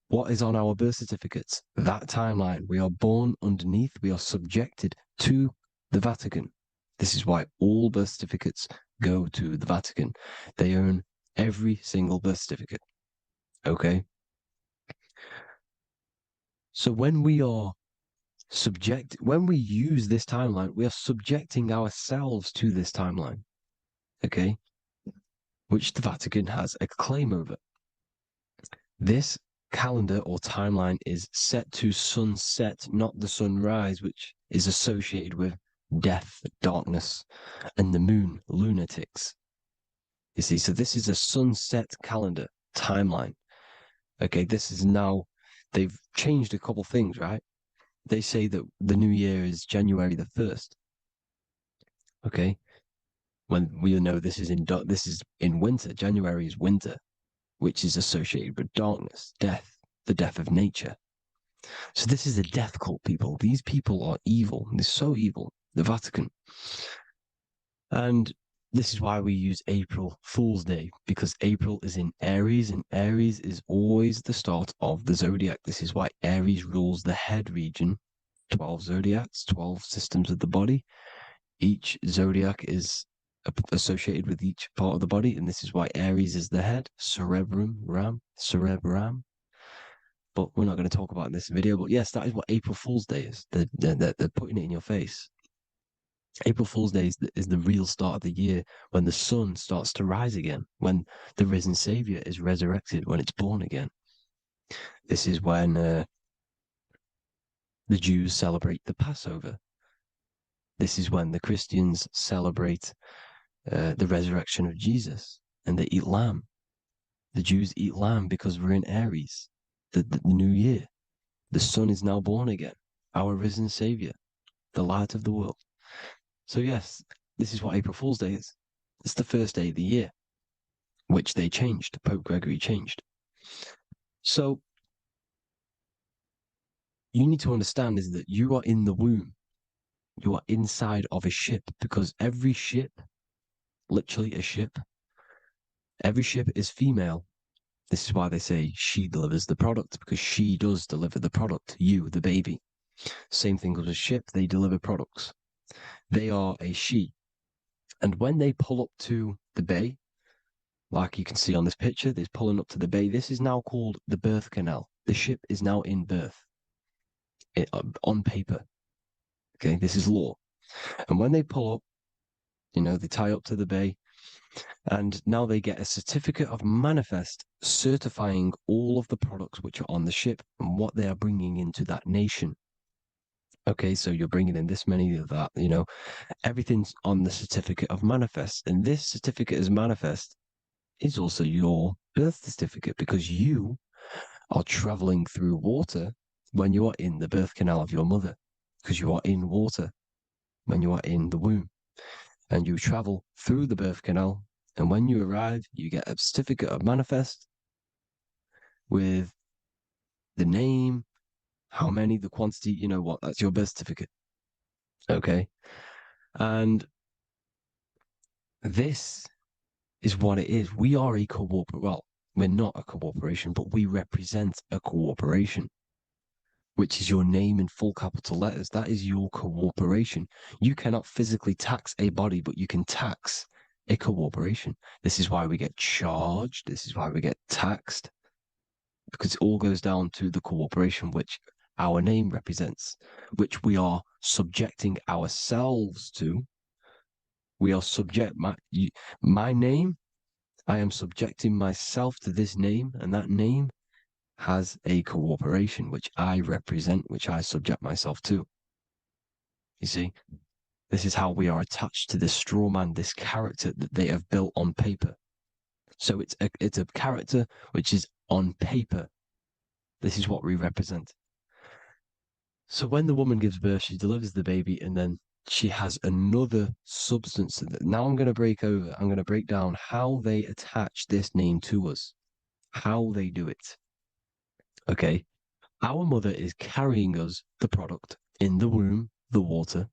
What is on our birth certificates? That timeline. We are born underneath, we are subjected to the Vatican. This is why all birth certificates go to the Vatican. They own every single birth certificate. Okay? So when we use this timeline, we are subjecting ourselves to this timeline. Okay? Which the Vatican has a claim over. This calendar or timeline is set to sunset, not the sunrise, which is associated with death, darkness, and the moon, lunatics. You see, so this is a sunset calendar timeline. Okay, this is now, they've changed a couple things, right? They say that the new year is January the 1st. Okay, when we know this is in winter. January is winter, which is associated with darkness, death, the death of nature. So this is a death cult, people. These people are evil. They're so evil. The Vatican. And this is why we use April Fool's Day, because April is in Aries, and Aries is always the start of the zodiac. This is why Aries rules the head region. 12 zodiacs, 12 systems of the body. Each zodiac is associated with each part of the body, and this is why Aries is the head, cerebrum. But we're not going to talk about in this video. But yes, that is what April Fool's Day is. They're putting it in your face. April Fool's Day is the real start of the year, when the sun starts to rise again, when the risen Savior is resurrected, when it's born again. This is when the Jews celebrate the Passover. This is when the Christians celebrate the resurrection of Jesus, and they eat lamb. The Jews eat lamb because we're in Aries, the new year. The sun is now born again, our risen Savior, the light of the world. So yes, this is what April Fool's Day is. It's the first day of the year, which they changed. Pope Gregory changed. So you need to understand is that you are in the womb. You are inside of a ship, because every ship, literally a ship, every ship is female. This is why they say she delivers the product, because she does deliver the product, you, the baby. Same thing with a ship, they deliver products. They are a she. And when they pull up to the bay, like you can see on this picture, they're pulling up to the bay. This is now called the birth canal. The ship is now in birth on paper. Okay, this is law. And when they pull up, they tie up to the bay, and now they get a certificate of manifest certifying all of the products which are on the ship and what they are bringing into that nation. Okay, so you're bringing in this many of that, everything's on the certificate of manifest. And this certificate as manifest is also your birth certificate, because you are traveling through water when you are in the birth canal of your mother, because you are in water when you are in the womb, and you travel through the birth canal. And when you arrive, you get a certificate of manifest with the name, how many, the quantity, that's your birth certificate. Okay. And this is what it is. We are a we're not a corporation, but we represent a corporation, which is your name in full capital letters. That is your corporation. You cannot physically tax a body, but you can tax a corporation. This is why we get charged. This is why we get taxed, because it all goes down to the corporation which our name represents, which we are subjecting ourselves to. We are my name. I am subjecting myself to this name, and that name has a corporation which I represent, which I subject myself to. You see, this is how we are attached to this straw man, this character that they have built on paper. So it's a character which is on paper. This is what we represent. So when the woman gives birth, she delivers the baby, and then she has another substance. Now I'm going to break down how they attach this name to us, how they do it. Okay. Our mother is carrying us the product in the womb, the water.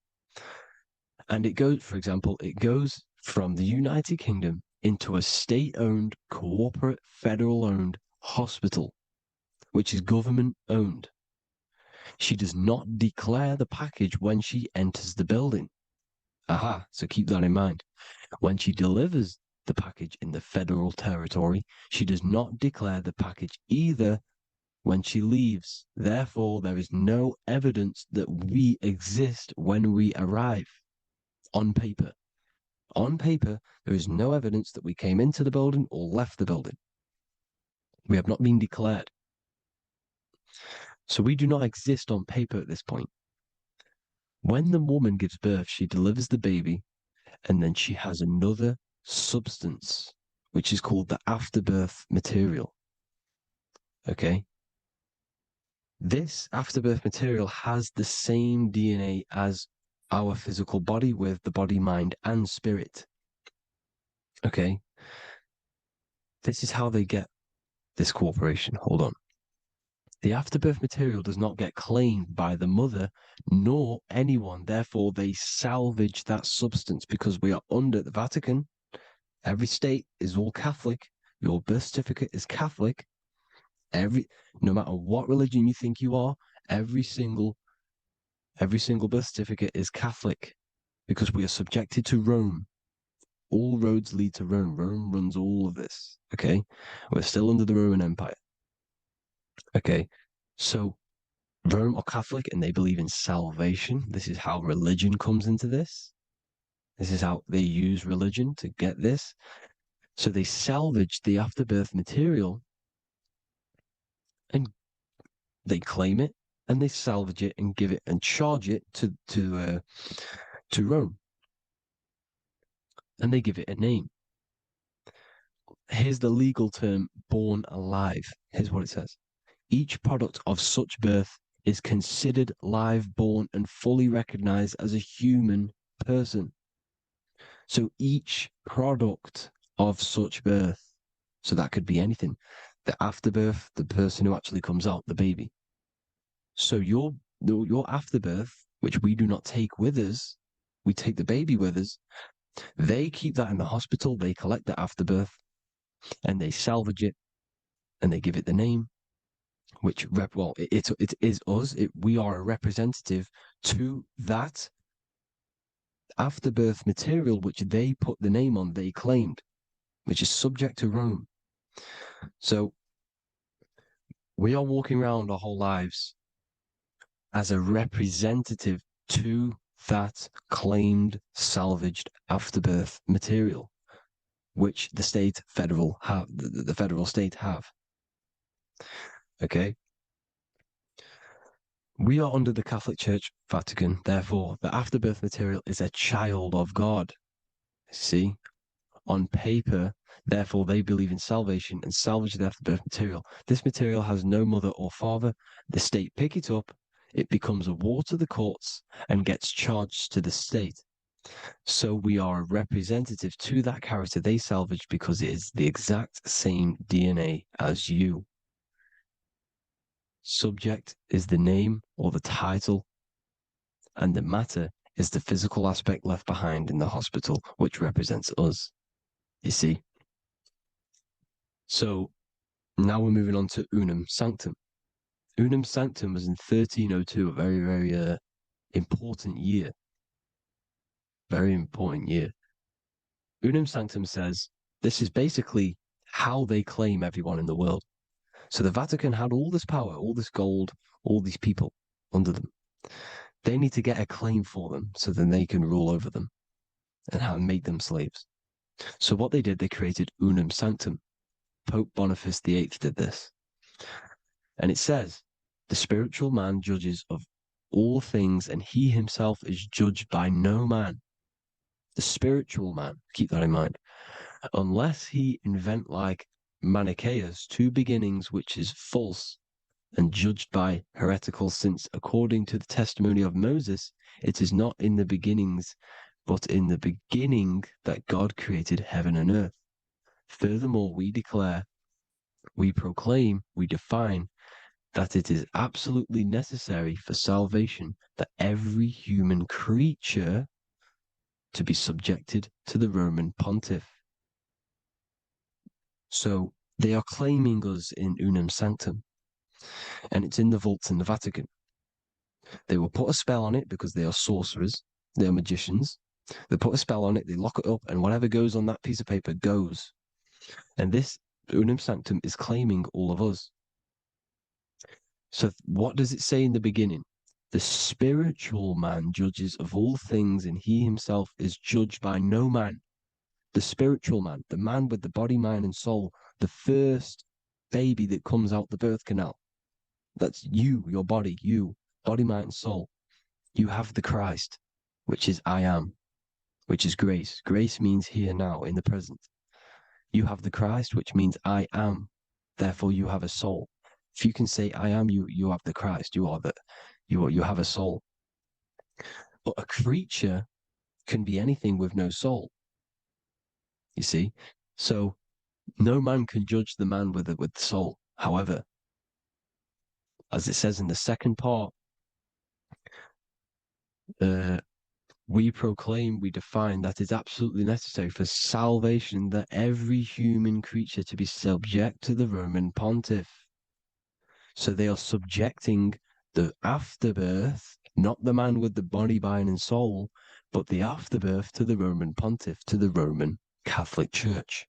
And it goes, for example, from the United Kingdom into a state-owned, corporate, federal-owned hospital, which is government-owned. She does not declare the package when she enters the building. Aha, so keep that in mind. When she delivers the package in the federal territory, she does not declare the package either when she leaves. Therefore, there is no evidence that we exist when we arrive. On paper. On paper, there is no evidence that we came into the building or left the building. We have not been declared. So we do not exist on paper at this point. When the woman gives birth, she delivers the baby, and then she has another substance, which is called the afterbirth material. Okay? This afterbirth material has the same DNA as our physical body with the body, mind, and spirit. Okay? This is how they get this cooperation. Hold on. The afterbirth material does not get claimed by the mother nor anyone. Therefore, they salvage that substance because we are under the Vatican. Every state is all Catholic. Your birth certificate is Catholic. No matter what religion you think you are, every single birth certificate is Catholic because we are subjected to Rome. All roads lead to Rome. Rome runs all of this. Okay, we're still under the Roman Empire. Okay, so Rome are Catholic and they believe in salvation. This is how religion comes into this. This is how they use religion to get this. So they salvage the afterbirth material and they claim it and they salvage it and give it and charge it to Rome. And they give it a name. Here's the legal term, born alive. Here's what it says. Each product of such birth is considered live, born, and fully recognized as a human person. So each product of such birth, so that could be anything, the afterbirth, the person who actually comes out, the baby. So your afterbirth, which we do not take with us, we take the baby with us. They keep that in the hospital. They collect the afterbirth and they salvage it and they give it the name, which it is us. We are a representative to that afterbirth material, which they put the name on, they claimed, which is subject to Rome. So we are walking around our whole lives as a representative to that claimed salvaged afterbirth material, which the federal state have. Okay. We are under the Catholic Church, Vatican. Therefore, the afterbirth material is a child of God. See, on paper, therefore, they believe in salvation and salvage the afterbirth material. This material has no mother or father. The state pick it up. It becomes a war to the courts and gets charged to the state. So we are a representative to that character they salvaged because it is the exact same DNA as you. Subject is the name or the title, and the matter is the physical aspect left behind in the hospital, which represents us. You see? So now we're moving on to Unum Sanctum. Unum Sanctum was in 1302, a very, very important year. Very important year. Unum Sanctum says this is basically how they claim everyone in the world. So the Vatican had all this power, all this gold, all these people under them. They need to get a claim for them so then they can rule over them and make them slaves. So what they did, they created Unum Sanctum. Pope Boniface VIII did this. And it says, the spiritual man judges of all things and he himself is judged by no man. The spiritual man, keep that in mind, unless he invent like Manichaeus, two beginnings which is false and judged by heretical, since according to the testimony of Moses, it is not in the beginnings, but in the beginning that God created heaven and earth. Furthermore, we declare, we proclaim, we define that it is absolutely necessary for salvation that every human creature to be subjected to the Roman pontiff. So they are claiming us in Unum Sanctum, and it's in the vaults in the Vatican. They will put a spell on it because they are sorcerers, they are magicians. They put a spell on it, they lock it up, and whatever goes on that piece of paper goes. And this Unum Sanctum is claiming all of us. So what does it say in the beginning? The spiritual man judges of all things, and he himself is judged by no man. The spiritual man, the man with the body, mind, and soul, the first baby that comes out the birth canal. That's you, your body, mind, and soul. You have the Christ, which is I am, which is grace. Grace means here now, in the present. You have the Christ, which means I am. Therefore, you have a soul. If you can say I am, you have the Christ. You have a soul. But a creature can be anything with no soul. You see, so no man can judge the man with the soul. However, as it says in the second part, we proclaim, we define that it's absolutely necessary for salvation that every human creature to be subject to the Roman pontiff. So they are subjecting the afterbirth, not the man with the body, mind, and soul, but the afterbirth to the Roman pontiff, to the Roman Catholic Church.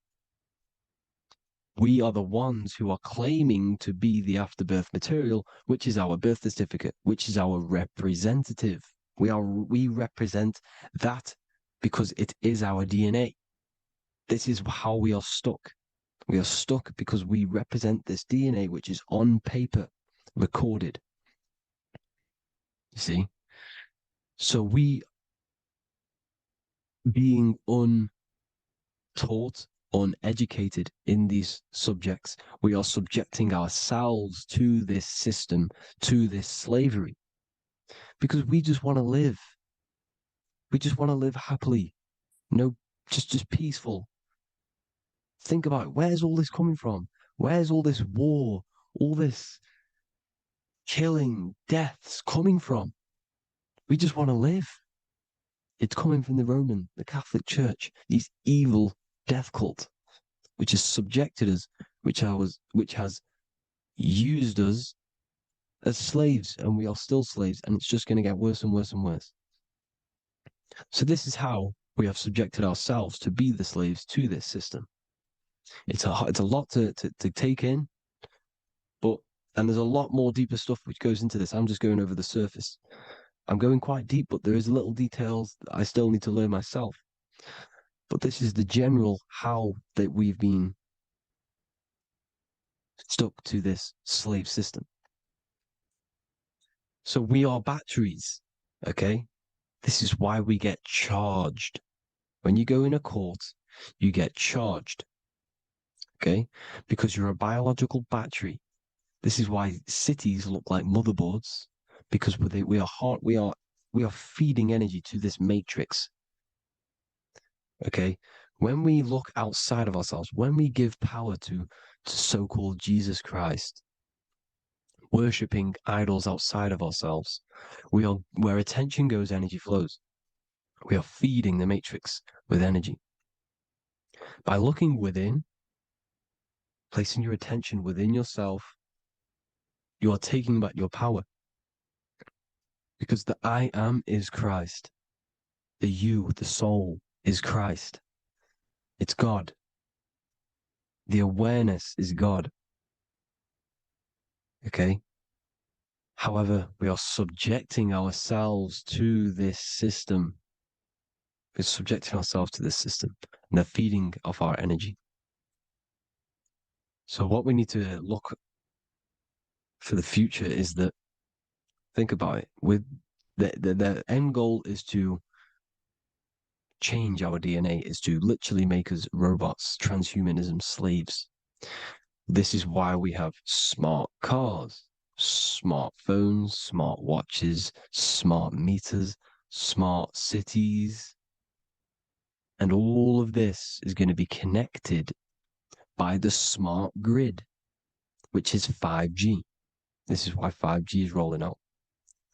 We are the ones who are claiming to be the afterbirth material, which is our birth certificate, which is our representative. We represent that because it is our DNA. This is how we are stuck. We are stuck because we represent this DNA, which is on paper, recorded. You see? So we, being untaught, uneducated in these subjects, we are subjecting ourselves to this system, to this slavery, because we just want to live. We just want to live happily, just peaceful. Think about it. Where's all this coming from? Where's all this war, all this killing, deaths coming from? We just want to live. It's coming from the Catholic Church, these evil death cult, which has subjected us, which has used us as slaves, and we are still slaves, and it's just going to get worse and worse and worse. So this is how we have subjected ourselves to be the slaves to this system. It's a lot to take in, and there's a lot more deeper stuff which goes into this. I'm just going over the surface. I'm going quite deep, but there is little details that I still need to learn myself. But this is the general how that we've been stuck to this slave system. So we are batteries, okay? This is why we get charged. When you go in a court, you get charged, okay? Because you're a biological battery. This is why cities look like motherboards, because we are feeding energy to this matrix. Okay, when we look outside of ourselves, when we give power to so-called Jesus Christ, worshipping idols outside of ourselves, where attention goes, energy flows. We are feeding the matrix with energy. By looking within, placing your attention within yourself, you are taking back your power. Because the I am is Christ. The you, the soul, is Christ. It's God. The awareness is God. Okay? However, we are subjecting ourselves to this system. We're subjecting ourselves to this system and the feeding of our energy. So what we need to look for the future is that, think about it, with the end goal is to change our DNA, is to literally make us robots, transhumanism, slaves. This is why we have smart cars, smartphones, smart watches, smart meters, smart cities. And all of this is going to be connected by the smart grid, which is 5G. This is why 5G is rolling out.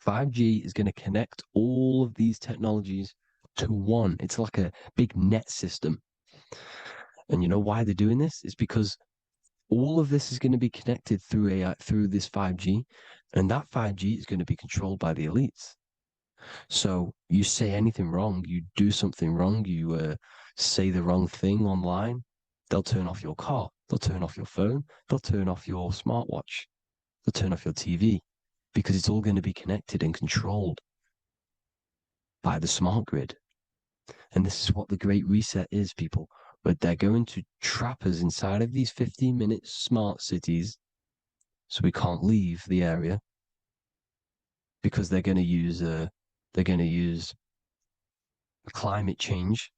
5G is going to connect all of these technologies to one. It's like a big net system. And you know why they're doing this? It's because all of this is going to be connected through this 5G, and that 5G is going to be controlled by the elites. So you say anything wrong, you do something wrong, you say the wrong thing online, they'll turn off your car, they'll turn off your phone, they'll turn off your smartwatch, they'll turn off your TV, because it's all going to be connected and controlled by the smart grid. And this is what the Great Reset is, people. But they're going to trap us inside of these 15-minute smart cities so we can't leave the area, because they're going to use They're going to use climate change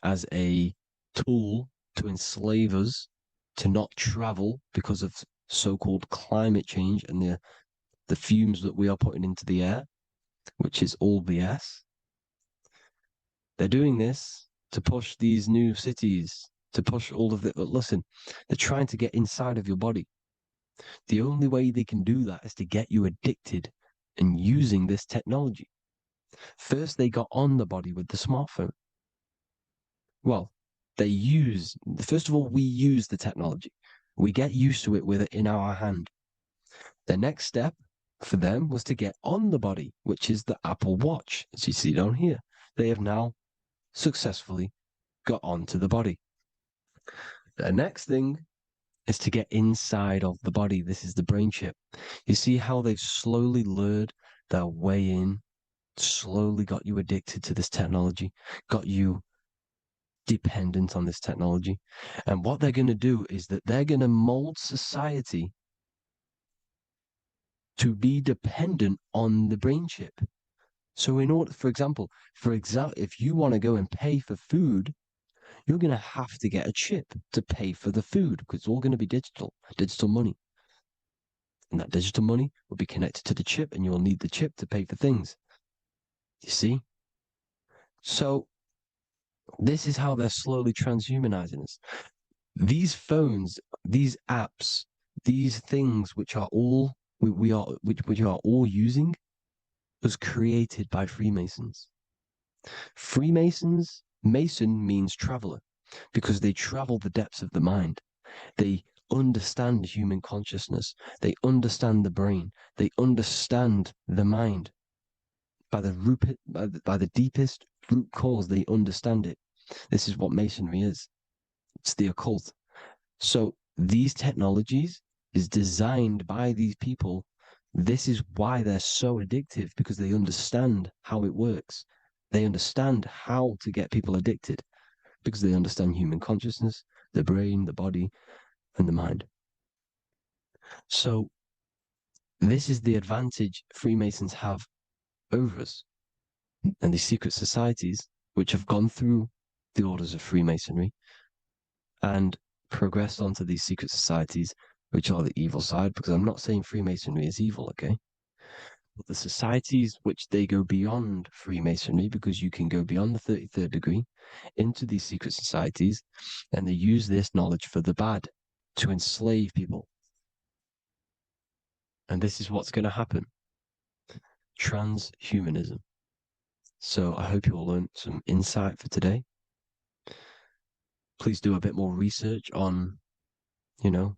as a tool to enslave us to not travel because of so-called climate change and the fumes that we are putting into the air, which is all BS. They're doing this to push these new cities, to push all of it. But listen, they're trying to get inside of your body. The only way they can do that is to get you addicted and using this technology. First, they got on the body with the smartphone. Well, first of all, we use the technology. We get used to it with it in our hand. The next step for them was to get on the body, which is the Apple Watch, as you see down here. They have now successfully got onto the body. The next thing is to get inside of the body. This is the brain chip. You see how they've slowly lured their way in, slowly got you addicted to this technology, got you dependent on this technology. And what they're going to do is that they're going to mold society to be dependent on the brain chip. So in order, for example, if you want to go and pay for food, you're going to have to get a chip to pay for the food because it's all going to be digital money. And that digital money will be connected to the chip and you'll need the chip to pay for things. You see? So this is how they're slowly transhumanizing us. These phones, these apps, these things which are all we are all using was created by Freemasons. Mason means traveler because they travel the depths of the mind. They understand human consciousness. They understand the brain. They understand the mind. By the deepest root cause, they understand it. This is what Masonry is. It's the occult. So these technologies is designed by these people. This is why they're so addictive, because they understand how it works. They understand how to get people addicted because they understand human consciousness, the brain, the body, and the mind. So this is the advantage Freemasons have over us. And these secret societies, which have gone through the orders of Freemasonry and progressed onto these secret societies, which are the evil side, because I'm not saying Freemasonry is evil, okay? But the societies which they go beyond Freemasonry, because you can go beyond the 33rd degree into these secret societies, and they use this knowledge for the bad, to enslave people. And this is what's going to happen. Transhumanism. So I hope you all learned some insight for today. Please do a bit more research on, the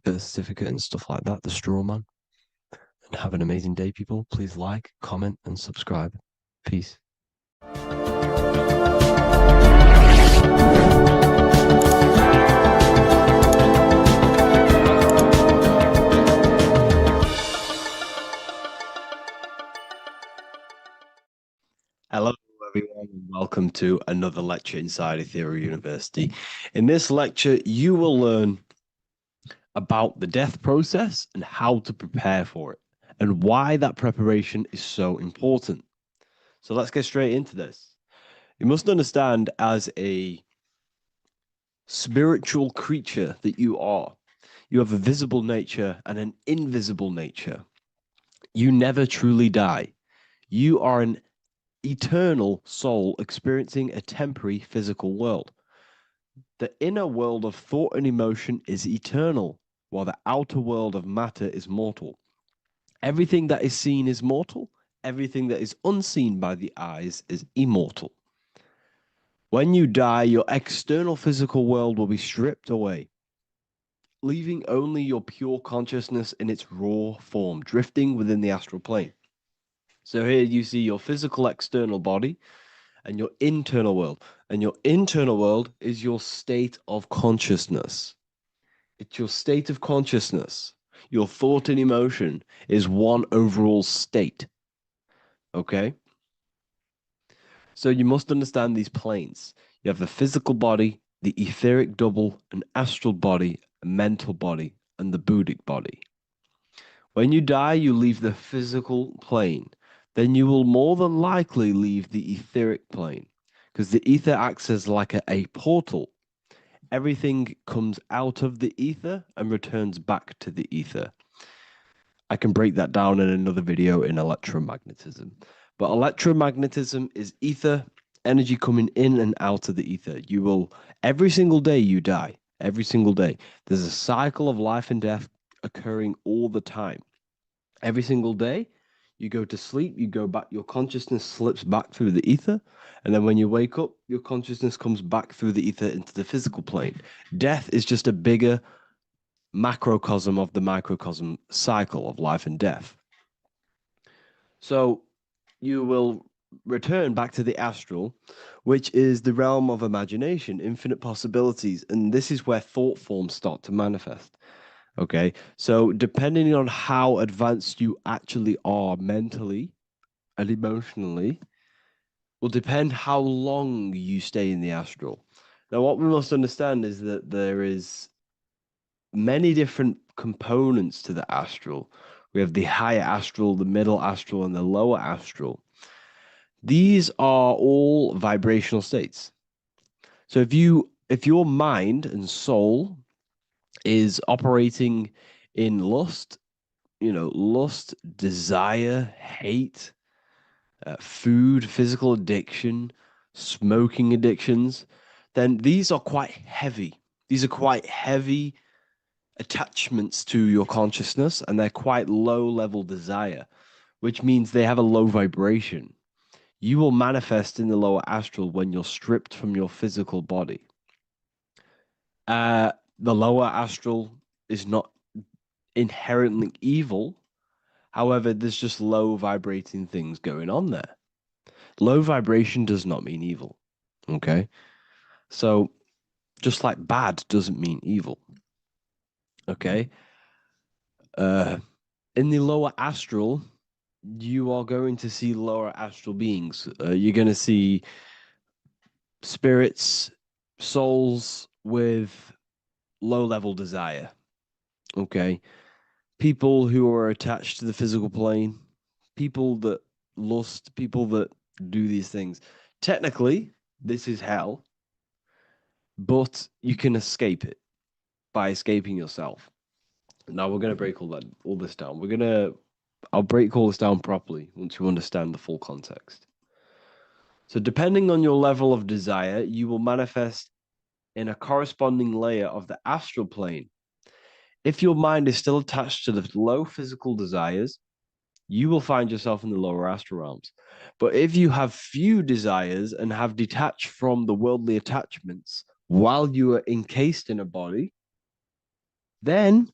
birth certificate and stuff like that, the straw man. And have an amazing day, people. Please like, comment, and subscribe. Peace. Hello, everyone, and welcome to another lecture inside Ethereal University. In this lecture, you will learn about the death process and how to prepare for it, and why that preparation is so important. So let's get straight into this. You must understand, as a spiritual creature that you are, you have a visible nature and an invisible nature. You never truly die. You are an eternal soul experiencing a temporary physical world. The inner world of thought and emotion is eternal, while the outer world of matter is mortal. Everything that is seen is mortal. Everything that is unseen by the eyes is immortal. When you die, your external physical world will be stripped away, leaving only your pure consciousness in its raw form, drifting within the astral plane. So here you see your physical external body and your internal world. And your internal world is your state of consciousness. It's your state of consciousness. Your thought and emotion is one overall state. Okay? So you must understand these planes. You have the physical body, the etheric double, an astral body, a mental body, and the Buddhic body. When you die, you leave the physical plane. then you will more than likely leave the etheric plane because the ether acts as like a portal. Everything comes out of the ether and returns back to the ether. I can break that down in another video in electromagnetism. But electromagnetism is ether, energy coming in and out of the ether. You will, every single day you die, every single day. There's a cycle of life and death occurring all the time. Every single day, you go to sleep, you go back, your consciousness slips back through the ether. And then when you wake up, your consciousness comes back through the ether into the physical plane. Death is just a bigger macrocosm of the microcosm cycle of life and death. So you will return back to the astral, which is the realm of imagination, infinite possibilities. And this is where thought forms start to manifest. Okay. So depending on how advanced you actually are mentally and emotionally, will depend how long you stay in the astral. Now, what we must understand is that there is many different components to the astral. We have the higher astral, the middle astral, and the lower astral. These are all vibrational states. So if your mind and soul is operating in lust, lust, desire, hate, food, physical addiction, smoking addictions, then these are quite heavy. These are quite heavy attachments to your consciousness, and they're quite low level desire, which means they have a low vibration. You will manifest in the lower astral when you're stripped from your physical body. The lower astral is not inherently evil. However, there's just low vibrating things going on there. Low vibration does not mean evil. Okay. So just like bad doesn't mean evil. Okay. In the lower astral, you are going to see lower astral beings. You're going to see spirits, souls with low level desire. Okay. People who are attached to the physical plane, people that lust, people that do these things. Technically, this is hell, but you can escape it by escaping yourself. Now we're going to break all this down. I'll break all this down properly once you understand the full context. So depending on your level of desire, you will manifest in a corresponding layer of the astral plane. If your mind is still attached to the low physical desires, you will find yourself in the lower astral realms. But if you have few desires and have detached from the worldly attachments while you are encased in a body, then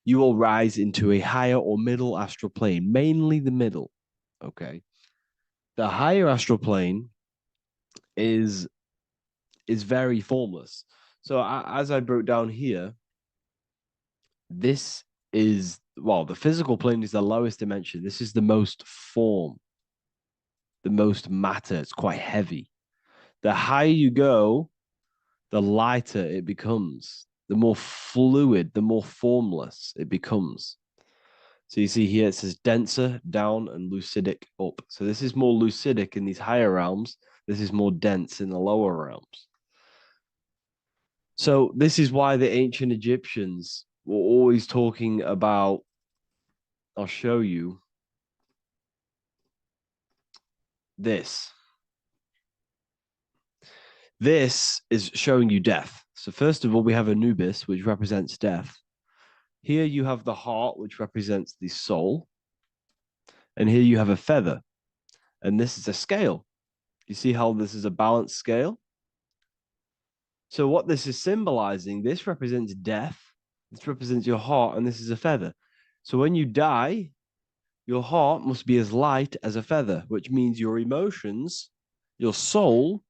you will rise into a higher or middle astral plane, mainly the middle. Okay. The higher astral plane is very formless. So as I broke down here, this is, well, the physical plane is the lowest dimension. This is the most form, the most matter. It's quite heavy. The higher you go, the lighter it becomes, the more fluid, the more formless it becomes. So you see here, it says denser down and lucidic up. So this is more lucidic in these higher realms. This is more dense in the lower realms. So this is why the ancient Egyptians were always talking about, I'll show you this. This is showing you death. So first of all, we have Anubis, which represents death. Here you have the heart, which represents the soul. And here you have a feather. And this is a scale. You see how this is a balanced scale? So what this is symbolizing, this represents death. This represents your heart, and this is a feather. So when you die, your heart must be as light as a feather, which means your emotions, your soul,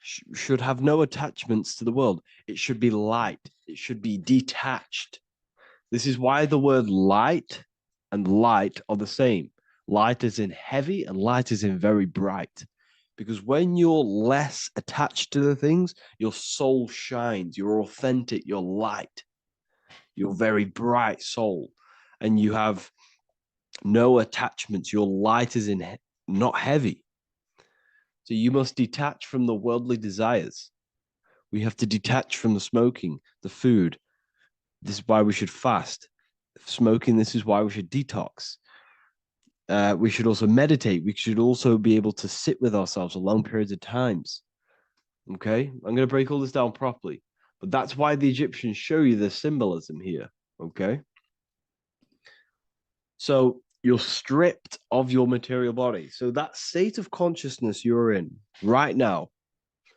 should have no attachments to the world. It should be light. It should be detached. This is why the word light and light are the same. Light is in heavy and light is in very bright. Because when you're less attached to the things, your soul shines. You're authentic. You're light. You're very bright soul. And you have No attachments. Your light is not heavy. So you must detach from the worldly desires. We have to detach from the smoking, the food. This is why we should fast. Smoking, this is why we should detox. We should also meditate. We should also be able to sit with ourselves for long periods of times. Okay, I'm going to break all this down properly. But that's why the Egyptians show you the symbolism here. Okay. So you're stripped of your material body. So that state of consciousness you're in right now,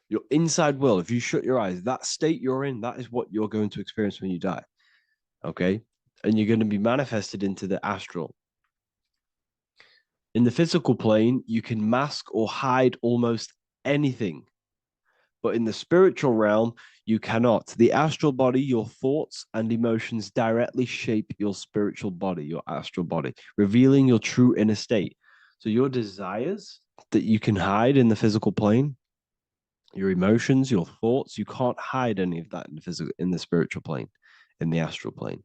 your inside world, if you shut your eyes, that state you're in, that is what you're going to experience when you die. Okay. And you're going to be manifested into the astral. In the physical plane, you can mask or hide almost anything. But in the spiritual realm, you cannot. The astral body, your thoughts and emotions directly shape your spiritual body, your astral body, revealing your true inner state. So your desires that you can hide in the physical plane, your emotions, your thoughts, you can't hide any of that in the spiritual plane, in the astral plane.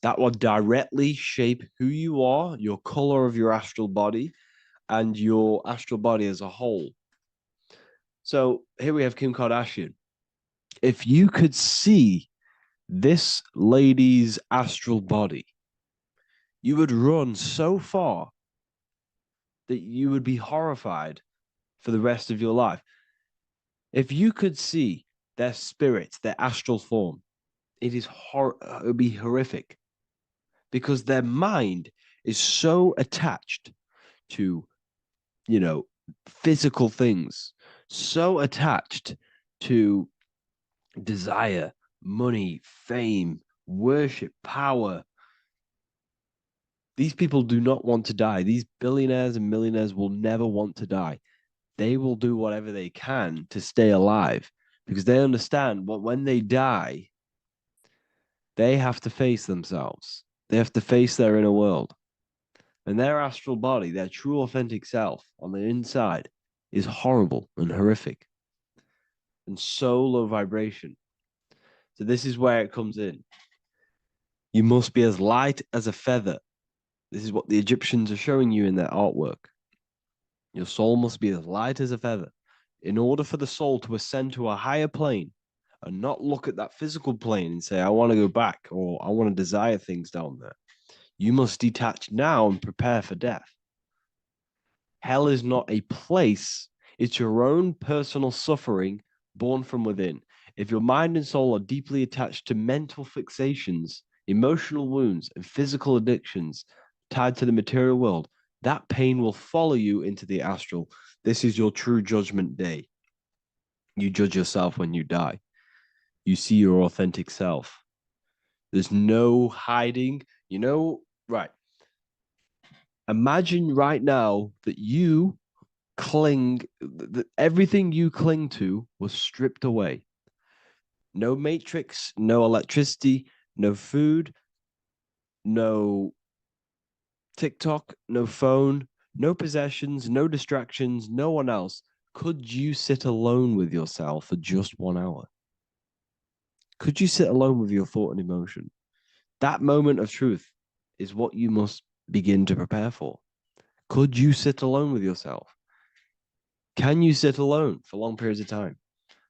That will directly shape who you are, your color of your astral body, and your astral body as a whole. So here we have Kim Kardashian. If you could see this lady's astral body, you would run so far that you would be horrified for the rest of your life. If you could see their spirit, their astral form, it would be horrific because their mind is so attached to, physical things, so attached to desire, money, fame, worship, power. These people do not want to die. These billionaires and millionaires will never want to die. They will do whatever they can to stay alive because they understand when they die, they have to face themselves. They have to face their inner world. And their astral body, their true authentic self on the inside is horrible and horrific and so low vibration. So this is where it comes in. You must be as light as a feather. This is what the Egyptians are showing you in their artwork. Your soul must be as light as a feather. In order for the soul to ascend to a higher plane and not look at that physical plane and say, I want to go back or I want to desire things down there, you must detach now and prepare for death. Hell is not a place. It's your own personal suffering born from within. If your mind and soul are deeply attached to mental fixations, emotional wounds, and physical addictions tied to the material world, that pain will follow you into the astral. This is your true judgment day. You judge yourself when you die. You see your authentic self. There's no hiding. Right. Imagine right now that you that everything you cling to was stripped away. No matrix, no electricity, no food, no TikTok, no phone, no possessions, no distractions, no one else. Could you sit alone with yourself for just 1 hour? Could you sit alone with your thought and emotion? That moment of truth is what you must begin to prepare for. Could you sit alone with yourself? Can you sit alone for long periods of time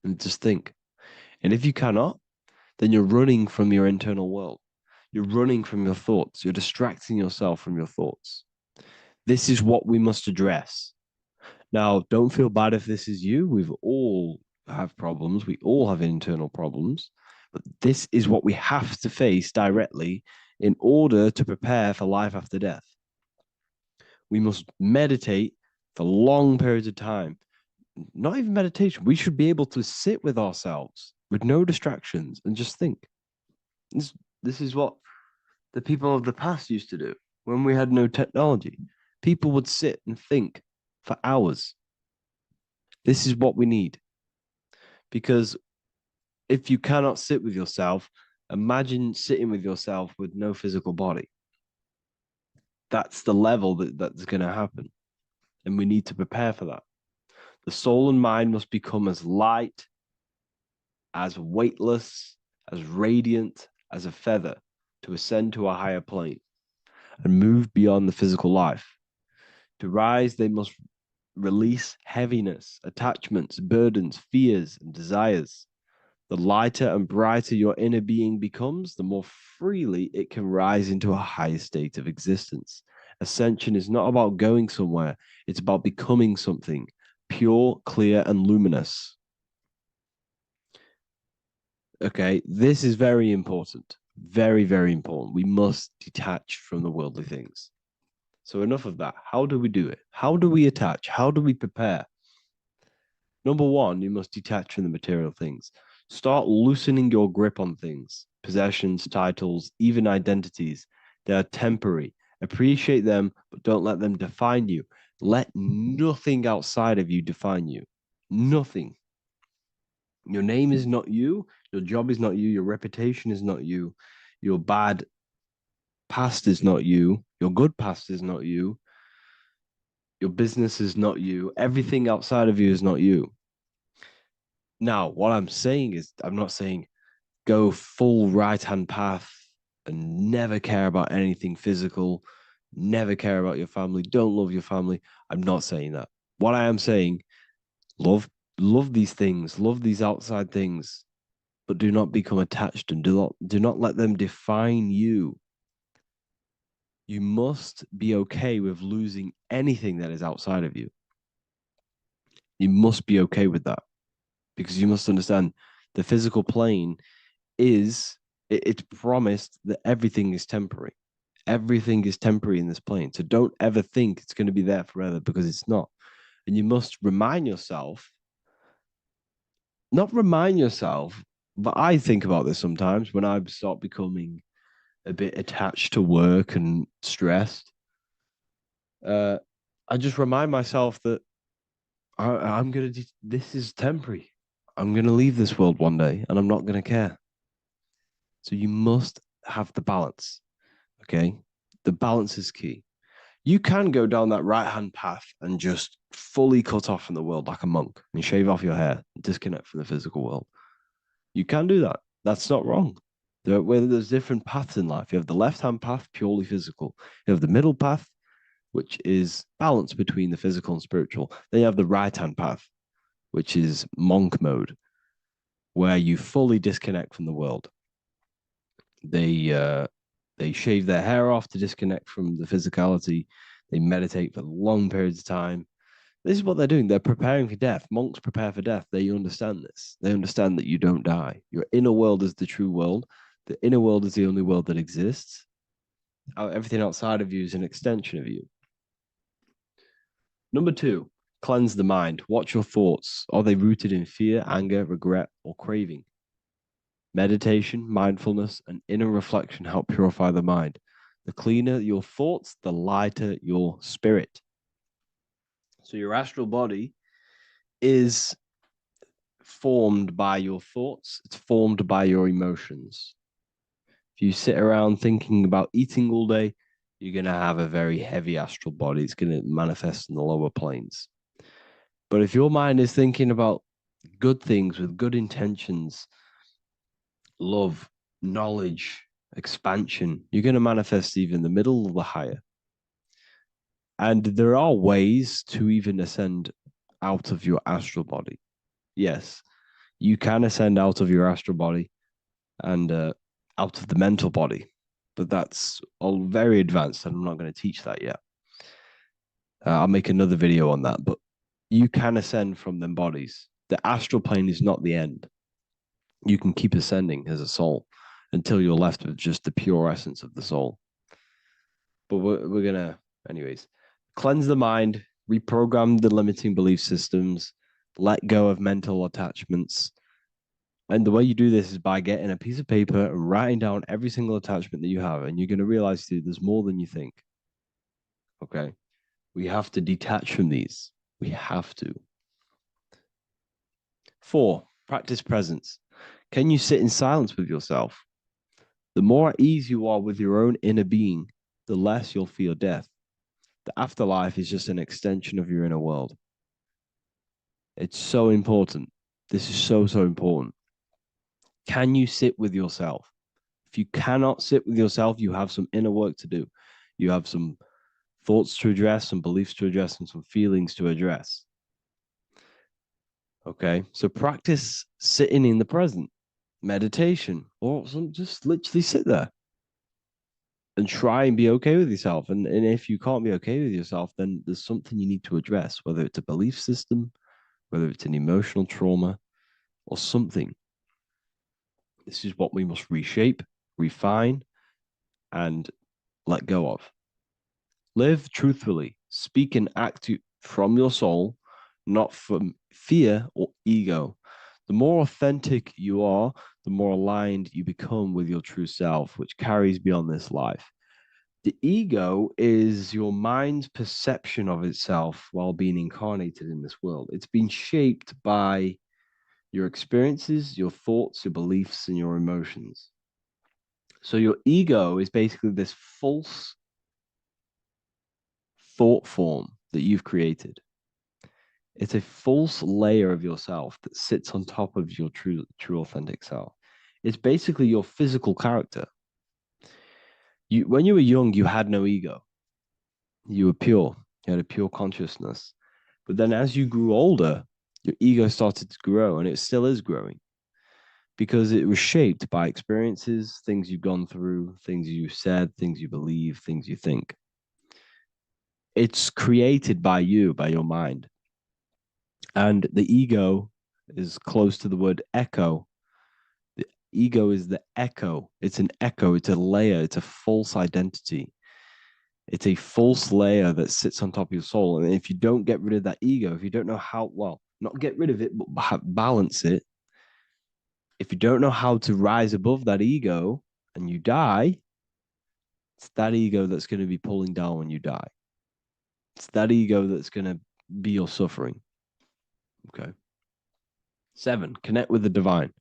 and just think? And if you cannot, then you're running from your internal world. You're running from your thoughts. You're distracting yourself from your thoughts. This is what we must address. Now, don't feel bad if this is you. We've all have problems. We all have internal problems. But this is what we have to face directly in order to prepare for life after death. We must meditate for long periods of time. Not even meditation. We should be able to sit with ourselves with no distractions and just think. This is what the people of the past used to do when we had no technology. People would sit and think for hours. This is what we need. Because if you cannot sit with yourself, imagine sitting with yourself with no physical body. That's the level that's going to happen. And we need to prepare for that. The soul and mind must become as light, as weightless, as radiant as a feather to ascend to a higher plane. and move beyond the physical life. To rise, they must release heaviness, attachments, burdens, fears, and desires. The lighter and brighter your inner being becomes, the more freely it can rise into a higher state of existence. Ascension is not about going somewhere, it's about becoming something pure, clear, and luminous. Okay, this is very important. Very, very important. We must detach from the worldly things. So enough of that. How do we do it? How do we attach? How do we prepare? Number one, you must detach from the material things. Start loosening your grip on things, possessions, titles, even identities. They are temporary. Appreciate them, but don't let them define you. Let nothing outside of you define you. Nothing. Your name is not you. Your job is not you. Your reputation is not you. Your bad past is not you. Your good past is not you. Your business is not you. Everything outside of you is not you. Now, what I'm saying is, I'm not saying go full right-hand path and never care about anything physical, never care about your family, don't love your family. I'm not saying that. What I am saying, love these things, love these outside things, but do not become attached and do not let them define you. You must be okay with losing anything that is outside of you. You must be okay with that, because you must understand the physical plane is, it's promised that everything is temporary. Everything is temporary in this plane. So don't ever think it's going to be there forever, because it's not. And you must remind yourself, not remind yourself, but I think about this sometimes when I start becoming a bit attached to work and stressed. I just remind myself that I'm going to, this is temporary. I'm going to leave this world one day and I'm not going to care. So you must have the balance. Okay. The balance is key. You can go down that right-hand path and just fully cut off from the world like a monk and shave off your hair and disconnect from the physical world. You can do that. That's not wrong. There's different paths in life. You have the left-hand path, purely physical. You have the middle path, which is balance between the physical and spiritual. Then you have the right-hand path, which is monk mode, where you fully disconnect from the world. They shave their hair off to disconnect from the physicality. They meditate for long periods of time. This is what they're doing. They're preparing for death. Monks prepare for death. They understand this. They understand that you don't die. Your inner world is the true world. The inner world is the only world that exists. Everything outside of you is an extension of you. Number two, cleanse the mind. Watch your thoughts. Are they rooted in fear, anger, regret, or craving? Meditation, mindfulness, and inner reflection help purify the mind. The cleaner your thoughts, the lighter your spirit. So your astral body is formed by your thoughts. It's formed by your emotions. If you sit around thinking about eating all day, you're going to have a very heavy astral body. It's going to manifest in the lower planes. But if your mind is thinking about good things with good intentions, love, knowledge, expansion, you're going to manifest even the middle or the higher. And there are ways to even ascend out of your astral body. Yes, you can ascend out of your astral body and out of the mental body, but that's all very advanced, and I'm not going to teach that yet. I'll make another video on that, but you can ascend from them bodies. The astral plane is not the end. You can keep ascending as a soul until you're left with just the pure essence of the soul. But we're going to, anyways, cleanse the mind, reprogram the limiting belief systems, let go of mental attachments. And the way you do this is by getting a piece of paper and writing down every single attachment that you have. And you're going to realize, dude, there's more than you think. Okay. We have to detach from these. We have to. 4, practice presence. Can you sit in silence with yourself? The more at ease you are with your own inner being, the less you'll feel death. The afterlife is just an extension of your inner world. It's so important. This is so, so important. Can you sit with yourself? If you cannot sit with yourself, you have some inner work to do. You have some thoughts to address, some beliefs to address, and some feelings to address. Okay, so practice sitting in the present, meditation, or just literally sit there and try and be okay with yourself. And if you can't be okay with yourself, then there's something you need to address, whether it's a belief system, whether it's an emotional trauma, or something. This is what we must reshape, refine, and let go of. Live truthfully, speak and act from your soul, not from fear or ego. The more authentic you are, the more aligned you become with your true self, which carries beyond this life. The ego is your mind's perception of itself while being incarnated in this world. It's been shaped by your experiences, your thoughts, your beliefs, and your emotions. So your ego is basically this false thought form that you've created. It's a false layer of yourself that sits on top of your true authentic self. It's basically your physical character. When you were young, you had no ego. You were pure. You had a pure consciousness. But then as you grew older, your ego started to grow, and it still is growing because it was shaped by experiences, things you've gone through, things you said, things you believe, things you think. It's created by you, by your mind. And the ego is close to the word echo. The ego is the echo. It's an echo. It's a layer. It's a false identity. It's a false layer that sits on top of your soul. And if you don't get rid of that ego, if you don't know how, well, not get rid of it, but balance it. If you don't know how to rise above that ego and you die, it's that ego that's going to be pulling down when you die. It's that ego that's going to be your suffering. Okay. 7, connect with the divine,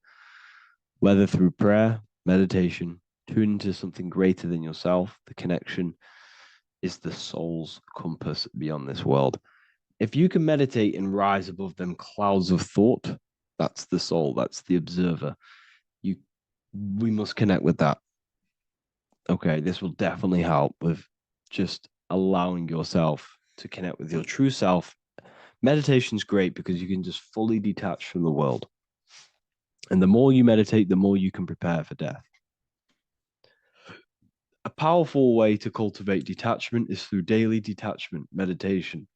whether through prayer, meditation, tune into something greater than yourself. The connection is the soul's compass beyond this world. If you can meditate and rise above them clouds of thought, that's the soul, that's the observer. We must connect with that. Okay, this will definitely help with just allowing yourself to connect with your true self. Meditation's great because you can just fully detach from the world. And the more you meditate, the more you can prepare for death. A powerful way to cultivate detachment is through daily detachment meditation,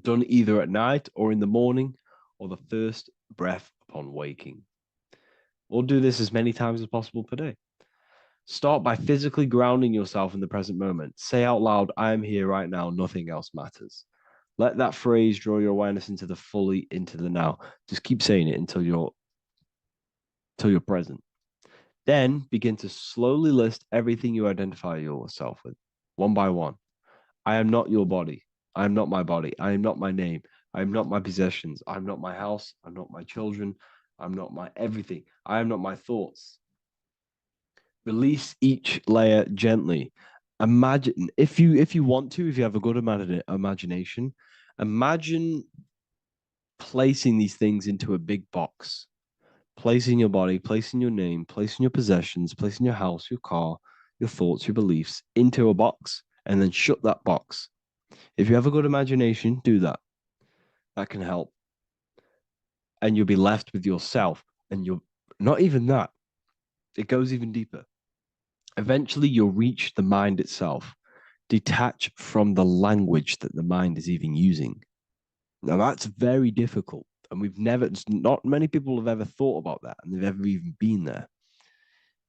done either at night or in the morning or the first breath upon waking. Or do this as many times as possible per day. Start by physically grounding yourself in the present moment. Say out loud, I am here right now, nothing else matters. Let that phrase draw your awareness into the now. Just keep saying it until you're present. Then begin to slowly list everything you identify yourself with, one by one. I am not your body. I am not my body. I am not my name. I am not my possessions. I am not my house. I'm not my children. I'm not my everything. I am not my thoughts. Release each layer gently. Imagine, if you want to, if you have a good imagination, imagine placing these things into a big box. Placing your body, placing your name, placing your possessions, placing your house, your car, your thoughts, your beliefs into a box, and then shut that box. If you have a good imagination, do that. That can help. And you'll be left with yourself. And you're not even that. It goes even deeper. Eventually, you'll reach the mind itself. Detach from the language that the mind is even using. Now, that's very difficult. And not many people have ever thought about that, and they've ever even been there.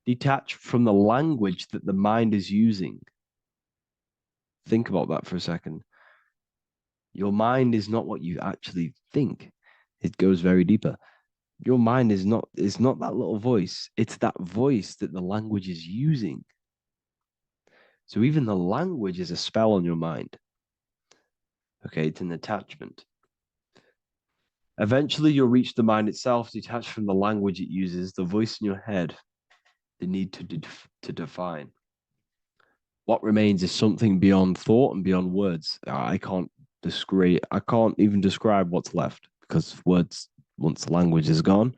Detach from the language that the mind is using. Think about that for a second. Your mind is not what you actually think. It goes very deeper. Your mind is not that little voice. It's that voice that the language is using. So even the language is a spell on your mind. Okay, it's an attachment. Eventually, you'll reach the mind itself, detached from the language it uses, the voice in your head, the need to define. What remains is something beyond thought and beyond words. I can't even describe what's left, because words, once the language is gone,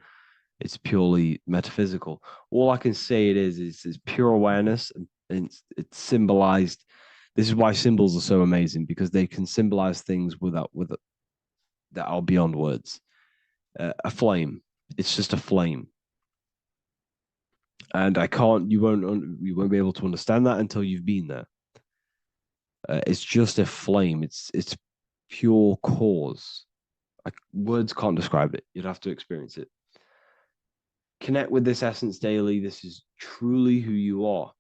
it's purely metaphysical. All I can say it is pure awareness, and it's symbolized This is why symbols are so amazing, because they can symbolize things that are beyond words. A flame, it's just a flame, and you won't be able to understand that until you've been there. It's just a flame. It's pure cause. Words can't describe it. You'd have to experience it. Connect with this essence daily. This is truly who you are.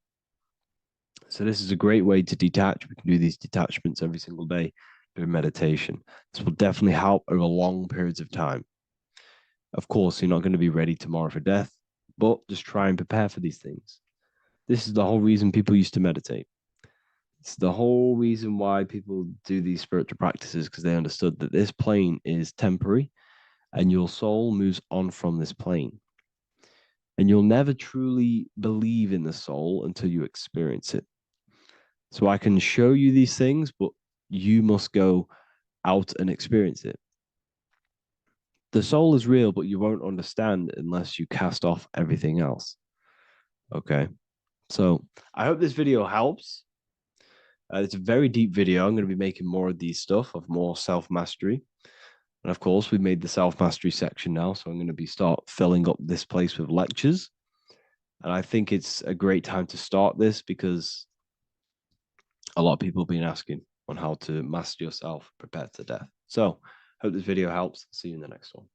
So this is a great way to detach. We can do these detachments every single day through meditation. This will definitely help over long periods of time. Of course, you're not going to be ready tomorrow for death, but just try and prepare for these things. This is the whole reason people used to meditate. It's the whole reason why people do these spiritual practices, because they understood that this plane is temporary and your soul moves on from this plane. And you'll never truly believe in the soul until you experience it. So I can show you these things, but you must go out and experience it. The soul is real, but you won't understand unless you cast off everything else. Okay. So I hope this video helps. It's a very deep video. I'm going to be making more of these stuff, of more self-mastery. And of course, we've made the self-mastery section now. So I'm going to start filling up this place with lectures. And I think it's a great time to start this, because a lot of people have been asking on how to master yourself, prepare to death. So hope this video helps. See you in the next one.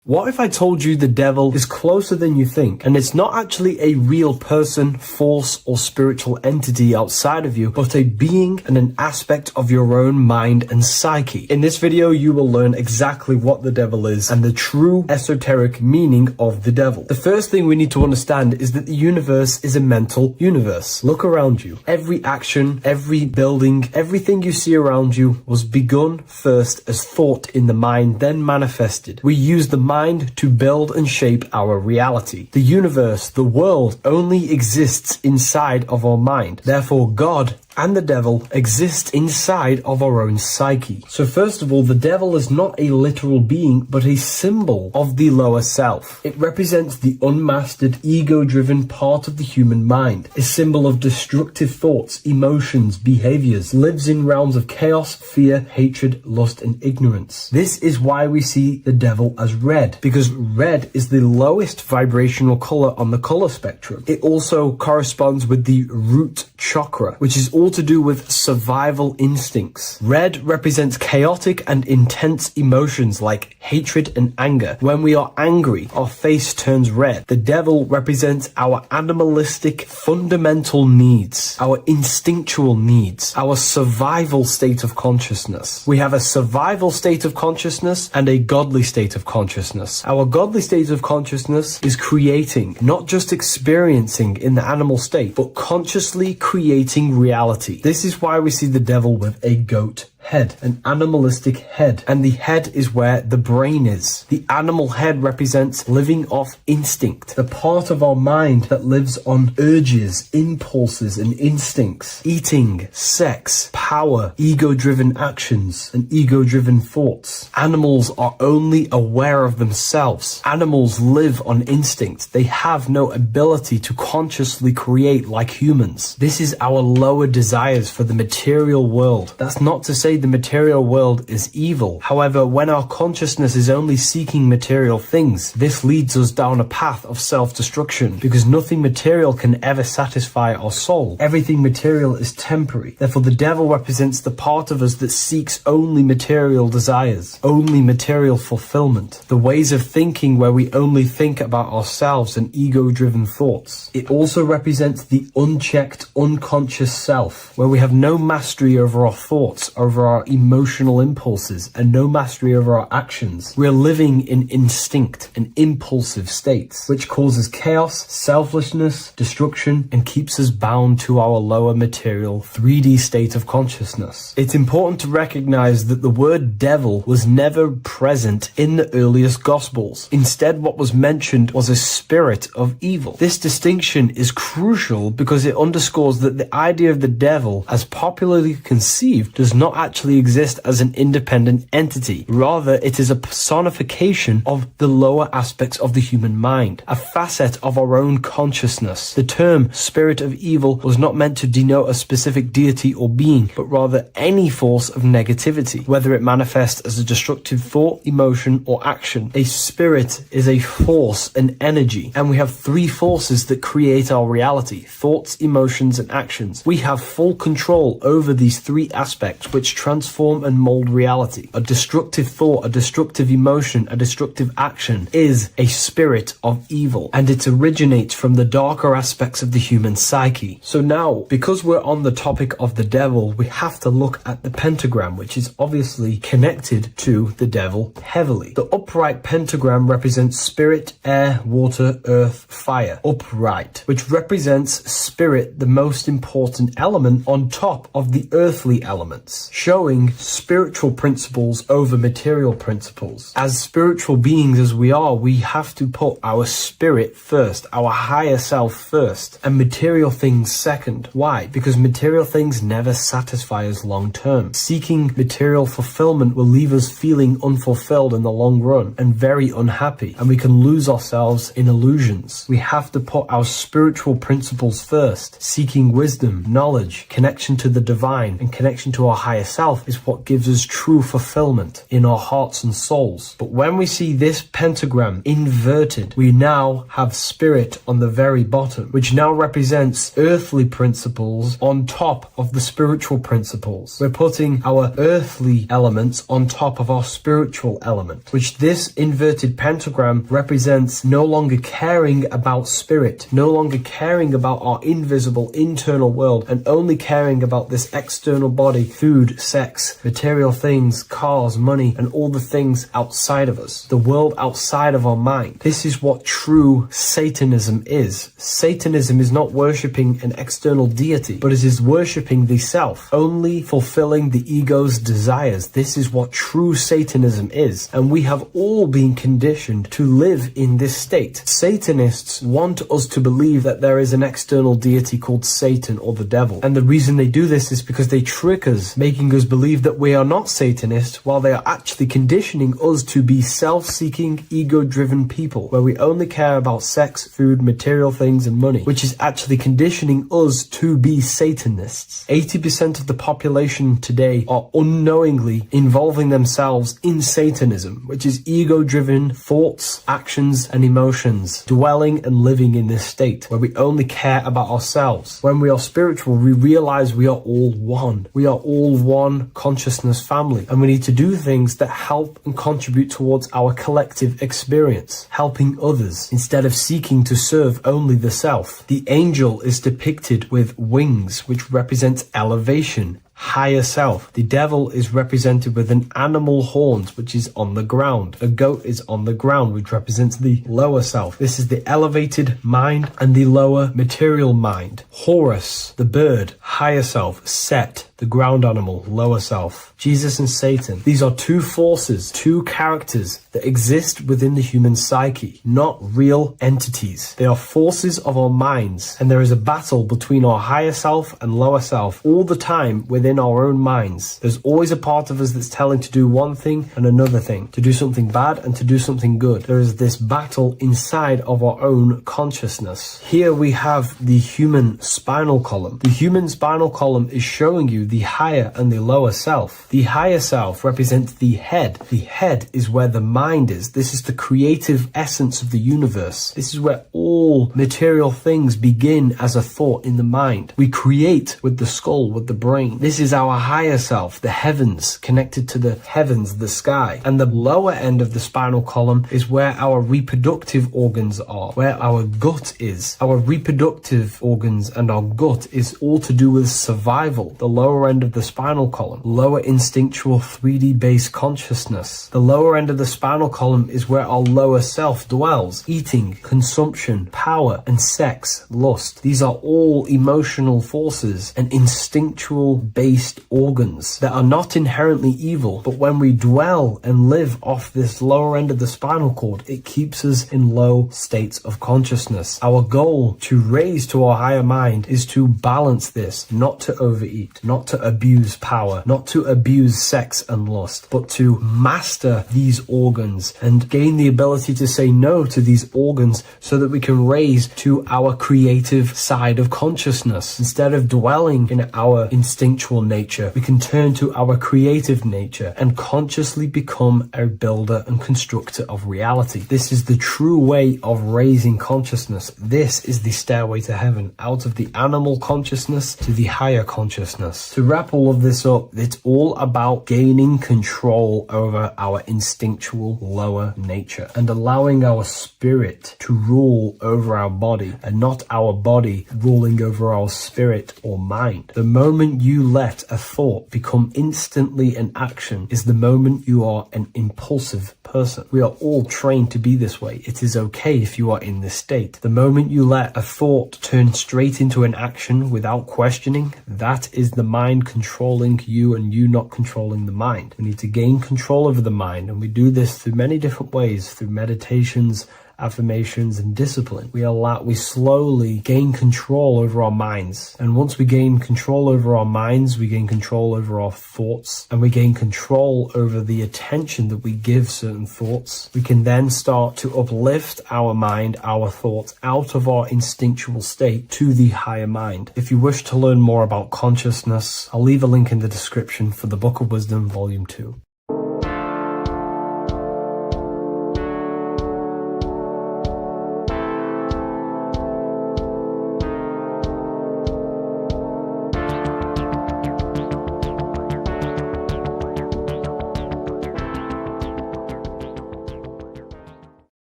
What if I told you the devil is closer than you think, and it's not actually a real person, force, or spiritual entity outside of you, but a being and an aspect of your own mind and psyche? In this video, you will learn exactly what the devil is and the true esoteric meaning of the devil. The first thing we need to understand is that the universe is a mental universe. Look around you. Every action, every building, everything you see around you was begun first as thought in the mind, then manifested. We use the mind to build and shape our reality. The universe, the world, only exists inside of our mind. Therefore, God and the devil exist inside of our own psyche. So first of all, the devil is not a literal being, but a symbol of the lower self. It represents the unmastered, ego-driven part of the human mind, a symbol of destructive thoughts, emotions, behaviors, lives in realms of chaos, fear, hatred, lust, and ignorance. This is why we see the devil as red, because red is the lowest vibrational color on the color spectrum. It also corresponds with the root chakra, which is all to do with survival instincts. Red represents chaotic and intense emotions like hatred and anger. When we are angry, our face turns red. The devil represents our animalistic fundamental needs, our instinctual needs, our survival state of consciousness. We have a survival state of consciousness and a godly state of consciousness. Our godly state of consciousness is creating, not just experiencing in the animal state, but consciously creating reality. This is why we see the devil with a goat head, an animalistic head, and the head is where the brain is. The animal head represents living off instinct, the part of our mind that lives on urges, impulses, and instincts, eating, sex, power, ego-driven actions, and ego-driven thoughts. Animals are only aware of themselves. Animals live on instinct. They have no ability to consciously create like humans. This is our lower desires for the material world. That's not to say the material world is evil. However, when our consciousness is only seeking material things, this leads us down a path of self-destruction, because nothing material can ever satisfy our soul. Everything material is temporary. Therefore, the devil represents the part of us that seeks only material desires, only material fulfillment, the ways of thinking where we only think about ourselves and ego-driven thoughts. It also represents the unchecked, unconscious self, where we have no mastery over our thoughts, over our emotional impulses, and no mastery over our actions. We're living in instinct and impulsive states, which causes chaos, selflessness, destruction, and keeps us bound to our lower material 3D state of consciousness. It's important to recognize that the word devil was never present in the earliest Gospels. Instead, what was mentioned was a spirit of evil. This distinction is crucial because it underscores that the idea of the devil, as popularly conceived, does not actually actually exist as an independent entity. Rather, it is a personification of the lower aspects of the human mind, a facet of our own consciousness. The term spirit of evil was not meant to denote a specific deity or being, but rather any force of negativity, whether it manifests as a destructive thought, emotion, or action. A spirit is a force, an energy, and we have three forces that create our reality: thoughts, emotions, and actions. We have full control over these three aspects which transform and mold reality. A destructive thought, a destructive emotion, a destructive action is a spirit of evil, and it originates from the darker aspects of the human psyche. So now, because we're on the topic of the devil, we have to look at the pentagram, which is obviously connected to the devil heavily. The upright pentagram represents spirit, air, water, earth, fire. Upright, which represents spirit, the most important element on top of the earthly elements, showing spiritual principles over material principles. As spiritual beings as we are, we have to put our spirit first, our higher self first, and material things second. Why? Because material things never satisfy us long term. Seeking material fulfillment will leave us feeling unfulfilled in the long run and very unhappy, and we can lose ourselves in illusions. We have to put our spiritual principles first. Seeking wisdom, knowledge, connection to the divine, and connection to our higher self is what gives us true fulfillment in our hearts and souls. But when we see this pentagram inverted, we now have spirit on the very bottom, which now represents earthly principles on top of the spiritual principles. We're putting our earthly elements on top of our spiritual element, which this inverted pentagram represents no longer caring about spirit, no longer caring about our invisible internal world, and only caring about this external body, food, sex, material things, cars, money, and all the things outside of us, the world outside of our mind. This is what true Satanism is. Satanism is not worshipping an external deity, but it is worshipping the self, only fulfilling the ego's desires. This is what true Satanism is, and we have all been conditioned to live in this state. Satanists want us to believe that there is an external deity called Satan or the devil, and the reason they do this is because they trick us, making us believe that we are not Satanists, while they are actually conditioning us to be self-seeking, ego-driven people, where we only care about sex, food, material things, and money, which is actually conditioning us to be Satanists. 80% of the population today are unknowingly involving themselves in Satanism, which is ego-driven thoughts, actions, and emotions, dwelling and living in this state where we only care about ourselves. When we are spiritual, we realize we are all one. We are all one consciousness family, and we need to do things that help and contribute towards our collective experience, helping others instead of seeking to serve only the self. The angel is depicted with wings, which represents elevation, higher self. The devil is represented with an animal horns, which is on the ground. A goat is on the ground, which represents the lower self. This is the elevated mind and the lower material mind. Horus, the bird, higher self. Set, the ground animal, lower self. Jesus and Satan. These are two forces, two characters that exist within the human psyche, not real entities. They are forces of our minds, and there is a battle between our higher self and lower self all the time within our own minds. There's always a part of us that's telling to do one thing and another thing, to do something bad and to do something good. There is this battle inside of our own consciousness. Here we have the human spinal column. The human spinal column is showing you the higher and the lower self. The higher self represents the head. The head is where the mind is. This is the creative essence of the universe. This is where all material things begin as a thought in the mind. We create with the skull, with the brain. This is our higher self, the heavens, connected to the heavens, the sky. And the lower end of the spinal column is where our reproductive organs are, where our gut is. Our reproductive organs and our gut is all to do with survival. The lower end of the spinal column, lower instinctual 3D based consciousness. The lower end of the spinal column is where our lower self dwells. Eating, consumption, power, and sex, lust. These are all emotional forces and instinctual based organs that are not inherently evil, but when we dwell and live off this lower end of the spinal cord, it keeps us in low states of consciousness. Our goal to raise to our higher mind is to balance this, not to overeat, not to abuse power, not to abuse sex and lust, but to master these organs and gain the ability to say no to these organs so that we can raise to our creative side of consciousness. Instead of dwelling in our instinctual nature, we can turn to our creative nature and consciously become a builder and constructor of reality. This is the true way of raising consciousness. This is the stairway to heaven, out of the animal consciousness to the higher consciousness. To wrap all of this up, it's all about gaining control over our instinctual lower nature and allowing our spirit to rule over our body and not our body ruling over our spirit or mind. The moment you let a thought become instantly an action is the moment you are an impulsive person. We are all trained to be this way. It is okay if you are in this state. The moment you let a thought turn straight into an action without questioning, that is the mind controlling you and you not controlling the mind. We need to gain control over the mind, and we do this through many different ways, through meditations, affirmations, and discipline. We slowly gain control over our minds. And once we gain control over our minds, we gain control over our thoughts, and we gain control over the attention that we give certain thoughts. We can then start to uplift our mind, our thoughts, out of our instinctual state to the higher mind. If you wish to learn more about consciousness, I'll leave a link in the description for the Book of Wisdom, Volume 2.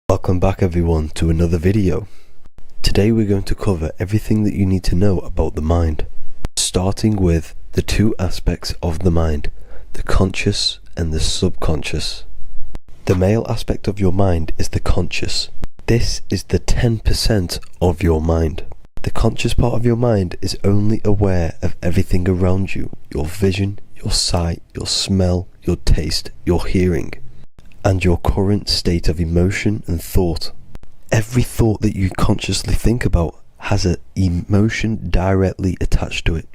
Welcome back everyone to another video. Today we're going to cover everything that you need to know about the mind, starting with the two aspects of the mind, the conscious and the subconscious. The male aspect of your mind is the conscious. This is the 10% of your mind. The conscious part of your mind is only aware of everything around you, your vision, your sight, your smell, your taste, your hearing, and your current state of emotion and thought. Every thought that you consciously think about has an emotion directly attached to it.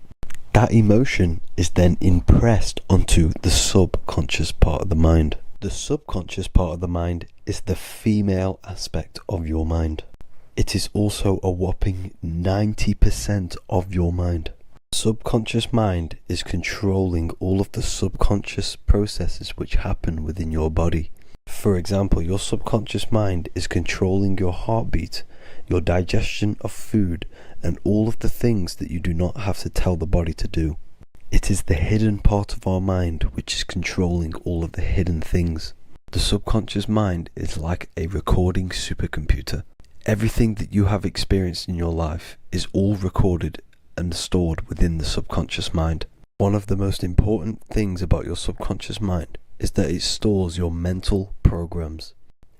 That emotion is then impressed onto the subconscious part of the mind. The subconscious part of the mind is the female aspect of your mind. It is also a whopping 90% of your mind. Subconscious mind is controlling all of the subconscious processes which happen within your body. For example, your subconscious mind is controlling your heartbeat, your digestion of food, and all of the things that you do not have to tell the body to do. It is the hidden part of our mind which is controlling all of the hidden things. The subconscious mind is like a recording supercomputer. Everything that you have experienced in your life is all recorded and stored within the subconscious mind. One of the most important things about your subconscious mind is that it stores your mental programs.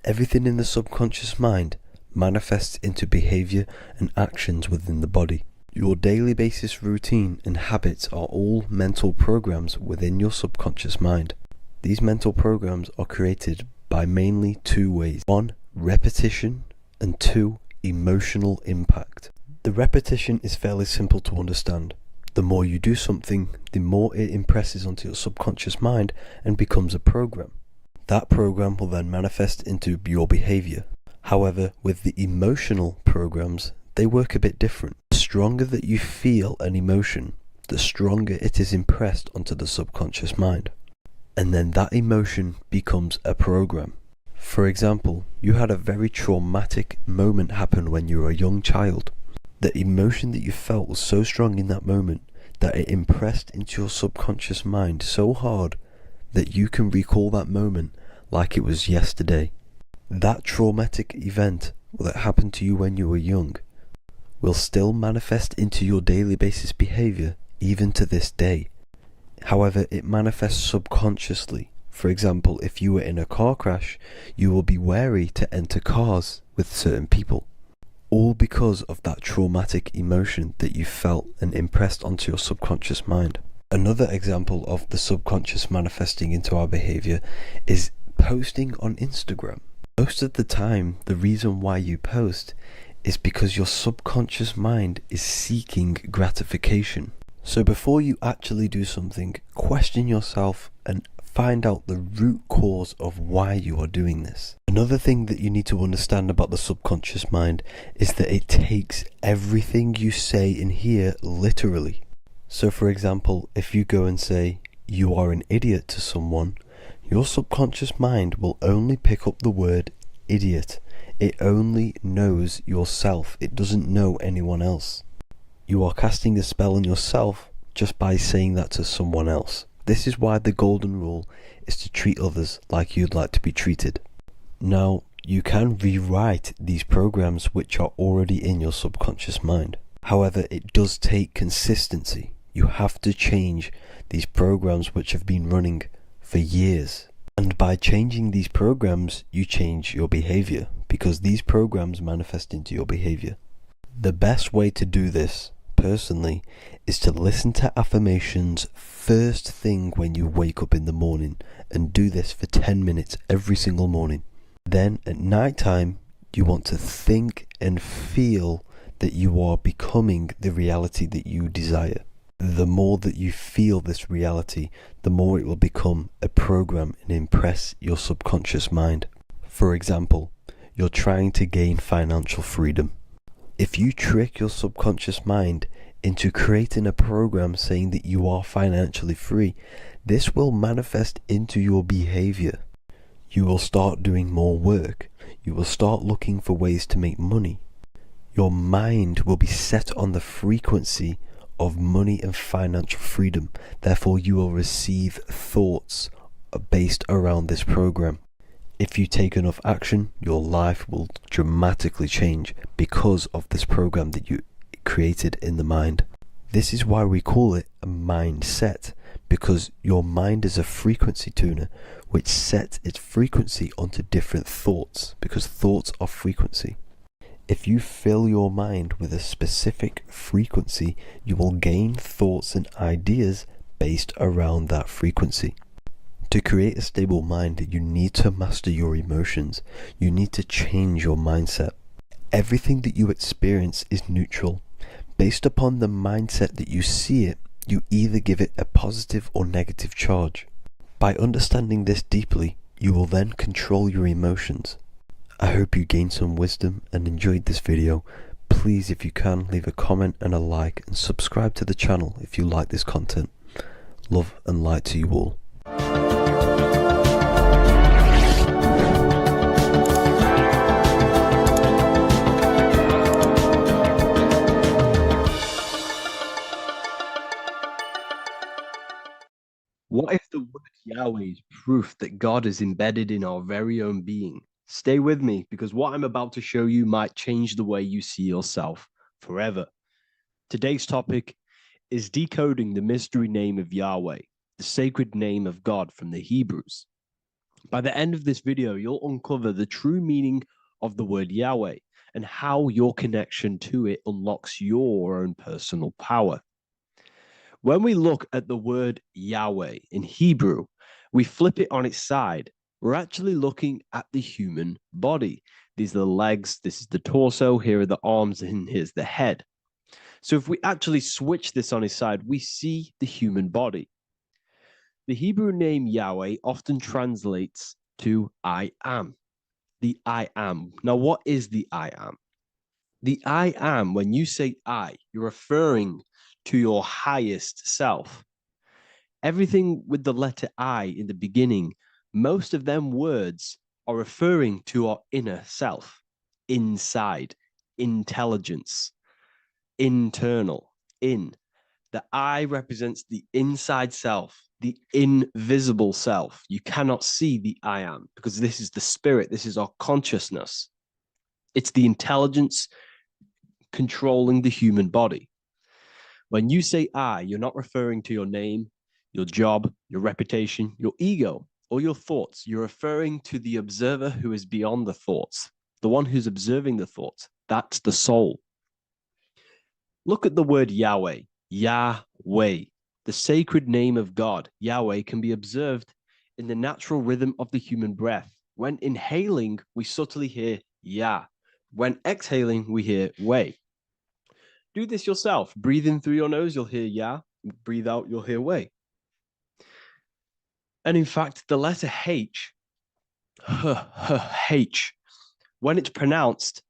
Everything in the subconscious mind manifests into behavior and actions within the body. Your daily basis routine and habits are all mental programs within your subconscious mind. These mental programs are created by mainly two ways. 1, repetition, and 2, emotional impact. The repetition is fairly simple to understand. The more you do something, the more it impresses onto your subconscious mind and becomes a program. That program will then manifest into your behavior. However, with the emotional programs, they work a bit different. The stronger that you feel an emotion, the stronger it is impressed onto the subconscious mind. And then that emotion becomes a program. For example, you had a very traumatic moment happen when you were a young child. The emotion that you felt was so strong in that moment that it impressed into your subconscious mind so hard that you can recall that moment like it was yesterday. That traumatic event that happened to you when you were young will still manifest into your daily basis behavior even to this day. However, it manifests subconsciously. For example, if you were in a car crash, you will be wary to enter cars with certain people. All because of that traumatic emotion that you felt and impressed onto your subconscious mind. Another example of the subconscious manifesting into our behavior is posting on Instagram. Most of the time, the reason why you post is because your subconscious mind is seeking gratification. So before you actually do something, question yourself and find out the root cause of why you are doing this. Another thing that you need to understand about the subconscious mind is that it takes everything you say in here literally. So for example, if you go and say, "You are an idiot" to someone, your subconscious mind will only pick up the word idiot. It only knows yourself. It doesn't know anyone else. You are casting a spell on yourself just by saying that to someone else. This is why the golden rule is to treat others like you'd like to be treated. Now, you can rewrite these programs which are already in your subconscious mind. However, it does take consistency. You have to change these programs which have been running for years. And by changing these programs, you change your behavior, because these programs manifest into your behavior. The best way to do this, personally, is to listen to affirmations first thing when you wake up in the morning, and do this for 10 minutes every single morning. Then at night time, you want to think and feel that you are becoming the reality that you desire. The more that you feel this reality, the more it will become a program and impress your subconscious mind. For example, you're trying to gain financial freedom. If you trick your subconscious mind into creating a program saying that you are financially free, this will manifest into your behavior. You will start doing more work. You will start looking for ways to make money. Your mind will be set on the frequency of money and financial freedom. Therefore, you will receive thoughts based around this program. If you take enough action, your life will dramatically change because of this program that you created in the mind. This is why we call it a mindset, because your mind is a frequency tuner which sets its frequency onto different thoughts, because thoughts are frequency. If you fill your mind with a specific frequency, you will gain thoughts and ideas based around that frequency. To create a stable mind, you need to master your emotions. You need to change your mindset. Everything that you experience is neutral. Based upon the mindset that you see it, you either give it a positive or negative charge. By understanding this deeply, you will then control your emotions. I hope you gained some wisdom and enjoyed this video. Please, if you can, leave a comment and a like, and subscribe to the channel if you like this content. Love and light to you all. What if the word Yahweh is proof that God is embedded in our very own being? Stay with me, because what I'm about to show you might change the way you see yourself forever. Today's topic is decoding the mystery name of Yahweh, the sacred name of God from the Hebrews. By the end of this video, you'll uncover the true meaning of the word Yahweh and how your connection to it unlocks your own personal power. When we look at the word Yahweh in Hebrew, we flip it on its side. We're actually looking at the human body. These are the legs, this is the torso, here are the arms, and here's the head. So if we actually switch this on its side, we see the human body. The Hebrew name Yahweh often translates to I am. The I am. Now, what is the I am? The I am, when you say I, you're referring to your highest self. Everything with the letter I in the beginning, most of them words are referring to our inner self, inside, intelligence, internal, in. The I represents the inside self, the invisible self. You cannot see the I am, because this is the spirit, this is our consciousness. It's the intelligence controlling the human body. When you say I, you're not referring to your name, your job, your reputation, your ego, or your thoughts. You're referring to the observer who is beyond the thoughts, the one who's observing the thoughts. That's the soul. Look at the word Yahweh, Yahweh, the sacred name of God. Yahweh can be observed in the natural rhythm of the human breath. When inhaling, we subtly hear Yah. When exhaling, we hear Way. Do this yourself. Breathe in through your nose, you'll hear Yah. breathe out, you'll hear way. And in fact, the letter H, H, when it's pronounced,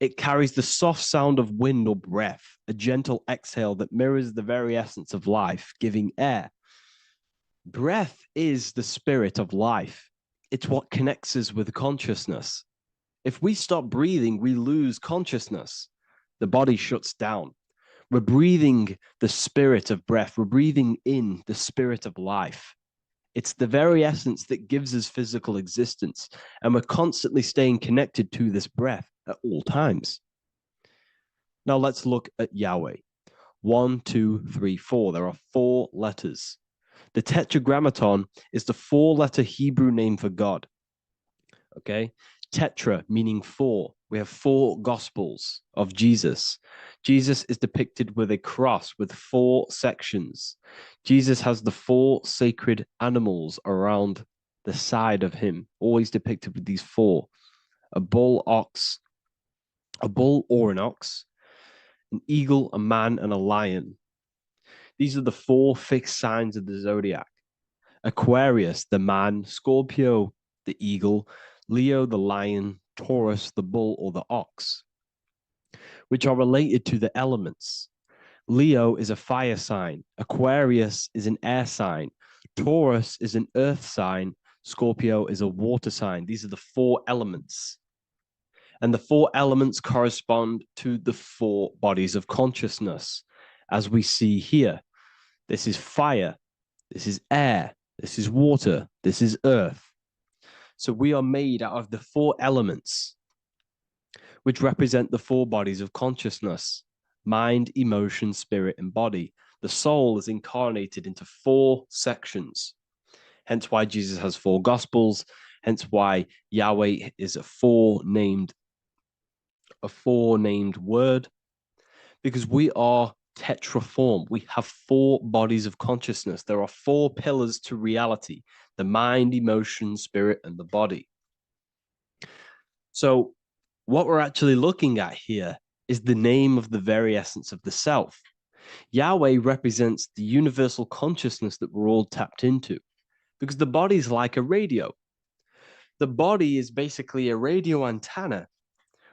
it carries the soft sound of wind or breath, a gentle exhale that mirrors the very essence of life, giving air. Breath is the spirit of life. It's what connects us with consciousness. If we stop breathing, we lose consciousness. The body shuts down. We're breathing the spirit of breath. We're breathing in the spirit of life. It's the very essence that gives us physical existence, and we're constantly staying connected to this breath at all times. Now let's look at Yahweh. 1, 2, 3, 4. There are 4 letters. The tetragrammaton is the 4-letter Hebrew name for God. Okay? Tetra meaning 4. We have 4 gospels of Jesus. Jesus is depicted with a cross with 4 sections. Jesus has the 4 sacred animals around the side of him, always depicted with these 4. A bull or an ox, an eagle, a man, and a lion. These are the 4 fixed signs of the zodiac. Aquarius, the man; Scorpio, the eagle; Leo, the lion; Taurus, the bull or the ox, which are related to the elements. Leo is a fire sign. Aquarius is an air sign. Taurus is an earth sign. Scorpio is a water sign. These are the 4 elements. And the 4 elements correspond to the 4 bodies of consciousness, as we see here. This is fire. This is air. This is water. This is earth. So we are made out of the 4 elements, which represent the 4 bodies of consciousness: mind, emotion, spirit, and body. The soul is incarnated into 4 sections. Hence why Jesus has 4 gospels. Hence why Yahweh is a 4-named word, because we are tetraform. We have 4 bodies of consciousness. There are 4 pillars to reality: the mind, emotion, spirit, and the body. So what we're actually looking at here is the name of the very essence of the self. Yahweh represents the universal consciousness that we're all tapped into, because the body is like a radio. The body is basically a radio antenna,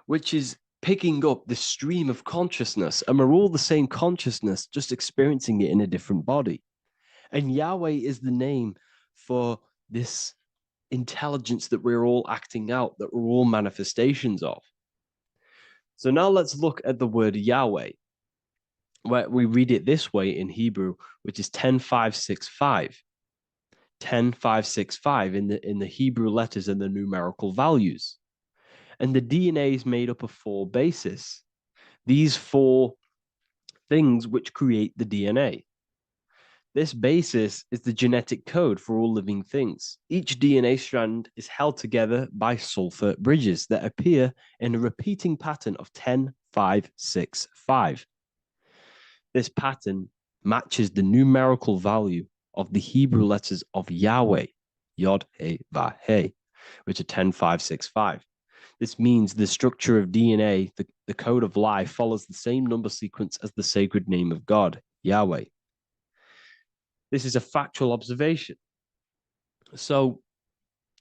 which is picking up the stream of consciousness, and we're all the same consciousness, just experiencing it in a different body. And Yahweh is the name for this intelligence that we're all acting out, that we're all manifestations of. So now let's look at the word Yahweh, where we read it this way in Hebrew, which is 10565. 10565 in the Hebrew letters and the numerical values. And the DNA is made up of 4 bases. These 4 things which create the DNA. This basis is the genetic code for all living things. Each DNA strand is held together by sulfur bridges that appear in a repeating pattern of 10565. This pattern matches the numerical value of the Hebrew letters of Yahweh, Yod, He, Va, He, which are 10565. This means the structure of DNA, the code of life, follows the same number sequence as the sacred name of God, Yahweh. This is a factual observation. So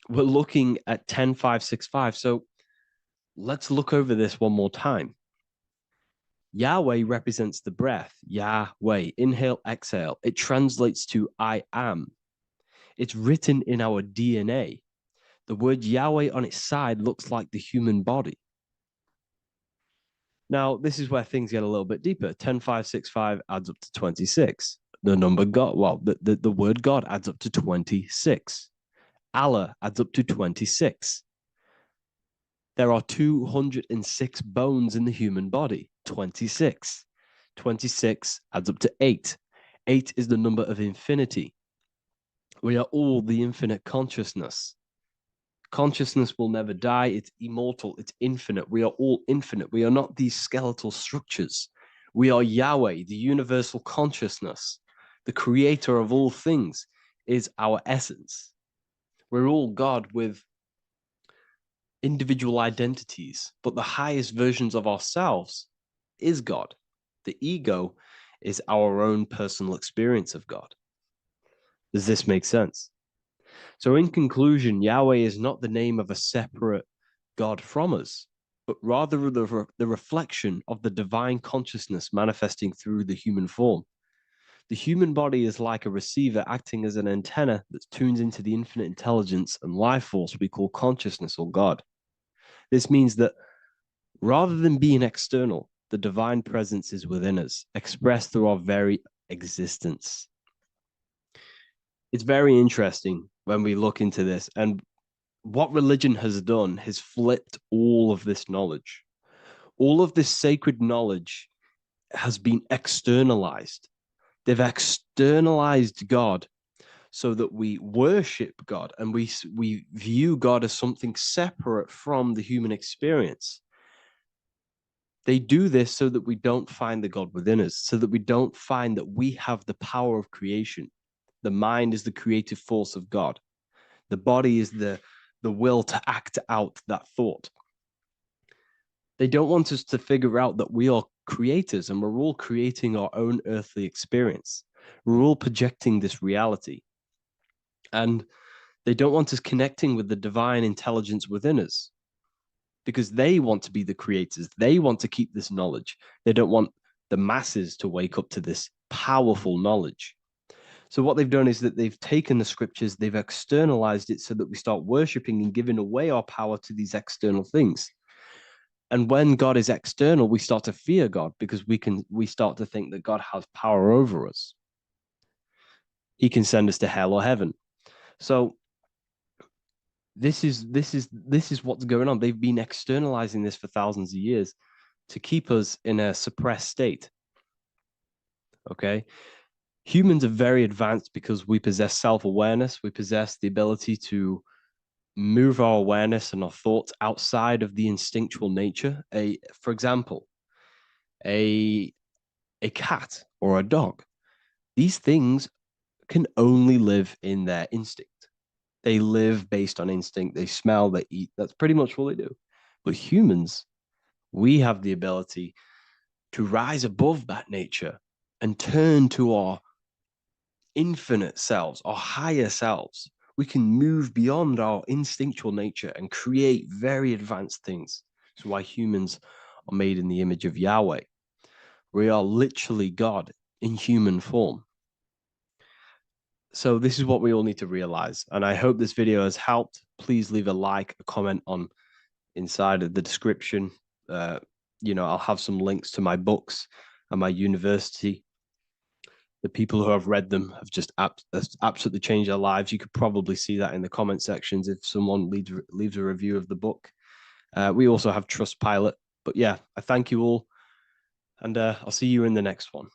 we're looking at 10565. So let's look over this one more time. Yahweh represents the breath, Yahweh, inhale, exhale. It translates to I am. It's written in our DNA. The word Yahweh on its side looks like the human body. Now, this is where things get a little bit deeper. 10565 adds up to 26. The number God, well, the word God adds up to 26. Allah adds up to 26. There are 206 bones in the human body, 26. 26 adds up to 8. 8 is the number of infinity. We are all the infinite consciousness. Consciousness will never die. It's immortal. It's infinite. We are all infinite. We are not these skeletal structures. We are Yahweh, the universal consciousness. The creator of all things is our essence. We're all God with individual identities, but the highest versions of ourselves is God. The ego is our own personal experience of God. Does this make sense? So in conclusion, Yahweh is not the name of a separate God from us, but rather the reflection of the divine consciousness manifesting through the human form. The human body is like a receiver acting as an antenna that tunes into the infinite intelligence and life force we call consciousness or God. This means that rather than being external, the divine presence is within us, expressed through our very existence. It's very interesting when we look into this, and what religion has done has flipped all of this knowledge. All of this sacred knowledge has been externalized. They've externalized God so that we worship God and we view God as something separate from the human experience. They do this so that we don't find the God within us, so that we don't find that we have the power of creation. The mind is the creative force of God. The body is the will to act out that thought. They don't want us to figure out that we are creators and we're all creating our own earthly experience. We're all projecting this reality. And they don't want us connecting with the divine intelligence within us because they want to be the creators. They want to keep this knowledge. They don't want the masses to wake up to this powerful knowledge. So what they've done is that they've taken the scriptures, they've externalized it so that we start worshiping and giving away our power to these external things. And when God is external, we start to fear God because we start to think that God has power over us. He can send us to hell or heaven. So this is what's going on. They've been externalizing this for thousands of years to keep us in a suppressed state. Okay? Humans are very advanced because we possess self-awareness. We possess the ability to move our awareness and our thoughts outside of the instinctual nature. For example, a cat or a dog. These things can only live in their instinct. They live based on instinct. They smell, they eat. That's pretty much what they do. But humans, we have the ability to rise above that nature and turn to our infinite selves, our higher selves. We can move beyond our instinctual nature and create very advanced things. That's why humans are made in the image of Yahweh. We are literally God in human form. So this is what we all need to realize. And I hope this video has helped. Please leave a like, a comment on inside of the description. I'll have some links to my books and my university. The people who have read them have just absolutely changed their lives. You could probably see that in the comment sections if someone leaves a review of the book. We also have Trustpilot. But yeah, I thank you all. And I'll see you in the next one.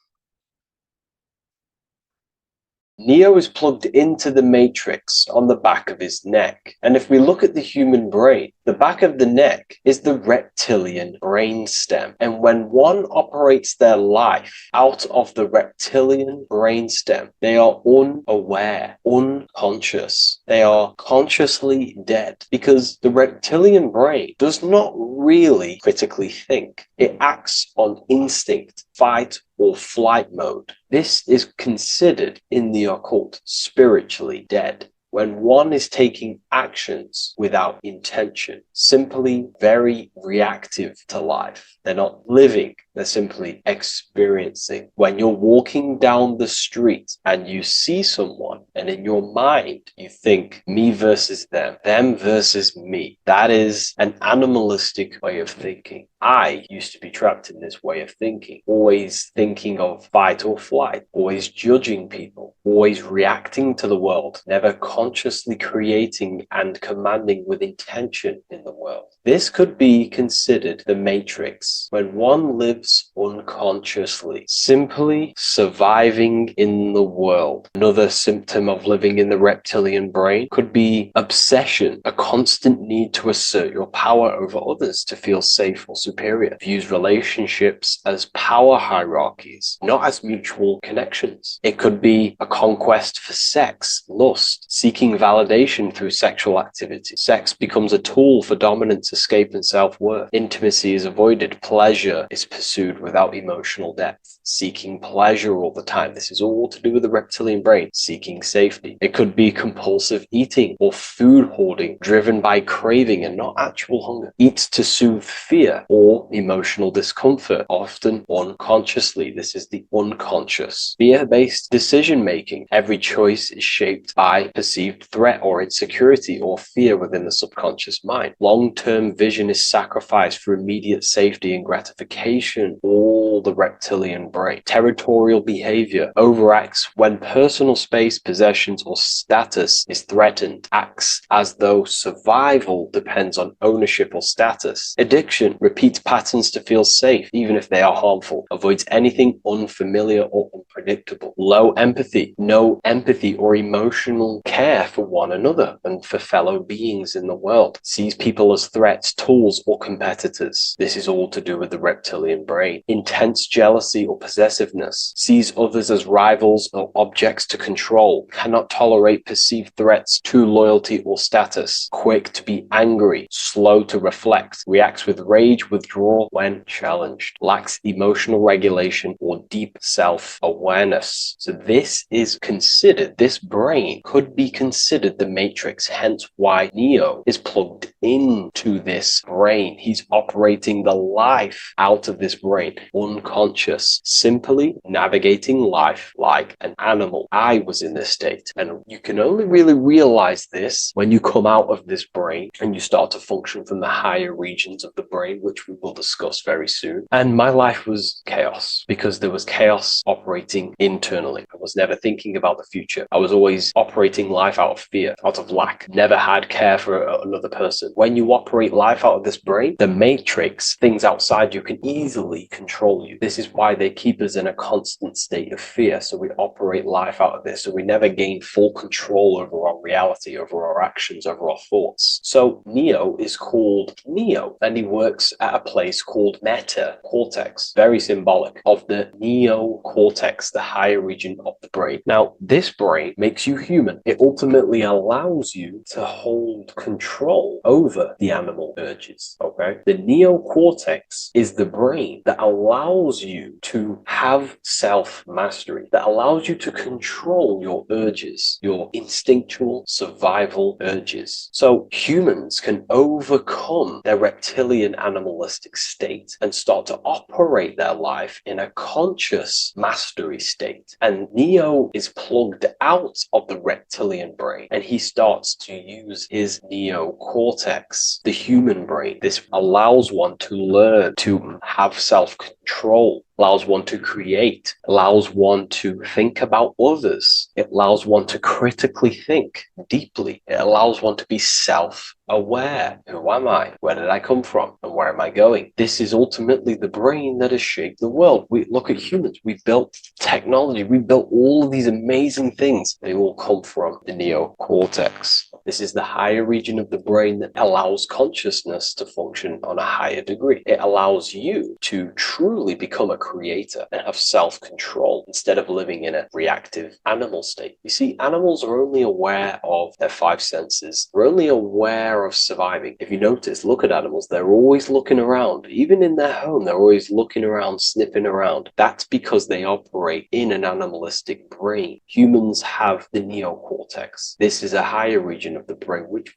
Neo is plugged into the matrix on the back of his neck. And if we look at the human brain, the back of the neck is the reptilian brain stem. And when one operates their life out of the reptilian brain stem, they are unaware, unconscious. They are consciously dead because the reptilian brain does not really critically think. It acts on instinct, fight or flight mode. This is considered in the occult spiritually dead. When one is taking actions without intention, simply very reactive to life. They're not living, they're simply experiencing. When you're walking down the street and you see someone, and in your mind you think me versus them versus me, that is an animalistic way of thinking. I used to be trapped in this way of thinking, always thinking of fight or flight, always judging people, always reacting to the world, never consciously creating and commanding with intention in the world. This could be considered the matrix, when one lives unconsciously, simply surviving in the world. Another symptom of living in the reptilian brain could be obsession, a constant need to assert your power over others to feel safe or superior. Views relationships as power hierarchies, not as mutual connections. It could be a conquest for sex, lust, seeking validation through sexual activity. Sex becomes a tool for dominance, escape, and self-worth. Intimacy is avoided. Pleasure is pursued without emotional depth. seeking pleasure all the time. This is all to do with the reptilian brain, seeking safety. It could be compulsive eating or food hoarding, driven by craving and not actual hunger. Eats to soothe fear or emotional discomfort, often unconsciously. This is the unconscious. Fear-based decision making. Every choice is shaped by perceived threat or insecurity or fear within the subconscious mind. Long-term vision is sacrificed for immediate safety and gratification. All the reptilian brain. Territorial behavior overacts when personal space, possessions, or status is threatened. Acts as though survival depends on ownership or status. Addiction repeats patterns to feel safe, even if they are harmful. Avoids anything unfamiliar or unpredictable. Low empathy. No empathy or emotional care for one another and for fellow beings in the world. Sees people as threats, tools, or competitors. This is all to do with the reptilian brain. Intense jealousy or possessiveness. Sees others as rivals or objects to control. Cannot tolerate perceived threats to loyalty or status. Quick to be angry. Slow to reflect. Reacts with rage, withdrawal when challenged. Lacks emotional regulation or deep self-awareness. So this is considered, this brain could be considered the matrix, hence why Neo is plugged into this brain. He's operating the life out of this brain, unconscious, simply navigating life like an animal. I was in this state, and you can only really realize this when you come out of this brain and you start to function from the higher regions of the brain, which we will discuss very soon. And my life was chaos because there was chaos operating internally. I was never thinking about the future. I was always operating life out of fear, out of lack. Never had care for another person. When you operate life out of this brain, the matrix, things outside you, can easily control you. This is why they keep us in a constant state of fear. So we operate life out of this. So we never gain full control over our reality, over our actions, over our thoughts. So Neo is called Neo, and he works at a place called meta cortex, very symbolic of the neocortex, the higher region of the brain. Now, this brain makes you human. It ultimately allows you to hold control over the animal urges, okay? The neocortex is the brain that allows you to have self-mastery, that allows you to control your urges, your instinctual survival urges. So humans can overcome their reptilian animalistic state and start to operate their life in a conscious mastery state. And Neo is plugged out of the reptilian brain, and he starts to use his neocortex, the human brain. This allows one to learn to have self-control, allows one to create, allows one to think about others. It allows one to critically think deeply. It allows one to be self-aware. Who am I? Where did I come from? And where am I going? This is ultimately the brain that has shaped the world. We look at humans. We built technology. We built all of these amazing things. They all come from the neocortex. This is the higher region of the brain that allows consciousness to function on a higher degree. It allows you to truly become a creator and have self-control instead of living in a reactive animal state. You see, animals are only aware of their five senses. They're only aware of surviving. If you notice, look at animals, they're always looking around. Even in their home, they're always looking around, sniffing around. That's because they operate in an animalistic brain. Humans have the neocortex. This is a higher region of the brain, which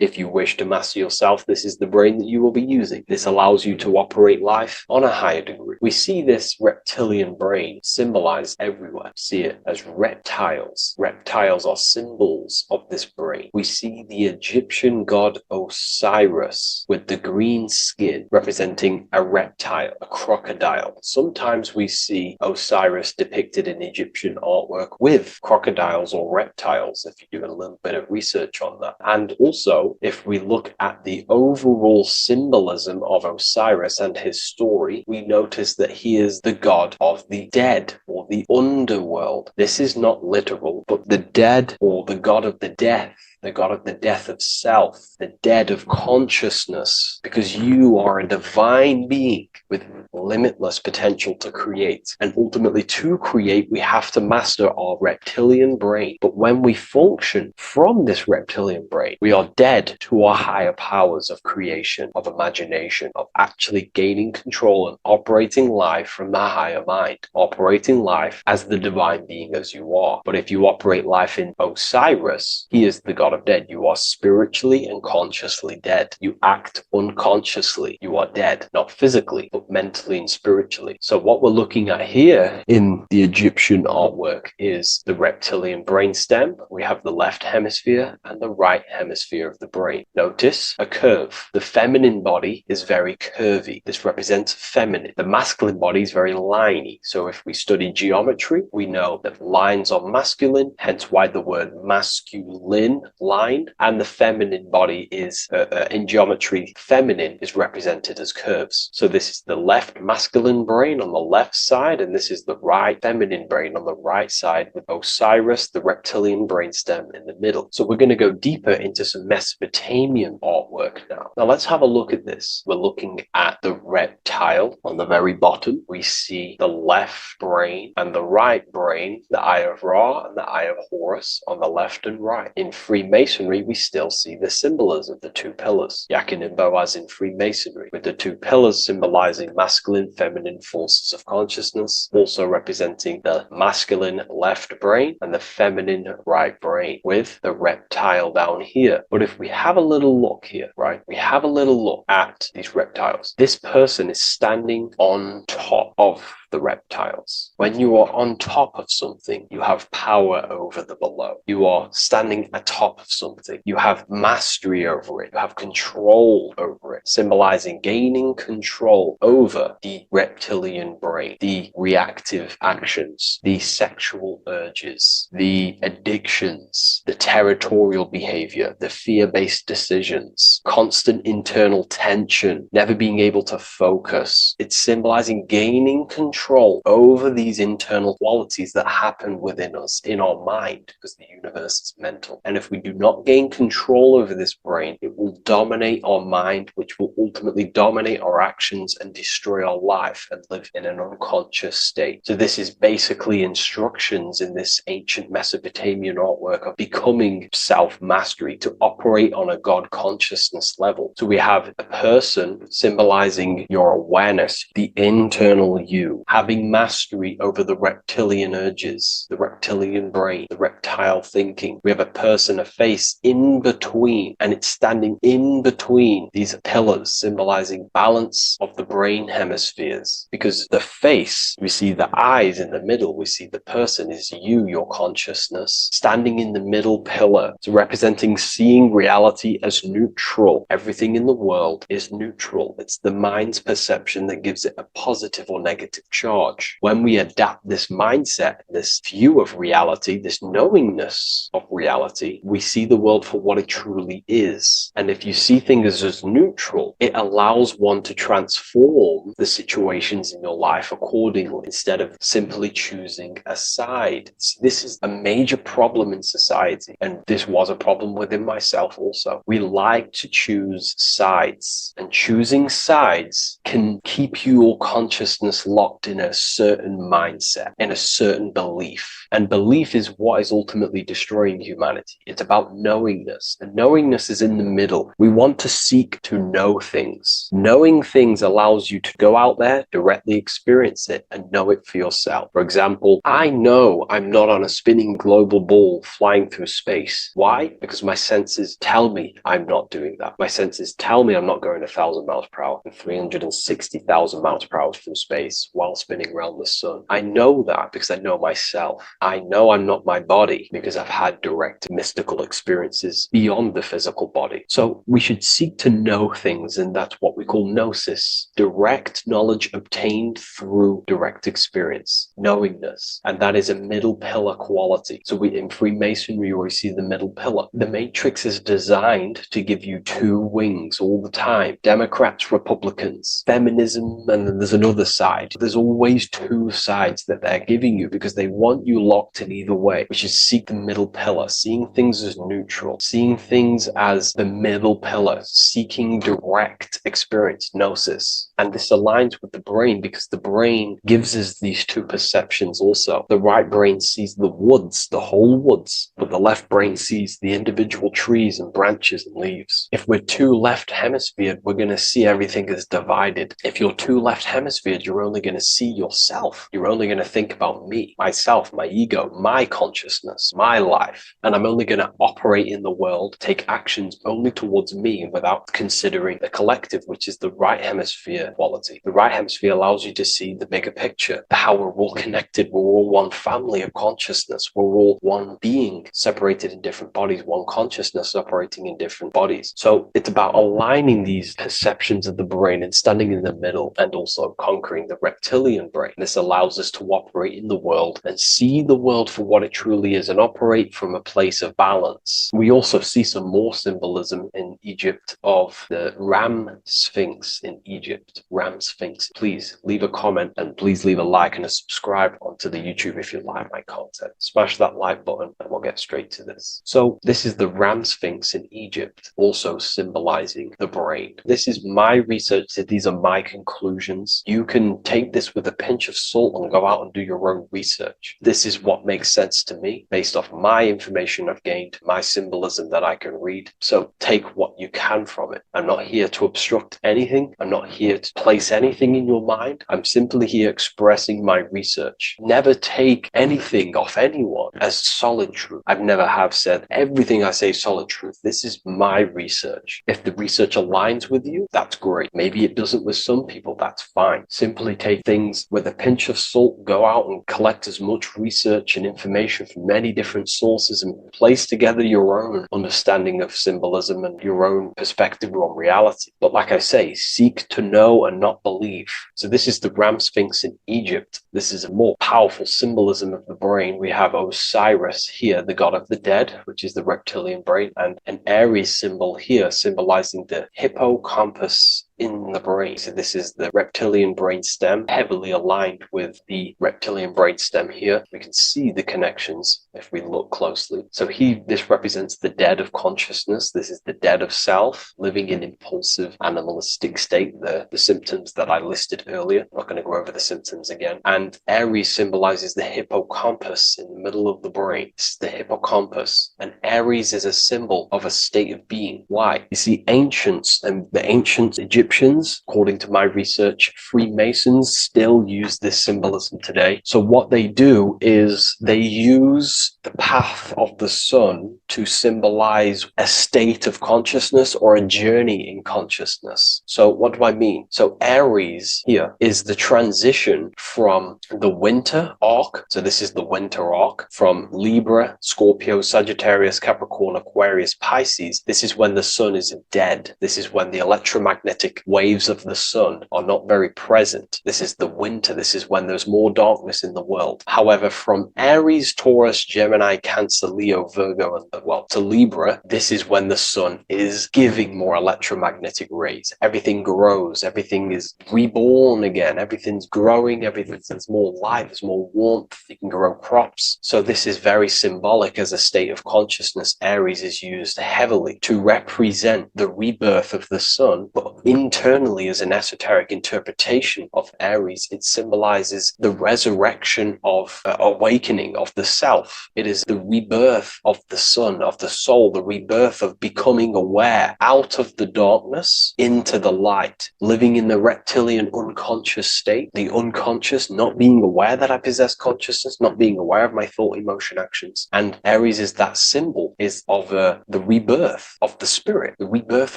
if you wish to master yourself, this is the brain that you will be using. This allows you to operate life on a higher degree. We see this reptilian brain symbolized everywhere. See it as reptiles. Reptiles are symbols of this brain. We see the Egyptian god Osiris with the green skin representing a reptile, a crocodile. Sometimes we see Osiris depicted in Egyptian artwork with crocodiles or reptiles, if you do a little bit of research on that. And also, if we look at the overall symbolism of Osiris and his story, we notice that he is the god of the dead or the underworld. This is not literal, but the dead or the god of the death, the god of the death of self, the dead of consciousness, because you are a divine being with limitless potential to create. And ultimately, to create, we have to master our reptilian brain. But when we function from this reptilian brain, we are dead to our higher powers of creation, of imagination, of actually gaining control and operating life from the higher mind, operating life as the divine being as you are. But if you operate life in Osiris, he is the god of dead. You are spiritually and consciously dead. You act unconsciously. You are dead, not physically, but mentally and spiritually. So what we're looking at here in the Egyptian artwork is the reptilian brainstem. We have the left hemisphere and the right hemisphere of the brain. Notice a curve. The feminine body is very curvy. This represents feminine. The masculine body is very liney. So if we study geometry, we know that lines are masculine, hence why the word masculine, line, and the feminine body is, in geometry, feminine is represented as curves. So this is the left masculine brain on the left side, and this is the right feminine brain on the right side, with Osiris, the reptilian brainstem, in the middle. So we're going to go deeper into some Mesopotamian artwork now. Now let's have a look at this. We're looking at the reptile on the very bottom. We see the left brain and the right brain, the Eye of Ra and the Eye of Horus on the left and right. In Freemasonry, we still see the symbolism of the two pillars. Yakin and Boaz in Freemasonry, with the two pillars symbolizing masculine, feminine forces of consciousness, also representing the masculine left brain and the feminine right brain, with the reptile down here. But if we have a little look here, right, we have a little look at these reptiles. This person is standing on top of the reptiles. When you are on top of something, you have power over the below. You are standing atop of something. You have mastery over it. You have control over it, symbolizing gaining control over the reptilian brain, the reactive actions, the sexual urges, the addictions, the territorial behavior, the fear-based decisions, constant internal tension, never being able to focus. It's symbolizing gaining control over these internal qualities that happen within us, in our mind, because the universe is mental. And if we do not gain control over this brain, it will dominate our mind, which will ultimately dominate our actions and destroy our life and live in an unconscious state. So this is basically instructions in this ancient Mesopotamian artwork of becoming self-mastery, to operate on a God consciousness level. So we have a person symbolizing your awareness, the internal you, having mastery over the reptilian urges, the reptilian brain, the reptile thinking. We have a person, a face in between, and it's standing in between these pillars, symbolizing balance of the brain hemispheres. Because the face, we see the eyes in the middle, we see the person is you, your consciousness, standing in the middle pillar. So representing seeing reality as neutral. Everything in the world is neutral. It's the mind's perception that gives it a positive or negative charge. When we adapt this mindset, this view of reality, this knowingness of reality, we see the world for what it truly is. And if you see things as neutral, it allows one to transform the situations in your life accordingly, instead of simply choosing a side. This is a major problem in society, and this was a problem within myself also. We like to choose sides, and choosing sides can keep your consciousness locked in a certain mindset, in a certain belief. And belief is what is ultimately destroying humanity. It's about knowingness, and knowingness is in the middle. We want to seek to know things. Knowing things allows you to go out there, directly experience it, and know it for yourself. For example, I know I'm not on a spinning global ball flying through space. Why? Because my senses tell me I'm not doing that. My senses tell me I'm not going 1,000 miles per hour and 360,000 miles per hour through space while spinning around the sun. I know that because I know myself. I know I'm not my body because I've had direct mystical experiences beyond the physical body. So we should seek to know things, and that's what we call gnosis, direct knowledge obtained through direct experience, knowingness. And that is a middle pillar quality. So in Freemasonry, you already see the middle pillar. The matrix is designed to give you two wings all the time. Democrats, Republicans, feminism, and then there's another side. There's always two sides that they're giving you because they want you locked in either way, which is seek the middle pillar, seeing things as neutral, seeing things as the middle pillar, seeking direct experience, gnosis. And this aligns with the brain because the brain gives us these two perceptions also. The right brain sees the woods, the whole woods, but the left brain sees the individual trees and branches and leaves. If we're too left hemisphered, we're going to see everything as divided. If you're too left hemisphered, you're only going to see yourself. You're only going to think about me, myself, my ego, my consciousness, my life. And I'm only going to operate in the world, take actions only towards me without considering the collective, which is the right hemisphere quality. The right hemisphere allows you to see the bigger picture, how we're all connected, we're all one family of consciousness, we're all one being separated in different bodies, one consciousness operating in different bodies. So it's about aligning these perceptions of the brain and standing in the middle and also conquering the reptilian brain. This allows us to operate in the world and see the world for what it truly is and operate from a place of balance. We also see some more symbolism in Egypt of the ram sphinx in Egypt. Ram sphinx. Please leave a comment and please leave a like and a subscribe onto the YouTube if you like my content. Smash that like button and we'll get straight to this. So this is the ram sphinx in Egypt, also symbolizing the brain. This is my research. These are my conclusions. You can take this with a pinch of salt and go out and do your own research. This is what makes sense to me based off my information I've gained, my symbolism that I can read. So take what you can from it. I'm not here to obstruct anything. I'm not here to place anything in your mind. I'm simply here expressing my research. Never take anything off anyone as solid truth. I've never have said everything I say is solid truth. This is my research. If the research aligns with you, that's great. Maybe it doesn't with some people, that's fine. Simply take things with a pinch of salt, go out and collect as much research and information from many different sources and place together your own understanding of symbolism and your own perspective on reality. But like I say, seek to know and not believe. So this is the ram sphinx in Egypt. This is a more powerful symbolism of the brain. We have Osiris here, the god of the dead, which is the reptilian brain, and an Aries symbol here symbolizing the hippocampus in the brain. So this is the reptilian brain stem, heavily aligned with the reptilian brain stem here. We can see the connections if we look closely. So this represents the dead of consciousness. This is the dead of self, living in impulsive animalistic state, the symptoms that I listed earlier. I'm not going to go over the symptoms again. And Aries symbolizes the hippocampus in the middle of the brain. This is the hippocampus. And Aries is a symbol of a state of being. Why? You see, ancients and the ancient Egyptians, according to my research, Freemasons still use this symbolism today. So what they do is they use the path of the sun to symbolize a state of consciousness or a journey in consciousness. So what do I mean? So Aries here is the transition from the winter arc. So this is the winter arc from Libra, Scorpio, Sagittarius, Capricorn, Aquarius, Pisces. This is when the sun is dead. This is when the electromagnetic waves of the sun are not very present. This is the winter. This is when there's more darkness in the world. However, from Aries, Taurus, Gemini, Cancer, Leo, Virgo, and to Libra, this is when the sun is giving more electromagnetic rays. Everything grows. Everything is reborn again. Everything's growing. There's more light. There's more warmth. You can grow crops. So this is very symbolic as a state of consciousness. Aries is used heavily to represent the rebirth of the sun, but internally, as an esoteric interpretation of Aries, it symbolizes the resurrection of awakening of the self. It is the rebirth of the sun, of the soul, the rebirth of becoming aware out of the darkness into the light, living in the reptilian unconscious state, the unconscious, not being aware that I possess consciousness, not being aware of my thought, emotion, actions. And Aries is that symbol, is of the rebirth of the spirit, the rebirth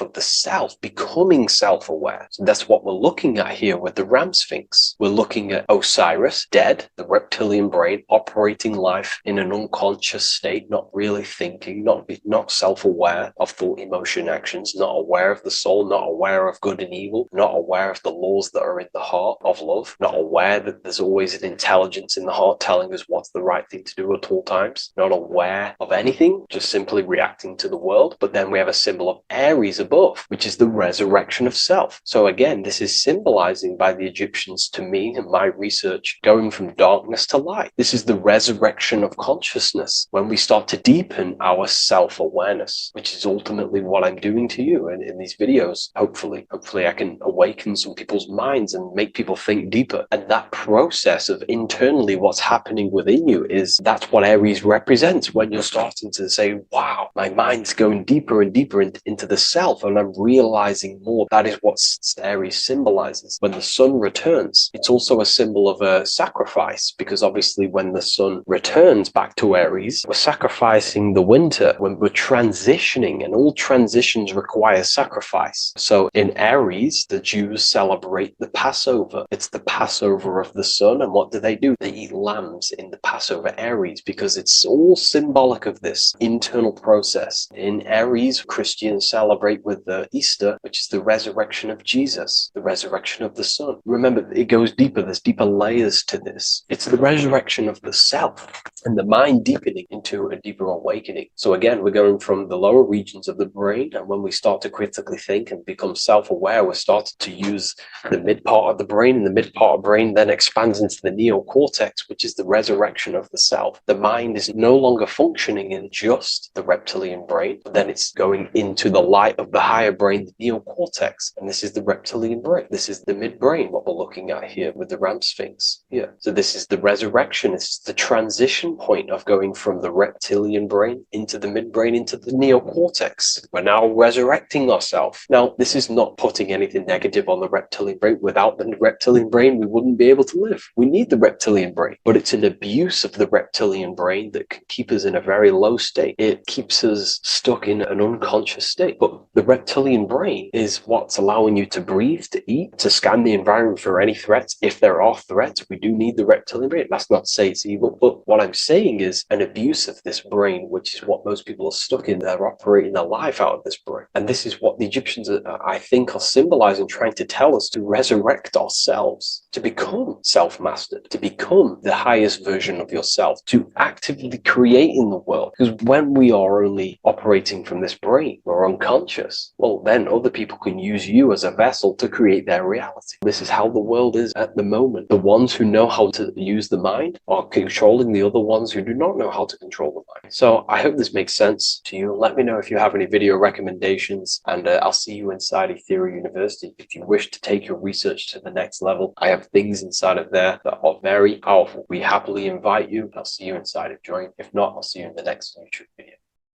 of the self, becoming self self-aware. So that's what we're looking at here with the Ram Sphinx. We're looking at Osiris, dead, the reptilian brain, operating life in an unconscious state, not really thinking, not self-aware of thought, emotion, actions, not aware of the soul, not aware of good and evil, not aware of the laws that are in the heart of love, not aware that there's always an intelligence in the heart telling us what's the right thing to do at all times, not aware of anything, just simply reacting to the world. But then we have a symbol of Aries above, which is the resurrection of self. So again, this is symbolizing by the Egyptians to me and my research going from darkness to light. This is the resurrection of consciousness when we start to deepen our self-awareness, which is ultimately what I'm doing to you in these videos. Hopefully I can awaken some people's minds and make people think deeper. And that process of internally what's happening within you that's what Aries represents when you're starting to say, wow, my mind's going deeper and deeper into the self, and I'm realizing more. That is what Aries symbolizes. When the sun returns, it's also a symbol of a sacrifice, because obviously when the sun returns back to Aries, we're sacrificing the winter, when we're transitioning, and all transitions require sacrifice. So in Aries, the Jews celebrate the Passover. It's the Passover of the sun, and what do? They eat lambs in the Passover Aries, because it's all symbolic of this internal process. In Aries, Christians celebrate with the Easter, which is the resurrection of Jesus, the resurrection of the sun. Remember, it goes deeper. There's deeper layers to this. It's the resurrection of the self and the mind deepening into a deeper awakening. So again, we're going from the lower regions of the brain, and when we start to critically think and become self-aware, we're starting to use the mid part of the brain, and the mid part of the brain then expands into the neocortex, which is the resurrection of the self. The mind is no longer functioning in just the reptilian brain, but then it's going into the light of the higher brain, the neocortex, and this is the reptilian brain. This is the midbrain, what we're looking at here with the Ram Sphinx. Yeah. So this is the resurrection. It's the transition point of going from the reptilian brain into the midbrain, into the neocortex. We're now resurrecting ourselves. Now, this is not putting anything negative on the reptilian brain. Without the reptilian brain, we wouldn't be able to live. We need the reptilian brain, but it's an abuse of the reptilian brain that can keep us in a very low state. It keeps us stuck in an unconscious state. But the reptilian brain is what's allowing you to breathe, to eat, to scan the environment for any threats. If there are threats, we do need the reptilian brain. That's not to say it's evil, but what I'm saying is an abuse of this brain, which is what most people are stuck in. They're operating their life out of this brain. And this is what the Egyptians, I think, are symbolizing, trying to tell us to resurrect ourselves, to become self-mastered, to become the highest version of yourself, to actively create in the world. Because when we are only operating from this brain, we're unconscious, well, then other people can use you as a vessel to create their reality. This is how the world is at the moment. The ones who know how to use the mind are controlling the other ones who do not know how to control the mind. So I hope this makes sense to you. Let me know if you have any video recommendations, and I'll see you inside Ethereal University. If you wish to take your research to the next level, I have things inside of there that are very powerful. We happily invite you. I'll see you inside of Join. If not, I'll see you in the next YouTube video.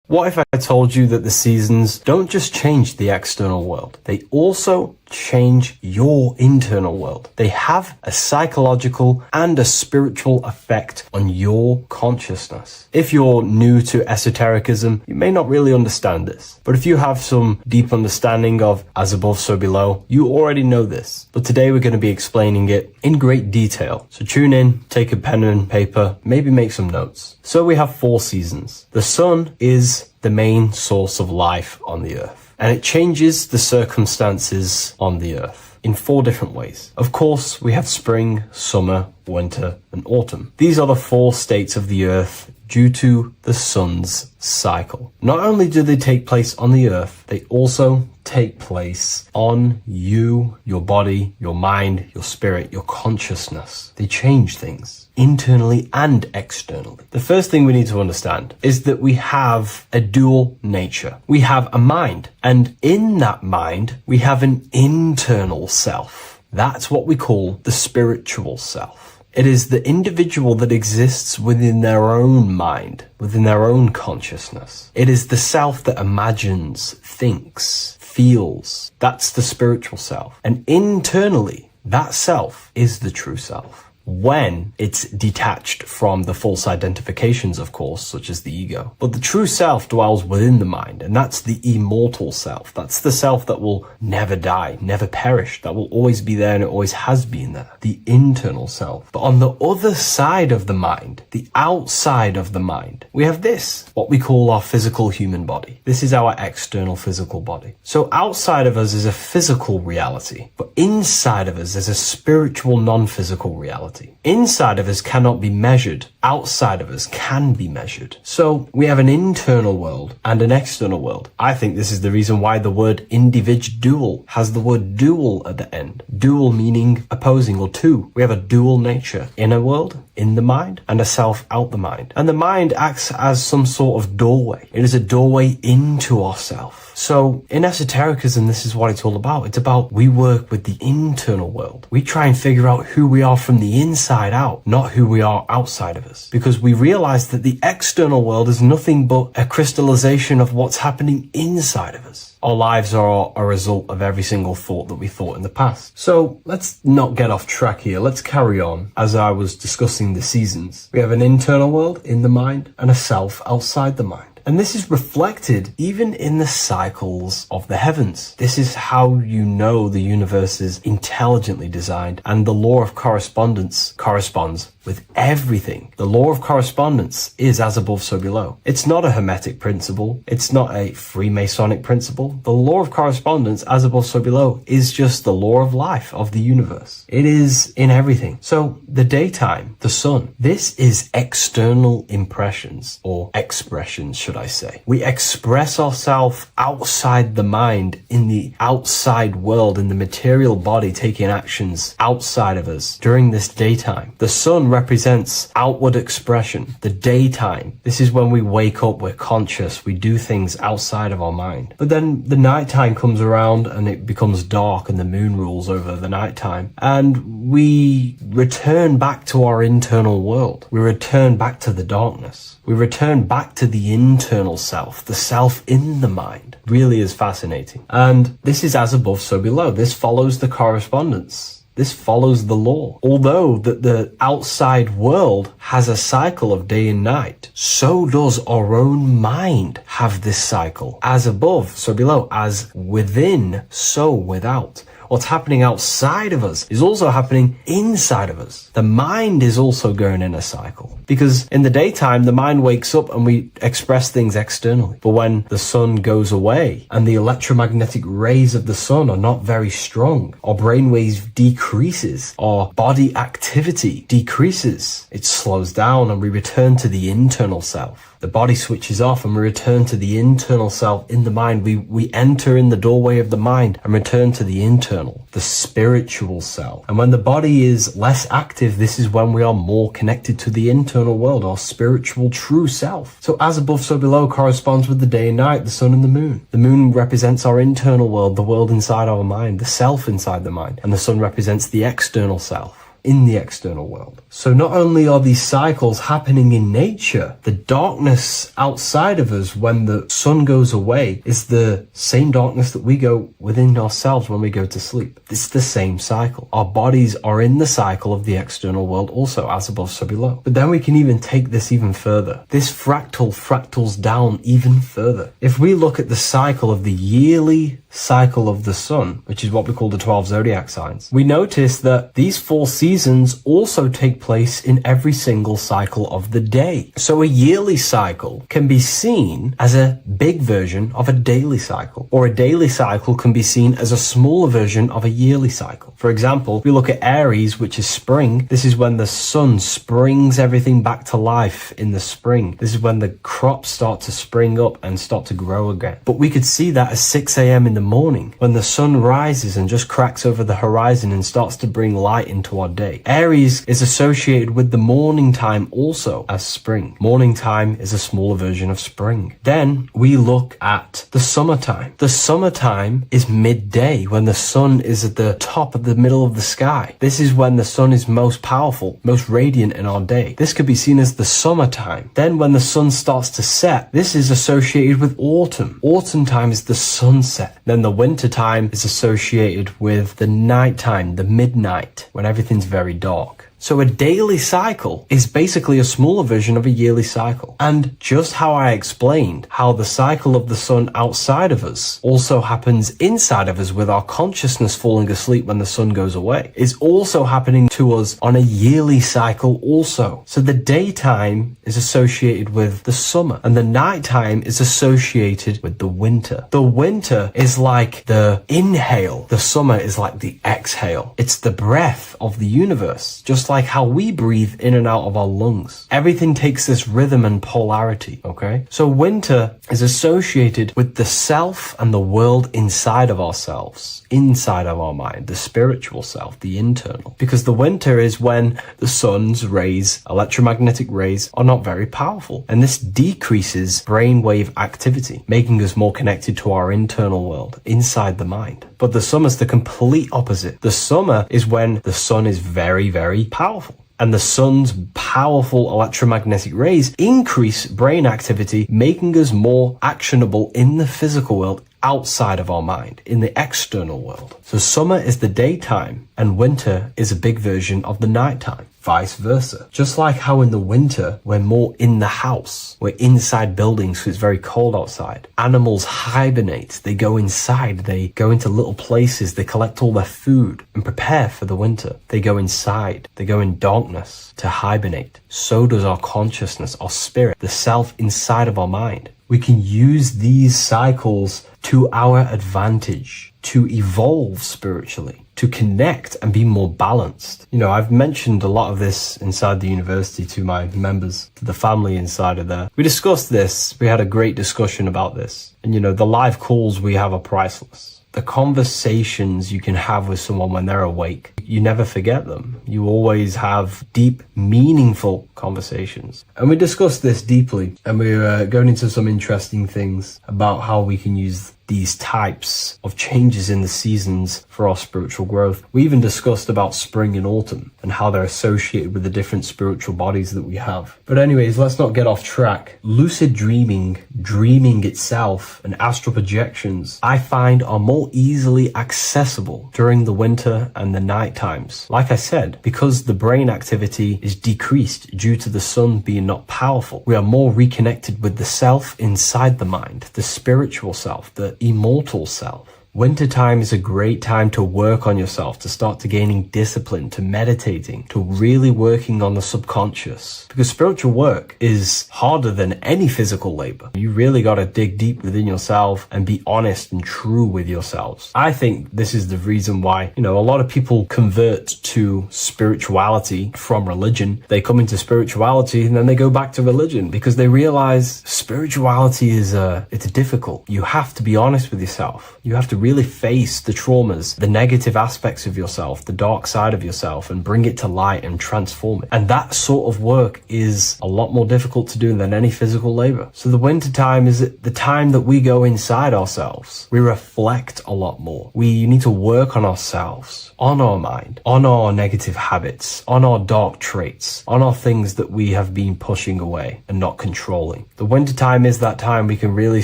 What if I told you that the seasons don't just change the external world, they also change your internal world? They have a psychological and a spiritual effect on your consciousness. If you're new to esotericism, you may not really understand this, but if you have some deep understanding of as above, so below, you already know this. But today we're going to be explaining it in great detail. So tune in, take a pen and paper, maybe make some notes. So we have 4 seasons. The sun is the main source of life on the earth, and it changes the circumstances on the earth in 4 different ways. Of course, we have spring, summer, winter, and autumn. These are the 4 states of the earth due to the sun's cycle. Not only do they take place on the earth, they also take place on you, your body, your mind, your spirit, your consciousness. They change things internally and externally. The first thing we need to understand is that we have a dual nature. We have a mind, and in that mind, we have an internal self. That's what we call the spiritual self. It is the individual that exists within their own mind, within their own consciousness. It is the self that imagines, thinks, feels. That's the spiritual self. And internally, that self is the true self. when it's detached from the false identifications, of course, such as the ego. But the true self dwells within the mind, and that's the immortal self. That's the self that will never die, never perish, that will always be there and it always has been there, the internal self. But on the other side of the mind, the outside of the mind, we have this, what we call our physical human body. This is our external physical body. So outside of us is a physical reality, but inside of us is a spiritual non-physical reality. Inside of us cannot be measured. Outside of us can be measured. So we have an internal world and an external world. I think this is the reason why the word individual has the word dual at the end. Dual meaning opposing or two. We have a dual nature. Inner world, in the mind, and a self out the mind. And the mind acts as some sort of doorway. It is a doorway into ourself. So in esotericism, this is what it's all about. It's about we work with the internal world. We try and figure out who we are from the inside out, not who we are outside of us. Because we realize that the external world is nothing but a crystallization of what's happening inside of us. Our lives are a result of every single thought that we thought in the past. So let's not get off track here. Let's carry on. As I was discussing the seasons, we have an internal world in the mind and a self outside the mind. And this is reflected even in the cycles of the heavens. This is how you know the universe is intelligently designed, and the law of correspondence corresponds with everything. The law of correspondence is as above, so below. It's not a Hermetic principle. It's not a Freemasonic principle. The law of correspondence, as above, so below, is just the law of life, of the universe. It is in everything. So the daytime, the sun, this is external impressions, or expressions, should I say. We express ourselves outside the mind, in the outside world, in the material body, taking actions outside of us during this daytime. The sun represents outward expression, the daytime. This is when we wake up, we're conscious, we do things outside of our mind. But then the nighttime comes around and it becomes dark and the moon rules over the nighttime. And we return back to our internal world. We return back to the darkness. We return back to the internal self, the self in the mind. Really is fascinating. And this is as above, so below. This follows the correspondence. This follows the law. Although that the outside world has a cycle of day and night, so does our own mind have this cycle. As above, so below. As within, so without. What's happening outside of us is also happening inside of us. The mind is also going in a cycle. Because in the daytime, the mind wakes up and we express things externally. But when the sun goes away and the electromagnetic rays of the sun are not very strong, our brainwave decreases, our body activity decreases. It slows down and we return to the internal self. The body switches off and we return to the internal self in the mind. We enter in the doorway of the mind and return to the internal, the spiritual self. And when the body is less active, this is when we are more connected to the internal world, our spiritual true self. So as above, so below corresponds with the day and night, the sun and the moon. The moon represents our internal world, the world inside our mind, the self inside the mind. And the sun represents the external self in the external world. So not only are these cycles happening in nature, the darkness outside of us when the sun goes away is the same darkness that we go within ourselves when we go to sleep. It's the same cycle. Our bodies are in the cycle of the external world also, as above, so below. But then we can even take this even further. This fractals down even further. If we look at the cycle of the yearly cycle of the sun, which is what we call the 12 zodiac signs, we notice that these 4 seasons also take place in every single cycle of the day. So a yearly cycle can be seen as a big version of a daily cycle, or a daily cycle can be seen as a smaller version of a yearly cycle. For example, we look at Aries, which is spring. This is when the sun springs everything back to life in the spring. This is when the crops start to spring up and start to grow again. But we could see that at 6 a.m. in the morning, when the sun rises and just cracks over the horizon and starts to bring light into our day. Aries is associated with the morning time also as spring. Morning time is a smaller version of spring. Then we look at the summertime. The summertime is midday, when the sun is at the top of the middle of the sky. This is when the sun is most powerful, most radiant in our day. This could be seen as the summertime. Then when the sun starts to set, this is associated with autumn. Autumn time is the sunset. Then the winter time is associated with the nighttime, the midnight, when everything's very dark. So a daily cycle is basically a smaller version of a yearly cycle. And just how I explained how the cycle of the sun outside of us also happens inside of us with our consciousness falling asleep when the sun goes away, is also happening to us on a yearly cycle also. So the daytime is associated with the summer and the nighttime is associated with the winter. The winter is like the inhale. The summer is like the exhale. It's the breath of the universe, just like how we breathe in and out of our lungs. Everything takes this rhythm and polarity, okay? So winter is associated with the self and the world inside of ourselves, inside of our mind, the spiritual self, the internal. Because the winter is when the sun's rays, electromagnetic rays, are not very powerful. And this decreases brainwave activity, making us more connected to our internal world, inside the mind. But the summer's the complete opposite. The summer is when the sun is very, very powerful. And the sun's powerful electromagnetic rays increase brain activity, making us more actionable in the physical world outside of our mind, in the external world. So summer is the daytime and winter is a big version of the nighttime. Vice versa. Just like how in the winter, we're more in the house. We're inside buildings because it's very cold outside. Animals hibernate. They go inside. They go into little places. They collect all their food and prepare for the winter. They go inside. They go in darkness to hibernate. So does our consciousness, our spirit, the self inside of our mind. We can use these cycles to our advantage, to evolve spiritually, to connect and be more balanced. You know, I've mentioned a lot of this inside the university to my members, to the family inside of there. We discussed this. We had a great discussion about this. And, you know, the live calls we have are priceless. The conversations you can have with someone when they're awake, you never forget them. You always have deep, meaningful conversations. And we discussed this deeply, and we were going into some interesting things about how we can use these types of changes in the seasons for our spiritual growth. We even discussed about spring and autumn and how they're associated with the different spiritual bodies that we have. But anyways, let's not get off track. Lucid dreaming, dreaming itself, and astral projections, I find are more easily accessible during the winter and the night times. Like I said, because the brain activity is decreased due to the sun being not powerful, we are more reconnected with the self inside the mind, the spiritual self, the immortal self. Wintertime is a great time to work on yourself, to start to gaining discipline, to meditating, to really working on the subconscious. Because spiritual work is harder than any physical labor. You really got to dig deep within yourself and be honest and true with yourselves. I think this is the reason why, you know, a lot of people convert to spirituality from religion. They come into spirituality and then they go back to religion because they realize spirituality is it's difficult. You have to be honest with yourself. You have to really face the traumas, the negative aspects of yourself, the dark side of yourself, and bring it to light and transform it. And that sort of work is a lot more difficult to do than any physical labor. So the winter time is the time that we go inside ourselves. We reflect a lot more. We need to work on ourselves, on our mind, on our negative habits, on our dark traits, on our things that we have been pushing away and not controlling. The winter time is that time we can really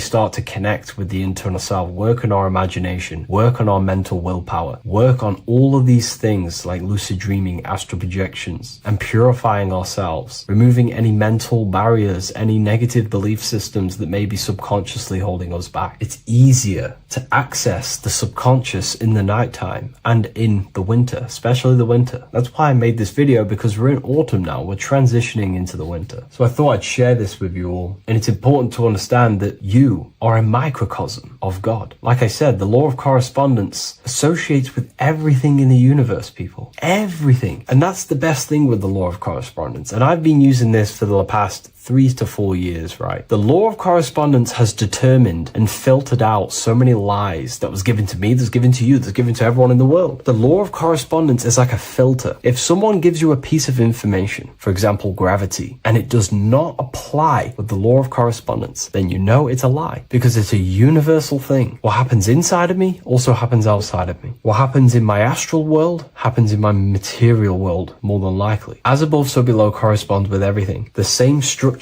start to connect with the internal self, work on our imagination, work on our mental willpower, work on all of these things like lucid dreaming, astral projections, and purifying ourselves, removing any mental barriers, any negative belief systems that may be subconsciously holding us back. It's easier to access the subconscious in the nighttime and in the winter, especially the winter. That's why I made this video, because we're in autumn now. We're transitioning into the winter. So I thought I'd share this with you all. And it's important to understand that you are a microcosm of God. Like I said, the law of correspondence associates with everything in the universe, people. Everything. And that's the best thing with the law of correspondence. And I've been using this for the past 3 to 4 years, right? The law of correspondence has determined and filtered out so many lies that was given to me, that's given to you, that's given to everyone in the world. The law of correspondence is like a filter. If someone gives you a piece of information, for example, gravity, and it does not apply with the law of correspondence, then you know it's a lie, because it's a universal thing. What happens inside of me also happens outside of me. What happens in my astral world happens in my material world, more than likely. As above, so below corresponds with everything. The same structure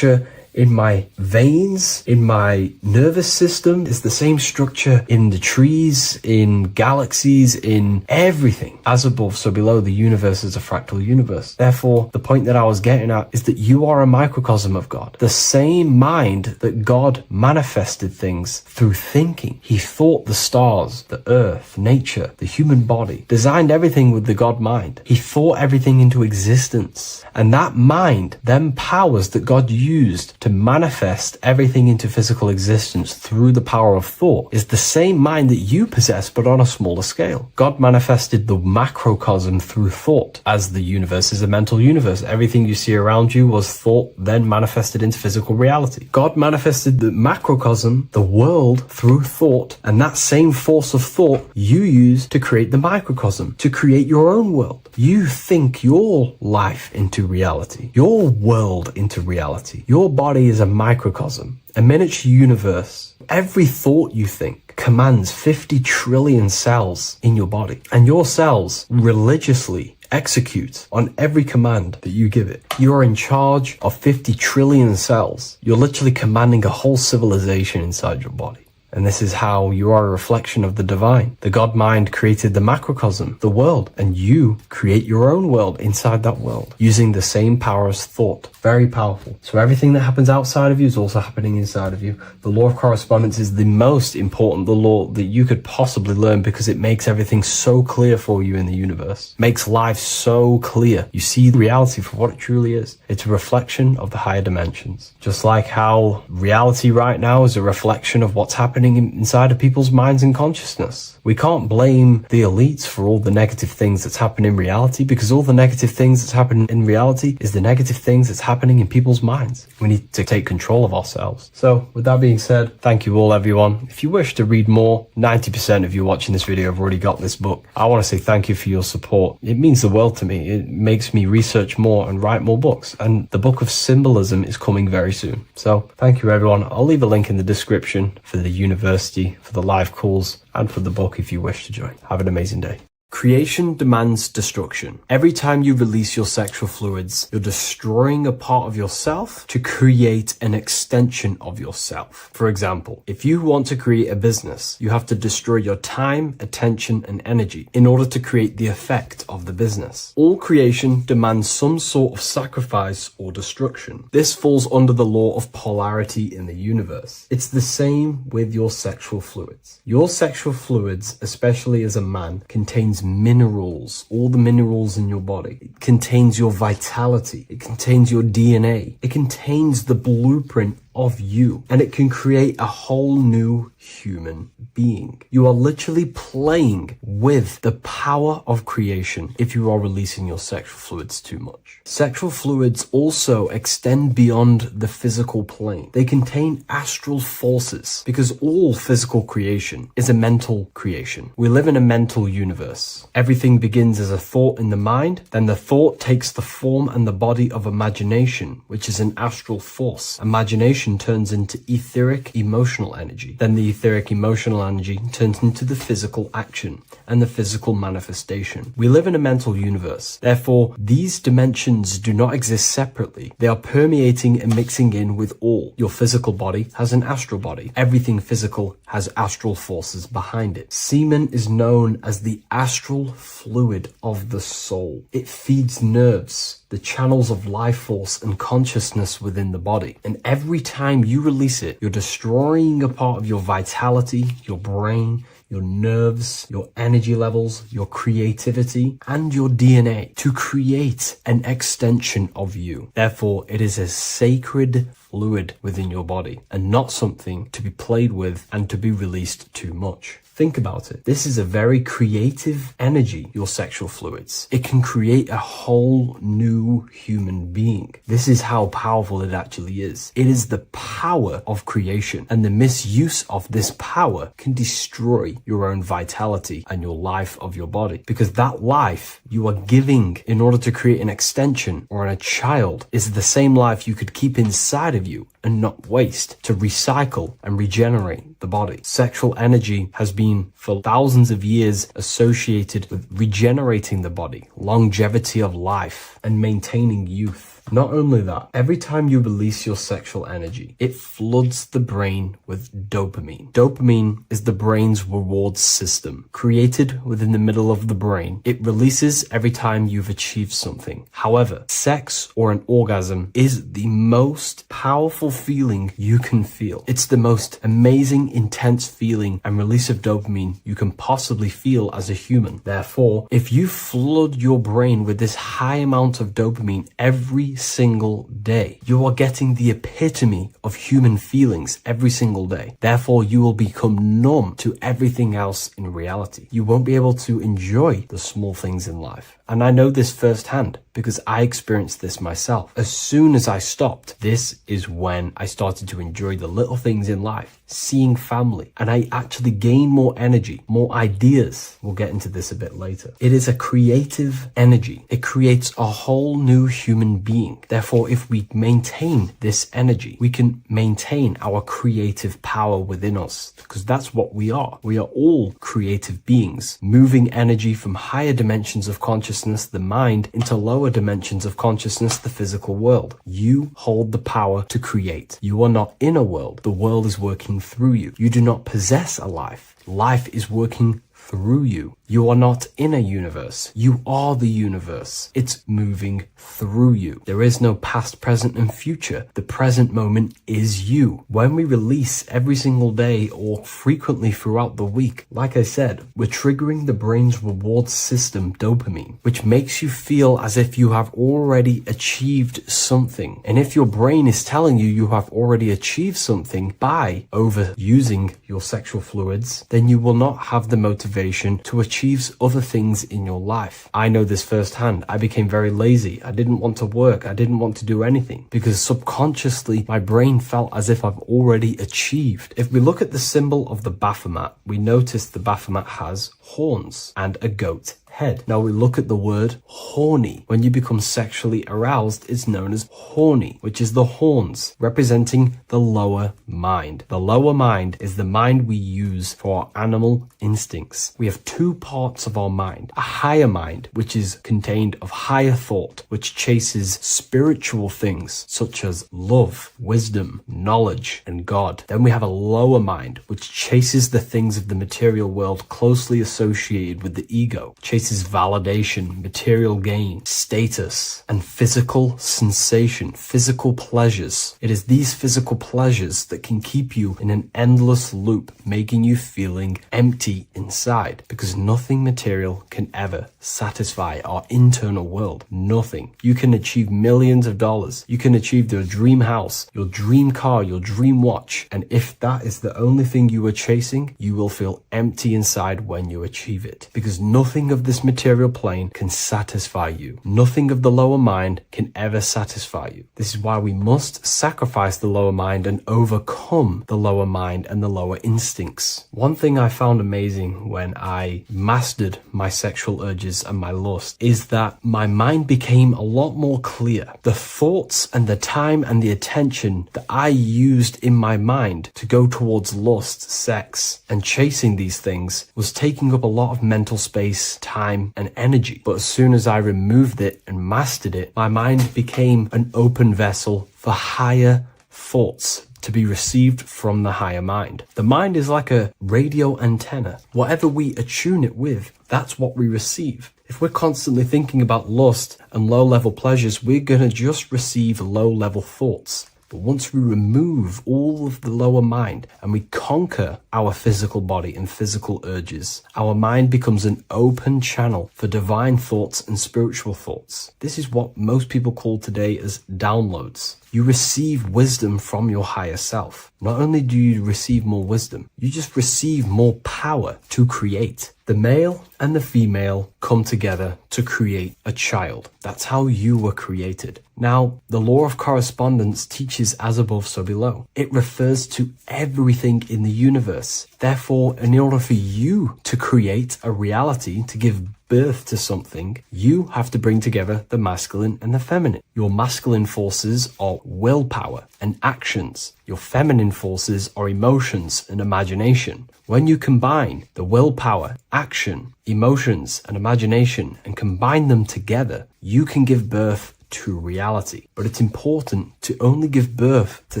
in my veins, in my nervous system. It's the same structure in the trees, in galaxies, in everything. As above, so below. The universe is a fractal universe. Therefore, the point that I was getting at is that you are a microcosm of God. The same mind that God manifested things through thinking. He thought the stars, the earth, nature, the human body, designed everything with the God mind. He thought everything into existence. And that mind, them powers that God used to manifest everything into physical existence through the power of thought, is the same mind that you possess, but on a smaller scale. God manifested the macrocosm through thought, as the universe is a mental universe. Everything you see around you was thought, then manifested into physical reality. God manifested the macrocosm, the world, through thought, and that same force of thought you use to create the microcosm, to create your own world. You think your life into reality, your world into reality. Your body is a microcosm, a miniature universe. Every thought you think commands 50 trillion cells in your body, and your cells religiously execute on every command that you give it. You're in charge of 50 trillion cells. You're literally commanding a whole civilization inside your body. And this is how you are a reflection of the divine. The God mind created the macrocosm, the world, and you create your own world inside that world using the same power as thought. Very powerful. So everything that happens outside of you is also happening inside of you. The law of correspondence is the most important, the law that you could possibly learn, because it makes everything so clear for you in the universe. Makes life so clear. You see reality for what it truly is. It's a reflection of the higher dimensions. Just like how reality right now is a reflection of what's happening inside of people's minds and consciousness. We can't blame the elites for all the negative things that's happening in reality, because all the negative things that's happening in reality is the negative things that's happening in people's minds. We need to take control of ourselves. So with that being said, thank you all, everyone. If you wish to read more, 90% of you watching this video have already got this book. I want to say thank you for your support. It means the world to me. It makes me research more and write more books. And the book of symbolism is coming very soon. So thank you, everyone. I'll leave a link in the description for the university, for the live calls, and for the book if you wish to join. Have an amazing day. Creation demands destruction. Every time you release your sexual fluids, you're destroying a part of yourself to create an extension of yourself. For example, if you want to create a business, you have to destroy your time, attention, and energy in order to create the effect of the business. All creation demands some sort of sacrifice or destruction. This falls under the law of polarity in the universe. It's the same with your sexual fluids. Your sexual fluids, especially as a man, contains minerals, all the minerals in your body. It contains your vitality. It contains your DNA. It contains the blueprint of you, and it can create a whole new human being. You are literally playing with the power of creation if you are releasing your sexual fluids too much. Sexual fluids also extend beyond the physical plane. They contain astral forces, because all physical creation is a mental creation. We live in a mental universe. Everything begins as a thought in the mind, then the thought takes the form and the body of imagination, which is an astral force. Imagination turns into etheric emotional energy. Then the etheric emotional energy turns into the physical action and the physical manifestation. We live in a mental universe. Therefore, these dimensions do not exist separately. They are permeating and mixing in with all. Your physical body has an astral body. Everything physical has astral forces behind it. Semen is known as the astral fluid of the soul. It feeds nerves, the channels of life force and consciousness within the body. And every time you release it, you're destroying a part of your vitality, your brain, your nerves, your energy levels, your creativity, and your DNA to create an extension of you. Therefore, it is a sacred fluid within your body and not something to be played with and to be released too much. Think about it. This is a very creative energy, your sexual fluids. It can create a whole new human being. This is how powerful it actually is. It is the power of creation, and the misuse of this power can destroy your own vitality and your life of your body, because that life you are giving in order to create an extension or a child is the same life you could keep inside of you and not waste to recycle and regenerate the body. Sexual energy has been for thousands of years associated with regenerating the body, longevity of life, and maintaining youth. Not only that, every time you release your sexual energy, it floods the brain with dopamine. Dopamine is the brain's reward system, created within the middle of the brain. It releases every time you've achieved something. However, sex or an orgasm is the most powerful feeling you can feel. It's the most amazing, intense feeling and release of dopamine you can possibly feel as a human. Therefore, if you flood your brain with this high amount of dopamine every single day, you are getting the epitome of human feelings every single day. Therefore, you will become numb to everything else in reality. You won't be able to enjoy the small things in life. And I know this firsthand because I experienced this myself. As soon as I stopped, this is when I started to enjoy the little things in life, seeing family, and I actually gained more energy, more ideas. We'll get into this a bit later. It is a creative energy. It creates a whole new human being. Therefore, if we maintain this energy, we can maintain our creative power within us, because that's what we are. We are all creative beings, moving energy from higher dimensions of consciousness, the mind, into lower dimensions of consciousness, the physical world. You hold the power to create. You are not in a world. The world is working through you. You do not possess a life. Life is working through you. You are not in a universe. You are the universe. It's moving through you. There is no past, present, and future. The present moment is you. When we release every single day or frequently throughout the week, like I said, we're triggering the brain's reward system, dopamine, which makes you feel as if you have already achieved something. And if your brain is telling you you have already achieved something by overusing your sexual fluids, then you will not have the motivation to achieve other things in your life. I know this firsthand. I became very lazy. I didn't want to work. I didn't want to do anything because subconsciously my brain felt as if I've already achieved. If we look at the symbol of the Baphomet, we notice the Baphomet has horns and a goat head. Now we look at the word horny. When you become sexually aroused, it's known as horny, which is the horns, representing the lower mind. The lower mind is the mind we use for our animal instincts. We have two parts of our mind. A higher mind, which is contained of higher thought, which chases spiritual things such as love, wisdom, knowledge, and God. Then we have a lower mind, which chases the things of the material world closely associated with the ego, chases validation, material gain, status, and physical sensation, physical pleasures. It is these physical pleasures that can keep you in an endless loop, making you feeling empty inside, because nothing material can ever satisfy our internal world. Nothing. You can achieve millions of dollars. You can achieve your dream house, your dream car, your dream watch. And if that is the only thing you are chasing, you will feel empty inside when you achieve it, because nothing of this material plane can satisfy you. Nothing of the lower mind can ever satisfy you. This is why we must sacrifice the lower mind and overcome the lower mind and the lower instincts. One thing I found amazing when I mastered my sexual urges and my lust is that my mind became a lot more clear. The thoughts and the time and the attention that I used in my mind to go towards lust, sex, and chasing these things was taking up a lot of mental space, time, and energy. But as soon as I removed it and mastered it, my mind became an open vessel for higher thoughts to be received from the higher mind. The mind is like a radio antenna. Whatever we attune it with, that's what we receive. If we're constantly thinking about lust and low-level pleasures, we're going to just receive low-level thoughts. But once we remove all of the lower mind and we conquer our physical body and physical urges, our mind becomes an open channel for divine thoughts and spiritual thoughts. This is what most people call today as downloads. You receive wisdom from your higher self. Not only do you receive more wisdom, you just receive more power to create. The male and the female come together to create a child. That's how you were created. Now, the law of correspondence teaches as above, so below. It refers to everything in the universe. Therefore, in order for you to create a reality, to give birth to something, you have to bring together the masculine and the feminine. Your masculine forces are willpower and actions. Your feminine forces are emotions and imagination. When you combine the willpower, action, emotions, and imagination and combine them together, you can give birth to reality. But it's important to only give birth to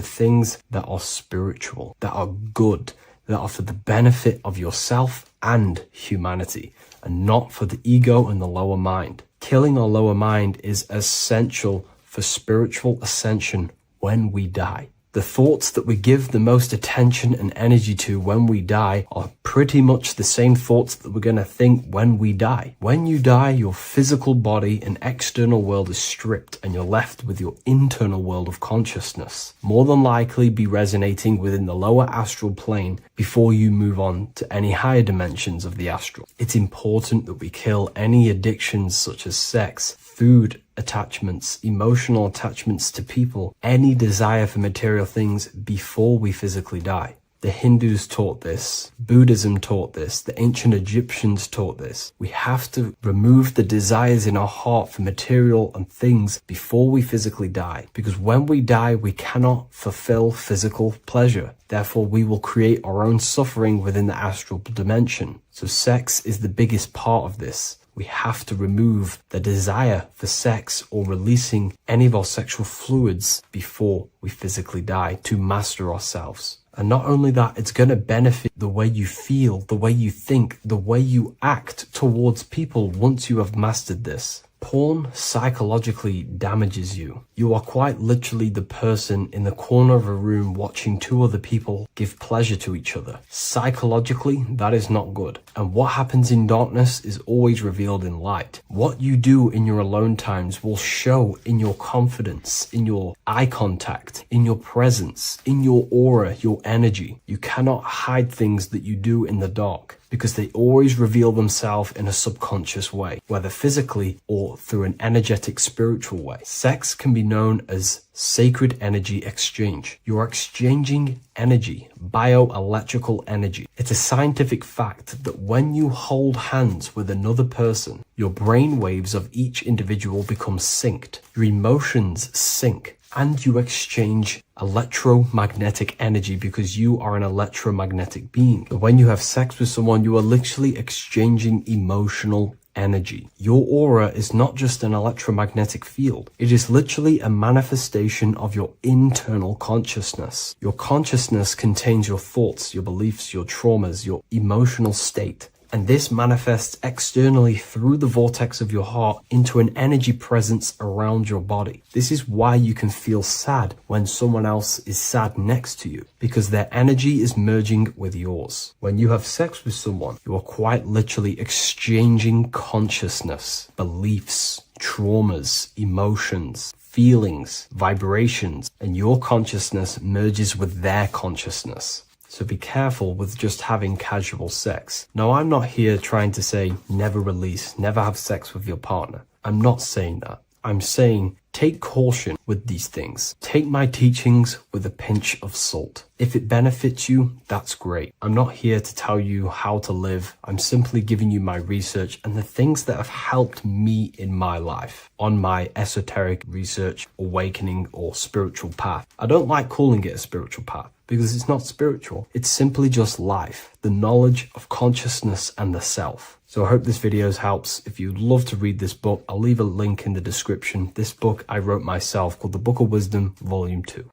things that are spiritual, that are good, that are for the benefit of yourself and humanity, and not for the ego and the lower mind. Killing our lower mind is essential for spiritual ascension when we die. The thoughts that we give the most attention and energy to when we die are pretty much the same thoughts that we're going to think when we die. When you die, your physical body and external world is stripped and you're left with your internal world of consciousness, more than likely be resonating within the lower astral plane before you move on to any higher dimensions of the astral. It's important that we kill any addictions such as sex, food, attachments, emotional attachments to people, any desire for material things before we physically die. The Hindus taught this, Buddhism taught this, the ancient Egyptians taught this. We have to remove the desires in our heart for material and things before we physically die, because when we die, we cannot fulfill physical pleasure. Therefore, we will create our own suffering within the astral dimension. So sex is the biggest part of this. We have to remove the desire for sex or releasing any of our sexual fluids before we physically die to master ourselves. And not only that, it's going to benefit the way you feel, the way you think, the way you act towards people once you have mastered this. Porn psychologically damages you. You are quite literally the person in the corner of a room watching two other people give pleasure to each other. Psychologically, that is not good. And what happens in darkness is always revealed in light. What you do in your alone times will show in your confidence, in your eye contact, in your presence, in your aura, your energy. You cannot hide things that you do in the dark, because they always reveal themselves in a subconscious way, whether physically or through an energetic spiritual way. Sex can be known as sacred energy exchange. You are exchanging energy, bioelectrical energy. It's a scientific fact that when you hold hands with another person, your brain waves of each individual become synced. Your emotions sync. And you exchange electromagnetic energy because you are an electromagnetic being. But when you have sex with someone, you are literally exchanging emotional energy. Your aura is not just an electromagnetic field. It is literally a manifestation of your internal consciousness. Your consciousness contains your thoughts, your beliefs, your traumas, your emotional state. And this manifests externally through the vortex of your heart into an energy presence around your body. This is why you can feel sad when someone else is sad next to you, because their energy is merging with yours. When you have sex with someone, you are quite literally exchanging consciousness, beliefs, traumas, emotions, feelings, vibrations, and your consciousness merges with their consciousness. So be careful with just having casual sex. Now, I'm not here trying to say never release, never have sex with your partner. I'm not saying that. I'm saying take caution with these things. Take my teachings with a pinch of salt. If it benefits you, that's great. I'm not here to tell you how to live. I'm simply giving you my research and the things that have helped me in my life on my esoteric research, awakening, or spiritual path. I don't like calling it a spiritual path, because it's not spiritual. It's simply just life, the knowledge of consciousness and the self. So I hope this video helps. If you'd love to read this book, I'll leave a link in the description. This book I wrote myself called The Book of Wisdom, Volume 2.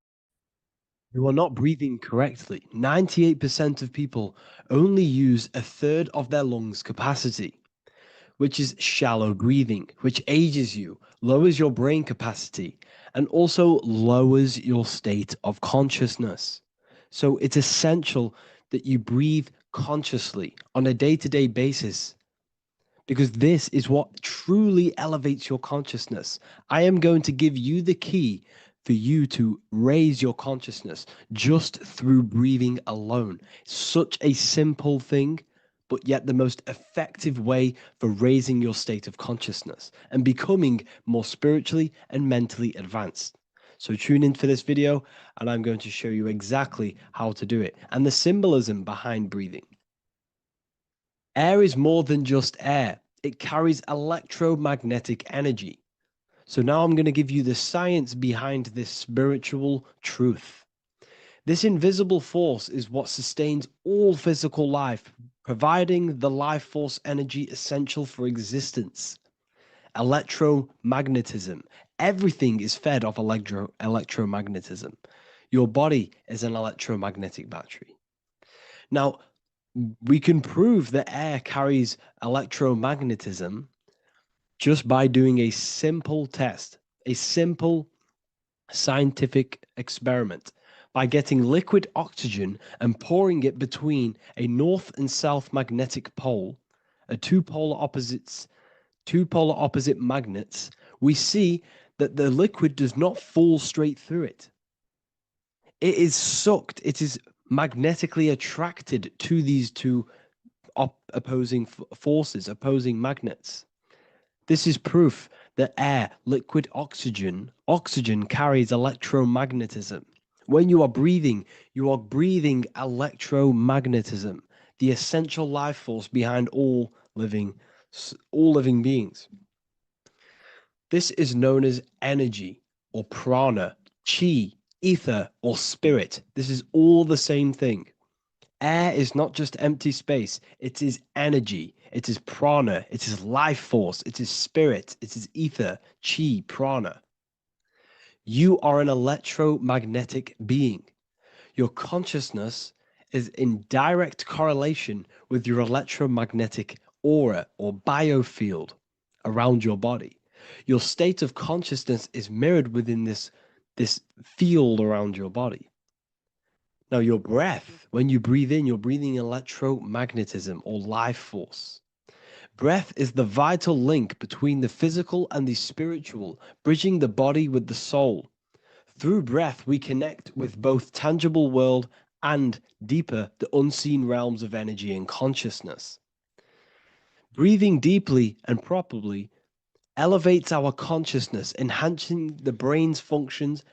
You are not breathing correctly. 98% of people only use a third of their lungs capacity, which is shallow breathing, which ages you, lowers your brain capacity, and also lowers your state of consciousness. So it's essential that you breathe consciously on a day-to-day basis, because this is what truly elevates your consciousness. I am going to give you the key for you to raise your consciousness just through breathing alone. Such a simple thing, but yet the most effective way for raising your state of consciousness and becoming more spiritually and mentally advanced. So tune in for this video and I'm going to show you exactly how to do it and the symbolism behind breathing. Air is more than just air. It carries electromagnetic energy. So now I'm going to give you the science behind this spiritual truth. This invisible force is what sustains all physical life, providing the life force energy essential for existence. Electromagnetism, Everything is fed off electromagnetism. Your body is an electromagnetic battery. Now, we can prove that air carries electromagnetism just by doing a simple test, a simple scientific experiment, by getting liquid oxygen and pouring it between a north and south magnetic pole, two polar opposite magnets. We see that the liquid does not fall straight through it. It is sucked, it is magnetically attracted to these two opposing forces, opposing magnets. This is proof that air, liquid oxygen carries electromagnetism. When you are breathing electromagnetism, the essential life force behind all living beings. This is known as energy or prana, chi, ether, or spirit. This is all the same thing. Air is not just empty space, it is energy, it is prana, it is life force, it is spirit, it is ether, chi, prana. You are an electromagnetic being. Your consciousness is in direct correlation with your electromagnetic aura or biofield around your body. Your state of consciousness is mirrored within this field around your body. Now, your breath, when you breathe in, you're breathing electromagnetism or life force. Breath is the vital link between the physical and the spiritual, bridging the body with the soul. Through breath, we connect with both tangible world and deeper, the unseen realms of energy and consciousness. Breathing deeply and properly elevates our consciousness, enhancing the brain's functions,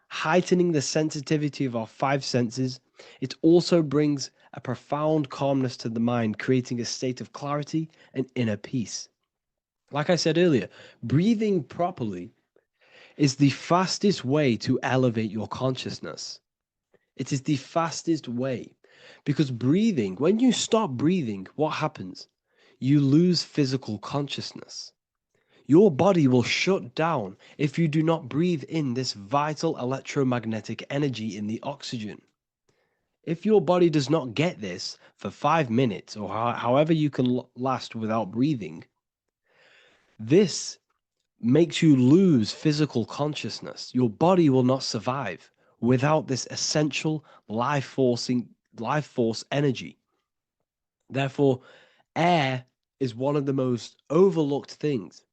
heightening the sensitivity of our five senses. It also brings a profound calmness to the mind, creating a state of clarity and inner peace. Like I said earlier, breathing properly is the fastest way to elevate your consciousness. It is the fastest way because breathing, when you stop breathing, what happens? You lose physical consciousness. Your body will shut down if you do not breathe in this vital electromagnetic energy in the oxygen. If your body does not get this for 5 minutes or however you can last without breathing, this makes you lose physical consciousness. Your body will not survive without this essential life force energy. Therefore, air is one of the most overlooked things.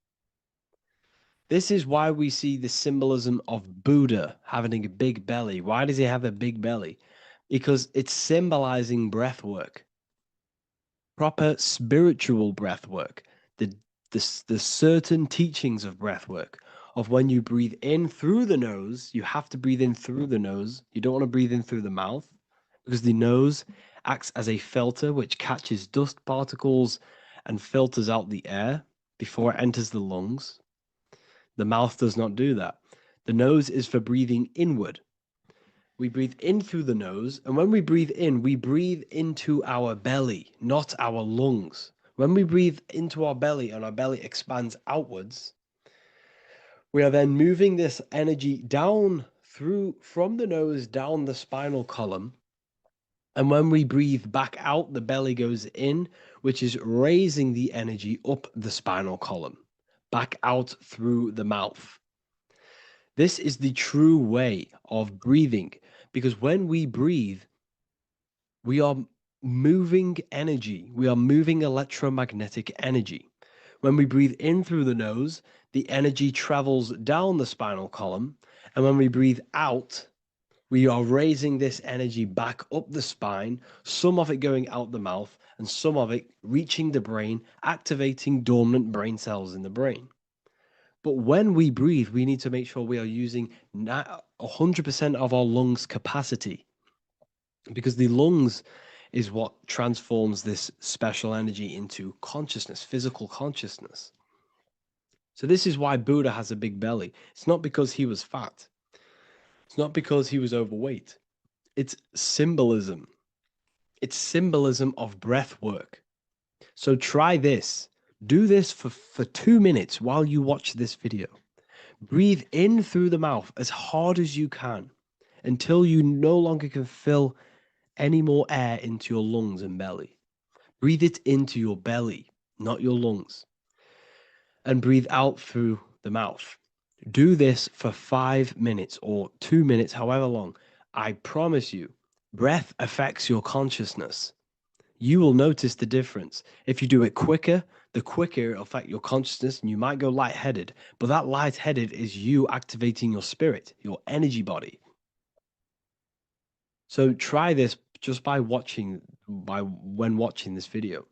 This is why we see the symbolism of Buddha having a big belly. Why does he have a big belly? Because it's symbolizing breath work, proper spiritual breath work, the certain teachings of breath work, of when you breathe in through the nose, you have to breathe in through the nose. You don't want to breathe in through the mouth because the nose acts as a filter which catches dust particles and filters out the air before it enters the lungs. The mouth does not do that. The nose is for breathing inward. We breathe in through the nose, and when we breathe in, we breathe into our belly, not our lungs. When we breathe into our belly and our belly expands outwards, we are then moving this energy down from the nose down the spinal column. And when we breathe back out, the belly goes in, which is raising the energy up the spinal column, back out through the mouth. This is the true way of breathing, because when we breathe, we are moving energy. We are moving electromagnetic energy. When we breathe in through the nose, the energy travels down the spinal column. And when we breathe out, we are raising this energy back up the spine, some of it going out the mouth and some of it reaching the brain, activating dormant brain cells in the brain. But when we breathe, we need to make sure we are using 100% of our lungs' capacity, because the lungs is what transforms this special energy into consciousness, physical consciousness. So this is why Buddha has a big belly. It's not because he was fat. It's not because he was overweight. It's symbolism. It's symbolism of breath work. So try this. Do this for 2 minutes while you watch this video. Breathe in through the mouth as hard as you can until you no longer can fill any more air into your lungs and belly. Breathe it into your belly, not your lungs. And breathe out through the mouth. Do this for 5 minutes or 2 minutes, however long. I promise you, breath affects your consciousness. You will notice the difference. If you do it quicker, the quicker it'll affect your consciousness and you might go lightheaded. But that lightheaded is you activating your spirit, your energy body. So try this just by watching this video.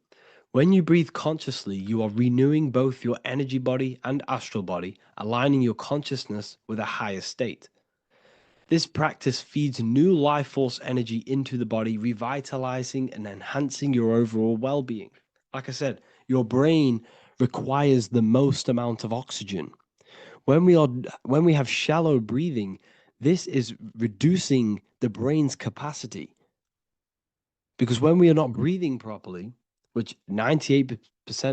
When you breathe consciously, you are renewing both your energy body and astral body, aligning your consciousness with a higher state. This practice feeds new life force energy into the body, revitalizing and enhancing your overall well-being. Like I said, your brain requires the most amount of oxygen. When we have shallow breathing, this is reducing the brain's capacity. Because when we are not breathing properly, which 98%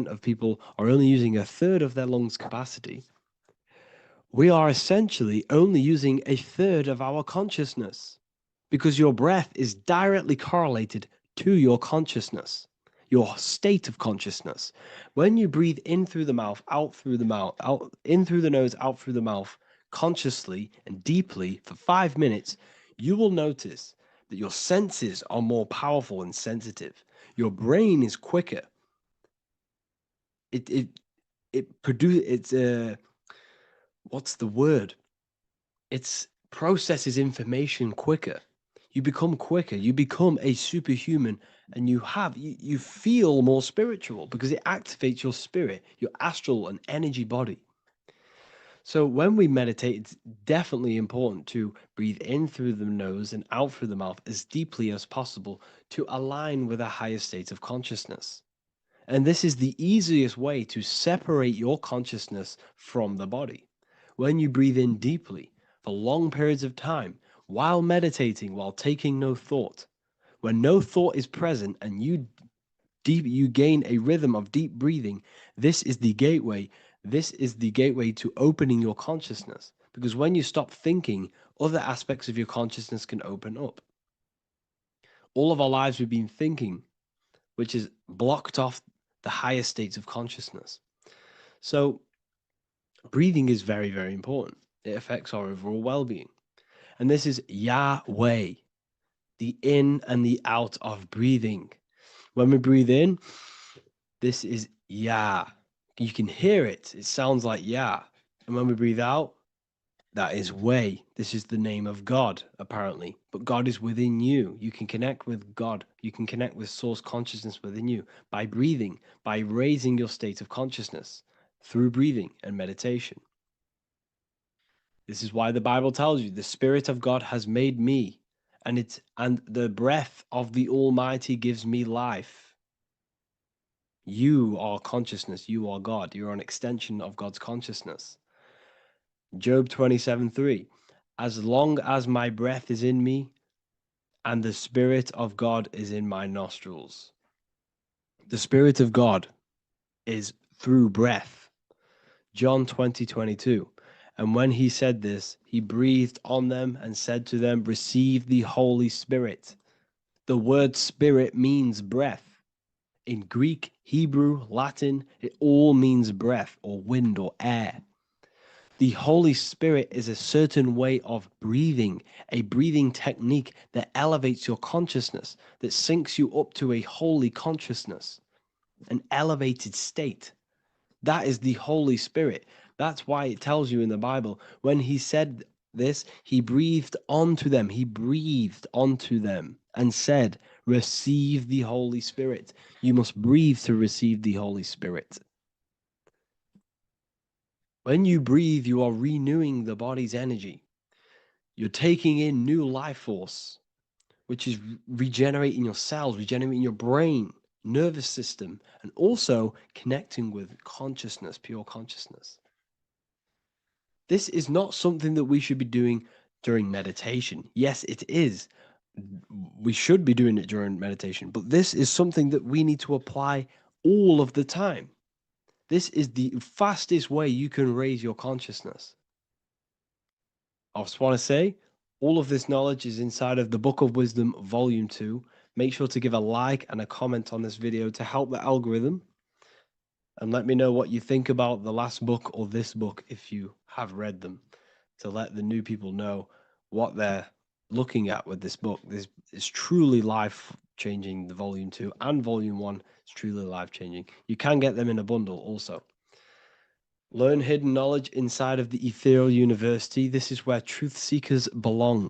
of people are only using a third of their lungs capacity, we are essentially only using a third of our consciousness, because your breath is directly correlated to your consciousness, your state of consciousness. When you breathe in through the mouth, out through the mouth, out in through the nose, out through the mouth, consciously and deeply for 5 minutes, you will notice that your senses are more powerful and sensitive. Your brain is quicker. What's the word? It processes information quicker. You become quicker. You become a superhuman, and you feel more spiritual because it activates your spirit, your astral and energy body. So when we meditate, it's definitely important to breathe in through the nose and out through the mouth as deeply as possible to align with a higher state of consciousness. And this is the easiest way to separate your consciousness from the body. When you breathe in deeply for long periods of time, while meditating, while taking no thought, when no thought is present and you gain a rhythm of deep breathing, this is the gateway. This is the gateway to opening your consciousness. Because when you stop thinking, other aspects of your consciousness can open up. All of our lives we've been thinking, which is blocked off the higher states of consciousness. So breathing is very, very important. It affects our overall well-being. And this is Yahweh, the in and the out of breathing. When we breathe in, this is Yah. You can hear it. It sounds like Yah. And when we breathe out, that is Way. This is the name of God, apparently. But God is within you. You can connect with God. You can connect with source consciousness within you by breathing, by raising your state of consciousness through breathing and meditation. This is why the Bible tells you the Spirit of God has made me, and the breath of the Almighty gives me life. You are consciousness. You are God. You're an extension of God's consciousness. Job 27:3. As long as my breath is in me and the Spirit of God is in my nostrils. The Spirit of God is through breath. John 20:22. And when he said this, he breathed on them and said to them, receive the Holy Spirit. The word spirit means breath. In Greek, Hebrew, Latin, it all means breath or wind or air. The Holy Spirit is a certain way of breathing, a breathing technique that elevates your consciousness, that syncs you up to a holy consciousness, an elevated state. That is the Holy Spirit. That's why it tells you in the Bible, when he said this, he breathed onto them. He breathed onto them and said, receive the Holy Spirit. You must breathe to receive the Holy Spirit. When you breathe, you are renewing the body's energy. You're taking in new life force, which is regenerating your cells, regenerating your brain, nervous system, and also connecting with consciousness, pure consciousness. This is not something that we should be doing during meditation. Yes, it is. We should be doing it during meditation, but this is something that we need to apply all of the time. This is the fastest way you can raise your consciousness. I just want to say all of this knowledge is inside of the Book of Wisdom, Volume 2. Make sure to give a like and a comment on this video to help the algorithm. And let me know what you think about the last book or this book if you have read them, to let the new people know what they're looking at with this book. This is truly life changing. The Volume 2 and Volume 1 is truly life changing. You can get them in a bundle also. Learn hidden knowledge inside of the Ethereal University. This is where truth seekers belong.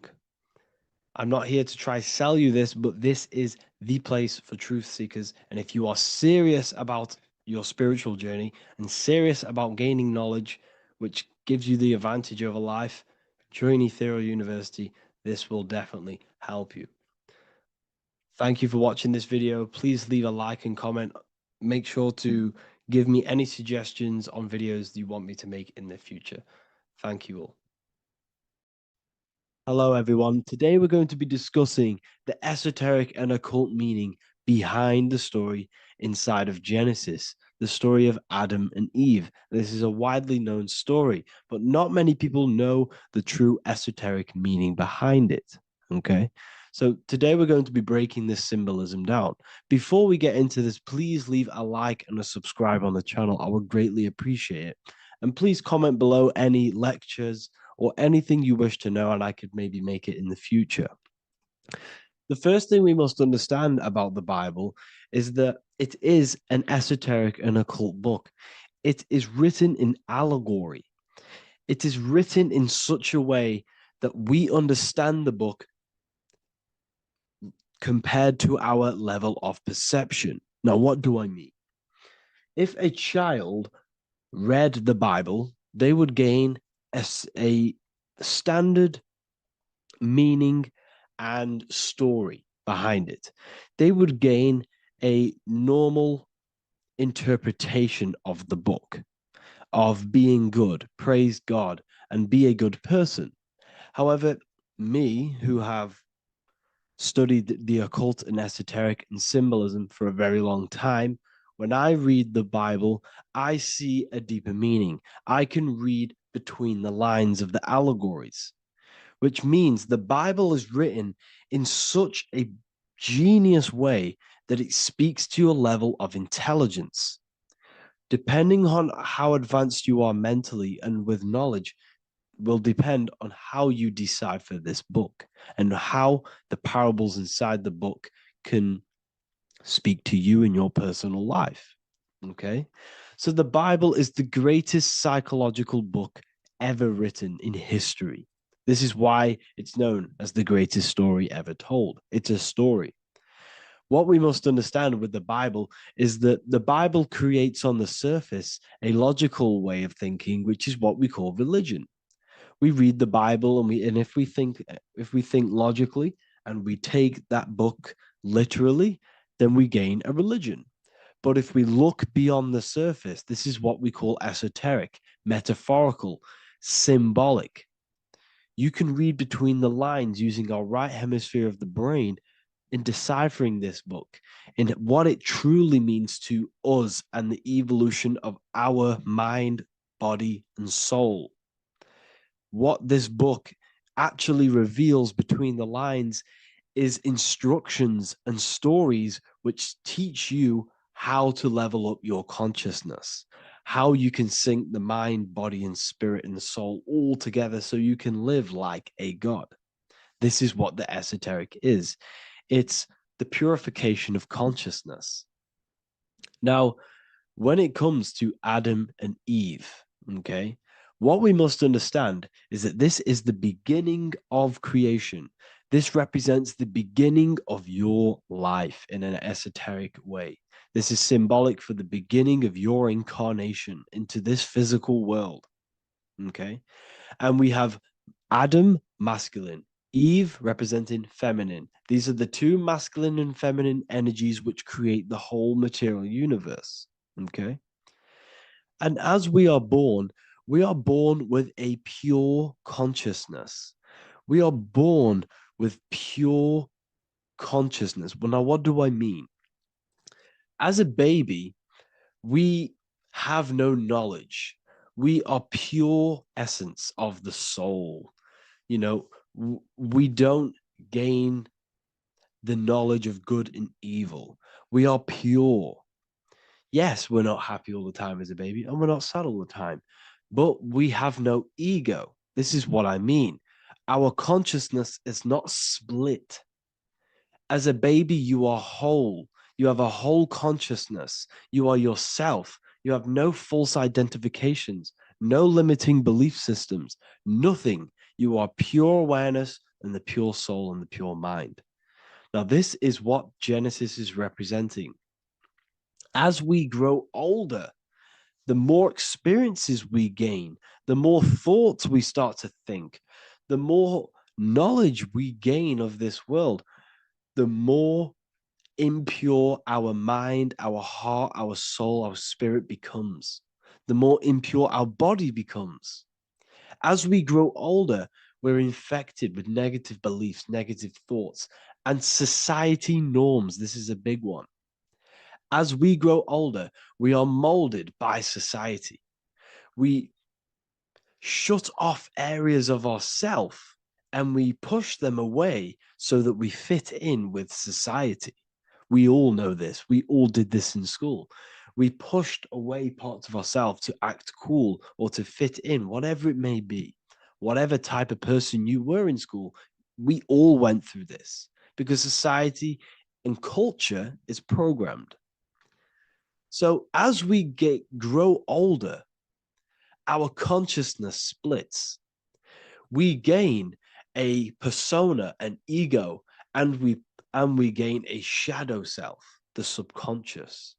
I'm not here to try sell you this, but this is the place for truth seekers. And if you are serious about your spiritual journey and serious about gaining knowledge, which gives you the advantage over life, join Ethereal University. This will definitely help you. Thank you for watching this video. Please leave a like and comment. Make sure to give me any suggestions on videos you want me to make in the future. Thank you all. Hello, everyone. Today we're going to be discussing the esoteric and occult meaning behind the story inside of Genesis, the story of Adam and Eve. This is a widely known story, but not many people know the true esoteric meaning behind it. Okay. So today we're going to be breaking this symbolism down. Before we get into this, please leave a like and a subscribe on the channel. I would greatly appreciate it. And please comment below any lectures or anything you wish to know, and I could maybe make it in the future. The first thing we must understand about the Bible is that it is an esoteric and occult book. It is written in allegory. It is written in such a way that we understand the book compared to our level of perception. Now, what do I mean? If a child read the Bible, they would gain a standard meaning and story behind it. They would gain a normal interpretation of the book, of being good, praise God, and be a good person. However, me, who have studied the occult and esoteric and symbolism for a very long time, when I read the Bible, I see a deeper meaning. I can read between the lines of the allegories, which means the Bible is written in such a genius way that it speaks to your level of intelligence. Depending on how advanced you are mentally and with knowledge, will depend on how you decipher this book and how the parables inside the book can speak to you in your personal life. Okay, so the Bible is the greatest psychological book ever written in history. This is why it's known as the greatest story ever told. It's a story. What we must understand with the Bible is that the Bible creates on the surface a logical way of thinking, which is what we call religion. We read the Bible and if we think logically and we take that book literally, then we gain a religion. But if we look beyond the surface, this is what we call esoteric, metaphorical, symbolic. You can read between the lines using our right hemisphere of the brain in deciphering this book and what it truly means to us and the evolution of our mind, body, and soul. What this book actually reveals between the lines is instructions and stories which teach you how to level up your consciousness, how you can sync the mind, body, and spirit and the soul all together so you can live like a god. This is what the esoteric is. It's the purification of consciousness. Now, when it comes to Adam and Eve, okay, what we must understand is that this is the beginning of creation. This represents the beginning of your life in an esoteric way. This is symbolic for the beginning of your incarnation into this physical world. Okay. And we have Adam, masculine, Eve representing feminine. These are the two masculine and feminine energies which create the whole material universe. Okay. And as we are born with a pure consciousness. We are born with pure consciousness. Well, now, what do I mean? As a baby, we have no knowledge. We are pure essence of the soul. You know, we don't gain the knowledge of good and evil. We are pure. Yes, we're not happy all the time as a baby, and we're not sad all the time, but we have no ego. This is what I mean. Our consciousness is not split. As a baby, you are whole. You have a whole consciousness. You are yourself. You have no false identifications, no limiting belief systems, nothing. You are pure awareness and the pure soul and the pure mind. Now, this is what Genesis is representing. As we grow older, the more experiences we gain, the more thoughts we start to think, the more knowledge we gain of this world, the more impure our mind, our heart, our soul, our spirit becomes, the more impure our body becomes. As we grow older, we're infected with negative beliefs, negative thoughts, and society norms. This is a big one. As we grow older, we are molded by society. We shut off areas of ourself and we push them away so that we fit in with society. We all know this. We all did this in school. We pushed away parts of ourselves to act cool or to fit in, whatever it may be. Whatever type of person you were in school, we all went through this because society and culture is programmed. So as we grow older, our consciousness splits. We gain a persona, an ego, and we gain a shadow self, the subconscious,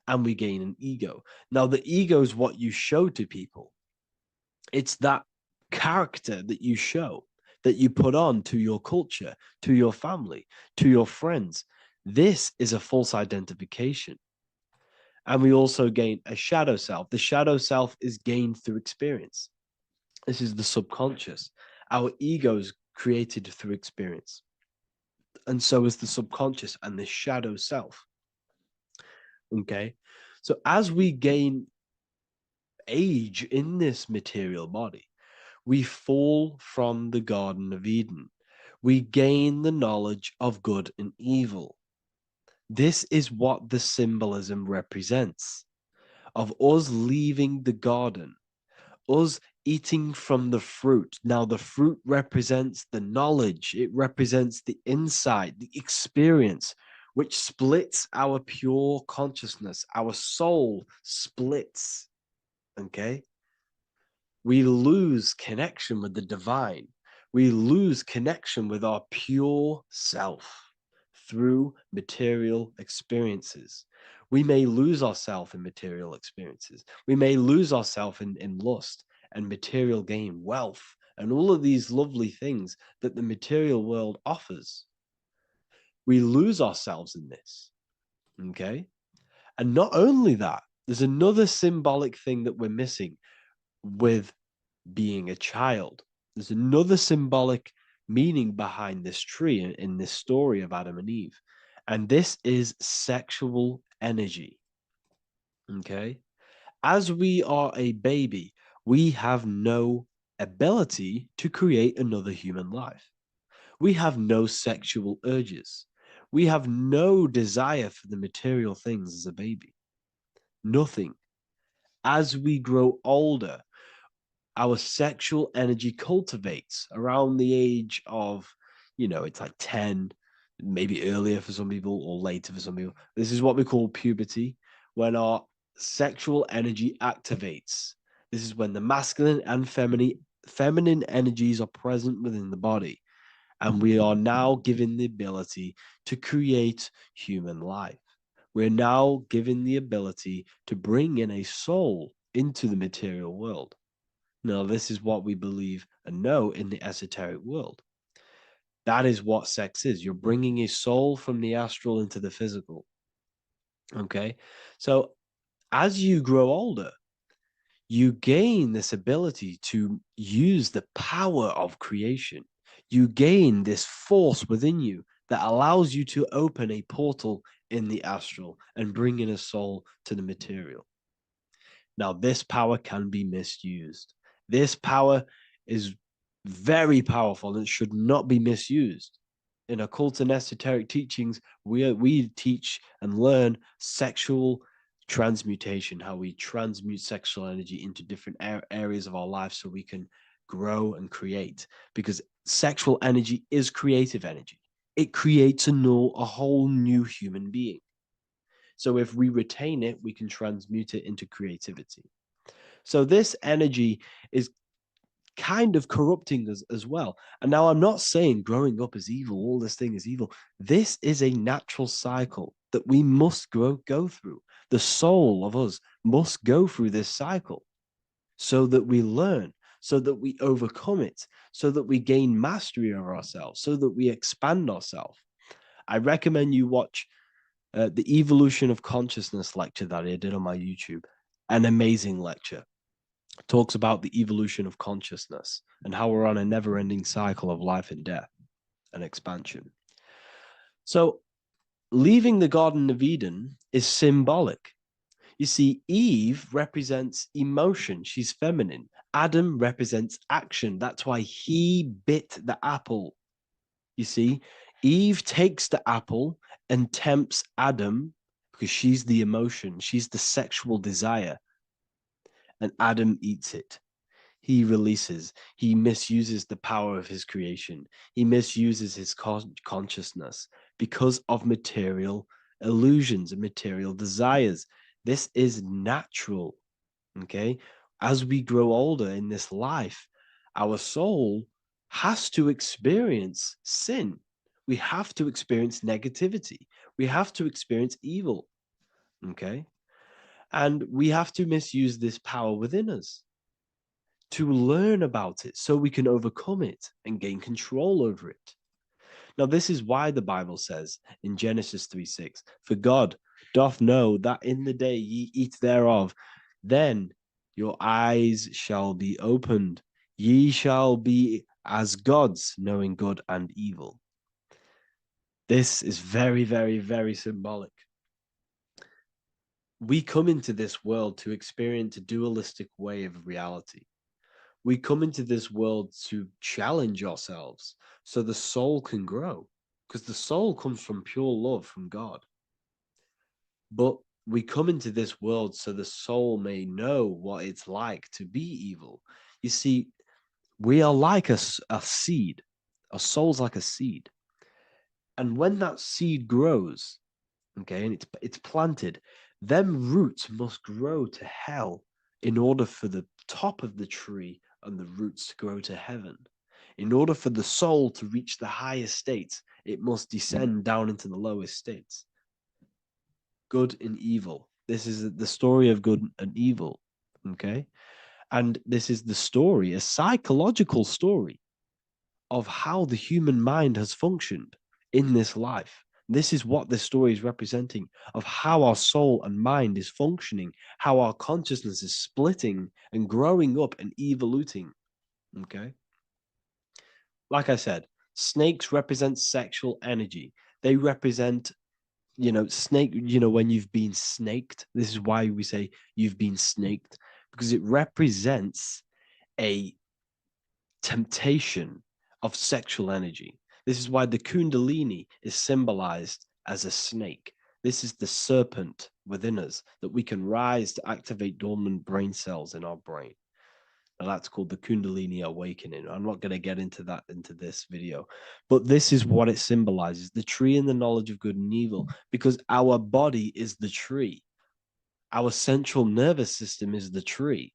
and we gain an ego. Now, the ego is what you show to people. It's that character that you show, that you put on to your culture, to your family, to your friends. This is a false identification. And we also gain a shadow self. The shadow self is gained through experience. This is the subconscious. Our ego is created through experience. And so is the subconscious and the shadow self. Okay. So as we gain age in this material body, we fall from the Garden of Eden. We gain the knowledge of good and evil. This is what the symbolism represents of us leaving the garden, us eating from the fruit. Now, the fruit represents the knowledge, it represents the insight, the experience, which splits our pure consciousness. Our soul splits. Okay? We lose connection with the divine. We lose connection with our pure self through material experiences. We may lose ourselves in material experiences. We may lose ourselves in lust and material gain, wealth, and all of these lovely things that the material world offers. We lose ourselves in this. Okay? And not only that, there's another symbolic thing that we're missing with being a child. There's another symbolic meaning behind this tree in this story of Adam and Eve. And this is sexual energy. Okay? As we are a baby, we have no ability to create another human life. We have no sexual urges. We have no desire for the material things as a baby. Nothing. As we grow older, our sexual energy cultivates around the age of, it's like 10, maybe earlier for some people or later for some people. This is what we call puberty, when our sexual energy activates. This is when the masculine and feminine energies are present within the body. And we are now given the ability to create human life. We're now given the ability to bring in a soul into the material world. Now, this is what we believe and know in the esoteric world. That is what sex is. You're bringing a soul from the astral into the physical. Okay? So as you grow older, you gain this ability to use the power of creation. You gain this force within you that allows you to open a portal in the astral and bring in a soul to the material. Now, this power can be misused. This power is very powerful and should not be misused. In occult and esoteric teachings, we teach and learn sexual transmutation, how we transmute sexual energy into different areas of our life so we can grow and create. Because sexual energy is creative energy. It creates a whole new human being. So if we retain it, we can transmute it into creativity. So this energy is kind of corrupting us as well. And now I'm not saying growing up is evil, all this thing is evil. This is a natural cycle that we must go through. The soul of us must go through this cycle so that we learn, so that we overcome it, so that we gain mastery over ourselves, so that we expand ourselves. I recommend you watch the Evolution of Consciousness lecture that I did on my YouTube. An amazing lecture. Talks about the evolution of consciousness and how we're on a never-ending cycle of life and death and expansion. So leaving the Garden of Eden is symbolic. You see, Eve represents emotion. She's feminine. Adam represents action. That's why he bit the apple. You see, Eve takes the apple and tempts Adam because she's the emotion. She's the sexual desire. And Adam eats it. He releases. He misuses the power of his creation. He misuses his consciousness because of material illusions and material desires. This is natural, okay? As we grow older in this life, our soul has to experience sin. We have to experience negativity. We have to experience evil, okay? And we have to misuse this power within us to learn about it so we can overcome it and gain control over it. Now, this is why the Bible says in Genesis 3:6, for God doth know that in the day ye eat thereof, then your eyes shall be opened. Ye shall be as gods, knowing good and evil. This is very, very, very symbolic. We come into this world to experience a dualistic way of reality. We come into this world to challenge ourselves so the soul can grow, because the soul comes from pure love from God. But we come into this world so the soul may know what it's like to be evil. You see, we are like a seed. Our soul's like a seed. And when that seed grows, okay, and it's planted, them roots must grow to hell in order for the top of the tree and the roots to grow to heaven. In order for the soul to reach the highest states, it must descend down into the lowest states. Good and evil. This is the story of good and evil, okay? And this is the story, a psychological story of how the human mind has functioned in this life. This is what this story is representing, of how our soul and mind is functioning, how our consciousness is splitting and growing up and evoluting. Okay. Like I said, snakes represent sexual energy. They represent, snake, when you've been snaked. This is why we say you've been snaked, because it represents a temptation of sexual energy. This is why the Kundalini is symbolized as a snake. This is the serpent within us that we can rise to activate dormant brain cells in our brain. Now that's called the Kundalini awakening. I'm not going to get into that into this video, but this is what it symbolizes, the tree and the knowledge of good and evil, because our body is the tree. Our central nervous system is the tree.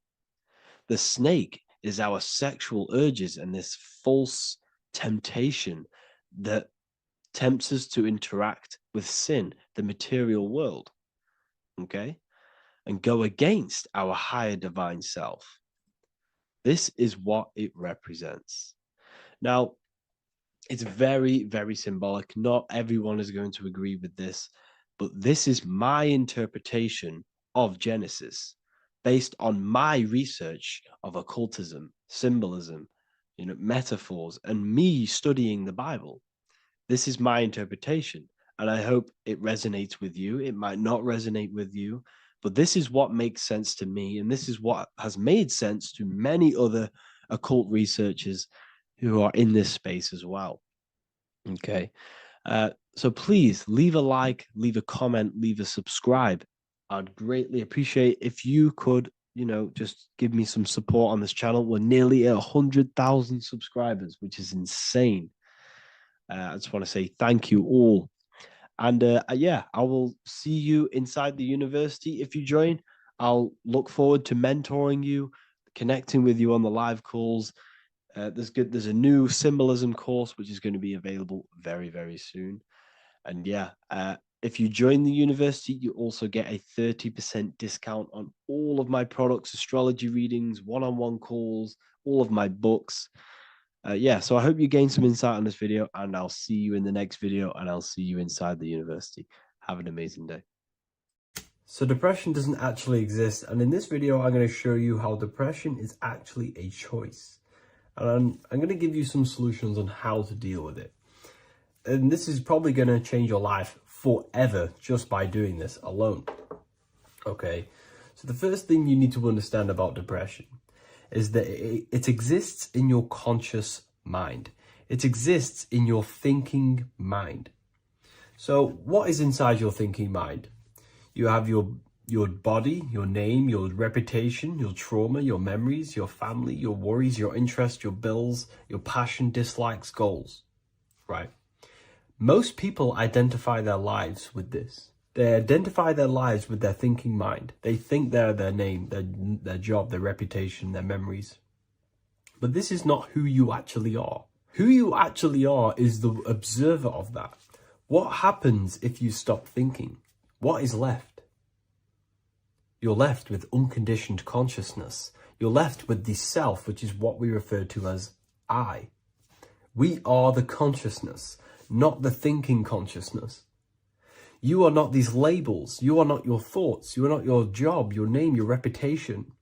The snake is our sexual urges and this false temptation that tempts us to interact with sin, the material world, okay, and go against our higher divine self. This is what it represents. Now, it's very, very symbolic. Not everyone is going to agree with this, but this is my interpretation of Genesis based on my research of occultism, symbolism, metaphors, and me studying the Bible. This is my interpretation, and I hope it resonates with you. It might not resonate with you, but this is what makes sense to me, and this is what has made sense to many other occult researchers who are in this space as well. Okay. So please leave a like, leave a comment, leave a subscribe. I'd greatly appreciate if you could, just give me some support on this channel. We're nearly at 100,000 subscribers, which is insane. I just want to say thank you all. And yeah, I will see you inside the university if you join. I'll look forward to mentoring you, connecting with you on the live calls. There's a new symbolism course which is going to be available very, very soon. And yeah, if you join the university, you also get a 30% discount on all of my products, astrology readings, one-on-one calls, all of my books. Yeah, so I hope you gain some insight on this video, and I'll see you in the next video, and I'll see you inside the university. Have an amazing day. So depression doesn't actually exist, and in this video I'm going to show you how depression is actually a choice. And I'm going to give you some solutions on how to deal with it. And this is probably going to change your life forever just by doing this alone. Okay, so the first thing you need to understand about depression is that it exists in your conscious mind. It exists in your thinking mind. So what is inside your thinking mind? You have your body, your name, your reputation, your trauma, your memories, your family, your worries, your interests, your bills, your passion, dislikes, goals, right? Most people identify their lives with this. They identify their lives with their thinking mind. They think they're their name, their job, their reputation, their memories. But this is not who you actually are. Who you actually are is the observer of that. What happens if you stop thinking? What is left? You're left with unconditioned consciousness. You're left with the self, which is what we refer to as I. We are the consciousness, not the thinking consciousness. You are not these labels. You are not your thoughts. You are not your job, your name, your reputation.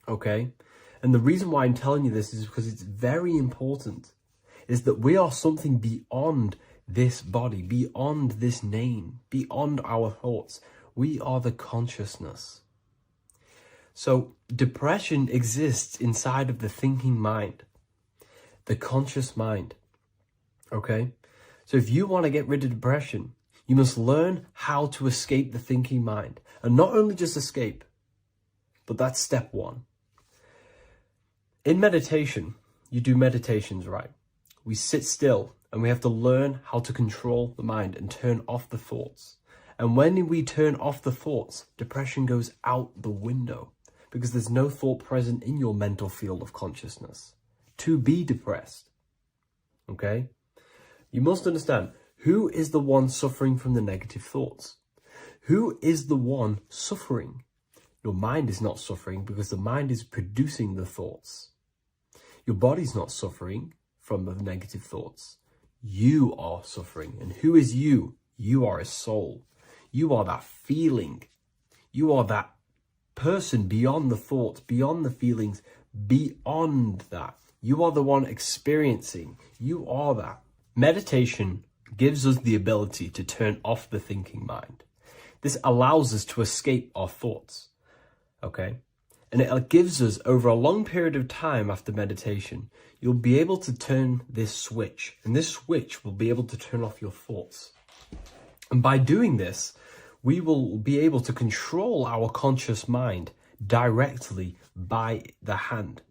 Okay? And the reason why I'm telling you this is because it's very important, is that we are something beyond this body, beyond this name, beyond our thoughts. We are the consciousness. So depression exists inside of the thinking mind, the conscious mind. Okay? So if you want to get rid of depression, you must learn how to escape the thinking mind. And not only just escape, but that's step one. In meditation, you do meditations, right? We sit still and we have to learn how to control the mind and turn off the thoughts. And when we turn off the thoughts, depression goes out the window because there's no thought present in your mental field of consciousness to be depressed. Okay? You must understand, who is the one suffering from the negative thoughts? Who is the one suffering? Your mind is not suffering because the mind is producing the thoughts. Your body's not suffering from the negative thoughts. You are suffering. And who is you? You are a soul. You are that feeling. You are that person beyond the thoughts, beyond the feelings, beyond that. You are the one experiencing. You are that. Meditation gives us the ability to turn off the thinking mind. This allows us to escape our thoughts, okay? And it gives us, over a long period of time after meditation, you'll be able to turn this switch, and this switch will be able to turn off your thoughts. And by doing this, we will be able to control our conscious mind directly by the hand.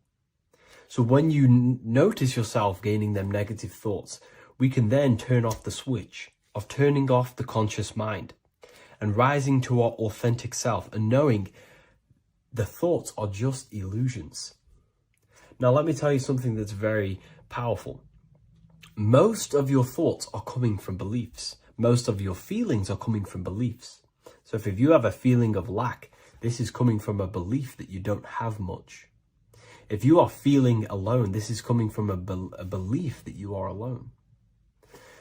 So when you notice yourself gaining them negative thoughts, we can then turn off the switch of turning off the conscious mind and rising to our authentic self and knowing the thoughts are just illusions. Now, let me tell you something that's very powerful. Most of your thoughts are coming from beliefs. Most of your feelings are coming from beliefs. So if you have a feeling of lack, this is coming from a belief that you don't have much. If you are feeling alone, this is coming from a belief that you are alone.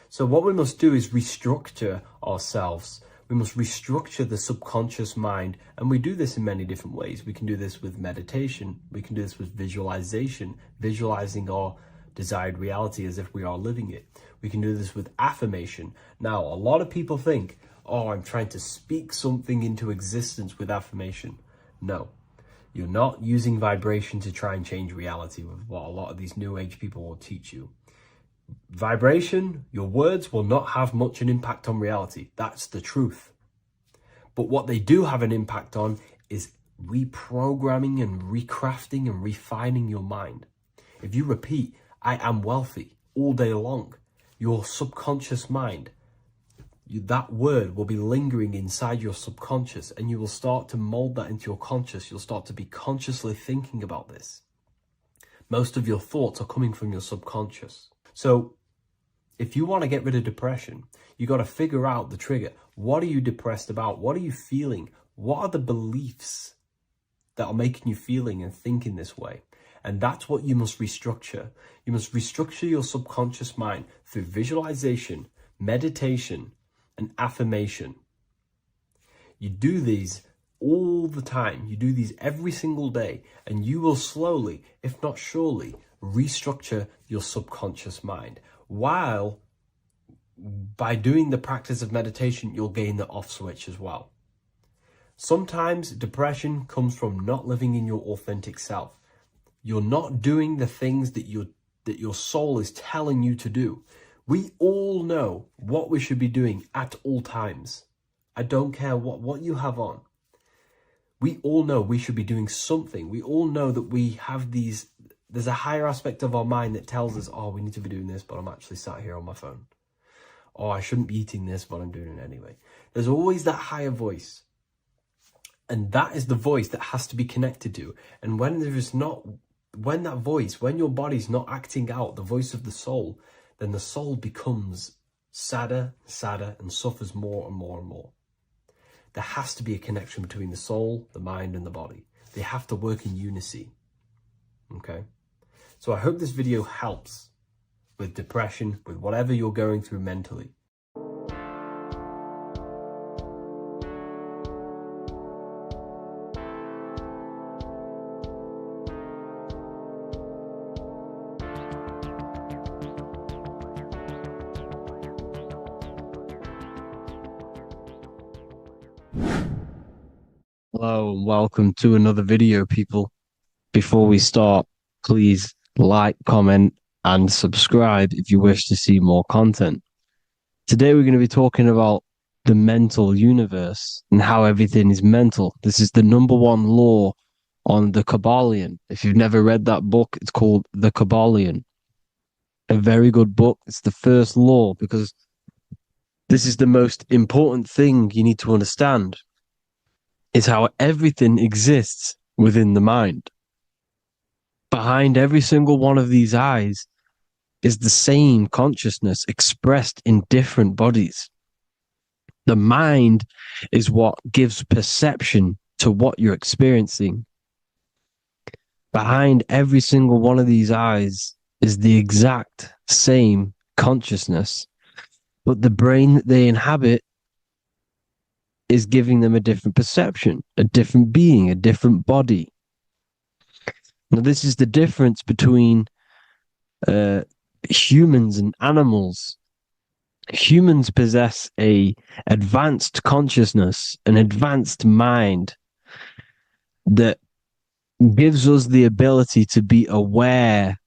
So what we must do is restructure ourselves. We must restructure the subconscious mind. And we do this in many different ways. We can do this with meditation. We can do this with visualization, visualizing our desired reality as if we are living it. We can do this with affirmation. Now, a lot of people think, oh, I'm trying to speak something into existence with affirmation. No. You're not using vibration to try and change reality with what a lot of these new age people will teach you. Vibration, your words will not have much an impact on reality. That's the truth. But what they do have an impact on is reprogramming and recrafting and refining your mind. If you repeat, I am wealthy all day long, your subconscious mind, that word will be lingering inside your subconscious, and you will start to mold that into your conscious. You'll start to be consciously thinking about this. Most of your thoughts are coming from your subconscious. So if you want to get rid of depression, you got to figure out the trigger. What are you depressed about? What are you feeling? What are the beliefs that are making you feeling and thinking this way? And that's what you must restructure. You must restructure your subconscious mind through visualization, meditation, and affirmation. You do these all the time. You do these every single day, and you will slowly, if not surely, restructure your subconscious mind. While by doing the practice of meditation, you'll gain the off switch as well. Sometimes depression comes from not living in your authentic self. You're not doing the things that your soul is telling you to do. We all know what we should be doing at all times. I don't care what you have on. We all know we should be doing something. We all know that we have there's a higher aspect of our mind that tells us, oh, we need to be doing this, but I'm actually sat here on my phone. Oh, I shouldn't be eating this, but I'm doing it anyway. There's always that higher voice. And that is the voice that has to be connected to. And when your body's not acting out the voice of the soul, then the soul becomes sadder, and suffers more and more and more. There has to be a connection between the soul, the mind, and the body. They have to work in unity. Okay? So I hope this video helps with depression, with whatever you're going through mentally. Hello and welcome to another video, people. Before we start, please like, comment, and subscribe if you wish to see more content. Today we're going to be talking about the mental universe and how everything is mental. This is the #1 law on the Kabbalion. If you've never read that book, it's called The Kabbalion. A very good book. It's the first law because this is the most important thing you need to understand. Is how everything exists within the mind. Behind every single one of these eyes is the same consciousness expressed in different bodies. The mind is what gives perception to what you're experiencing. Behind every single one of these eyes is the exact same consciousness, but the brain that they inhabit is giving them a different perception, a different being, a different body. Now, this is the difference between humans and animals. Humans possess an advanced consciousness, an advanced mind that gives us the ability to be aware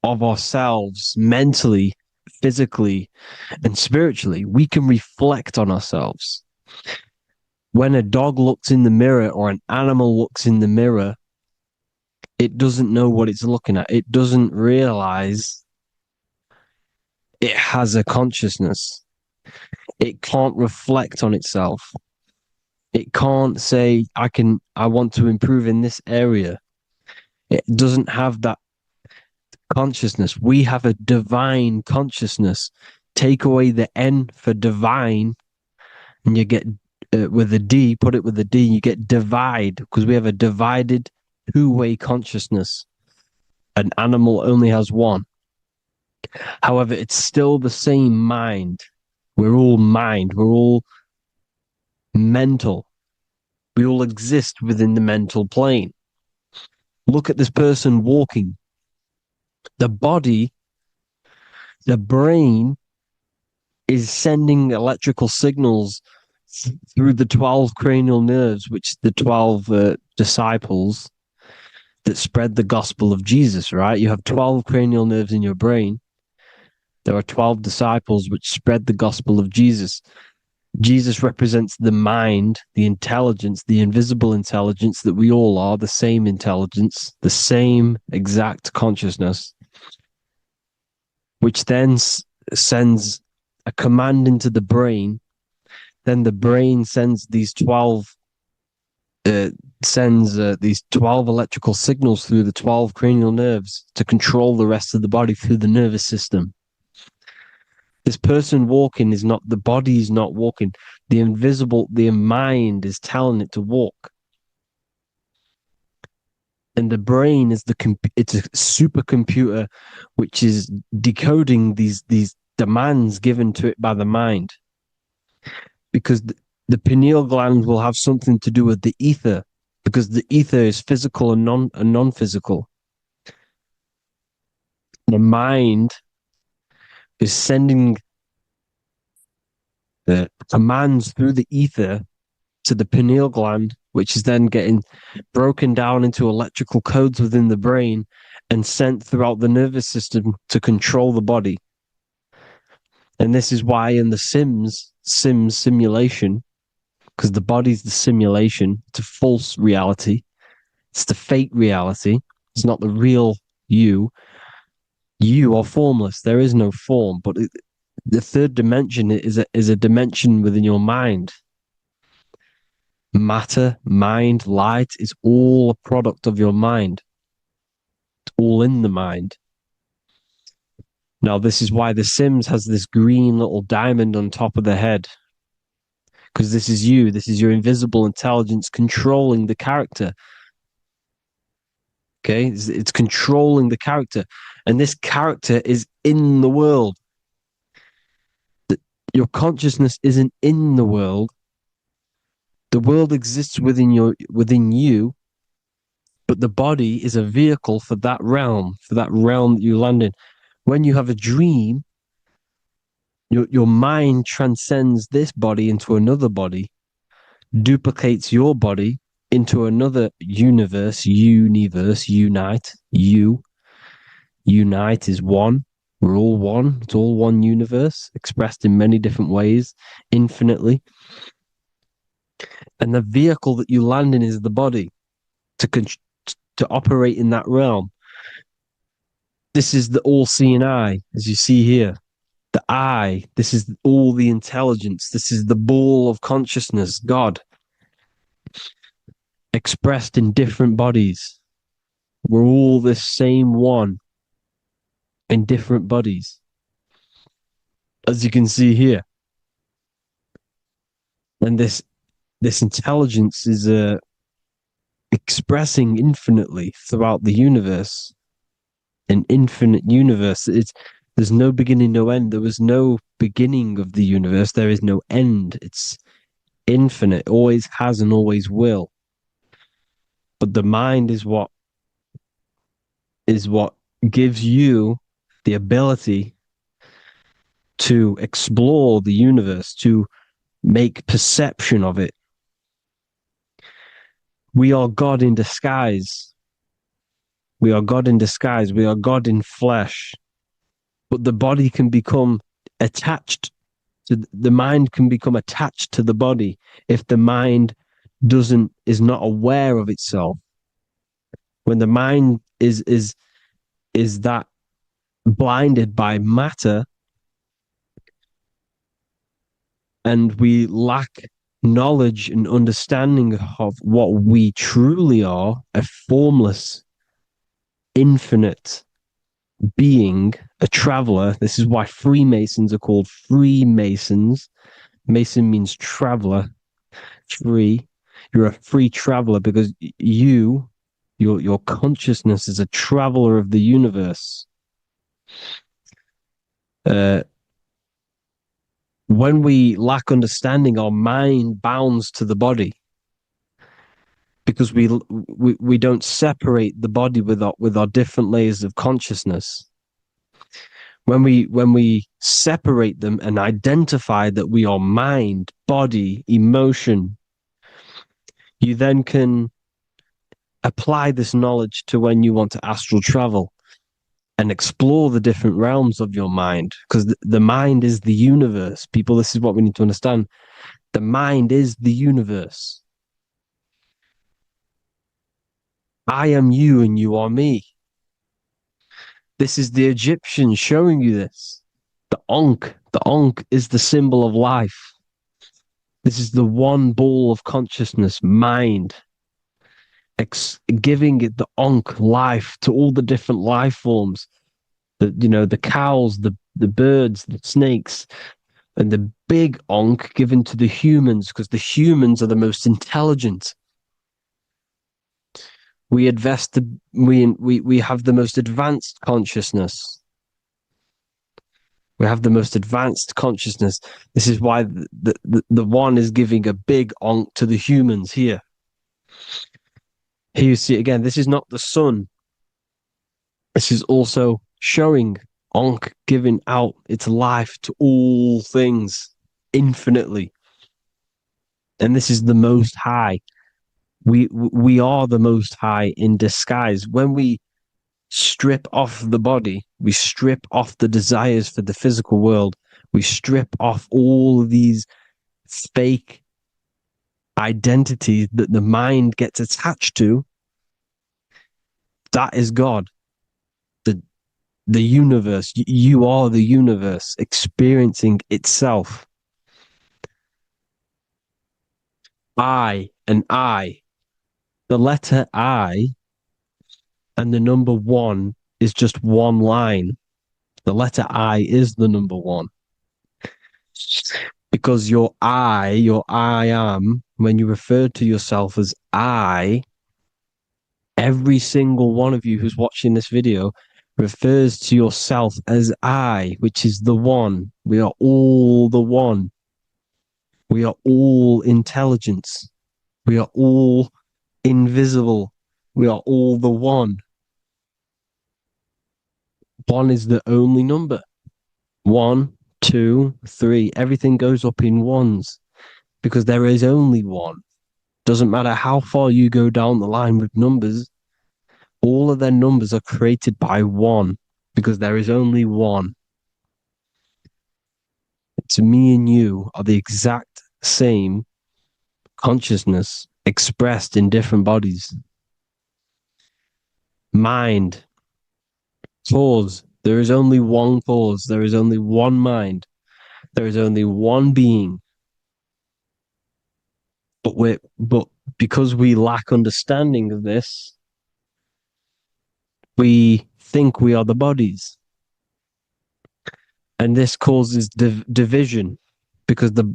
of ourselves mentally, physically, and spiritually. We can reflect on ourselves. When a dog looks in the mirror or an animal looks in the mirror, it doesn't know what it's looking at. It doesn't realize it has a consciousness. It can't reflect on itself. It can't say, I want to improve in this area. It doesn't have that consciousness. We have a divine consciousness. Take away the N for divine, and you get with a D, put it with a D, you get divide, because we have a divided two-way consciousness. An animal only has one. However, it's still the same mind. We're all mind. We're all mental. We all exist within the mental plane. Look at this person walking. The body, the brain is sending electrical signals through the 12 cranial nerves, which the 12 disciples that spread the gospel of Jesus, right? You have 12 cranial nerves in your brain. There are 12 disciples which spread the gospel of Jesus. Jesus represents the mind, the intelligence, the invisible intelligence that we all are, the same intelligence, the same exact consciousness, which then sends a command into the brain. Then the brain sends these 12 electrical signals through the 12 cranial nerves to control the rest of the body through the nervous system. This person walking is not, the body is not walking. The mind is telling it to walk. And the brain is it's a supercomputer which is decoding these demands given to it by the mind. Because the pineal gland will have something to do with the ether, because the ether is physical and non-physical. The mind is sending the commands through the ether to the pineal gland, which is then getting broken down into electrical codes within the brain and sent throughout the nervous system to control the body. And this is why in the Sims simulation, because the body's the simulation, it's a false reality, it's the fake reality, it's not the real you. You are formless. There is no form, but the third dimension is a dimension within your mind. Matter, mind, light is all a product of your mind. It's all in the mind. Now, this is why The Sims has this green little diamond on top of the head. Because this is you. This is your invisible intelligence controlling the character. Okay? It's controlling the character. And this character is in the world. Your consciousness isn't in the world. The world exists within you, but the body is a vehicle for that realm that you land in. When you have a dream, your mind transcends this body into another body, duplicates your body into another universe, unite. Unite is one. We're all one. It's all one universe, expressed in many different ways, infinitely. And the vehicle that you land in is the body to operate in that realm. This is the all-seeing eye, as you see here. The I, this is all the intelligence. This is the ball of consciousness, God, expressed in different bodies. We're all this same one in different bodies, as you can see here. And this intelligence is expressing infinitely throughout the universe, an infinite universe. There's no beginning, no end. There was no beginning of the universe. There is no end. It's infinite, always has and always will. But the mind is what gives you the ability to explore the universe, to make perception of it. We are God in disguise. We are God in disguise. We are God in flesh. But the body can become attached to the mind, can become attached to the body if the mind is not aware of itself. When the mind is that blinded by matter, and we lack knowledge and understanding of what we truly are, a formless, infinite being, a traveler. This is why Freemasons are called Freemasons. Mason means traveler. Free. You're a free traveler because your consciousness is a traveler of the universe. When we lack understanding, our mind bounds to the body because we don't separate the body with our different layers of consciousness. When we separate them and identify that we are mind, body, emotion, you then can apply this knowledge to when you want to astral travel and explore the different realms of your mind, because the mind is the universe. People, this is what we need to understand. The mind is the universe. I am you and you are me. This is the Egyptians showing you this. The Ankh is the symbol of life. This is the one ball of consciousness, mind, giving it the Ankh life to all the different life forms. The cows, the birds, the snakes, and the big Ankh given to the humans, because the humans are the most intelligent. We have the most advanced consciousness. We have the most advanced consciousness. This is why the one is giving a big Ankh to the humans here. Here you see again, this is not the sun. This is also showing Ankh giving out its life to all things infinitely. And this is the Most High. We are the Most High in disguise. When we strip off the body, we strip off the desires for the physical world, we strip off all of these fake identities that the mind gets attached to. That is God. The universe. You are the universe experiencing itself. I and I. The letter I and the number 1 is just one line. The letter I is the number 1. Because your I am, when you refer to yourself as I, every single one of you who's watching this video refers to yourself as I, which is the one. We are all the one. We are all intelligence. We are all invisible. We are all the one. 1 is the only number. 1, 2, 3. Everything goes up in ones because there is only one. Doesn't matter how far you go down the line with numbers, all of their numbers are created by 1 because there is only one. So me and you are the exact same consciousness expressed in different bodies. Mind. Cause. There is only one cause. There is only one mind. There is only one being. But because we lack understanding of this, we think we are the bodies. And this causes division, because the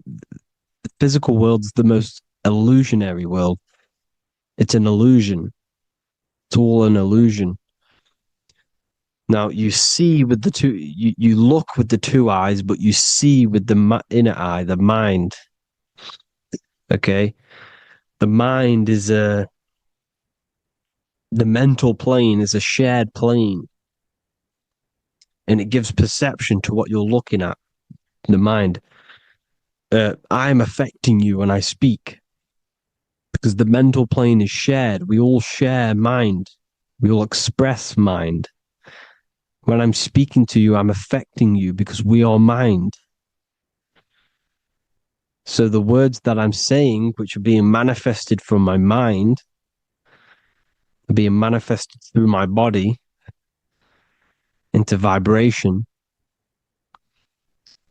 physical world is the most illusionary world. It's an illusion. It's all an illusion. Now you see with the two, you look with the two eyes, but you see with the inner eye, the mind. Okay, the mind is the mental plane is a shared plane, and it gives perception to what you're looking at. The mind. I'm affecting you when I speak, because the mental plane is shared. We all share mind. We all express mind. When I'm speaking to you, I'm affecting you because we are mind. So the words that I'm saying, which are being manifested from my mind, are being manifested through my body into vibration,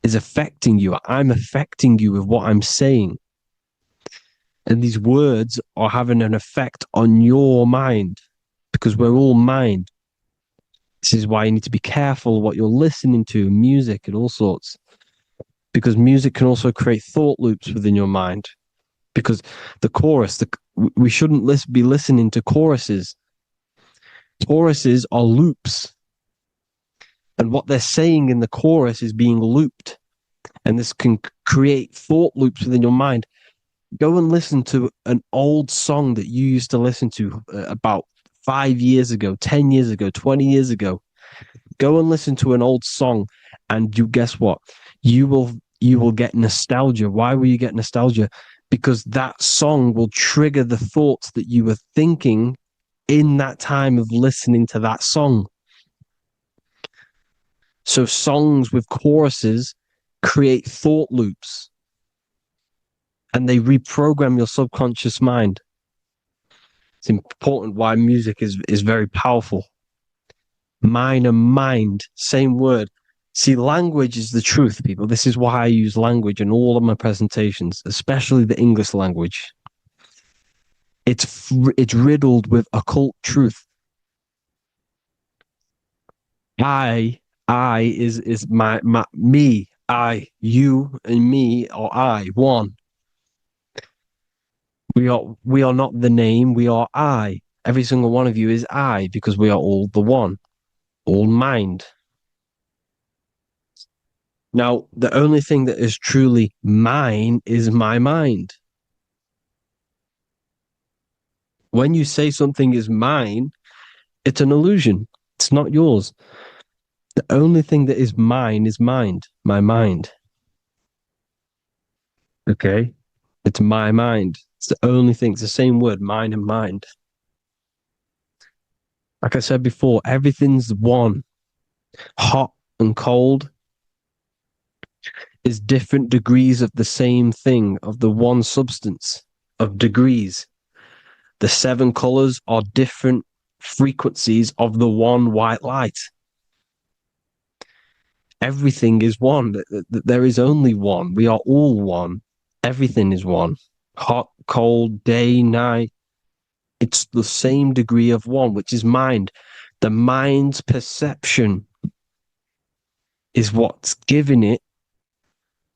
is affecting you. I'm affecting you with what I'm saying. And these words are having an effect on your mind, because we're all mind. This is why you need to be careful what you're listening to, music and all sorts. Because music can also create thought loops within your mind. Because the chorus, we shouldn't be listening to choruses. Choruses are loops. And what they're saying in the chorus is being looped. And this can create thought loops within your mind. Go and listen to an old song that you used to listen to about 5 years ago, 10 years ago, 20 years ago. Go and listen to an old song, and you guess what? You will get nostalgia. Why will you get nostalgia? Because that song will trigger the thoughts that you were thinking in that time of listening to that song. So songs with choruses create thought loops, and they reprogram your subconscious mind. It's important why music is very powerful. Mind and mind, same word. See, language is the truth, people. This is why I use language in all of my presentations, especially the English language. It's riddled with occult truth. I is my me, I, you, and me, or I, one. We are not the name, we are I. Every single one of you is I, because we are all the one, all mind. Now, the only thing that is truly mine is my mind. When you say something is mine, it's an illusion. It's not yours. The only thing that is mine is mind, my mind. Okay? It's my mind. It's the only thing. It's the same word, mind and mind. Like I said before, everything's one. Hot and cold is different degrees of the same thing, of the one substance, of degrees. The 7 colors are different frequencies of the one white light. Everything is one. There is only one. We are all one. Everything is one. Hot, cold, day, night. It's the same degree of one, which is mind. The mind's perception is what's giving it,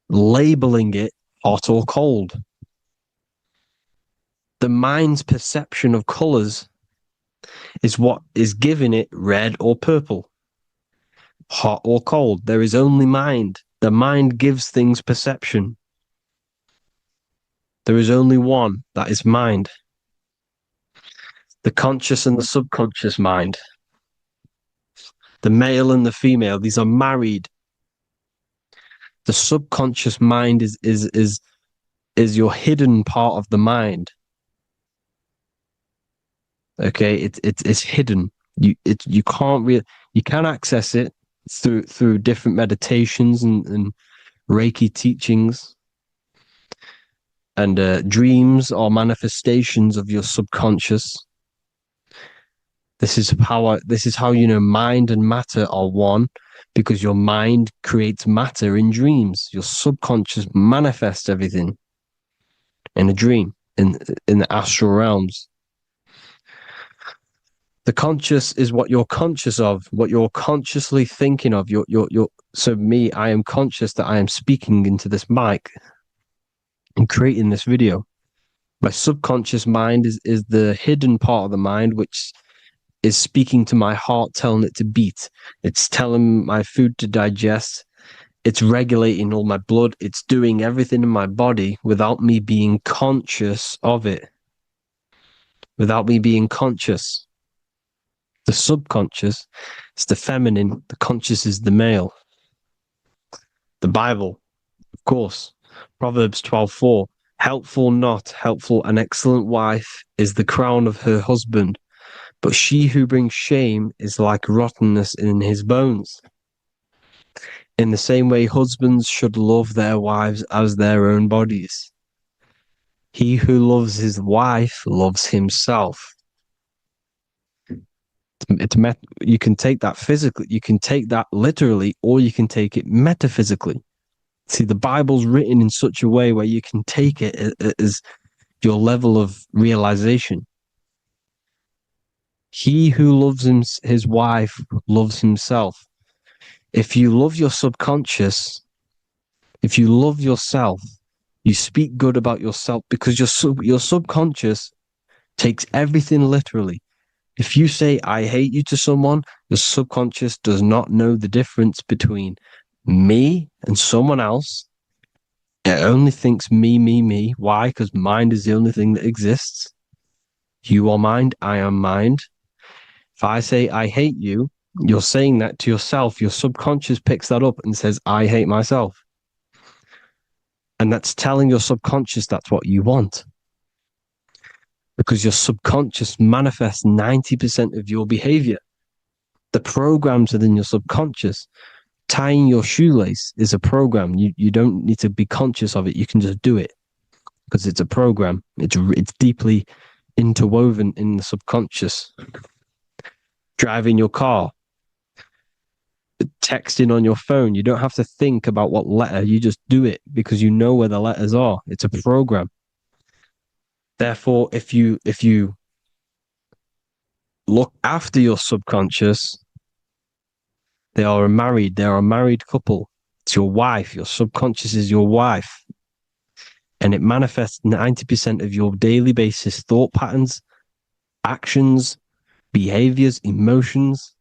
labeling it hot or cold. The mind's perception of colors is what is giving it red or purple, hot or cold. There is only mind. The mind gives things perception. There is only one, that is mind. The conscious and the subconscious mind. The male and the female, these are married. The subconscious mind is your hidden part of the mind. Okay, it's hidden. You can access it through different meditations and Reiki teachings, and dreams are manifestations of your subconscious. This is how you know mind and matter are one, because your mind creates matter in dreams. Your subconscious manifests everything in a dream, in the astral realms. The conscious is what you're conscious of, what you're consciously thinking of. So me, I am conscious that I am speaking into this mic and creating this video. My subconscious mind is the hidden part of the mind, which is speaking to my heart, telling it to beat. It's telling my food to digest. It's regulating all my blood. It's doing everything in my body without me being conscious of it. Without me being conscious. The subconscious is the feminine. The conscious is the male. The Bible, of course. Proverbs 12:4. Helpful, not helpful, an excellent wife is the crown of her husband, but she who brings shame is like rottenness in his bones. In the same way, husbands should love their wives as their own bodies. He who loves his wife loves himself. You can take that physically, you can take that literally, or you can take it metaphysically. See, the Bible's written in such a way where you can take it as your level of realization. He who loves his wife loves himself. If you love your subconscious, if you love yourself, you speak good about yourself, because your subconscious takes everything literally. If you say, I hate you to someone, your subconscious does not know the difference between me and someone else. It only thinks me, me, me. Why? Because mind is the only thing that exists. You are mind, I am mind. If I say, I hate you, you're saying that to yourself. Your subconscious picks that up and says, I hate myself. And that's telling your subconscious that's what you want. because your subconscious manifests 90% of your behavior. The programs within your subconscious, tying your shoelace is a program. You don't need to be conscious of it. You can just do it because it's a program. It's deeply interwoven in the subconscious. Driving your car, texting on your phone, you don't have to think about what letter, you just do it because you know where the letters are. It's a program. Therefore, if you look after your subconscious, they are a married couple. It's your wife. Your subconscious is your wife. And it manifests 90% of your daily basis thought patterns, actions, behaviors, emotions,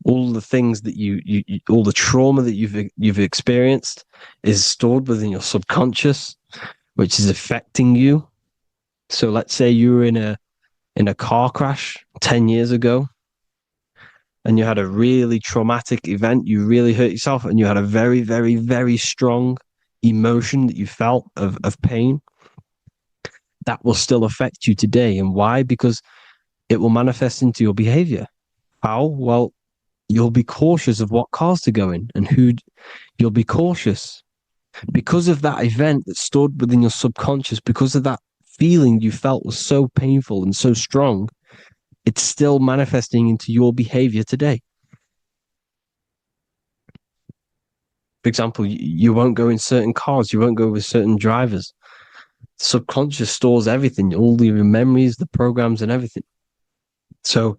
all the things that you all the trauma that you've experienced is stored within your subconscious, which is affecting you. So let's say you were in a car crash 10 years ago and you had a really traumatic event, you really hurt yourself, and you had a very, very, very strong emotion that you felt of pain. That will still affect you today. And why? Because it will manifest into your behavior. How? Well, you'll be cautious of what cars to go in and who. You'll be cautious because of that event that stored within your subconscious, because of that feeling you felt was so painful and so strong. It's still manifesting into your behavior today. For example, you won't go in certain cars, you won't go with certain drivers. The subconscious stores everything, all your memories, the programs, and everything. So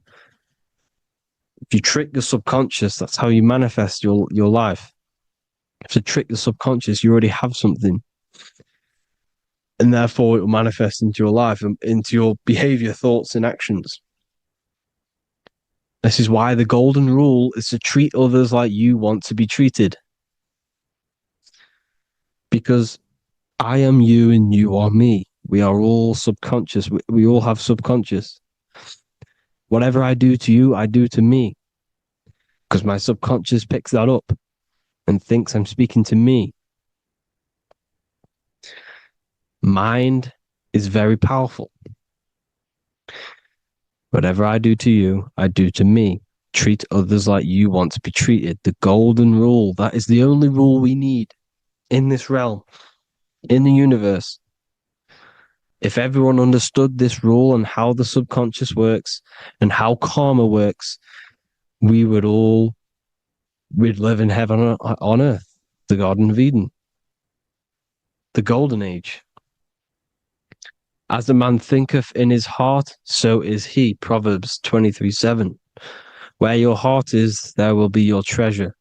if you trick your subconscious, that's how you manifest your life. If you trick the subconscious, you already have something. And therefore it will manifest into your life and into your behavior, thoughts, and actions. This is why the golden rule is to treat others like you want to be treated. Because I am you and you are me. We are all subconscious. We all have subconscious. Whatever I do to you, I do to me. Because my subconscious picks that up and thinks I'm speaking to me. Mind is very powerful. Whatever I do to you, I do to me. Treat others like you want to be treated. The golden rule. That is the only rule we need in this realm, in the universe. If everyone understood this rule and how the subconscious works and how karma works, we'd live in heaven on earth, the Garden of Eden, the golden age. As a man thinketh in his heart, so is he. Proverbs 23:7. Where your heart is, there will be your treasure.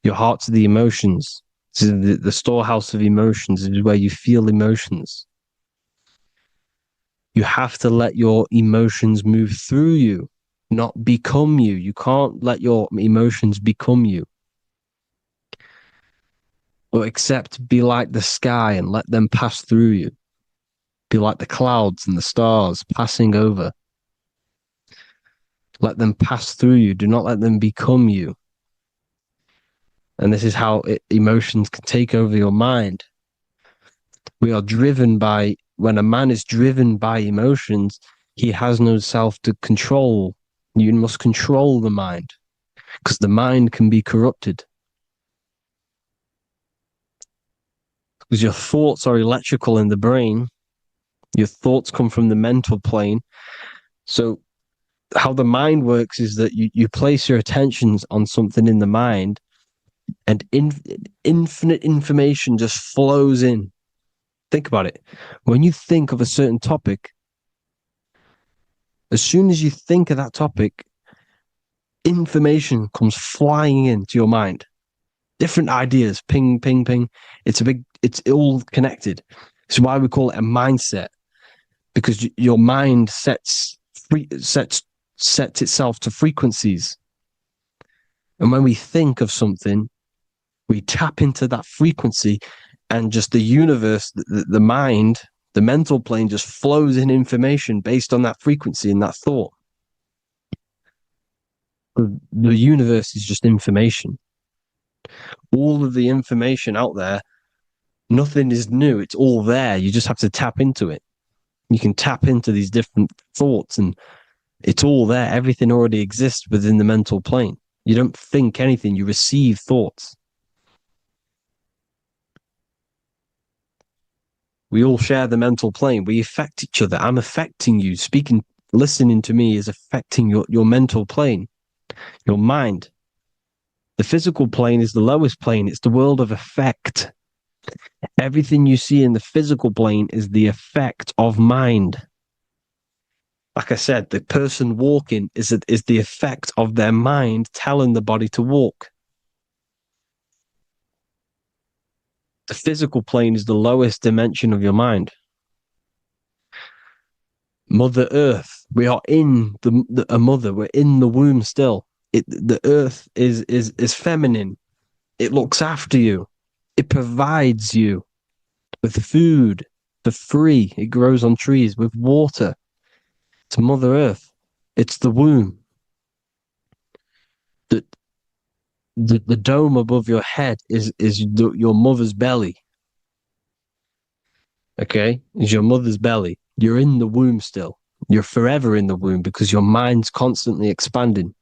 Your heart's the emotions. The storehouse of emotions is where you feel emotions. You have to let your emotions move through you, not become you. You can't let your emotions become you. Or except be like the sky and let them pass through you. Be like the clouds and the stars passing over. Let them pass through you. Do not let them become you. And this is how emotions can take over your mind. We are driven by, when a man is driven by emotions, he has no self to control. You must control the mind because the mind can be corrupted. Because your thoughts are electrical in the brain. Your thoughts come from the mental plane. So how the mind works is that you place your attentions on something in the mind and infinite information just flows in. Think about it. When you think of a certain topic, as soon as you think of that topic, information comes flying into your mind. Different ideas, ping, ping, ping. It's all connected. It's why we call it a mindset. Because your mind sets itself to frequencies. And when we think of something, we tap into that frequency and just the universe, the mind, the mental plane just flows in information based on that frequency and that thought. The universe is just information. All of the information out there, nothing is new. It's all there. You just have to tap into it. You can tap into these different thoughts, and it's all there. Everything already exists within the mental plane. You don't think anything, you receive thoughts. We all share the mental plane. We affect each other. I'm affecting you. Listening to me is affecting your mental plane, your mind. The physical plane is the lowest plane. It's the world of effect. Everything you see in the physical plane is the effect of mind. Like I said, the person walking is the effect of their mind telling the body to walk. The physical plane is the lowest dimension of your mind. Mother Earth, we are in a mother. We're in the womb still. The Earth is feminine. It looks after you. It provides you with food for free. It grows on trees with water. It's Mother Earth. It's the womb. The dome above your head is your mother's belly. Okay? Is your mother's belly. You're in the womb still. You're forever in the womb because your mind's constantly expanding.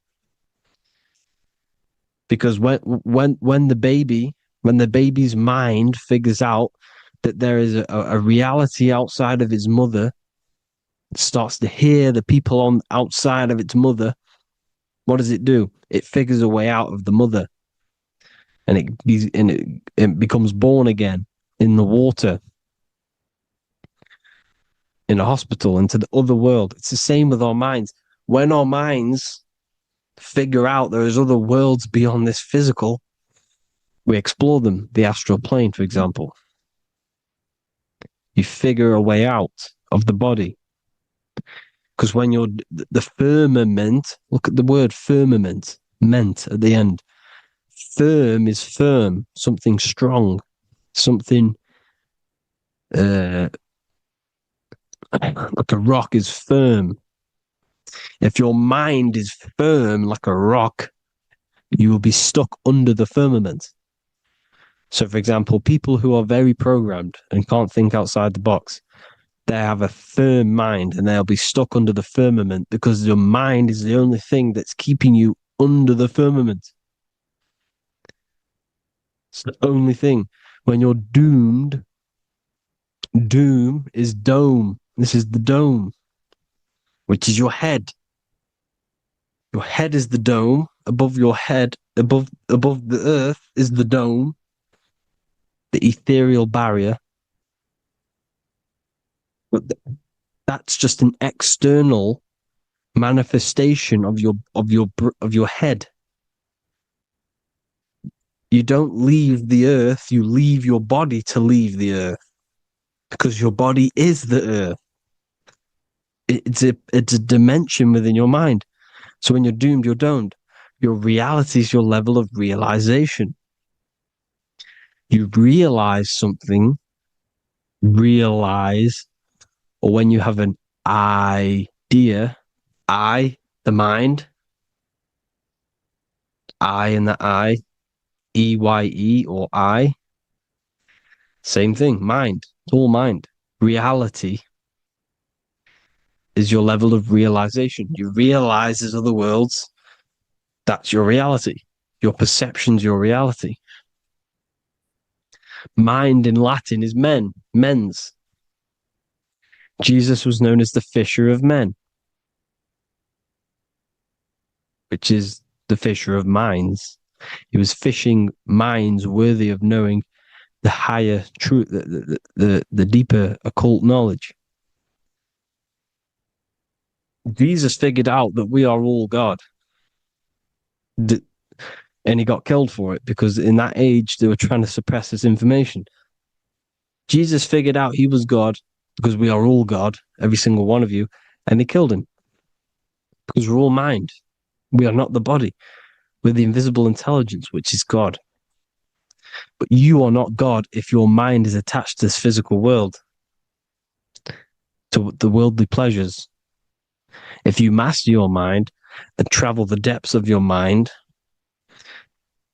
Because when the baby's mind figures out that there is a reality outside of its mother, it starts to hear the people on outside of its mother, what does it do? It figures a way out of the mother, and it becomes born again in the water, in a hospital, into the other world. It's the same with our minds. When our minds figure out there is other worlds beyond this physical, we explore them. The astral plane, for example. You figure a way out of the body. Because when you're the firmament, look at the word firmament, meant at the end. Firm is firm, something strong, something like a rock is firm. If your mind is firm like a rock, you will be stuck under the firmament. So, for example, people who are very programmed and can't think outside the box, they have a firm mind and they'll be stuck under the firmament because your mind is the only thing that's keeping you under the firmament. It's the only thing. When you're doomed, doom is dome. This is the dome, which is your head. Your head is the dome. Above your head, above the earth is the dome, the ethereal barrier. But that's just an external manifestation of your head. You don't leave the earth, you leave your body to leave the earth, because your body is the earth. It's a dimension within your mind. So when you're doomed, you're domed. Your reality is your level of realization. You realize something, or when you have an idea, the mind, in the EYE or I, same thing, mind, it's all mind. Reality is your level of realization. You realize there's other worlds. That's your reality. Your perception's your reality. Mind in Latin is mens. Jesus was known as the fisher of men, which is the fisher of minds. He was fishing minds worthy of knowing the higher truth, the deeper occult knowledge. Jesus figured out that we are all God. And he got killed for it because in that age they were trying to suppress this information. Jesus figured out he was God because we are all God, every single one of you, and they killed him because we're all mind. We are not the body. We're the invisible intelligence, which is God. But you are not God if your mind is attached to this physical world, to the worldly pleasures. If you master your mind and travel the depths of your mind,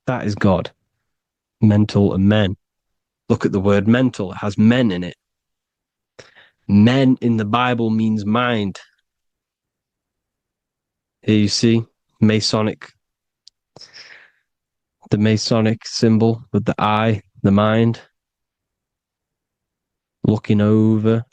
that is God. Mental and men. Look at the word mental. It has men in it. Men in the Bible means mind. Here you see Masonic, the Masonic symbol with the eye, the mind, looking over